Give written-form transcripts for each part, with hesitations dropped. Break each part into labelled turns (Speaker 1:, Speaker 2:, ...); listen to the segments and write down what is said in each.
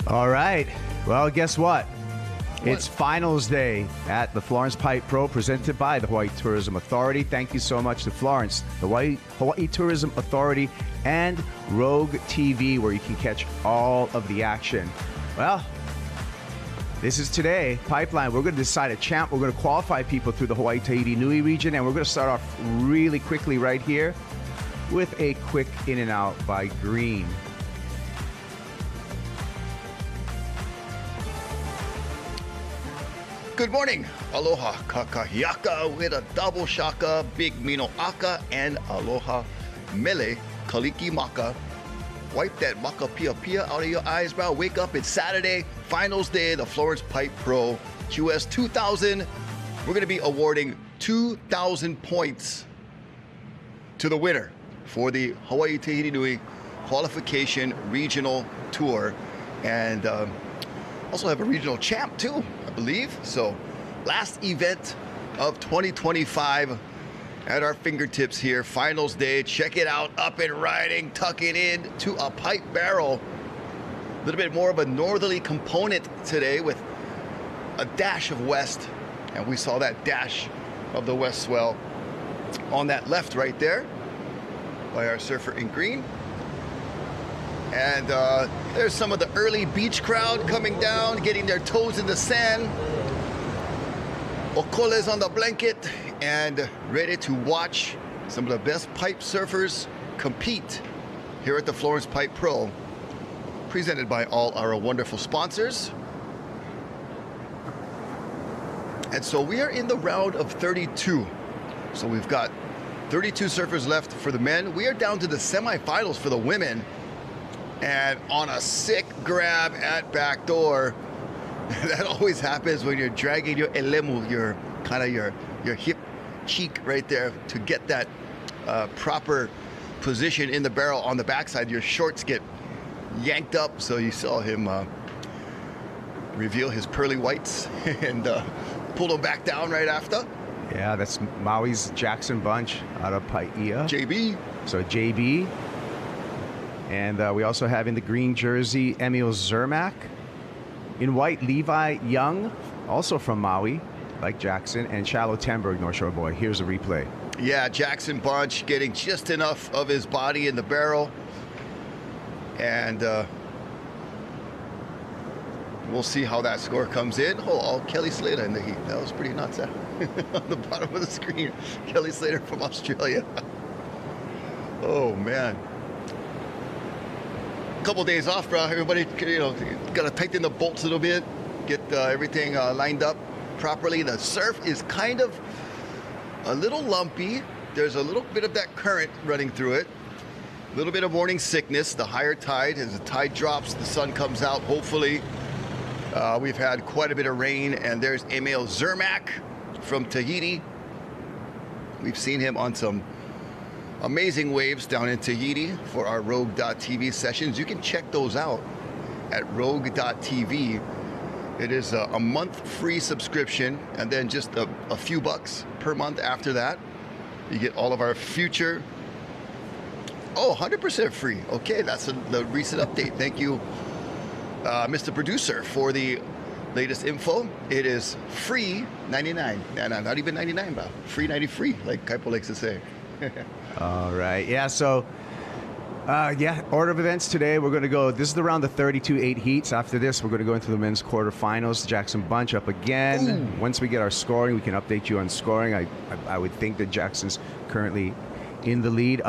Speaker 1: All right. Well, guess what? It's finals day at the Florence Pipe Pro, presented by the Hawaii Tourism Authority. Thank you so much to Florence, the Hawaii Tourism Authority, and Rogue TV, where you can catch all of the action. Well, this is today. Pipeline, we're going to decide a champ. We're going to qualify people through the Hawaii Tahiti Nui region, and we're going to start off really quickly right here with a quick in and out by Green.
Speaker 2: Good morning. Aloha kakahiaka with a double shaka, big mino aka, and aloha mele kaliki maka. Wipe that maka pia pia out of your eyes, bro. Wake up, it's Saturday, finals day, the Florence Pipe Pro QS 2000. We're going to be awarding 2,000 points to the winner for the Hawaii Tahiti Nui qualification regional tour. And also have a regional champ too, I believe. So last event of 2025 at our fingertips here, finals day. Check it out, up and riding, tuck it in to a pipe barrel. A little bit more of a northerly component today with a dash of west. And we saw that dash of the west swell on that left right there by our surfer in green. And there's some of the early beach crowd coming down, getting their toes in the sand. Okole's on the blanket and ready to watch some of the best pipe surfers compete here at the Florence Pipe Pro, presented by all our wonderful sponsors. And so we are in the round of 32. So we've got 32 surfers left for the men. We are down to the semifinals for the women. And on a sick grab at backdoor, that always happens when you're dragging your elemu, your kind of your hip cheek right there to get that proper position in the barrel on the backside. Your shorts get yanked up, so you saw him reveal his pearly whites and pull them back down right after.
Speaker 1: Yeah, that's Maui's Jackson Bunch out of Paia.
Speaker 2: JB.
Speaker 1: So JB. And we also have in the green jersey, Emil Zermack. In white, Levi Young, also from Maui, like Jackson, and Shallow Tenberg, North Shore boy. Here's a replay.
Speaker 2: Yeah, Jackson Bunch getting just enough of his body in the barrel. And we'll see how that score comes in. Oh, Kelly Slater in the heat. That was pretty nuts, huh? On the bottom of the screen. Kelly Slater from Australia. Oh, man. Couple days off, bro. Everybody, gotta tighten the bolts a little bit, get everything lined up properly. The surf is kind of a little lumpy. There's a little bit of that current running through it. A little bit of morning sickness. The higher tide, as the tide drops, the sun comes out. Hopefully, we've had quite a bit of rain. And there's Emil Zermack from Tahiti. We've seen him on some amazing waves down in Tahiti for our Rogue.tv sessions. You can check those out at Rogue.tv. It is a month free subscription, and then just a few bucks per month after that. You get all of our future. Oh, 100% free. Okay, that's the recent update. Thank you, Mr. Producer, for the latest info. It is free 99. No, not even 99, but free 90 free, like Kaipo likes to say.
Speaker 1: All right. Yeah, so, order of events today. We're going to go, this is the round of 32 8 heats. After this, we're going to go into the men's quarterfinals. Jackson Bunch up again. Ooh. Once we get our scoring, we can update you on scoring. I would think that Jackson's currently in the lead.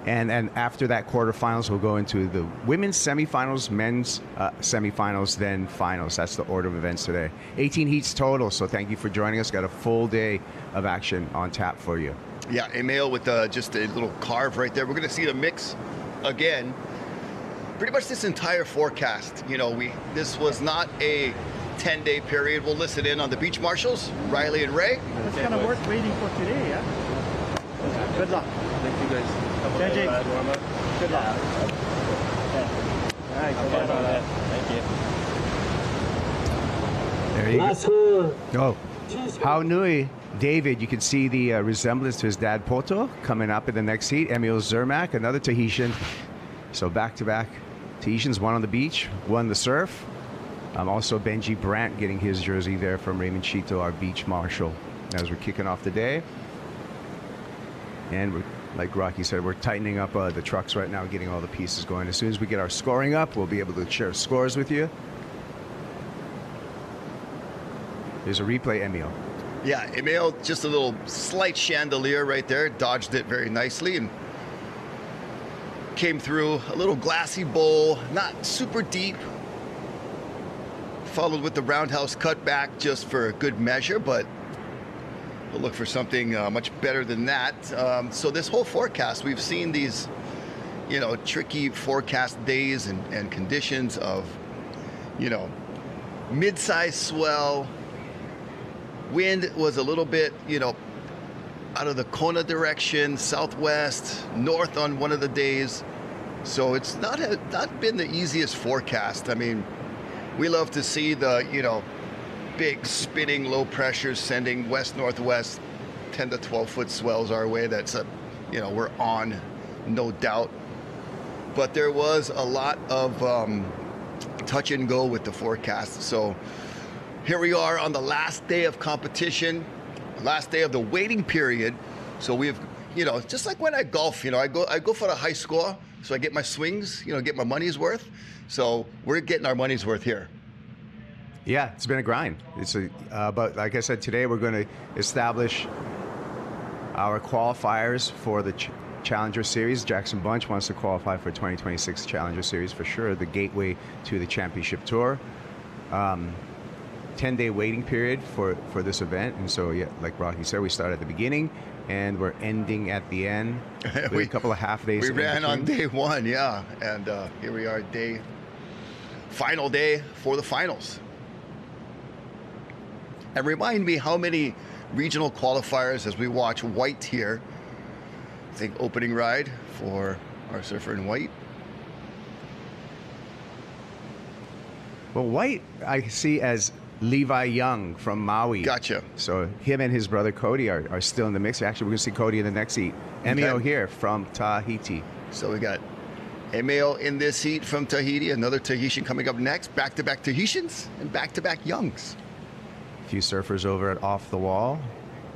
Speaker 1: And after that quarterfinals, we'll go into the women's semifinals, men's semifinals, then finals. That's the order of events today. 18 heats total, so thank you for joining us. Got a full day of action on tap for you.
Speaker 2: Yeah, Emil with just a little carve right there. We're going to see the mix again. Pretty much this entire forecast, this was not a 10-day period. We'll listen in on the beach marshals, Riley and Ray.
Speaker 3: It's kind of worth waiting for today, yeah? Good luck.
Speaker 4: Thank you guys.
Speaker 3: Good luck. All right,
Speaker 4: Thank you.
Speaker 1: There you go. Oh, how nui. David, you can see the resemblance to his dad Poto coming up in the next heat. Emil Zermack, another Tahitian. So back-to-back Tahitians, one on the beach, one the surf. Also Benji Brandt getting his jersey there from Raymond Chito, our beach marshal, as we're kicking off the day. And we're, like Rocky said, we're tightening up the trucks right now, getting all the pieces going. As soon as we get our scoring up, we'll be able to share scores with you. There's a replay, Emil.
Speaker 2: Yeah, Emil, just a little slight chandelier right there. Dodged it very nicely and came through a little glassy bowl, not super deep. Followed with the roundhouse cutback just for a good measure, but we'll look for something much better than that. So this whole forecast, we've seen these, you know, tricky forecast days and conditions of, you know, mid-sized swell. Wind was a little bit, you know, out of the Kona direction, southwest, north on one of the days. So it's not been the easiest forecast. I mean, we love to see the, you know, big spinning low pressures sending west-northwest 10 to 12-foot swells our way. That's, you know, we're on, no doubt. But there was a lot of touch and go with the forecast. So here we are on the last day of competition, last day of the waiting period. So we've, you know, just like when I golf, you know, I go for the high score, so I get my swings, you know, get my money's worth. So we're getting our money's worth here.
Speaker 1: Yeah, it's been a grind. But like I said, today we're going to establish our qualifiers for the Challenger Series. Jackson Bunch wants to qualify for 2026 Challenger Series for sure, the gateway to the championship tour. 10-day waiting period for this event. And so, yeah, like Rocky said, we start at the beginning and we're ending at the end. We a couple of half days.
Speaker 2: We ran on day one, yeah. And here we are, final day for the finals. And remind me how many regional qualifiers as we watch white here. I think opening ride for our surfer in white.
Speaker 1: Well, white I see as Levi Young from Maui.
Speaker 2: Gotcha.
Speaker 1: So him and his brother Cody are still in the mix. Actually, we're going to see Cody in the next heat. Emil here from Tahiti.
Speaker 2: So we got Emil in this heat from Tahiti, another Tahitian coming up next. Back-to-back Tahitians and back-to-back Youngs.
Speaker 1: A few surfers over at Off the Wall.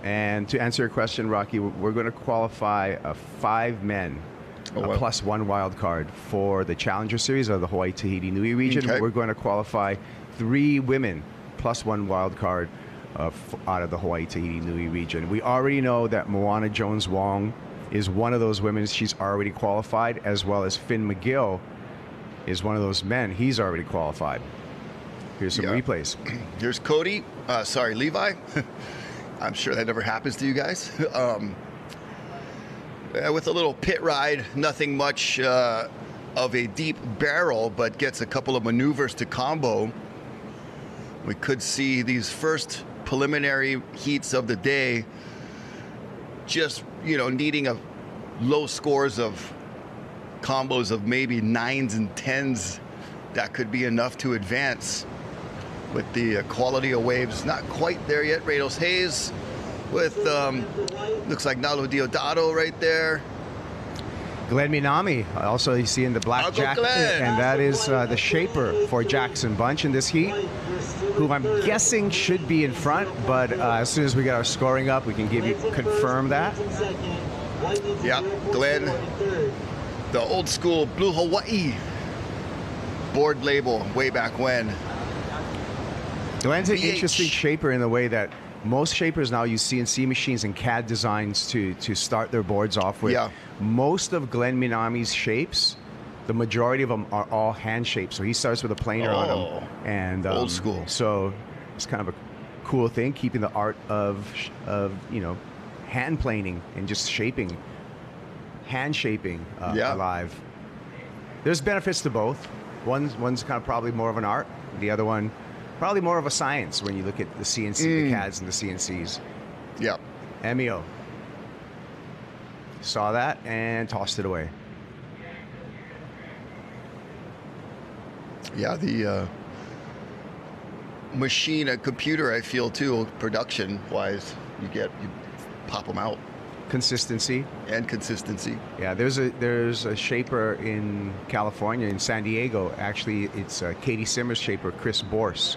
Speaker 1: And to answer your question, Rocky, we're going to qualify 5 men, plus 1 wild card for the Challenger Series of the Hawaii Tahiti Nui region.
Speaker 2: Okay.
Speaker 1: We're going to qualify 3 women plus 1 wild card out of the Hawaii Tahiti Nui region. We already know that Moana Jones Wong is one of those women. She's already qualified, as well as Finn McGill is one of those men. He's already qualified. Here's some replays.
Speaker 2: Here's Cody. Levi. I'm sure that never happens to you guys. With a little pit ride, nothing much of a deep barrel, but gets a couple of maneuvers to combo. We could see these first preliminary heats of the day just, you know, needing a low scores of combos of maybe 9s and 10s. That could be enough to advance. With the quality of waves not quite there yet. Rados Hayes with, looks like Nalo Diodato right there.
Speaker 1: Glenn Minami, also you see in the black jacket, and that is the shaper for Jackson Bunch in this heat, who I'm guessing should be in front, but as soon as we get our scoring up, we can confirm that.
Speaker 2: Yeah, Glenn, the old school Blue Hawaii board label way back when.
Speaker 1: Glenn's an interesting shaper in the way that most shapers now use CNC machines and CAD designs to start their boards off with. Yeah. Most of Glenn Minami's shapes, the majority of them are all hand shaped. So he starts with a planer on them. And
Speaker 2: old school.
Speaker 1: So it's kind of a cool thing, keeping the art of you know, hand planing and just shaping, hand shaping alive. There's benefits to both. One's kind of probably more of an art. The other one, probably more of a science when you look at the CNC, the CADs and the CNCs.
Speaker 2: Yeah.
Speaker 1: Emio saw that and tossed it away.
Speaker 2: Yeah, the machine, a computer, I feel too, production-wise, you pop them out.
Speaker 1: consistency.
Speaker 2: And consistency.
Speaker 1: Yeah, there's a shaper in California, in San Diego. Actually, it's Katie Simmer's shaper, Chris Borse.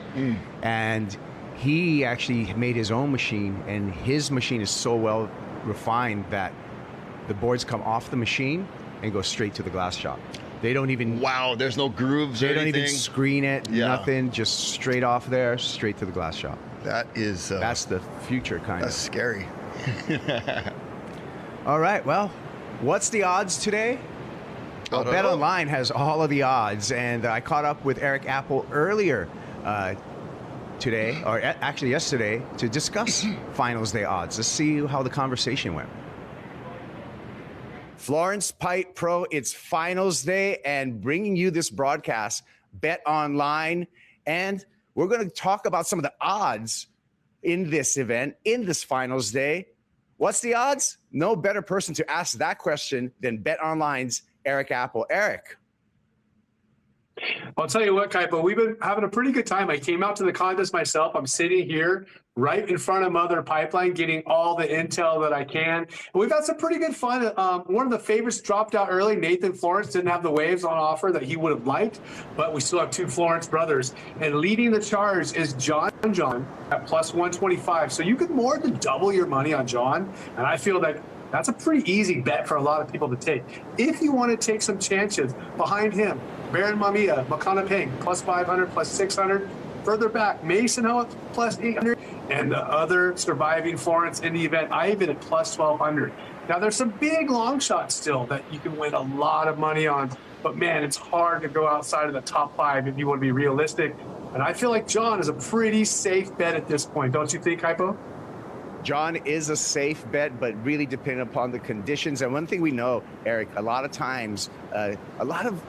Speaker 1: And he actually made his own machine, and his machine is so well refined that the boards come off the machine and go straight to the glass shop. They don't even...
Speaker 2: Wow, there's no grooves or
Speaker 1: They don't
Speaker 2: anything.
Speaker 1: even screen it,
Speaker 2: Yeah.
Speaker 1: nothing, just straight off there, straight to the glass shop.
Speaker 2: That is...
Speaker 1: That's the future, kind
Speaker 2: that's
Speaker 1: of.
Speaker 2: scary.
Speaker 1: All right, well, what's the odds today? Well,
Speaker 2: I don't know.
Speaker 1: BetOnline has all of the odds, and I caught up with Eric Apple earlier today, or actually yesterday, to discuss Finals Day odds. Let's see how the conversation went. Florence Pipe Pro, it's Finals Day, and bringing you this broadcast, BetOnline, and we're going to talk about some of the odds in this event, in this Finals Day. What's the odds? No better person to ask that question than BetOnline's Eric Apple. Eric.
Speaker 5: I'll tell you what, Kaipo, we've been having a pretty good time. I came out to the contest myself. I'm sitting here right in front of Mother Pipeline, getting all the intel that I can. And we've had some pretty good fun. One of the favorites dropped out early. Nathan Florence didn't have the waves on offer that he would have liked, but we still have two Florence brothers. And leading the charge is John at plus 125. So you could more than double your money on John. And I feel that that's a pretty easy bet for a lot of people to take. If you want to take some chances behind him, Baron Mamiya, Makana Peng, plus 500, plus 600. Further back, Mason Ho plus 800. And the other surviving Florence in the event, Ivan at plus 1,200. Now, there's some big long shots still that you can win a lot of money on. But, man, it's hard to go outside of the top five if you want to be realistic. And I feel like John is a pretty safe bet at this point. Don't you think, Hypo?
Speaker 1: John is a safe bet, but really dependent upon the conditions. And one thing we know, Eric, a lot of times, a lot of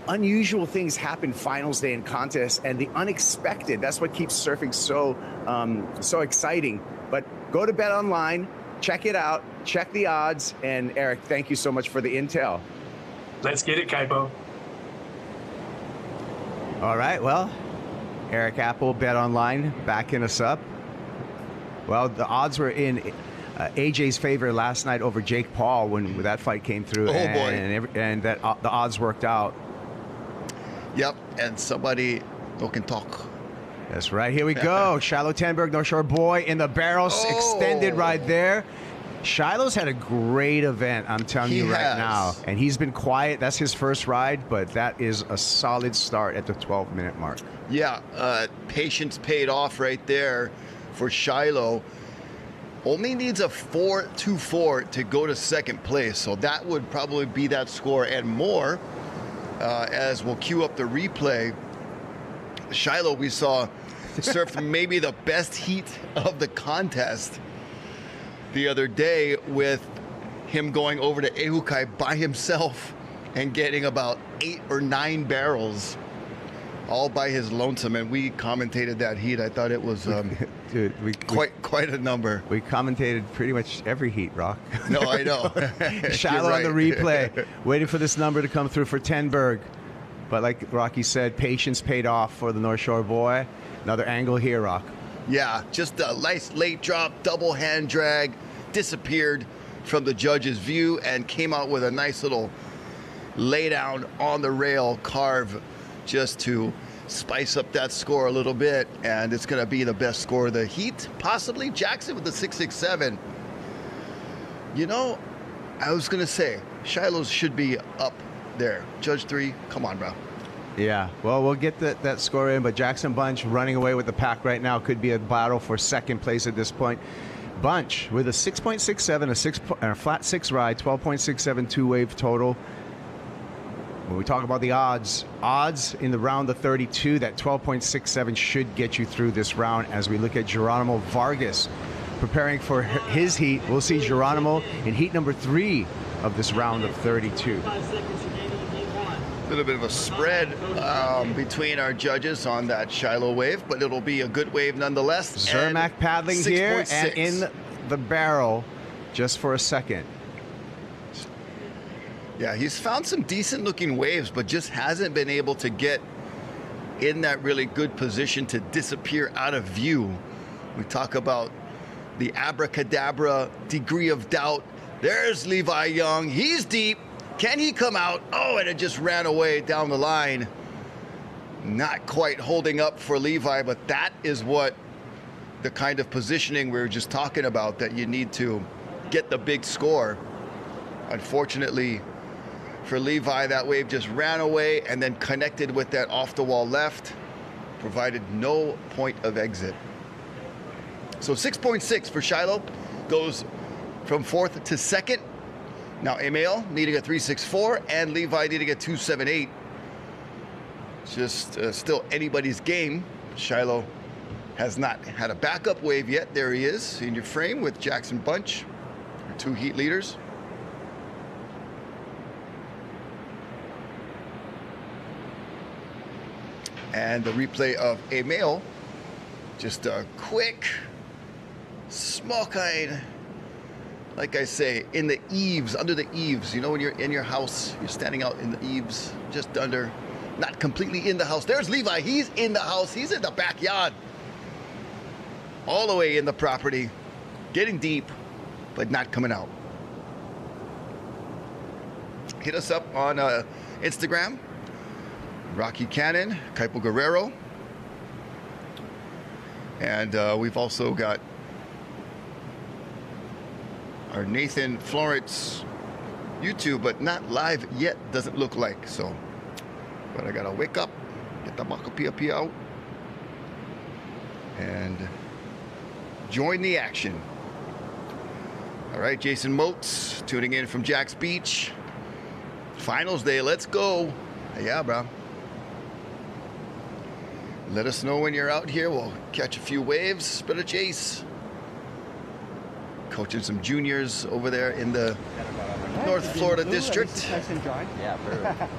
Speaker 1: unusual things happen Finals Day in contests, and the unexpected, that's what keeps surfing so exciting. But go to BetOnline, check it out, check the odds, and Eric, thank you so much for the intel.
Speaker 5: Let's get it, Kaipo.
Speaker 1: All right, well, Eric Apple, BetOnline, backing us up. Well, the odds were in AJ's favor last night over Jake Paul when that fight came through.
Speaker 2: Oh, boy.
Speaker 1: And that the odds worked out.
Speaker 2: Yep, and somebody who can talk.
Speaker 1: That's right. Here we go. Shiloh Tenberg, North Shore boy in the barrels, extended right there. Shiloh's had a great event, I'm telling you right now. And he's been quiet. That's his first ride, but that is a solid start at the 12-minute mark.
Speaker 2: Yeah, patience paid off right there for Shiloh. Only needs a 4.24 to go to second place, so that would probably be that score and more. As we'll queue up the replay, Shiloh, we saw, surfed maybe the best heat of the contest the other day, with him going over to Ehukai by himself and getting about 8 or 9 barrels all by his lonesome. And we commentated that heat. I thought it was
Speaker 1: Dude,
Speaker 2: quite a number.
Speaker 1: We commentated pretty much every heat, Rock.
Speaker 2: No, I know.
Speaker 1: Shiloh
Speaker 2: You're
Speaker 1: on the
Speaker 2: right.
Speaker 1: replay, waiting for this number to come through for Tenberg. But like Rocky said, patience paid off for the North Shore boy. Another angle here, Rock.
Speaker 2: Yeah, just a nice late drop, double hand drag, disappeared from the judge's view and came out with a nice little lay down on the rail carve just to spice up that score a little bit. And it's going to be the best score of the heat, possibly. Jackson with the 667. You know, I was going to say, Shiloh's should be up there. Judge 3, come on, bro.
Speaker 1: Yeah, well, we'll get that score in, but Jackson Bunch running away with the pack right now. Could be a battle for second place at this point. Bunch with a 6.67, a flat 6 ride, 12.67 two-wave total. When we talk about the odds in the round of 32, that 12.67 should get you through this round. As we look at Geronimo Vargas preparing for his heat, we'll see Geronimo in heat number 3 of this round of 32.
Speaker 2: A little bit of a spread between our judges on that Shiloh wave, but it'll be a good wave nonetheless.
Speaker 1: Zermatt paddling here
Speaker 2: 6.6.
Speaker 1: and in the barrel just for a second.
Speaker 2: Yeah, he's found some decent looking waves, but just hasn't been able to get in that really good position to disappear out of view. We talk about the abracadabra degree of doubt There's Levi Young. He's deep. Can he come out? Oh, and it just ran away down the line. Not quite holding up for Levi, but that is what the kind of positioning we were just talking about, that you need to get the big score. Unfortunately for Levi, that wave just ran away and then connected with that off-the-wall left, provided no point of exit. So 6.6 for Shiloh, goes from 4th to 2nd. Now Emil needing a 3.64 and Levi needing a 2.78. Just still anybody's game. Shiloh has not had a backup wave yet. There he is in your frame with Jackson Bunch, your 2 heat leaders. And the replay of Emil, just a quick, small kind, like I say, in the eaves, under the eaves. You know, when you're in your house, you're standing out in the eaves, just under, not completely in the house. There's Levi, he's in the house, he's in the backyard. All the way in the property, getting deep, but not coming out. Hit us up on Instagram, Rocky Cannon, Kaipo Guerrero. And we've also got our Nathan Florence YouTube, but not live yet, doesn't look like. So, but I gotta wake up, get the Makapia out, and join the action. All right, Jason Moats tuning in from Jack's Beach. Finals day, let's go. Yeah, bro. Let us know when you're out here. We'll catch a few waves. Better chase. Coaching some juniors over there in the North Florida district.
Speaker 3: Nice and dry.
Speaker 4: Yeah, perfect.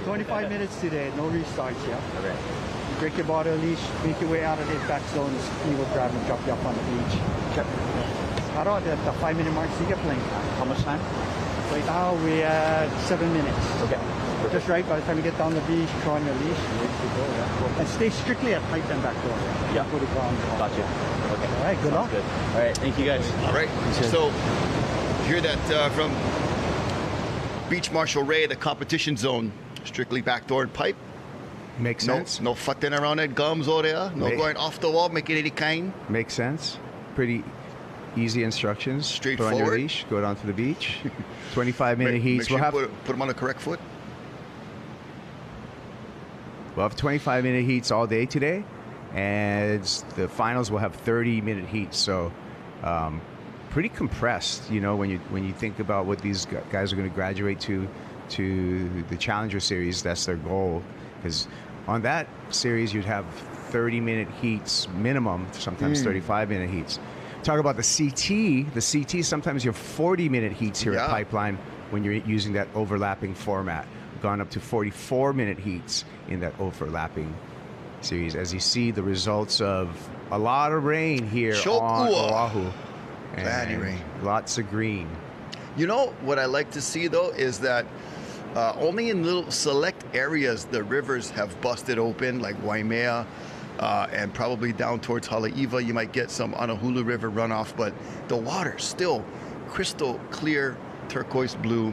Speaker 3: 25 minutes today, no restarts, yeah?
Speaker 4: All right.
Speaker 3: Break your bottle leash, make your way out of the back zone, we will grab and drop you off on the beach.
Speaker 4: Sure.
Speaker 3: How about the 5-minute mark you get playing?
Speaker 4: How much time?
Speaker 3: Right now we're at 7 minutes.
Speaker 4: Okay.
Speaker 3: Just right, by the time you get down the beach, throw on your leash, ready to go, yeah? Cool. And stay strictly at pipe and back door.
Speaker 4: Yeah.
Speaker 3: Put it down.
Speaker 4: Gotcha. Okay.
Speaker 3: All right, good luck.
Speaker 4: Good. All right, thank you guys.
Speaker 2: All right. So, hear that from Beach Marshal Ray, the competition zone, strictly backdoor and pipe.
Speaker 1: Makes sense.
Speaker 2: No futting around at gums over there. No going off the wall, making any kind.
Speaker 1: Makes sense. Pretty easy instructions. Throw on
Speaker 2: Straightforward.
Speaker 1: your leash, go down to the beach. 25-minute heats.
Speaker 2: Make sure
Speaker 1: We'll
Speaker 2: you put them on the correct foot.
Speaker 1: have 25-minute heats all day today, and the finals will have 30-minute heats. So, pretty compressed. You know, when you think about what these guys are going to graduate to the Challenger Series, that's their goal. Because on that series, you'd have 30-minute heats minimum, sometimes 35-minute heats. Talk about the CT. The CT, sometimes you have 40-minute heats here at Pipeline when you're using that overlapping format. Gone up to 44-minute heats in that overlapping series. As you see, the results of a lot of rain here on Oahu.
Speaker 2: Cloudy rain.
Speaker 1: Lots of green.
Speaker 2: You know what I like to see though is that only in little select areas the rivers have busted open, like Waimea, and probably down towards Haleiwa you might get some Honolulu River runoff, but the water still crystal clear, turquoise blue.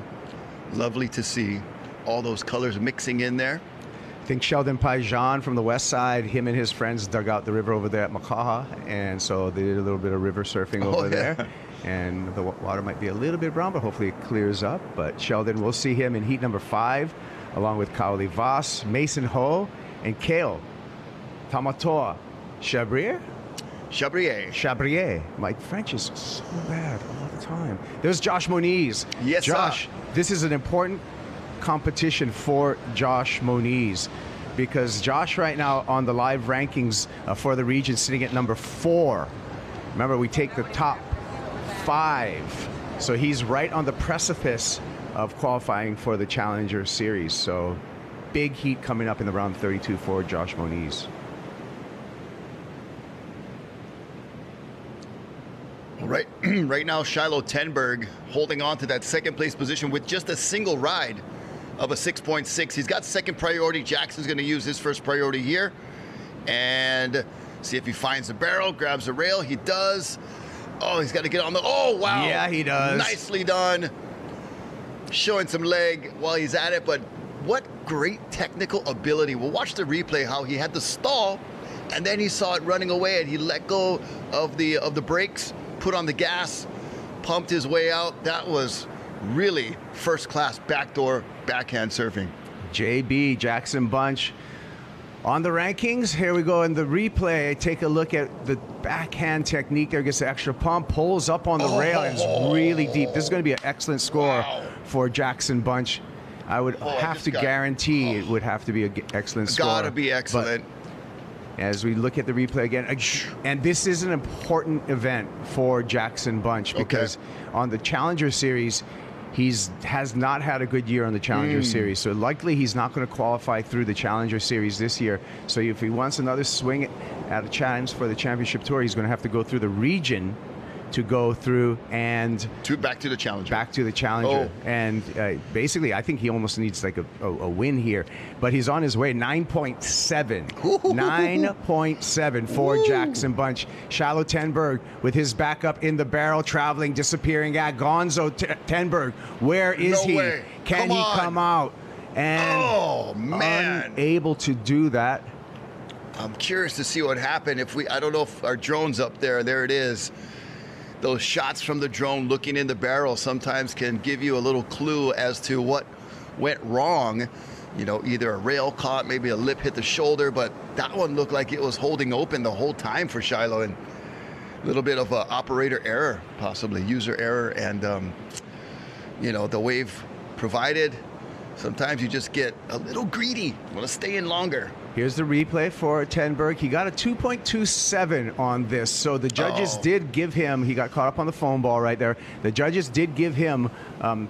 Speaker 2: Lovely to see all those colors mixing in there.
Speaker 1: I think Sheldon Paijan from the west side, him and his friends dug out the river over there at Makaha, and so they did a little bit of river surfing over there. And the water might be a little bit brown, but hopefully it clears up. But Sheldon, we'll see him in heat number 5, along with Kaoli Voss, Mason Ho, and Kale Tamatoa Chabrier. My French is so bad all the time. There's Josh Moniz.
Speaker 2: Yes,
Speaker 1: Josh, this is an important competition for Josh Moniz, because Josh right now on the live rankings for the region sitting at number 4. Remember, we take the top 5, so he's right on the precipice of qualifying for the Challenger Series. So big heat coming up in the round 32 for Josh Moniz.
Speaker 2: Right now, Shiloh Tenberg holding on to that second place position with just a single ride of a 6.6. He's got second priority. Jackson's going to use his first priority here and see if he finds the barrel, grabs a rail. He does. Oh, he's got to get on the. Oh, wow.
Speaker 1: Yeah, he does.
Speaker 2: Nicely done. Showing some leg while he's at it, but what great technical ability. We'll watch the replay how he had to stall, and then he saw it running away, and he let go of the brakes, put on the gas, pumped his way out. That was really first-class backdoor backhand surfing.
Speaker 1: JB, Jackson Bunch. On the rankings, here we go in the replay. Take a look at the backhand technique there. Gets the extra pump, pulls up on the rail, and it's really deep. This is going to be an excellent score for Jackson Bunch. I would have to guarantee it would have to be an excellent score.
Speaker 2: Gotta be excellent.
Speaker 1: But as we look at the replay again, and this is an important event for Jackson Bunch because on the Challenger Series, has not had a good year on the Challenger Series, so likely he's not going to qualify through the Challenger Series this year. So if he wants another swing at a chance for the Championship Tour, he's going to have to go through the region to go through and
Speaker 2: back to the Challenger.
Speaker 1: Back to the Challenger. And basically, I think he almost needs like a win here. But he's on his way. 9.7. 9.7 for Jackson Bunch. Shiloh Tenberg with his backup in the barrel, traveling, disappearing at Gonzo Tenberg. Where is he?
Speaker 2: Way.
Speaker 1: Can he come out? And unable to do that.
Speaker 2: I'm curious to see what happened if I don't know if our drone's up there. There it is. Those shots from the drone looking in the barrel sometimes can give you a little clue as to what went wrong. You know, either a rail caught, maybe a lip hit the shoulder, but that one looked like it was holding open the whole time for Shiloh, and a little bit of operator error, possibly user error, and you know, the wave provided. Sometimes you just get a little greedy, want to stay in longer.
Speaker 1: Here's the replay for Tenberg. He got a 2.27 on this. So the judges did give him, he got caught up on the foam ball right there. The judges did give him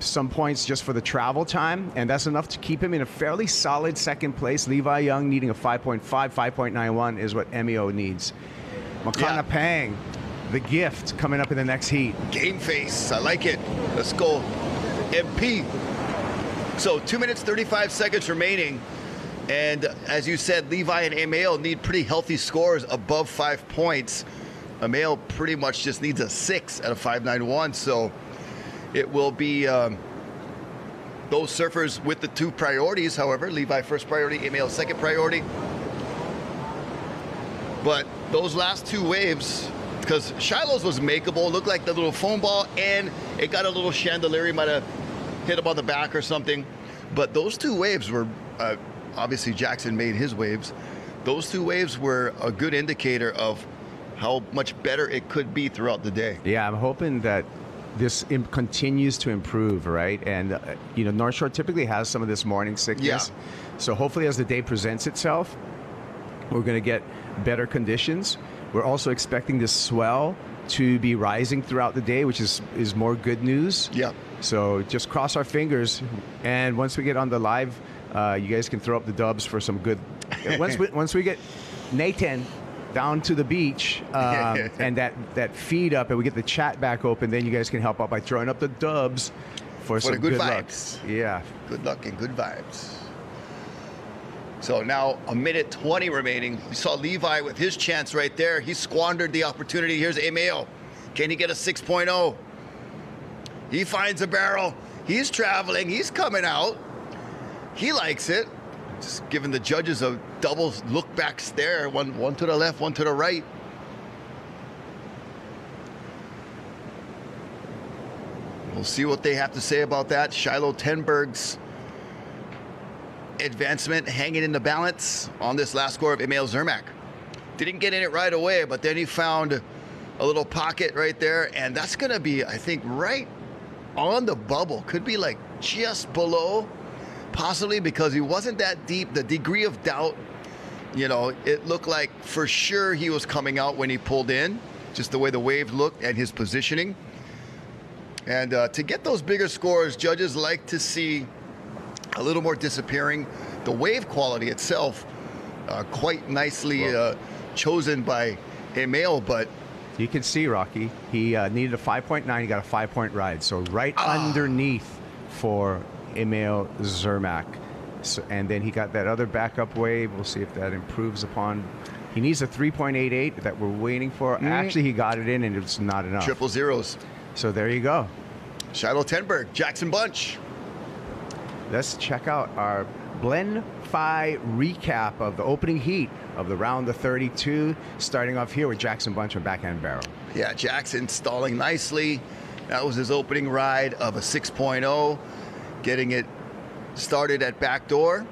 Speaker 1: some points just for the travel time, and that's enough to keep him in a fairly solid second place. Levi Young needing a 5.5, 5.91 is what MEO needs. Makana Pang, the gift coming up in the next heat.
Speaker 2: Game face, I like it. Let's go. MP. So 2 minutes, 35 seconds remaining. And as you said, Levi and Emil need pretty healthy scores above 5 points. Emil pretty much just needs a 6 out of 5.91. So it will be those surfers with the two priorities. However, Levi first priority, Emil second priority. But those last two waves, because Shiloh's was makeable, looked like the little foam ball, and it got a little chandelier. He might have hit him on the back or something. But those two waves were... obviously, Jackson made his waves. Those two waves were a good indicator of how much better it could be throughout the day.
Speaker 1: Yeah, I'm hoping that this continues to improve, right? And, you know, North Shore typically has some of this morning sickness. Yeah. So hopefully as the day presents itself, we're going to get better conditions. We're also expecting this swell to be rising throughout the day, which is more good news.
Speaker 2: Yeah.
Speaker 1: So just cross our fingers. And once we get on the live, you guys can throw up the dubs for some good. Once we get Nathan down to the beach and that feed up, and we get the chat back open, then you guys can help out by throwing up the dubs for some
Speaker 2: good
Speaker 1: vibes.
Speaker 2: Luck.
Speaker 1: Yeah,
Speaker 2: good luck and good vibes. So now a minute 20 remaining. We saw Levi with his chance right there. He squandered the opportunity. Here's Emil. Can he get a 6.0? He finds a barrel. He's traveling. He's coming out. He likes it. Just giving the judges a double look back stare. One to the left, one to the right. We'll see what they have to say about that. Shiloh Tenberg's advancement hanging in the balance on this last score of Emil Zermak. Didn't get in it right away, but then he found a little pocket right there, and that's going to be, I think, right on the bubble. Could be like just below, possibly because he wasn't that deep. The degree of doubt, you know, it looked like for sure he was coming out when he pulled in, just the way the wave looked and his positioning. And to get those bigger scores, judges like to see a little more disappearing. The wave quality itself, quite nicely chosen by Emil, but
Speaker 1: you can see, Rocky, he needed a 5.9. He got a 5-point ride, so right underneath for Emil Zermak. So, and then he got that other backup wave. We'll see if that improves upon He needs a 3.88 that we're waiting for. Actually, he got it in, and it's not enough.
Speaker 2: Triple zeros.
Speaker 1: So there you go.
Speaker 2: Shiloh Tenberg, Jackson Bunch.
Speaker 1: Let's check out our Blend Phi recap of the opening heat of the round of 32, starting off here with Jackson Bunch on backhand barrel.
Speaker 2: Yeah, Jackson stalling nicely. That was his opening ride of a 6.0, getting it started at backdoor.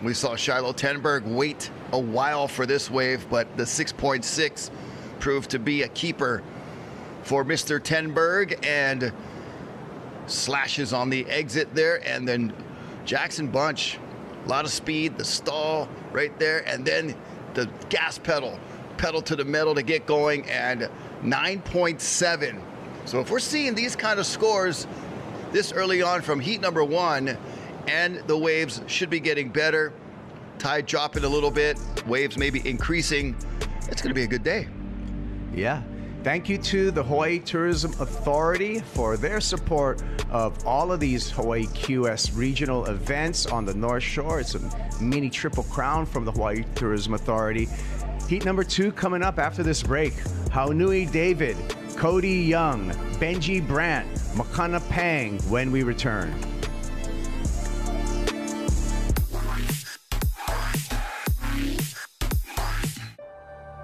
Speaker 2: We saw Shiloh Tenberg wait a while for this wave, but the 6.6 proved to be a keeper for Mr. Tenberg, and slashes on the exit there. And then Jackson Bunch, a lot of speed, the stall right there, and then the gas pedal to the metal to get going, and 9.7. So if we're seeing these kind of scores this early on from heat number 1, and the waves should be getting better, tide dropping a little bit, waves maybe increasing, it's going to be a good day.
Speaker 1: Yeah. Thank you to the Hawaii Tourism Authority for their support of all of these Hawaii QS regional events on the North Shore. It's a mini triple crown from the Hawaii Tourism Authority. Heat number 2 coming up after this break. Haunui David, Cody Young, Benji Brandt, Makana Pang when we return.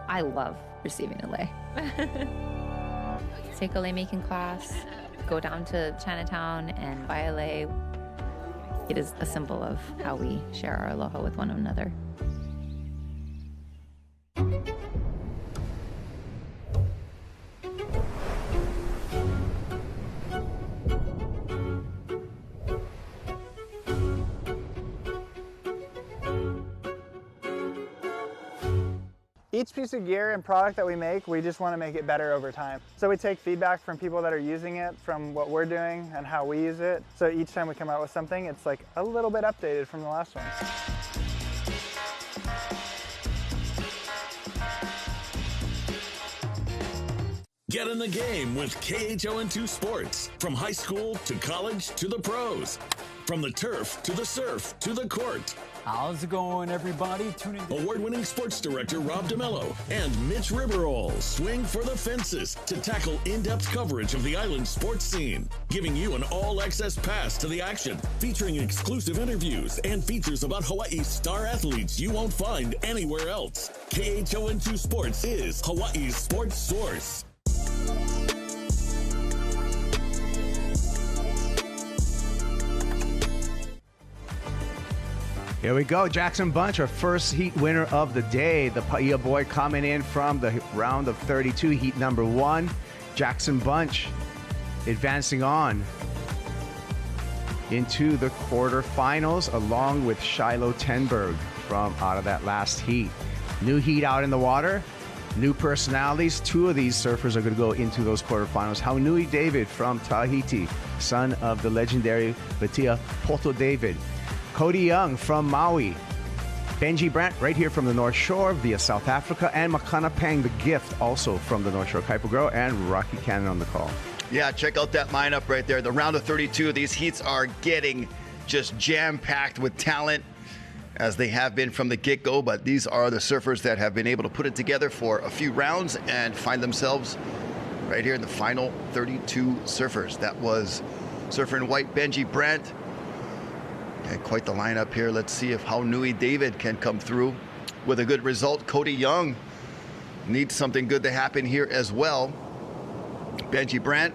Speaker 6: I love receiving a lei. Take a lei making class, go down to Chinatown and buy a lei. It is a symbol of how we share our aloha with one another.
Speaker 7: Each piece of gear and product that we make, we just want to make it better over time. So we take feedback from people that are using it, from what we're doing and how we use it. So each time we come out with something, it's like a little bit updated from the last one.
Speaker 8: Get in the game with KHON2 Sports. From high school to college to the pros. From the turf to the surf to the court.
Speaker 9: How's it going, everybody? Tune in.
Speaker 8: Award-winning sports director Rob DeMello and Mitch Riverall swing for the fences to tackle in-depth coverage of the island sports scene, giving you an all-access pass to the action, featuring exclusive interviews and features about Hawaii's star athletes you won't find anywhere else. KHON2 Sports is Hawaii's sports source.
Speaker 1: Here we go, Jackson Bunch, our first heat winner of the day. The Paia boy coming in from the round of 32, heat number 1. Jackson Bunch advancing on into the quarterfinals along with Shiloh Tenberg from out of that last heat. New heat out in the water, new personalities. 2 of these surfers are going to go into those quarterfinals. Haunui David from Tahiti, son of the legendary Batia Poto David. Cody Young from Maui. Benji Brandt right here from the North Shore via South Africa. And Makana Pang, the gift, also from the North Shore. Kaipo Girl and Rocky Cannon on the call.
Speaker 2: Yeah, check out that lineup right there. The round of 32, these heats are getting just jam-packed with talent, as they have been from the get-go, but these are the surfers that have been able to put it together for a few rounds and find themselves right here in the final 32 surfers. That was surfer in white Benji Brandt. And quite the lineup here. Let's see if Haunui David can come through with a good result. Cody Young needs something good to happen here as well. Benji Brandt,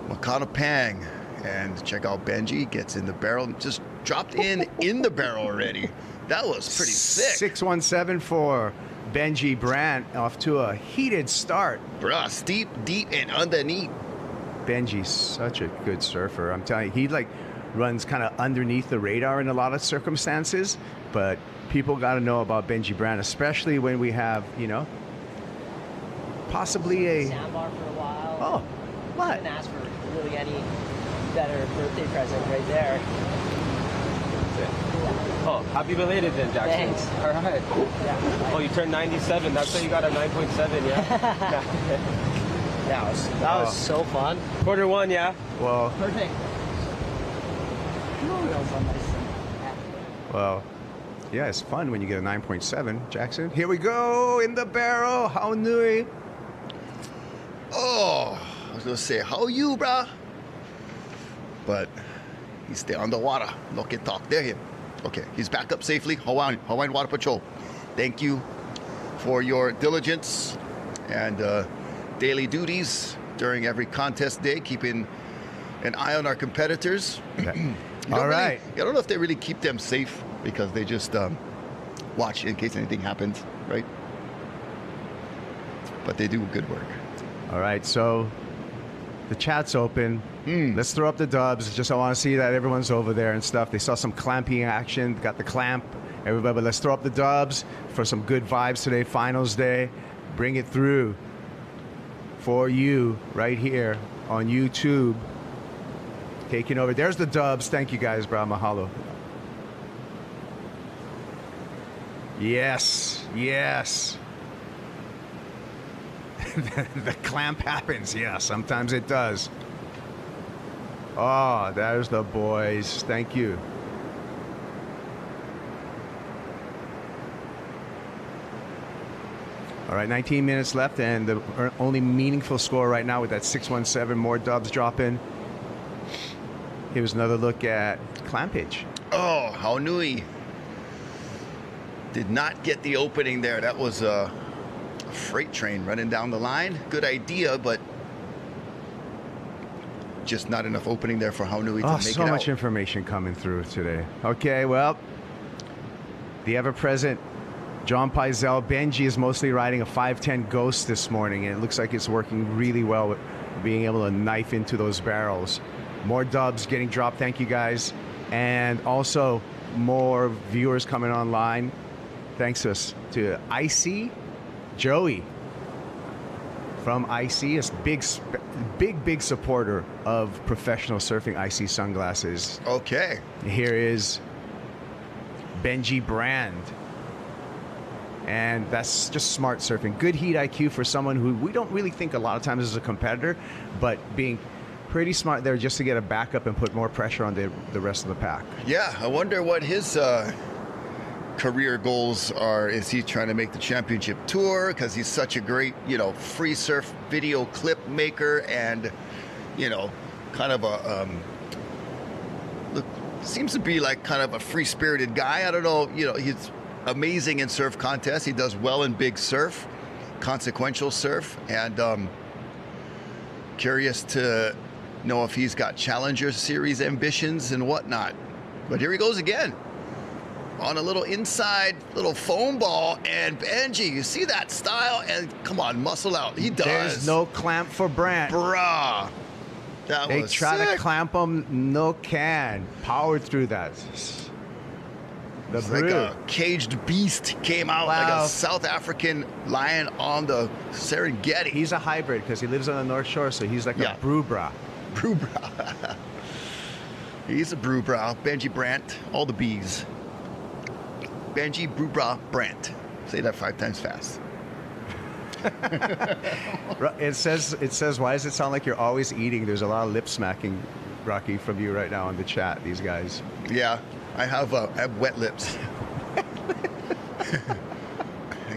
Speaker 2: Makana Pang, and check out Benji, gets in the barrel, just dropped in the barrel already. That was pretty sick.
Speaker 1: 617 for Benji Brandt, off to a heated start.
Speaker 2: Bruh, steep, deep, and underneath.
Speaker 1: Benji's such a good surfer. I'm telling you, he like runs kind of underneath the radar in a lot of circumstances, but people got to know about Benji Brandt, especially when we have, you know, possibly a
Speaker 10: sandbar for a while.
Speaker 1: Oh, what?
Speaker 10: Couldn't ask for really any better birthday present right there.
Speaker 11: Oh, happy belated then, Jackson.
Speaker 10: Thanks.
Speaker 11: All right.
Speaker 10: Yeah.
Speaker 11: Oh, you turned 97. That's why you got a 9.7, yeah?
Speaker 10: That was so fun.
Speaker 11: Quarter 1, yeah?
Speaker 1: Well,
Speaker 10: Perfect.
Speaker 1: well, Yeah, it's fun when you get a 9.7, Jackson. Here we go in the barrel. How nui?
Speaker 2: Oh, I was gonna say, how you, brah? But he's still on the water. No can talk. There him. Okay, he's back up safely. Hawaiian Water Patrol. Thank you for your diligence and daily duties during every contest day, keeping an eye on our competitors.
Speaker 1: All right.
Speaker 2: I don't know if they really keep them safe because they just watch in case anything happens, right? But they do good work.
Speaker 1: All right, so the chat's open. Let's throw up the dubs. Just I want to see that everyone's over there and stuff. They saw some clamping action. Got the clamp. Everybody, but let's throw up the dubs for some good vibes today. Finals day. Bring it through for you right here on YouTube. Taking over. There's the dubs. Thank you guys, bro. Mahalo. Yes. Yes. The clamp happens. Yeah, sometimes it does. Oh, there's the boys. Thank you. All right, 19 minutes left, and the only meaningful score right now with that 617, more dubs dropping. Here's another look at clampage.
Speaker 2: Oh, how nui. Did not get the opening there. That was a freight train running down the line. Good idea, but just not enough opening there for how nui to make it out.
Speaker 1: So much information coming through today. Okay, well, the ever-present John Pizell. Benji is mostly riding a 510 Ghost this morning, and it looks like it's working really well with being able to knife into those barrels. More dubs getting dropped. Thank you, guys. And also more viewers coming online. Thanks to IC Joey from IC, is big supporter of professional surfing IC sunglasses.
Speaker 2: Okay.
Speaker 1: Here is Benji Brand. And that's just smart surfing. Good heat IQ for someone who we don't really think a lot of times is a competitor, but being pretty smart there just to get a backup and put more pressure on the rest of the pack.
Speaker 2: Yeah, I wonder what his career goals are. Is he trying to make the championship tour because he's such a great, free surf video clip maker and, kind of a look, seems to be like kind of a free-spirited guy. I don't know, he's amazing in surf contests. He does well in big surf, consequential surf, and curious to know if he's got Challenger Series ambitions and whatnot. But here he goes again. On a little inside, little foam ball, and Benji, you see that style? And come on, muscle out. He does.
Speaker 1: There's no clamp for Brant.
Speaker 2: Bruh.
Speaker 1: They try to clamp him, no can. Powered through that.
Speaker 2: It's like a caged beast came out, like a South African lion on the Serengeti.
Speaker 1: He's a hybrid because he lives on the North Shore, so he's like a brewbra.
Speaker 2: Brewbra. He's a brewbra. Benji Brant, all the B's. Benji Brewbra Brant. Say that 5 times fast.
Speaker 1: It says, why does it sound like you're always eating? There's a lot of lip smacking, Rocky, from you right now in the chat, these guys.
Speaker 2: Yeah, I have wet lips. I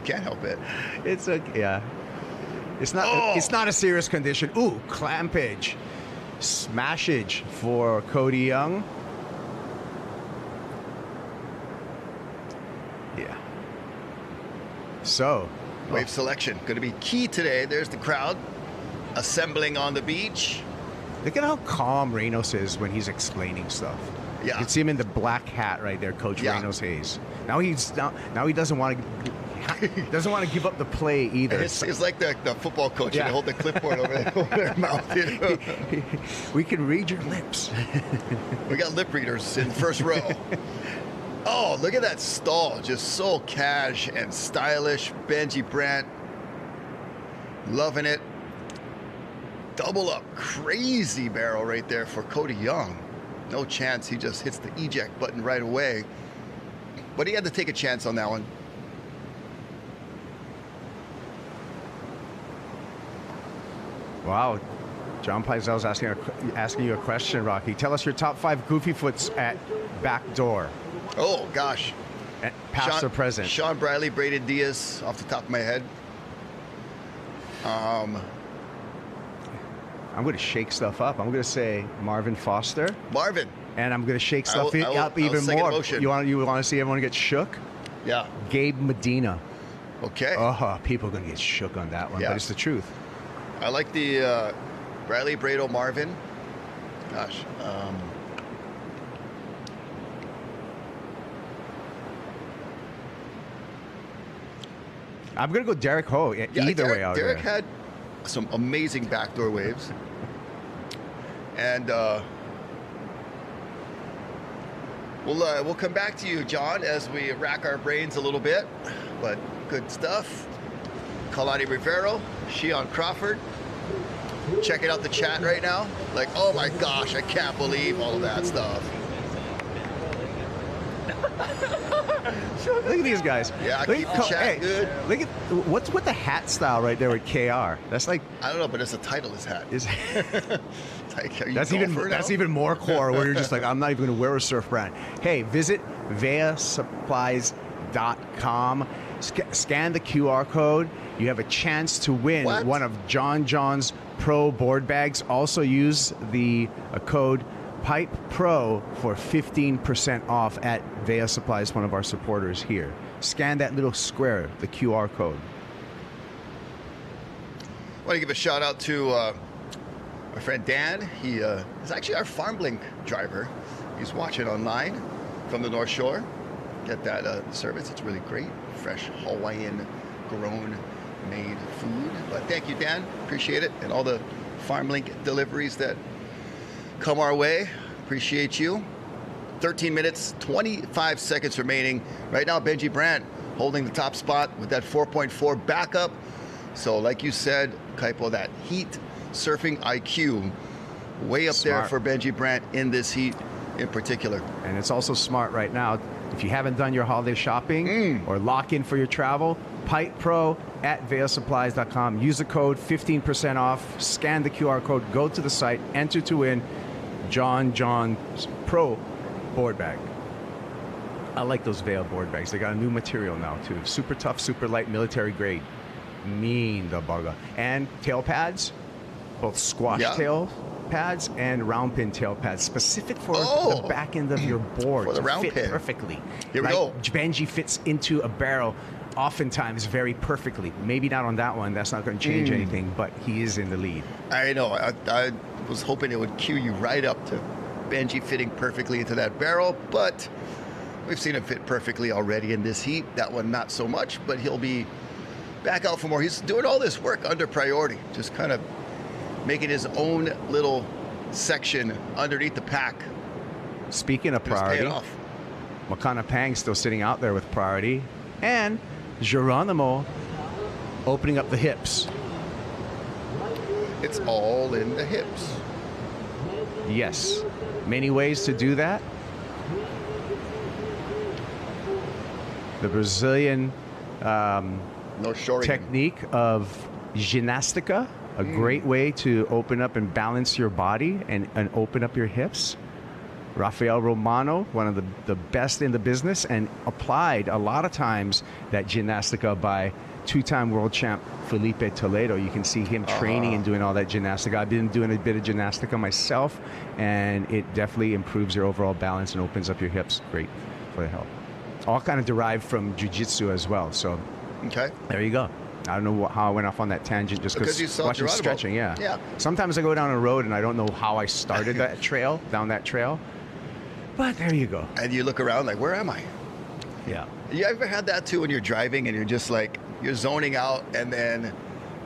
Speaker 2: can't help it.
Speaker 1: It's not a serious condition. Ooh, clampage. Smashage for Cody Young. Yeah. So,
Speaker 2: wave selection going to be key today. There's the crowd assembling on the beach.
Speaker 1: Look at how calm Reynolds is when he's explaining stuff.
Speaker 2: Yeah.
Speaker 1: You can see him in the black hat right there, Coach Reynolds Hayes. Now he doesn't want to give up the play either.
Speaker 2: It's like the football coach. Yeah. They hold the clipboard over their mouth.
Speaker 1: We can read your lips.
Speaker 2: We got lip readers in the first row. Oh, look at that stall. Just so cash and stylish. Benji Brant. Loving it. Double up. Crazy barrel right there for Cody Young. No chance. He just hits the eject button right away. But he had to take a chance on that one.
Speaker 1: Wow. John Pizell's asking you a question, Rocky. Tell us your top 5 goofy foots at backdoor.
Speaker 2: Oh, gosh.
Speaker 1: past or present?
Speaker 2: Sean Bradley, Braden Diaz, off the top of my head.
Speaker 1: I'm going to shake stuff up. I'm going to say Marvin Foster.
Speaker 2: Marvin.
Speaker 1: And I'm going to shake stuff up even more. You want to see everyone get shook?
Speaker 2: Yeah.
Speaker 1: Gabe Medina.
Speaker 2: Okay.
Speaker 1: Oh, people are going to get shook on that one, but it's the truth.
Speaker 2: I like the Bradley, Brado, Marvin. Gosh.
Speaker 1: I'm going to go Derek Ho either way out
Speaker 2: Derek
Speaker 1: there.
Speaker 2: had some amazing backdoor waves. And we'll come back to you, John, as we rack our brains a little bit. But good stuff. Kalani Rivero, Shion Crawford. Checking out the chat right now. Like, oh my gosh, I can't believe all of that stuff.
Speaker 1: Look at these guys.
Speaker 2: Yeah, keep the chat good.
Speaker 1: Look at what's with the hat style right there with KR. That's like,
Speaker 2: I don't know, but it's a Titleist hat. Like,
Speaker 1: that's even more core where you're just like, I'm not even going to wear a surf brand. Hey, visit veasupplies.com. Scan the QR code. You have a chance to win one of John's Pro board bags. Also use the code Pipe Pro for 15% off at Vea Supplies, one of our supporters here. Scan that little square, the QR code.
Speaker 2: I want to give a shout out to my friend Dan. He is actually our FarmLink driver. He's watching online from the North Shore. Get that service. It's really great. Fresh Hawaiian grown made food. But thank you, Dan. Appreciate it. And all the FarmLink deliveries that come our way. Appreciate you. 13 minutes, 25 seconds remaining. Right now, Benji Brandt holding the top spot with that 4.4 backup. So like you said, Kaipo, that heat surfing IQ way up there for Benji Brandt in this heat in particular.
Speaker 1: And it's also smart right now. If you haven't done your holiday shopping or lock in for your travel, Pipe Pro at veasupplies.com. Use the code 15% off. Scan the QR code. Go to the site. Enter to win John's Pro board bag. I like those Vea board bags. They got a new material now too. Super tough, super light, military grade. Mean the bugger. And tail pads, both squash tail pads and round pin tail pads, specific for the back end of your board
Speaker 2: for the round
Speaker 1: fit
Speaker 2: pin
Speaker 1: perfectly.
Speaker 2: Here we go.
Speaker 1: Benji fits into a barrel oftentimes very perfectly. Maybe not on that one. That's not going to change anything, but he is in the lead.
Speaker 2: I know. I was hoping it would cue you right up to Benji fitting perfectly into that barrel, but we've seen him fit perfectly already in this heat. That one not so much, but he'll be back out for more. He's doing all this work under priority, just kind of making his own little section underneath the pack.
Speaker 1: Speaking of priority, Makana Pang still sitting out there with priority, and Geronimo opening up the hips.
Speaker 2: It's all in the hips.
Speaker 1: Yes. Many ways to do that. The Brazilian technique of gymnastica, a great way to open up and balance your body and open up your hips. Rafael Romano, one of the best in the business, and applied a lot of times that gymnastica by two-time world champ Felipe Toledo. You can see him training and doing all that gymnastica. I've been doing a bit of gymnastica myself, and it definitely improves your overall balance and opens up your hips. Great for the health. All kind of derived from jiu-jitsu as well. So there you go. I don't know how I went off on that tangent just because
Speaker 2: you saw
Speaker 1: watching
Speaker 2: Geronimo.
Speaker 1: stretching. Yeah. Sometimes I go down a road and I don't know how I started that trail, down that trail. But there you go.
Speaker 2: And you look around like, where am I?
Speaker 1: Yeah.
Speaker 2: You ever had that too when you're driving and you're just like, you're zoning out, and then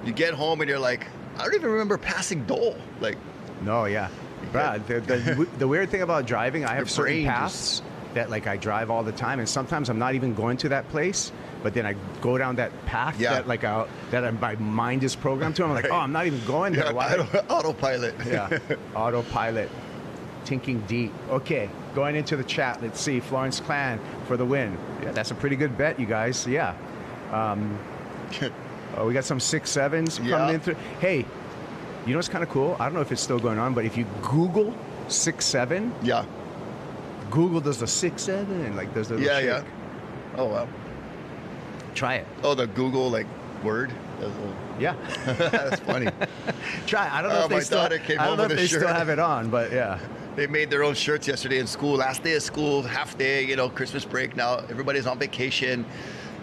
Speaker 2: you get home and you're like, I don't even remember passing Dole. Like,
Speaker 1: no, yeah. Brad, the weird thing about driving, I have certain
Speaker 2: brain
Speaker 1: paths that like I drive all the time, and sometimes I'm not even going to that place, but then I go down that path that like my mind is programmed to. I'm like, oh, I'm not even going there. Why?
Speaker 2: Autopilot.
Speaker 1: Yeah, autopilot. Thinking deep. Okay, going into the chat. Let's see. Florence Clan for the win. Yeah, that's a pretty good bet, you guys. Yeah. We got some 6.7s coming in through. Hey, you know what's kind of cool? I don't know if it's still going on, but if you Google 6.7, Google does the 6.7 and like there's the little shake.
Speaker 2: Oh, wow.
Speaker 1: Try it.
Speaker 2: Oh, the Google, like, word?
Speaker 1: Yeah.
Speaker 2: That's funny.
Speaker 1: Try it. I don't know if they still, still have it on, but yeah.
Speaker 2: They made their own shirts yesterday in school. Last day of school, half day, you know, Christmas break. Now everybody's on vacation.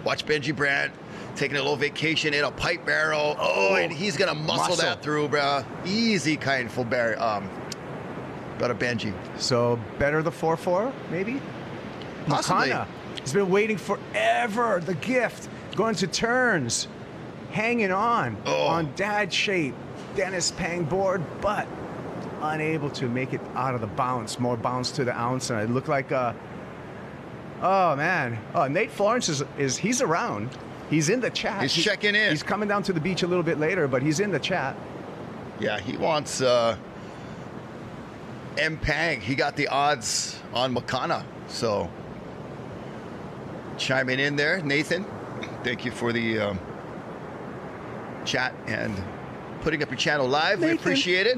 Speaker 2: Watch Benji Brandt taking a little vacation in a pipe barrel. Oh, and he's going to muscle that through, bruh. Easy kind for got a Benji.
Speaker 1: So better the 4-4, maybe?
Speaker 2: Possibly.
Speaker 1: Makana. He's been waiting forever. The gift going to turns. Hanging on dad shape. Dennis Pang board, but unable to make it out of the bounce. More bounce to the ounce, and it looked like oh man. Oh, Nate Florence is he's around. He's in the chat.
Speaker 2: He's checking in.
Speaker 1: He's coming down to the beach a little bit later, but he's in the chat.
Speaker 2: Yeah, he wants M Pang. He got the odds on Makana. So chiming in there, Nathan. Thank you for the chat and putting up your channel live. We appreciate it.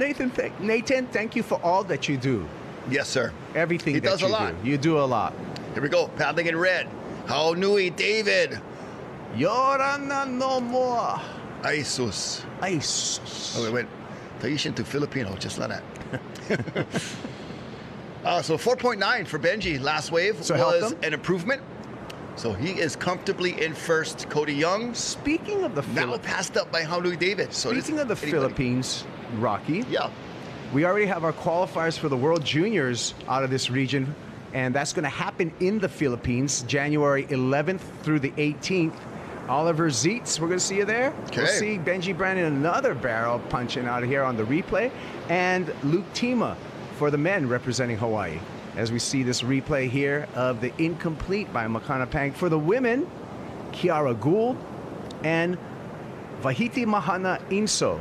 Speaker 1: Nathan, thank you for all that you do.
Speaker 2: Yes, sir.
Speaker 1: Everything
Speaker 2: he
Speaker 1: that
Speaker 2: does
Speaker 1: you
Speaker 2: a lot.
Speaker 1: do. You do a lot.
Speaker 2: Here we go. Paddling in red. How Nui David.
Speaker 1: Yorana no more.
Speaker 2: Isus. Oh, we went Tahitian to Filipino. Just like that. So 4.9 for Benji. Last wave was an improvement. So he is comfortably in first. Cody Young.
Speaker 1: Speaking of the
Speaker 2: now passed up by Haunui David.
Speaker 1: Speaking of the Philippines, Rocky.
Speaker 2: Yeah.
Speaker 1: We already have our qualifiers for the World Juniors out of this region, and that's going to happen in the Philippines, January 11th through the 18th. Oliver Zeitz, we're going to see you there.
Speaker 2: Okay.
Speaker 1: We'll see Benji Brandon, another barrel punching out of here on the replay, and Luke Tima for the men representing Hawaii. As we see this replay here of the incomplete by Makana Pang. For the women, Kiara Gould and Vahiti Mahana Inso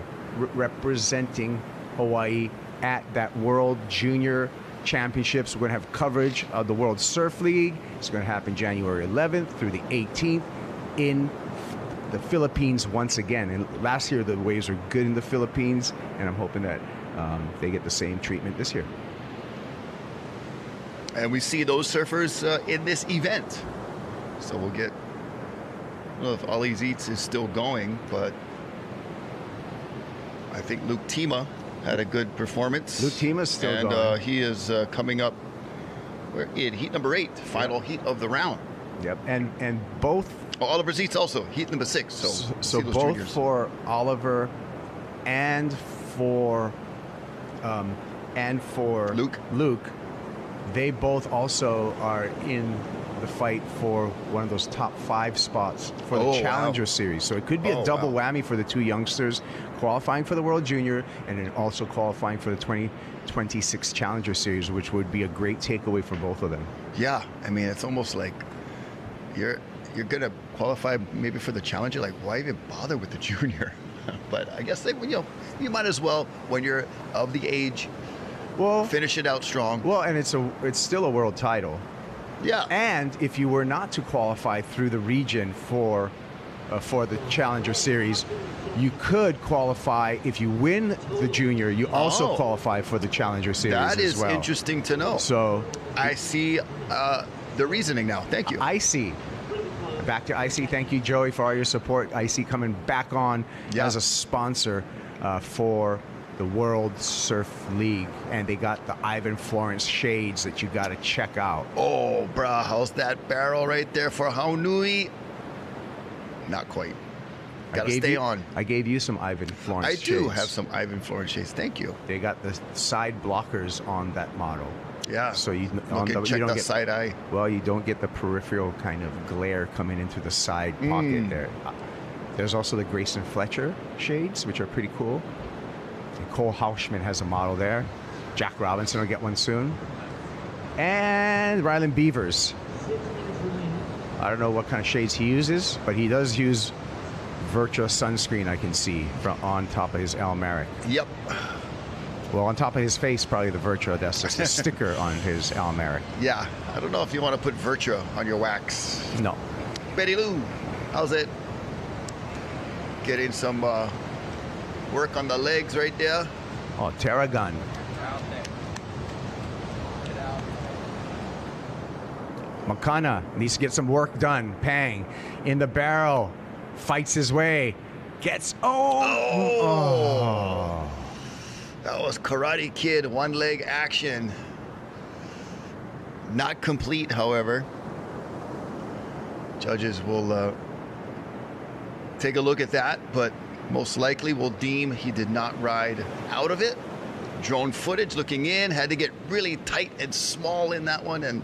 Speaker 1: representing Hawaii at that World Junior Championships. We're going to have coverage of the World Surf League. It's going to happen January 11th through the 18th in the Philippines once again. And last year the waves were good in the Philippines, and I'm hoping that they get the same treatment this year.
Speaker 2: And we see those surfers in this event. So we'll get, I don't know if Ali Zeitz is still going, but I think Luke Tima had a good performance.
Speaker 1: Luke Tima's still going.
Speaker 2: And he is coming up in heat number 8, final heat of the round.
Speaker 1: Yep, and both.
Speaker 2: Oh, Oliver Zeitz also, heat number 6.
Speaker 1: So both juniors. For Oliver and for Luke. They both also are in the fight for one of those top 5 spots for the Challenger Series. So it could be a double whammy for the two youngsters qualifying for the World Junior and then also qualifying for the 2026 Challenger Series, which would be a great takeaway for both of them.
Speaker 2: Yeah, I mean, it's almost like you're going to qualify maybe for the Challenger. Like, why even bother with the Junior? But I guess you might as well, when you're of the age, finish it out strong.
Speaker 1: Well, and it's still a world title.
Speaker 2: Yeah.
Speaker 1: And if you were not to qualify through the region for the Challenger Series, you could qualify if you win the Junior. You also qualify for the Challenger Series.
Speaker 2: That is
Speaker 1: as well.
Speaker 2: interesting to know.
Speaker 1: So
Speaker 2: I see the reasoning now. Thank you.
Speaker 1: I see. Back to IC. Thank you, Joey, for all your support. IC coming back on as a sponsor for the World Surf League, and they got the Ivan Florence shades that you got to check out.
Speaker 2: Oh, brah, how's that barrel right there for Haunui? Not quite. Got to stay on.
Speaker 1: I gave you some Ivan Florence shades.
Speaker 2: I do have some Ivan Florence shades. Thank you.
Speaker 1: They got the side blockers on that model.
Speaker 2: Yeah.
Speaker 1: So you
Speaker 2: don't get side eye.
Speaker 1: Well, you don't get the peripheral kind of glare coming into the side pocket there. There's also the Grayson Fletcher shades, which are pretty cool. And Cole Hauschman has a model there. Jack Robinson will get one soon. And Rylan Beavers. I don't know what kind of shades he uses, but he does use Virtua sunscreen, I can see, on top of his Almeric.
Speaker 2: Yep.
Speaker 1: Well, on top of his face, probably the Virtua. That's just a sticker on his Almeric.
Speaker 2: Yeah. I don't know if you want to put Virtua on your wax.
Speaker 1: No.
Speaker 2: Betty Lou, how's it? Getting some work on the legs right there.
Speaker 1: Oh, Terragun. Makana needs to get some work done. Pang in the barrel, fights his way, gets
Speaker 2: That was Karate Kid one leg action. Not complete, however. Judges will take a look at that, but most likely will deem he did not ride out of it. Drone footage looking in, had to get really tight and small in that one and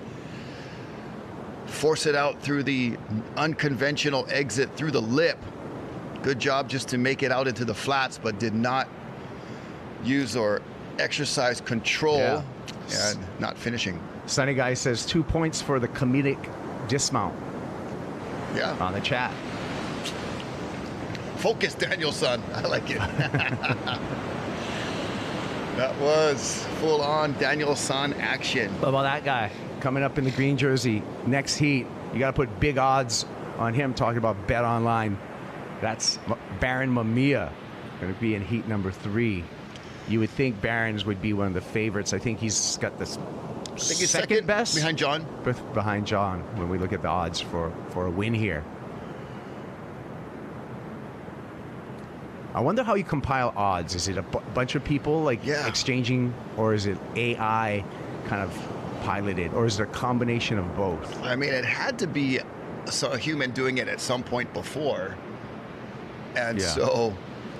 Speaker 2: force it out through the unconventional exit through the lip. Good job just to make it out into the flats, but did not use or exercise control and not finishing.
Speaker 1: Sunny Guy says 2 points for the comedic dismount.
Speaker 2: Yeah.
Speaker 1: On the chat.
Speaker 2: Focus, Daniel-san. I like it. That was full-on Daniel-san action.
Speaker 1: What about that guy coming up in the green jersey? Next heat, you got to put big odds on him. Talking about Bet Online. That's Baron Mamiya, going to be in heat number 3. You would think Barron's would be one of the favorites. I think he's got the second best
Speaker 2: behind John.
Speaker 1: Behind John, when we look at the odds for a win here. I wonder how you compile odds. Is it a bunch of people like exchanging, or is it AI kind of piloted, or is it a combination of both?
Speaker 2: I mean, it had to be a human doing it at some point before. And so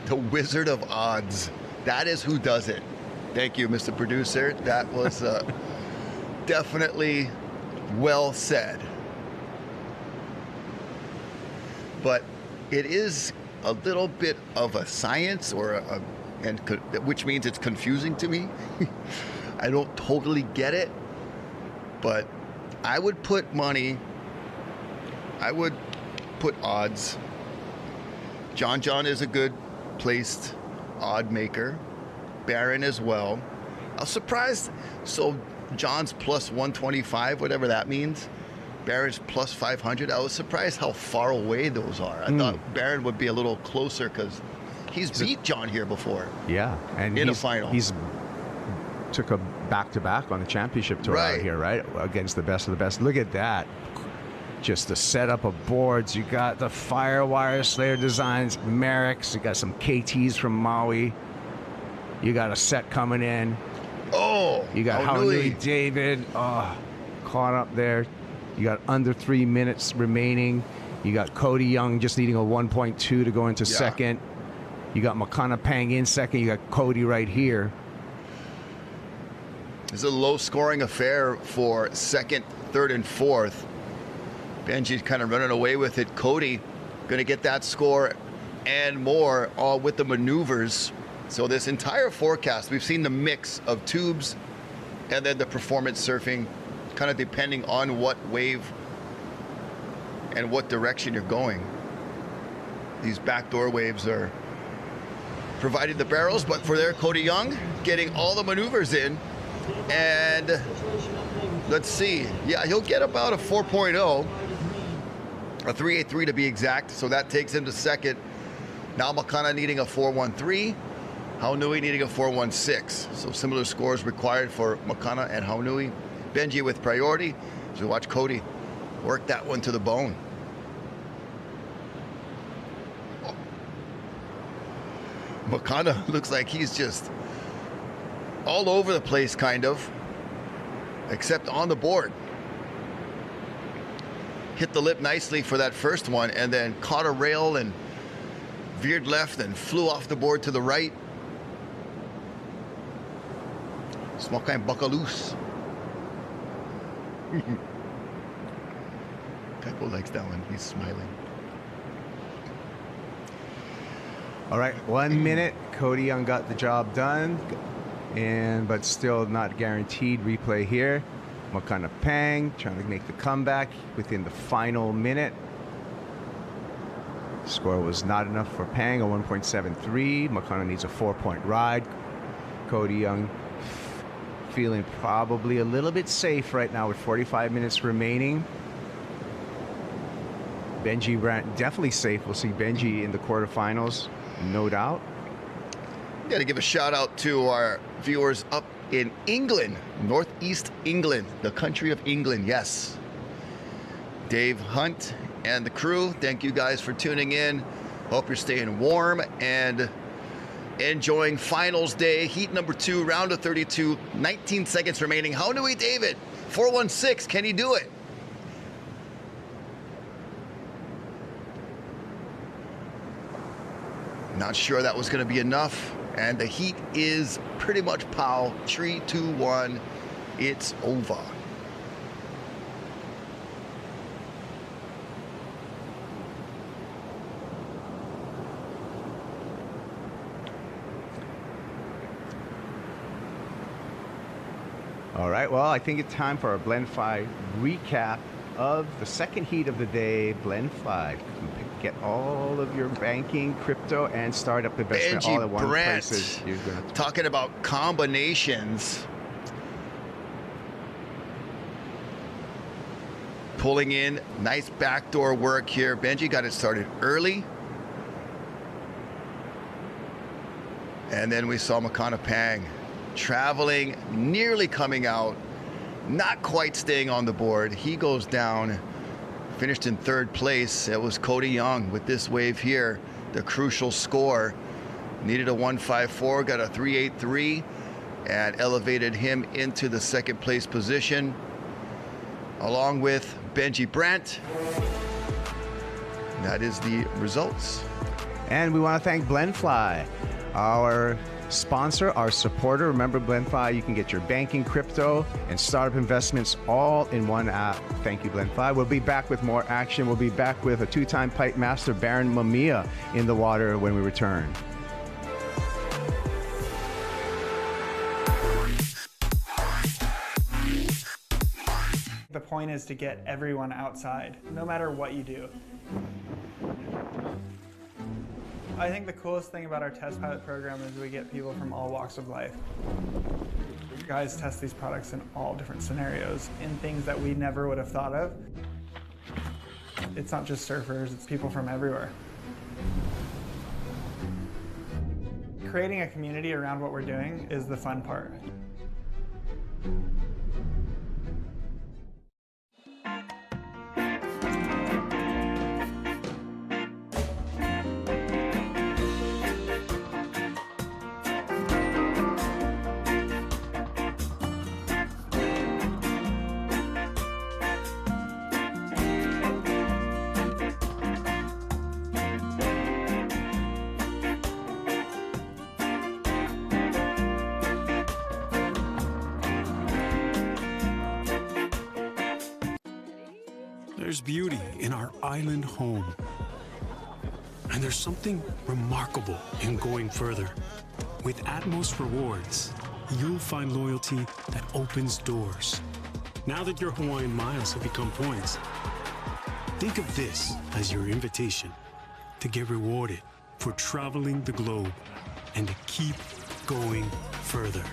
Speaker 2: the Wizard of Odds, that is who does it. Thank you, Mr. Producer. That was definitely well said. But it is a little bit of a science, which means it's confusing to me. I don't totally get it, but I would put money. I would put odds. John is a good placed odd maker. Baron as well. I was surprised. So John's plus 125, whatever that means. Baron's plus 500. I was surprised how far away those are. I thought Baron would be a little closer because he's beat John here before.
Speaker 1: Yeah, and
Speaker 2: in a final.
Speaker 1: He's took a back-to-back on the championship tour out here, right? Against the best of the best. Look at that. Just the setup of boards. You got the Firewire Slayer designs, Merrick's. You got some KTs from Maui. You got a set coming in.
Speaker 2: Oh,
Speaker 1: you got Haunui David. Oh, caught up there. You got under 3 minutes remaining. You got Cody Young just needing a 1.2 to go into second. You got Makana Pang in second. You got Cody right here.
Speaker 2: It's a low-scoring affair for second, third, and fourth. Benji's kind of running away with it. Cody going to get that score and more, all with the maneuvers. So this entire forecast, we've seen the mix of tubes and then the performance surfing, kind of depending on what wave and what direction you're going. These backdoor waves are providing the barrels, but for there, Cody Young getting all the maneuvers in. And let's see. Yeah, he'll get about a 4.0, a 3.83 to be exact. So that takes him to second. Now Makana needing a 4.13. Haunui needing a 4.16. So similar scores required for Makana and Haunui. Benji with priority. So we watch Cody work that one to the bone. Oh. Makana looks like he's just all over the place, kind of, except on the board. Hit the lip nicely for that first one, and then caught a rail and veered left and flew off the board to the right. Small kind of buckaloose. Peppo likes that one. He's smiling.
Speaker 1: All right, 1 minute. Cody Young got the job done, but still not guaranteed. Replay here. Makana Pang trying to make the comeback within the final minute. Score was not enough for Pang, a 1.73. Makana needs a 4-point ride. Cody Young feeling probably a little bit safe right now with 45 minutes remaining. Benji Brandt definitely safe. We'll see Benji in the quarterfinals, no doubt.
Speaker 2: Got to give a shout out to our viewers up in England, Northeast England, the country of England. Yes, Dave Hunt and the crew, thank you guys for tuning in. Hope you're staying warm and enjoying finals day, heat number 2, round of 32, 19 seconds remaining. How do we, David? 416, can he do it? Not sure that was going to be enough. And the heat is pretty much pow. 3, 2, 1. It's over.
Speaker 1: All right, well, I think it's time for our BlendFi recap of the second heat of the day, BlendFi. Get all of your banking, crypto, and startup investment all at one place.
Speaker 2: Talking about combinations. Pulling in, nice backdoor work here. Benji got it started early. And then we saw Makana Pang traveling, nearly coming out, not quite staying on the board. He goes down, finished in 3rd place. It was Cody Young with this wave here, the crucial score. Needed a 154, got a 383, and elevated him into the 2nd place position, along with Benji Brandt. That is the results.
Speaker 1: And we want to thank BlendFi, our sponsor, our supporter. Remember, BlendFi, you can get your banking, crypto, and startup investments all in one app. Thank you, BlendFi. We'll be back with more action. We'll be back with a 2-time pipe master, Baron Mamiya, in the water when we return.
Speaker 7: The point is to get everyone outside, no matter what you do. I think the coolest thing about our test pilot program is we get people from all walks of life. Guys test these products in all different scenarios, in things that we never would have thought of. It's not just surfers, it's people from everywhere. Creating a community around what we're doing is the fun part.
Speaker 12: There's beauty in our island home. And there's something remarkable in going further. With Atmos Rewards, you'll find loyalty that opens doors. Now that your Hawaiian miles have become points, think of this as your invitation to get rewarded for traveling the globe and to keep going further.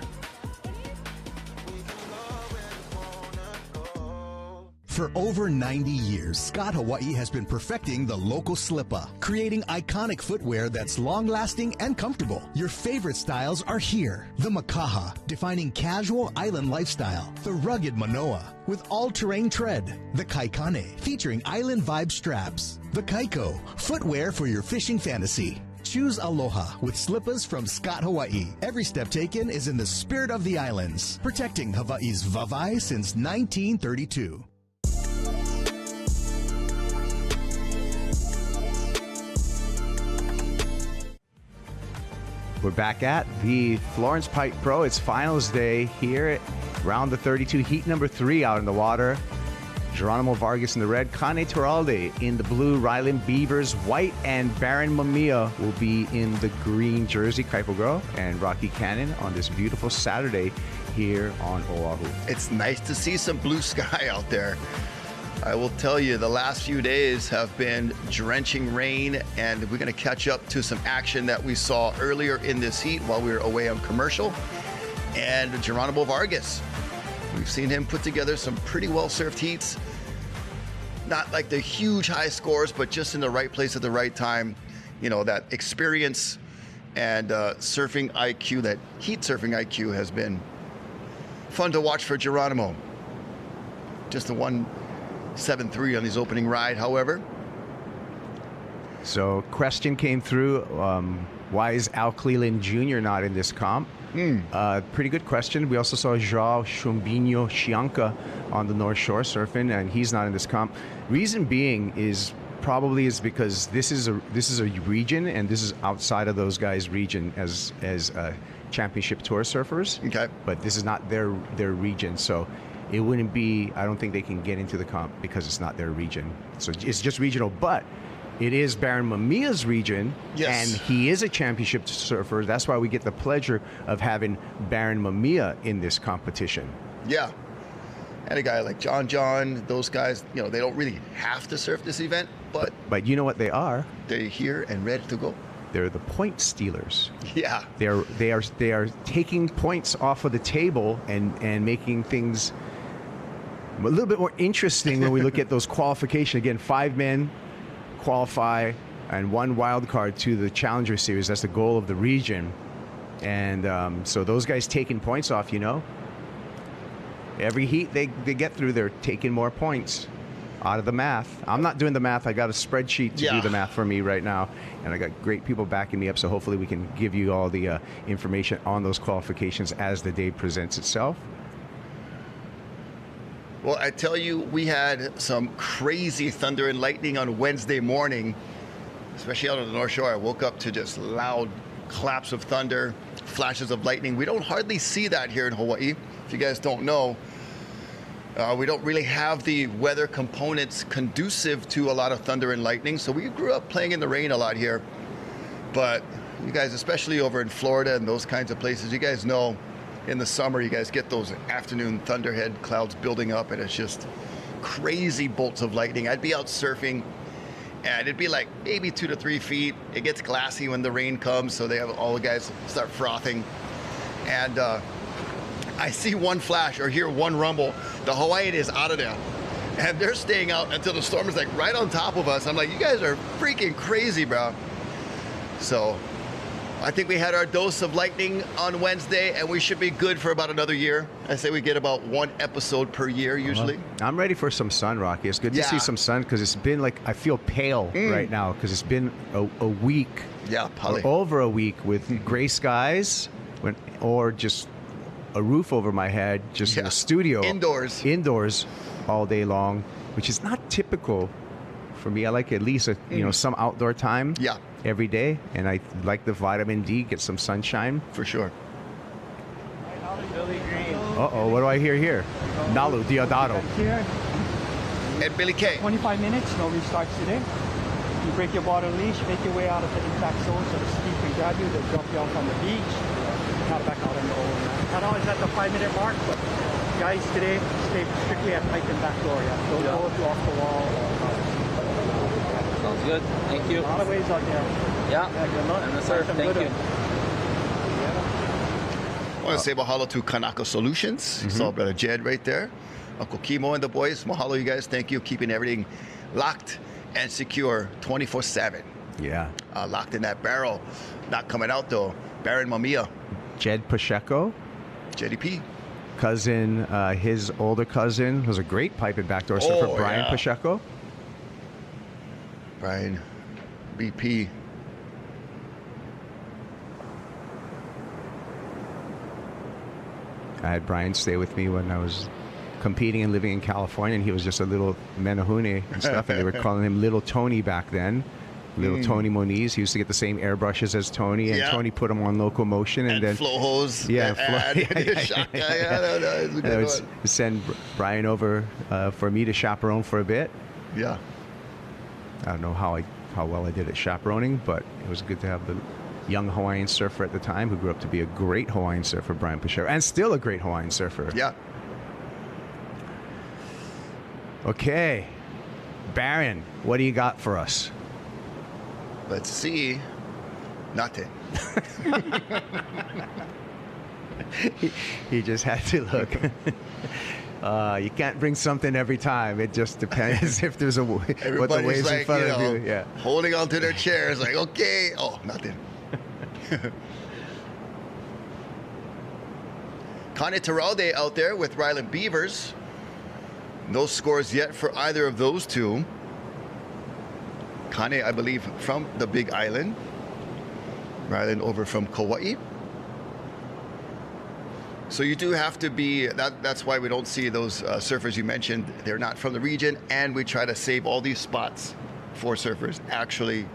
Speaker 13: For over 90 years, Scott Hawaii has been perfecting the local slipper, creating iconic footwear that's long-lasting and comfortable. Your favorite styles are here. The Makaha, defining casual island lifestyle. The rugged Manoa, with all-terrain tread. The Kaikane, featuring island vibe straps. The Kaiko, footwear for your fishing fantasy. Choose Aloha with slippers from Scott Hawaii. Every step taken is in the spirit of the islands, protecting Hawaii's vavai since 1932.
Speaker 1: We're back at the Florence Pipe Pro. It's finals day here at round the 32, heat number 3 out in the water. Geronimo Vargas in the red, Kane Turalde in the blue, Rylan Beavers white, and Baron Mamiya will be in the green jersey. Kaipo Girl and Rocky Cannon on this beautiful Saturday here on Oahu.
Speaker 2: It's nice to see some blue sky out there. I will tell you, the last few days have been drenching rain, and we're going to catch up to some action that we saw earlier in this heat while we were away on commercial. And Geronimo Vargas, we've seen him put together some pretty well-served heats. Not like the huge high scores, but just in the right place at the right time. You know, that experience and surfing IQ, that heat surfing IQ has been fun to watch for Geronimo. Just the one 7-3 on his opening ride, however.
Speaker 1: So, question came through. Why is Al Cleland Jr. not in this comp? Pretty good question. We also saw João Chumbinho Chianca on the North Shore surfing, and he's not in this comp. Reason being is because this is a region, and this is outside of those guys' region as championship tour surfers.
Speaker 2: Okay.
Speaker 1: But this is not their region, so it wouldn't be. I don't think they can get into the comp because it's not their region. So it's just regional, but it is Baron Mamiya's region,
Speaker 2: yes,
Speaker 1: and he is a championship surfer. That's why we get the pleasure of having Baron Mamiya in this competition.
Speaker 2: Yeah. And a guy like John, those guys, you know, they don't really have to surf this event, but
Speaker 1: you know what they are?
Speaker 2: They're here and ready to go.
Speaker 1: They're the point stealers.
Speaker 2: Yeah.
Speaker 1: They are taking points off of the table and making things a little bit more interesting when we look at those qualification. Again, 5 men qualify and 1 wild card to the Challenger Series. That's the goal of the region. And so those guys taking points off, you know. Every heat they get through, they're taking more points out of the math. I'm not doing the math. I got a spreadsheet to do the math for me right now, and I got great people backing me up, so hopefully we can give you all the information on those qualifications as the day presents itself.
Speaker 2: Well, I tell you, we had some crazy thunder and lightning on Wednesday morning, especially out on the North Shore. I woke up to just loud claps of thunder, flashes of lightning. We don't hardly see that here in Hawaii. If you guys don't know, we don't really have the weather components conducive to a lot of thunder and lightning. So we grew up playing in the rain a lot here. But you guys, especially over in Florida and those kinds of places, you guys know in the summer, you guys get those afternoon thunderhead clouds building up, and it's just crazy bolts of lightning. I'd be out surfing, and it'd be like maybe 2 to 3 feet. It gets glassy when the rain comes, so they have all the guys start frothing. And I see one flash or hear one rumble. The Hawaiian is out of there, and they're staying out until the storm is like right on top of us. I'm like, you guys are freaking crazy, bro. So I think we had our dose of lightning on Wednesday, and we should be good for about another year. I say we get about 1 episode per year usually.
Speaker 1: I'm ready for some sun, Rocky. It's good to see some sun, because it's been like, I feel pale right now because it's been a week.
Speaker 2: Yeah, probably.
Speaker 1: Or over a week with gray skies or just a roof over my head, just in a studio. Indoors all day long, which is not typical for me. I like at least some outdoor time every day, and I like the vitamin D, get some sunshine.
Speaker 2: For sure.
Speaker 1: Uh-oh, what do I hear here? Nalu Diodado.
Speaker 3: Here.
Speaker 2: And Billy K.
Speaker 3: 25 minutes, no restarts today. You break your bottom leash, make your way out of the impact zone so the ski can grab you, they'll drop you off on the beach. Not back out on the old. I know it's at the 5-minute mark, but guys today stay strictly at pipe and back door. Don't go off the wall.
Speaker 10: Sounds good. Thank you.
Speaker 3: A lot of ways out there.
Speaker 10: Yeah.
Speaker 3: Good luck.
Speaker 10: And the surf. Thank you.
Speaker 2: I want to say mahalo to Kanaka Solutions. You saw Brother Jed right there. Uncle Kimo and the boys. Mahalo, you guys. Thank you. Keeping everything locked and secure 24/7.
Speaker 1: Yeah.
Speaker 2: Locked in that barrel. Not coming out, though. Baron Mamiya.
Speaker 1: Jed Pacheco.
Speaker 2: JDP.
Speaker 1: Cousin, his older cousin was a great pipe and backdoor surfer, Brian Pacheco.
Speaker 2: Brian, BP.
Speaker 1: I had Brian stay with me when I was competing and living in California, and he was just a little menahune and stuff, and they were calling him Little Tony back then. Little Tony Moniz. He used to get the same airbrushes as Tony, and Tony put him on locomotion, and then
Speaker 2: flow hose.
Speaker 1: I would send Brian over for me to chaperone for a bit.
Speaker 2: Yeah.
Speaker 1: I don't know how well I did at chaperoning, but it was good to have the young Hawaiian surfer at the time who grew up to be a great Hawaiian surfer, Brian Pacheco, and still a great Hawaiian surfer.
Speaker 2: Yeah.
Speaker 1: Okay. Baron, what do you got for us?
Speaker 2: Let's see. Nothing.
Speaker 1: He just had to look. You can't bring something every time. It just depends if there's what the waves in front of you. Yeah.
Speaker 2: Holding onto their chairs, like, okay. Oh, nothing. Connie Terralde out there with Ryland Beavers. No scores yet for either of those two. Kane, I believe, from the Big Island. Ryland over from Kauai. So you do have to be, that's why we don't see those surfers you mentioned. They're not from the region, and we try to save all these spots for surfers actually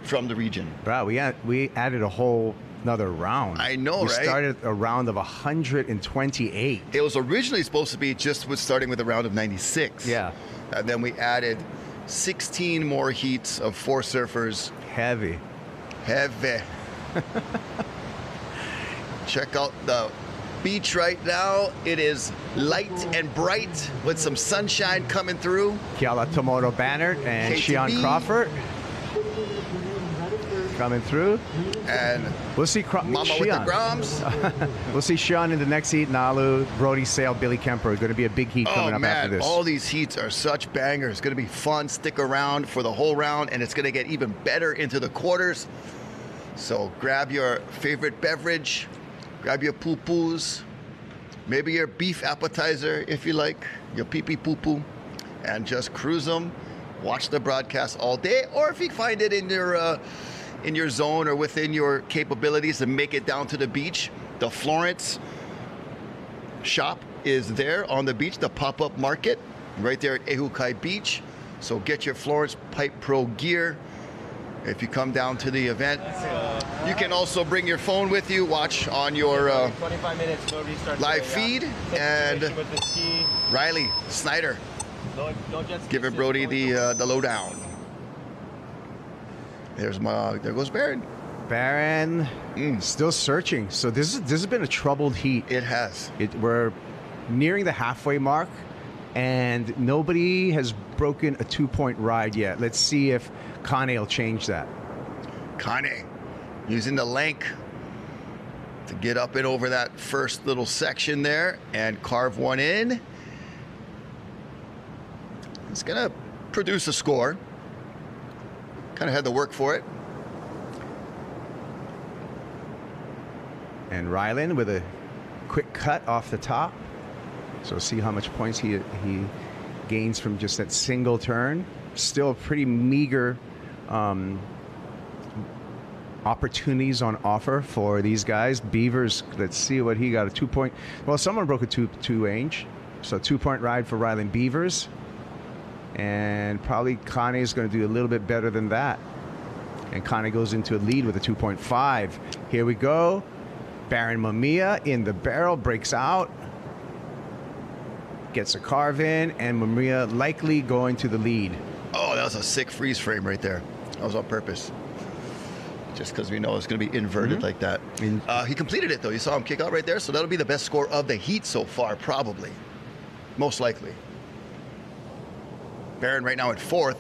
Speaker 2: from the region.
Speaker 1: Wow, we added a whole another round.
Speaker 2: I know,
Speaker 1: we
Speaker 2: right?
Speaker 1: We started a round of 128.
Speaker 2: It was originally supposed to be just with starting with a round of 96.
Speaker 1: Yeah.
Speaker 2: And then we added 16 more heats of 4 surfers.
Speaker 1: Heavy.
Speaker 2: Check out the beach right now. It is light and bright with some sunshine coming through.
Speaker 1: Kiala Tomoto Bannert and Shion Crawford coming through.
Speaker 2: And
Speaker 1: we'll see
Speaker 2: Mama
Speaker 1: Shion.
Speaker 2: with the Groms.
Speaker 1: We'll see Shion in the next heat. Nalu, Brody Sale, Billy Kemper. Going to be a big heat coming up after this.
Speaker 2: All these heats are such bangers. It's going to be fun. Stick around for the whole round, and it's going to get even better into the quarters. So grab your favorite beverage, grab your poo-poos, maybe your beef appetizer if you like, your pee-pee poo-poo, and just cruise them. Watch the broadcast all day, or if you find it in your zone or within your capabilities to make it down to the beach, the Florence shop is there on the beach, the pop-up market right there at Ehukai Beach. So get your Florence Pipe Pro gear. If you come down to the event, you can also bring your phone with you, watch on your
Speaker 11: 25 minutes,
Speaker 2: live feed, and Riley Snyder giving Brody the lowdown. There goes Barron.
Speaker 1: Barron still searching. So this has been a troubled heat.
Speaker 2: It has.
Speaker 1: We're nearing the halfway mark, and nobody has broken a 2-point ride yet. Let's see if Kane will change that.
Speaker 2: Kane using the length to get up and over that first little section there and carve one in. It's going to produce a score. Kind of had to work for it.
Speaker 1: And Ryland with a quick cut off the top. So see how much points he gains from just that single turn. Still pretty meager opportunities on offer for these guys. Beavers, let's see what he got. A 2-point. Well, someone broke a two range. So 2-point ride for Ryland Beavers. And probably Kane is going to do a little bit better than that. And Kane goes into a lead with a 2.5. Here we go. Baron Mamiya in the barrel, breaks out. Gets a carve in, and Mamiya likely going to the lead.
Speaker 2: Oh, that was a sick freeze frame right there. That was on purpose. Just because we know it's going to be inverted like that. He completed it, though. You saw him kick out right there. So that'll be the best score of the heat so far, probably. Most likely. Barron right now at 4th.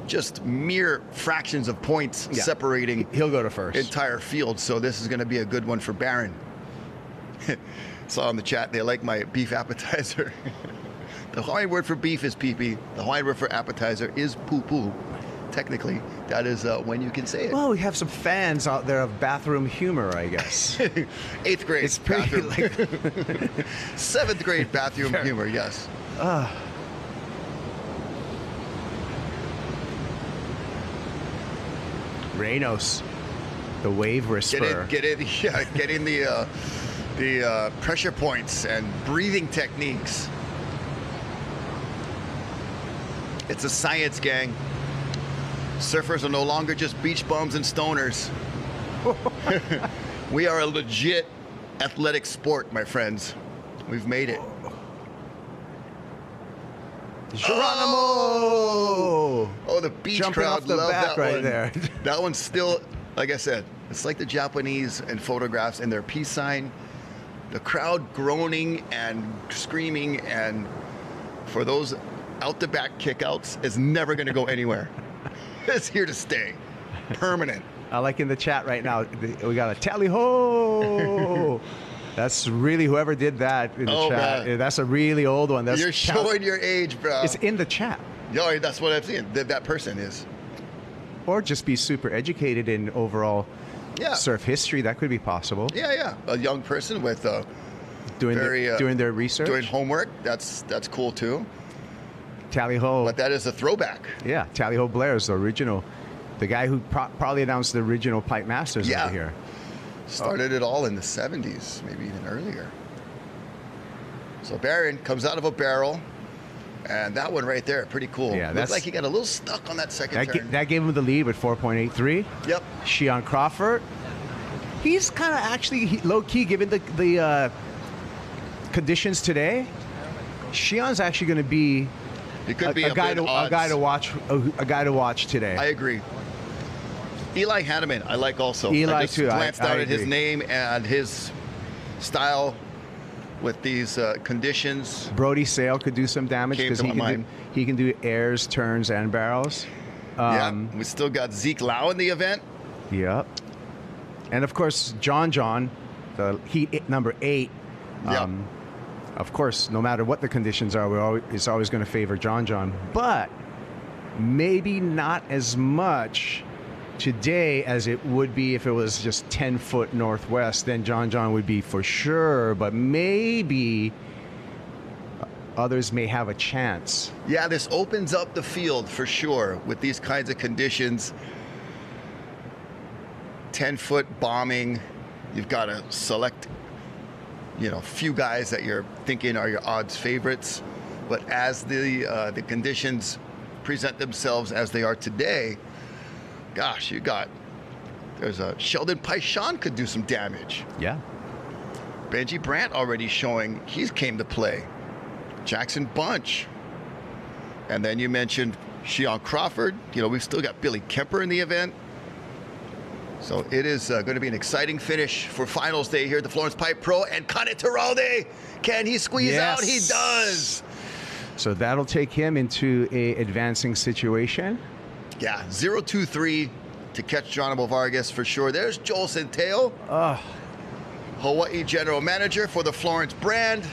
Speaker 2: Just mere fractions of points separating.
Speaker 1: He'll go to first.
Speaker 2: Entire field. So this is going to be a good one for Barron. Saw in the chat, they like my beef appetizer. The Hawaiian word for beef is pee-pee. The Hawaiian word for appetizer is poo-poo. Technically, that is when you can say it.
Speaker 1: Well, we have some fans out there of bathroom humor, I guess.
Speaker 2: 8th grade
Speaker 1: It's pretty
Speaker 2: bathroom.
Speaker 1: like
Speaker 2: 7th grade bathroom humor, yes.
Speaker 1: Reynos, the wave whisperer.
Speaker 2: Getting the pressure points and breathing techniques. It's a science, gang. Surfers are no longer just beach bums and stoners. We are a legit athletic sport, my friends. We've made it.
Speaker 1: Geronimo!
Speaker 2: Oh, the beach
Speaker 1: Jumping
Speaker 2: crowd
Speaker 1: off the
Speaker 2: loved
Speaker 1: back
Speaker 2: that
Speaker 1: right
Speaker 2: one.
Speaker 1: there.
Speaker 2: That one's still, like I said, it's like the Japanese in photographs and their peace sign. The crowd groaning and screaming, and for those out the back kickouts is never going to go anywhere. It's here to stay. Permanent.
Speaker 1: I like in the chat right now, we got a tally ho. That's really whoever did that in the chat.
Speaker 2: Man.
Speaker 1: That's a really old one.
Speaker 2: You're showing your age, bro.
Speaker 1: It's in the chat.
Speaker 2: Yeah, that's what I'm saying. That person is.
Speaker 1: Or just be super educated in overall surf history. That could be possible.
Speaker 2: Yeah. A young person with
Speaker 1: doing their research,
Speaker 2: doing homework. That's cool too.
Speaker 1: Tally Ho.
Speaker 2: But that is a throwback.
Speaker 1: Yeah, Tally Ho Blair is the original, the guy who probably announced the original Pipe Masters over here.
Speaker 2: Started it all in the 70s, maybe even earlier. So Barron comes out of a barrel, and that one right there, pretty cool.
Speaker 1: Yeah,
Speaker 2: looks like he got a little stuck on that second turn.
Speaker 1: That gave him the lead with 4.83.
Speaker 2: Yep.
Speaker 1: Shion Crawford, he's kind of actually low-key, given the conditions today. Shion's actually going to be
Speaker 2: It could be
Speaker 1: a guy to watch today.
Speaker 2: I agree. Eli Hanneman, I like also.
Speaker 1: Eli
Speaker 2: I just
Speaker 1: too.
Speaker 2: glanced
Speaker 1: I
Speaker 2: out at his
Speaker 1: agree.
Speaker 2: name and his style with these conditions.
Speaker 1: Brody Sale could do some damage because he can do airs, turns, and barrels.
Speaker 2: We still got Zeke Lau in the event.
Speaker 1: Yep. And of course, John, the heat number 8. Of course, no matter what the conditions are, it's always going to favor John. But maybe not as much today as it would be if it was just 10-foot northwest. Then John would be for sure. But maybe others may have a chance.
Speaker 2: Yeah, this opens up the field for sure with these kinds of conditions. 10-foot bombing. You've got to select, few guys that you're thinking are your odds favorites. But as the conditions present themselves as they are today, gosh, there's a Sheldon Paishon could do some damage.
Speaker 1: Yeah.
Speaker 2: Benji Brandt already showing he's came to play. Jackson Bunch. And then you mentioned Shion Crawford. We've still got Billy Kemper in the event. So it is going to be an exciting finish for finals day here at the Florence Pipe Pro. And Kane Teralde, can he squeeze out? He does.
Speaker 1: So that'll take him into a advancing situation.
Speaker 2: Yeah, 0-2-3 to catch Geronimo Vargas for sure. There's Joel Centeo, Hawaii General Manager for the Florence brand.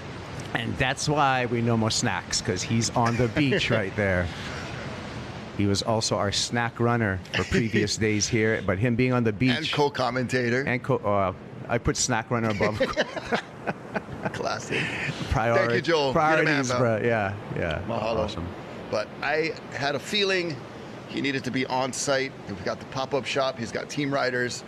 Speaker 1: And that's why we know more snacks, because he's on the beach right there. He was also our snack runner for previous days here, but him being on the beach.
Speaker 2: And co-commentator.
Speaker 1: And I put snack runner above.
Speaker 2: Classic.
Speaker 1: Thank
Speaker 2: you, Joel.
Speaker 1: Priorities, bro. Yeah.
Speaker 2: Mahalo.
Speaker 1: Awesome.
Speaker 2: But I had a feeling he needed to be on site. We've got the pop-up shop. He's got team riders,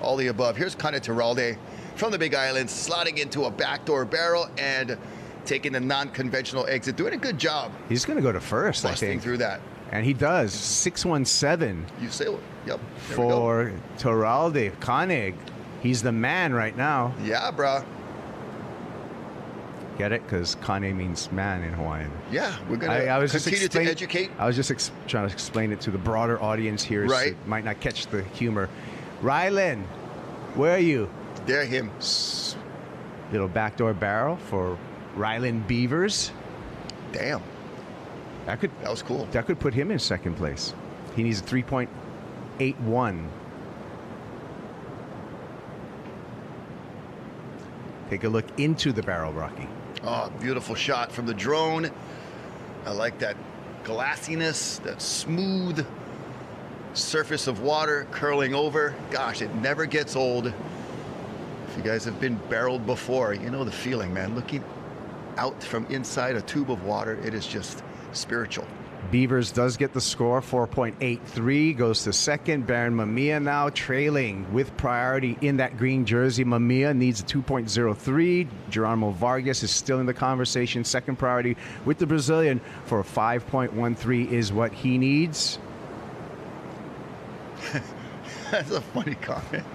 Speaker 2: all the above. Here's Kane Teralde from the Big Island, slotting into a backdoor barrel and taking the non-conventional exit. Doing a good job.
Speaker 1: He's going to go to first, I
Speaker 2: busting
Speaker 1: think.
Speaker 2: through that.
Speaker 1: And he does. 617.
Speaker 2: You say, yep.
Speaker 1: For Teralde. Koenig. He's the man right now.
Speaker 2: Yeah, brah.
Speaker 1: Get it? Because Kane means man in Hawaiian.
Speaker 2: Yeah, we're going to continue to educate.
Speaker 1: I was just trying to explain it to the broader audience here.
Speaker 2: Right.
Speaker 1: So might not catch the humor. Rylan, where are you?
Speaker 2: There, him.
Speaker 1: Little backdoor barrel for Rylan Beavers.
Speaker 2: Damn. That was cool.
Speaker 1: That could put him in second place. He needs a 3.81. Take a look into the barrel, Rocky.
Speaker 2: Oh, beautiful shot from the drone. I like that glassiness, that smooth surface of water curling over. Gosh, it never gets old. If you guys have been barreled before, you know the feeling, man. Looking out from inside a tube of water, it is just spiritual.
Speaker 1: Beavers does get the score, 4.83, goes to second. Baron Mamiya now trailing with priority in that green jersey. Mamiya needs a 2.03. Geronimo Vargas is still in the conversation. Second priority with the Brazilian for a 5.13 is what he needs.
Speaker 2: That's a funny comment.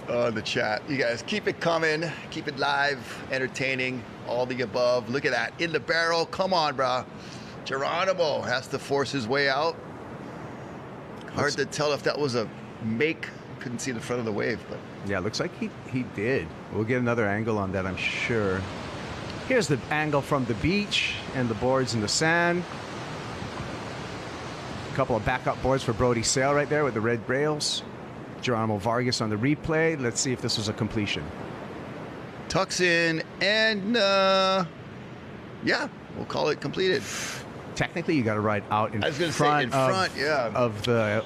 Speaker 2: Oh, the chat. You guys keep it coming. Keep it live, entertaining, all the above. Look at that. In the barrel. Come on, bro. Geronimo has to force his way out. Hard to tell if that was a make. Couldn't see the front of the wave, but
Speaker 1: yeah, looks like he did. We'll get another angle on that, I'm sure. Here's the angle from the beach and the boards in the sand. A couple of backup boards for Brody Sale right there with the red rails. Geronimo Vargas on the replay. Let's see if this was a completion.
Speaker 2: Tucks in and yeah, we'll call it completed.
Speaker 1: Technically, you got to ride out in front of the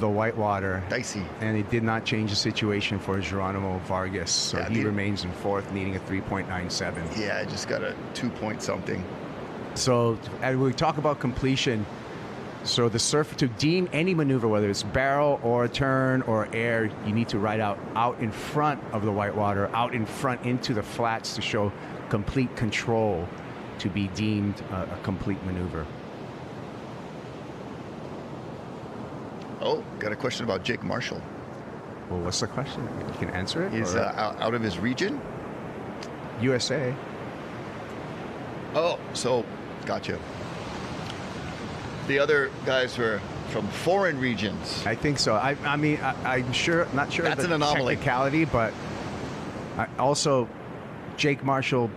Speaker 1: whitewater.
Speaker 2: Dicey.
Speaker 1: And it did not change the situation for Geronimo Vargas, so he remains in fourth, needing a 3.97.
Speaker 2: Yeah, I just got a 2 point something.
Speaker 1: So, and we talk about completion. So the surf, to deem any maneuver, whether it's barrel or a turn or air, you need to ride out in front of the whitewater, out in front into the flats to show complete control to be deemed a complete maneuver.
Speaker 2: Oh, got a question about Jake Marshall.
Speaker 1: Well, what's the question? You can answer it?
Speaker 2: He's out of his region?
Speaker 1: USA.
Speaker 2: Oh, so gotcha. The other guys were from foreign regions.
Speaker 1: I think so. I mean, I'm sure, not sure
Speaker 2: That's
Speaker 1: of the
Speaker 2: an anomaly.
Speaker 1: technicality, but also Jake Marshall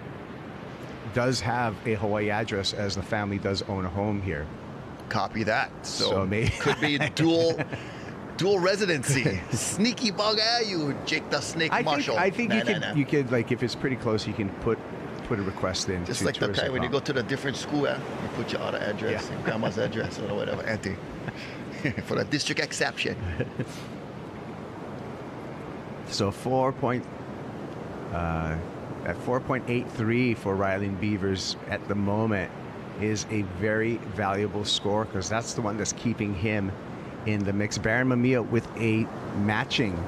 Speaker 1: does have a Hawaii address, as the family does own a home here.
Speaker 2: Copy that. So
Speaker 1: maybe
Speaker 2: could be dual residency. Sneaky bug, you Jake the Snake Marshall.
Speaker 1: I think you could like, if it's pretty close, you can put a request in.
Speaker 2: Just like the guy when you go to the different school, you put your other address,
Speaker 1: Yeah.
Speaker 2: grandma's address, or whatever, auntie, for the district exception.
Speaker 1: So 4.83 for Ryland Beavers at the moment is a very valuable score, because that's the one that's keeping him in the mix. Baron Mamiya with a matching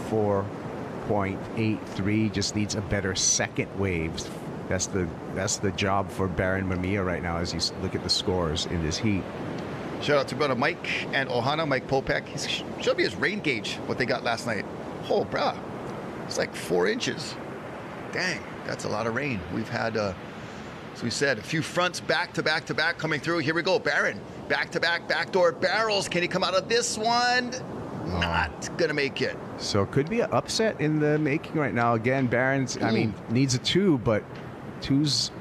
Speaker 1: 4.83 just needs a better second waves. That's the job for Baron Mamiya right now as you look at the scores in this heat.
Speaker 2: Shout out to brother Mike and Ohana, Mike Popek. He showed me his rain gauge, what they got last night. Oh, brah, it's like 4 inches. Dang, that's a lot of rain. We've had, as we said, a few fronts back to back to back coming through. Here we go, Baron. Back to back, backdoor barrels. Can he come out of this one? Not gonna make it.
Speaker 1: So it could be an upset in the making right now. Again, Barron's, I mean, needs a 2, but 2s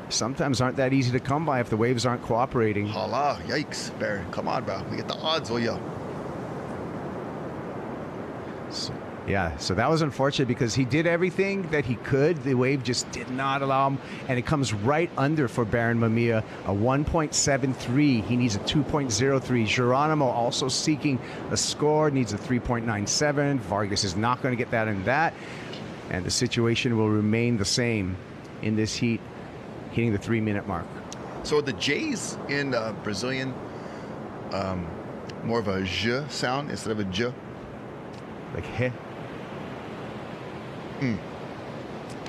Speaker 1: sometimes aren't that easy to come by if the waves aren't cooperating.
Speaker 2: Hala, yikes, Baron. Come on, bro. We get the odds, oh yeah.
Speaker 1: Yeah, so that was unfortunate because he did everything that he could. The wave just did not allow him, and it comes right under for Baron Mamiya, a 1.73. He needs a 2.03. Geronimo also seeking a score, needs a 3.97. Vargas is not going to get that in that, and the situation will remain the same in this heat, hitting the 3-minute mark.
Speaker 2: So the J's in Brazilian, more of a j sound instead of a j.
Speaker 1: Like he.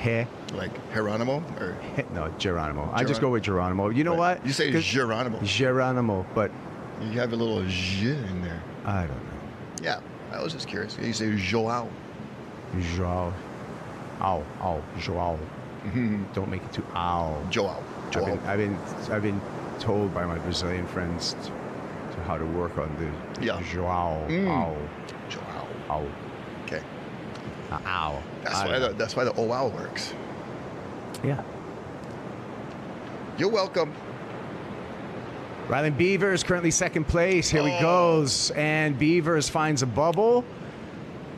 Speaker 1: He.
Speaker 2: Like Geronimo or
Speaker 1: no, Geronimo. I just go with Geronimo. You know what?
Speaker 2: You say Geronimo.
Speaker 1: Geronimo, but
Speaker 2: you have a little j in there.
Speaker 1: I don't know.
Speaker 2: Yeah, I was just curious. You say Joao.
Speaker 1: Joao. Ow, ow, Joao. Don't make it too ow.
Speaker 2: Joao. Joao.
Speaker 1: I've been told by my Brazilian friends to how to work on the Joao. Ow.
Speaker 2: Joao.
Speaker 1: Ow.
Speaker 2: Okay.
Speaker 1: Ow.
Speaker 2: That's why the oh wow works.
Speaker 1: Yeah.
Speaker 2: You're welcome.
Speaker 1: Ryland Beavers currently second place. Here he goes. And Beavers finds a bubble.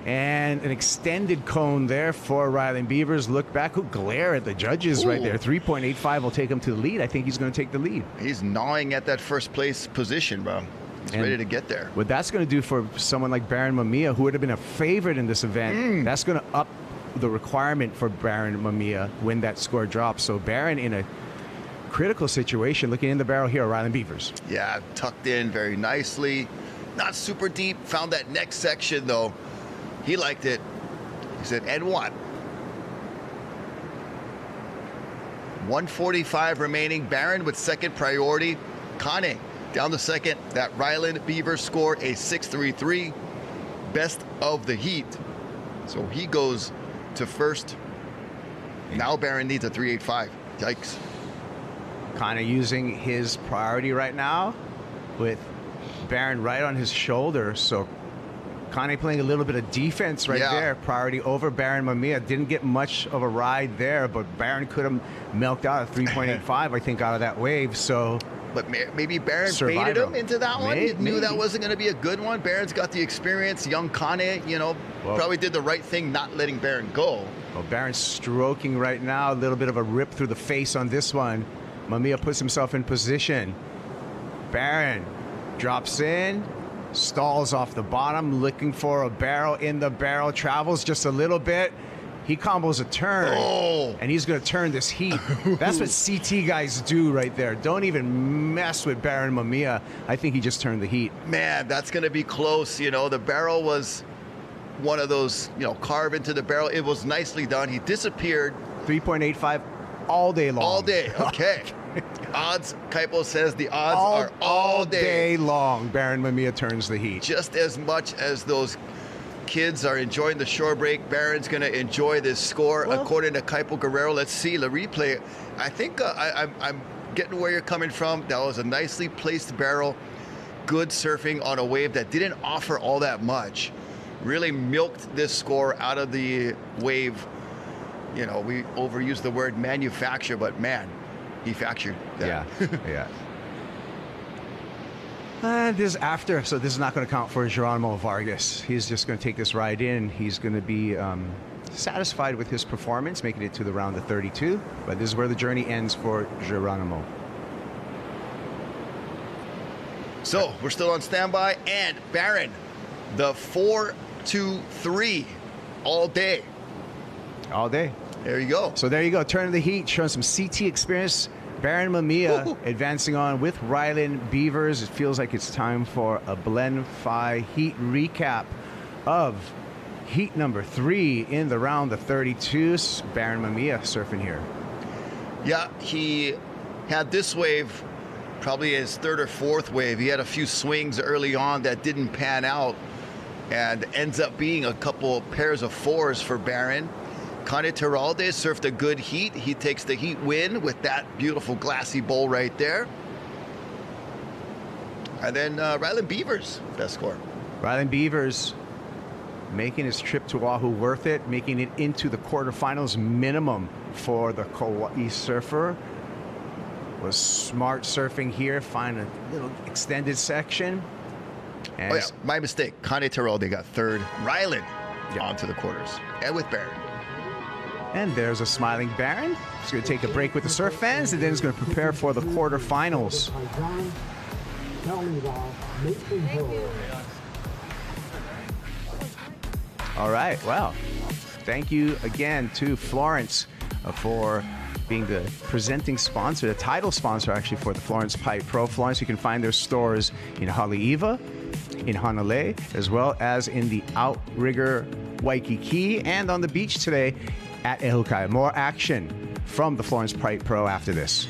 Speaker 1: And an extended cone there for Ryland Beavers. Look back. Who glare at the judges right there. 3.85 will take him to the lead. I think he's going to take the lead.
Speaker 2: He's gnawing at that first place position, bro. He's ready to get there.
Speaker 1: What that's going to do for someone like Baron Mamiya, who would have been a favorite in this event, that's going to up the requirement for Baron Mamiya when that score drops. So Baron in a critical situation, looking in the barrel here, Ryland Beavers.
Speaker 2: Yeah, tucked in very nicely. Not super deep. Found that next section, though. He liked it. He said, and what? 145 remaining. Baron with second priority. Kane down the second. That Ryland Beaver scored a 6.33. Best of the heat. So he goes to first. Now Baron needs a 3.85. Yikes.
Speaker 1: Kind of using his priority right now with Baron right on his shoulder. So Kane playing a little bit of defense right there. Priority over Baron Mamiya. Didn't get much of a ride there, but Baron could have milked out a 3.85, I think, out of that wave. So,
Speaker 2: but maybe Baron baited him into that one. He knew that wasn't going to be a good one. Baron's got the experience. Young Kane, probably did the right thing not letting Baron go.
Speaker 1: Well, Baron's stroking right now. A little bit of a rip through the face on this one. Mamiya puts himself in position. Baron drops in. Stalls off the bottom, looking for a barrel in the barrel, travels just a little bit, He combos a turn, and he's going to turn this heat. That's what CT guys do right there. Don't even mess with Baron Mamiya. I think he just turned the heat.
Speaker 2: Man, that's going to be close. You know, the barrel was one of those, you know, carve into the barrel. It was nicely done. He disappeared.
Speaker 1: 3.85 all day long.
Speaker 2: All day, okay. Odds, Kaipo says the odds are all day
Speaker 1: long. Baron Mamiya turns the heat.
Speaker 2: Just as much as those kids are enjoying the shore break, Baron's going to enjoy this score. Well, according to Kaipo Guerrero, let's see the replay. I think I'm getting where you're coming from. That was a nicely placed barrel. Good surfing on a wave that didn't offer all that much. Really milked this score out of the wave. You know, we overuse the word manufacture, but man, he factured that.
Speaker 1: Yeah, yeah. This is after, so this is not going to count for Geronimo Vargas. He's just going to take this ride in. He's going to be satisfied with his performance, making it to the round of 32. But this is where the journey ends for Geronimo.
Speaker 2: So we're still on standby, and Baron, the 4-2-3 all day.
Speaker 1: All day.
Speaker 2: There you go.
Speaker 1: So there you go. Turn of the heat, showing some CT experience. Baron Mamiya advancing on with Rylan Beavers. It feels like it's time for a Blend Phi heat recap of heat number 3 in the round of 32. Baron Mamiya surfing here.
Speaker 2: Yeah, he had this wave, probably his 3rd or 4th wave. He had a few swings early on that didn't pan out, and ends up being a couple pairs of 4s for Baron. Kane Teralde surfed a good heat. He takes the heat win with that beautiful glassy bowl right there. And then Rylan Beavers, best score.
Speaker 1: Rylan Beavers making his trip to Oahu worth it, making it into the quarterfinals minimum for the Kauai surfer. Was smart surfing here, find a little extended section. And
Speaker 2: oh yeah, my mistake. Kane Teralde got 3rd. Rylan onto the quarters. And with Baron.
Speaker 1: And there's a smiling Baron. He's going to take a break with the surf fans, and then he's going to prepare for the quarterfinals. All right, well, thank you again to Florence for being the presenting sponsor, the title sponsor actually for the Florence Pipe Pro. Florence, you can find their stores in Haleiwa, in Hanalei, as well as in the Outrigger Waikiki, and on the beach today at Ehukai. More action from the Florence Pipe Pro after this.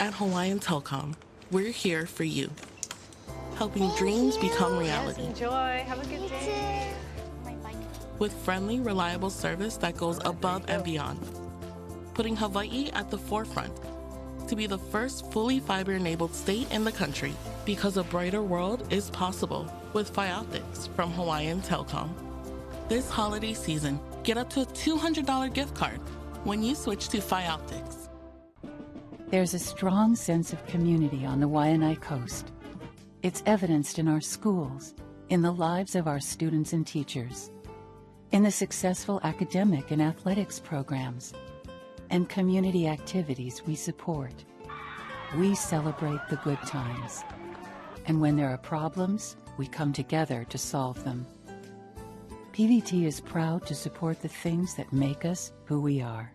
Speaker 14: At Hawaiian Telcom, we're here for you, helping dreams become reality.
Speaker 15: Yes, enjoy. Have a good day.
Speaker 14: With friendly, reliable service that goes above and beyond, putting Hawaii at the forefront to be the first fully fiber-enabled state in the country, because a brighter world is possible with Phi Optics from Hawaiian Telcom. This holiday season, get up to a $200 gift card when you switch to Phi Optics.
Speaker 16: There's a strong sense of community on the Waianae Coast. It's evidenced in our schools, in the lives of our students and teachers, in the successful academic and athletics programs, and community activities we support. We celebrate the good times. And when there are problems, we come together to solve them. PVT is proud to support the things that make us who we are.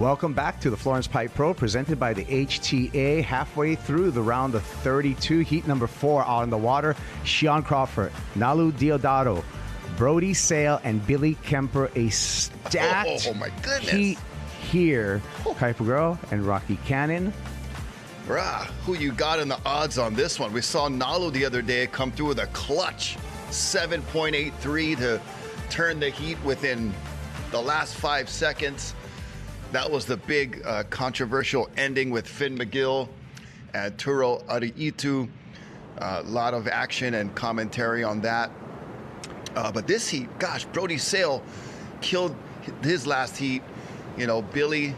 Speaker 1: Welcome back to the Florence Pipe Pro, presented by the HTA. Halfway through the round of 32, heat number 4 out on the water. Sean Crawford, Nalu Diodato, Brody Sale, and Billy Kemper. A stacked
Speaker 2: my goodness.
Speaker 1: heat here. Kuiper Girl and Rocky Cannon.
Speaker 2: Brah, who you got in the odds on this one? We saw Nalu the other day come through with a clutch 7.83 to turn the heat within the last 5 seconds. That was the big controversial ending with Finn McGill and Turo Ariitu. A lot of action and commentary on that. But this heat, gosh, Brody Sale killed his last heat. You know, Shion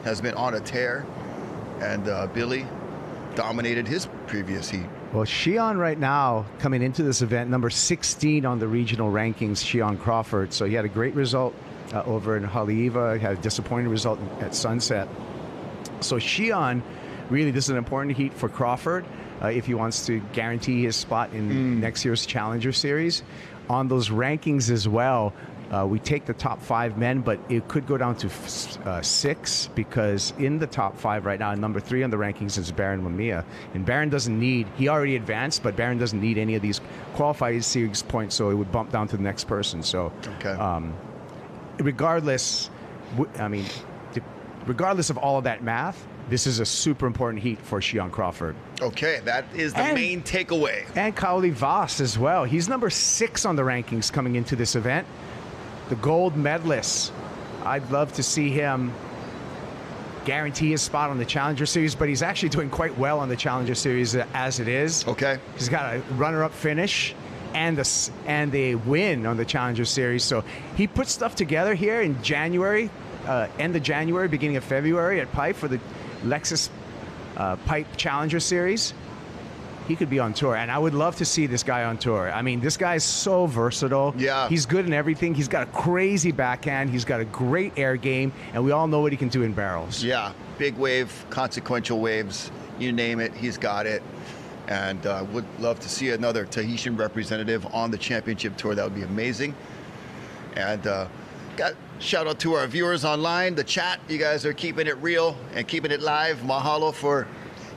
Speaker 2: has been on a tear, and Billy dominated his previous heat.
Speaker 1: Well, Shion right now, coming into this event, number 16 on the regional rankings, Shion Crawford. So he had a great result over in Haleiwa, had a disappointing result at Sunset. So Shion, really, this is an important heat for Crawford if he wants to guarantee his spot in next year's Challenger Series. On those rankings as well, we take the top 5 men, but it could go down to 6, because in the top 5 right now, number 3 on the rankings is Baron Mamiya. And Baron doesn't need, he already advanced, but Baron doesn't need any of these qualified series points, so it would bump down to the next person. So, regardless of all of that math, this is a super important heat for Shion Crawford.
Speaker 2: Okay, that is the main takeaway.
Speaker 1: And Kaoli Voss as well. He's number 6 on the rankings coming into this event. The gold medalist. I'd love to see him guarantee his spot on the Challenger Series, but he's actually doing quite well on the Challenger Series as it is.
Speaker 2: Okay.
Speaker 1: He's got a runner-up finish and a win on the Challenger Series. So he put stuff together here in January, end of January, beginning of February at Pipe for the Lexus Pipe Challenger Series. He could be on tour, and I would love to see this guy on tour. I mean, this guy's so versatile.
Speaker 2: Yeah.
Speaker 1: He's good in everything. He's got a crazy backhand. He's got a great air game, and we all know what he can do in barrels.
Speaker 2: Yeah, big wave, consequential waves, you name it, he's got it. And would love to see another Tahitian representative on the championship tour. That would be amazing. And got shout out to our viewers online, the chat. You guys are keeping it real and keeping it live. Mahalo for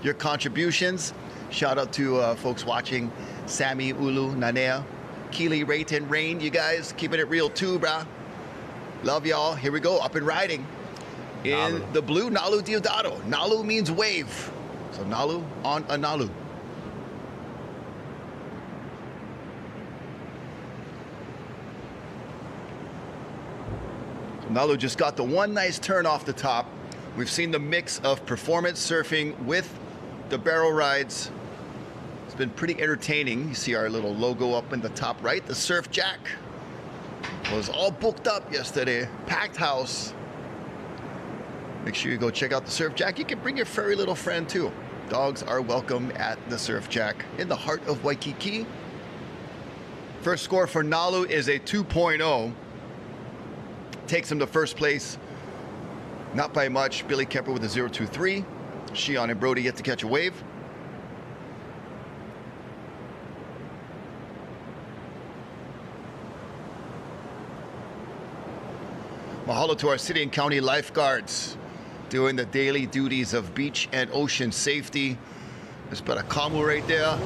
Speaker 2: your contributions. Shout out to folks watching, Sammy, Ulu, Nanea, Keely, Rayton, Rain. You guys keeping it real too, brah. Love y'all. Here we go, up and riding. In the blue, Nalu Diodato. Nalu means wave. So Nalu on a Nalu. Nalu just got the one nice turn off the top. We've seen the mix of performance surfing with the barrel rides. It's been pretty entertaining. You see our little logo up in the top right. The Surf Jack was all booked up yesterday. Packed house. Make sure you go check out the Surf Jack. You can bring your furry little friend too. Dogs are welcome at the Surf Jack in the heart of Waikiki. First score for Nalu is a 2.0. Takes him to first place. Not by much. Billy Kemper with a 0.23. Shion and Brody yet to catch a wave. Mahalo to our city and county lifeguards doing the daily duties of beach and ocean safety. There's about a Kamu right there.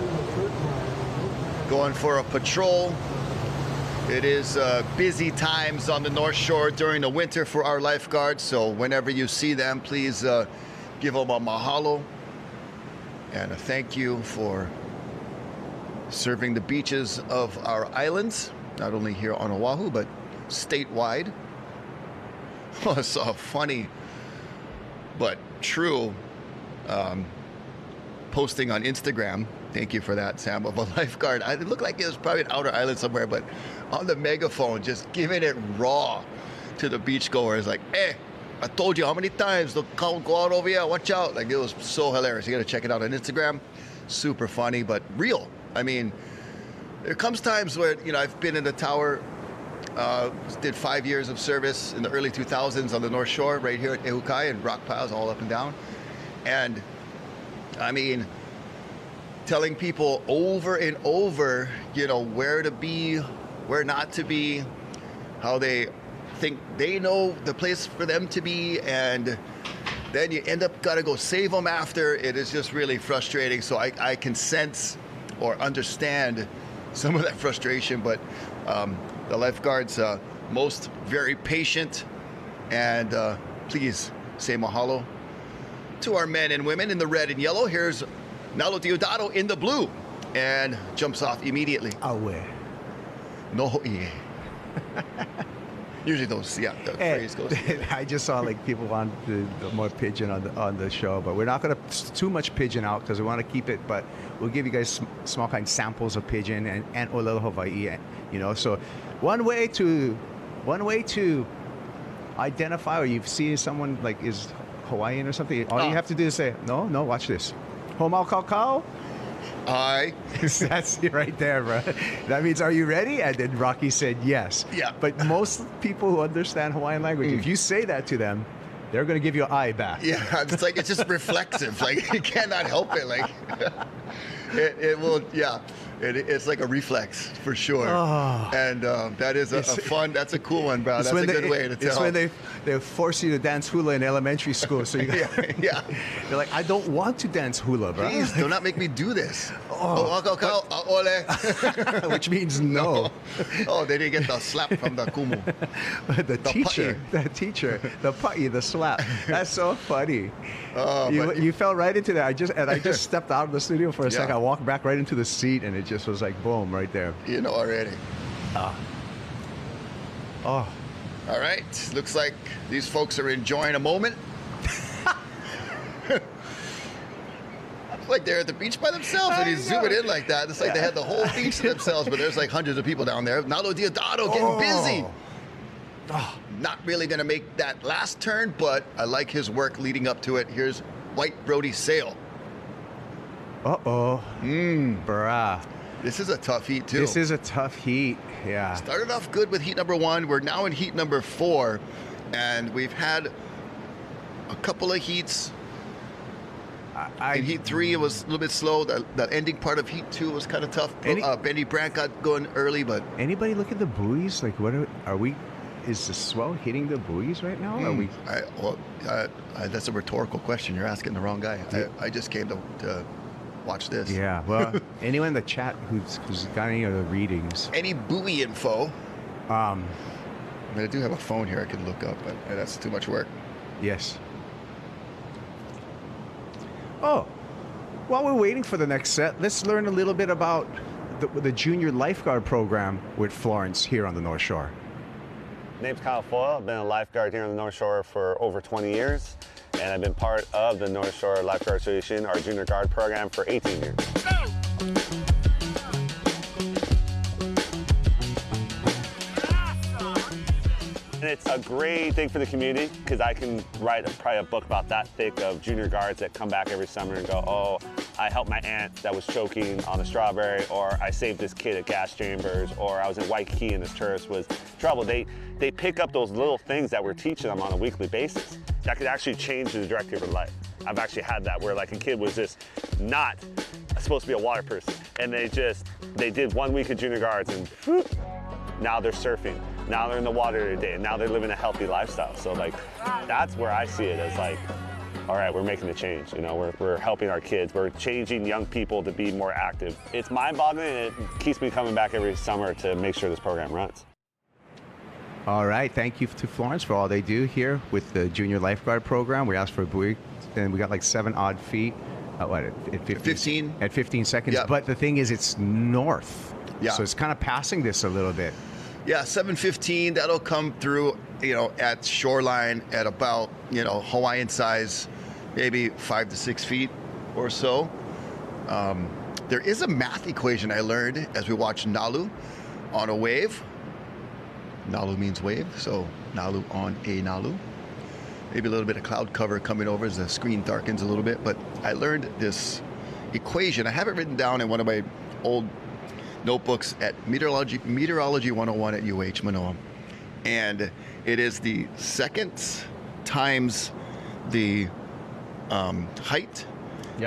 Speaker 2: Going for a patrol. It is busy times on the North Shore during the winter for our lifeguards, so whenever you see them, please give them a mahalo and a thank you for serving the beaches of our islands, not only here on Oahu, but statewide. I saw a funny but true posting on Instagram. Thank you for that, Sam, of a lifeguard. It looked like it was probably an outer island somewhere, but on the megaphone, just giving it raw to the beachgoers. Like, hey, I told you how many times, look, go out over here, watch out. Like, it was so hilarious. You got to check it out on Instagram. Super funny, but real. I mean, there comes times where, you know, I've been in the tower, did 5 years of service in the early 2000s on the North Shore, right here at Ehukai, and rock piles all up and down. And, I mean, telling people over and over, you know, where to be, where not to be, how they think they know the place for them to be, and then you end up got to go save them after. It is just really frustrating. So I can sense or understand some of that frustration, but the lifeguards, most very patient, and please say mahalo to our men and women in the red and yellow. Here's Nalo Deodato in the blue, and jumps off immediately.
Speaker 1: Awe.
Speaker 2: No ho'ie. Usually those, the phrase goes.
Speaker 1: I just saw like people want the more pigeon on the show, but we're not going to too much pigeon out because we want to keep it. But we'll give you guys small kind samples of pigeon and Olelo Hawaii, you know. So one way to identify, or you've seen someone like is Hawaiian or something. All you have to do is say no. Watch this. Homau Kakao.
Speaker 2: Aye.
Speaker 1: That's right there, bro. That means, are you ready? And then Rocky said yes.
Speaker 2: Yeah.
Speaker 1: But most people who understand Hawaiian language, if you say that to them, they're going to give you an eye back.
Speaker 2: Yeah, it's like, it's just reflexive. Like, you cannot help it. Like, it will, yeah. It's like a reflex for sure. Oh. And that is a fun, that's a cool one, bro. That's a good way to tell.
Speaker 1: It's when they force you to dance hula in elementary school. So you
Speaker 2: yeah.
Speaker 1: They're like, I don't want to dance hula, bro.
Speaker 2: Please, do not make me do this.
Speaker 1: Which means no.
Speaker 2: Oh, they didn't get the slap from the kumu.
Speaker 1: the teacher, the pa'i, the slap. That's so funny. You fell right into that. I just stepped out of the studio for a second. I walked back right into the seat, and it just was like boom right there.
Speaker 2: You know already.
Speaker 1: Oh.
Speaker 2: All right. Looks like these folks are enjoying a moment. Like they're at the beach by themselves, and you zoom it in like that. It's like they had the whole beach to themselves, but there's like hundreds of people down there. Nalo Deodato getting busy. Not really going to make that last turn, but I like his work leading up to it. Here's White Brody Sail.
Speaker 1: Bruh.
Speaker 2: This is a tough heat, too.
Speaker 1: This is a tough heat, yeah.
Speaker 2: Started off good with heat number 1. We're now in heat number 4, and we've had a couple of heats. In heat 3, it was a little bit slow. The ending part of heat 2 was kind of tough. Benny Brandt got going early, but...
Speaker 1: Anybody look at the buoys? Like, what are we... Is the swell hitting the buoys right now? Are we?
Speaker 2: That's a rhetorical question. You're asking the wrong guy. I just came to watch this.
Speaker 1: Yeah. Well, anyone in the chat who's got any of the readings?
Speaker 2: Any buoy info? I do have a phone here I can look up, but that's too much work.
Speaker 1: Yes. Oh, while we're waiting for the next set, let's learn a little bit about the junior lifeguard program with Florence here on the North Shore.
Speaker 17: Name's Kyle Foyle. I've been a lifeguard here on the North Shore for over 20 years, and I've been part of the North Shore Lifeguard Association, our junior guard program, for 18 years. And it's a great thing for the community because I can write probably a book about that thick of junior guards that come back every summer and go, oh, I helped my aunt that was choking on a strawberry, or I saved this kid at gas chambers, or I was in Waikiki and this tourist was in trouble. They pick up those little things that we're teaching them on a weekly basis that could actually change the trajectory of their life. I've actually had that where like a kid was just not supposed to be a water person, and they did 1 week of junior guards, and whoop, now they're surfing. Now they're in the water every day, and now they're living a healthy lifestyle. So like, that's where I see it as like, all right, we're making a change. You know, we're helping our kids. We're changing young people to be more active. It's mind-boggling, and it keeps me coming back every summer to make sure this program runs.
Speaker 1: All right, thank you to Florence for all they do here with the junior lifeguard program. We asked for a buoy, and we got like 7 odd feet. At 15? At 15 seconds. Yep. But the thing is, it's north. Yeah. So it's kind of passing this a little bit.
Speaker 2: Yeah, 7:15, that'll come through, at shoreline at about, Hawaiian size, maybe 5 to 6 feet or so. There is a math equation I learned as we watched Nalu on a wave. Nalu means wave, so Nalu on a Nalu. Maybe a little bit of cloud cover coming over as the screen darkens a little bit, but I learned this equation. I have it written down in one of my old notebooks at Meteorology 101 at UH Manoa. And it is the seconds times the height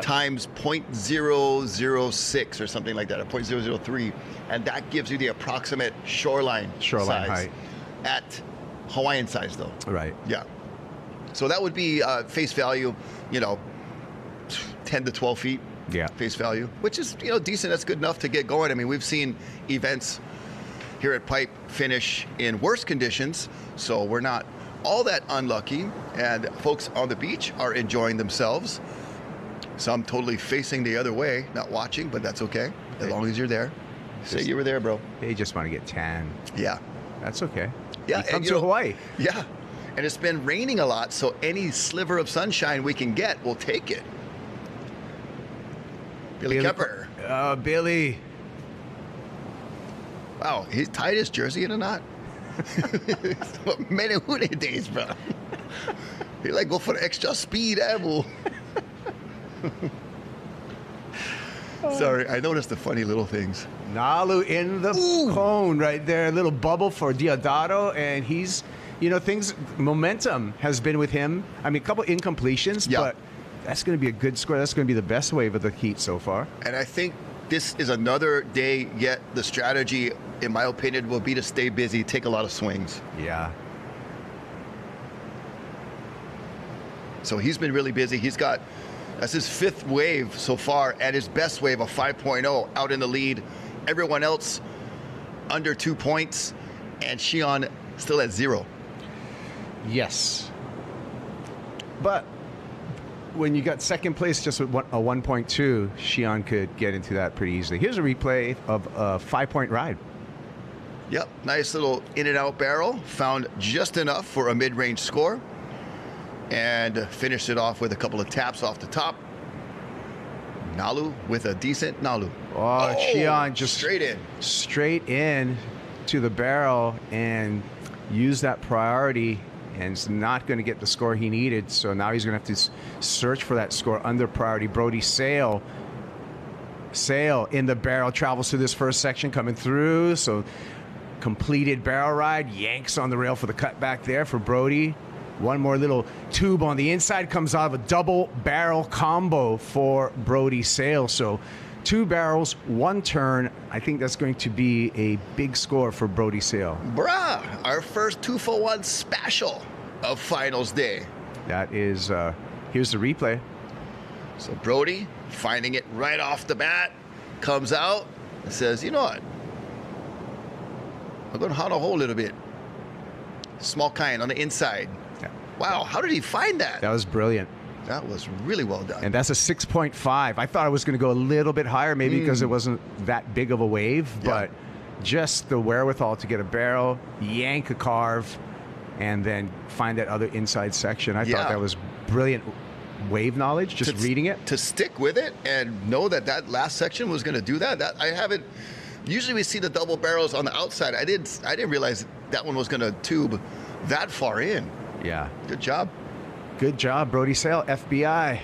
Speaker 2: times 0.006 or something like that, or 0.003. And that gives you the approximate shoreline size
Speaker 1: height.
Speaker 2: At Hawaiian size though.
Speaker 1: Right.
Speaker 2: Yeah. So that would be face value, 10 to 12 feet.
Speaker 1: Yeah.
Speaker 2: Face value, which is, decent. That's good enough to get going. I mean, we've seen events here at Pipe finish in worse conditions, so we're not all that unlucky. And folks on the beach are enjoying themselves. Some totally facing the other way, not watching, but that's okay, as long as you're there. Say you were there, bro.
Speaker 1: They just want to get tan.
Speaker 2: Yeah.
Speaker 1: That's okay.
Speaker 2: Yeah.
Speaker 1: Come to Hawaii.
Speaker 2: Yeah. And it's been raining a lot, so any sliver of sunshine we can get, we'll take it. Billy Kemper.
Speaker 1: Billy.
Speaker 2: Wow, he's tied his jersey in a knot. Many days, bro. He go for extra speed, boo. Sorry, I noticed the funny little things.
Speaker 1: Nalu in the cone right there. A little bubble for Diodado, and he's, momentum has been with him. I mean, a couple incompletions, but that's going to be a good score. That's going to be the best wave of the heat so far.
Speaker 2: And I think this is another day yet. The strategy, in my opinion, will be to stay busy, take a lot of swings.
Speaker 1: Yeah.
Speaker 2: So he's been really busy. That's his 5th wave so far, and his best wave, a 5.0, out in the lead. Everyone else under 2 points, and Shion still at 0.
Speaker 1: Yes. But when you got second place just with a 1.2, Shion could get into that pretty easily. Here's a replay of a 5-point ride.
Speaker 2: Yep, nice little in and out barrel. Found just enough for a mid-range score. And finished it off with a couple of taps off the top. Nalu with a decent Nalu.
Speaker 1: Oh, Shion just
Speaker 2: straight in
Speaker 1: to the barrel and used that priority, and is not going to get the score he needed. So now he's going to have to search for that score under priority. Brody Sail in the barrel, travels through this first section coming through. So completed barrel ride, yanks on the rail for the cutback there for Brody. One more little tube on the inside, comes out of a double barrel combo for Brody Sail. So 2 barrels, 1 turn. I think that's going to be a big score for Brody Sail.
Speaker 2: Bruh, our first 2-for-1 special of finals day.
Speaker 1: That is, here's the replay.
Speaker 2: So Brody, finding it right off the bat, comes out and says, you know what? I'm going to hot a hole a little bit. Small kind on the inside.
Speaker 1: Yeah.
Speaker 2: Wow, how did he find that?
Speaker 1: That was brilliant.
Speaker 2: That was really well done.
Speaker 1: And that's a 6.5. I thought I was going to go a little bit higher, maybe because it wasn't that big of a wave, but just the wherewithal to get a barrel, yank a carve, and then find that other inside section. I thought that was brilliant wave knowledge, just reading it.
Speaker 2: To stick with it and know that last section was going to do that. I haven't. Usually we see the double barrels on the outside. I didn't realize that one was going to tube that far in.
Speaker 1: Yeah.
Speaker 2: Good job.
Speaker 1: Good job, Brody Sail, FBI.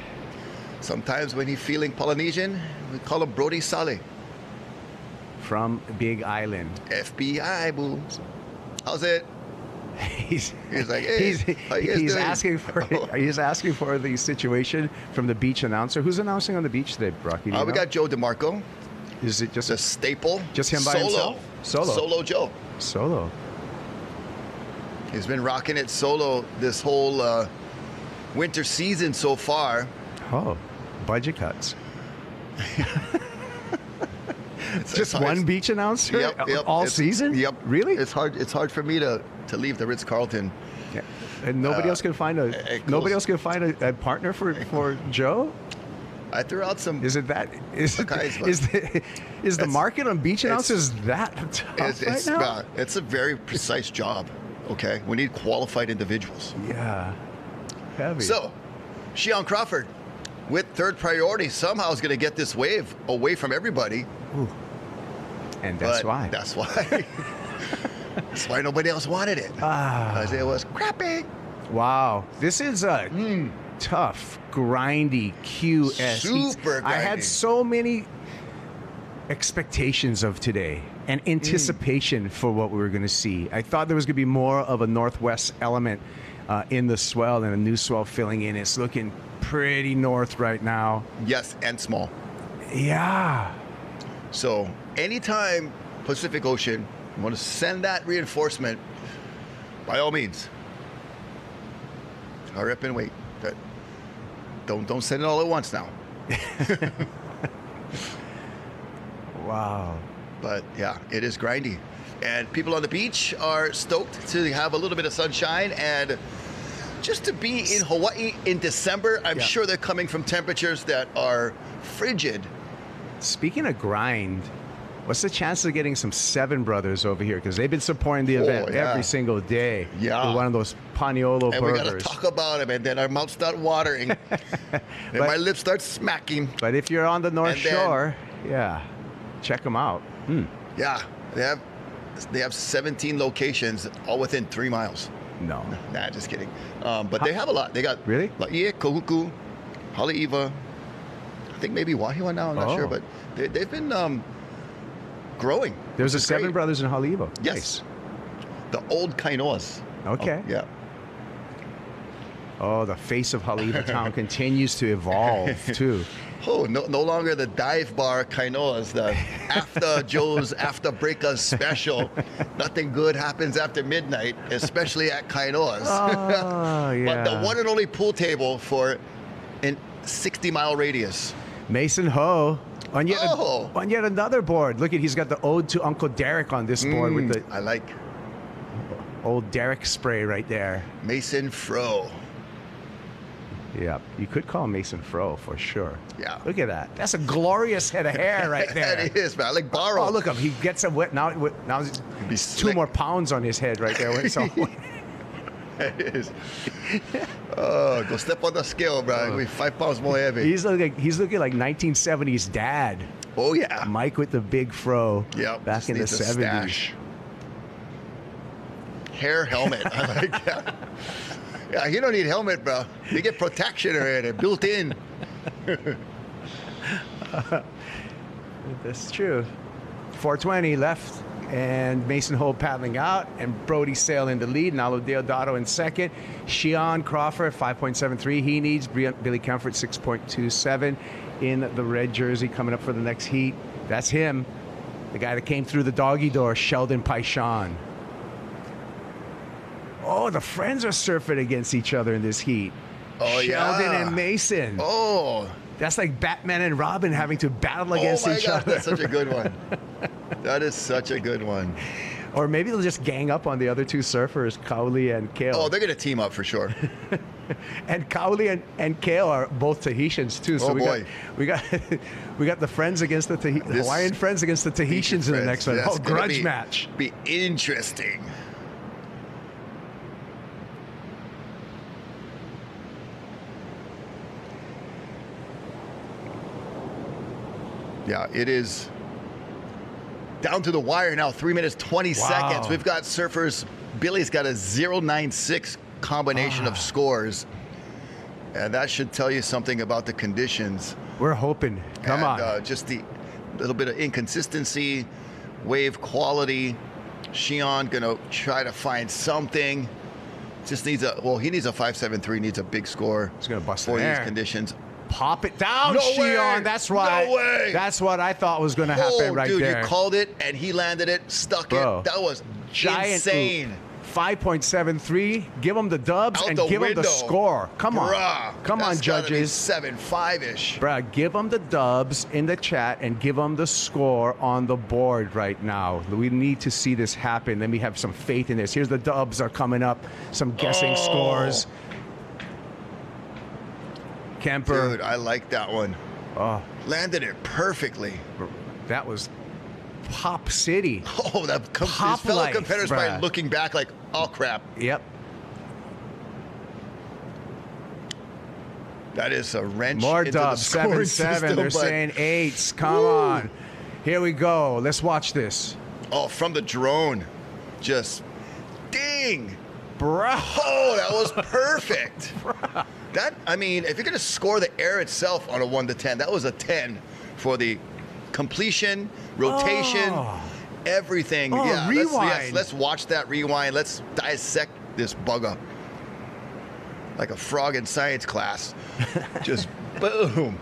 Speaker 2: Sometimes when he's feeling Polynesian, we call him Brody Sale.
Speaker 1: From Big Island.
Speaker 2: FBI, boo. How's it?
Speaker 1: He's
Speaker 2: like, hey, how you guys doing?
Speaker 1: He's asking for the situation from the beach announcer. Who's announcing on the beach today, Brocky?
Speaker 2: We got Joe DeMarco.
Speaker 1: Is it just
Speaker 2: a staple?
Speaker 1: Just him by himself?
Speaker 2: Solo Joe.
Speaker 1: Solo.
Speaker 2: He's been rocking it solo this whole winter season so far.
Speaker 1: Oh, budget cuts. Just one beach announcer?
Speaker 2: Yep.
Speaker 1: All season?
Speaker 2: Yep.
Speaker 1: Really?
Speaker 2: It's hard for me to leave the Ritz-Carlton.
Speaker 1: Yeah. And nobody else can find a partner for Joe?
Speaker 2: I threw out some.
Speaker 1: Is it that? Is the market on beach announcers that tough right now?
Speaker 2: It's a very precise job. Okay, we need qualified individuals.
Speaker 1: Yeah, heavy.
Speaker 2: So, Shion Crawford, with 3rd priority, somehow is going to get this wave away from everybody.
Speaker 1: Ooh. And that's why.
Speaker 2: That's why. That's why nobody else wanted it. Because it was crappy.
Speaker 1: Wow, this is a tough, grindy QS.
Speaker 2: Super grindy.
Speaker 1: I had so many expectations of today and anticipation for what we were going to see. I thought there was going to be more of a northwest element in the swell and a new swell filling in. It's looking pretty north right now.
Speaker 2: Yes, and small.
Speaker 1: Yeah.
Speaker 2: So anytime Pacific Ocean, you want to send that reinforcement, by all means, hurry up and wait. Don't send it all at once now.
Speaker 1: Wow.
Speaker 2: But yeah, it is grindy. And people on the beach are stoked to have a little bit of sunshine. And just to be in Hawaii in December, I'm sure they're coming from temperatures that are frigid.
Speaker 1: Speaking of grind, what's the chance of getting some Seven Brothers over here? Because they've been supporting the event every single day.
Speaker 2: Yeah.
Speaker 1: With one of those Paniolo
Speaker 2: and
Speaker 1: burgers.
Speaker 2: we got to talk about them, and then our mouths start watering, and my lips start smacking.
Speaker 1: But if you're on the North Shore, check them out.
Speaker 2: Yeah, they have 17 locations, all within 3 miles.
Speaker 1: No.
Speaker 2: Nah, just kidding. But they have a lot. They got Laie, Kohuku, Haleiwa. I think maybe Wahiawa now. I'm not sure, but they've been growing.
Speaker 1: There's a Seven Brothers in Haleiwa.
Speaker 2: Yes.
Speaker 1: Nice.
Speaker 2: The old Kainoas.
Speaker 1: Okay.
Speaker 2: Oh, yeah.
Speaker 1: Oh, the face of Haleiwa town continues to evolve too.
Speaker 2: Oh, no longer the dive bar Kainoas, the after Joe's after breakers special. Nothing good happens after midnight, especially at Kainoas.
Speaker 1: Oh, yeah.
Speaker 2: But the one and only pool table for a 60-mile radius.
Speaker 1: Mason Ho on yet another board. Look at, he's got the ode to Uncle Derek on this board with the
Speaker 2: I like
Speaker 1: old Derek spray right there.
Speaker 2: Mason Fro.
Speaker 1: Yeah, you could call him Mason Fro for sure.
Speaker 2: Yeah.
Speaker 1: Look at that. That's a glorious head of hair right there.
Speaker 2: That is, man. I like borrow.
Speaker 1: Oh, look at him. He gets a wet. Now he's 2 more pounds on his head right there. So
Speaker 2: it is. Oh, go step on the scale, bro. It'll be 5 pounds more heavy.
Speaker 1: He's looking like 1970s dad.
Speaker 2: Oh, yeah.
Speaker 1: Mike with the big fro.
Speaker 2: Yeah.
Speaker 1: Back in the 70s.
Speaker 2: Stash. Hair helmet. I like that. Yeah, you don't need helmet, bro. You get protection already, built in.
Speaker 1: That's true. 420 left, and Mason Ho paddling out, and Brody Sale in the lead, and Alo Deodato in second. Shion Crawford, 5.73 he needs. Billy Comfort, 6.27 in the red jersey coming up for the next heat. That's him, the guy that came through the doggy door, Sheldon Paishan. Oh, the friends are surfing against each other in this heat.
Speaker 2: Oh,
Speaker 1: Sheldon and Mason.
Speaker 2: Oh.
Speaker 1: That's like Batman and Robin having to battle against each other.
Speaker 2: That's such a good one. That is such a good one.
Speaker 1: Or maybe they'll just gang up on the other 2 surfers, Kauli and Kale.
Speaker 2: Oh, they're going to team up for sure.
Speaker 1: And Kauli and Kale are both Tahitians too. So we got the friends against the Hawaiian friends against the Tahitians in the next one. Oh, grudge match.
Speaker 2: Be interesting. Yeah, it is down to the wire now, 3 minutes, 20 seconds. We've got surfers. Billy's got a 0.96 combination of scores. And that should tell you something about the conditions.
Speaker 1: We're hoping. Come on.
Speaker 2: Just the little bit of inconsistency, wave quality. Shion going to try to find something. Just needs he needs a 5.73, needs a big score.
Speaker 1: He's going to bust
Speaker 2: for
Speaker 1: these
Speaker 2: conditions.
Speaker 1: Pop it down,
Speaker 2: No
Speaker 1: Shion.
Speaker 2: way.
Speaker 1: That's right.
Speaker 2: No way.
Speaker 1: That's what I thought was going to happen right
Speaker 2: dude,
Speaker 1: there.
Speaker 2: You called it, and he landed it, stuck it. That was
Speaker 1: giant
Speaker 2: insane.
Speaker 1: 5.73. Give them the dubs and give them the score. Come on. Come on, judges.
Speaker 2: 7.5-ish.
Speaker 1: Bruh, give them the dubs in the chat and give them the score on the board right now. We need to see this happen. Let me have some faith in this. Here's the dubs are coming up. Some guessing scores. Kemper.
Speaker 2: Dude, I like that one.
Speaker 1: Oh.
Speaker 2: Landed it perfectly.
Speaker 1: That was Pop City.
Speaker 2: Oh, his fellow competitors probably looking back like, oh, crap.
Speaker 1: Yep.
Speaker 2: That is a wrench.
Speaker 1: More
Speaker 2: into
Speaker 1: dubs.
Speaker 2: the
Speaker 1: 7-7. They're saying 8s. Come on. Here we go. Let's watch this.
Speaker 2: Oh, from the drone. Just ding.
Speaker 1: Bro.
Speaker 2: Oh, that was perfect. That, I mean, if you're going to score the air itself on a 1 to 10, that was a 10 for the completion, rotation, everything.
Speaker 1: Oh,
Speaker 2: yeah,
Speaker 1: rewind.
Speaker 2: Let's watch that rewind. Let's dissect this bugger like a frog in science class. Just boom.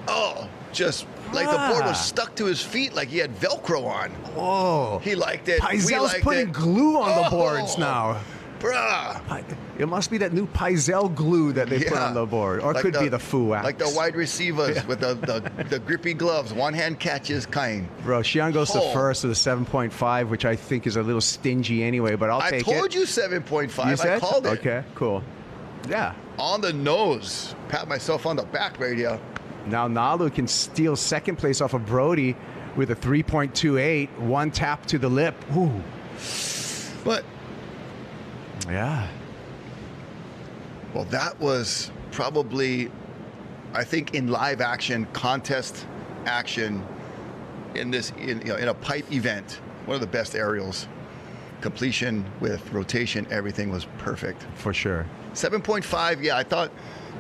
Speaker 2: Oh, just like the board was stuck to his feet like he had Velcro on.
Speaker 1: Oh.
Speaker 2: He liked it.
Speaker 1: Paizel's putting glue on the boards now.
Speaker 2: Bruh.
Speaker 1: It must be that new Paizel glue that they put on the board. Or it could be the Fu wax.
Speaker 2: Like the wide receivers with the grippy gloves, one-hand catches kind.
Speaker 1: Bro, Xi'an goes to first with a 7.5, which I think is a little stingy anyway, but I'll take it.
Speaker 2: I told you 7.5.
Speaker 1: You said?
Speaker 2: I called it.
Speaker 1: Okay, cool. Yeah.
Speaker 2: On the nose. Pat myself on the back right here.
Speaker 1: Now Nalu can steal second place off of Brody with a 3.28, one tap to the lip. Ooh.
Speaker 2: But
Speaker 1: yeah.
Speaker 2: Well, that was probably, I think, in live action, contest action in this in a pipe event, one of the best aerials. Completion with rotation, everything was perfect.
Speaker 1: For sure.
Speaker 2: 7.5, yeah, I thought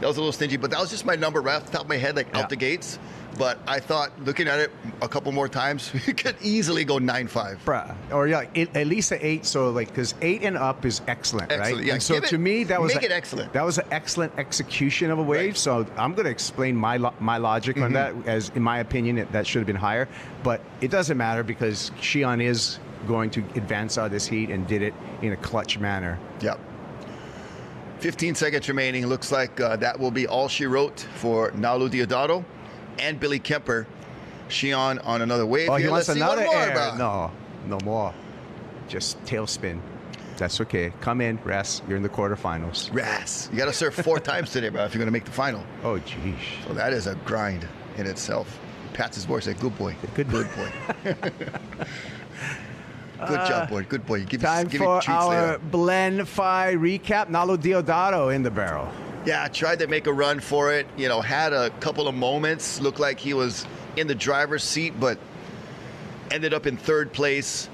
Speaker 2: that was a little stingy, but that was just my number right off the top of my head, like out the gates. But I thought, looking at it a couple more times, we could easily go 9.5.
Speaker 1: Bruh. Or yeah, at least an 8. So like, because 8 and up is excellent,
Speaker 2: Excellent,
Speaker 1: right?
Speaker 2: yeah.
Speaker 1: And so to me, that was
Speaker 2: make it excellent.
Speaker 1: That was an excellent execution of a wave. Right. So I'm going to explain my logic on that. As in my opinion, that should have been higher. But it doesn't matter because Xi'an is going to advance out of this heat and did it in a clutch manner.
Speaker 2: Yep. 15 seconds remaining. Looks like that will be all she wrote for Nalu Diodato and Billy Kemper. Xi'an on another wave.
Speaker 1: Oh,
Speaker 2: here.
Speaker 1: he wants
Speaker 2: Let's
Speaker 1: another
Speaker 2: see one more,
Speaker 1: air.
Speaker 2: bro.
Speaker 1: No more. Just tailspin. That's okay. Come in, Ras. You're in the quarterfinals.
Speaker 2: Ras. You got to serve 4 times today, bro, if you're going to make the final.
Speaker 1: Oh, geez.
Speaker 2: So that is a grind in itself. Pats his voice like, good boy. Good boy. Good job, boy. Good boy. You give
Speaker 1: Time
Speaker 2: me
Speaker 1: for
Speaker 2: treats
Speaker 1: our
Speaker 2: later.
Speaker 1: Blend Fi recap. Nalu Diodato in the barrel.
Speaker 2: Yeah, tried to make a run for it. You know, had a couple of moments. Looked like he was in the driver's seat, but ended up in 3rd place.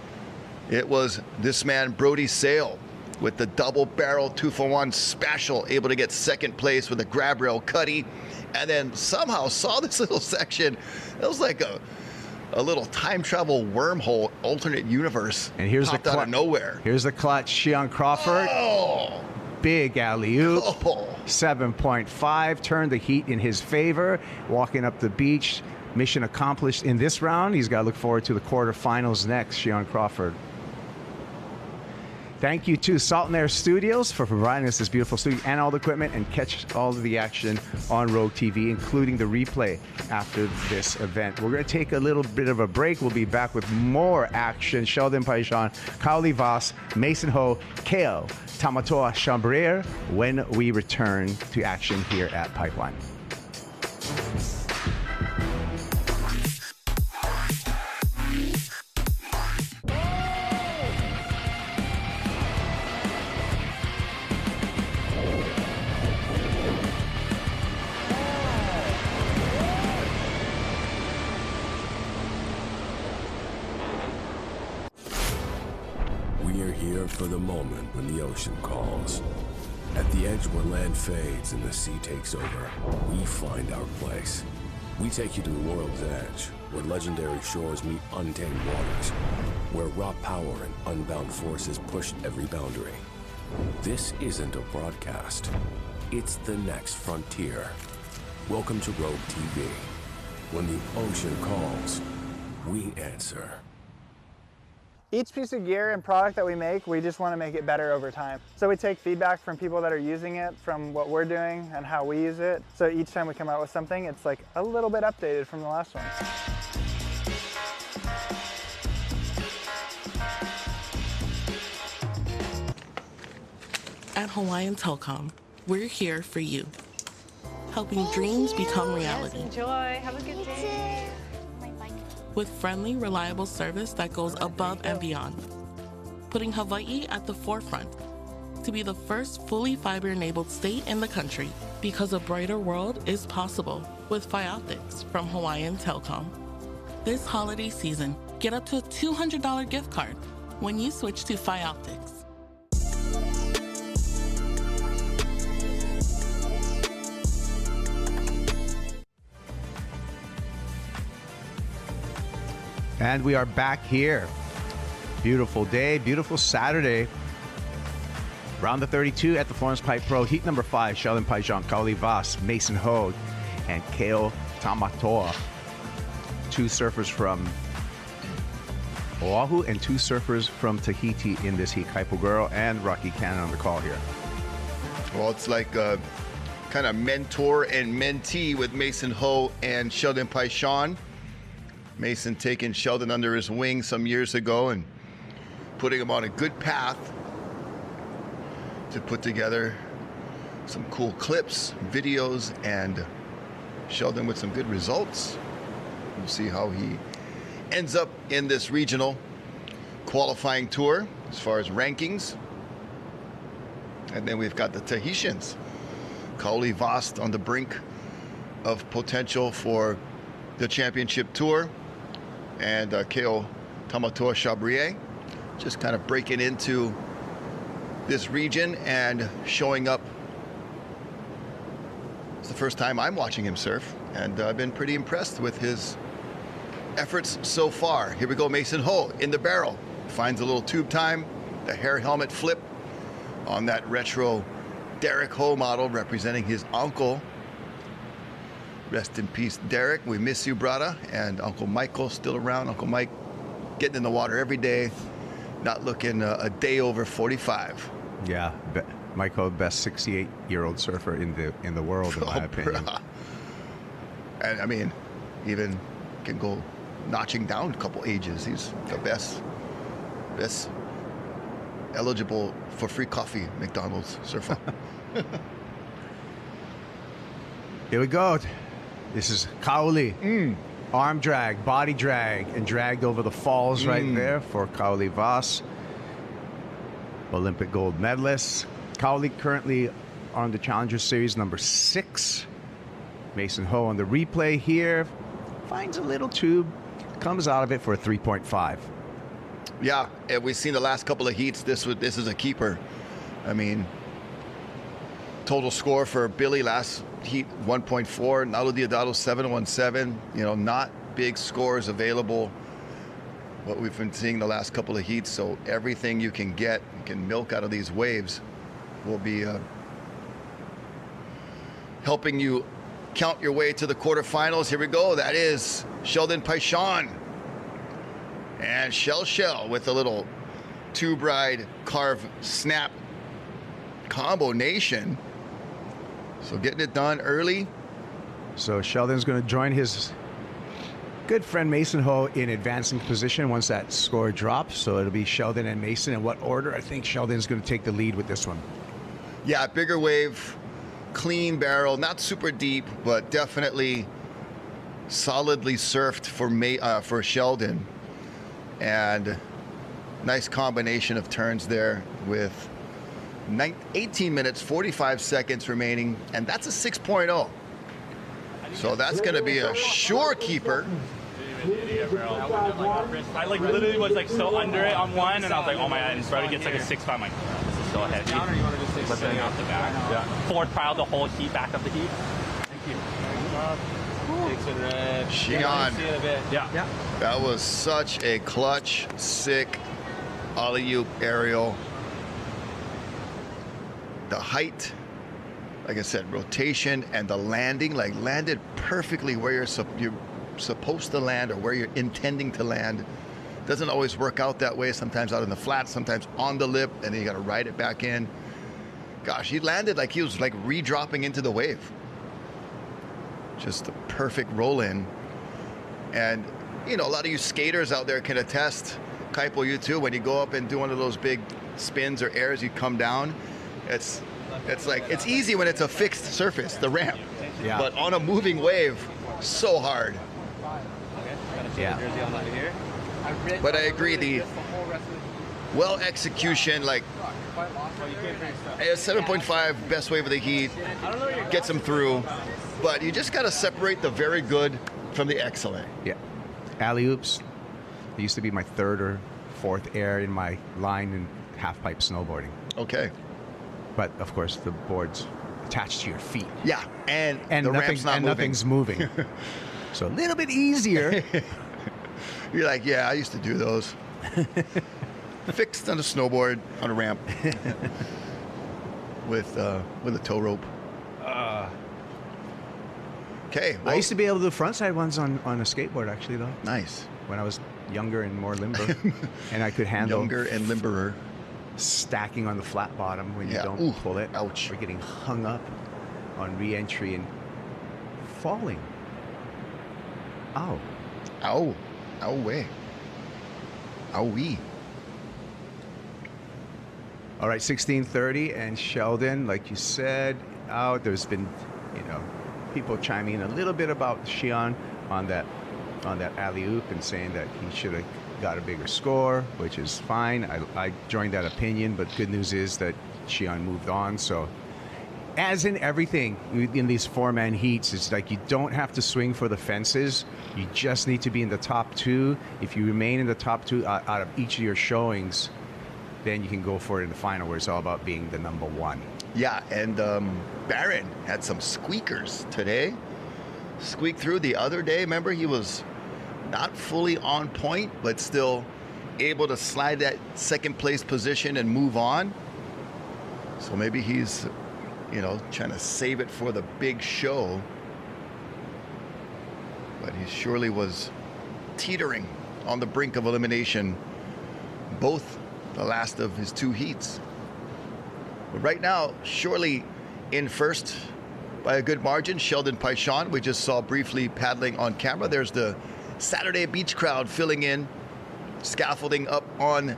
Speaker 2: It was this man, Brody Sale, with the double barrel 2-for-1 special, able to get 2nd place with a grab rail cutty, and then somehow saw this little section. It was like a little time travel wormhole, alternate universe.
Speaker 1: And here's
Speaker 2: popped
Speaker 1: the
Speaker 2: out of nowhere.
Speaker 1: Here's the clutch. Xi'an Crawford.
Speaker 2: Oh.
Speaker 1: Big alley-oop.
Speaker 2: Oh.
Speaker 1: 7.5. Turned the heat in his favor. Walking up the beach. Mission accomplished in this round. He's got to look forward to the quarterfinals next. Xi'an Crawford. Thank you to Salt and Air Studios for providing us this beautiful studio and all the equipment, and catch all of the action on Rogue TV, including the replay after this event. We're going to take a little bit of a break. We'll be back with more action. Sheldon Paijan, Kaoli Voss, Mason Ho, Keo, Tamatoa Chambrier when we return to action here at Pipeline.
Speaker 18: For the moment when the ocean calls. At the edge where land fades and the sea takes over, we find our place. We take you to the world's edge, where legendary shores meet untamed waters, where raw power and unbound forces push every boundary. This isn't a broadcast. It's the next frontier. Welcome to Rogue TV. When the ocean calls, we answer.
Speaker 7: Each piece of gear and product that we make, we just want to make it better over time. So we take feedback from people that are using it, from what we're doing and how we use it. So each time we come out with something, it's like a little bit updated from the last one.
Speaker 14: At Hawaiian Telcom, we're here for you, helping dreams become reality.
Speaker 15: Yes, enjoy. Have a good day.
Speaker 14: With friendly, reliable service that goes above and beyond, putting Hawaii at the forefront to be the first fully fiber-enabled state in the country, because a brighter world is possible with Optics from Hawaiian Telcom. This holiday season, get up to a $200 gift card when you switch to Optics.
Speaker 1: And we are back here. Beautiful day, beautiful Saturday. Round the 32 at the Florence Pipe Pro. Heat number 5, Sheldon Paijan, Kaoli Voss, Mason Ho, and Keo Tamatoa. 2 surfers from Oahu, and 2 surfers from Tahiti in this heat. Kaipo Girl and Rocky Cannon on the call here.
Speaker 2: Well, it's like a kind of mentor and mentee with Mason Ho and Sheldon Paishon. Mason taking Sheldon under his wing some years ago and putting him on a good path to put together some cool clips, videos, and Sheldon with some good results. We'll see how he ends up in this regional qualifying tour as far as rankings. And then we've got the Tahitians. Kaoli Vast on the brink of potential for the championship tour. And Keo Tamatoa Chabrier just kind of breaking into this region and showing up. It's the first time I'm watching him surf, and I've been pretty impressed with his efforts so far. Here we go, Mason Ho in the barrel. Finds a little tube time, the hair helmet flip on that retro Derek Ho model representing his uncle. Rest in peace, Derek. We miss you, brother. And Uncle Michael still around. Uncle Mike getting in the water every day, not looking a day over 45.
Speaker 1: Yeah, Michael, best 68-year-old surfer in the world, in my opinion.
Speaker 2: And I mean, even can go notching down a couple ages. He's the best eligible for free coffee McDonald's surfer.
Speaker 1: Here we go. This is Kaoli. Arm drag, body drag, and dragged over the falls right there for Kaoli Vast. Olympic gold medalist. Kaoli currently on the Challenger Series number 6. Mason Ho on the replay here. Finds a little tube. Comes out of it for a 3.5.
Speaker 2: Yeah, and we've seen the last couple of heats. This is a keeper. I mean, total score for Billy last heat 1.4. Nalu Diodado 7.17. You know, not big scores available. What we've been seeing the last couple of heats. So everything you can get, you can milk out of these waves, will be helping you count your way to the quarterfinals. Here we go. That is Sheldon Paishon. And Shell with a little tube ride carve snap combination. So getting it done early.
Speaker 1: So Sheldon's going to join his good friend Mason Ho in advancing position once that score drops. So it'll be Sheldon and Mason. In what order? I think Sheldon's going to take the lead with this one.
Speaker 2: Yeah, bigger wave, clean barrel, not super deep, but definitely solidly surfed for Sheldon. And nice combination of turns there with 18 minutes, 45 seconds remaining, and that's a 6.0. So that's going to be a sure keeper.
Speaker 4: I like literally was like so under it on one, and I was like, oh my god, and Brody gets like a 6.5. I'm like, this is so heavy. But then off the back. Yeah. Forward pile the whole heat, back up the heat. Thank you.
Speaker 2: Shion.
Speaker 4: Yeah.
Speaker 2: That was such a clutch, sick alley-oop aerial. The height, like I said, rotation, and the landing, like landed perfectly where you're supposed to land or where you're intending to land. Doesn't always work out that way. Sometimes out in the flat, sometimes on the lip, and then you got to ride it back in. Gosh, he landed like he was like re-dropping into the wave. Just the perfect roll in. And, you know, a lot of you skaters out there can attest, Kaipo, you too, when you go up and do one of those big spins or airs, you come down. It's like, it's easy when it's a fixed surface, the ramp.
Speaker 1: Yeah.
Speaker 2: But on a moving wave, so hard.
Speaker 1: Yeah.
Speaker 2: But I agree, the well execution, like a 7.5 best wave of the heat, gets them through. But you just got to separate the very good from the excellent.
Speaker 1: Yeah. Alley-oops. It used to be my 3rd or 4th air in my line in half-pipe snowboarding.
Speaker 2: Okay.
Speaker 1: But, of course, the board's attached to your feet.
Speaker 2: Yeah, and the ramp's not moving.
Speaker 1: Nothing's moving. So a little bit easier.
Speaker 2: You're like, yeah, I used to do those. Fixed on a snowboard on a ramp with a tow rope. Okay.
Speaker 1: I used to be able to do frontside ones on a skateboard, actually, though.
Speaker 2: Nice.
Speaker 1: When I was younger and more limber, and I could handle
Speaker 2: younger and limberer.
Speaker 1: Stacking on the flat bottom when you don't
Speaker 2: Ooh,
Speaker 1: pull it.
Speaker 2: Ouch.
Speaker 1: We're getting hung up on re-entry and falling. Ow.
Speaker 2: Ow. Ow way. Ow-wee.
Speaker 1: All right, 16:30, and Sheldon, like you said, out. There's been, people chiming in a little bit about Shion on that alley-oop and saying that he should have got a bigger score, which is fine. I joined that opinion, but good news is that Shion moved on. So, as in everything in these four-man heats, it's like you don't have to swing for the fences. You just need to be in the top two. If you remain in the top two out of each of your showings, then you can go for it in the final, where it's all about being the number one.
Speaker 2: Yeah, and Barron had some squeakers today. Squeaked through the other day. Remember, he was not fully on point, but still able to slide that second place position and move on. So maybe he's, trying to save it for the big show. But he surely was teetering on the brink of elimination, both the last of his two heats. But right now, surely in first by a good margin, Sheldon Paishon. We just saw briefly paddling on camera. There's the Saturday beach crowd filling in, scaffolding up on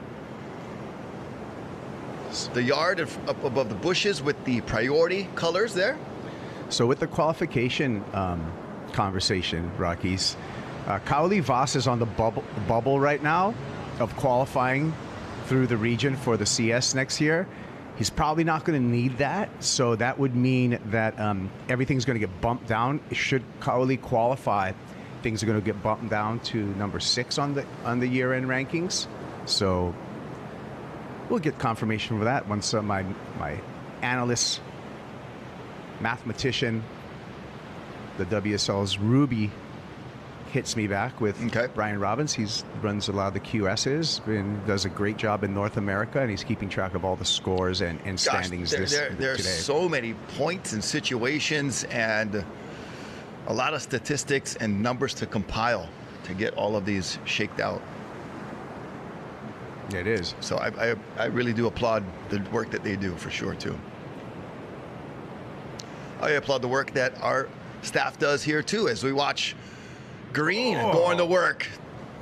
Speaker 2: the yard up above the bushes with the priority colors there.
Speaker 1: So with the qualification conversation, Rockies, Kaoli Voss is on the bubble right now of qualifying through the region for the CS next year. He's probably not going to need that, so that would mean that everything's going to get bumped down. Should Kaoli qualify, things are going to get bumped down to number 6 on the year-end rankings. So we'll get confirmation for that once my analyst, mathematician, the WSL's Ruby, hits me back with Brian Robbins. He runs a lot of the QSs and does a great job in North America, and he's keeping track of all the scores and standings
Speaker 2: there are
Speaker 1: today.
Speaker 2: So many points and situations and a lot of statistics and numbers to compile to get all of these shaked out.
Speaker 1: It is.
Speaker 2: So I really do applaud the work that they do, for sure, too. I applaud the work that our staff does here, too, as we watch Green going to work.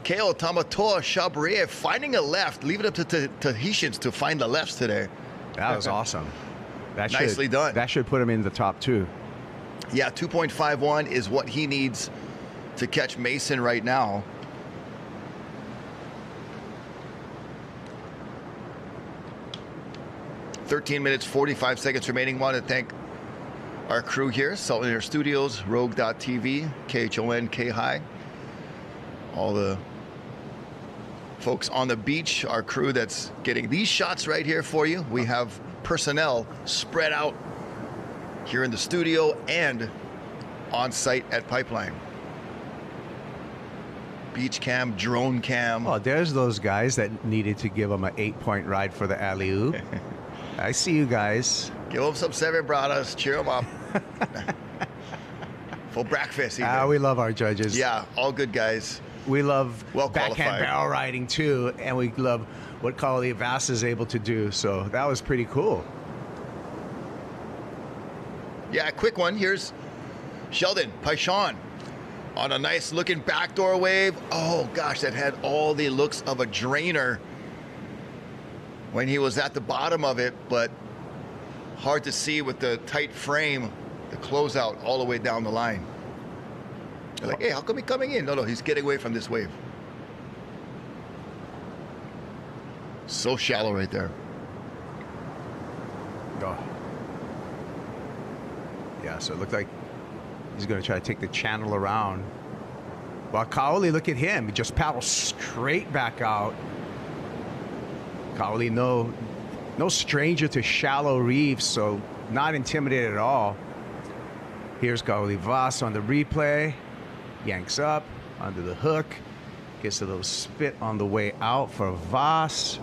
Speaker 2: Keo Tamatoa Chabrier finding a left, leave it up to Tahitians to find the lefts today.
Speaker 1: That was awesome.
Speaker 2: Nicely done.
Speaker 1: That should put him in the top 2.
Speaker 2: Yeah, 2.51 is what he needs to catch Mason right now. "13 minutes, 45 seconds remaining." Want to thank our crew here, Salt Air Studios, Rogue.tv, KHON, K-High. All the folks on the beach, our crew that's getting these shots right here for you. We have personnel spread out here in the studio and on site at Pipeline. Beach cam, drone cam.
Speaker 1: Oh, there's those guys that needed to give them an 8-point ride for the alley-oop. I see you guys.
Speaker 2: Give them some 7 bradas. Cheer them up. For breakfast.
Speaker 1: We love our judges.
Speaker 2: Yeah, all good guys.
Speaker 1: We love
Speaker 2: well
Speaker 1: backhand
Speaker 2: qualified
Speaker 1: barrel riding, too, and we love what Kaoli Voss is able to do. So that was pretty cool.
Speaker 2: Yeah, a quick one. Here's Sheldon Paishon on a nice looking backdoor wave. Oh gosh, that had all the looks of a drainer when he was at the bottom of it, but hard to see with the tight frame, the closeout all the way down the line. They're like, hey, how come he's coming in? No, he's getting away from this wave. So shallow right there.
Speaker 1: Oh. Yeah, so it looked like he's going to try to take the channel around. Well, Kaoli, look at him. He just paddles straight back out. Kaoli, no stranger to shallow reefs, so not intimidated at all. Here's Kaoli Voss on the replay. Yanks up under the hook. Gets a little spit on the way out for Voss.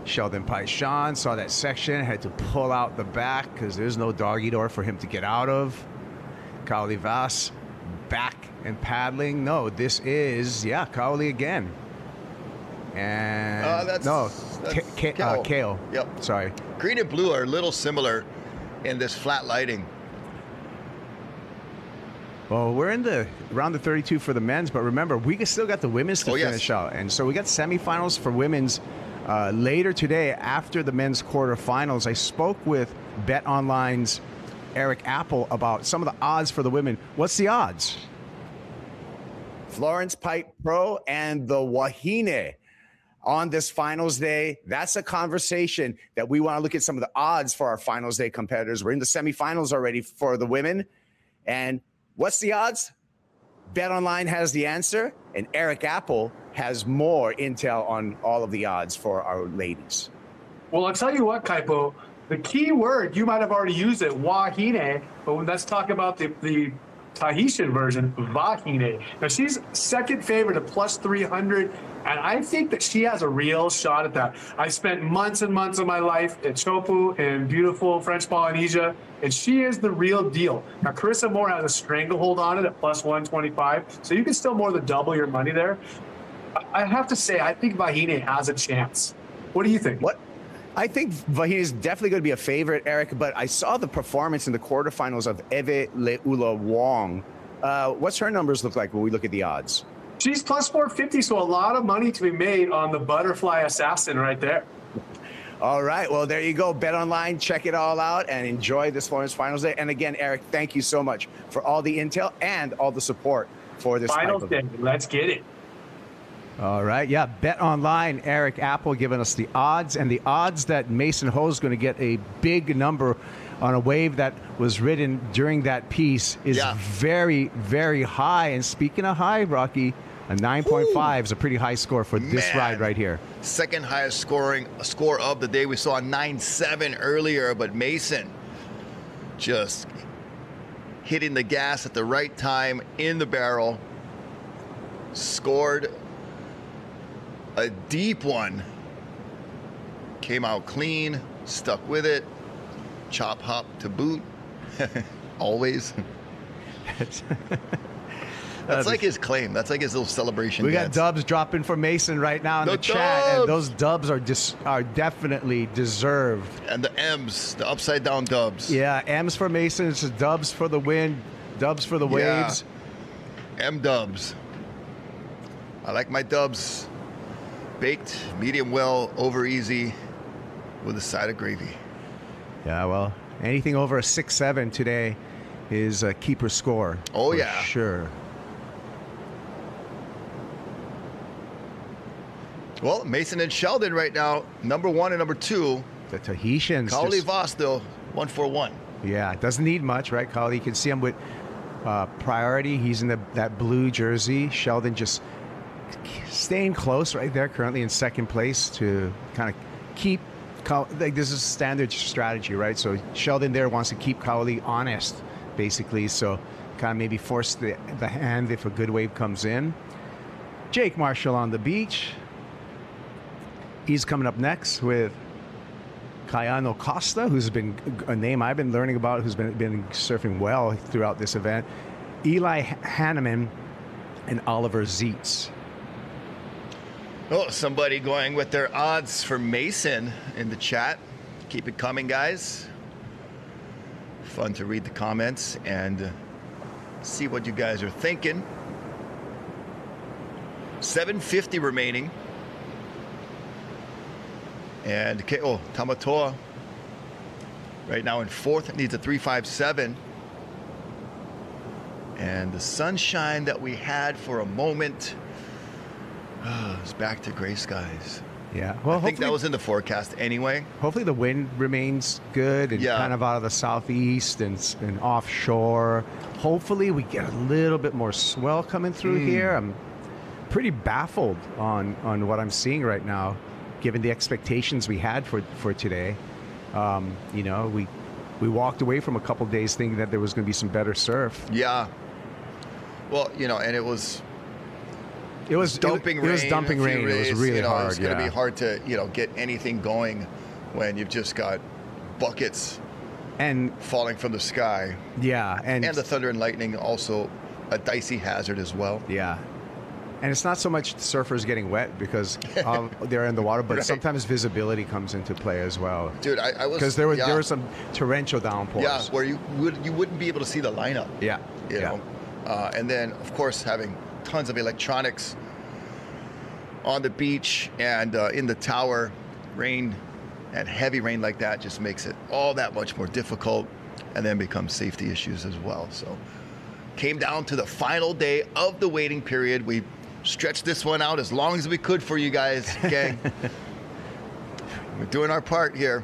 Speaker 1: Sheldon Paishon saw that section, had to pull out the back because there's no doggy door for him to get out of. Kaoli Voss back and paddling. No, this is, Kaoli again. And
Speaker 2: that's
Speaker 1: Kale.
Speaker 2: Yep.
Speaker 1: Sorry.
Speaker 2: Green and blue are a little similar in this flat lighting.
Speaker 1: Well, we're in the round of 32 for the men's, but remember, we still got the women's to finish out. And so we got semifinals for women's later today after the men's quarterfinals. I spoke with Bet Online's Eric Apple about some of the odds for the women. What's the odds? Florence Pipe Pro and the Wahine on this finals day. That's a conversation that we want to look at some of the odds for our finals day competitors. We're in the semifinals already for the women. And what's the odds? BetOnline has the answer, and Eric Apple has more intel on all of the odds for our ladies.
Speaker 5: Well, I'll tell you what, Kaipo, the key word, you might have already used it, wahine, but let's talk about the Tahitian version, Vahine. Now, she's second favorite at plus 300, and I think that she has a real shot at that. I spent months and months of my life at Chopu in beautiful French Polynesia, and she is the real deal. Now, Carissa Moore has a stranglehold on it at plus 125, so you can still more than double your money there. I have to say, I think Vahine has a chance. What do you think?
Speaker 1: What? I think Vahine is definitely going to be a favorite, Eric, but I saw the performance in the quarterfinals of Eve Leula Wong. What's her numbers look like when we look at the odds?
Speaker 5: She's plus 450, so a lot of money to be made on the butterfly assassin right there.
Speaker 1: All right, well, there you go. Bet Online, check it all out, and enjoy this Florence Finals Day. And again, Eric, thank you so much for all the intel and all the support for this
Speaker 5: Finals Day. Let's get it.
Speaker 1: All right, Bet Online, Eric Apple giving us the odds, and the odds that Mason Ho is going to get a big number on a wave that was ridden during that piece is very, very high. And speaking of high, Rocky, a 9.5 is a pretty high score for this ride right here.
Speaker 2: Second highest score of the day. We saw a 9.7 earlier, but Mason just hitting the gas at the right time in the barrel. Scored a deep one. Came out clean, stuck with it. Chop hop to boot. Always. That's like his claim. That's like his little celebration.
Speaker 1: We got dubs dropping for Mason right now in the chat, and those dubs are definitely deserved.
Speaker 2: And the M's, the upside down dubs.
Speaker 1: Yeah, M's for Mason. It's dubs for the win, dubs for the waves.
Speaker 2: M dubs. I like my dubs baked, medium well, over easy, with a side of gravy.
Speaker 1: Yeah, well, anything over a 6-7 today is a keeper score.
Speaker 2: Oh,
Speaker 1: for
Speaker 2: yeah.
Speaker 1: Sure.
Speaker 2: Well, Mason and Sheldon right now, number 1 and number 2.
Speaker 1: The Tahitians.
Speaker 2: Kaoli Voss, though, 141.
Speaker 1: Yeah, it doesn't need much, right, Kaoli? You can see him with priority. He's in that blue jersey. Sheldon just staying close right there, currently in second place to kind of keep, like, this is standard strategy, right? So Sheldon there wants to keep Kaoli honest, basically, so kind of maybe force the hand if a good wave comes in. Jake Marshall on the beach. He's coming up next with Cayano Costa, who's been a name I've been learning about, who's been surfing well throughout this event. Eli Hanneman and Oliver Zietz.
Speaker 2: Oh, somebody going with their odds for Mason in the chat. Keep it coming, guys. Fun to read the comments and see what you guys are thinking. 750 remaining. And Tamatoa right now in fourth, needs a 357. And the sunshine that we had for a moment is back to gray skies.
Speaker 1: Yeah, well,
Speaker 2: I think that was in the forecast anyway.
Speaker 1: Hopefully the wind remains good and kind of out of the southeast and offshore. Hopefully we get a little bit more swell coming through here. I'm pretty baffled on what I'm seeing right now, given the expectations we had for today. You know, we walked away from a couple days thinking that there was going to be some better surf.
Speaker 2: Yeah. Well, you know, and it was dumping rain.
Speaker 1: It was dumping rain. It was really hard.
Speaker 2: It's going to be hard to, get anything going when you've just got buckets
Speaker 1: and
Speaker 2: falling from the sky.
Speaker 1: Yeah, and
Speaker 2: the thunder and lightning also a dicey hazard as well.
Speaker 1: Yeah. And it's not so much surfers getting wet because they're in the water, but
Speaker 2: Right.
Speaker 1: sometimes visibility comes into play as well.
Speaker 2: Dude, I was
Speaker 1: because there were some torrential downpours.
Speaker 2: Yeah, where you wouldn't be able to see the lineup.
Speaker 1: Yeah.
Speaker 2: You know, and then of course having tons of electronics on the beach and in the tower, rain and heavy rain like that just makes it all that much more difficult, and then becomes safety issues as well. So came down to the final day of the waiting period. We stretched this one out as long as we could for you guys, gang. We're doing our part here.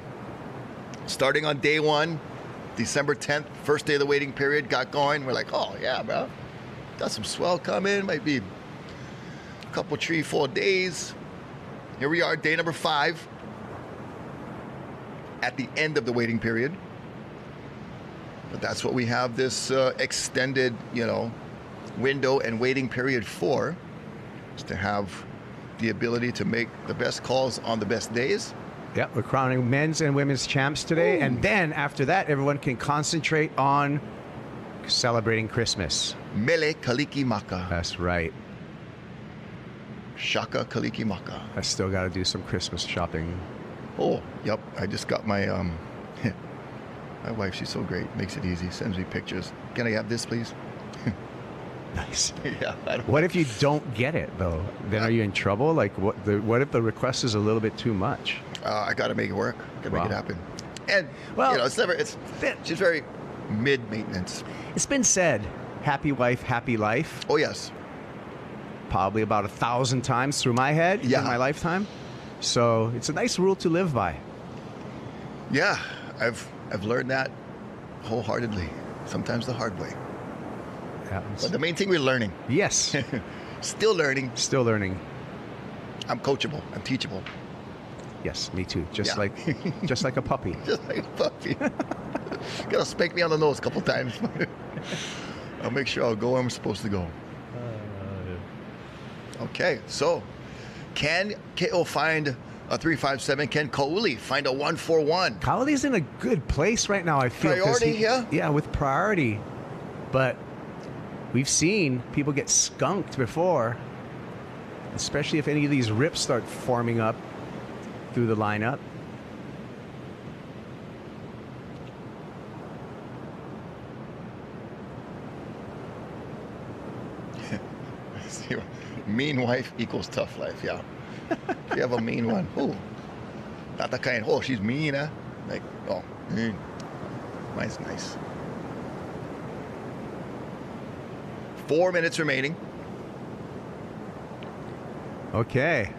Speaker 2: Starting on day one, December 10th, first day of the waiting period, got going. We're like, oh yeah, bro, got some swell coming. Might be a couple, 3-4 days. Here we are, day number 5, at the end of the waiting period. But that's what we have this extended, window and waiting period for, is to have the ability to make the best calls on the best days.
Speaker 1: Yeah, we're crowning men's and women's champs today.
Speaker 2: Ooh.
Speaker 1: And then after that, everyone can concentrate on celebrating Christmas.
Speaker 2: Mele Kaliki Maka.
Speaker 1: That's right.
Speaker 2: Shaka Kaliki Maka.
Speaker 1: I still got to do some Christmas shopping.
Speaker 2: Oh, yep. I just got my, my wife, she's so great. Makes it easy. Sends me pictures. Can I have this, please?
Speaker 1: Nice.
Speaker 2: Yeah.
Speaker 1: What if you don't get it, though? Then are you in trouble? Like, what if the request is a little bit too much?
Speaker 2: I got to make it work. Got to make it happen. And, she's very mid-maintenance.
Speaker 1: It's been said, happy wife, happy life.
Speaker 2: Oh, yes.
Speaker 1: Probably about 1,000 times through my head in my lifetime. So it's a nice rule to live by.
Speaker 2: Yeah, I've learned that wholeheartedly. Sometimes the hard way.
Speaker 1: Yeah,
Speaker 2: but the main thing, we're learning.
Speaker 1: Yes.
Speaker 2: Still learning.
Speaker 1: Still learning.
Speaker 2: I'm coachable. I'm teachable.
Speaker 1: Yes, me too. Just like a puppy.
Speaker 2: Just like a puppy. Gotta spank me on the nose a couple times. I'll make sure I'll go where I'm supposed to go. Okay, so can KO find a 357? Can Kauli find a 141?
Speaker 1: Kauli's in a good place right now, I feel.
Speaker 2: Priority, yeah?
Speaker 1: Yeah, with priority. But we've seen people get skunked before, especially if any of these rips start forming up through the lineup.
Speaker 2: Mean wife equals tough life, yeah. If you have a mean one, not the kind, she's mean, huh? Like, mine's nice. 4 minutes remaining.
Speaker 1: Okay.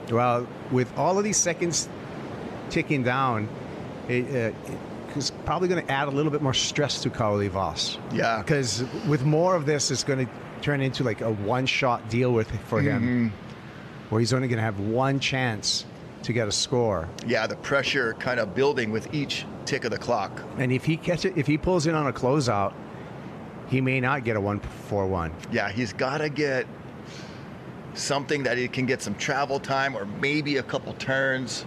Speaker 1: Well, with all of these seconds ticking down, it's probably going to add a little bit more stress to Kauli Voss.
Speaker 2: Yeah.
Speaker 1: Because with more of this, it's going to turn into like a one-shot deal for him, where he's only going to have one chance to get a score.
Speaker 2: Yeah, the pressure kind of building with each tick of the clock.
Speaker 1: And if he pulls in on a closeout, he may not get a 141.
Speaker 2: Yeah, he's got to get something that he can get some travel time or maybe a couple turns.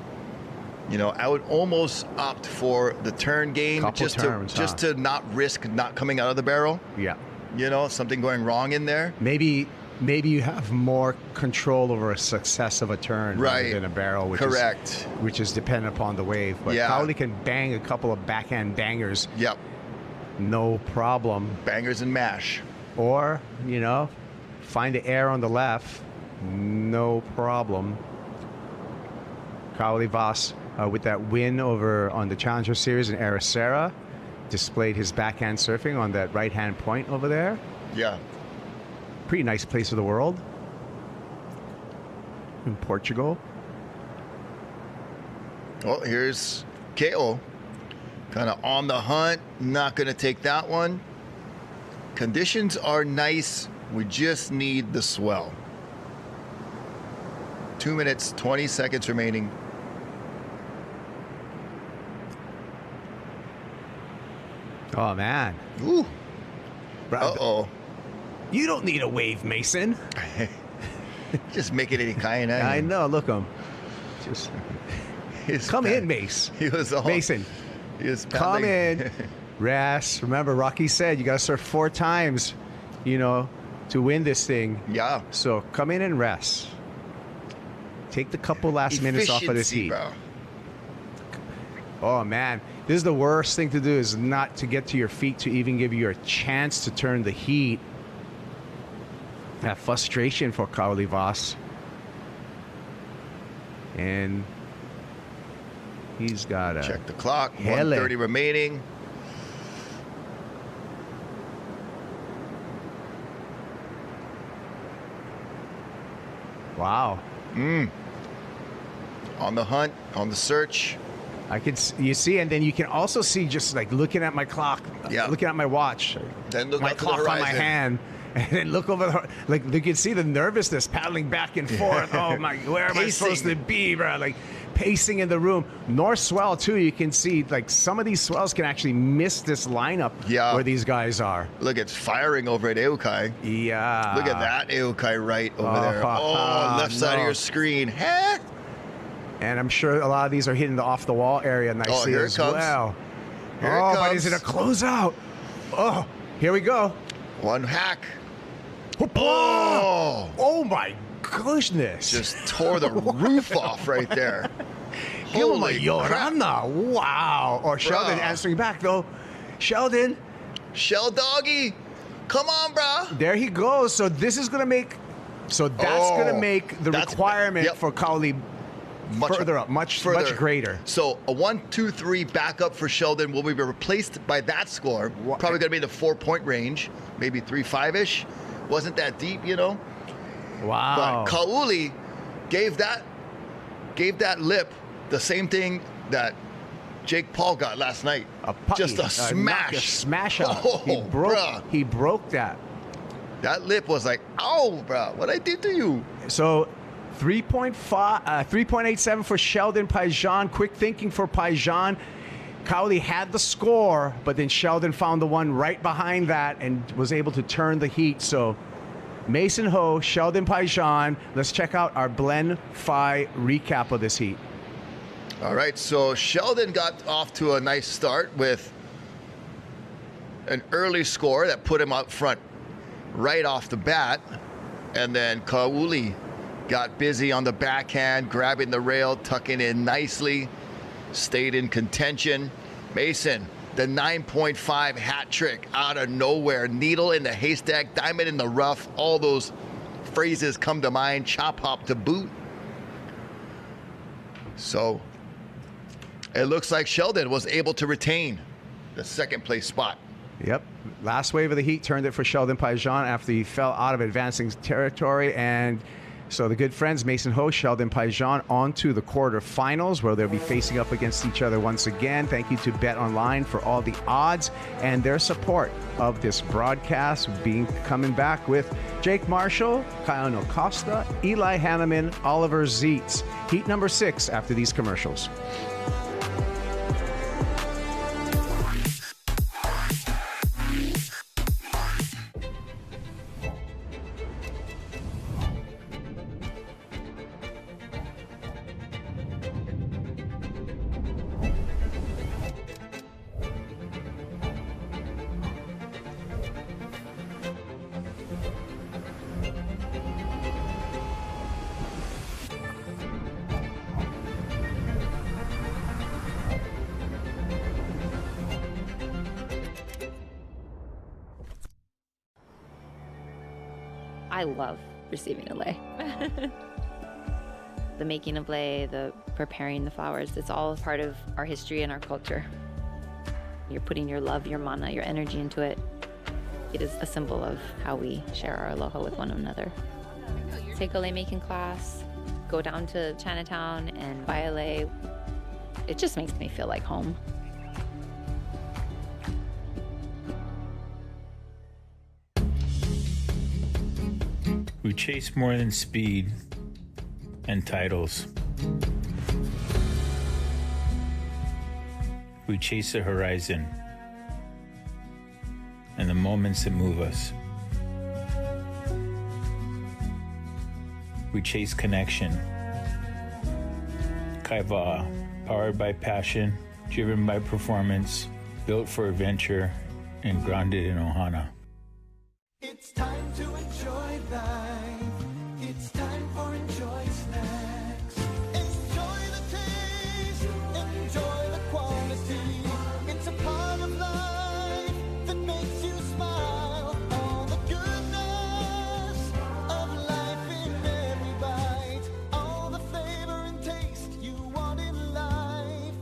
Speaker 2: I would almost opt for the turn game just to not risk not coming out of the barrel.
Speaker 1: Yeah.
Speaker 2: Something going wrong in there.
Speaker 1: Maybe you have more control over a success of a turn rather than a barrel, which is dependent upon the wave. But Kauli can bang a couple of backhand bangers.
Speaker 2: Yep.
Speaker 1: No problem.
Speaker 2: Bangers and mash.
Speaker 1: Or, find the air on the left. No problem. Kauli Voss, with that win over on the Challenger Series in Ericeira, displayed his backhand surfing on that right-hand point over there.
Speaker 2: Yeah.
Speaker 1: Pretty nice place of the world. In Portugal.
Speaker 2: Well, here's KO. Kind of on the hunt. Not going to take that one. Conditions are nice. We just need the swell. 2 minutes, 20 seconds remaining.
Speaker 1: Oh, man.
Speaker 2: Ooh. Uh-oh.
Speaker 1: You don't need a wave, Mason.
Speaker 2: Just make it any kind.
Speaker 1: I know. Look him. Just come in, Mace.
Speaker 2: He was all,
Speaker 1: Mason.
Speaker 2: He was
Speaker 1: come in. Ras. Remember, Rocky said you got to surf 4 times you know, to win this thing.
Speaker 2: Yeah.
Speaker 1: So come in and rest. Take the couple last minutes off of this
Speaker 2: Efficiency,
Speaker 1: heat.
Speaker 2: bro.
Speaker 1: Oh man, this is the worst thing to do, is not to get to your feet to even give you a chance to turn the heat. That frustration for Kaoli Voss. And he's got to
Speaker 2: check the clock. 1:30 remaining.
Speaker 1: Wow.
Speaker 2: On the hunt, on the search.
Speaker 1: I can, you see, and then you can also see, just like looking at my clock, looking at my watch,
Speaker 2: then look
Speaker 1: my
Speaker 2: up to the
Speaker 1: clock on my
Speaker 2: horizon.
Speaker 1: hand, and then look over the, like you can see the nervousness paddling back and forth. Oh my, where am I supposed to be, bro? Like pacing in the room. North swell too. You can see like some of these swells can actually miss this lineup where these guys are.
Speaker 2: Look, it's firing over at Eokai.
Speaker 1: Yeah.
Speaker 2: Look at that Eokai right over there. Oh, left side of your screen. Heck.
Speaker 1: And I'm sure a lot of these are hitting the off the wall area nicely
Speaker 2: here it
Speaker 1: as
Speaker 2: comes.
Speaker 1: well.
Speaker 2: Here it
Speaker 1: but
Speaker 2: comes.
Speaker 1: is it a closeout? Oh, here we go.
Speaker 2: One hack.
Speaker 1: Oh, oh my goodness.
Speaker 2: Just tore the roof off right there.
Speaker 1: Holy
Speaker 2: crap.
Speaker 1: Yorana. Wow. Or Sheldon answering back though. Sheldon.
Speaker 2: Shell doggy. Come on, bro.
Speaker 1: There he goes. So this is going to make, so that's going to make the requirement for Kaoli further up, much greater.
Speaker 2: So a 1-2-3 backup for Sheldon will be replaced by that score. Probably going to be in the 4-point range, maybe 3-5-ish. Wasn't that deep, you know?
Speaker 1: Wow.
Speaker 2: But Kaoli gave that lip the same thing that Jake Paul got last night. Just a smash.
Speaker 1: A smash out.
Speaker 2: Oh,
Speaker 1: he broke that.
Speaker 2: That lip was like, ow, bro, what I did to you?
Speaker 1: So 3.87 for Sheldon Paijan. Quick thinking for Paijan. Kaoli had the score, but then Sheldon found the one right behind that and was able to turn the heat. So Mason Ho, Sheldon Paijan. Let's check out our Blend Phi recap of this heat.
Speaker 2: All right, so Sheldon got off to a nice start with an early score that put him up front right off the bat. And then Kaoli got busy on the backhand, grabbing the rail, tucking in nicely, stayed in contention. Mason, the 9.5 hat trick out of nowhere. Needle in the haystack, diamond in the rough. All those phrases come to mind. Chop hop to boot. So it looks like Sheldon was able to retain the second place spot.
Speaker 1: Yep. Last wave of the heat turned it for Sheldon Paijan after he fell out of advancing territory. And so the good friends, Mason Ho, Sheldon Paijan, on to the quarterfinals where they'll be facing up against each other once again. Thank you to Bet Online for all the odds and their support of this broadcast. Coming back with Jake Marshall, Kayano Costa, Eli Hanneman, Oliver Zeitz. Heat number 6 after these commercials.
Speaker 6: I love receiving a lei. The making of lei, the preparing the flowers, it's all part of our history and our culture. You're putting your love, your mana, your energy into it. It is a symbol of how we share our aloha with one another. Take a lei making class, go down to Chinatown and buy a lei. It just makes me feel like home.
Speaker 19: We chase more than speed and titles. We chase the horizon and the moments that move us. We chase connection. Kaiva'a, powered by passion, driven by performance, built for adventure, and grounded in ohana.
Speaker 20: It's time to enjoy life. It's time for Enjoy Snacks. Enjoy the taste, enjoy the quality. It's a part of life that makes you smile. All the goodness of life in every bite. All the flavor and taste you want in life.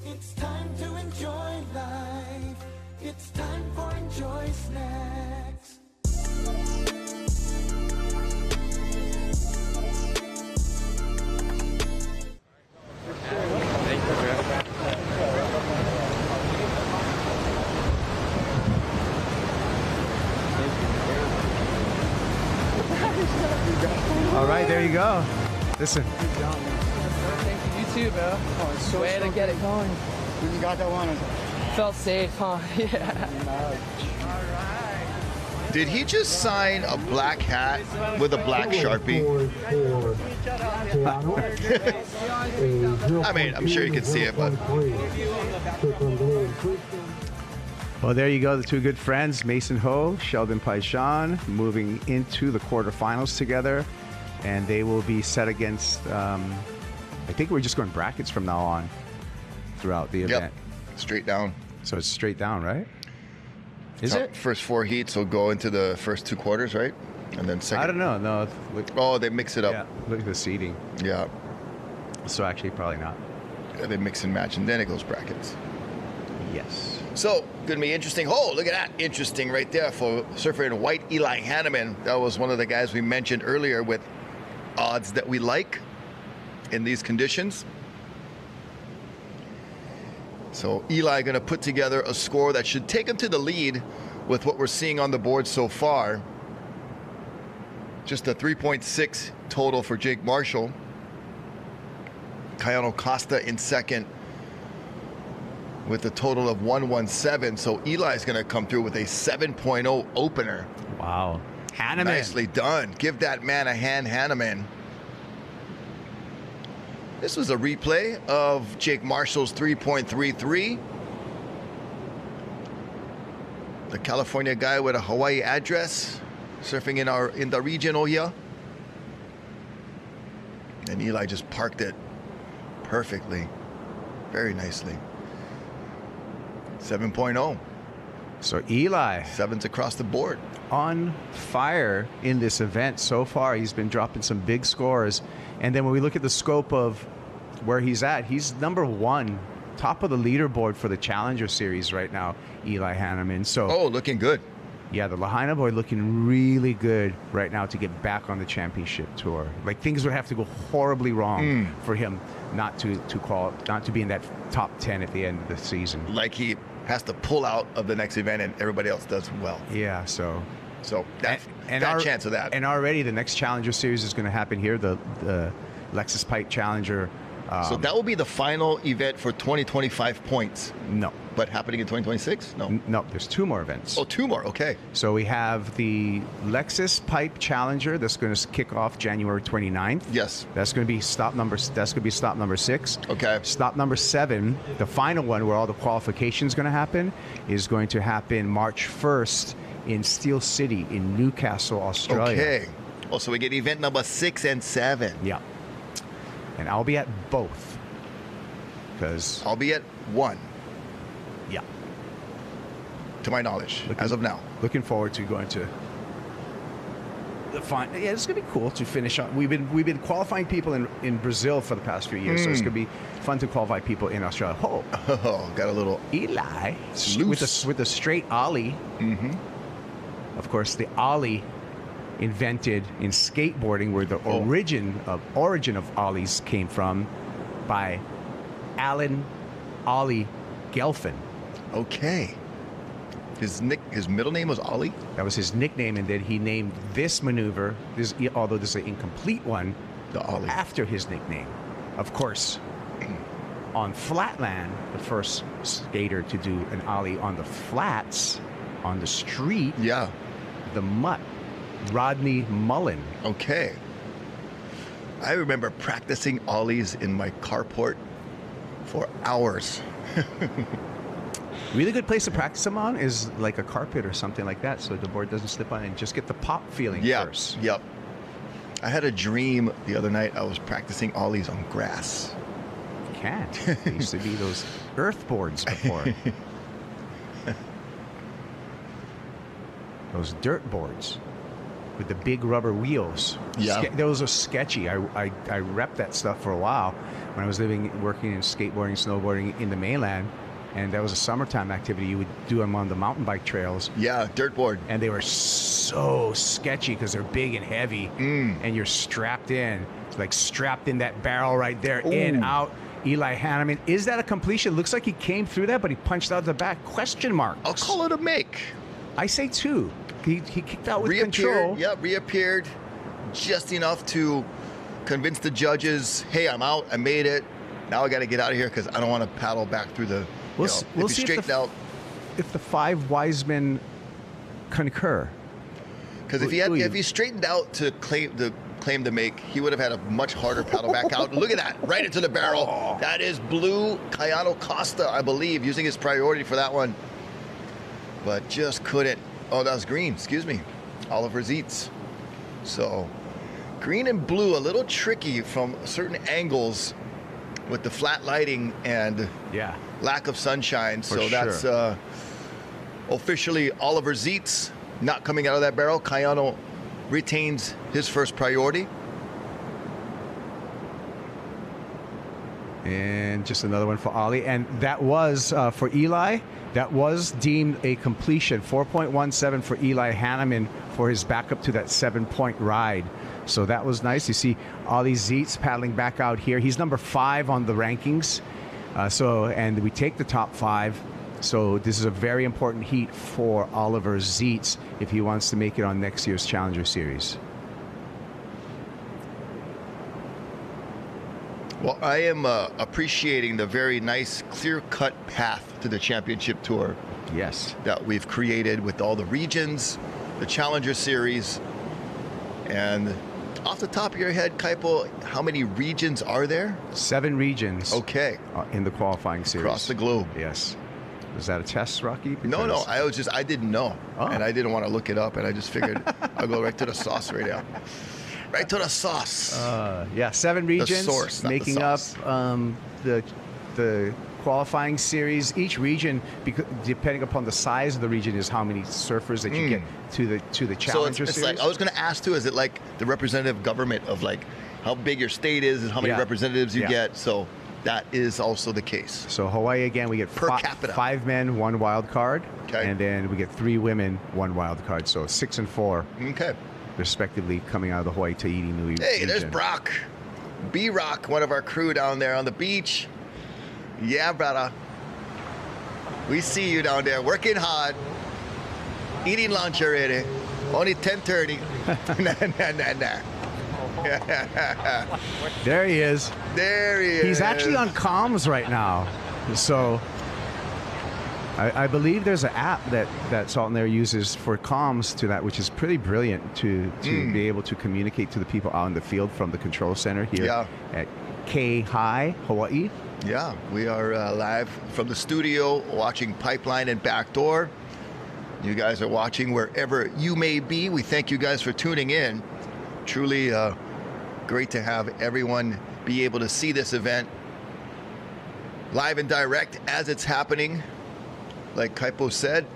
Speaker 20: It's time to enjoy life. It's time for Enjoy Snacks.
Speaker 1: All right, there you go. Listen.
Speaker 10: Thank you, you too, bro. Oh, it's so way to get it going. When you got that one, felt safe, huh? Yeah.
Speaker 2: Did he just sign a black hat with a black Sharpie? I mean, I'm sure you can see it, but...
Speaker 1: Well, there you go. The two good friends, Mason Ho, Sheldon Paishan, moving into the quarterfinals together. And they will be set against, I think we're just going brackets from now on throughout the event.
Speaker 2: Yep. Straight down.
Speaker 1: So it's straight down, right? Is it?
Speaker 2: First 4 heats will go into the first 2 quarters, right? And then second.
Speaker 1: I don't know. No.
Speaker 2: Oh, they mix it up.
Speaker 1: Yeah. Look at the seeding.
Speaker 2: Yeah.
Speaker 1: So actually, probably not.
Speaker 2: Yeah, they mix and match, and then it goes brackets.
Speaker 1: Yes.
Speaker 2: So, going to be interesting. Oh, look at that. Interesting right there for surfer in white, Eli Hanneman. That was one of the guys we mentioned earlier with odds that we like in these conditions. So Eli going to put together a score that should take him to the lead with what we're seeing on the board so far. Just a 3.6 total for Jake Marshall. Cayano Costa in second with a total of 117. So Eli's going to come through with a 7.0 opener.
Speaker 1: Wow. Hanneman.
Speaker 2: Nicely done. Give that man a hand, Hanneman. This was a replay of Jake Marshall's 3.33. The California guy with a Hawaii address, surfing in the region over here. And Eli just parked it perfectly, very nicely. 7.0.
Speaker 1: So Eli.
Speaker 2: 7s across the board.
Speaker 1: On fire in this event so far. He's been dropping some big scores. And then when we look at the scope of where he's at, he's number 1, top of the leaderboard for the Challenger Series right now, Eli Hanneman. So,
Speaker 2: oh, looking good.
Speaker 1: Yeah, the Lahaina boy looking really good right now to get back on the championship tour. Like, things would have to go horribly wrong for him not to be in that top 10 at the end of the season.
Speaker 2: Like he has to pull out of the next event and everybody else does well.
Speaker 1: Yeah, so
Speaker 2: that chance of that.
Speaker 1: And already the next Challenger Series is going to happen here, the Lexus Pipe Challenger.
Speaker 2: So that will be the final event for 2025 points.
Speaker 1: No.
Speaker 2: But happening in 2026? No.
Speaker 1: No, there's 2 more events.
Speaker 2: Oh, 2 more. Okay.
Speaker 1: So we have the Lexus Pipe Challenger that's going to kick off January 29th.
Speaker 2: Yes.
Speaker 1: That's going to be stop number 6.
Speaker 2: Okay.
Speaker 1: Stop number 7, the final one where all the qualification is going to happen, is going to happen March 1st in Steel City in Newcastle, Australia.
Speaker 2: Okay. Oh, so we get event number 6 and 7.
Speaker 1: Yeah. And I'll be at both. Because
Speaker 2: I'll be at 1.
Speaker 1: Yeah.
Speaker 2: To my knowledge, as of now.
Speaker 1: Looking forward to going to the final. Yeah, it's going to be cool to finish on. We've been qualifying people in Brazil for the past few years, so it's going to be fun to qualify people in Australia.
Speaker 2: Oh, got a little
Speaker 1: Eli with a straight ollie. Of course, the ollie invented in skateboarding, where the origin of ollies came from, by Alan Ollie Gelfin.
Speaker 2: Okay. His middle name was Ollie?
Speaker 1: That was his nickname, and then he named this maneuver, although this is an incomplete one,
Speaker 2: the Ollie,
Speaker 1: after his nickname. Of course, on flatland, the first skater to do an Ollie on the flats, on the street, the mutt, Rodney Mullen.
Speaker 2: Okay. I remember practicing Ollies in my carport for hours.
Speaker 1: Really good place to practice them on is like a carpet or something like that, so the board doesn't slip on and just get the pop feeling first.
Speaker 2: Yep. I had a dream the other night. I was practicing ollies on grass.
Speaker 1: You can't. There used to be those earth boards before. Those dirt boards with the big rubber wheels.
Speaker 2: Yeah.
Speaker 1: Those are sketchy. I repped that stuff for a while when I was working in skateboarding, snowboarding in the mainland. And that was a summertime activity. You would do them on the mountain bike trails.
Speaker 2: Yeah, dirt board.
Speaker 1: And they were so sketchy because they're big and heavy. And you're strapped in. It's like strapped in that barrel right there. In, out. Eli Hanneman. Is that a completion? Looks like he came through that, but he punched out the back. Question mark.
Speaker 2: I'll call it a make.
Speaker 1: I say 2. He kicked out with
Speaker 2: Reappeared,
Speaker 1: control.
Speaker 2: Yeah, reappeared just enough to convince the judges, hey, I'm out. I made it. Now I got to get out of here because I don't want to paddle back through the...
Speaker 1: We'll
Speaker 2: if
Speaker 1: see if the 5 wise men concur.
Speaker 2: Because if he straightened out to claim to make, he would have had a much harder paddle back out. Look at that, right into the barrel. That is blue Cayano Costa, I believe, using his priority for that one. But just couldn't. Oh, that was green, excuse me. Oliver Zietz. So green and blue, a little tricky from certain angles with the flat lighting and lack of sunshine. So that's officially Oliver Zietz not coming out of that barrel. Cayano retains his first priority.
Speaker 1: And just another one for Ollie. And that was, for Eli, that was deemed a completion. 4.17 for Eli Hanneman for his backup to that 7-point ride. So that was nice. You see Ollie Zietz paddling back out here. He's number 5 on the rankings. And we take the top 5. So this is a very important heat for Oliver Zietz if he wants to make it on next year's Challenger Series.
Speaker 2: Well, I am appreciating the very nice, clear-cut path to the championship tour.
Speaker 1: Yes.
Speaker 2: That we've created with all the regions, the Challenger Series, and off the top of your head, Kaipo, how many regions are there?
Speaker 1: 7 regions.
Speaker 2: Okay.
Speaker 1: In the qualifying series.
Speaker 2: Across the globe.
Speaker 1: Yes. Was that a test, Rocky?
Speaker 2: No. I didn't know. And I didn't want to look it up, and I just figured I'll go right to the sauce right now. Right to the sauce.
Speaker 1: 7 regions.
Speaker 2: The source, not
Speaker 1: making
Speaker 2: the
Speaker 1: up
Speaker 2: sauce.
Speaker 1: the qualifying series. Each region, depending upon the size of the region, is how many surfers that you get to the Challenger
Speaker 2: Series.
Speaker 1: Series.
Speaker 2: Like, I was going to ask too, is it like the representative government of like how big your state is and how many representatives you get? So that is also the case.
Speaker 1: So Hawaii, again, we get
Speaker 2: per capita
Speaker 1: 5 men, 1 wild card.
Speaker 2: Okay.
Speaker 1: And then we get 3 women, 1 wild card. So 6 and 4.
Speaker 2: Okay.
Speaker 1: Respectively, coming out of the Hawaii Tahiti Nui
Speaker 2: Hey,
Speaker 1: region.
Speaker 2: there's Brock. B-Rock, one of our crew down there on the beach. Yeah, brother. We see you down there working hard, eating lunch already. Only 10:30.
Speaker 1: There he is.
Speaker 2: There he is.
Speaker 1: He's actually on comms right now. So I believe there's an app that Salt and Air uses for comms to that, which is pretty brilliant to be able to communicate to the people out in the field from the control center here at K-High, Hawaii.
Speaker 2: Yeah, we are live from the studio watching Pipeline and Backdoor. You guys are watching wherever you may be. We thank you guys for tuning in. Truly great to have everyone be able to see this event live and direct as it's happening. Like Kaipo said,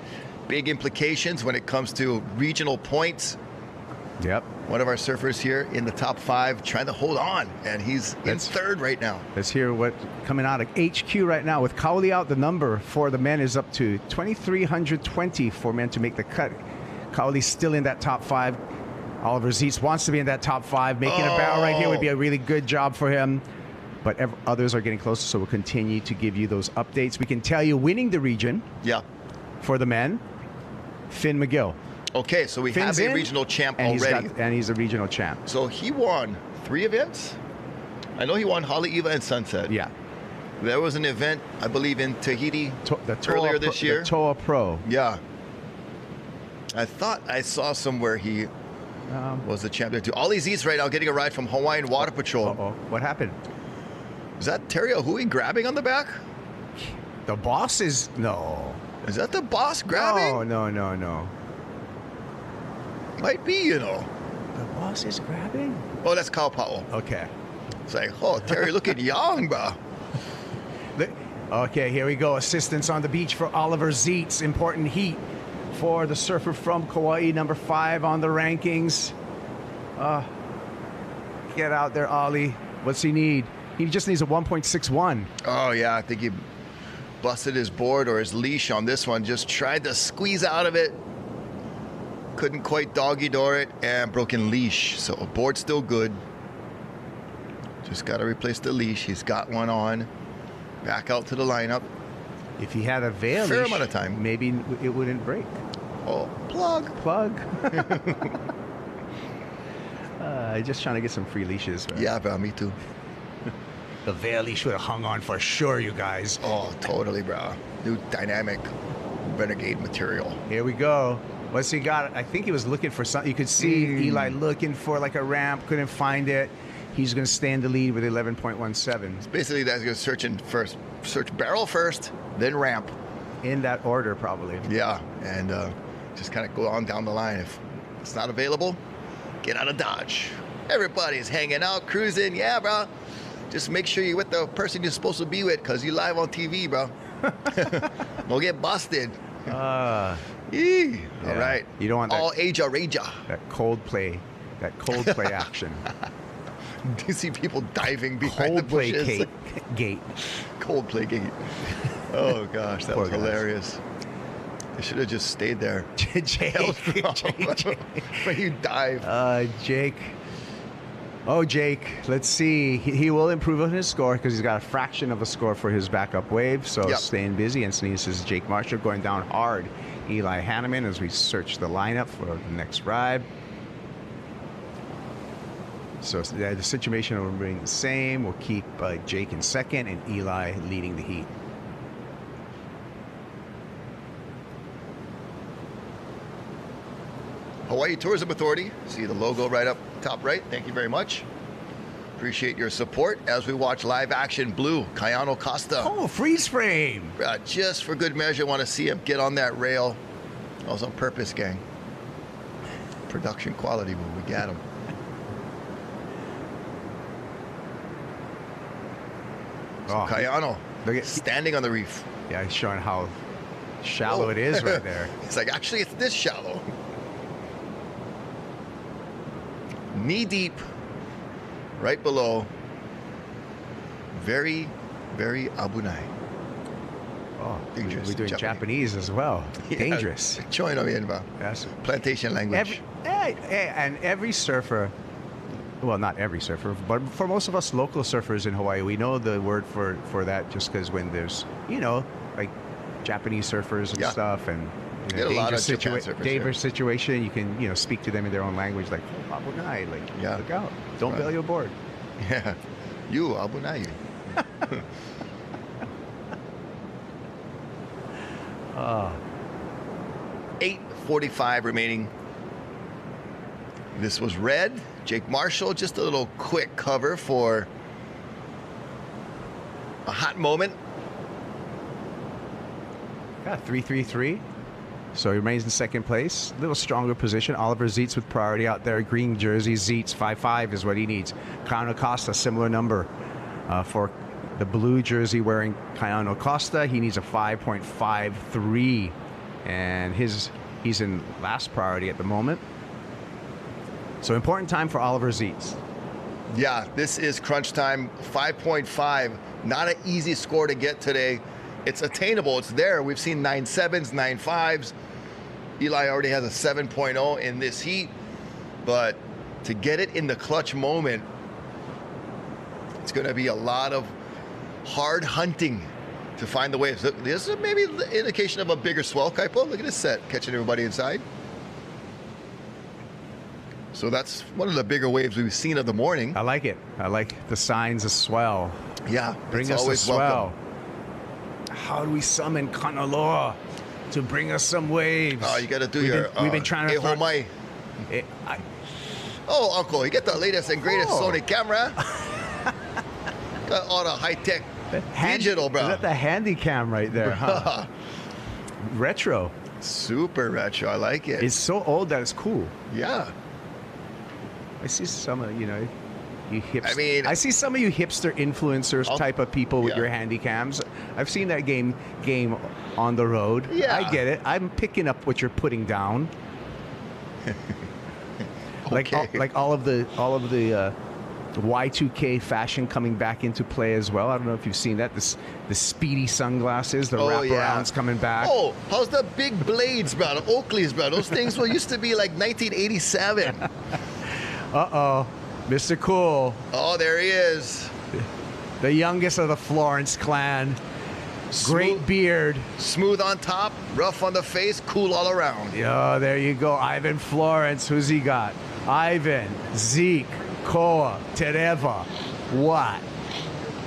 Speaker 2: big implications when it comes to regional points.
Speaker 1: Yep.
Speaker 2: One of our surfers here in the top 5 trying to hold on, and he's in 3rd right now.
Speaker 1: Let's hear what coming out of HQ right now. With Kauli out, the number for the men is up to 2,320 for men to make the cut. Kauli's still in that top 5. Oliver Zietz wants to be in that top 5. Making a barrel right here would be a really good job for him. But others are getting closer, so we'll continue to give you those updates. We can tell you winning the region for the men, Finn McGill.
Speaker 2: Okay, so we
Speaker 1: Finn's
Speaker 2: have a regional champ
Speaker 1: and
Speaker 2: already.
Speaker 1: He's a regional champ.
Speaker 2: So he won 3 events? I know he won Haleiwa and Sunset.
Speaker 1: Yeah.
Speaker 2: There was an event, I believe, in Tahiti earlier this year.
Speaker 1: The TOA Pro.
Speaker 2: Yeah. I thought I saw somewhere he was the champion too. Ollie Zietz right now getting a ride from Hawaiian Water Patrol.
Speaker 1: What happened?
Speaker 2: Is that Terry Ahui grabbing on the back?
Speaker 1: The boss is... No.
Speaker 2: Is that the boss grabbing?
Speaker 1: No.
Speaker 2: Might be, you know.
Speaker 1: The boss is grabbing?
Speaker 2: Oh, that's Kaupa'o.
Speaker 1: Okay.
Speaker 2: It's like, oh, Terry looking young, bro.
Speaker 1: Okay, here we go. Assistance on the beach for Oliver Zeitz. Important heat for the surfer from Kauai, number 5 on the rankings. Get out there, Ollie. What's he need? He just needs a 1.61.
Speaker 2: Oh, yeah. I think he busted his board or his leash on this one. Just tried to squeeze out of it. Couldn't quite doggy door it, and broken leash. So board's still good. Just got to replace the leash. He's got one on. Back out to the lineup.
Speaker 1: If he had a veil
Speaker 2: fair
Speaker 1: leash,
Speaker 2: amount of time,
Speaker 1: maybe it wouldn't break.
Speaker 2: Oh, plug.
Speaker 1: Just trying to get some free leashes. Man.
Speaker 2: Yeah, bro, me too.
Speaker 1: The veil leash would have hung on for sure, you guys.
Speaker 2: Oh, totally, bro. New dynamic Renegade material.
Speaker 1: Here we go. What's he got? I think he was looking for something. You could see Eli looking for like a ramp, couldn't find it. He's going to stand the lead with 11.17.
Speaker 2: Basically, that's going to search barrel first, then ramp.
Speaker 1: In that order, probably.
Speaker 2: Yeah, and just kind of go on down the line. If it's not available, get out of Dodge. Everybody's hanging out, cruising. Yeah, bro. Just make sure you're with the person you're supposed to be with, because you're live on TV, bro. Don't get busted. All right.
Speaker 1: You don't want that.
Speaker 2: All Aja.
Speaker 1: That Coldplay action.
Speaker 2: Do you see people diving behind the bushes?
Speaker 1: Gate.
Speaker 2: Coldplay gate. Oh, gosh, that was hilarious. They should have just stayed there.
Speaker 1: Jake.
Speaker 2: When you dive.
Speaker 1: Jake. Oh, Jake. Let's see. He will improve on his score because he's got a fraction of a score for his backup wave. So staying busy. And Sneeze is Jake Marshall going down hard. Eli Hanneman as we search the lineup for the next ride. So the situation will remain the same. We'll keep Jake in second and Eli leading the heat.
Speaker 2: Hawaii Tourism Authority. See the logo right up top right. Thank you very much. Appreciate your support as we watch live action Blue, Kayano Costa.
Speaker 1: Oh, freeze frame.
Speaker 2: Just for good measure, want to see him get on that rail. That was on purpose, gang. Production quality when we got him. So Kayano standing on the reef.
Speaker 1: Yeah, he's showing how shallow it is right there.
Speaker 2: It's like, actually, it's this shallow. Knee deep, right below. Very, very abunai.
Speaker 1: Oh,
Speaker 2: dangerous.
Speaker 1: We're doing Japanese as well.
Speaker 2: Yeah,
Speaker 1: Dangerous.
Speaker 2: Yes. Plantation language.
Speaker 1: Every surfer, well, not every surfer, but for most of us local surfers in Hawaii, we know the word for that just because when there's, like Japanese surfers and stuff, and dangerous situation, you can, speak to them in their own language, like, oh, abunai, like, look out, don't bail your board.
Speaker 2: Yeah, you, abunai. 8:45 remaining. This was red. Jake Marshall, just a little quick cover for a hot moment.
Speaker 1: Got 3-3-3. So he remains in second place. A little stronger position. Oliver Zeitz with priority out there. Green jersey. Zeitz 5.5 is what he needs. Kayano Costa, similar number for the blue jersey wearing Kayano Costa. He needs a 5.53. And he's in last priority at the moment. So important time for Oliver Zeitz.
Speaker 2: Yeah, this is crunch time. 5.5. Not an easy score to get today. It's attainable. It's there. We've seen 9.7s, 9.5s. Eli already has a 7.0 in this heat. But to get it in the clutch moment, it's going to be a lot of hard hunting to find the waves. This is maybe the indication of a bigger swell, Kaipo. Look at this set, catching everybody inside. So that's one of the bigger waves we've seen of the morning.
Speaker 1: I like it. I like the signs of swell.
Speaker 2: Yeah,
Speaker 1: bring us the swell. Welcome. How do we summon Kanaloa to bring us some waves?
Speaker 2: Oh, you got to do
Speaker 1: we've been trying to.
Speaker 2: Oh, Uncle, you get the latest and greatest Sony camera. Got all the high-tech digital, bro.
Speaker 1: Is that the handy cam right there, huh? retro.
Speaker 2: Super retro. I like it.
Speaker 1: It's so old that it's cool.
Speaker 2: Yeah.
Speaker 1: I see some of, you hipster. I see some of you hipster influencers type of people with your handy cams. I've seen that game on the road.
Speaker 2: Yeah.
Speaker 1: I get it. I'm picking up what you're putting down.
Speaker 2: Okay.
Speaker 1: Like all of the Y2K fashion coming back into play as well. I don't know if you've seen that. The speedy sunglasses, the wraparounds coming back.
Speaker 2: Oh, how's the big blades, bro? The Oakleys, bro. Those things used to be like 1987.
Speaker 1: Uh-oh. Mr. Cool.
Speaker 2: Oh, there he is.
Speaker 1: The youngest of the Florence clan. Great beard.
Speaker 2: Smooth on top, rough on the face, cool all around.
Speaker 1: Yeah, there you go. Ivan Florence. Who's he got? Ivan, Zeke, Koa, Tereva. What?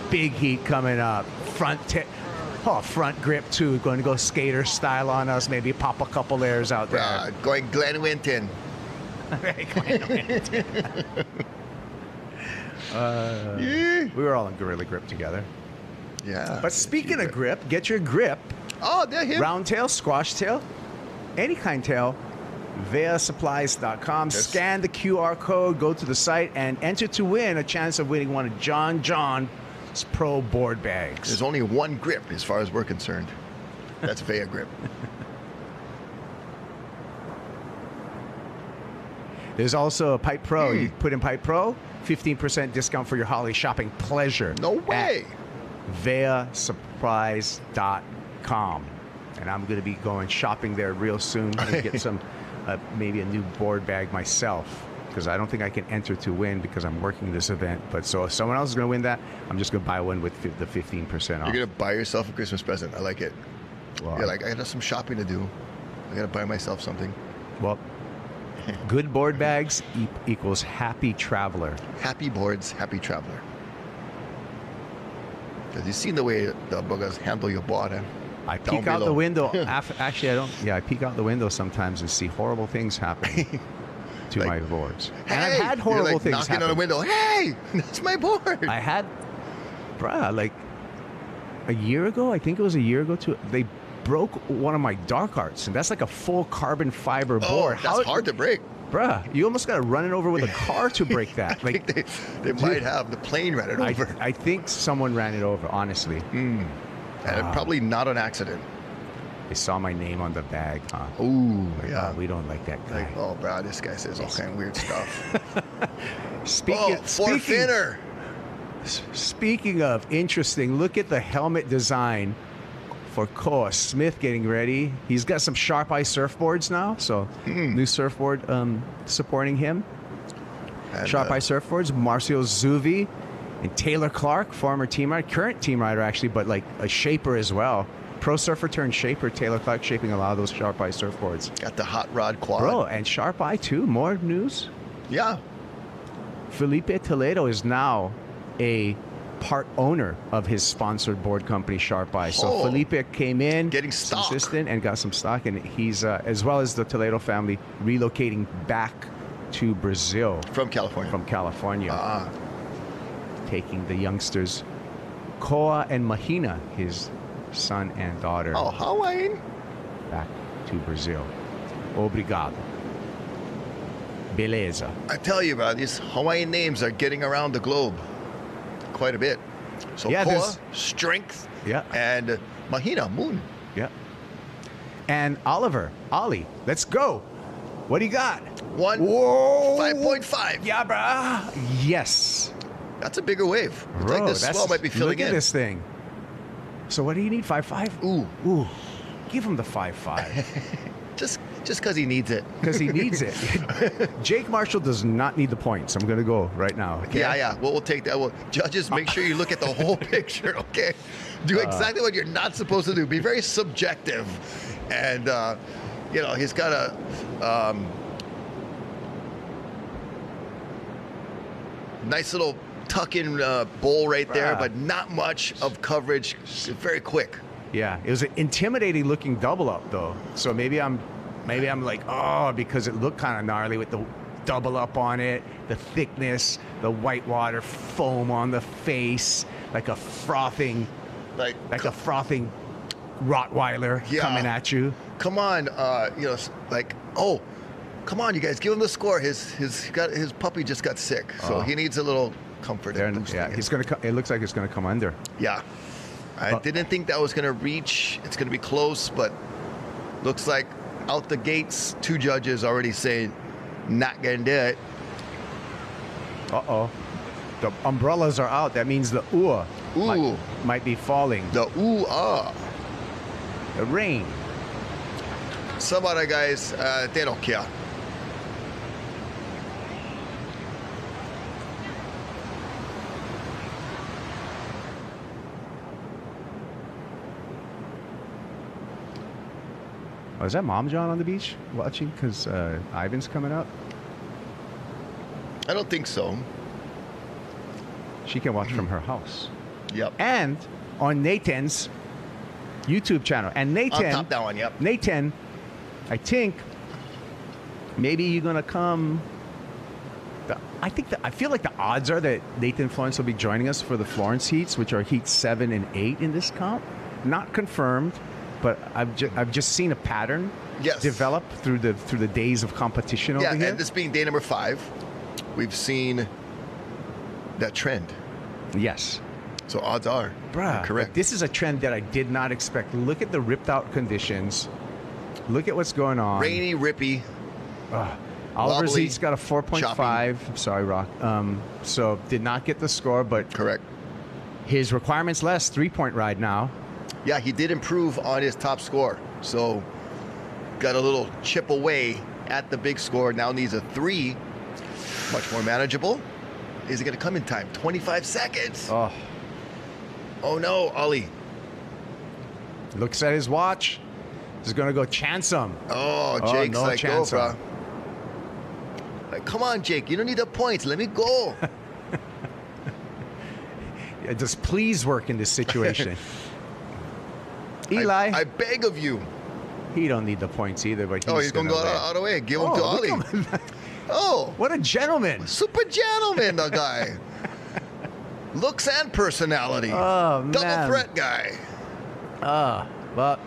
Speaker 1: Big heat coming up. Front grip too. Going to go skater style on us. Maybe pop a couple layers out there.
Speaker 2: Going Glen Winton.
Speaker 1: We were all in Gorilla Grip together.
Speaker 2: Yeah.
Speaker 1: But speaking of grip, get your grip.
Speaker 2: Oh, there him.
Speaker 1: Round tail, squash tail, any kind tail. VeaSupplies.com. Scan the QR code, go to the site, and enter to win a chance of winning one of John's Pro board bags.
Speaker 2: There's only one grip as far as we're concerned. That's Vea grip.
Speaker 1: There's also a Pipe Pro. You put in Pipe Pro, 15% discount for your holiday shopping pleasure.
Speaker 2: No way.
Speaker 1: VeaSupplies.com. And I'm going to be going shopping there real soon to get some, maybe a new board bag myself, because I don't think I can enter to win because I'm working this event. But so if someone else is going to win that, I'm just going to buy one with the 15% off.
Speaker 2: You're going to buy yourself a Christmas present. I like it.
Speaker 1: Well,
Speaker 2: You're like, I got some shopping to do. I got to buy myself something.
Speaker 1: Well, good board bags equals happy traveler.
Speaker 2: Happy boards, happy traveler. Because you've seen the way the buggers handle your board.
Speaker 1: I peek out the window. Actually, I don't. Yeah, I peek out the window sometimes and see horrible things happen to my boards.
Speaker 2: Hey,
Speaker 1: and I've had horrible things
Speaker 2: knocking
Speaker 1: happen.
Speaker 2: on the window. Hey, that's my board.
Speaker 1: I had, like a year ago. I think it was a year ago too. They broke one of my dark arts, and that's like a full carbon fiber board.
Speaker 2: That's hard to break.
Speaker 1: Bruh, you almost got to run it over with a car to break that.
Speaker 2: I think they might have. The plane ran it over.
Speaker 1: I think someone ran it over, honestly.
Speaker 2: And probably not an accident.
Speaker 1: They saw my name on the bag, huh?
Speaker 2: Ooh, yeah.
Speaker 1: We don't like that guy.
Speaker 2: Like, oh, bro, this guy says all kind of weird stuff.
Speaker 1: Speaking of interesting, look at the helmet design for Koa Smith getting ready. He's got some Sharp Eye surfboards now, so new surfboard supporting him. And, Sharp Eye surfboards, Marcio Zuvi and Taylor Clark, former team rider, current team rider actually, but like a shaper as well. Pro surfer turned shaper, Taylor Clark shaping a lot of those Sharp Eye surfboards.
Speaker 2: Got the hot rod quad.
Speaker 1: Bro, and Sharp Eye too, more news?
Speaker 2: Yeah.
Speaker 1: Felipe Toledo is now a part owner of his sponsored board company, Sharp Eye. So Felipe came in,
Speaker 2: getting stock,
Speaker 1: consistent, and got some stock. And he's, as well as the Toledo family, relocating back to Brazil.
Speaker 2: From California.
Speaker 1: Taking the youngsters, Koa and Mahina, his son and daughter.
Speaker 2: Oh, Hawaiian.
Speaker 1: Back to Brazil. Obrigado. Beleza.
Speaker 2: I tell you, bro, these Hawaiian names are getting around the globe quite a bit. So
Speaker 1: yeah,
Speaker 2: Koa, strength.
Speaker 1: Yeah.
Speaker 2: And Mahina, moon.
Speaker 1: Yeah. And Oliver, Ollie, let's go. What do you got?
Speaker 2: 5.5.
Speaker 1: Yeah, bruh. Yes.
Speaker 2: That's a bigger wave. It's
Speaker 1: Bro,
Speaker 2: like the swell might be filling
Speaker 1: look
Speaker 2: in.
Speaker 1: Look at this thing. So what do you need, 5.5? Ooh. Give him the 5.5.
Speaker 2: Just because he needs it.
Speaker 1: Because he needs it. Jake Marshall does not need the points. I'm going to go right now. Okay?
Speaker 2: Yeah. We'll take that. Well, judges, make sure you look at the whole picture, okay? Do exactly what you're not supposed to do. Be very subjective. And, he's got a... nice little tuck-in bowl right there, but not much of coverage. Very quick.
Speaker 1: Yeah, it was an intimidating looking double up though. So maybe I'm like, because it looked kind of gnarly with the double up on it, the thickness, the white water foam on the face, like a frothing Rottweiler coming at you.
Speaker 2: Come on, you know, like, oh, come on, you guys, give him the score. His puppy just got sick, so he needs a little comfort.
Speaker 1: Yeah, he's gonna. It looks like it's gonna come under.
Speaker 2: Yeah, I didn't think that was gonna reach. It's gonna be close, but looks like out the gates, 2 judges already saying not gonna do it.
Speaker 1: Uh-oh. The umbrellas are out. That means the might be falling.
Speaker 2: The
Speaker 1: The rain.
Speaker 2: Some other guys, they don't care.
Speaker 1: Oh, is that Mom John on the beach watching? Because Ivan's coming up.
Speaker 2: I don't think so.
Speaker 1: She can watch from her house.
Speaker 2: Yep.
Speaker 1: And on Nathan's YouTube channel. And Nathan,
Speaker 2: on top that one, yep.
Speaker 1: Nathan, I think maybe you're gonna come. I feel like the odds are that Nathan Florence will be joining us for the Florence heats, which are heats 7 and 8 in this comp. Not confirmed, but I've just seen a pattern develop through the days of competition over here.
Speaker 2: Yeah, and this being day number 5, we've seen that trend.
Speaker 1: Yes.
Speaker 2: So odds are correct.
Speaker 1: This is a trend that I did not expect. Look at the ripped out conditions. Look at what's going on.
Speaker 2: Rainy, rippy.
Speaker 1: Oliver
Speaker 2: wobbly,
Speaker 1: Zeit's got a 4.5. Sorry, Rock. So did not get the score, but
Speaker 2: correct.
Speaker 1: His requirement's less. 3-point ride now.
Speaker 2: Yeah, he did improve on his top score. So got a little chip away at the big score. Now needs a 3. Much more manageable. Is it going to come in time? 25 seconds. Oh no, Ollie.
Speaker 1: Looks at his watch. He's going to go chance him.
Speaker 2: Oh, Jake's
Speaker 1: no
Speaker 2: like,
Speaker 1: chance
Speaker 2: go, bro. Like, come on, Jake. You don't need the points. Let me go.
Speaker 1: Does please work in this situation? Eli.
Speaker 2: I beg of you.
Speaker 1: He don't need the points either, but
Speaker 2: he's going to go out of the way. Give them to Ollie. Oh.
Speaker 1: What a gentleman.
Speaker 2: Super gentleman, the guy. Looks and personality.
Speaker 1: Oh, man.
Speaker 2: Double threat guy.
Speaker 1: Well,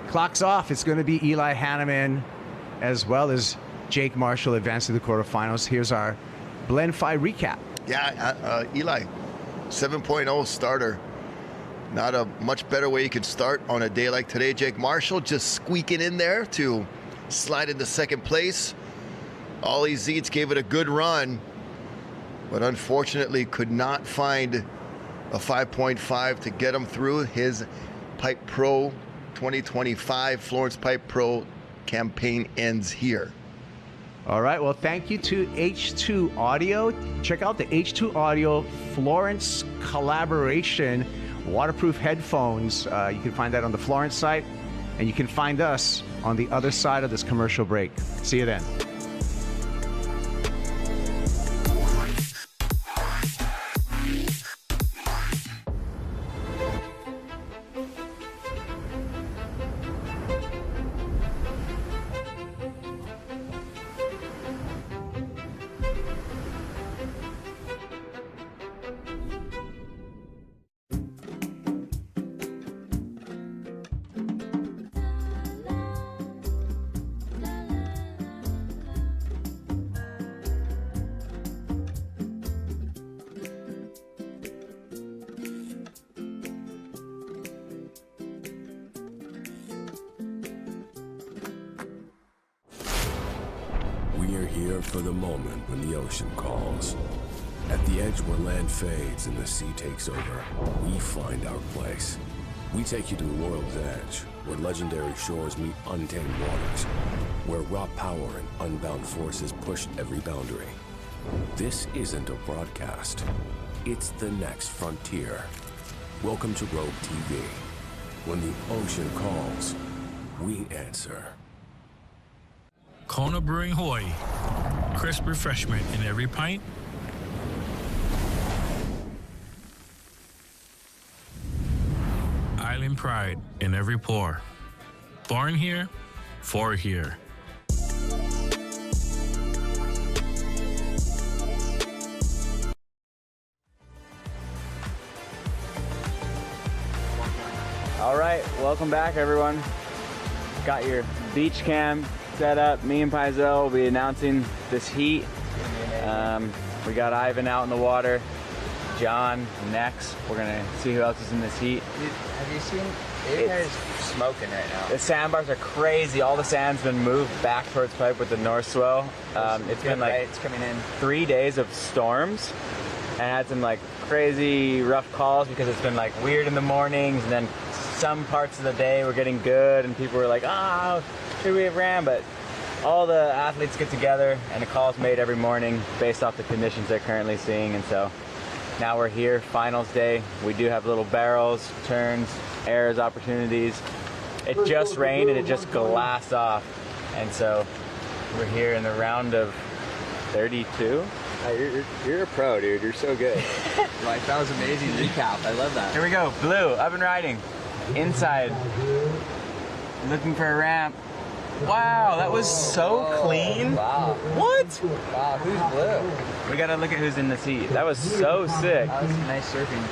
Speaker 1: clock's off. It's going to be Eli Hanneman as well as Jake Marshall advance to the quarterfinals. Here's our Blend 5 recap.
Speaker 2: Yeah, Eli, 7.0 starter. Not a much better way you could start on a day like today. Jake Marshall just squeaking in there to slide into second place. Ollie Zeitz gave it a good run, but unfortunately could not find a 5.5 to get him through. His Pipe Pro 2025 Florence Pipe Pro campaign ends here.
Speaker 1: All right. Well, thank you to H2 Audio. Check out the H2 Audio Florence collaboration waterproof headphones. You can find that on the Florence site, and you can find us on the other side of this commercial break. See you then.
Speaker 18: For the moment when the ocean calls. At the edge where land fades and the sea takes over, we find our place. We take you to the world's edge, where legendary shores meet untamed waters, where raw power and unbound forces push every boundary. This isn't a broadcast. It's the next frontier. Welcome to Rogue TV. When the ocean calls, we answer.
Speaker 9: Kona Brewing Hawaii. Crisp refreshment in every pint. Island pride in every pour. Born here, for here.
Speaker 21: All right, welcome back, everyone. Got your beach cam set up. Me and Paizo will be announcing this heat. We got Ivan out in the water. John next. We're gonna see who else is in this heat.
Speaker 22: Dude, have you seen? It's smoking right now.
Speaker 21: The sandbars are crazy. All the sand's been moved back towards pipe with the north swell. It's been like
Speaker 22: it's coming in
Speaker 21: 3 days of storms, and had some like crazy rough calls because it's been like weird in the mornings, and then some parts of the day were getting good, and people were like, "Oh, should we have ran?" But all the athletes get together, and a call is made every morning based off the conditions they're currently seeing, and so. Now we're here, finals day. We do have little barrels, turns, errors, opportunities. It just rained and it just glassed off. And so we're here in the round of 32.
Speaker 22: You're a pro, dude. You're so good. Like, that was amazing recap. I love that.
Speaker 21: Here we go, blue, up and riding. Inside, looking for a ramp. Wow, that was so clean.
Speaker 22: Wow.
Speaker 21: What?
Speaker 22: Wow, who's blue?
Speaker 21: We gotta look at who's in this heat. That was so sick.
Speaker 22: That was nice surfing.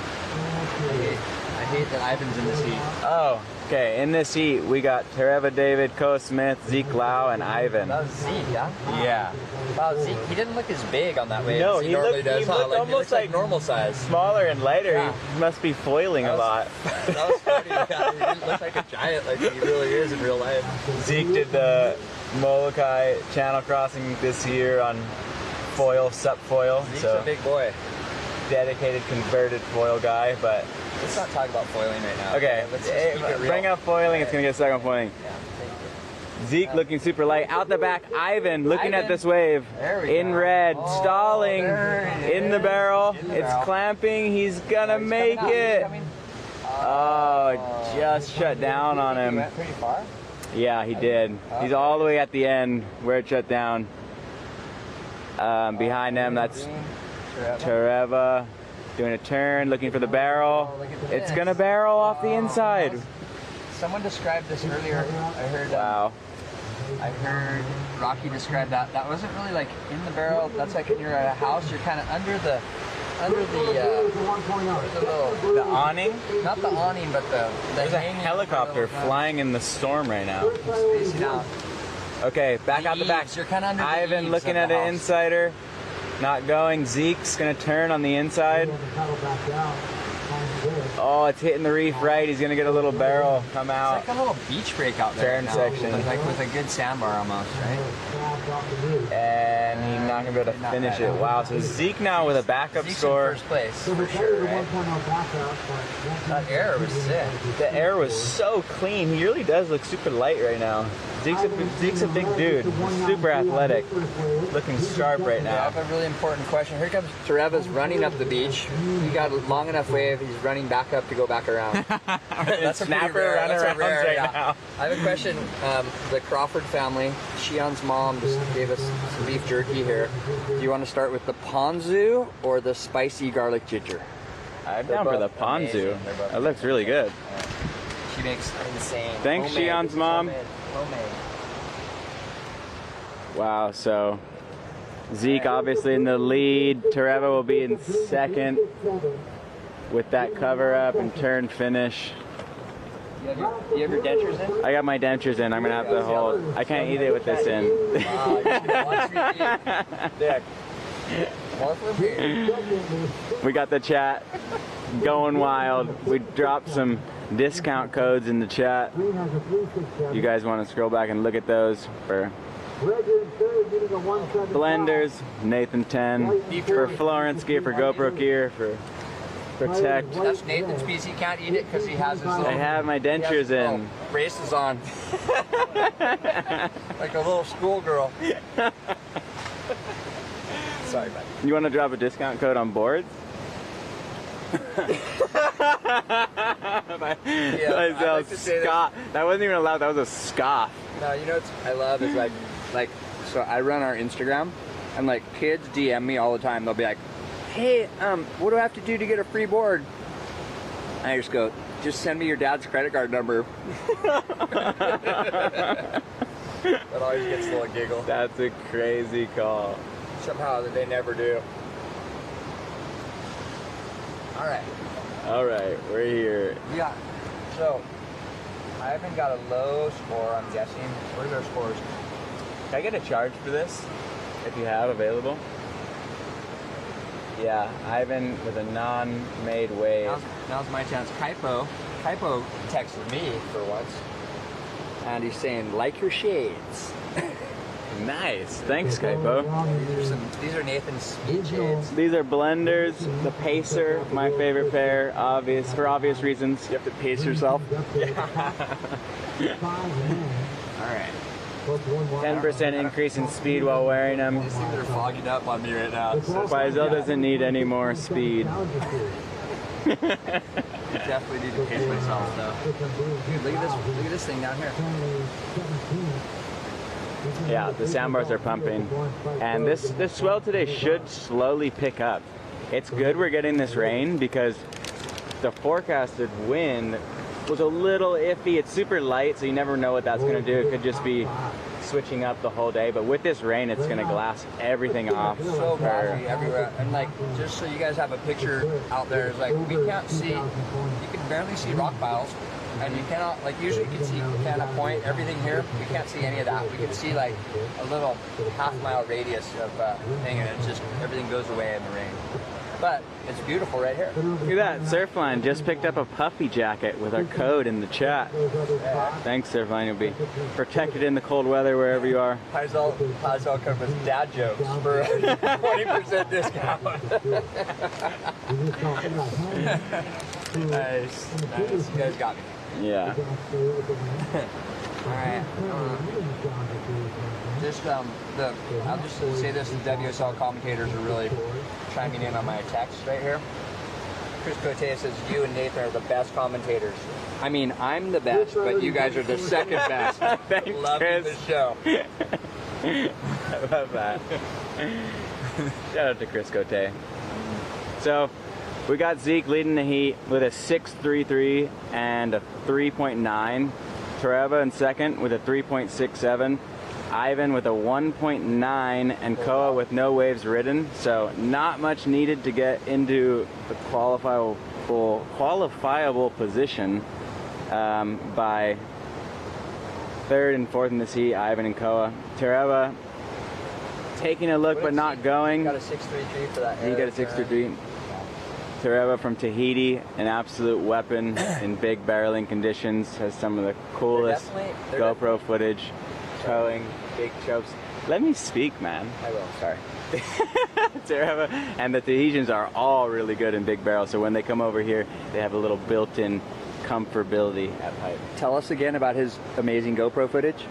Speaker 22: I hate that Ivan's in this heat.
Speaker 21: Oh, okay. In this heat, we got Tereva David, Ko Smith, Zeke Lau, and Ivan.
Speaker 22: That was Zeke, yeah?
Speaker 21: Yeah.
Speaker 22: Wow, Zeke, he didn't look as big on that wave
Speaker 21: No,
Speaker 22: as
Speaker 21: he
Speaker 22: normally
Speaker 21: looked,
Speaker 22: does.
Speaker 21: he looked
Speaker 22: Like,
Speaker 21: almost
Speaker 22: like normal size.
Speaker 21: Smaller and lighter.
Speaker 22: Yeah.
Speaker 21: He must be foiling a lot.
Speaker 22: That was funny. Yeah, he didn't look like a giant like he really is in real life.
Speaker 21: Zeke did the Molokai channel crossing this year on foil, sup foil.
Speaker 22: Zeke's
Speaker 21: so
Speaker 22: a big boy.
Speaker 21: Dedicated, converted foil guy, but...
Speaker 22: Let's not talk about foiling right now.
Speaker 21: Okay,
Speaker 22: Let's just keep it real.
Speaker 21: bring up foiling, it's going to get stuck on foiling.
Speaker 22: Yeah, thank you.
Speaker 21: Zeke looking super light. Out the back, Ivan looking at this wave.
Speaker 22: There we
Speaker 21: in
Speaker 22: go.
Speaker 21: red,
Speaker 22: Oh,
Speaker 21: stalling
Speaker 22: there
Speaker 21: in the barrel.
Speaker 22: In the
Speaker 21: It's
Speaker 22: barrel.
Speaker 21: clamping. He's going to make it. Oh, just shut down on
Speaker 22: He
Speaker 21: him.
Speaker 22: went pretty far.
Speaker 21: Yeah, he did. He's all the way at the end where it shut down. Behind him, that's Tereva doing a turn, looking for the barrel. It's gonna barrel off the inside.
Speaker 22: Someone described this earlier. I heard.
Speaker 21: Wow.
Speaker 22: I heard Rocky describe that. That wasn't really like in the barrel. That's like when you're at a house. You're kind of under the
Speaker 21: The awning?
Speaker 22: Not the awning, but the
Speaker 21: There's a helicopter flying in the storm right now.
Speaker 22: Spacing out.
Speaker 21: Okay, back out the back.
Speaker 22: You're kind of under the
Speaker 21: Ivan
Speaker 22: eaves
Speaker 21: looking
Speaker 22: of
Speaker 21: at
Speaker 22: the
Speaker 21: an
Speaker 22: house.
Speaker 21: insider. Not going. Zeke's gonna turn on the inside. Oh, it's hitting the reef right. He's gonna get a little barrel come out.
Speaker 22: It's like a little beach break out there.
Speaker 21: Turn
Speaker 22: now.
Speaker 21: section.
Speaker 22: Like with a good sandbar almost, right?
Speaker 21: And he's not gonna be able to finish it. Wow, so Zeke now with a backup
Speaker 22: Zeke's
Speaker 21: score.
Speaker 22: in first place for sure, right? That air was sick.
Speaker 21: The air was so clean. He really does look super light right now. Zeke's a big dude. He's super athletic. Looking sharp right
Speaker 22: I
Speaker 21: now.
Speaker 22: have a really important question. Here comes Tereva's running up the beach. He got a long enough wave. He's running back up to go back around. That's a
Speaker 21: Snapper
Speaker 22: pretty rare.
Speaker 21: running
Speaker 22: That's a
Speaker 21: around
Speaker 22: rare,
Speaker 21: right
Speaker 22: yeah.
Speaker 21: now.
Speaker 22: I have a question. The Crawford family, Shion's mom just gave us some beef jerky here. Do you want to start with the ponzu or the spicy garlic ginger?
Speaker 21: I'm down for the ponzu. That looks really good.
Speaker 22: She makes insane.
Speaker 21: Thanks,
Speaker 22: Homemade.
Speaker 21: Shion's mom.
Speaker 22: Homemade.
Speaker 21: Wow, so Zeke obviously in the lead. Tereva will be in second with that cover up and turn finish.
Speaker 22: Do you have your dentures in?
Speaker 21: I got my dentures in. I'm going to have to hold. I can't eat it with this in. We got the chat going wild. We dropped some discount codes in the chat. You guys want to scroll back and look at those for blenders, Nathan 10, for Florence gear, for GoPro gear, for Protect.
Speaker 22: That's Nathan's piece. He can't eat it because he has his little...
Speaker 21: I have my dentures in.
Speaker 22: Braces on. Like a little schoolgirl. Sorry, buddy.
Speaker 21: You want to drop a discount code on boards?
Speaker 22: I'd like to say
Speaker 21: that wasn't even allowed. That was a scoff.
Speaker 22: No, you know what I love is like, so I run our Instagram, and like kids DM me all the time. They'll be like, "Hey, what do I have to do to get a free board?" And I just go, "Just send me your dad's credit card number." That always gets a little giggle.
Speaker 21: That's a crazy call.
Speaker 22: Somehow that they never do. All right.
Speaker 21: All right, we're here.
Speaker 22: Yeah. So Ivan got a low score, I'm guessing. Where's our scores?
Speaker 21: Can I get a charge for this, if you have available? Yeah, Ivan with a non-made wave.
Speaker 22: Now's my chance. Kaipo texted me for once, and he's saying, like your shades.
Speaker 21: Nice. Thanks, Kaipo.
Speaker 22: These are Nathan's speed shades.
Speaker 21: These are blenders. The Pacer, my favorite pair, for obvious reasons. You have to pace yourself.
Speaker 22: Alright.
Speaker 21: 10% increase in speed while wearing them.
Speaker 22: You see they're fogging up on me right now.
Speaker 21: Faisal doesn't need any more speed.
Speaker 22: Definitely need to pace myself though. Dude, look at this thing down here.
Speaker 21: Yeah, the soundbars are pumping. And this swell today should slowly pick up. It's good we're getting this rain because the forecasted wind was a little iffy. It's super light, so you never know what that's going to do. It could just be switching up the whole day, but with this rain, it's going to glass everything off.
Speaker 22: So glassy everywhere, and like, just so you guys have a picture out there, it's like, we can't see, you can barely see rock piles, and you cannot, like, usually you can see Canada Point, everything here, we can't see any of that. We can see like a little half-mile radius of thing, and it's just, everything goes away in the rain. But it's beautiful right here.
Speaker 21: Look at that, Surfline just picked up a puffy jacket with our code in the chat. Thanks, Surfline. You'll be protected in the cold weather wherever you are.
Speaker 22: Faisal comes with dad jokes for 20% discount. Nice. You guys got me.
Speaker 21: Yeah.
Speaker 22: All right. I'll just say this: the WSL commentators are really chiming in on my text right here. Chris Cote says you and Nathan are the best commentators. I mean, I'm the best, but you guys are the second best.
Speaker 21: Thanks,
Speaker 22: Loving the show.
Speaker 21: I love that. Shout out to Chris Cote. So we got Zeke leading the heat with a 6.33 and a 3.9. Tereva in second with a 3.67. Ivan with a 1.9 and Koa with no waves ridden, so not much needed to get into the qualifiable position. By third and fourth in this heat, Ivan and Koa. Tereva taking a look but not going.
Speaker 22: Got a 6.33 for that.
Speaker 21: He got a 6.33. Tereva from Tahiti, an absolute weapon in big barreling conditions, has some of the coolest GoPro footage. Towing big chokes. Let me speak, man.
Speaker 22: I will. Sorry.
Speaker 21: Tereva and the Tahitians are all really good in big barrels, so when they come over here, they have a little built-in comfortability at pipe.
Speaker 22: Tell us again about his amazing GoPro footage.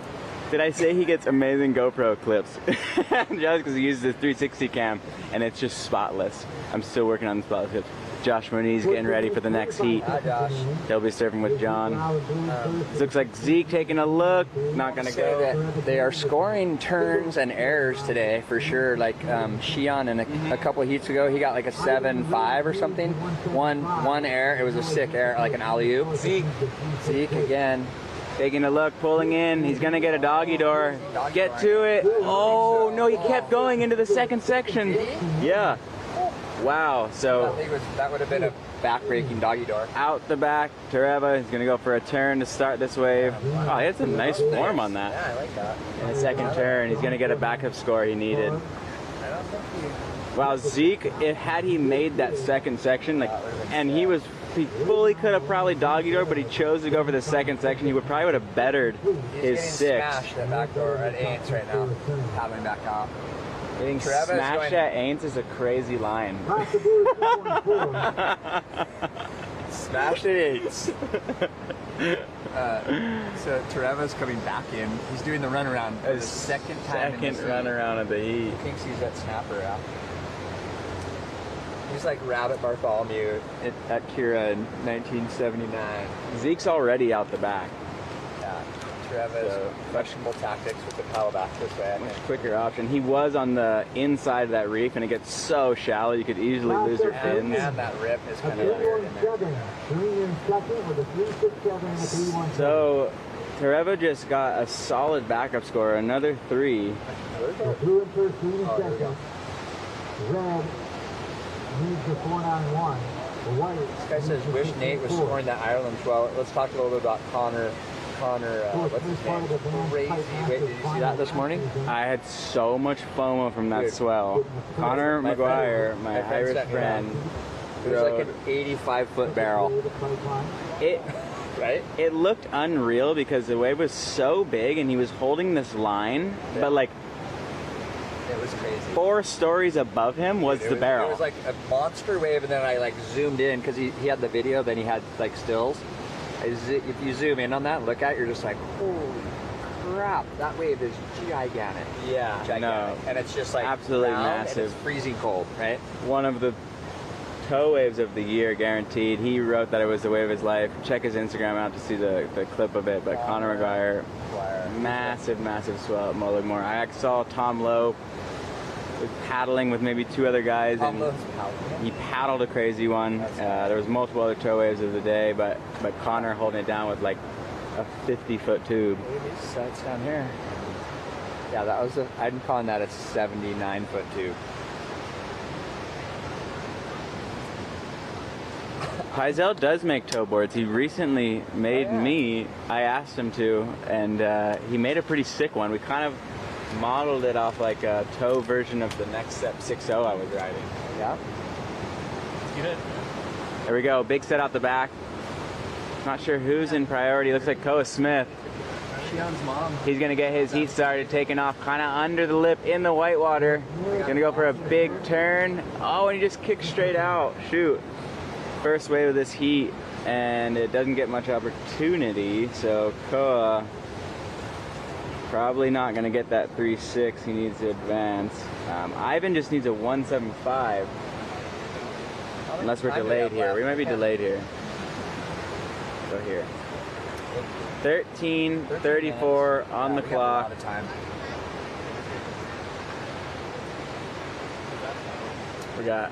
Speaker 21: Did I say he gets amazing GoPro clips? Just because he uses the 360 cam and it's just spotless. I'm still working on the spotless clips. Josh Moniz getting ready for the next heat.
Speaker 22: Hi, Josh.
Speaker 21: He'll be surfing with John. Looks like Zeke taking a look. Not going to go.
Speaker 22: They are scoring turns and errors today for sure. Like Shion in a couple of heats ago, he got like a 7.5 or something. One error. It was a sick error, like an alley-oop. Zeke again.
Speaker 21: Taking a look, pulling in. He's going to get a doggy door. Get to it. Oh, no, he kept going into the second section. Yeah. Wow. So
Speaker 22: that would have been a back-breaking doggy door.
Speaker 21: Out the back, Tereva. He's going to go for a turn to start this wave. Oh, he has a nice form on that.
Speaker 22: Yeah, I like that.
Speaker 21: In the second turn, he's going to get a backup score he needed. Wow, Zeke, had he made that second section, he fully could have probably doggy door, but he chose to go for the second section. He probably would have bettered his six.
Speaker 22: Smashed at back door at Aints right now, paddling back out.
Speaker 21: Getting smashed at Aints is a crazy line.
Speaker 22: Smashed at Aints. So Tereva's coming back in. He's doing the runaround for the second time.
Speaker 21: Second runaround of the heat.
Speaker 22: He thinks he's at snapper out. He's like Rabbit Bartholomew at Kira in 1979.
Speaker 21: Zeke's already out the back.
Speaker 22: Yeah. Trevor's questionable tactics with the paddle back this way.
Speaker 21: Much quicker option. He was on the inside of that reef, and it gets so shallow you could easily lose your fins.
Speaker 22: And that rip is kind of weird in there.
Speaker 21: So Tereva just got a solid backup score, another 3.
Speaker 22: This guy says, wish Nate was scoring that Ireland 12. Let's talk a little bit about Connor Connor, what's his name? Crazy. Wait, did you see that this morning?
Speaker 21: I had so much FOMO from that
Speaker 22: Dude.
Speaker 21: swell. Connor
Speaker 22: My
Speaker 21: McGuire,
Speaker 22: friend-
Speaker 21: my
Speaker 22: my friend
Speaker 21: Irish
Speaker 22: sent me
Speaker 21: friend,
Speaker 22: It was like
Speaker 21: rode-
Speaker 22: an 85-foot barrel.
Speaker 21: It
Speaker 22: right?
Speaker 21: It looked unreal because the wave was so big and he was holding this line, but like
Speaker 22: It was crazy.
Speaker 21: 4 stories above him was the barrel.
Speaker 22: It was like a monster wave, and then I like zoomed in because he had the video, then he had like stills. If you zoom in on that, look at it, you're just like, holy crap, that wave is gigantic.
Speaker 21: Yeah,
Speaker 22: gigantic.
Speaker 21: no,
Speaker 22: And it's just like
Speaker 21: absolutely
Speaker 22: round
Speaker 21: massive.
Speaker 22: And it's freezing cold, right?
Speaker 21: One of the tow waves of the year, guaranteed. He wrote that it was the wave of his life. Check his Instagram out to see the clip of it. But Connor McGuire, massive swell at Mulligmore. I saw Tom Lowe was paddling with maybe 2 other guys, and he paddled a crazy one. There was multiple other tow waves of the day, but Connor holding it down with like a 50-foot tube.
Speaker 22: So it's down here. Yeah, that was I'm calling that a 79-foot tube.
Speaker 21: Heisel does make tow boards. He recently made me. I asked him to, and he made a pretty sick one. We kind of modeled it off like a tow version of the Next Step 6.0 I was riding.
Speaker 22: Yeah.
Speaker 4: Good.
Speaker 21: There we go. Big set out the back. Not sure who's in priority. Looks like Koa Smith.
Speaker 22: Shion's mom.
Speaker 21: He's going to get his heat started, taking off kind of under the lip in the whitewater. Going to go for a big turn. Oh, and he just kicked straight out. Shoot. First wave of this heat, and it doesn't get much opportunity, so Koa probably not going to get that 3.6. He needs to advance. Ivan just needs a 1.75, unless we're delayed here. We might be delayed here. Go here. 13:34 on the clock. We got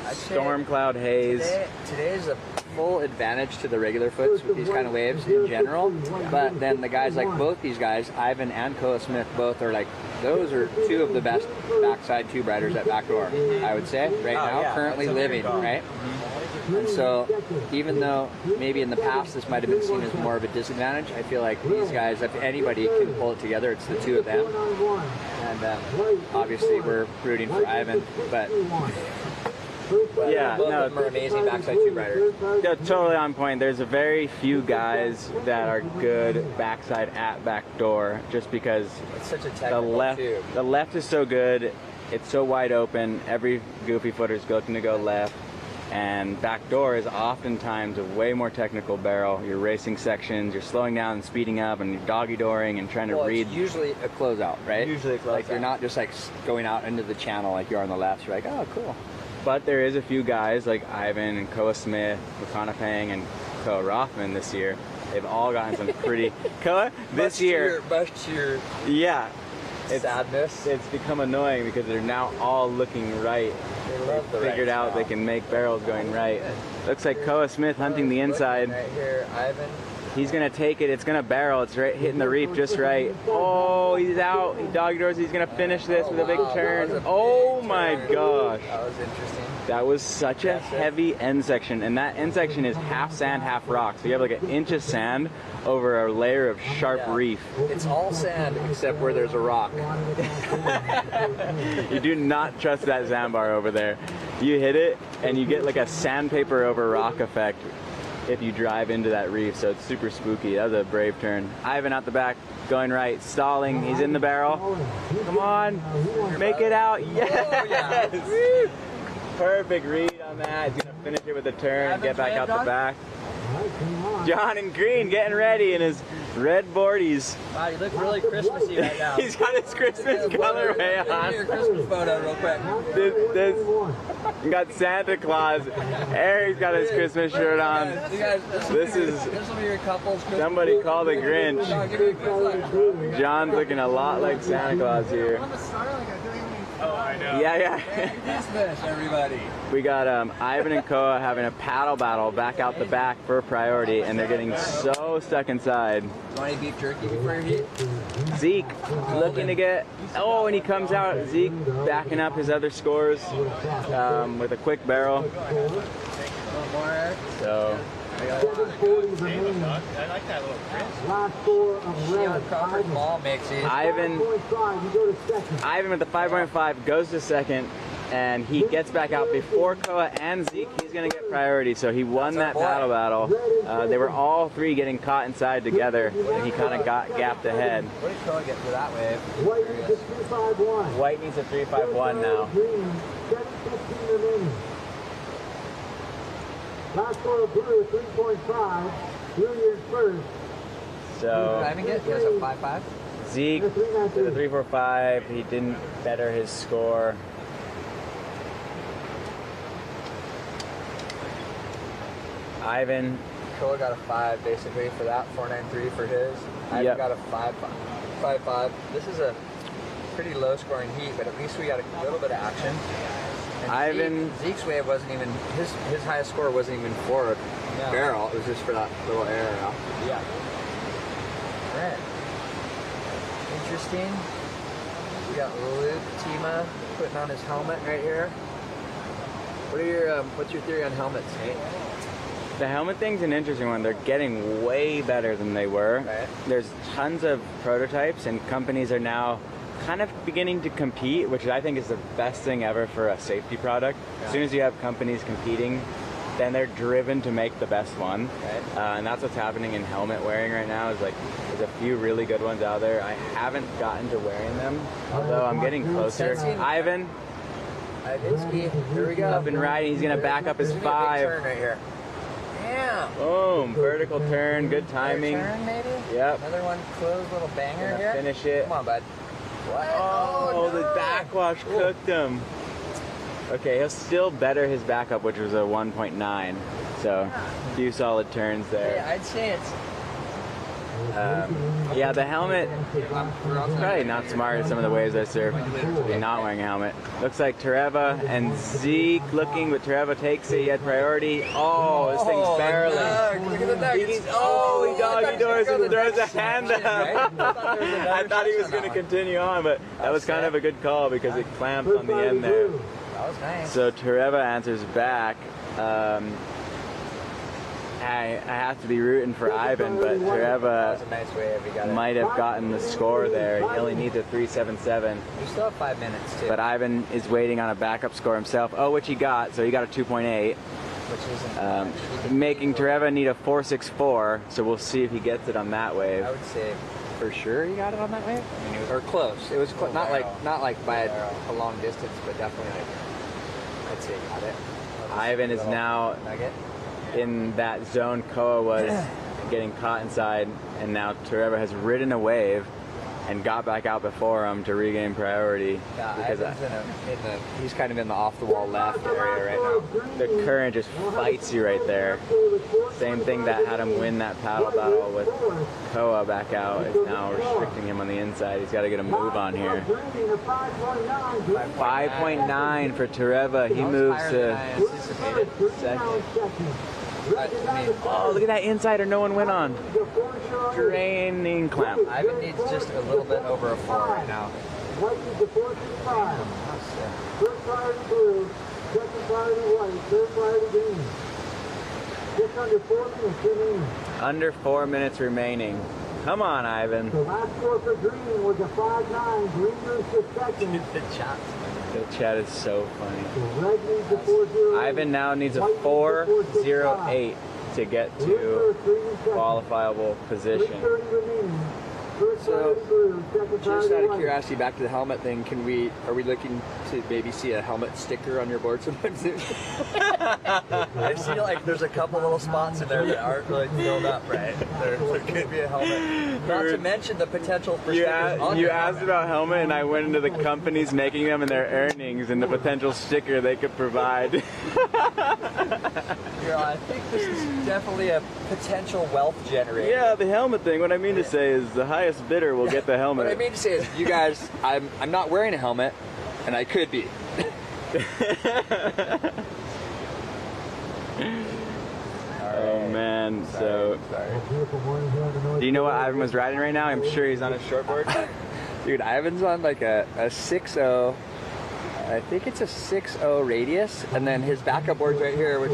Speaker 21: a storm cloud haze.
Speaker 22: Today is a full advantage to the regular foots with these kind of waves in general, but then the guys like both these guys, Ivan and Koa Smith, both are like, those are 2 of the best backside tube riders at backdoor, I would say, right now, currently living, right? And so even though maybe in the past this might have been seen as more of a disadvantage, I feel like these guys, if anybody can pull it together, it's the 2 of them. And obviously we're rooting for Ivan, but
Speaker 21: yeah,
Speaker 22: both
Speaker 21: no,
Speaker 22: of them are amazing backside tube riders.
Speaker 21: Yeah, totally on point. There's a very few guys that are good backside at backdoor, just because
Speaker 22: It's such a
Speaker 21: the
Speaker 22: technical tube.
Speaker 21: left is so good. It's so wide open. Every goofy footer is looking to go left. And backdoor is oftentimes a way more technical barrel. You're racing sections, you're slowing down and speeding up, and you're doggy dooring and trying to read.
Speaker 22: It's usually a closeout, right?
Speaker 21: Usually a closeout.
Speaker 22: Like you're not just like going out into the channel like you are on the left. You're like, oh, cool.
Speaker 21: But there is a few guys like Ivan and Koa Smith, McConaughey, and Koa Rothman this year. They've all gotten some pretty... Koa, this year...
Speaker 22: Much to your
Speaker 21: yeah.
Speaker 22: sadness.
Speaker 21: It's become annoying because they're now all looking right.
Speaker 22: They love the
Speaker 21: Figured
Speaker 22: right
Speaker 21: out
Speaker 22: now.
Speaker 21: they can make barrels going right. Looks like Koa Smith hunting the inside.
Speaker 22: Right here, Ivan.
Speaker 21: He's gonna take it. It's gonna barrel. It's right hitting the reef just right. Oh, he's out. He doggy doors. He's gonna finish this with a big turn. Oh my gosh.
Speaker 22: That was interesting.
Speaker 21: That was such a heavy end section, and that end section is half sand, half rock. So you have like an inch of sand over a layer of sharp reef.
Speaker 22: It's all sand except where there's a rock.
Speaker 21: You do not trust that sandbar over there. You hit it, and you get like a sandpaper over rock effect if you drive into that reef, so it's super spooky. That was a brave turn. Ivan out the back, going right, stalling. He's in the barrel. Come on, make it out. Yes! Perfect read on that. He's gonna finish it with a turn, get back out the back. John in green getting ready in his red boardies.
Speaker 22: Wow, you look really Christmassy right now.
Speaker 21: He's got his Christmas colorway on.
Speaker 22: Your Christmas photo real quick.
Speaker 21: You got Santa Claus. Eric's got his Christmas shirt on.
Speaker 22: You guys,
Speaker 21: This is
Speaker 22: this will be your couple's Christmas.
Speaker 21: somebody call the Grinch. John's looking a lot like Santa Claus here.
Speaker 4: Oh, I know.
Speaker 21: Yeah.
Speaker 22: Christmas, everybody.
Speaker 21: We got Ivan and Koa having a paddle battle back out the back for priority, and they're getting so stuck inside.
Speaker 22: Want any beef jerky before your heat?
Speaker 21: Zeke looking to get, oh, and he comes out. Zeke backing up his other scores with a quick barrel.
Speaker 22: More, Eric?
Speaker 21: So
Speaker 22: 7:40 remaining.
Speaker 4: I like that little crisp.
Speaker 22: Last score of red. Crawford Ball makes it.
Speaker 21: Ivan,
Speaker 22: 5.5, you go to second.
Speaker 21: Ivan with the 5.5 goes to second, and he gets back out before Koa and Zeke. He's going to get priority, so he won that paddle battle. They were all three getting caught inside together, and he kind of got gapped ahead.
Speaker 22: What did Koa get for that wave?
Speaker 7: White needs a 351.
Speaker 21: White needs a 351 now.
Speaker 7: Green, 7:15 remaining. Last score of blue, 3.5. Blue, you're first.
Speaker 21: So
Speaker 22: Ivan get? He has a 5.5.
Speaker 21: Zeke did a 3.45. He didn't better his score. Ivan.
Speaker 22: Koa got a 5 basically for that, 4.93 for his. Ivan got a 5.5. This is a pretty low scoring heat, but at least we got a little bit of action. And Zeke's wave wasn't even, his highest score wasn't even for a barrel, it was just for that little air out.
Speaker 21: Yeah.
Speaker 22: Right. Interesting. We got Luke Tima putting on his helmet right here. What are your, what's your theory on helmets, Nate?
Speaker 21: The helmet thing's an interesting one. They're getting way better than they were.
Speaker 22: Right.
Speaker 21: There's tons of prototypes, and companies are now kind of beginning to compete, which I think is the best thing ever for a safety product.
Speaker 22: Yeah.
Speaker 21: As soon as you have companies competing, then they're driven to make the best one.
Speaker 22: Right.
Speaker 21: And that's what's happening in helmet wearing right now. Is like there's a few really good ones out there. I haven't gotten to wearing them, although I'm getting closer. Ivan.
Speaker 22: Ivinsky, here we go.
Speaker 21: Up and riding. He's gonna back up his 5.
Speaker 22: Big turn right here. Yeah.
Speaker 21: Boom! Vertical turn, good timing.
Speaker 22: Turn maybe?
Speaker 21: Yep.
Speaker 22: Another one closed, little banger here.
Speaker 21: Finish it.
Speaker 22: Come on, bud. What?
Speaker 21: Oh, the backwash cooked him. Okay, he'll still better his backup, which was a 1.9. So, a few solid turns there.
Speaker 22: Yeah, I'd say it's.
Speaker 21: Yeah, the helmet, probably not smart in some of the waves I surf, not wearing a helmet. Looks like Tereva and Zeke looking, but Tereva takes it, he had priority. Oh, this thing's barreling.
Speaker 22: Look at the nuggets.
Speaker 21: He doggy doors and throws a hand up. I thought he was going to continue on, but that was kind of a good call because it clamped on the end there.
Speaker 22: That was nice.
Speaker 21: So Tereva answers back. I have to be rooting for Ivan, but Tereva might have gotten the score there. He only needs a 3.77.
Speaker 22: We still have 5 minutes too.
Speaker 21: But Ivan is waiting on a backup score himself. Oh, which he got. So he got a 2.8.
Speaker 22: Which isn't
Speaker 21: making Tereva need a 4.64. So we'll see if he gets it on that wave.
Speaker 22: I would say
Speaker 21: for sure he got it on that wave.
Speaker 22: I mean, or close. It was not like by a long distance, but definitely. I'd say he got it.
Speaker 21: Ivan is now in that zone Koa was getting caught inside, and now Tereva has ridden a wave and got back out before him to regain priority.
Speaker 22: Yeah, because he's kind of in the off-the-wall left area right now.
Speaker 21: The current just fights you right there. Same thing that had him win that paddle battle with Koa back out is now restricting him on the inside. He's got to get a move on here. 5.9 for Tereva. He moves to second. Oh, look at that insider no one went on. Draining clamp.
Speaker 22: Ivan needs just a little bit over a 4 right now.
Speaker 7: First priority blue, second priority white, third priority green. Just under 4 minutes remaining.
Speaker 21: Under 4 minutes remaining. Come on, Ivan.
Speaker 7: The last score for green was a 5.9. Green moves to second.
Speaker 21: The chat is so funny. Ivan now needs a 4.08 to get to qualifiable position.
Speaker 22: So, just out of curiosity, back to the helmet thing, are we looking to maybe see a helmet sticker on your board sometime soon? I see like there's a couple little spots in there that aren't really filled up right. There could be a helmet. Not to mention the potential for stickers on
Speaker 21: You
Speaker 22: your
Speaker 21: asked
Speaker 22: helmet.
Speaker 21: about helmet, and I went into the companies making them and their earnings and the potential sticker they could provide.
Speaker 22: Yeah, I think this is definitely a potential wealth generator.
Speaker 21: Yeah, the helmet thing. What I mean to say is the highest bidder will get the helmet.
Speaker 22: What I mean to say is, you guys, I'm not wearing a helmet, and I could be.
Speaker 21: Oh man, so do you know what Ivan was riding right now? I'm sure he's on a shortboard.
Speaker 22: Dude, Ivan's on like a 6.0 I think it's a 6.0 radius, and then his backup board's right here, which,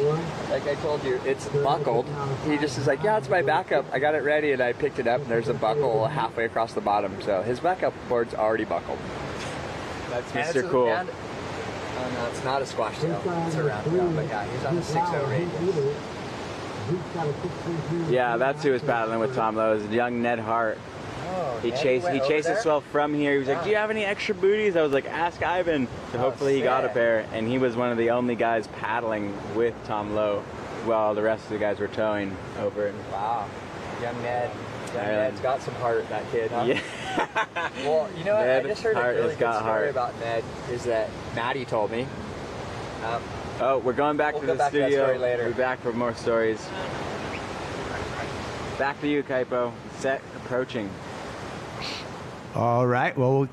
Speaker 22: like I told you, it's buckled. He just is like, yeah, it's my backup. I got it ready, and I picked it up, and there's a buckle halfway across the bottom. So his backup board's already buckled.
Speaker 21: That's Mr. Cool.
Speaker 22: And, no, it's not a squash tail. It's a round tail, but yeah, he's on the 6.0 radius.
Speaker 21: Yeah, that's who was paddling with Tom Lowe, is young Ned Hart.
Speaker 22: Oh,
Speaker 21: He chased us well from here. He was like, do you have any extra booties? I was like, ask Ivan. So hopefully he got a pair. And he was one of the only guys paddling with Tom Lowe while the rest of the guys were towing over it.
Speaker 22: Wow. Young Ned. Ned's got some heart, that kid, huh?
Speaker 21: Yeah.
Speaker 22: Well, you know what? I just heard a really good story
Speaker 21: heart.
Speaker 22: about Ned, is that Maddie told me.
Speaker 21: Oh, we're going back to the studio.
Speaker 22: To that story later.
Speaker 21: We'll be back for more stories. Back to you, Kaipo. Set approaching.
Speaker 1: All right. Well,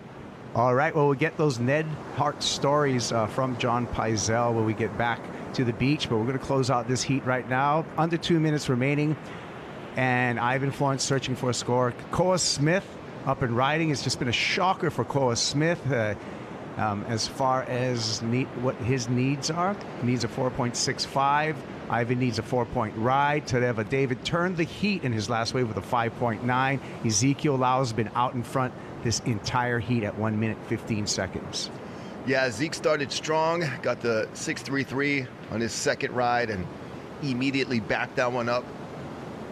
Speaker 1: we'll get those Ned Hart stories from John Pizell when we get back to the beach. But we're going to close out this heat right now. Under 2 minutes remaining. And Ivan Florence searching for a score. Koa Smith up and riding. It's just been a shocker for Koa Smith as far as what his needs are. He needs a 4.65. Ivan needs a 4-point ride. Tereva David turned the heat in his last wave with a 5.9. Ezekiel Lau's been out in front this entire heat at 1 minute 15 seconds.
Speaker 2: Yeah, Zeke started strong, got the 6.33 on his second ride, and immediately backed that one up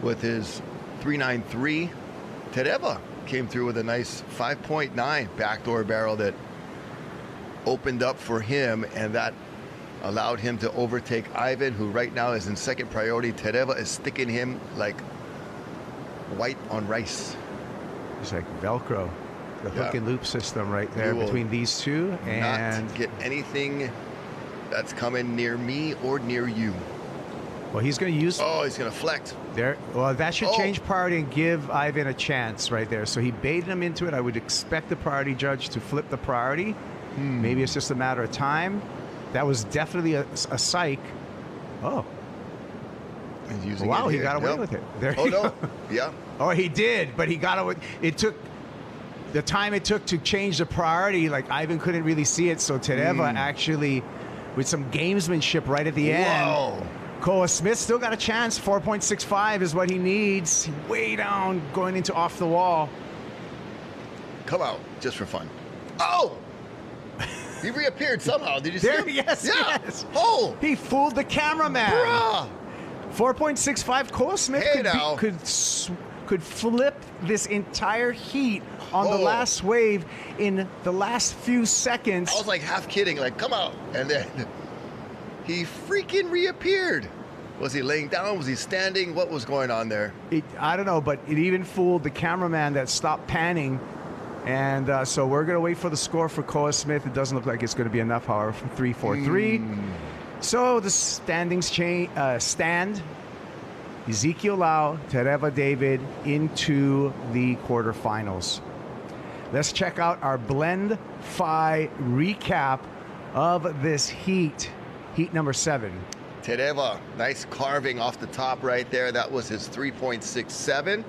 Speaker 2: with his 3.93. Tereva came through with a nice 5.9 backdoor barrel that opened up for him, and that allowed him to overtake Ivan, who right now is in second priority. Tereva is sticking him like white on rice.
Speaker 1: It's like Velcro, the hook and loop system right there between these two. And
Speaker 2: not get anything that's coming near me or near you.
Speaker 1: Well, he's going to use...
Speaker 2: Oh, he's going to flex.
Speaker 1: There. Well, that should change priority and give Ivan a chance right there. So he baited him into it. I would expect the priority judge to flip the priority. Maybe it's just a matter of time. That was definitely a psych. Oh.
Speaker 2: He's using
Speaker 1: wow,
Speaker 2: it
Speaker 1: he got away with it. There you go.
Speaker 2: Yeah.
Speaker 1: Oh, he did, but he got away. It took the time it took to change the priority. Like, Ivan couldn't really see it, so Tereva actually, with some gamesmanship right at the end. Koa Smith still got a chance. 4.65 is what he needs. Way down, going into off the wall.
Speaker 2: Come out, just for fun. Oh! He reappeared somehow. Did you see him?
Speaker 1: Yes,
Speaker 2: yeah.
Speaker 1: yes.
Speaker 2: Oh!
Speaker 1: He fooled the cameraman.
Speaker 2: Bruh!
Speaker 1: 4.65. Koa Smith could flip this entire heat on the last wave in the last few seconds.
Speaker 2: I was like half kidding, like, come out. And then he freaking reappeared. Was he laying down? Was he standing? What was going on there?
Speaker 1: I don't know, but it even fooled the cameraman that stopped panning. And so we're going to wait for the score for Koa Smith. It doesn't look like it's going to be enough, however, from 3.43. So the standings stand. Ezekiel Lau, Tereva David into the quarterfinals. Let's check out our Blend Phi recap of this heat. Heat number 7.
Speaker 2: Tereva, nice carving off the top right there. That was his 3.67.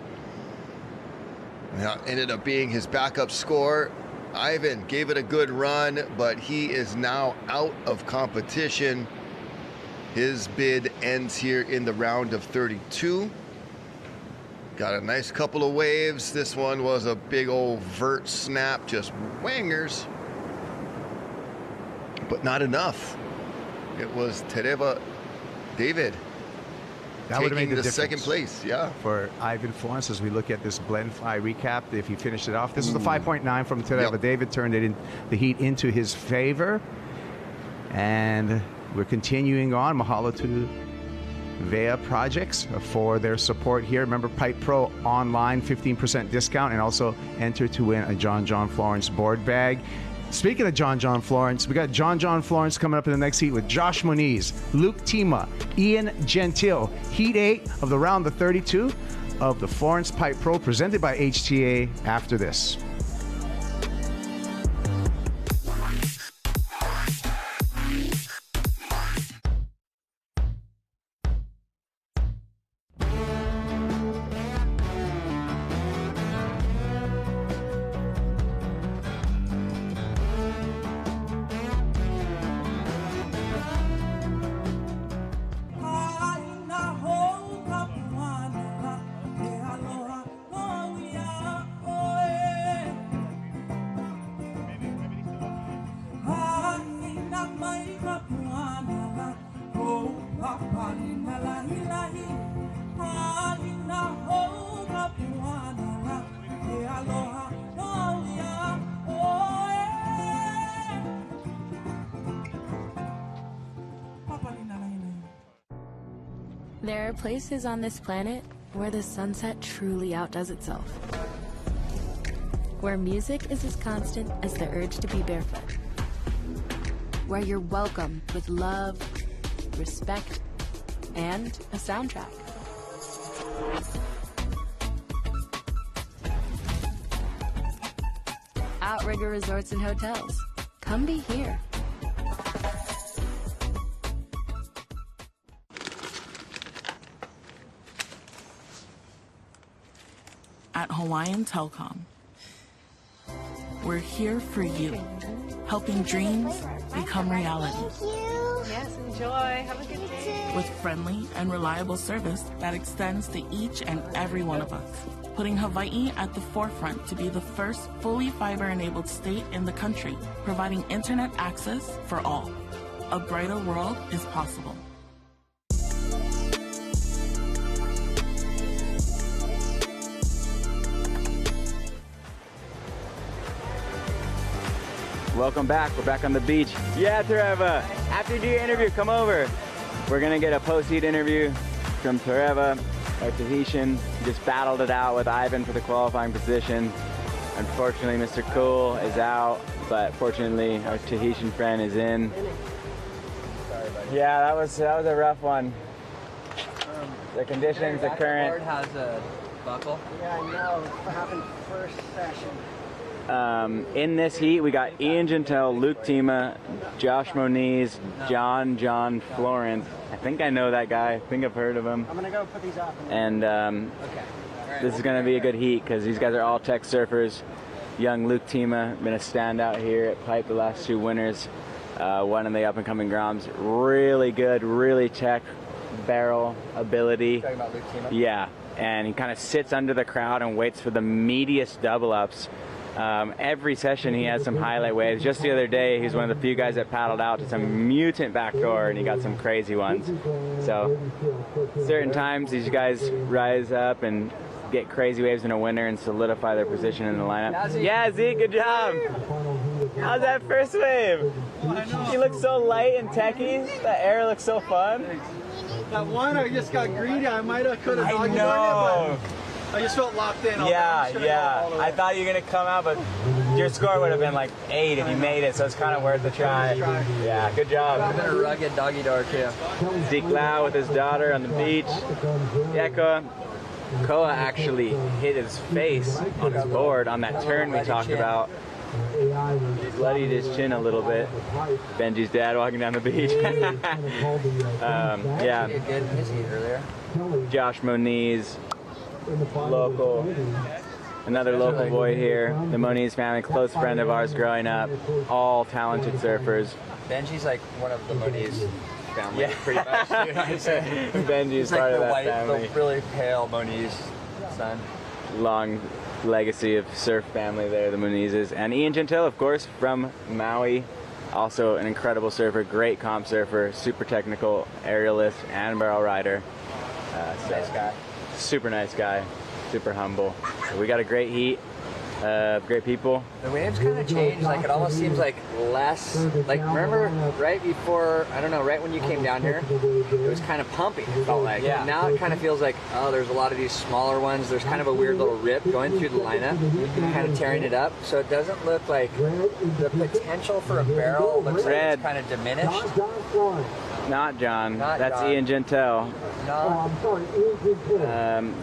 Speaker 2: Now, ended up being his backup score. Ivan gave it a good run, but he is now out of competition. His bid ends here in the round of 32. Got a nice couple of waves. This one was a big old vert snap, just wangers, but not enough. It was Tereva David
Speaker 1: That would have made
Speaker 2: taking
Speaker 1: the
Speaker 2: the
Speaker 1: difference
Speaker 2: second place, yeah.
Speaker 1: For Ivan Florence as we look at this Blend Phi recap, if he finished it off. This was the 5.9 from Tereva David, turned it in the heat into his favor. And we're continuing on. Mahalo to VEA Projects for their support here. Remember, Pipe Pro online, 15% discount, and also enter to win a John Florence board bag. Speaking of John Florence, we got John Florence coming up in the next heat with Josh Moniz, Luke Tima, Ian Gentile. Heat 8 of the round of 32 of the Florence Pipe Pro, presented by HTA after this.
Speaker 8: There are places on this planet where the sunset truly outdoes itself. Where music is as constant as the urge to be barefoot. Where you're welcome with love, respect, and a soundtrack. Outrigger Resorts and Hotels. Come be here.
Speaker 14: At Hawaiian Telcom, we're here for you, helping dreams become reality.
Speaker 15: Yes, enjoy. Have a good day.
Speaker 14: With friendly and reliable service that extends to each and every one of us, putting Hawaii at the forefront to be the first fully fiber-enabled state in the country, providing internet access for all. A brighter world is possible.
Speaker 21: Welcome back. We're back on the beach. Yeah, Tereva. After you do your interview, come over. We're gonna get a post-heat interview from Tereva, our Tahitian. Just battled it out with Ivan for the qualifying position. Unfortunately, Mr. Cool is out, but fortunately, our Tahitian friend is in.
Speaker 22: Sorry, buddy.
Speaker 21: Yeah, that was a rough one. The conditions, the current.
Speaker 22: Has a buckle.
Speaker 3: Yeah, I know. What happened first session?
Speaker 21: In this heat, we got Ian Gentile, Luke Tima, Josh Moniz, John Florence. I think I know that guy. I think I've heard of him.
Speaker 3: I'm gonna go put these up.
Speaker 21: And this is going to be a good heat because these guys are all tech surfers. Young Luke Tima, been a standout here at Pipe the last 2 winters. One of the up-and-coming Groms. Really good, really tech barrel ability.
Speaker 22: Talking about Luke Tima?
Speaker 21: Yeah, and he kind of sits under the crowd and waits for the meatiest double-ups. Every session he has some highlight waves. Just the other day, he's one of the few guys that paddled out to some mutant backdoor, and he got some crazy ones. So, certain times these guys rise up and get crazy waves in a winter and solidify their position in the lineup. Yeah, Zeke, good job. How's that first wave? You look so light and techy. That air looks so fun.
Speaker 3: That one, I just got greedy. I might have could have
Speaker 21: I know.
Speaker 3: I just felt locked in.
Speaker 21: Yeah. I thought you were gonna come out, but your score would have been like 8 if you made it, so it's kind of worth the try. Yeah, good job.
Speaker 22: I've been a rugged doggy dog too.
Speaker 21: Zeke Lau with his daughter on the beach. Yeah, Koa actually hit his face on his board on that turn we talked about. Bloodied his chin a little bit. Benji's dad walking down the beach. Yeah. Josh Moniz. Local, another local boy here. The Moniz family, close friend of ours growing up. All talented surfers.
Speaker 22: Benji's like one of the Moniz family, pretty much.
Speaker 21: Benji's
Speaker 22: like
Speaker 21: part
Speaker 22: the
Speaker 21: of that
Speaker 22: white,
Speaker 21: family.
Speaker 22: The really pale Moniz son.
Speaker 21: Long legacy of surf family there, the Monizes. And Ian Gentile, of course, from Maui. Also an incredible surfer, great comp surfer, super technical aerialist and barrel rider.
Speaker 22: Nice guy.
Speaker 21: Super nice guy, super humble. So we got a great heat, great people.
Speaker 22: The waves kind of changed, like it almost seems like less, like remember right before, I don't know, right when you came down here, it was kind of pumping, it felt like.
Speaker 21: Yeah.
Speaker 22: Now it kind of feels like, oh, there's a lot of these smaller ones, there's kind of a weird little rip going through the lineup, kind of tearing it up, so it doesn't look like the potential for a barrel looks like it's kind of diminished.
Speaker 21: Not John. That's
Speaker 22: John.
Speaker 21: Ian Gentile.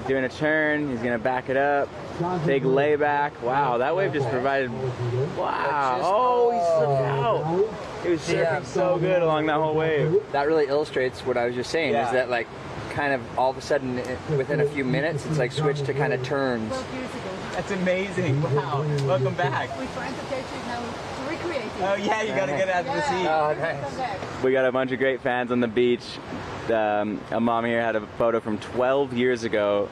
Speaker 21: Doing a turn. He's going to back it up. Big layback. Wow, that wave just provided. Wow. Oh, he slipped out. He was surfing so good along that whole wave.
Speaker 22: That really illustrates what I was just saying, is that like kind of all of a sudden within a few minutes it's like switched to kind of turns.
Speaker 21: That's amazing. Wow. Welcome back.
Speaker 15: We're trying to take it now to recreate it.
Speaker 21: Oh yeah, you gotta get out of the seat.
Speaker 22: Oh, nice.
Speaker 21: We got a bunch of great fans on the beach. A mom here had a photo from 12 years ago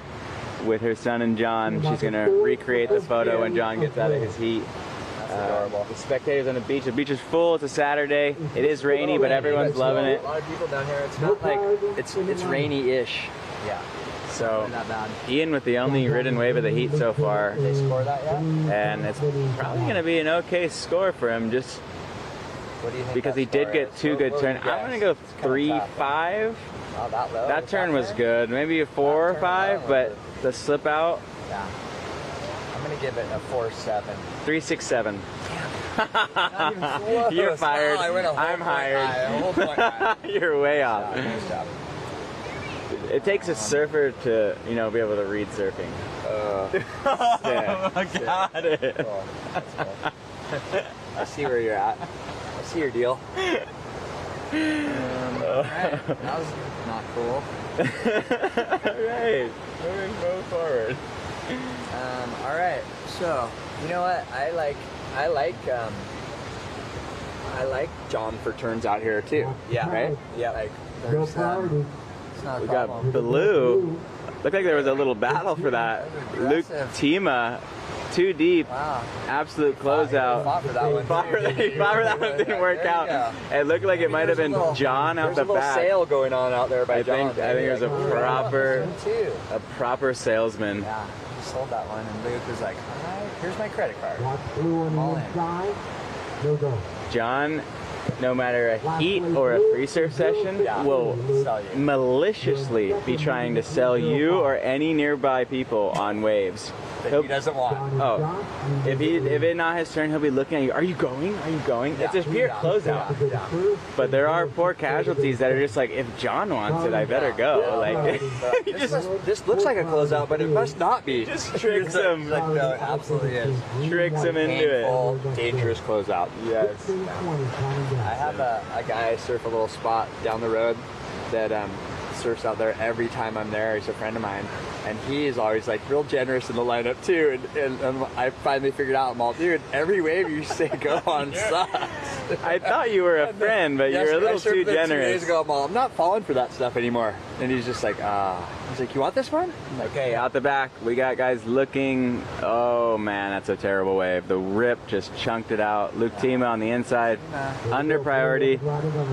Speaker 21: with her son and John. She's gonna recreate the photo when John gets out of his heat.
Speaker 22: adorable.
Speaker 21: The spectators on the beach. The beach is full. It's a Saturday. It is rainy, but everyone's loving it.
Speaker 22: A lot of people down here. It's not like it's rainy-ish. Yeah.
Speaker 21: So
Speaker 22: not bad.
Speaker 21: Ian with the only ridden wave of the heat so far.
Speaker 22: Did they score that yet?
Speaker 21: And it's probably going to be an okay score for him, just
Speaker 22: what do you think
Speaker 21: because he did get two good turns. I'm going to go 3-5.
Speaker 22: Oh, that low?
Speaker 21: That turn was good. Maybe a 4 or 5, but the slip out.
Speaker 22: Yeah. I'm going to give it a 4-7.
Speaker 21: 3-6-7.
Speaker 22: Close.
Speaker 21: You're fired.
Speaker 22: Oh, I went a whole
Speaker 21: I'm
Speaker 22: point
Speaker 21: hired.
Speaker 22: high, a whole point high.
Speaker 21: You're way off.
Speaker 22: Yeah, nice job.
Speaker 21: It takes a surfer to, be able to read surfing.
Speaker 22: Got it. Cool. That's cool. I see where you're at. I see your deal. Alright, that was not cool.
Speaker 21: Alright, move forward.
Speaker 22: Alright, so you know what? I like John for turns out here too. Yeah. Right? Yeah. Like there's it's not a
Speaker 21: We
Speaker 22: problem.
Speaker 21: got Blue. Looked like there was a little battle for that. Luke Tima, too deep.
Speaker 22: Wow.
Speaker 21: Absolute closeout.
Speaker 22: Fought for that one.
Speaker 21: Fought for that one, didn't work out. It looked like it might have been John out the
Speaker 22: There's a
Speaker 21: back.
Speaker 22: little sale going on out there by John.
Speaker 21: I think it was a proper salesman.
Speaker 22: Yeah, he sold that one, and Luke was like, all right, here's my credit card.
Speaker 12: Blue on the inside. No go.
Speaker 21: John, no matter a heat or a free surf session, will maliciously be trying to sell you or any nearby people on waves.
Speaker 22: That he doesn't want.
Speaker 21: Oh, if it's not his turn, he'll be looking at you. Are you going? Are you going?
Speaker 22: Yeah.
Speaker 21: It's a pure closeout.
Speaker 22: Yeah.
Speaker 21: But there are poor casualties that are just like, if John wants it, I better go. Like,
Speaker 22: this looks like a closeout, but it must not be.
Speaker 21: Just tricks him.
Speaker 22: Like, no, it absolutely is.
Speaker 21: Tricks him into
Speaker 22: Painful,
Speaker 21: it.
Speaker 22: dangerous closeout.
Speaker 21: Yes.
Speaker 22: I have a guy surf a little spot down the road that surfs out there every time I'm there. He's a friend of mine, and he is always like real generous in the lineup too. And I finally figured out, I'm all, dude, every wave you say go on sucks.
Speaker 21: I thought you were a friend, but you're a little too generous.
Speaker 22: 2 days ago, I'm all, I'm not falling for that stuff anymore. And he's just like, he's like, you want this one? I'm like,
Speaker 21: okay, out the back, we got guys looking. Oh man, that's a terrible wave. The rip just chunked it out. Luke Tima on the inside, under priority.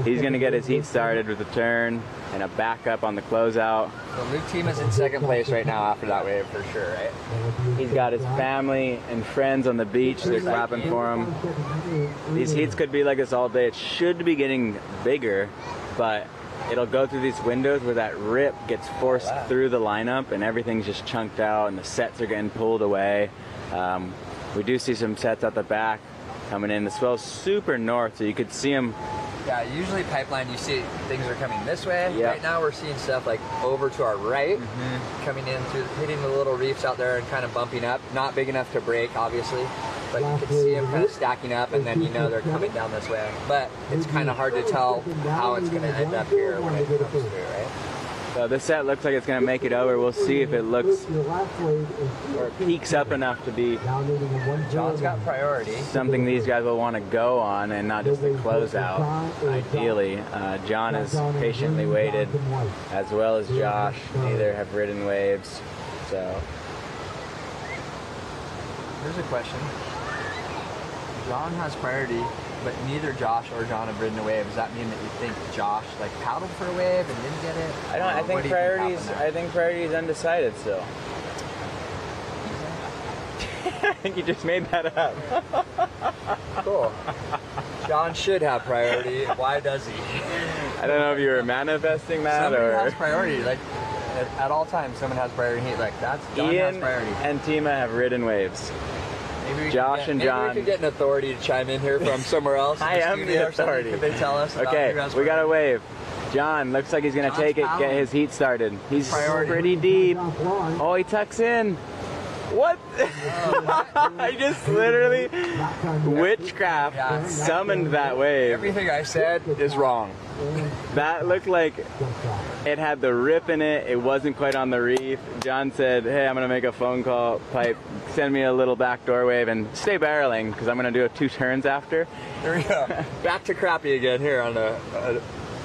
Speaker 21: He's gonna get his heat started with a turn and a backup on the closeout.
Speaker 22: So Luke Tima's in second place right now after that wave for sure, right?
Speaker 21: He's got his family and friends on the beach. They're clapping for him. These heats could be like this all day. It should be getting bigger, but it'll go through these windows where that rip gets forced through the lineup and everything's just chunked out and the sets are getting pulled away. We do see some sets out the back coming in. The swell's super north, so you could see them.
Speaker 22: Yeah, usually Pipeline, you see things are coming this way.
Speaker 21: Yep.
Speaker 22: Right now we're seeing stuff like over to our right, coming in through, hitting the little reefs out there and kind of bumping up. Not big enough to break, obviously, but you can see them kind of stacking up, and then you know they're coming down this way. But it's kind of hard to tell how it's going to end up here when it comes through, right?
Speaker 21: So this set looks like it's going to make it over. We'll see if it looks or peaks up enough to be
Speaker 22: John's got priority.
Speaker 21: Something these guys will want to go on and not just a closeout, ideally. John has patiently waited, as well as Josh. Neither have ridden waves. So
Speaker 22: here's a question. John has priority, but neither Josh or John have ridden a wave. Does that mean that you think Josh like paddled for a wave and didn't get it?
Speaker 21: I think priority is undecided still. I think you just made that up.
Speaker 22: Cool. John should have priority. Why does he?
Speaker 21: I don't know if you were manifesting that
Speaker 22: Somebody
Speaker 21: or.
Speaker 22: has priority. Like at all times, someone has priority. Like that's John
Speaker 21: Ian
Speaker 22: has priority.
Speaker 21: and Tima have ridden waves. Josh and John.
Speaker 22: Maybe we could get an authority to chime in here from somewhere else.
Speaker 21: I am the authority.
Speaker 22: Could they tell us?
Speaker 21: Okay, we got a wave. John looks like he's going to take it, get his heat started. He's pretty deep. Oh, he tucks in. What? I just literally witchcraft summoned that wave.
Speaker 22: Everything I said is wrong.
Speaker 21: That looked like it had the rip in it. It wasn't quite on the reef. John said, hey, I'm going to make a phone call. Pipe, send me a little backdoor wave and stay barreling because I'm going to do 2 turns after.
Speaker 22: There we go. Back to crappy again here on a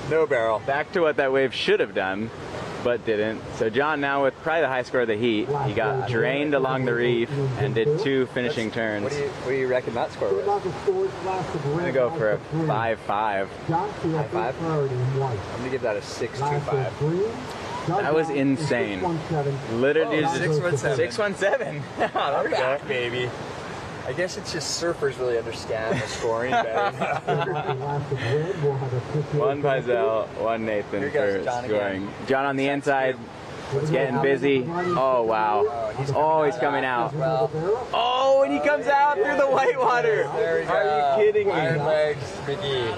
Speaker 22: no barrel.
Speaker 21: Back to what that wave should have done. but didn't. So John now with probably the high score of the heat. He got drained along the reef and did 2 finishing turns.
Speaker 22: What do you reckon that score was?
Speaker 21: I'm gonna go for a 5.5.
Speaker 22: 5.5? I'm gonna give that a 6.25.
Speaker 21: That was insane. Literally just
Speaker 22: 617.
Speaker 21: 617.
Speaker 22: We're back, baby. I guess it's just surfers really understand the scoring better.
Speaker 21: 1 Pizel, 1 Nathan for scoring. John on the inside, getting busy. Oh, wow. Oh, he's coming out. Oh, and he comes out through the whitewater. Are you kidding me?
Speaker 22: Iron legs, Mickey.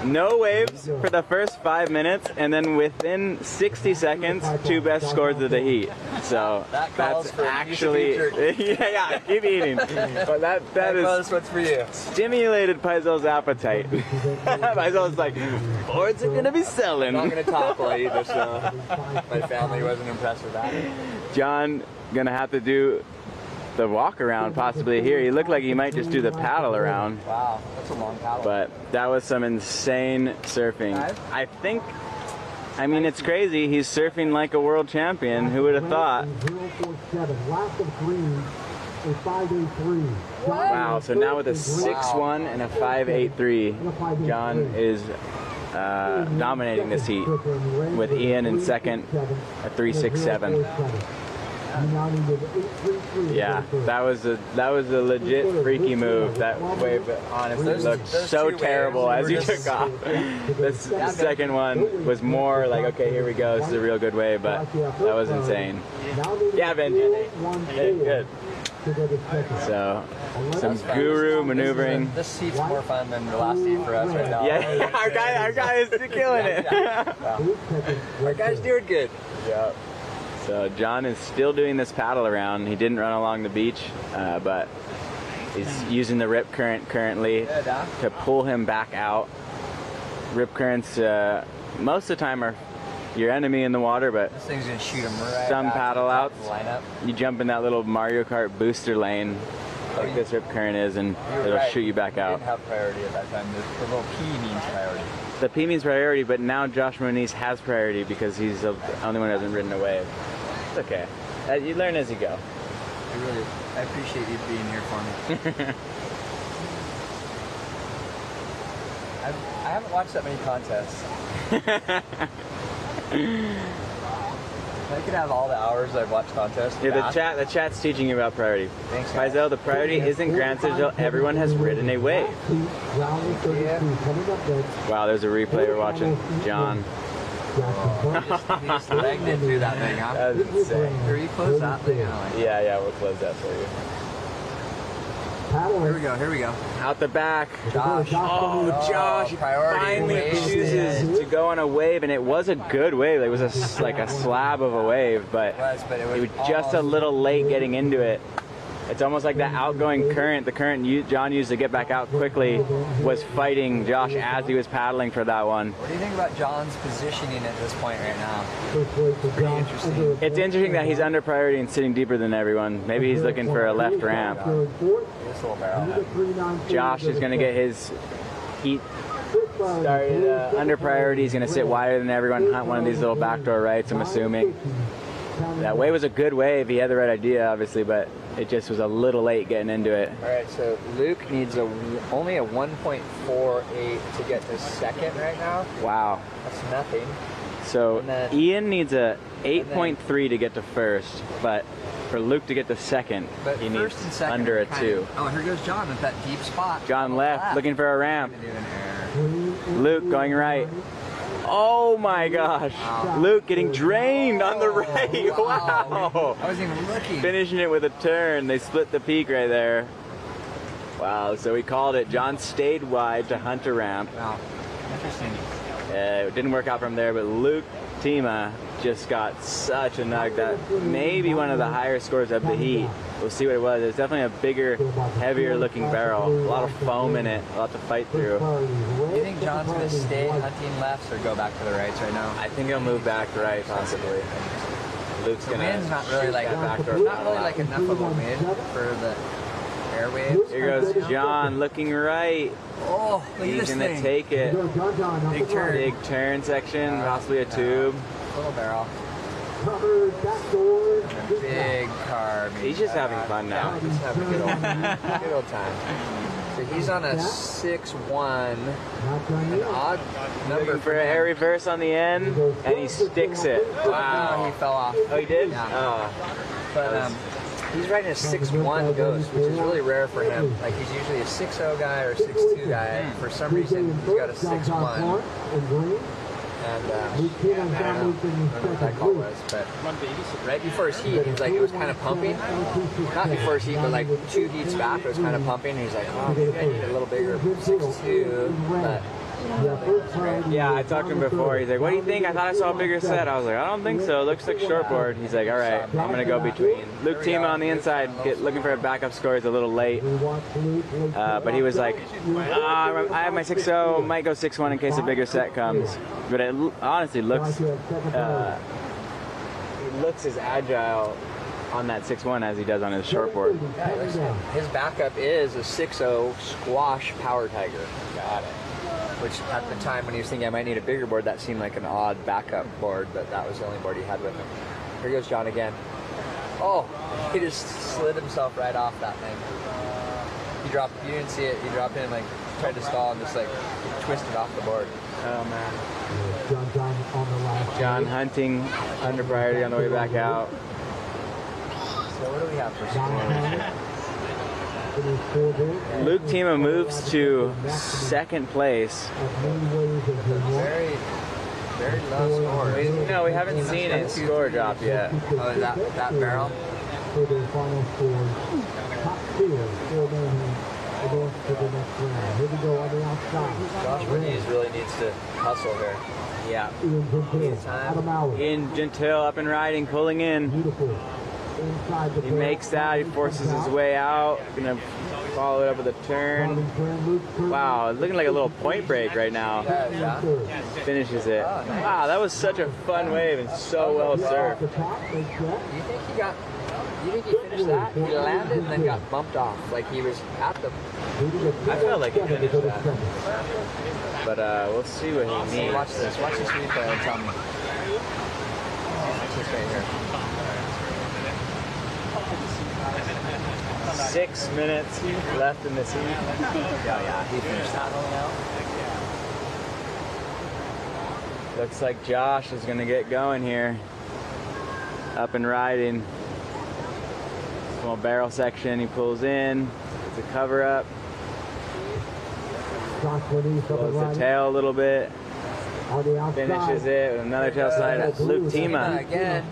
Speaker 21: No waves for the first 5 minutes, and then within 60 seconds, 2 best scores of the heat. So that's actually, yeah, keep eating. But that is
Speaker 22: what's for you.
Speaker 21: Stimulated Pizel's appetite. Pizel's like, boards are gonna be selling.
Speaker 22: I'm not gonna topple either, so my family wasn't impressed with that.
Speaker 21: John gonna have to do the walk around possibly here. He looked like he might just do the paddle around.
Speaker 22: Wow, that's a long paddle.
Speaker 21: But that was some insane surfing. I think, I mean, it's crazy. He's surfing like a world champion. Who would have thought? Wow, so now with a 6.1 and a 5.83, John is dominating this heat with Ian in second at 3.67. Yeah, that was a legit freaky move. That wave honestly looked so terrible as you took off. The second one was more like, okay, here we go. This is a real good wave, but that was insane. Yeah, Benji. Good. So, some guru maneuvering.
Speaker 22: This heat's more fun than the last heat for us right now.
Speaker 21: Yeah, our guy is killing it.
Speaker 22: Our guy's doing good.
Speaker 21: Yeah. So John is still doing this paddle around. He didn't run along the beach, but he's using the rip current currently to pull him back out. Rip currents, most of the time, are your enemy in the water, but
Speaker 22: this thing's gonna shoot him right
Speaker 21: some
Speaker 22: back
Speaker 21: paddle outs,
Speaker 22: lineup.
Speaker 21: you jump in that little Mario Kart booster lane like this rip current is, and it'll shoot you back out.
Speaker 22: Didn't have priority at that time. The little P means priority.
Speaker 21: The P means priority, but now Josh Moniz has priority because he's the only one who hasn't ridden a wave. It's okay. You learn as you go.
Speaker 22: I appreciate you being here for me. I haven't watched that many contests. I could have all the hours I've watched contests.
Speaker 21: Yeah, the chat's teaching you about priority.
Speaker 22: Thanks,
Speaker 21: Pizel, the priority isn't granted until everyone has ridden a wave. Wow, there's a replay we're watching. John.
Speaker 22: He just legged it through that thing, huh?
Speaker 21: That was insane.
Speaker 22: Can you close that thing out?
Speaker 21: Yeah, we'll close that for you.
Speaker 22: Here we go.
Speaker 21: Out the back.
Speaker 22: Josh.
Speaker 21: Oh, Josh finally chooses to go on a wave, and it was a good wave. It was like a slab of a wave, but it was just a little late getting into it. It's almost like that outgoing current, the current John used to get back out quickly, was fighting Josh as he was paddling for that one.
Speaker 22: What do you think about John's positioning at this point right now? Pretty interesting.
Speaker 21: It's interesting that he's under priority and sitting deeper than everyone. Maybe he's looking for a left ramp. Josh is going to get his heat started under priority. He's going to sit wider than everyone, hunt one of these little backdoor rights, I'm assuming. That wave was a good wave. He had the right idea, obviously, but it just was a little late getting into it.
Speaker 22: All right, so Luke needs only a 1.48 to get to second right now.
Speaker 21: Wow.
Speaker 22: That's nothing.
Speaker 21: So Ian needs a 8.3 to get to first, but for Luke to get to second, he needs under a 2.
Speaker 22: Oh, here goes John with that deep spot.
Speaker 21: John left, looking for a ramp. Luke going right. Oh my gosh. Wow. Luke getting drained on the right. Wow.
Speaker 22: I wasn't even looking.
Speaker 21: Finishing it with a turn. They split the peak right there. Wow, so we called it. John stayed wide to hunt a ramp.
Speaker 22: Wow. Interesting.
Speaker 21: It didn't work out from there, but Luke Tima just got such a nug. That maybe one of the higher scores of the heat. We'll see what it was. It's definitely a bigger, heavier looking barrel. A lot of foam in it, a lot to fight through.
Speaker 22: Do you think John's going to stay hunting lefts or go back to the rights right now?
Speaker 21: I think he'll move back to right, possibly. Luke's going to
Speaker 22: wind's not really like enough of a wind for the airwaves.
Speaker 21: Here goes John looking right.
Speaker 22: Oh, look at this
Speaker 21: He's going to take it.
Speaker 22: Big turn.
Speaker 21: Big turn section, possibly a tube.
Speaker 22: Little barrel. Big carb.
Speaker 21: He's just having fun now.
Speaker 22: He's having a good old time. So he's on a 6-1, an odd number
Speaker 21: for a air reverse on the end, and he sticks it.
Speaker 22: Wow, he fell off.
Speaker 21: Oh, he did?
Speaker 22: Yeah. But he's riding a 6-1 Ghost, which is really rare for him. Like, he's usually a 6-0 guy or a 6-2 guy. For some reason, he's got a 6-1. And I don't know what that call was, but right before his heat, he was like, it was kind of pumping. Not before his heat, but like 2 heats back, it was kind of pumping. He's like, oh, maybe I need a little bigger 6-2, but
Speaker 21: yeah, I talked to him before. He's like, what do you think? I thought I saw a bigger set. I was like, I don't think so. It looks like shortboard. He's like, all right, I'm going to go between. Luke Tima on the inside, looking for a backup score. He's a little late. But he was like, I have my 6-0, might go 6-1 in case a bigger set comes. But it honestly looks, he looks as agile on that 6-1 as he does on his shortboard.
Speaker 22: Yeah, his backup is a 6-0 squash Power Tiger. Got it. Which at the time when he was thinking I might need a bigger board, that seemed like an odd backup board, but that was the only board he had with him. Here goes John again. Oh, he just slid himself right off that thing. He dropped, you didn't see it, he dropped in, like, tried to stall and just like twisted off the board.
Speaker 21: Oh man. John hunting under priority on the way back out.
Speaker 22: So what do we have for score?
Speaker 21: Luke Tima moves to second place.
Speaker 22: Very low score.
Speaker 21: No, we haven't seen a score drop yet.
Speaker 22: Oh, that barrel? Josh Whitney really needs to hustle here.
Speaker 21: Yeah. In Gentile, up and riding, pulling in. He makes that, he forces his way out, gonna follow it up with a turn. Wow, looking like a little point break right now. Finishes it. Wow, that was such a fun wave and so well served.
Speaker 22: You think he finished that? He landed and then got bumped off. Like he was at the...
Speaker 21: I felt like he finished that. But we'll see what he needs.
Speaker 22: Watch this replay and tell me. Watch this right here.
Speaker 21: 6 minutes left in this heat.
Speaker 22: Yeah, he finished that.
Speaker 21: Looks like Josh is gonna get going here. Up and riding. Small barrel section, he pulls in. It's a cover up. Close the tail a little bit. Finishes it with another tail slide. Luke Tima.
Speaker 22: Again.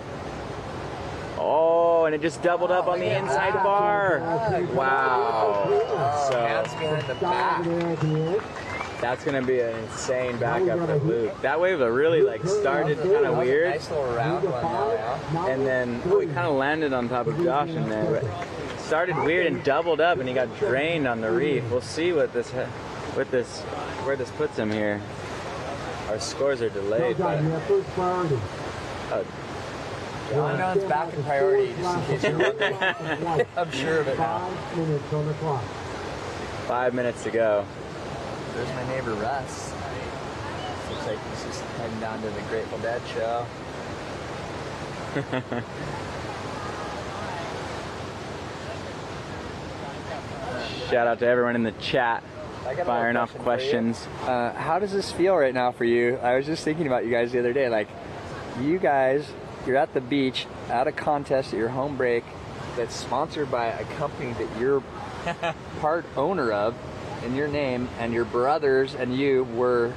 Speaker 21: Oh, and it just doubled up on the inside bar. Wow. So
Speaker 22: hands behind the back.
Speaker 21: That's gonna be an insane backup for Luke. That wave really like started kind of weird.
Speaker 22: Nice little round one now.
Speaker 21: And then he kind of landed on top of Josh in there, but started weird and doubled up, and he got drained on the reef. We'll see where this puts him here. Our scores are delayed, but
Speaker 22: John's back in priority, just in case you're wondering. I'm sure of it now.
Speaker 21: 5 minutes to go.
Speaker 22: There's my neighbor Russ. Looks like he's just heading down to the Grateful Dead show.
Speaker 21: Shout out to everyone in the chat firing off questions.
Speaker 22: How does this feel right now for you? I was just thinking about you guys the other day. Like, you guys, you're at the beach at a contest at your home break that's sponsored by a company that you're part owner of in your name, and your brothers and you were,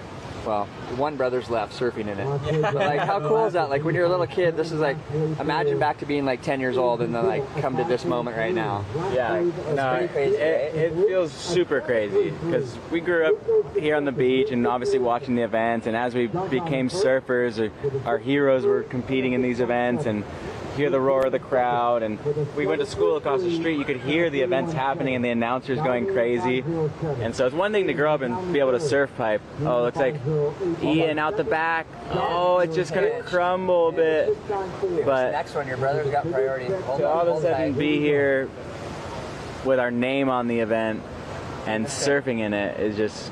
Speaker 22: well, one brother's left surfing in it. But like, how cool is that? Like, when you're a little kid, this is like, imagine back to being like 10 years old and then like come to this moment right now.
Speaker 21: Yeah, no, it feels super crazy because we grew up here on the beach and obviously watching the events, and as we became surfers, our heroes were competing in these events, and hear the roar of the crowd, and we went to school across the street. You could hear the events happening and the announcers going crazy. And so it's one thing to grow up and be able to surf pipe. Oh, it looks like Ian out the back. Oh, it's just gonna crumble a bit. But
Speaker 22: next one, your brother's got priority.
Speaker 21: To all of a sudden be here with our name on the event and surfing in it is just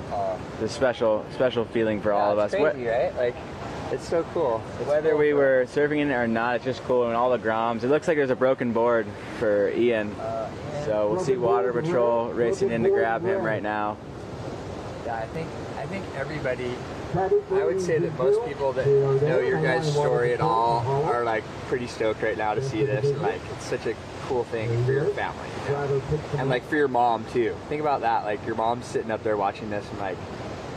Speaker 21: a special feeling for all of us.
Speaker 22: It's crazy, right? Like, It's so cool. Whether we were surfing in it or not, it's just cool. And all the groms. It looks like there's a broken board for Ian. So we'll see Water Patrol racing in to grab him right now. Yeah, I think everybody, I would say that most people that know your guys' story at all are like pretty stoked right now to see this. And like, it's such a cool thing for your family, you know? And like for your mom too. Think about that. Like your mom's sitting up there watching this and like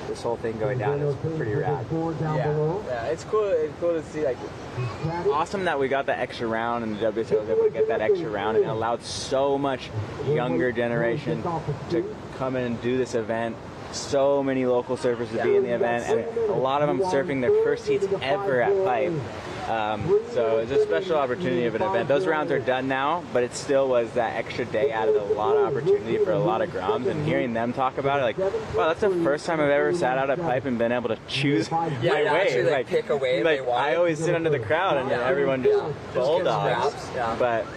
Speaker 22: this whole thing going down is pretty rad. Yeah, it's cool. It's cool to see. Like, awesome that we got that extra round and the WSL was able to get that extra round, and it allowed so much younger generation to come in and do this event. So many local surfers to be in the event, and a lot of them surfing their first heats ever at Pipe. So it's a special opportunity of an event. Those rounds are done now, but it still was that extra day added a lot of opportunity for a lot of groms, and hearing them talk about it, like, wow, that's the first time I've ever sat out at Pipe and been able to choose my wave. Like pick a wave they want.
Speaker 23: I always sit under the crowd and everyone just bulldogs. But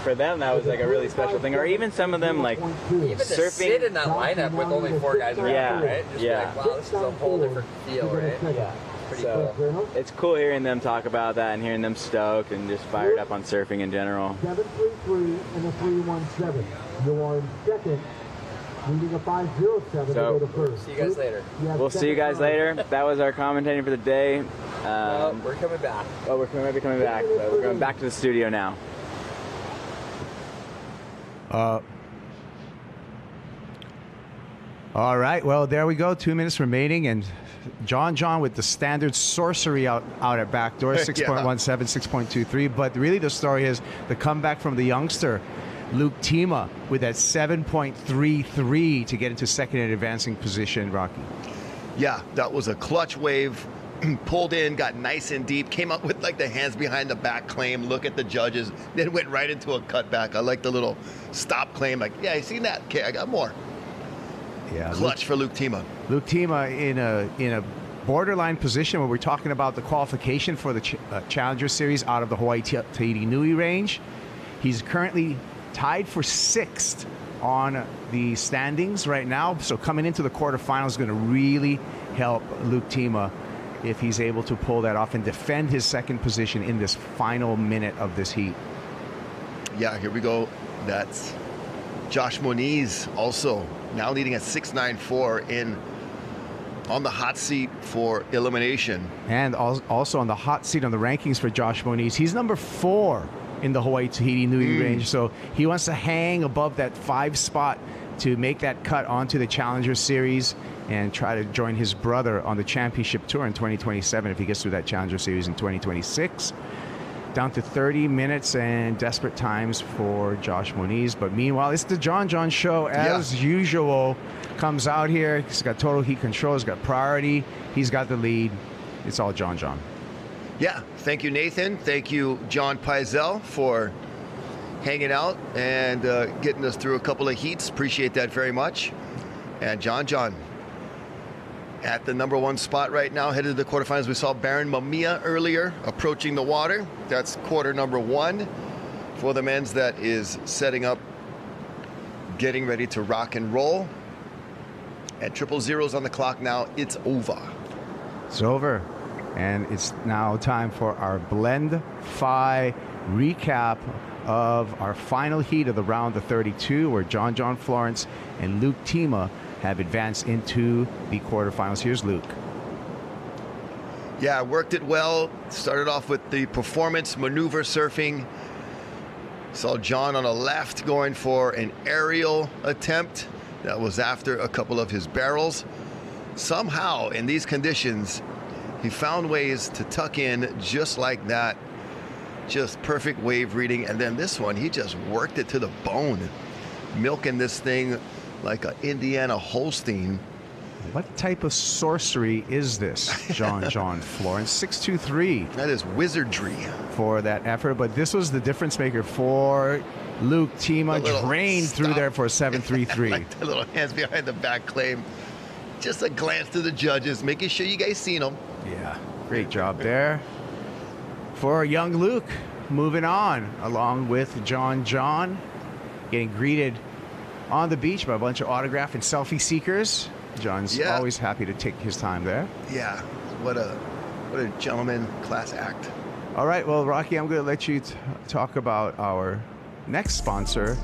Speaker 23: for them, that was like a really special thing. Or even some of them, like
Speaker 22: even
Speaker 5: surfing.
Speaker 22: To sit in that lineup with only 4 guys around, right? Just be like, wow, this is a whole different feel, right?
Speaker 5: Yeah.
Speaker 22: Pretty cool.
Speaker 5: It's cool hearing them talk about that and hearing them stoked and just fired up on surfing in general.
Speaker 12: 733 and a 317. You are in second. Leading a 507 to go to first.
Speaker 22: See you guys later.
Speaker 5: We'll see you guys later. That was our commentating for the day.
Speaker 22: We're coming back.
Speaker 5: Oh, we might be coming back. But we're going back to the studio now.
Speaker 1: All right, well, there we go. 2 minutes remaining, and John with the standard sorcery out at backdoor, 6.17, 6.23. But really the story is the comeback from the youngster, Luke Tima, with that 7.33 to get into second and advancing position, Rocky.
Speaker 2: Yeah, that was a clutch wave. Pulled in, got nice and deep, came up with like the hands behind the back claim, look at the judges, then went right into a cutback. I like the little stop claim, like, yeah, I seen that. Okay, I got more.
Speaker 1: Yeah,
Speaker 2: clutch for Luke Tima.
Speaker 1: Luke Tima in a borderline position where we're talking about the qualification for the Challenger Series out of the Hawaii Tahiti Nui range. He's currently tied for 6th on the standings right now. So coming into the quarterfinals is going to really help Luke Tima if he's able to pull that off and defend his second position in this final minute of this heat.
Speaker 2: Yeah, here we go. That's Josh Moniz also now leading at 6.94 on the hot seat for elimination.
Speaker 1: And also on the hot seat on the rankings for Josh Moniz. He's number 4 in the Hawaii Tahiti Nui range. So he wants to hang above that 5 spot to make that cut onto the Challenger Series and try to join his brother on the championship tour in 2027 if he gets through that Challenger Series in 2026. Down to 30 minutes and desperate times for Josh Moniz. But meanwhile, it's the John show as usual. Comes out here. He's got total heat control. He's got priority. He's got the lead. It's all John.
Speaker 2: Yeah. Thank you, Nathan. Thank you, John Pizell, for hanging out and getting us through a couple of heats. Appreciate that very much. And John, at the number 1 spot right now, headed to the quarterfinals. We saw Baron Mamiya earlier approaching the water. That's quarter number 1 for the men's. That is setting up, getting ready to rock and roll. At 000 on the clock now, it's over.
Speaker 1: It's over. And it's now time for our Blend Phi recap of our final heat of the round of 32, where John Florence and Luke Tima have advanced into the quarterfinals. Here's Luke.
Speaker 2: Yeah, worked it well. Started off with the performance maneuver surfing. Saw John on the left going for an aerial attempt. That was after a couple of his barrels. Somehow, in these conditions, he found ways to tuck in just like that. Just perfect wave reading. And then this one, he just worked it to the bone, milking this thing like an Indiana Holstein.
Speaker 1: What type of sorcery is this, John Florence? 6.23.
Speaker 2: That is wizardry
Speaker 1: for that effort. But this was the difference maker for Luke Tima. Drained through there for a 7.33.
Speaker 2: Like the little hands behind the back claim. Just a glance to the judges, making sure you guys seen them.
Speaker 1: Yeah, great job there for young Luke. Moving on, along with John, getting greeted on the beach by a bunch of autograph and selfie seekers. John's always happy to take his time there.
Speaker 2: Yeah, what a What a gentleman class act.
Speaker 1: All right, well, Rocky, I'm going to let you talk about our next sponsor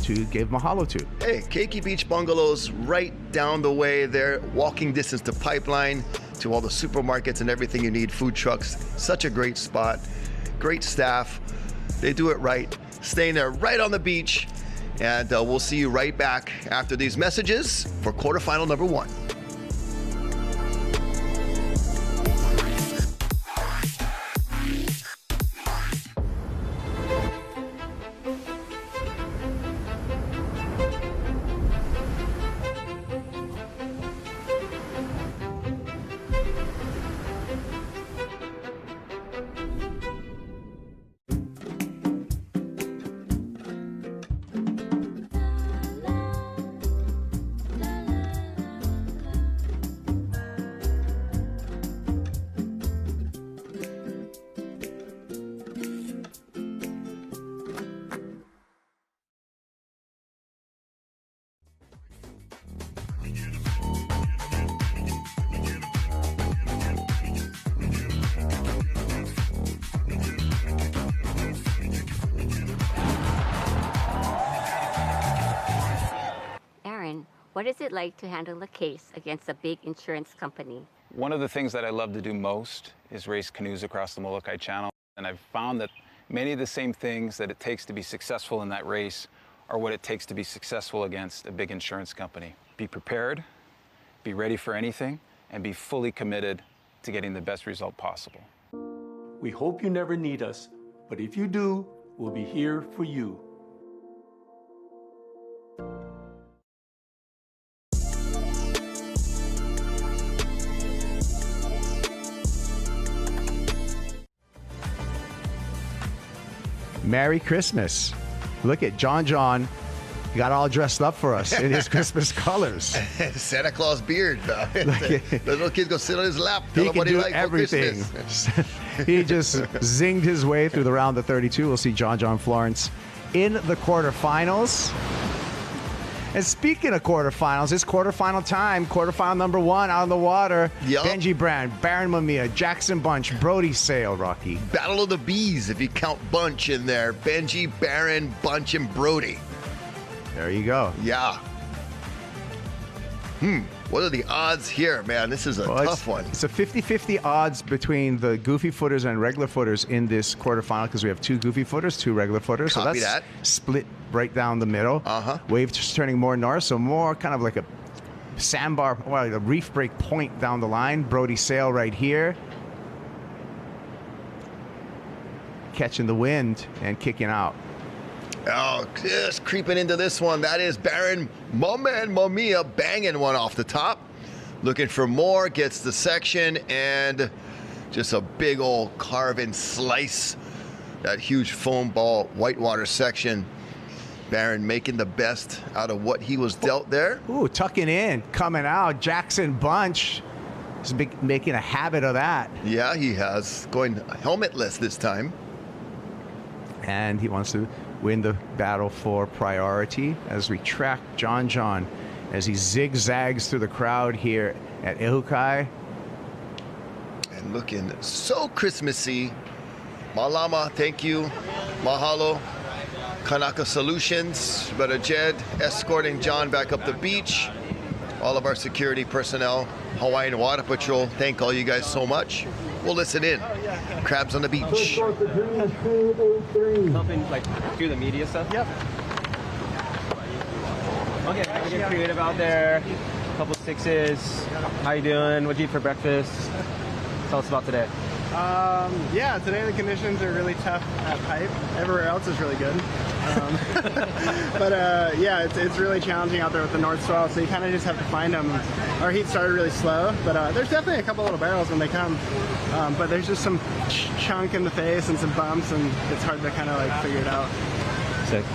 Speaker 1: to give mahalo to.
Speaker 2: Hey, Keiki Beach Bungalows, right down the way there, walking distance to Pipeline, to all the supermarkets and everything you need, food trucks. Such a great spot, great staff. They do it right, staying there right on the beach. And we'll see you right back after these messages for quarterfinal number 1.
Speaker 11: What is it like to handle a case against a big insurance company?
Speaker 13: One of the things that I love to do most is race canoes across the Molokai Channel. And I've found that many of the same things that it takes to be successful in that race are what it takes to be successful against a big insurance company. Be prepared, be ready for anything, and be fully committed to getting the best result possible.
Speaker 24: We hope you never need us, but if you do, we'll be here for you.
Speaker 1: Merry Christmas. Look at John. He got all dressed up for us in his Christmas colors.
Speaker 2: Santa Claus beard. The little kid go sit on his lap.
Speaker 1: He
Speaker 2: Tell him
Speaker 1: can
Speaker 2: what he
Speaker 1: do
Speaker 2: likes
Speaker 1: everything.
Speaker 2: for Christmas.
Speaker 1: He just zinged his way through the round of 32. We'll see John Florence in the quarterfinals. And speaking of quarterfinals, it's quarterfinal time. Quarterfinal number 1 out on the water.
Speaker 2: Yep.
Speaker 1: Benji Brand, Baron Mamiya, Jackson Bunch, Brody Sale, Rocky.
Speaker 2: Battle of the Bees, if you count Bunch in there. Benji, Baron, Bunch, and Brody.
Speaker 1: There you go.
Speaker 2: Yeah. What are the odds here, man? This is a tough one.
Speaker 1: It's a 50-50 odds between the goofy footers and regular footers in this quarterfinal because we have 2 goofy footers, 2 regular footers.
Speaker 2: Copy
Speaker 1: so that's
Speaker 2: that.
Speaker 1: split right down the middle. Wave just turning more north, so more kind of like a sandbar, well, a reef break point down the line. Brody Sale right here. Catching the wind and kicking out.
Speaker 2: Oh, just creeping into this one. That is Baron, my man Mamiya, banging one off the top. Looking for more, gets the section, and just a big old carve-in slice. That huge foam ball whitewater section. Baron making the best out of what he was dealt there.
Speaker 1: Ooh, tucking in, coming out. Jackson Bunch is making a habit of that.
Speaker 2: Yeah, he has. Going helmetless this time.
Speaker 1: And he wants to win the battle for priority as we track John as he zigzags through the crowd here at Ehukai.
Speaker 2: And looking so Christmassy. Malama, thank you. Mahalo. Kanaka Solutions, Brother Jed, escorting John back up the beach. All of our security personnel, Hawaiian Water Patrol, thank all you guys so much. We'll listen in. Crabs on the beach.
Speaker 21: Helping like do the media stuff? Yep. Okay, we get creative out there. Couple 6s. How you doing? What'd you eat for breakfast? Tell us about today.
Speaker 25: Yeah, today the conditions are really tough at Pipe. Everywhere else is really good. But yeah, it's really challenging out there with the north swell, so you kind of just have to find them. Our heat started really slow, but there's definitely a couple little barrels when they come. But there's just some chunk in the face and some bumps, and it's hard to kind of like figure it out.
Speaker 21: Sick.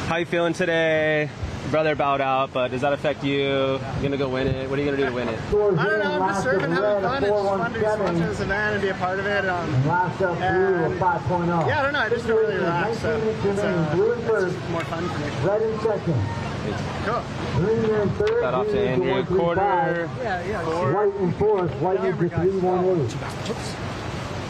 Speaker 21: How you feeling today? Brother bowed out, but does that affect you? You gonna go win it? What are you gonna do to win it?
Speaker 25: I don't know, I'm just surfing, having fun. It's just fun to be watching this event and be a part of it. And, yeah, I don't know, I just feel really relaxed, so it's more fun for me.
Speaker 12: Red in second. Green and third.
Speaker 21: That off to
Speaker 12: Green
Speaker 21: Andrea.
Speaker 12: is the
Speaker 21: Quarter.
Speaker 12: White and fourth. White is the 318.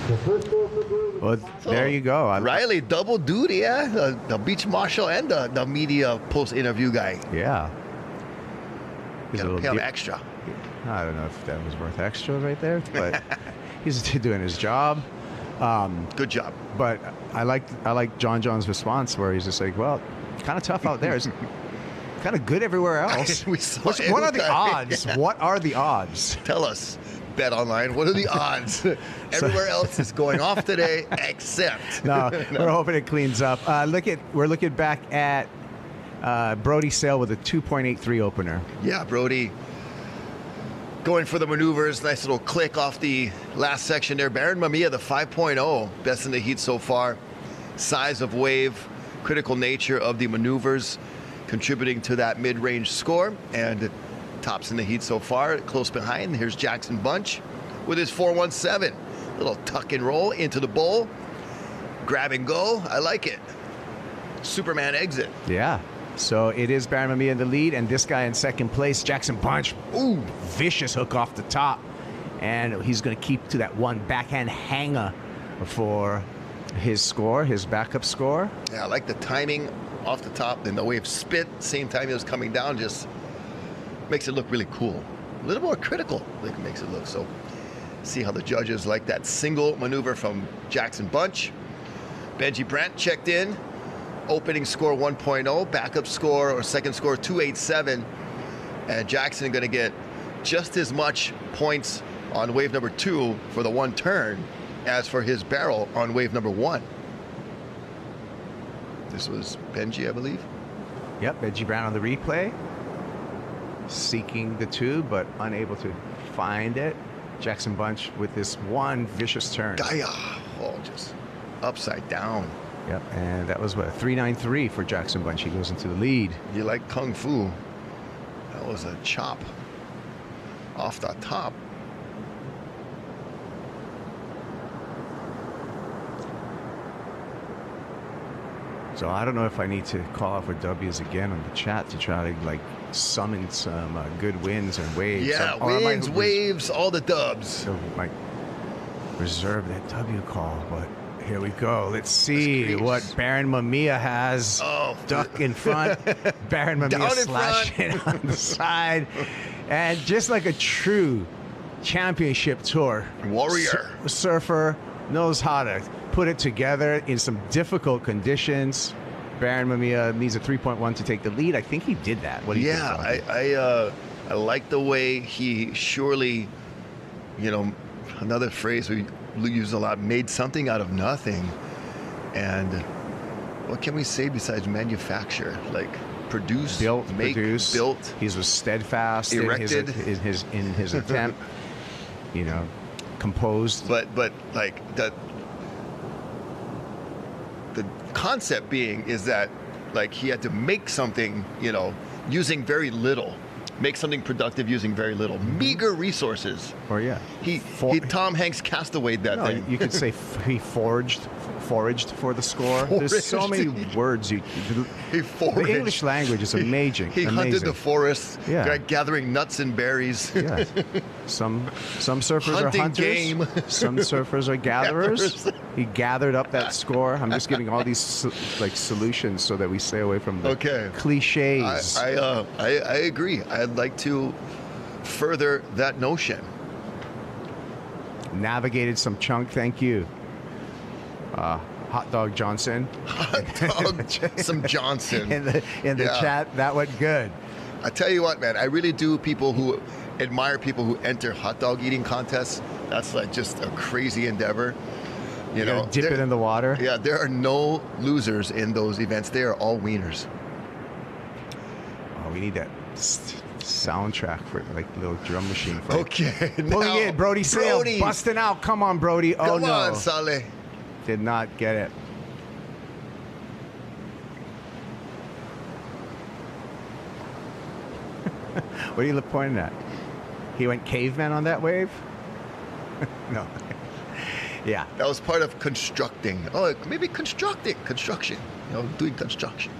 Speaker 12: The first goal for Green.
Speaker 1: Well, there you go.
Speaker 2: Riley, double duty, yeah? The beach marshal and the media post-interview guy.
Speaker 1: Yeah.
Speaker 2: Gotta pay him extra.
Speaker 1: I don't know if that was worth extra right there, but he's doing his job.
Speaker 2: Good job.
Speaker 1: But I like John's response where he's just like, well, kind of tough out there. It's kind of good everywhere else. What are the odds?
Speaker 2: Yeah.
Speaker 1: What are the odds?
Speaker 2: Tell us, Bet Online. What are the odds? Everywhere else is going off today, except.
Speaker 1: No, we're hoping it cleans up. We're looking back at Brody Sale with a 2.83 opener.
Speaker 2: Yeah, Brody going for the maneuvers. Nice little click off the last section there. Baron Mamiya, the 5.0, best in the heat so far. Size of wave, critical nature of the maneuvers, contributing to that mid-range score. And tops in the heat so far. Close behind, here's Jackson Bunch with his 417. Little tuck and roll into the bowl. Grab and go. I like it. Superman exit.
Speaker 1: Yeah. So it is Baron Mamiya in the lead, and this guy in second place, Jackson Bunch. Ooh, vicious hook off the top. And he's going to keep to that one backhand hanger for his score, his backup score.
Speaker 2: Yeah, I like the timing off the top, and the wave spit, same time it was coming down, just makes it look really cool. A little more critical, like it makes it look. So see how the judges like that single maneuver from Jackson Bunch. Benji Brandt checked in. Opening score 1.0, backup score or second score 287, and Jackson going to get just as much points on wave number 2 for the one turn as for his barrel on wave number 1. This was Benji, I believe.
Speaker 1: Yep, Benji Brown on the replay, seeking the 2 but unable to find it. Jackson Bunch with this one vicious turn.
Speaker 2: Gaia, just upside down.
Speaker 1: Yep, and that was what, 393 for Jackson Bunch. He goes into the lead.
Speaker 2: You like Kung Fu. That was a chop off the top.
Speaker 1: So I don't know if I need to call out for W's again on the chat to try to like summon some good wins and waves.
Speaker 2: Yeah, wins, waves, all the dubs.
Speaker 1: So might reserve that W call, but here we go. Let's see what Baron Mamiya has.
Speaker 2: Oh,
Speaker 1: duck in front. Baron Mamiya slashing on the side. And just like a true championship tour
Speaker 2: warrior,
Speaker 1: surfer knows how to put it together in some difficult conditions. Baron Mamiya needs a 3.1 to take the lead. I think he did that. What do you think?
Speaker 2: I like the way he surely, another phrase we use a lot, made something out of nothing. And what can we say besides manufacture? Like produce,
Speaker 1: built,
Speaker 2: make,
Speaker 1: produce,
Speaker 2: built.
Speaker 1: He was steadfast,
Speaker 2: erected
Speaker 1: in his attempt. Composed.
Speaker 2: But like the concept being is that like he had to make something, using very little. Make something productive using very little. Meager resources.
Speaker 1: Or yeah.
Speaker 2: He Tom Hanks castawayed that thing.
Speaker 1: You could say he foraged for the score. There's so many words. He foraged. The English language is amazing.
Speaker 2: He hunted the forest,
Speaker 1: yeah.
Speaker 2: gathering nuts and berries.
Speaker 1: Yeah. Some surfers
Speaker 2: Hunting
Speaker 1: are hunters.
Speaker 2: Game.
Speaker 1: Some surfers are gatherers. He gathered up that score. I'm just giving all these solutions so that we stay away from the cliches.
Speaker 2: I agree. I'd like to further that notion.
Speaker 1: Navigated some chunk. Thank you. Hot Dog Johnson.
Speaker 2: Hot Dog some Johnson.
Speaker 1: in the chat, that went good.
Speaker 2: I tell you what, man, I really do admire people who enter hot dog eating contests. That's like just a crazy endeavor. You know,
Speaker 1: dip it in the water.
Speaker 2: Yeah, there are no losers in those events. They are all wieners.
Speaker 1: Oh, we need that soundtrack for like a little drum machine.
Speaker 2: Okay,
Speaker 1: pulling in Brody Sale, busting out. Come on, Brody. Oh,
Speaker 2: Come
Speaker 1: no.
Speaker 2: on, Saleh.
Speaker 1: Did not get it. What are you pointing at? He went caveman on that wave? No. Yeah.
Speaker 2: That was part of constructing. Oh, maybe construction. Doing construction.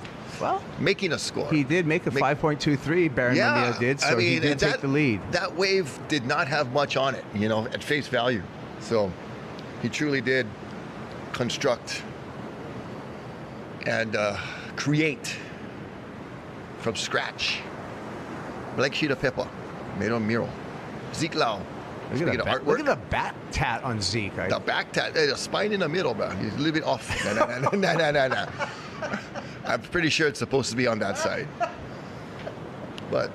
Speaker 2: making a score.
Speaker 1: He did make a 5.23. Baron Mamiya did, so he did take the lead.
Speaker 2: That wave did not have much on it, you know, at face value. So he truly did construct and create from scratch. Blank sheet of paper made on mural. Zeke Lau.
Speaker 1: Look at the back tat on Zeke.
Speaker 2: The back tat, the spine in the middle, bro. He's a little bit off. No. I'm pretty sure it's supposed to be on that side. But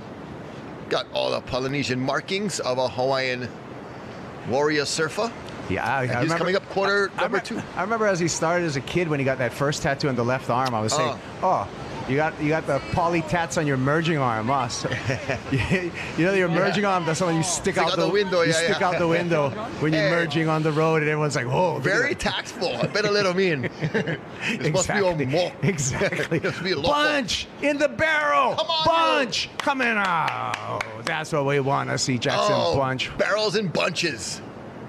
Speaker 2: got all the Polynesian markings of a Hawaiian warrior surfer.
Speaker 1: Yeah,
Speaker 2: and he's coming up quarter number 2.
Speaker 1: I remember as he started as a kid when he got that first tattoo on the left arm, I was saying, oh, you got the poly tats on your merging arm, us. You know your merging arm, that's when you stick out the window. You stick out the window when you're merging on the road, and everyone's like, whoa.
Speaker 2: Very tactful. I better let him in. This must be a mock.
Speaker 1: Exactly.
Speaker 2: Must be a
Speaker 1: Bunch in the barrel.
Speaker 2: Come on,
Speaker 1: Bunch coming out. That's what we want to see, Jackson. Bunch.
Speaker 2: Barrels and bunches.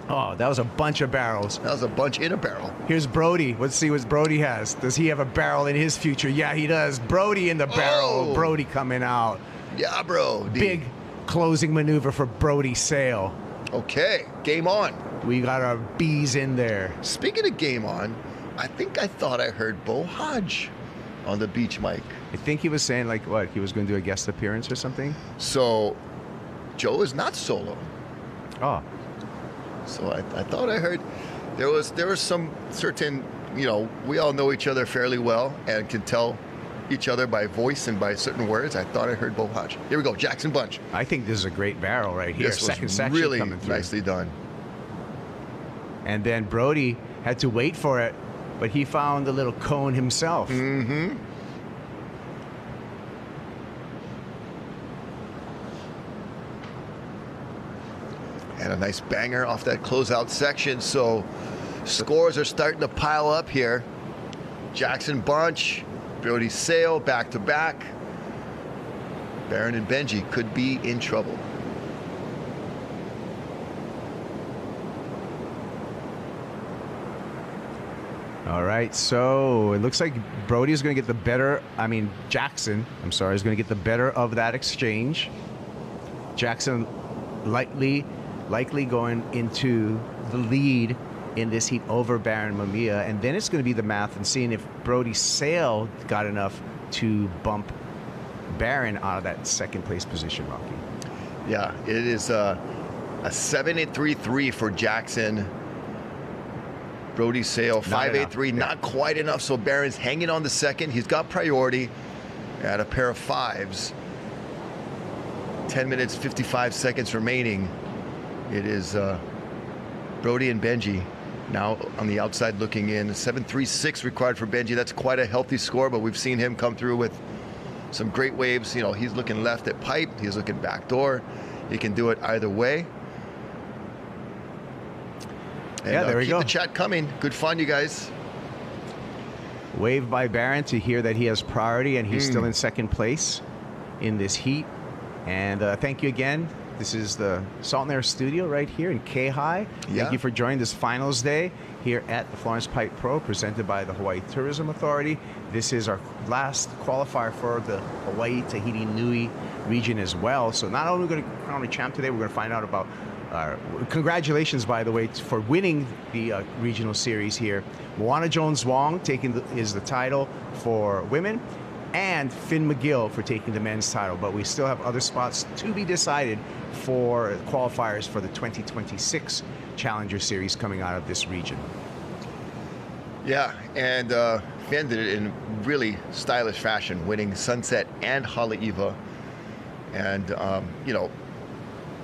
Speaker 1: Oh, that was a bunch of barrels.
Speaker 2: That was a bunch in a barrel.
Speaker 1: Here's Brody. Let's see what Brody has. Does he have a barrel in his future? Yeah, he does. Brody in the barrel. Brody coming out.
Speaker 2: Yeah, bro.
Speaker 1: Big closing maneuver for Brody Sail.
Speaker 2: Okay, game on.
Speaker 1: We got our bees in there.
Speaker 2: Speaking of game on, I thought I heard Bo Hodge on the beach mic.
Speaker 1: I think he was saying, like, what? He was going to do a guest appearance or something?
Speaker 2: So, Joe is not solo.
Speaker 1: Oh.
Speaker 2: So I thought I heard there was some certain, you know, we all know each other fairly well and can tell each other by voice and by certain words. I thought I heard Bo Hodge. Here we go, Jackson Bunch.
Speaker 1: I think this is a great barrel right here.
Speaker 2: This
Speaker 1: Second
Speaker 2: was
Speaker 1: section
Speaker 2: really
Speaker 1: coming through.
Speaker 2: Nicely done.
Speaker 1: And then Brody had to wait for it, but he found the little cone himself.
Speaker 2: Mm-hmm. And a nice banger off that closeout section. So scores are starting to pile up here. Jackson Bunch, Brody Sail back to back. Baron and Benji could be in trouble.
Speaker 1: All right, so it looks like Brody is going to get the better, Jackson, is going to get the better of that exchange. Jackson likely going into the lead in this heat over Baron Mamiya, and then it's going to be the math and seeing if Brody Sail got enough to bump Baron out of that second place position, Rocky.
Speaker 2: Yeah, it is a 7.833 for Jackson. Brody Sail 5.83, not quite enough, so Baron's hanging on the second. He's got priority at a pair of fives. 10 minutes, 55 seconds remaining. It is Brody and Benji now on the outside looking in. 7.36 required for Benji. That's quite a healthy score, but we've seen him come through with some great waves. You know, he's looking left at pipe. He's looking back door. He can do it either way. And,
Speaker 1: yeah, there we go.
Speaker 2: Keep the chat coming. Good fun, you guys.
Speaker 1: Wave by Baron to hear that he has priority and he's still in second place in this heat. And thank you again. This is the Salt and Air Studio right here in Kehigh.
Speaker 2: Yeah.
Speaker 1: Thank you for joining this finals day here at the Florence Pipe Pro presented by the Hawaii Tourism Authority. This is our last qualifier for the Hawaii Tahiti Nui region as well. So not only are we going to crown a champ today, we're going to find out about congratulations, by the way, for winning the regional series here. Moana Jones-Wong is the title for women, and Finn McGill for taking the men's title. But we still have other spots to be decided for qualifiers for the 2026 Challenger Series coming out of this region.
Speaker 2: Yeah, and Finn did it in really stylish fashion, winning Sunset and Haleiwa. And, you know,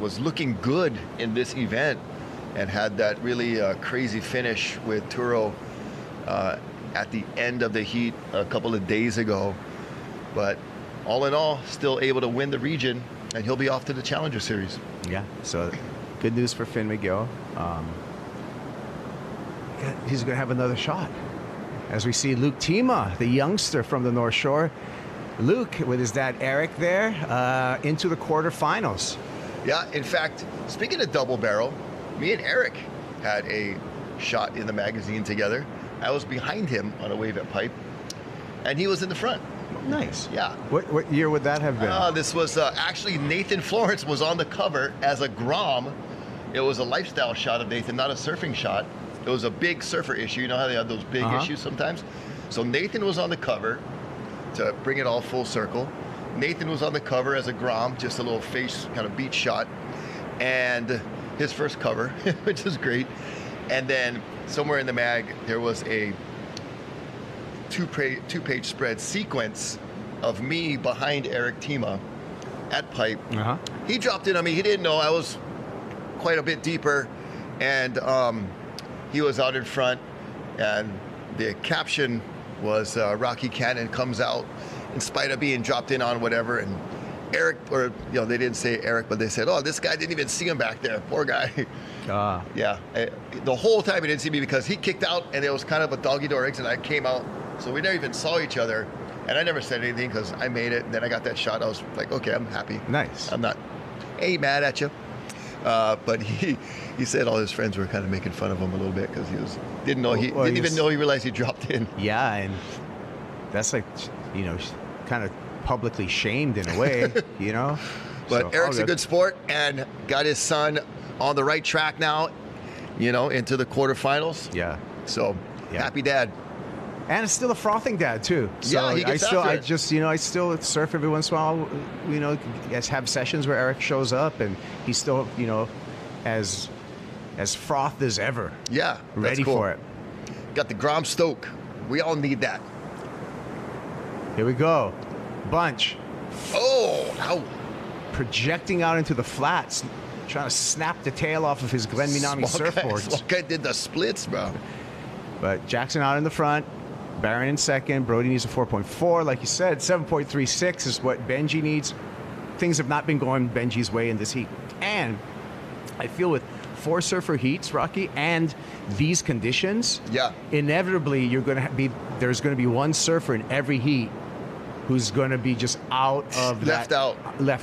Speaker 2: was looking good in this event and had that really crazy finish with Turo at the end of the heat a couple of days ago. But all in all, still able to win the region, and he'll be off to the Challenger Series.
Speaker 1: Yeah, so good news for Finn McGill. He's going to have another shot. As we see Luke Tima, the youngster from the North Shore. Luke, with his dad Eric there, into the quarterfinals.
Speaker 2: Yeah, in fact, speaking of double barrel, me and Eric had a shot in the magazine together. I was behind him on a wave at pipe, and he was in the front.
Speaker 1: Nice.
Speaker 2: Yeah.
Speaker 1: What year would that have been?
Speaker 2: This was actually Nathan Florence was on the cover as a Grom. It was a lifestyle shot of Nathan, not a surfing shot. It was a big surfer issue. You know how they have those big issues sometimes? So Nathan was on the cover to bring it all full circle. Nathan was on the cover as a Grom, just a little face kind of beach shot. And his first cover, which is great. And then somewhere in the mag, there was a two-page spread sequence of me behind Eric Tima at Pipe. He dropped in on me. He didn't know I was quite a bit deeper, and he was out in front. And the caption was Rocky Cannon comes out in spite of being dropped in on whatever. And Eric, or they didn't say Eric, but they said, "Oh, this guy didn't even see him back there. Poor guy." Yeah. The whole time he didn't see me because he kicked out, and it was kind of a doggy door exit. I came out, so we never even saw each other. And I never said anything because I made it. And then I got that shot. I was like, okay, I'm happy.
Speaker 1: Nice.
Speaker 2: I'm not mad at you. But he said all his friends were kind of making fun of him a little bit because he didn't even know he realized he dropped in.
Speaker 1: Yeah, and that's like, kind of publicly shamed in a way,
Speaker 2: But
Speaker 1: So,
Speaker 2: Eric's a good sport and got his son on the right track now, into the quarterfinals.
Speaker 1: Yeah.
Speaker 2: So happy dad.
Speaker 1: And it's still a frothing dad too. So
Speaker 2: Yeah, he gets after it.
Speaker 1: I still surf every once in a while. Have sessions where Eric shows up, and he's still, as frothed as ever.
Speaker 2: Yeah,
Speaker 1: ready
Speaker 2: cool.
Speaker 1: for it.
Speaker 2: Got the Grom Stoke. We all need that.
Speaker 1: Here we go, bunch.
Speaker 2: Oh, ow.
Speaker 1: Projecting out into the flats, trying to snap the tail off of his Glen Minami surfboards.
Speaker 2: Small guy did the splits, bro.
Speaker 1: But Jackson out in the front. Barron in second. Brody needs a 4.4. Like you said, 7.36 is what Benji needs. Things have not been going Benji's way in this heat. And I feel with 4 surfer heats, Rocky, and these conditions, inevitably there's going to be one surfer in every heat who's going to be just out of
Speaker 2: left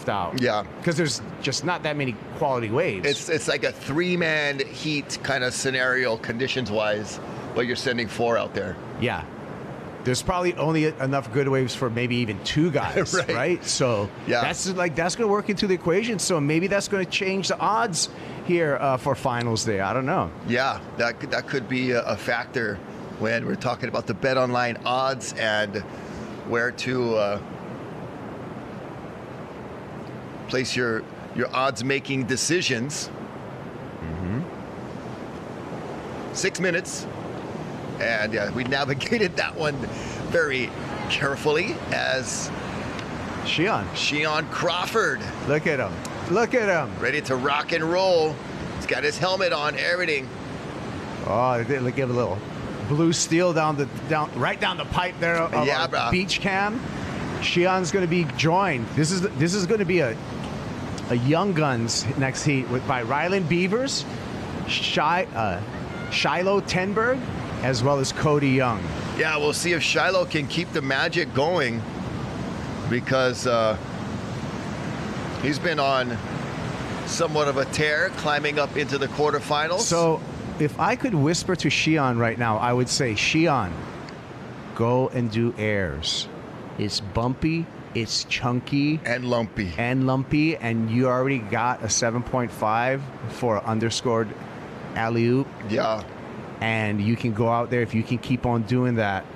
Speaker 2: out. Yeah.
Speaker 1: Because there's just not that many quality waves.
Speaker 2: It's like a 3-man heat kind of scenario conditions-wise, but you're sending 4 out there.
Speaker 1: Yeah. There's probably only enough good waves for maybe even 2 guys, right? So that's going to work into the equation. So maybe that's going to change the odds here for finals day. I don't know.
Speaker 2: Yeah, that could be a factor when we're talking about the Bet Online odds and where to place your odds-making decisions. 6 minutes. And we navigated that one very carefully as Shion Crawford.
Speaker 1: Look at him. Look at him.
Speaker 2: Ready to rock and roll. He's got his helmet on, everything.
Speaker 1: Oh, they give a little blue steel right down the pipe there of
Speaker 2: bro.
Speaker 1: Beach Cam. Shion's going to be joined. This is going to be a Young Guns next heat by Ryland Beavers, Shiloh Tenberg, as well as Cody Young.
Speaker 2: Yeah, we'll see if Shiloh can keep the magic going because he's been on somewhat of a tear climbing up into the quarterfinals.
Speaker 1: So if I could whisper to Shion right now, I would say, Shion, go and do airs. It's bumpy, it's chunky.
Speaker 2: And lumpy.
Speaker 1: And you already got a 7.5 for underscored alley-oop.
Speaker 2: Yeah.
Speaker 1: And you can go out there. If you can keep on doing that,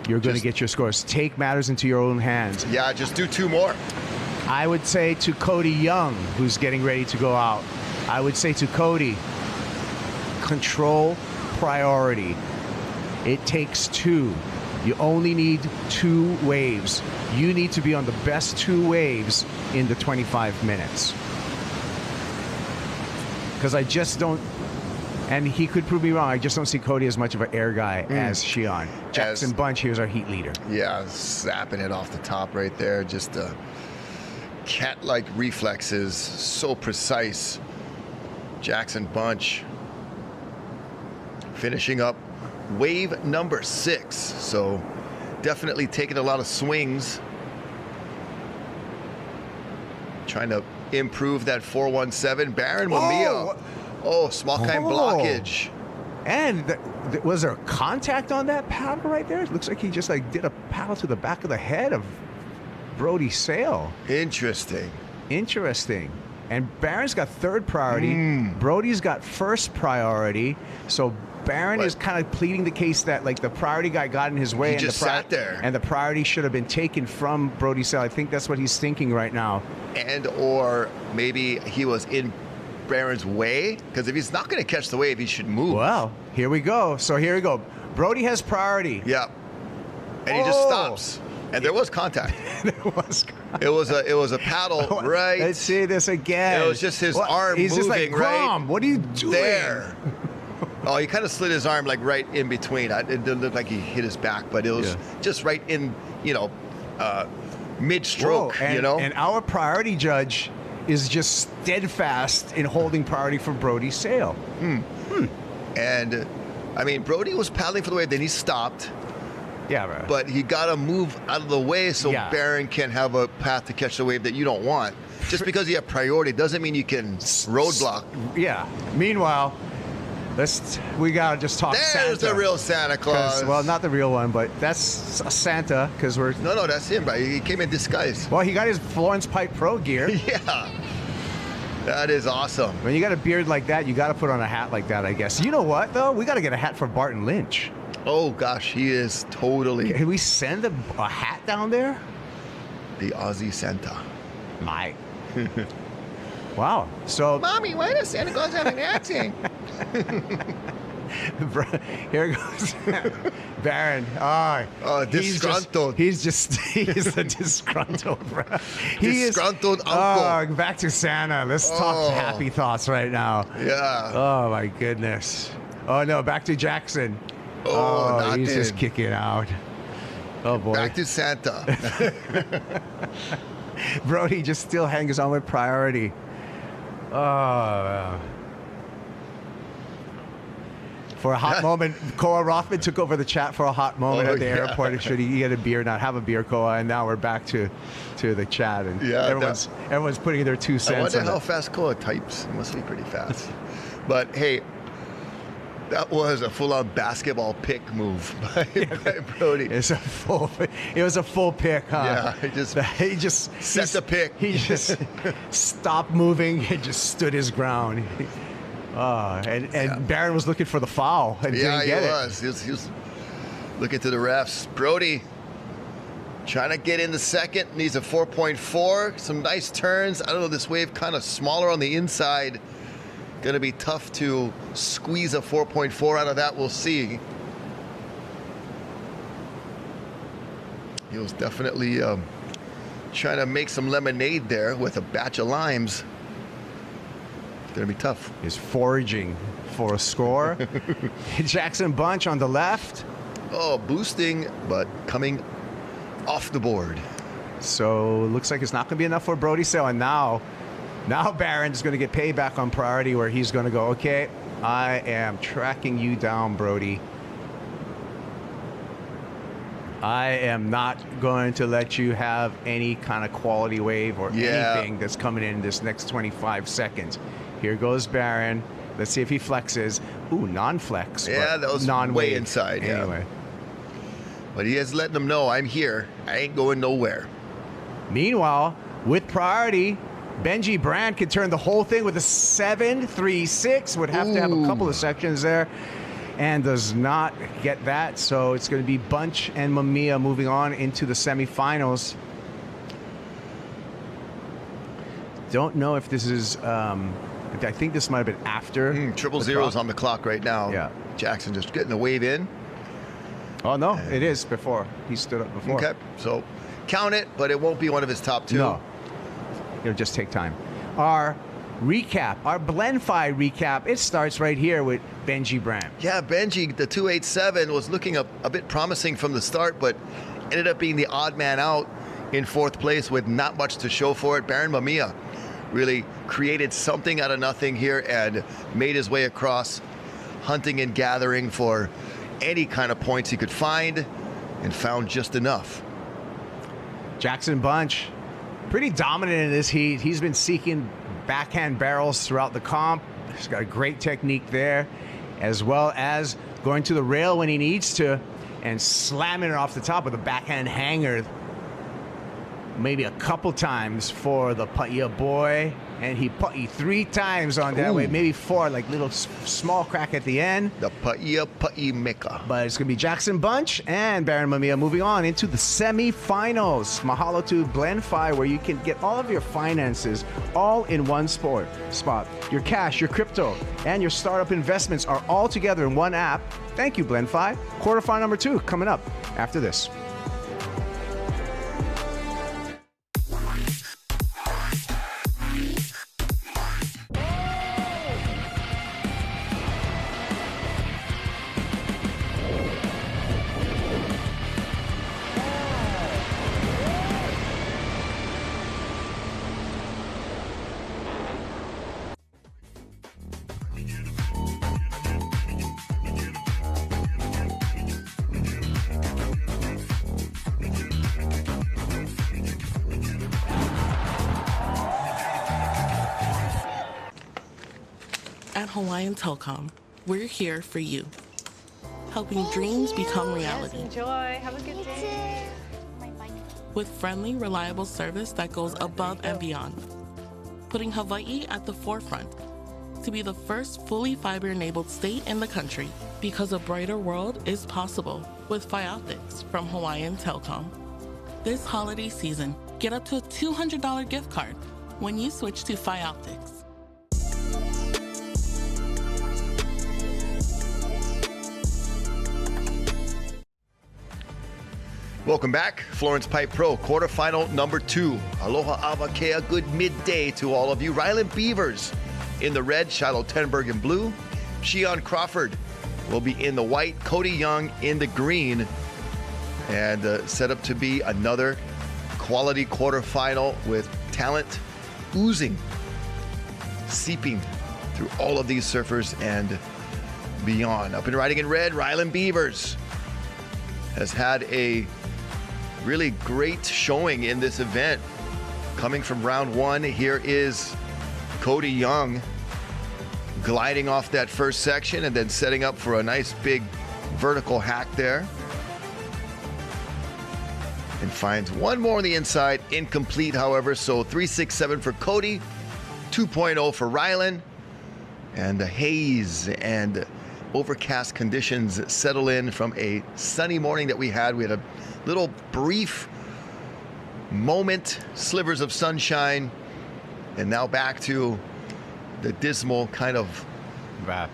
Speaker 1: you're going to get your scores. Take matters into your own hands.
Speaker 2: Yeah, just do 2 more.
Speaker 1: I would say to Cody Young, who's getting ready to go out, I would say to Cody, control priority. It takes 2. You only need 2 waves. You need to be on the best 2 waves in the 25 minutes. Because I just don't, and he could prove me wrong, I just don't see Cody as much of an air guy as Shion. Jackson Bunch, here's our heat leader.
Speaker 2: Yeah, zapping it off the top right there. Just cat-like reflexes, so precise. Jackson Bunch finishing up wave number 6. So definitely taking a lot of swings. Trying to improve that 417. Baron Mamiya. Oh, small kind blockage.
Speaker 1: And was there contact on that paddle right there? It looks like he just like did a paddle to the back of the head of Brody Sale.
Speaker 2: Interesting.
Speaker 1: Interesting. And Barron's got third priority. Brody's got first priority. So Barron is kind of pleading the case that like the priority guy got in his way.
Speaker 2: He
Speaker 1: and
Speaker 2: just sat there.
Speaker 1: And the priority should have been taken from Brody Sale. I think that's what he's thinking right now.
Speaker 2: And or maybe he was in Barron's way, because if he's not going to catch the wave, he should move.
Speaker 1: Well, here we go. So here we go. Brody has priority.
Speaker 2: Yeah. And he just stops. And there was contact. It was a paddle right.
Speaker 1: Let's see this again.
Speaker 2: It was just his arm
Speaker 1: He's
Speaker 2: moving,
Speaker 1: just like,
Speaker 2: right?
Speaker 1: What are you doing?
Speaker 2: There. Oh, he kind of slid his arm like right in between. It didn't look like he hit his back, but it was just right in, mid-stroke,
Speaker 1: Whoa, and our priority judge is just steadfast in holding priority for Brody Sale.
Speaker 2: And, I mean, Brody was paddling for the wave, then he stopped.
Speaker 1: Yeah, right.
Speaker 2: But he got to move out of the way so Barron can have a path to catch the wave that you don't want. Just because you have priority doesn't mean you can roadblock.
Speaker 1: Yeah. Meanwhile, we got to just talk Santa.
Speaker 2: There's the real Santa Claus.
Speaker 1: Well, not the real one, but that's Santa because we're...
Speaker 2: No, that's him, right? He came in disguise.
Speaker 1: Well, he got his Florence Pipe Pro gear.
Speaker 2: Yeah. That is awesome.
Speaker 1: When you got a beard like that, you got to put on a hat like that, I guess. You know what, though? We got to get a hat for Barton Lynch.
Speaker 2: Oh, gosh, he is totally...
Speaker 1: Can we send a hat down there?
Speaker 2: The Aussie Santa.
Speaker 1: My. Wow. So...
Speaker 2: Mommy, why does Santa Claus have an accent?
Speaker 1: Here goes Barron.
Speaker 2: Disgruntled.
Speaker 1: He's a disgruntled, bro.
Speaker 2: Disgruntled uncle.
Speaker 1: Back to Santa. Let's talk happy thoughts right now.
Speaker 2: Yeah.
Speaker 1: Oh, my goodness. Oh, no, back to Jackson. He's just kicking out. Oh, boy.
Speaker 2: Back to Santa.
Speaker 1: Brody just still hangs on with priority. Oh, for a hot moment, Koa Rothman took over the chat for a hot moment at the airport. Should he get a beer? Not have a beer, Koa. And now we're back to the chat, and everyone's putting their 2 cents.
Speaker 2: I wonder how fast Koa types. It must be pretty fast. But hey, that was a full-on basketball pick move by Brody.
Speaker 1: It was a full pick, huh?
Speaker 2: Yeah, he just set the pick.
Speaker 1: He just stopped moving and just stood his ground. And Barron was looking for the foul and didn't get it.
Speaker 2: He was looking to the refs. Brody trying to get in the second, needs a 4.4. Some nice turns. I don't know, this wave kind of smaller on the inside. Going to be tough to squeeze a 4.4 out of that. We'll see. He was definitely trying to make some lemonade there with a batch of limes. It's going to be tough.
Speaker 1: He's foraging for a score. Jackson Bunch on the left.
Speaker 2: Oh, boosting, but coming off the board.
Speaker 1: So looks like it's not going to be enough for Brody Sale. And now Barron's going to get payback on priority where he's going to go, okay, I am tracking you down, Brody. I am not going to let you have any kind of quality wave or anything that's coming in this next 25 seconds. Here goes Barron. Let's see if he flexes. Ooh, non-flex.
Speaker 2: Yeah, that was way inside.
Speaker 1: Anyway.
Speaker 2: But he is letting them know, I'm here. I ain't going nowhere.
Speaker 1: Meanwhile, with priority, Benji Brand can turn the whole thing with a 7.36. Would have to have a couple of sections there. And does not get that. So it's going to be Bunch and Mamiya moving on into the semifinals. Don't know if this is... I think this might have been after.
Speaker 2: 000's on the clock right now.
Speaker 1: Yeah.
Speaker 2: Jackson just getting the wave in.
Speaker 1: Oh, no. It is before. He stood up before.
Speaker 2: Okay. So count it, but it won't be one of his top 2.
Speaker 1: No. It'll just take time. Our recap, our BlendFi recap, it starts right here with Benji Brand.
Speaker 2: Yeah, Benji, the 287 was looking a bit promising from the start, but ended up being the odd man out in 4th place with not much to show for it. Baron Mamiya really created something out of nothing here and made his way across, hunting and gathering for any kind of points he could find, and found just enough.
Speaker 1: Jackson Bunch, pretty dominant in this heat. He's been seeking backhand barrels throughout the comp. He's got a great technique there. as well as going to the rail when he needs to and slamming it off the top with a backhand hanger maybe a couple times for the Paia boy. And he putty 3 times on that way, maybe 4, like little small crack at the end.
Speaker 2: The Paia Mecca.
Speaker 1: But it's going to be Jackson Bunch and Baron Mamiya moving on into the semifinals. Mahalo to BlendFi, where you can get all of your finances all in one spot. Your cash, your crypto, and your startup investments are all together in one app. Thank you, BlendFi. Quarterfinal number 2 coming up after this.
Speaker 14: At Hawaiian Telcom, we're here for you, helping dreams become reality.
Speaker 15: Yes, enjoy. Have a good day.
Speaker 14: With friendly, reliable service that goes above and beyond, putting Hawaii at the forefront to be the first fully fiber-enabled state in the country, because a brighter world is possible with Optics from Hawaiian Telcom. This holiday season, get up to a $200 gift card when you switch to Optics.
Speaker 2: Welcome back. Florence Pipe Pro, quarterfinal number 2. Aloha Avakea, good midday to all of you. Ryland Beavers in the red, Shiloh Tenberg in blue. Shion Crawford will be in the white, Cody Young in the green. And set up to be another quality quarterfinal with talent oozing, seeping through all of these surfers and beyond. Up and riding in red, Ryland Beavers has had a really great showing in this event. Coming from round 1, here is Cody Young gliding off that first section and then setting up for a nice big vertical hack there. And finds one more on the inside, incomplete, however. So 3.67 for Cody, 2.0 for Ryland. And the haze and overcast conditions settle in from a sunny morning that we had. We had a little brief moment, slivers of sunshine, and now back to the dismal kind of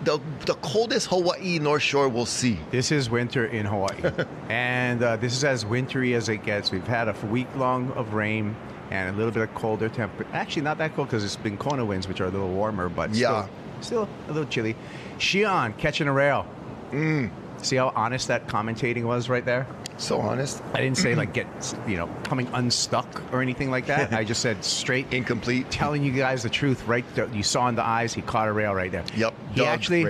Speaker 2: the coldest Hawaii North Shore we'll see.
Speaker 1: This is winter in Hawaii, and this is as wintry as it gets. We've had a week long of rain and a little bit of colder temperature. Actually, not that cold because it's been Kona winds, which are a little warmer, but still a little chilly. Shion catching a rail. See how honest that commentating was right there?
Speaker 2: So honest.
Speaker 1: I didn't say like coming unstuck or anything like that. I just said straight,
Speaker 2: incomplete,
Speaker 1: telling you guys the truth. Right, you saw in the eyes. He caught a rail right there.
Speaker 2: Yep.
Speaker 1: He actually,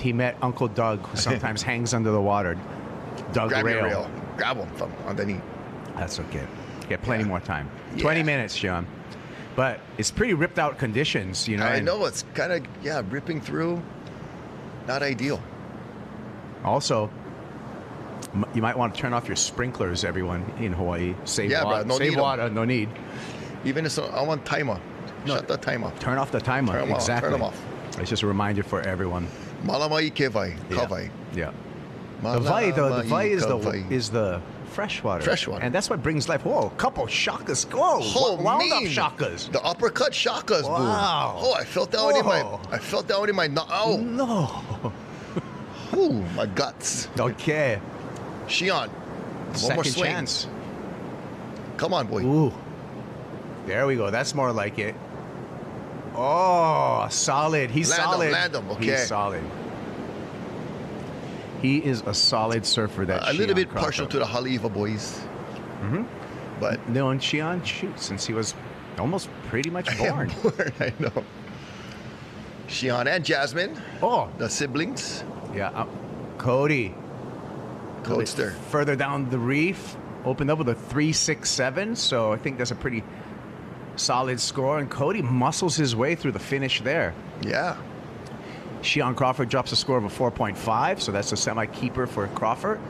Speaker 1: he met Uncle Doug, who sometimes hangs under the water. Doug
Speaker 2: Grab
Speaker 1: rail.
Speaker 2: Your rail. Grab him from underneath.
Speaker 1: That's okay. Get plenty more time. 20 minutes, Sean. But it's pretty ripped out conditions, you know.
Speaker 2: I know it's kind of ripping through. Not ideal.
Speaker 1: Also, you might want to turn off your sprinklers, everyone in Hawaii. Save water.
Speaker 2: Bro,
Speaker 1: Save water. No need.
Speaker 2: Even if I want timer. Shut the timer.
Speaker 1: Turn off the timer.
Speaker 2: Turn them
Speaker 1: exactly.
Speaker 2: Turn them off.
Speaker 1: It's just a reminder for everyone.
Speaker 2: Malamai kevai. Kavai.
Speaker 1: Yeah. The vai is the freshwater.
Speaker 2: Freshwater.
Speaker 1: And that's what brings life. Whoa, a couple shakas. Whoa, wound up shakas.
Speaker 2: The uppercut shakas,
Speaker 1: wow.
Speaker 2: Boom. Oh, I felt that one in my Oh.
Speaker 1: No.
Speaker 2: Oh, my guts.
Speaker 1: Okay.
Speaker 2: Shion. One more swing.
Speaker 1: Chance.
Speaker 2: Come on, boy.
Speaker 1: Ooh. There we go. That's more like it. Oh, solid. He's solid.
Speaker 2: Land him. Okay.
Speaker 1: He's solid. He is a solid surfer. That
Speaker 2: a little bit partial to the Haliva boys. But
Speaker 1: no, and Shion shoots since he was almost pretty much born.
Speaker 2: I know. Shion and Jasmine.
Speaker 1: Oh,
Speaker 2: the siblings.
Speaker 1: Yeah, Cody.
Speaker 2: Codester.
Speaker 1: Further down the reef, opened up with a 3.67. So I think that's a pretty solid score. And Cody muscles his way through the finish there.
Speaker 2: Yeah.
Speaker 1: Shion Crawford drops a score of a 4.5, so that's a semi-keeper for Crawford.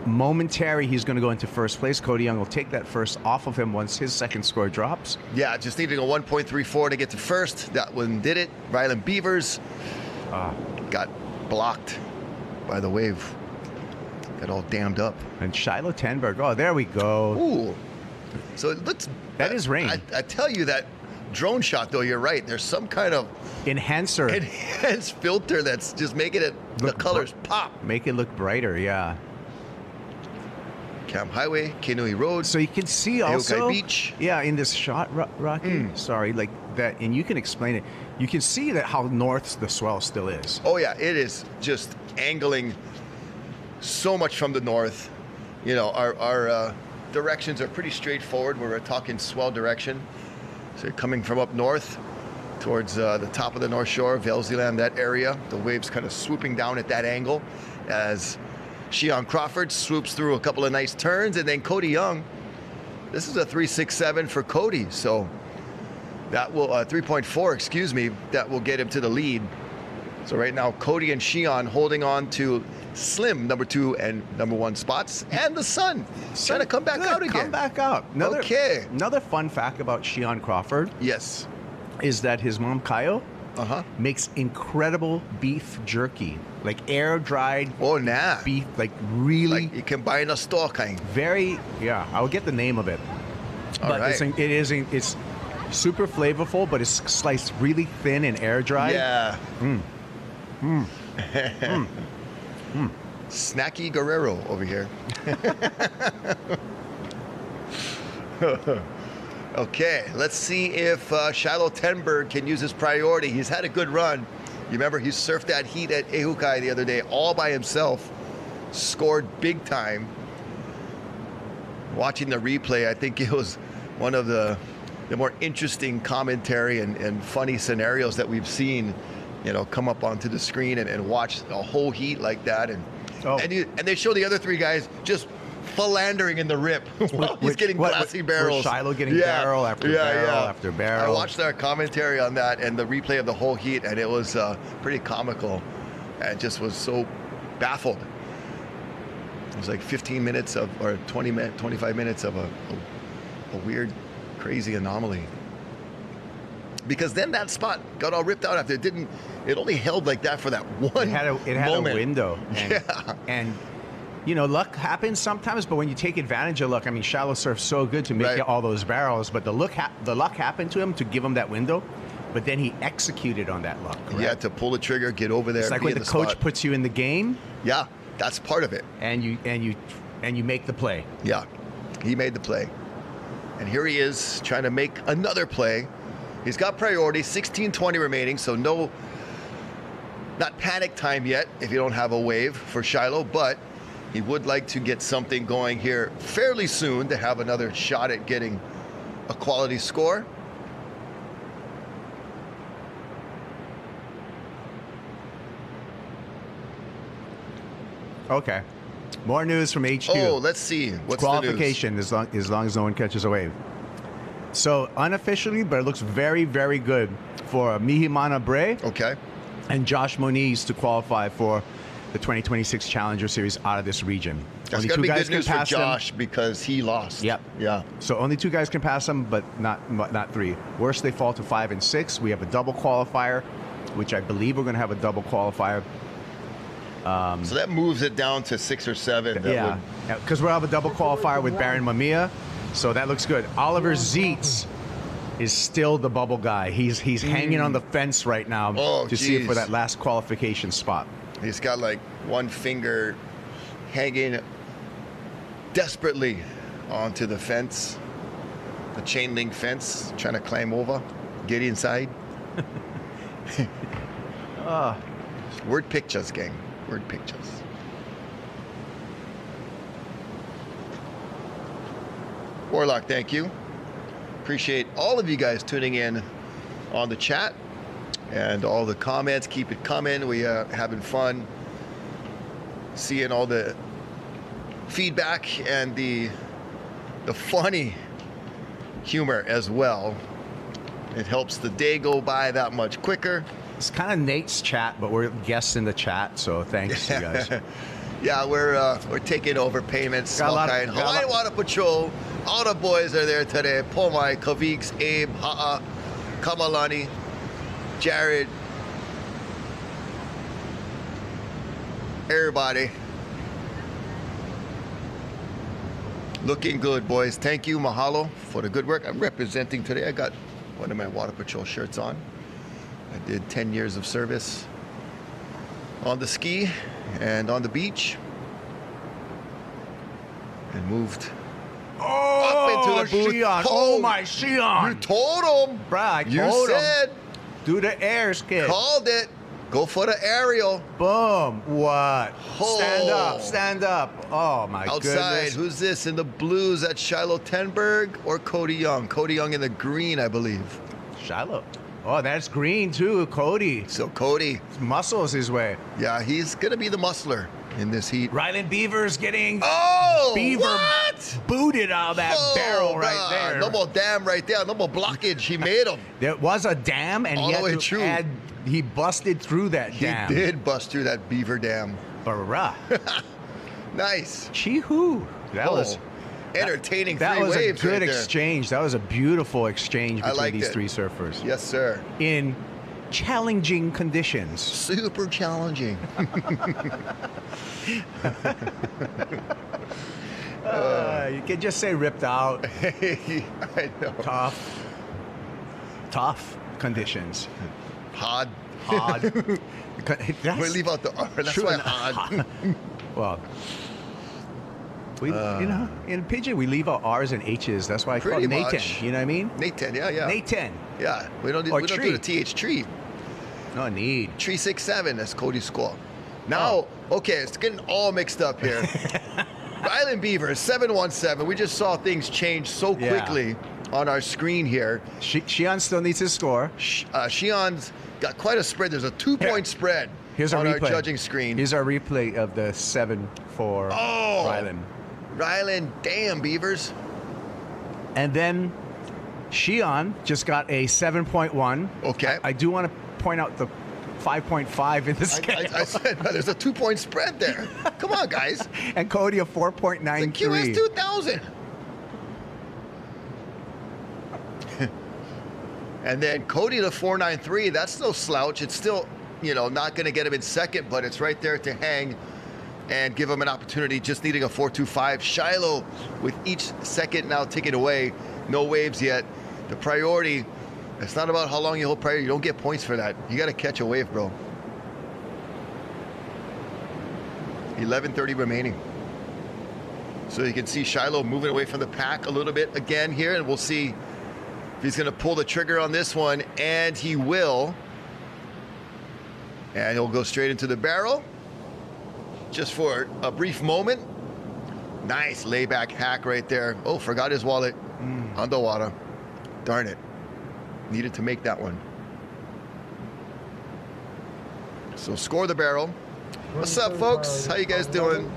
Speaker 1: Momentary, he's going to go into first place. Cody Young will take that first off of him once his second score drops.
Speaker 2: Yeah, just needing a 1.34 to get to first. That one did it. Ryland Beavers got blocked by the wave. Got all dammed up.
Speaker 1: And Shiloh Tenberg, oh, there we go.
Speaker 2: Ooh. So it looks...
Speaker 1: That is rain.
Speaker 2: I tell you that drone shot, though, you're right. There's some kind of... Enhanced filter that's just making it, the colors pop.
Speaker 1: Make it look brighter, yeah.
Speaker 2: Camp Highway, Kenui Road.
Speaker 1: So you can see also,
Speaker 2: Beach.
Speaker 1: Yeah, in this shot, Rocky, sorry, like that, and you can explain it. You can see that how north the swell still is.
Speaker 2: Oh yeah, it is just angling so much from the north. You know, our directions are pretty straightforward when we're talking swell direction. So you're coming from up north towards the top of the North Shore, Velzeland, that area. The waves kind of swooping down at that angle as Shion Crawford swoops through a couple of nice turns, and then Cody Young. This is a 3.67 for Cody, so that will 3.4, excuse me. That will get him to the lead. So right now, Cody and Shion holding on to slim number 2 and number 1 spots, and the sun trying to come back out again.
Speaker 1: Come back out. Another fun fact about Shion Crawford.
Speaker 2: Yes,
Speaker 1: is that his mom Kayo makes incredible beef jerky. Like air-dried beef, like really...
Speaker 2: Like you can buy in a store kind.
Speaker 1: Very, yeah, I'll get the name of it. But it's super flavorful, but it's sliced really thin and air-dried.
Speaker 2: Yeah. Snacky Guerrero over here. Okay, let's see if Shiloh Tenberg can use his priority. He's had a good run. You remember he surfed that heat at Ehukai the other day all by himself, scored big time. Watching the replay, I think it was one of the more interesting commentary and funny scenarios that we've seen, you know, come up onto the screen and watch a whole heat like that. And they show the other 3 guys just philandering in the rip while he's getting glassy barrels.
Speaker 1: Shiloh getting barrel after barrel after barrel.
Speaker 2: I watched our commentary on that and the replay of the whole heat, and it was pretty comical. And just was so baffled. It was like 15 minutes of, or 25 minutes of a weird, crazy anomaly. Because then that spot got all ripped out after it only held like that for that one moment.
Speaker 1: It had a window. And you know, luck happens sometimes, but when you take advantage of luck, I mean, Shiloh surfed so good to make all those barrels, but the luck happened to him to give him that window, but then he executed on that luck. Correct?
Speaker 2: He had to pull the trigger, get over there.
Speaker 1: It's like when the coach puts you in the game.
Speaker 2: Yeah, that's part of it.
Speaker 1: And you make the play.
Speaker 2: Yeah, he made the play. And here he is trying to make another play. He's got priority, 16:20 remaining, so not panic time yet if you don't have a wave for Shiloh, but he would like to get something going here fairly soon to have another shot at getting a quality score.
Speaker 1: Okay. More news from HQ.
Speaker 2: Oh, let's see. What's
Speaker 1: qualification
Speaker 2: the news?
Speaker 1: as long as no one catches a wave. So unofficially, but it looks very, very good for Mihimana Bray.
Speaker 2: Okay.
Speaker 1: And Josh Moniz to qualify for the 2026 Challenger Series out of this region.
Speaker 2: That's got to be good news for Josh because he lost.
Speaker 1: Yep.
Speaker 2: Yeah.
Speaker 1: So only 2 guys can pass him, but not 3. Worst, they fall to 5 and 6. We have a double qualifier, which I believe we're going to have a double qualifier.
Speaker 2: So that moves it down to 6 or 7.
Speaker 1: Yeah, because we'll have a double qualifier with Baron Mamiya, so that looks good. Oliver Zeitz is still the bubble guy. He's hanging on the fence right now to see for that last qualification spot.
Speaker 2: He's got like one finger hanging desperately onto the fence, the chain link fence, trying to climb over, get inside. Word pictures, gang. Word pictures. Warlock, thank you. Appreciate all of you guys tuning in on the chat and all the comments. Keep it coming. We are having fun seeing all the feedback and the funny humor as well. It helps the day go by that much quicker.
Speaker 1: It's kind of Nate's chat, but we're guests in the chat, so thanks, you guys.
Speaker 2: Yeah, we're taking over payments. Hawaii Water Patrol. All the boys are there today. Pomai, Kaviks, Abe, Ha'a, Kamalani, Jared. Everybody. Looking good, boys. Thank you, mahalo, for the good work. I'm representing today. I got one of my Water Patrol shirts on. I did 10 years of service on the ski and on the beach, and moved up into the booth.
Speaker 1: Shion. Oh, my Shion.
Speaker 2: You told him.
Speaker 1: Bruh,
Speaker 2: You said.
Speaker 1: Do the air skid.
Speaker 2: Called it. Go for the aerial.
Speaker 1: Boom. What?
Speaker 2: Oh.
Speaker 1: Stand up. Stand up. Oh, my
Speaker 2: Outside,
Speaker 1: goodness.
Speaker 2: who's this in the blues? That Shiloh Tenberg or Cody Young? Cody Young in the green, I believe.
Speaker 1: Shiloh. Oh, that's green too, Cody.
Speaker 2: So Cody.
Speaker 1: Muscles his way.
Speaker 2: Yeah, he's going to be the muscler in this heat.
Speaker 1: Ryland Beaver's getting
Speaker 2: Beaver
Speaker 1: booted out of that barrel right there.
Speaker 2: No more dam right there. No more blockage. He made him.
Speaker 1: There was a dam, and he busted through that dam.
Speaker 2: He did bust through that beaver dam.
Speaker 1: Barra.
Speaker 2: Nice.
Speaker 1: Chee-hoo. That was
Speaker 2: entertaining.
Speaker 1: That
Speaker 2: three
Speaker 1: was a
Speaker 2: waves
Speaker 1: good
Speaker 2: right there.
Speaker 1: exchange. That was a beautiful exchange between
Speaker 2: liked
Speaker 1: these
Speaker 2: it.
Speaker 1: three surfers.
Speaker 2: Yes, sir.
Speaker 1: In challenging conditions.
Speaker 2: Super challenging.
Speaker 1: You can just say ripped out.
Speaker 2: I know.
Speaker 1: Tough conditions.
Speaker 2: Hard.
Speaker 1: We
Speaker 2: leave out the R. That's why hard.
Speaker 1: Well, we, in Pidgin, we leave out R's and H's. That's why I call it
Speaker 2: Pretty
Speaker 1: Nathan.
Speaker 2: much.
Speaker 1: You know what I mean?
Speaker 2: Nathan, yeah.
Speaker 1: Nathan.
Speaker 2: Yeah, we don't do the TH tree.
Speaker 1: No need.
Speaker 2: 367, that's Cody's score. Now, okay, it's getting all mixed up here. Ryland Beaver, 717. We just saw things change so quickly on our screen here.
Speaker 1: Shion still needs his score.
Speaker 2: Shion's got quite a spread. There's a 2-point spread on our judging screen.
Speaker 1: Here's our replay of the 7-4 Ryland.
Speaker 2: Ryland, damn, Beavers.
Speaker 1: And then Shion just got a 7.1.
Speaker 2: Okay.
Speaker 1: I do want to point out the 5.5 in the scale.
Speaker 2: I said, there's a 2-point spread there. Come on, guys.
Speaker 1: And Cody a 4.93.
Speaker 2: The QS 2000. And then Cody to 493. That's no slouch. It's still, not going to get him in second, but it's right there to hang and give him an opportunity, just needing a 4.25. Shiloh with each second now ticking away. No waves yet. The priority, it's not about how long you hold priority. You don't get points for that. You got to catch a wave, bro. 11:30 remaining. So you can see Shiloh moving away from the pack a little bit again here, and we'll see if he's going to pull the trigger on this one, and he will. And he'll go straight into the barrel just for a brief moment. Nice layback hack right there. Oh, forgot his wallet. Underwater. Darn it. Needed to make that one. So score the barrel. What's up, folks? How you guys doing?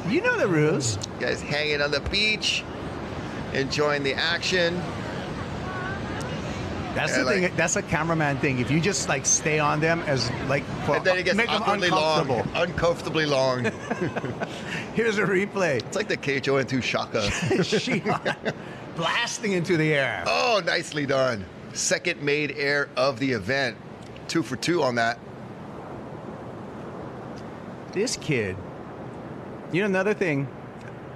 Speaker 1: You know the rules.
Speaker 2: You guys hanging on the beach, enjoying the action.
Speaker 1: That's the thing. That's a cameraman thing. If you just stay on them as
Speaker 2: and then it gets
Speaker 1: make them
Speaker 2: awkwardly
Speaker 1: uncomfortable.
Speaker 2: long, uncomfortably long.
Speaker 1: Here's a replay.
Speaker 2: It's like the KHON2 Shaka.
Speaker 1: Blasting into the air.
Speaker 2: Oh, nicely done. Second made air of the event. 2 for 2 on that.
Speaker 1: This kid, another thing,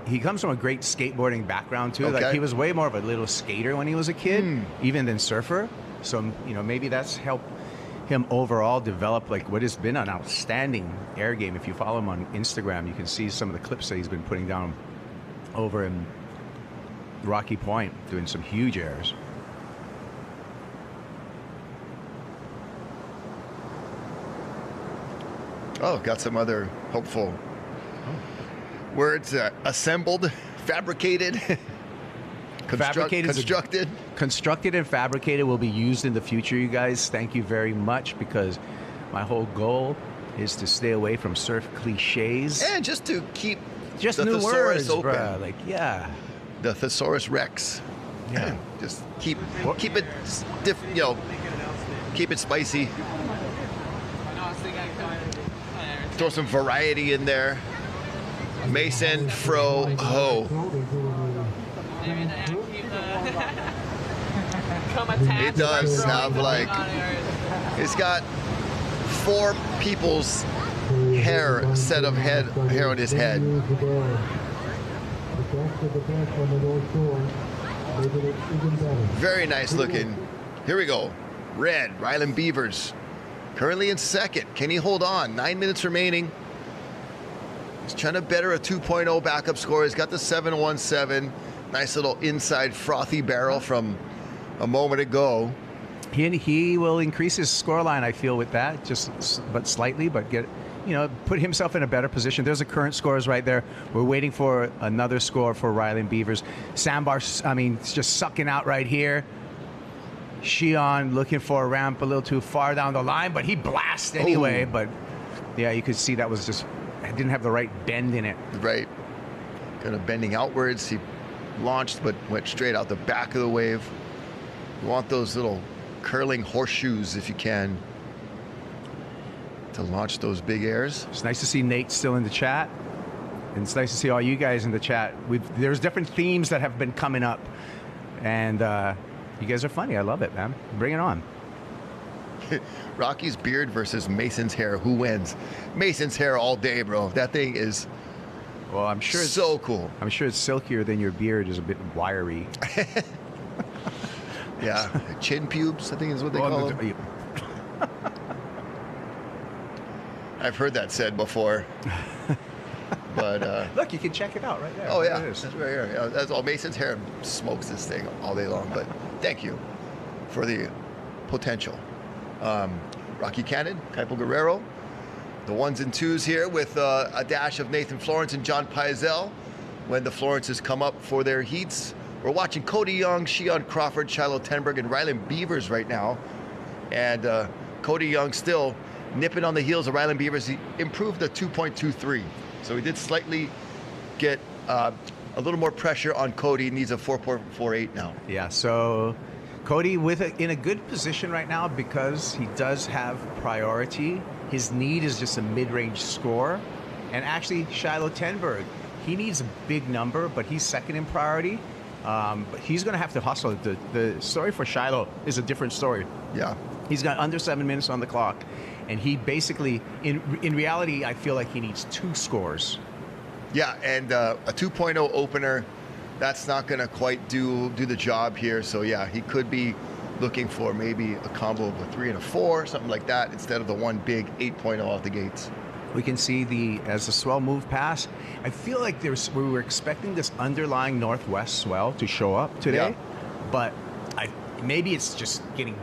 Speaker 1: he comes from a great skateboarding background too.
Speaker 2: Okay.
Speaker 1: He was way more of a little skater when he was a kid, even than surfer. So, maybe that's helped him overall develop what has been an outstanding air game. If you follow him on Instagram, you can see some of the clips that he's been putting down over in Rocky Point, doing some huge airs.
Speaker 2: Oh, got some other hopeful words. Assembled, fabricated,
Speaker 1: constructed and fabricated will be used in the future, you guys. Thank you very much, because my whole goal is to stay away from surf cliches.
Speaker 2: And just to keep
Speaker 1: the
Speaker 2: new
Speaker 1: thesaurus
Speaker 2: words open.
Speaker 1: Bruh.
Speaker 2: The Thesaurus Rex.
Speaker 1: Yeah.
Speaker 2: Just keep it different, keep it spicy. throw some variety in there. Mason Fro Ho. It does have like, it's got 4 people's set of hair on his head. Very nice looking. Here we go. Red, Ryland Beavers. Currently in second. Can he hold on? 9 minutes remaining. He's trying to better a 2.0 backup score. He's got the 717. Nice little inside frothy barrel from a moment ago.
Speaker 1: He will increase his scoreline, I feel, with that, but slightly, but put himself in a better position. There's the current scores right there. We're waiting for another score for Ryland Beavers. Sandbar, just sucking out right here. Shion looking for a ramp a little too far down the line, but he blasts anyway. But yeah, you could see that was just, it didn't have the right bend in it.
Speaker 2: Right. Kind of bending outwards. He launched, but went straight out the back of the wave. You want those little curling horseshoes if you can to launch those big airs.
Speaker 1: It's nice to see Nate still in the chat. And it's nice to see all you guys in the chat. There's different themes that have been coming up. And you guys are funny. I love it, man. Bring it on.
Speaker 2: Rocky's beard versus Mason's hair. Who wins? Mason's hair all day, bro. That thing is,
Speaker 1: well, I'm sure it's
Speaker 2: so cool.
Speaker 1: I'm sure it's silkier than your beard. Is a bit wiry.
Speaker 2: Yeah, chin pubes, I think is what they call them. I've heard that said before. But
Speaker 1: look, you can check it out right there.
Speaker 2: Oh yeah,
Speaker 1: it is.
Speaker 2: that's right here. Yeah, that's all. Mason's hair smokes this thing all day long. But thank you for the potential. Rocky Cannon, Kaipo Guerrero, the 1s and 2s here with a dash of Nathan Florence and John Pizel when the Florences come up for their heats. We're watching Cody Young, Shion Crawford, Shiloh Tenberg, and Ryland Beavers right now. And Cody Young still nipping on the heels of Ryland Beavers. He improved the 2.23. So he did slightly get a little more pressure on Cody. He needs a 4.48 now.
Speaker 1: Yeah, so Cody in a good position right now because he does have priority. His need is just a mid-range score. And actually, Shiloh Tenberg, he needs a big number, but he's second in priority. But he's going to have to hustle. The story for Shiloh is a different story.
Speaker 2: Yeah.
Speaker 1: He's got under 7 minutes on the clock. And he basically, in reality, I feel like he needs 2 scores.
Speaker 2: Yeah, and a 2.0 opener, that's not going to quite do the job here. So, yeah, he could be looking for maybe a combo of a 3 and a 4, something like that, instead of the one big 8.0 out the gates.
Speaker 1: We can see as the swell move past, I feel like we were expecting this underlying northwest swell to show up today, but maybe it's just getting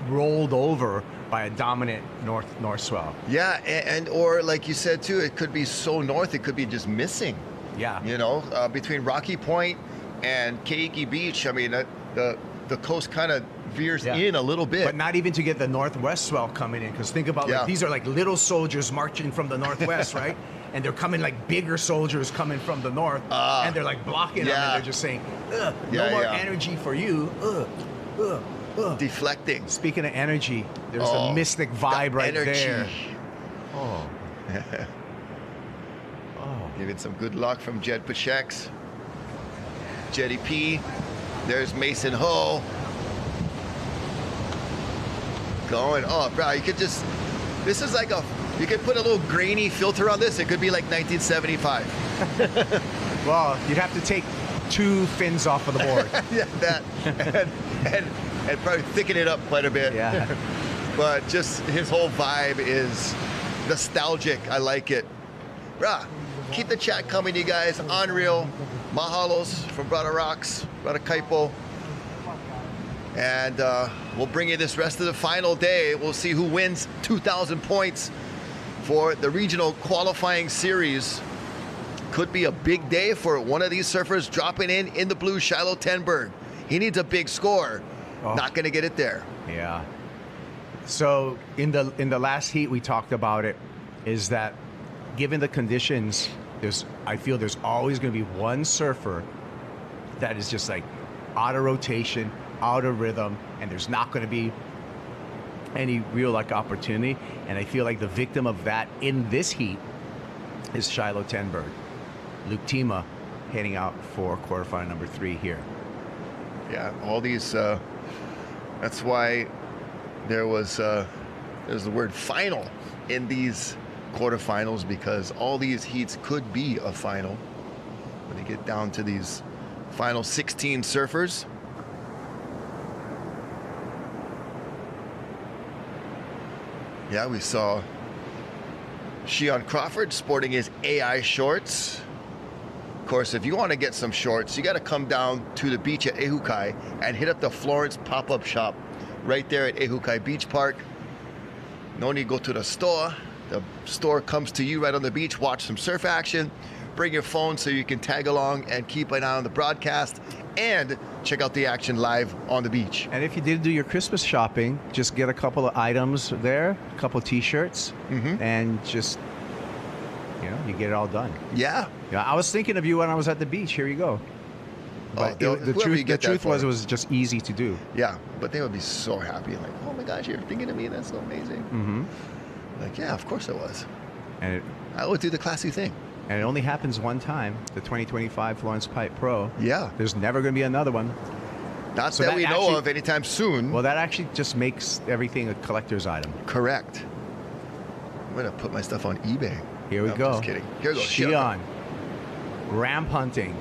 Speaker 1: rolled over by a dominant north swell.
Speaker 2: Yeah, and or like you said too, it could be so north, it could be just missing.
Speaker 1: Yeah.
Speaker 2: You know, between Rocky Point and Keiki Beach, I mean, the coast kind of veers in a little bit.
Speaker 1: But not even to get the northwest swell coming in, because think about these are like little soldiers marching from the northwest, right? And they're coming like bigger soldiers coming from the north, and they're like blocking them, and they're just saying, no more energy for you.
Speaker 2: Deflecting.
Speaker 1: Speaking of energy, there's a mystic vibe right there. Oh.
Speaker 2: Giving some good luck from Jed Pachex. Jetty P. There's Mason Ho. Going. Oh, bro, you could just, this is like you could put a little grainy filter on this. It could be like 1975.
Speaker 1: Well, you'd have to take 2 fins off of the board.
Speaker 2: Yeah, that. And probably thicken it up quite a bit.
Speaker 1: Yeah.
Speaker 2: But just his whole vibe is nostalgic. I like it. Bruh, keep the chat coming, you guys. Unreal. Mahalos from Brother Rocks, Brother Kaipo. And we'll bring you this rest of the final day. We'll see who wins 2,000 points for the regional qualifying series. Could be a big day for one of these surfers dropping in the blue, Shiloh Tenberg. He needs a big score. Not going to get it there.
Speaker 1: Yeah. So in the last heat, we talked about it, is that given the conditions, I feel there's always going to be one surfer that is just like out of rotation, out of rhythm, and there's not going to be any real like opportunity. And I feel like the victim of that in this heat is Shiloh Tenberg. Luke Tima heading out for quarterfinal number 3 here.
Speaker 2: Yeah, all these. That's why there's the word final in these quarterfinals, because all these heats could be a final when you get down to these final 16 surfers. Yeah, we saw Shion Crawford sporting his AI shorts. Of course, if you want to get some shorts, you got to come down to the beach at Ehukai and hit up the Florence pop-up shop right there at Ehukai Beach Park. No need to go to the store. The store comes to you right on the beach. Watch some surf action. Bring your phone so you can tag along and keep an eye on the broadcast and check out the action live on the beach.
Speaker 1: And if you did do your Christmas shopping, just get a couple of items there, a couple T-shirts, and just, you get it all done.
Speaker 2: Yeah.
Speaker 1: Yeah. I was thinking of you when I was at the beach. Here you go. But the truth was, it was just easy to do.
Speaker 2: Yeah, but they would be so happy. Like, oh my gosh, you're thinking of me. That's so amazing. Like, yeah, of course I was.
Speaker 1: And
Speaker 2: I would do the classy thing.
Speaker 1: And it only happens one time, the 2025 Florence Pipe Pro.
Speaker 2: Yeah.
Speaker 1: There's never going to be another one.
Speaker 2: Not so that we know of anytime soon.
Speaker 1: Well, that actually just makes everything a collector's item.
Speaker 2: Correct. I'm going to put my stuff on eBay.
Speaker 1: Here we go.
Speaker 2: I'm just kidding. Here goes
Speaker 1: Shion. Ramp hunting.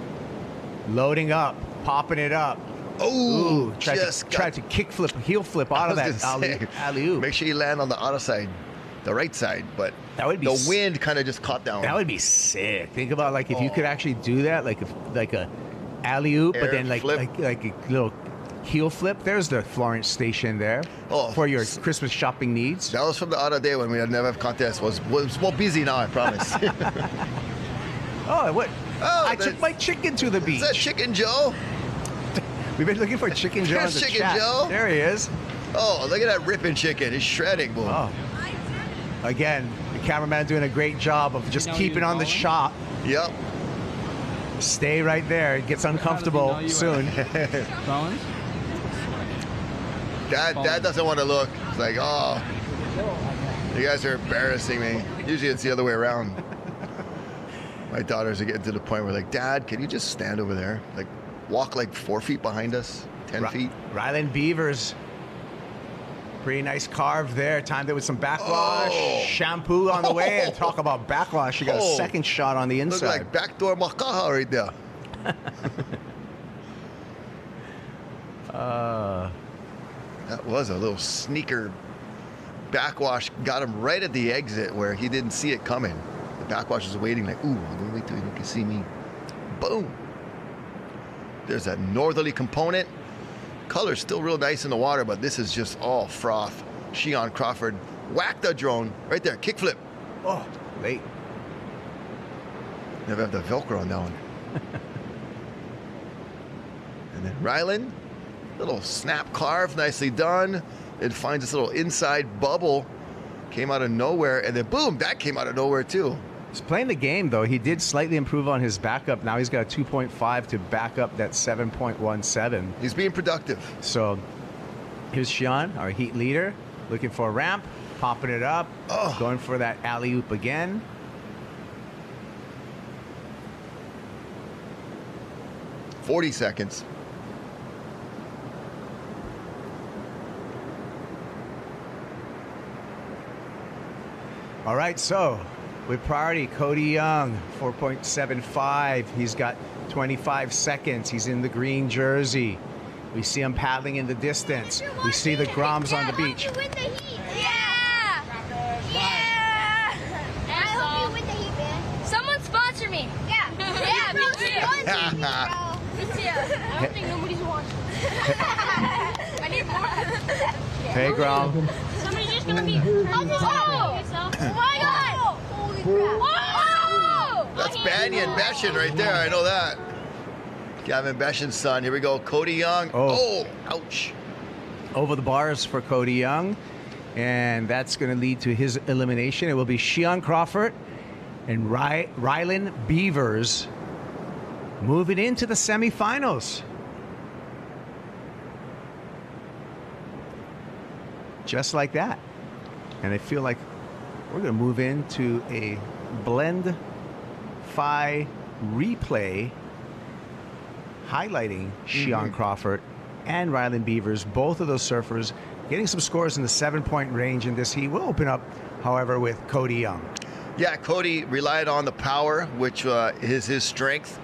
Speaker 1: Loading up. Popping it up.
Speaker 2: Oh,
Speaker 1: tried to kick flip, heel flip out of that alley-oop.
Speaker 2: Make sure you land on the outer side. The right side, but
Speaker 1: that would be
Speaker 2: the wind kind of just caught down.
Speaker 1: That would be sick. Think about like if you could actually do that, like a alley oop, but then like a little heel flip. There's the Florence station there for your Christmas shopping needs.
Speaker 2: That was from the other day when we had never have contest. Was more busy now, I promise.
Speaker 1: What? Oh, I took my chicken to the beach.
Speaker 2: Is that Chicken Joe?
Speaker 1: We've been looking for Chicken Joe.
Speaker 2: There's
Speaker 1: in the
Speaker 2: Chicken
Speaker 1: chat.
Speaker 2: Joe.
Speaker 1: There he is.
Speaker 2: Oh, look at that ripping chicken. He's shredding, boy.
Speaker 1: Oh. Again, the cameraman doing a great job of just keeping on the shot.
Speaker 2: Yep.
Speaker 1: Stay right there. It gets uncomfortable soon.
Speaker 2: Dad doesn't want to look. It's like, oh, you guys are embarrassing me. Usually it's the other way around. My daughters are getting to the point where like, Dad, can you just stand over there? Like, walk like 4 feet behind us, 10 feet.
Speaker 1: Ryland Beavers. Pretty nice carve there. Timed it with some backwash. Shampoo on the way. And talk about backwash. You got a second shot on the inside.
Speaker 2: Look like backdoor makaha right there. That was a little sneaker backwash. Got him right at the exit where he didn't see it coming. The backwash was waiting like, ooh, I'm going to wait till you can see me. Boom. There's that northerly component. Color's still real nice in the water, but this is just all froth. Shion Crawford whacked the drone right there. Kickflip.
Speaker 1: Oh, late.
Speaker 2: Never have the Velcro on that one. And then Ryland, little snap carve, nicely done. It finds this little inside bubble. Came out of nowhere, and then boom, that came out of nowhere too.
Speaker 1: He's playing the game, though. He did slightly improve on his backup. Now he's got a 2.5 to back up that 7.17.
Speaker 2: He's being productive.
Speaker 1: So here's Shion, our heat leader, looking for a ramp, popping it up, going for that alley-oop again.
Speaker 2: $40 seconds.
Speaker 1: All right, so with priority, Cody Young, 4.75. He's got 25 seconds. He's in the green jersey. We see him paddling in the distance. We see the Groms on the beach.
Speaker 6: Yeah! Yeah! I hope you win the heat, man. Someone sponsor me. Yeah. Yeah, me too. Me too. I don't think nobody's watching. I need more.
Speaker 1: Hey, Grom.
Speaker 6: Somebody's just gonna be. Oh my God! Holy crap! Oh!
Speaker 2: That's Banyan Beshin right there. I know that. Gavin Beshin's son. Here we go. Cody Young. Oh, ouch.
Speaker 1: Over the bars for Cody Young. And that's going to lead to his elimination. It will be Shion Crawford and Ryland Beavers moving into the semifinals. just like that. And I feel like we're going to move into a blend phi replay highlighting Shion Crawford and Ryland Beavers, both of those surfers getting some scores in the 7-point range in this heat. We'll open up, however, with Cody Young.
Speaker 2: Yeah, Cody relied on the power, which is his strength,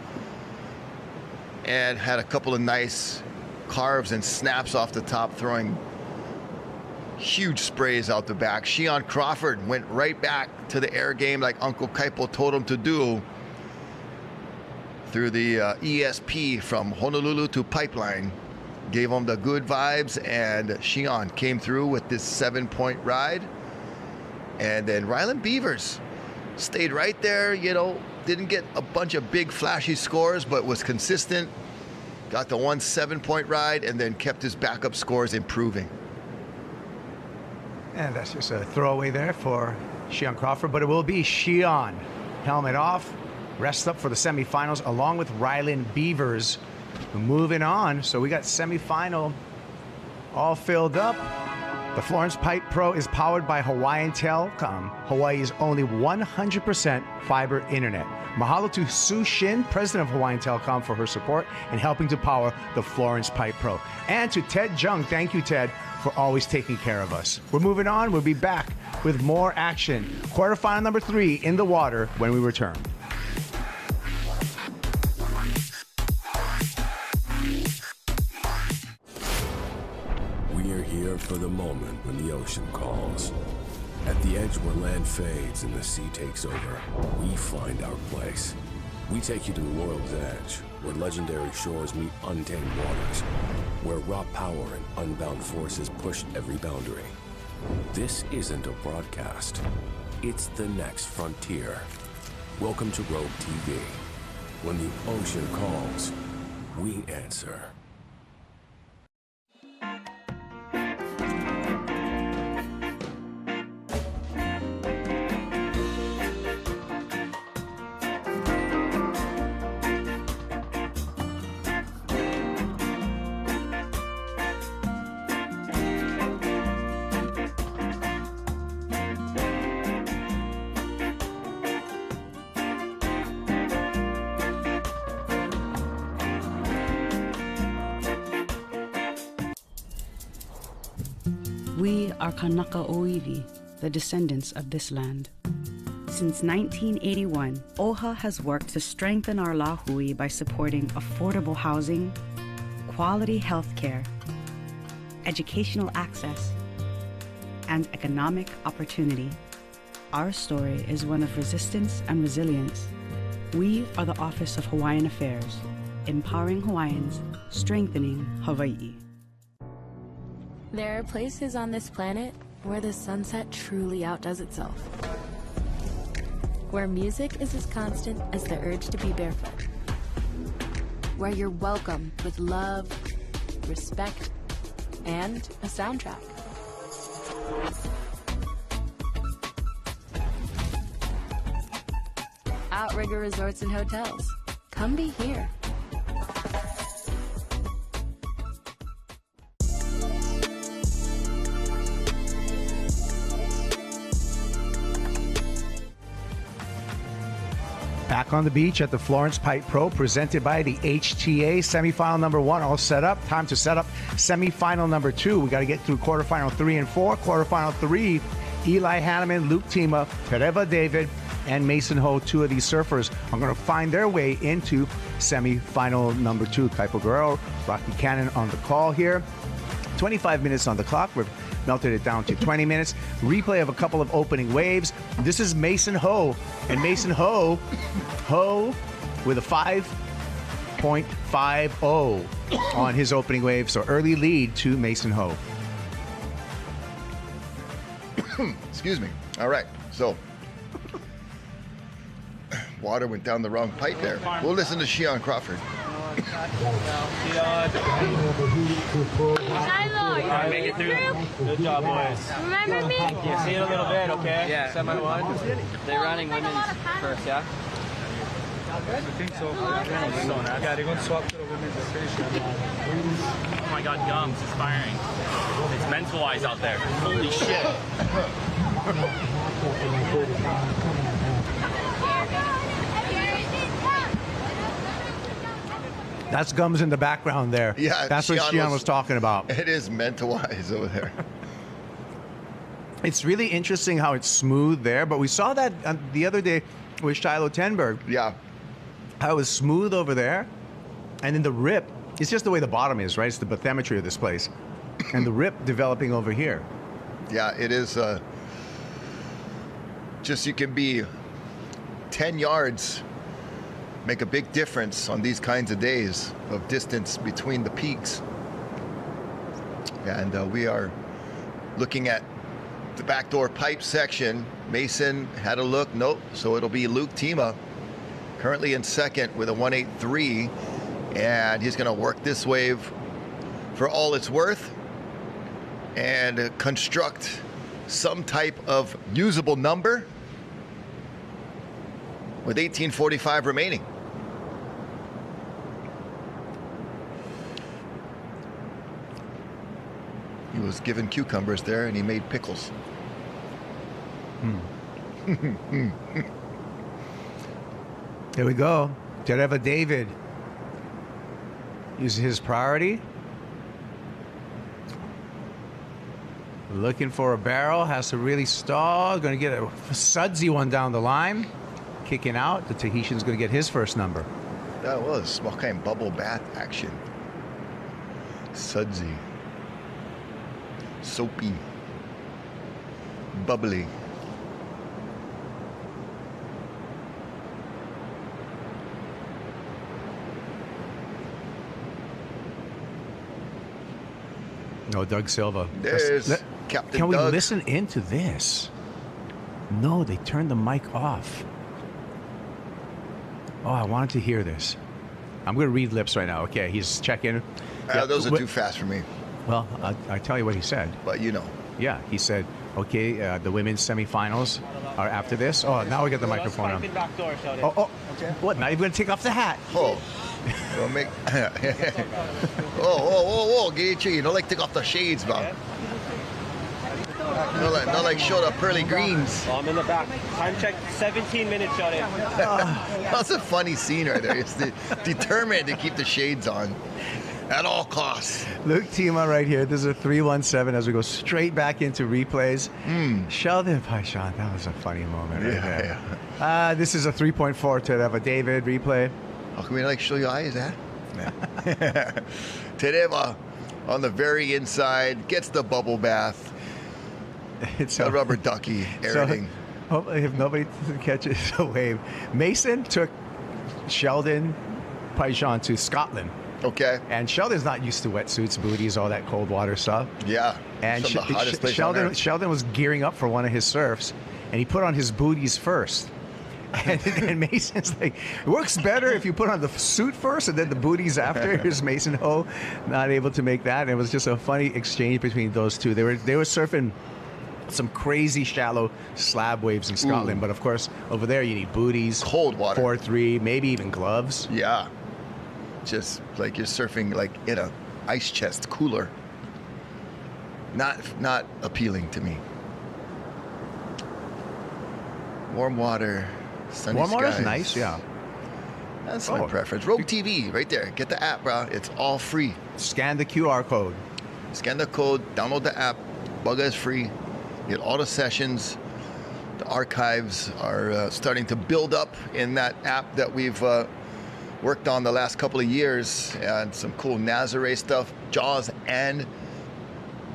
Speaker 2: and had a couple of nice carves and snaps off the top, throwing huge sprays out the back. Shion Crawford went right back to the air game like Uncle Kaipo told him to do through the ESP from Honolulu to Pipeline. Gave him the good vibes, and Shion came through with this 7-point ride. And then Ryland Beavers stayed right there, you know, didn't get a bunch of big flashy scores, but was consistent. Got the 1 7-point ride, and then kept his backup scores improving.
Speaker 1: And that's just a throwaway there for Shion Crawford, but it will be Shion. Helmet off, rest up for the semifinals, along with Ryland Beavers. Moving on, so we got semifinal all filled up. The Florence Pipe Pro is powered by Hawaiian Telcom, Hawaii's only 100% fiber internet. Mahalo to Sue Shin, president of Hawaiian Telcom, for her support in helping to power the Florence Pipe Pro. And to Ted Jung, thank you, Ted, for always taking care of us. We're moving on. We'll be back with more action. Quarterfinal number 3 in the water when we return.
Speaker 18: We're here for the moment when the ocean calls. At the edge where land fades and the sea takes over, we find our place. We take you to the world's edge, where legendary shores meet untamed waters, where raw power and unbound forces push every boundary. This isn't a broadcast. It's the next frontier. Welcome to Rogue TV. When the ocean calls, we answer.
Speaker 16: We are Kanaka Oiwi, the descendants of this land. Since 1981, OHA has worked to strengthen our lahui by supporting affordable housing, quality health care, educational access, and economic opportunity. Our story is one of resistance and resilience. We are the Office of Hawaiian Affairs, empowering Hawaiians, strengthening Hawaii.
Speaker 8: There are places on this planet where the sunset truly outdoes itself. Where music is as constant as the urge to be barefoot. Where you're welcome with love, respect, and a soundtrack. Outrigger Resorts and Hotels. Come be here.
Speaker 1: Back on the beach at the Florence Pipe Pro, presented by the HTA. Semifinal number 1 all set up. Time to set up semifinal number 2. We got to get through quarterfinal 3 and 4. Quarterfinal 3, Eli Hanneman, Luke Tima, Pereva David, and Mason Ho. 2 of these surfers are going to find their way into semifinal number 2. Kaipo Guerrero, Rocky Cannon on the call here. 25 minutes on the clock. We've melted it down to 20 minutes. Replay of a couple of opening waves. This is Mason Ho. And Mason Ho with a 5.50 on his opening wave. So early lead to Mason Ho.
Speaker 2: Excuse me. All right. So water went down the wrong pipe there. We'll listen to Shion Crawford.
Speaker 6: Shiloh, you
Speaker 10: Alright, make it through. Good job, boys.
Speaker 6: remember me?
Speaker 10: Thank you. See you in a little bit, okay?
Speaker 22: Yeah.
Speaker 10: Semi one. They're running women's first, yeah?
Speaker 3: I think so. Yeah, they're going to swap to the women's.
Speaker 4: Oh my God, gums, it's firing. It's mental eyes out there. Holy shit.
Speaker 1: That's gums in the background there.
Speaker 2: Yeah,
Speaker 1: that's what Xian was talking about.
Speaker 2: It is mental eyes over there.
Speaker 1: It's really interesting how it's smooth there, but we saw that the other day with Shiloh Tenberg.
Speaker 2: Yeah.
Speaker 1: How it was smooth over there, and then the rip, it's just the way the bottom is, right? It's the bathymetry of this place. And the rip developing over here.
Speaker 2: Yeah, it is just you can be 10 yards, make a big difference on these kinds of days of distance between the peaks. And we are looking at the backdoor pipe section. Mason had a look. Nope. So it'll be Luke Tima currently in second with a 183. And he's going to work this wave for all it's worth and construct some type of usable number with 18:45 remaining. He was given cucumbers there, and he made pickles.
Speaker 1: There we go. Tereva David uses his priority. Looking for a barrel. Has to really stall. Going to get a sudsy one down the line. Kicking out. The Tahitian's going to get his first number.
Speaker 2: That was small kind of bubble bath action. Sudsy. Soapy. Bubbly.
Speaker 1: No, Doug Silva.
Speaker 2: There's Captain
Speaker 1: Can we
Speaker 2: Doug.
Speaker 1: listen into this? No, they turned the mic off. Oh, I wanted to hear this. I'm going to read lips right now. Okay, he's checking.
Speaker 2: Those are too fast for me.
Speaker 1: Well, I tell you what he said.
Speaker 2: But you know.
Speaker 1: Yeah, he said, okay, the women's semifinals are after this. Oh, now we got the microphone on. Oh, okay. What? Now you're going to take off the hat.
Speaker 2: Oh. Don't make. Whoa, get you. You don't like take off the shades, man. Not like show the pearly greens.
Speaker 3: Oh, I'm in the back. Time check 17 minutes, shot in.
Speaker 2: That's a funny scene right there. It's determined to keep the shades on at all costs.
Speaker 1: Luke Tima right here. This is a 317 as we go straight back into replays. Sheldon Paishan, that was a funny moment right there. Yeah. This is a 3.4 to have a David replay.
Speaker 2: How can we show your eyes, huh? Yeah. Tereva on the very inside gets the bubble bath. It's a rubber ducky, everything.
Speaker 1: So, hopefully, if nobody catches a wave, Mason took Sheldon Paishan to Scotland.
Speaker 2: Okay.
Speaker 1: And Sheldon's not used to wetsuits, booties, all that cold water stuff.
Speaker 2: Yeah.
Speaker 1: And Sheldon was gearing up for one of his surfs, and he put on his booties first. And Mason's like, it works better if you put on the suit first and then the booties after. Here's Mason Ho, not able to make that. And it was just a funny exchange between those two. They were surfing some crazy shallow slab waves in Scotland, but of course over there you need booties,
Speaker 2: cold water,
Speaker 1: 4-3, maybe even gloves.
Speaker 2: Yeah, just like you're surfing like in a ice chest cooler. Not appealing to me. Warm water. Sunny
Speaker 1: Warm water is
Speaker 2: skies.
Speaker 1: nice, yeah.
Speaker 2: That's my preference. Rogue TV, right there. Get the app, bro. It's all free.
Speaker 1: Scan the QR code.
Speaker 2: Scan the code. Download the app. Bugga is free. Get all the sessions. The archives are starting to build up in that app that we've worked on the last couple of years. And some cool Nazare stuff. Jaws and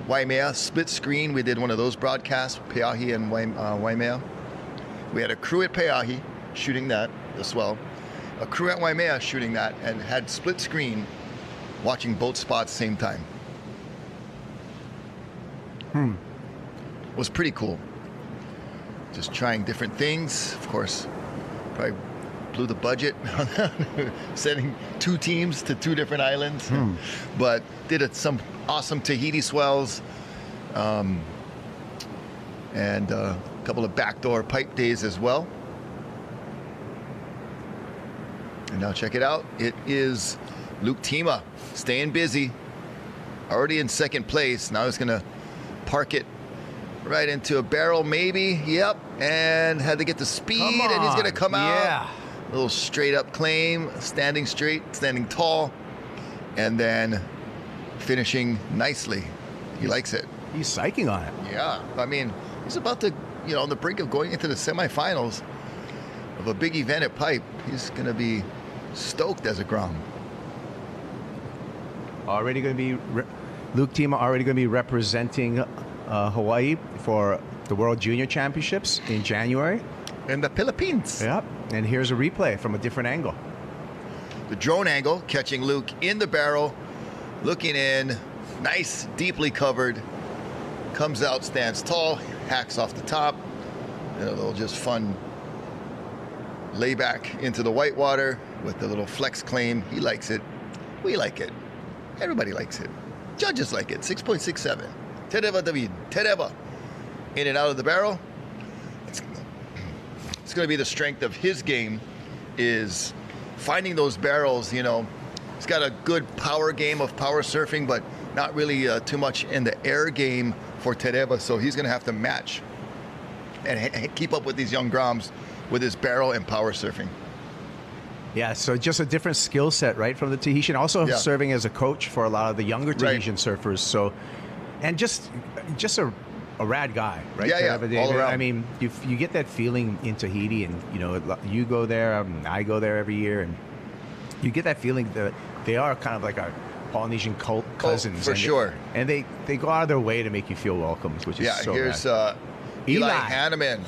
Speaker 2: Waimea. Split screen. We did one of those broadcasts. Peahi and Waimea. We had a crew at Peahi shooting that as well. A crew at Waimea shooting that and had split screen watching both spots same time. Was pretty cool. Just trying different things. Of course, probably blew the budget sending 2 teams to 2 different islands. But did some awesome Tahiti swells. And a couple of backdoor pipe days as well. And now check it out. It is Luke Tima staying busy. Already in second place. Now he's going to park it right into a barrel, maybe. Yep. And had to get the speed, and he's going to come out.
Speaker 1: Yeah.
Speaker 2: A little straight up claim, standing straight, standing tall, and then finishing nicely. He likes it.
Speaker 1: He's psyching on it.
Speaker 2: Yeah. I mean, he's about to, on the brink of going into the semifinals of a big event at Pipe. He's going to be stoked as a Grom.
Speaker 1: Already going to be, Luke Tima already going to be representing Hawaii for the World Junior Championships in January.
Speaker 2: In the Philippines.
Speaker 1: Yep. And here's a replay from a different angle.
Speaker 2: The drone angle, catching Luke in the barrel, looking in, nice, deeply covered, comes out, stands tall, hacks off the top, and a little just fun layback into the whitewater with the little flex claim. He likes it. We like it. Everybody likes it. Judges like it. 6.67. Tereva David. Tereva. In and out of the barrel. It's going to be the strength of his game, is finding those barrels. He's got a good power game of power surfing, but not really too much in the air game for Tereva. So he's going to have to match and keep up with these young Groms with his barrel and power surfing.
Speaker 1: Yeah, so just a different skill set, right, from the Tahitian. Also serving as a coach for a lot of the younger Tahitian surfers. So, and just a rad guy, right?
Speaker 2: Yeah, all around.
Speaker 1: I mean, you get that feeling in Tahiti, and you go there, I go there every year, and you get that feeling that they are kind of like our Polynesian cult cousins.
Speaker 2: For sure.
Speaker 1: And they go out of their way to make you feel welcome, which is so
Speaker 2: here's
Speaker 1: rad.
Speaker 2: Eli Hanneman.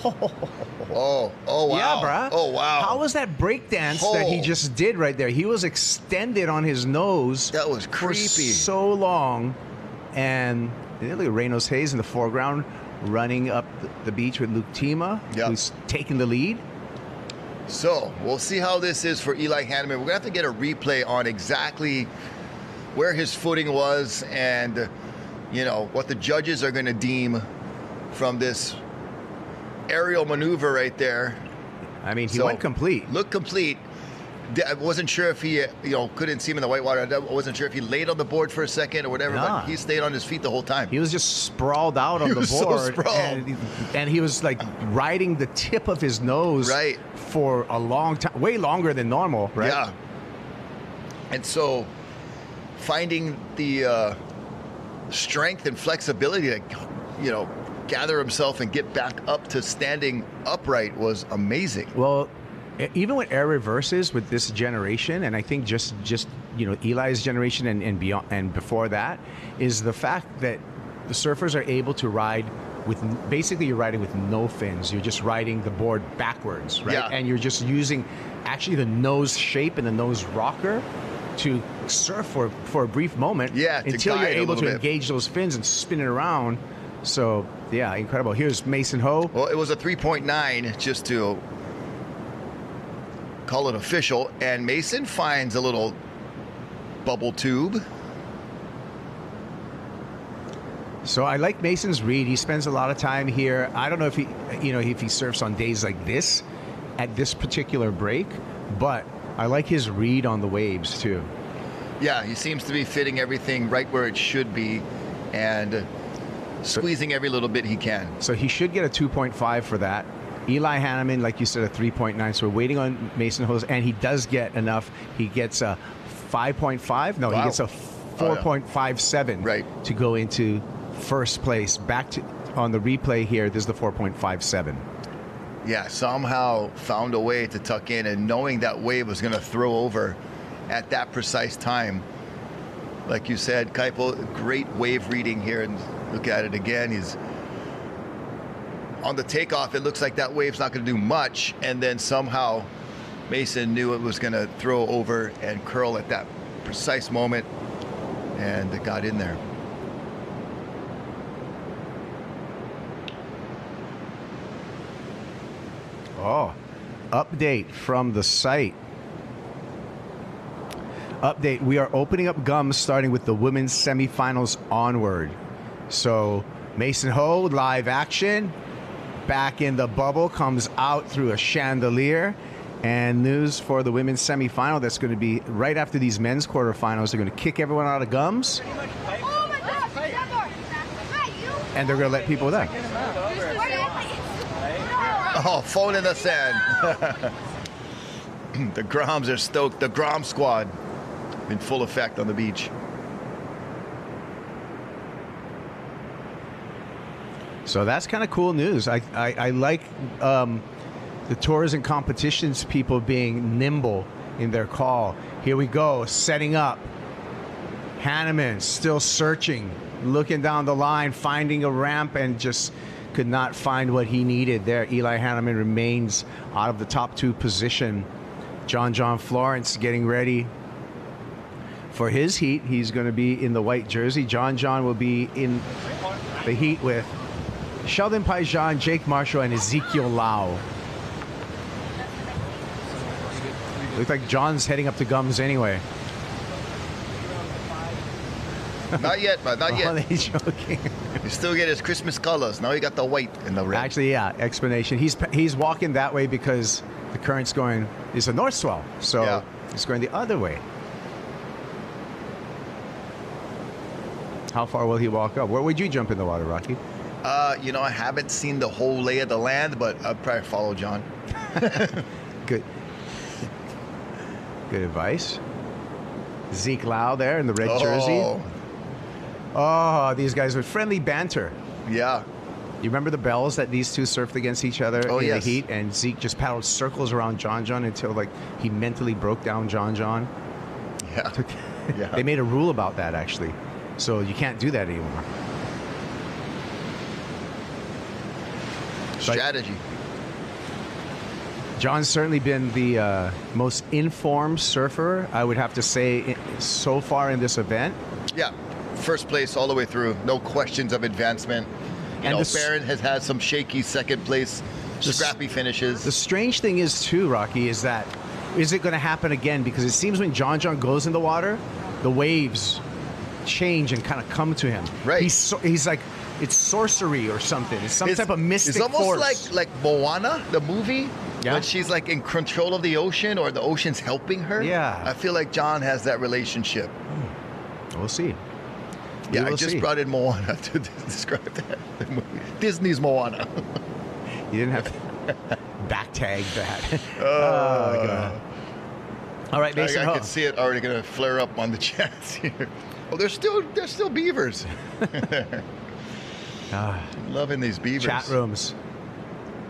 Speaker 2: Oh, wow.
Speaker 1: Yeah, bruh.
Speaker 2: Oh, wow.
Speaker 1: How was that breakdance that he just did right there? He was extended on his nose.
Speaker 2: That was creepy.
Speaker 1: For so long. And look at Reynolds Hayes in the foreground running up the beach with Luke Tima, who's taking the lead.
Speaker 2: So we'll see how this is for Eli Hanneman. We're going to have to get a replay on exactly where his footing was and, what the judges are going to deem from this aerial maneuver right there.
Speaker 1: I mean, he went complete.
Speaker 2: Looked complete. I wasn't sure if he, couldn't see him in the whitewater. I wasn't sure if he laid on the board for a second or whatever, but he stayed on his feet the whole time.
Speaker 1: He was just sprawled out on the board.
Speaker 2: So sprawled.
Speaker 1: And he was like riding the tip of his nose for a long time, way longer than normal, right?
Speaker 2: Yeah. And so finding the strength and flexibility to, gather himself and get back up to standing upright was amazing.
Speaker 1: Well, even with air reverses with this generation, and I think just Eli's generation and beyond and before that, is the fact that the surfers are able to ride with basically you're riding with no fins. You're just riding the board backwards, right?
Speaker 2: Yeah.
Speaker 1: And you're just using actually the nose shape and the nose rocker to surf for a brief moment until you're able to engage those fins and spin it around. So, yeah, incredible. Here's Mason Ho.
Speaker 2: Well, it was a 3.9 just to call it official. And Mason finds a little bubble tube.
Speaker 1: So I like Mason's read. He spends a lot of time here. I don't know if he surfs on days like this at this particular break, but I like his read on the waves too.
Speaker 2: Yeah, he seems to be fitting everything right where it should be and squeezing every little bit he can.
Speaker 1: So he should get a 2.5 for that. Eli Hanneman, like you said, a 3.9. So we're waiting on Mason Hose, and he does get enough. He gets a 5.5. No, he gets a 4.57 to go into first place. Back to on the replay here, this is the 4.57.
Speaker 2: Yeah, somehow found a way to tuck in, and knowing that wave was going to throw over at that precise time. Like you said, Kaipo, great wave reading here, and look at it again. He's on the takeoff. It looks like that wave's not going to do much, and then somehow Mason knew it was going to throw over and curl at that precise moment, and it got in there.
Speaker 1: Oh, update from the site. Update, we are opening up gums starting with the women's semifinals onward. So Mason Ho, live action, back in the bubble, comes out through a chandelier, And news for the women's semifinal that's going to be right after these men's quarterfinals. They're going to kick everyone out of gums. And they're going to let people there.
Speaker 2: Oh, phone in the sand. The Groms are stoked. The Grom squad in full effect on the beach.
Speaker 1: So that's kind of cool news. I like the tours and competitions people being nimble in their call. Here we go, setting up. Hanneman still searching, looking down the line, finding a ramp, and just could not find what he needed there. Eli Hanneman remains out of the top 2 position. John Florence getting ready for his heat. He's going to be in the white jersey. John will be in the heat with Sheldon Paijan, Jake Marshall, and Ezekiel Lau. Looks like John's heading up to gums anyway.
Speaker 2: Not yet, but not yet.
Speaker 1: Oh, he's joking.
Speaker 2: You still get his Christmas colors. Now you got the white and the red.
Speaker 1: Actually, yeah, explanation. He's walking that way because the current's going, it's a north swell. So it's going the other way. How far will he walk up? Where would you jump in the water, Rocky?
Speaker 2: You know, I haven't seen the whole lay of the land, but I'll probably follow John.
Speaker 1: Good advice. Zeke Lau there in the red jersey. Oh, these guys with friendly banter.
Speaker 2: Yeah.
Speaker 1: You remember the bells that these two surfed against each other in the heat? And Zeke just paddled circles around John until like he mentally broke down John.
Speaker 2: Yeah.
Speaker 1: They made a rule about that, actually. So you can't do that anymore.
Speaker 2: Strategy.
Speaker 1: John's certainly been the most informed surfer, I would have to say, so far in this event.
Speaker 2: Yeah. First place all the way through. No questions of advancement. You know, Barron has had some shaky second place, scrappy finishes.
Speaker 1: The strange thing is, too, Rocky, is that, is it going to happen again? Because it seems when John goes in the water, the waves change and kind of come to him.
Speaker 2: Right.
Speaker 1: He's like, it's sorcery or something. It's some type of mystic
Speaker 2: force. It's almost
Speaker 1: force.
Speaker 2: like Moana, the movie, when she's like in control of the ocean or the ocean's helping her.
Speaker 1: Yeah.
Speaker 2: I feel like John has that relationship.
Speaker 1: We'll see.
Speaker 2: Yeah, I just brought in Moana to describe that. Disney's Moana.
Speaker 1: You didn't have to back tag that. Oh, God. All right, Mason.
Speaker 2: I can see it already going to flare up on the chats here. Oh, there's still beavers. Loving these beavers.
Speaker 1: Chat rooms.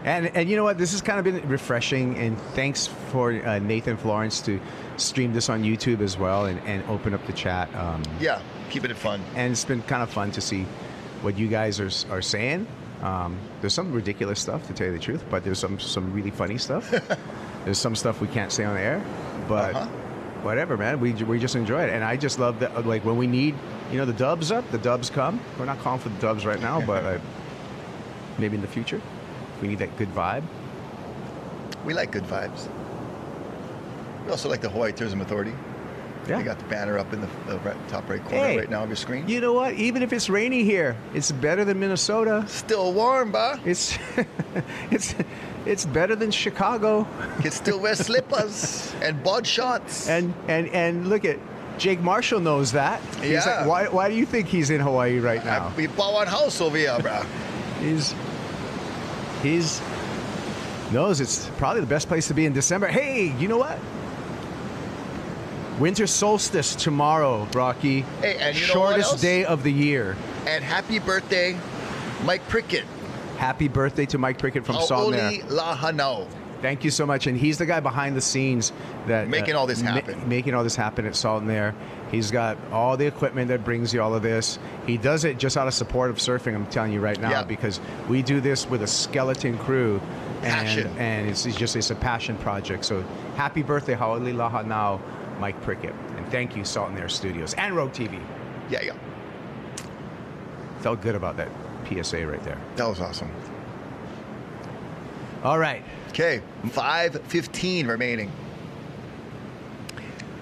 Speaker 1: And you know what? This has kind of been refreshing, and thanks for Nathan Florence to stream this on YouTube as well and open up the chat.
Speaker 2: Yeah, keeping it fun.
Speaker 1: And it's been kind of fun to see what you guys are saying. There's some ridiculous stuff, to tell you the truth, but there's some really funny stuff. There's some stuff we can't say on the air, but whatever, man. We just enjoy it, and I just love that. Like when we need, the dubs up, the dubs come. We're not calling for the dubs right now, but maybe in the future. We need that good vibe.
Speaker 2: We like good vibes. We also like the Hawaii Tourism Authority.
Speaker 1: Yeah.
Speaker 2: They got the banner up in the top right corner right now of your screen.
Speaker 1: You know what? Even if it's rainy here, it's better than Minnesota.
Speaker 2: Still warm, bah.
Speaker 1: It's better than Chicago.
Speaker 2: Can still wear slippers and bod shots.
Speaker 1: And look at Jake Marshall knows that. He's like, why do you think he's in Hawaii right now?
Speaker 2: We bought one house over here, bro.
Speaker 1: He's knows it's probably the best place to be in December. Hey, you know what? Winter solstice tomorrow, Rocky.
Speaker 2: Hey, and you know
Speaker 1: shortest day of the year.
Speaker 2: And happy birthday, Mike Prickett.
Speaker 1: Happy birthday to Mike Prickett from Salt and Air.
Speaker 2: Lahanau.
Speaker 1: Thank you so much. And he's the guy behind the scenes that
Speaker 2: making all this happen.
Speaker 1: Making all this happen at Salt and Air. He's got all the equipment that brings you all of this. He does it just out of support of surfing, I'm telling you right now, because we do this with a skeleton crew.
Speaker 2: Passion.
Speaker 1: And it's a passion project. So happy birthday, Haole Lahanau, Mike Prickett. And thank you, Salt and Air Studios and Rogue TV.
Speaker 2: Yeah.
Speaker 1: Felt good about that PSA right there.
Speaker 2: That was awesome.
Speaker 1: All right.
Speaker 2: Okay, 5:15 remaining.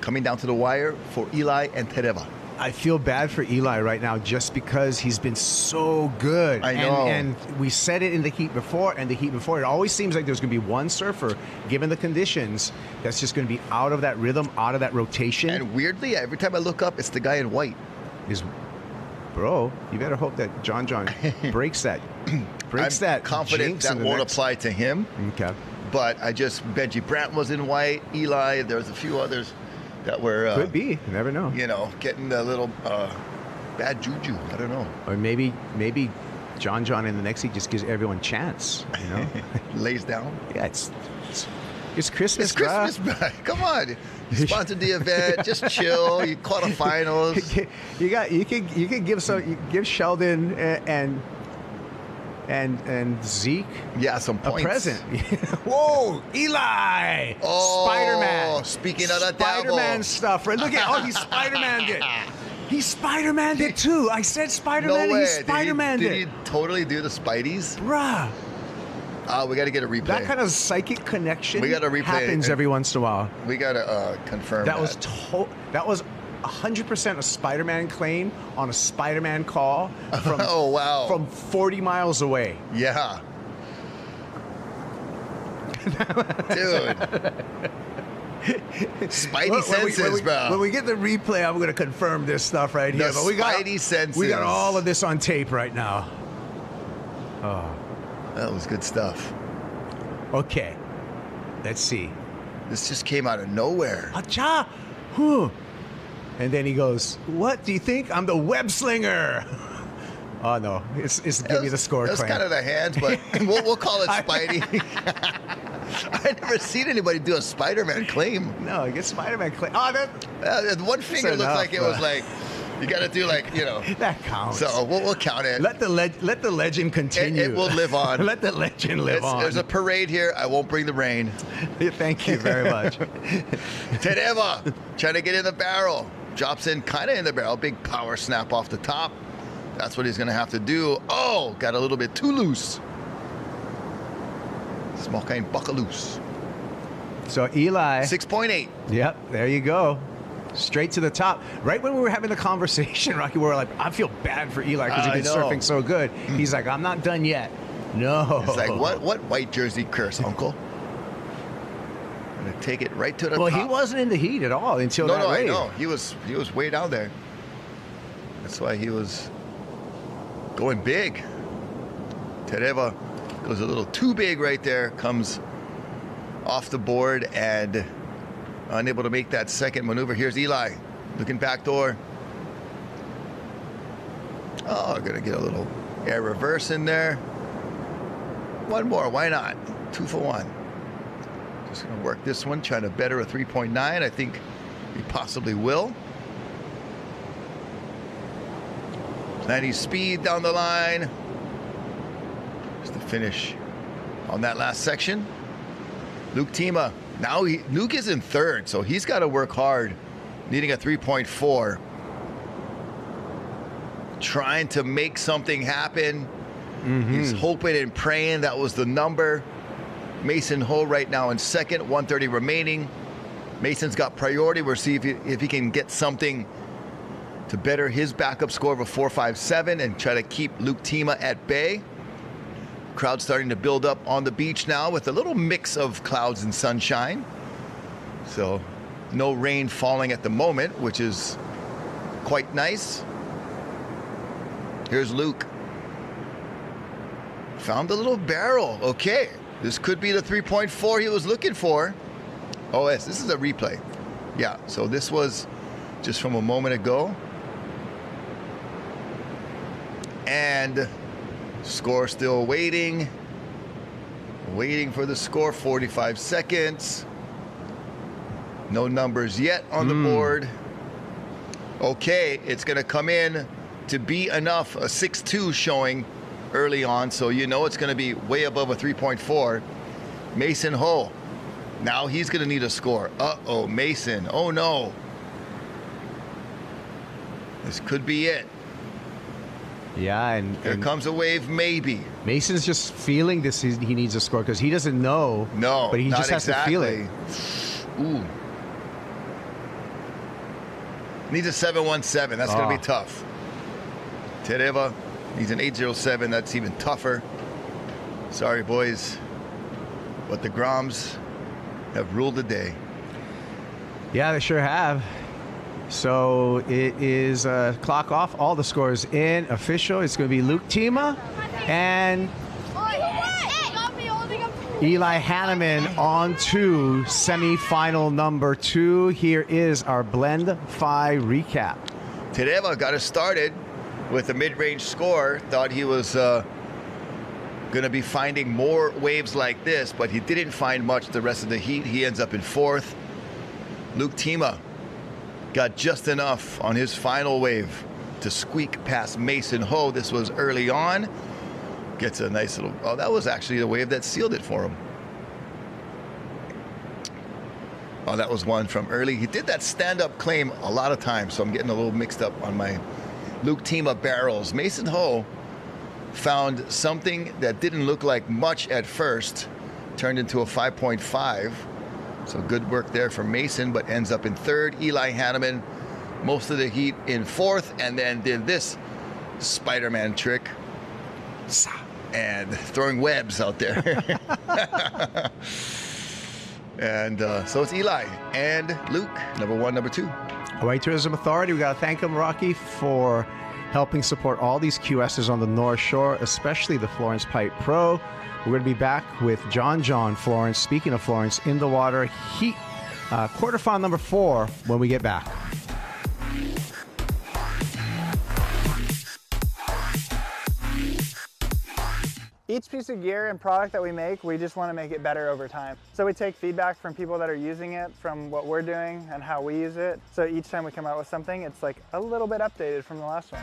Speaker 2: Coming down to the wire for Eli and Tereva.
Speaker 1: I feel bad for Eli right now just because he's been so good.
Speaker 2: I know.
Speaker 1: And we said it in the heat before, it always seems like there's going to be one surfer, given the conditions, that's just going to be out of that rhythm, out of that rotation.
Speaker 2: And weirdly, every time I look up, it's the guy in white.
Speaker 1: Bro, you better hope that John breaks that.
Speaker 2: I'm confident that won't apply to him.
Speaker 1: Okay.
Speaker 2: But Benji Brandt was in white. Eli, there's a few others that were...
Speaker 1: Could be. You never know.
Speaker 2: You know, getting a little bad juju. I don't know.
Speaker 1: Or maybe John in the next heat just gives everyone a chance, you know?
Speaker 2: Lays down.
Speaker 1: Yeah, it's Christmas.
Speaker 2: It's Christmas, bro. Come on. You sponsored the event. Just chill. You quarterfinals.
Speaker 1: You can give Sheldon and Zeke
Speaker 2: some points.
Speaker 1: A present. Whoa, Eli!
Speaker 2: Oh,
Speaker 1: Spider-Man.
Speaker 2: Speaking of the devil.
Speaker 1: Spider-Man stuff, right? Look at he Spider-Man'd it. He Spider-Man'd it too. I said Spider-Man.
Speaker 2: No way.
Speaker 1: He Spider-Man'd
Speaker 2: Did
Speaker 1: it.
Speaker 2: he totally do the Spideys?
Speaker 1: Bruh.
Speaker 2: We got to get a replay.
Speaker 1: That kind of psychic connection
Speaker 2: we got to replay
Speaker 1: happens every once in a while.
Speaker 2: We got to confirm that.
Speaker 1: That was 100% a Spider-Man claim on a Spider-Man call from from 40 miles away.
Speaker 2: Yeah. Dude. Spidey senses, bro.
Speaker 1: When we get the replay, I'm going to confirm this stuff right here.
Speaker 2: But we got
Speaker 1: all of this on tape right now. Oh.
Speaker 2: That was good stuff.
Speaker 1: Okay. Let's see.
Speaker 2: This just came out of nowhere.
Speaker 1: Acha! Whew. And then he goes, "What do you think? I'm the web slinger." Oh no, it's give me the score.
Speaker 2: That's kind of the hands, but we'll call it Spidey. I've never seen anybody do a Spider-Man claim.
Speaker 1: No, I guess Spider-Man claim. Oh,
Speaker 2: the one finger looked like it was like you got to do
Speaker 1: that counts.
Speaker 2: So we'll count it.
Speaker 1: Let the legend continue.
Speaker 2: It will live on.
Speaker 1: Let the legend live on.
Speaker 2: There's a parade here. I won't bring the rain.
Speaker 1: Thank you very much.
Speaker 2: Tereva trying to get in the barrel. Drops in kind of in the barrel. Big power snap off the top. That's what he's going to have to do. Oh, got a little bit too loose. Small kind buckle loose.
Speaker 1: So Eli.
Speaker 2: 6.8.
Speaker 1: Yep, there you go. Straight to the top. Right when we were having the conversation, Rocky, we were like, I feel bad for Eli because he's been surfing so good. He's like, I'm not done yet. No.
Speaker 2: It's like, what white jersey curse, uncle? I'm going to take it right to the top.
Speaker 1: Well, he wasn't in the heat at all until that
Speaker 2: wave.
Speaker 1: No,
Speaker 2: I know. He was way down there. That's why he was going big. Tereva goes a little too big right there. Comes off the board and unable to make that second maneuver. Here's Eli looking back door. Oh, going to get a little air reverse in there. One more. Why not? 2 for 1. Just going to work this one, trying to better a 3.9. I think he possibly will. 90 speed down the line. Just to finish on that last section. Luke Tima. Now Luke is in third, so he's got to work hard, needing a 3.4. Trying to make something happen. He's hoping and praying that was the number. Mason Ho right now in second, 130 remaining. Mason's got priority. We'll see if he can get something to better his backup score of a 4.57 and try to keep Luke Tima at bay. Crowd starting to build up on the beach now with a little mix of clouds and sunshine. So no rain falling at the moment, which is quite nice. Here's Luke. Found a little barrel. Okay. This could be the 3.4 he was looking for. Oh, yes, this is a replay. Yeah, so this was just from a moment ago. And score still waiting. Waiting for the score, 45 seconds. No numbers yet on the board. Okay, it's going to come in to be enough. A 6.2 showing early on, so you know it's going to be way above a 3.4. Mason Ho. Now he's going to need a score. Uh-oh, Mason. Oh, no. This could be it.
Speaker 1: Yeah, and
Speaker 2: here comes a wave, maybe.
Speaker 1: Mason's just feeling this. He needs a score because he doesn't know.
Speaker 2: No,
Speaker 1: but he just has to feel it.
Speaker 2: Ooh. Needs a 717. That's going to be tough. Tereva needs an 807. That's even tougher. Sorry, boys. But the Groms have ruled the day.
Speaker 1: Yeah, they sure have. So it is clock off. All the scores in. Official. It's going to be Luke Tima and Eli Hanneman on to semifinal number 2. Here is our Blend 5 recap.
Speaker 2: Tereva got us started with a mid-range score. Thought he was going to be finding more waves like this, but he didn't find much the rest of the heat. He ends up in 4th. Luke Tima got just enough on his final wave to squeak past Mason Ho. This was early on. Gets a nice little, oh, that was actually the wave that sealed it for him. Oh, that was one from early. He did that stand-up claim a lot of times, so I'm getting a little mixed up on my Luke Tima barrels. Mason Ho found something that didn't look like much at first, turned into a 5.5. So good work there for Mason, but ends up in 3rd. Eli Hanneman, most of the heat in 4th, and then did this Spider-Man trick and throwing webs out there. And so it's Eli and Luke, number 1, number 2.
Speaker 1: Hawaii Tourism Authority, we got to thank them, Rocky, for helping support all these QSs on the North Shore, especially the Florence Pipe Pro. We're going to be back with John Florence, speaking of Florence, in the water heat, quarterfinal number 4 when we get back.
Speaker 7: Each piece of gear and product that we make, we just want to make it better over time. So we take feedback from people that are using it, from what we're doing and how we use it. So each time we come out with something, it's like a little bit updated from the last one.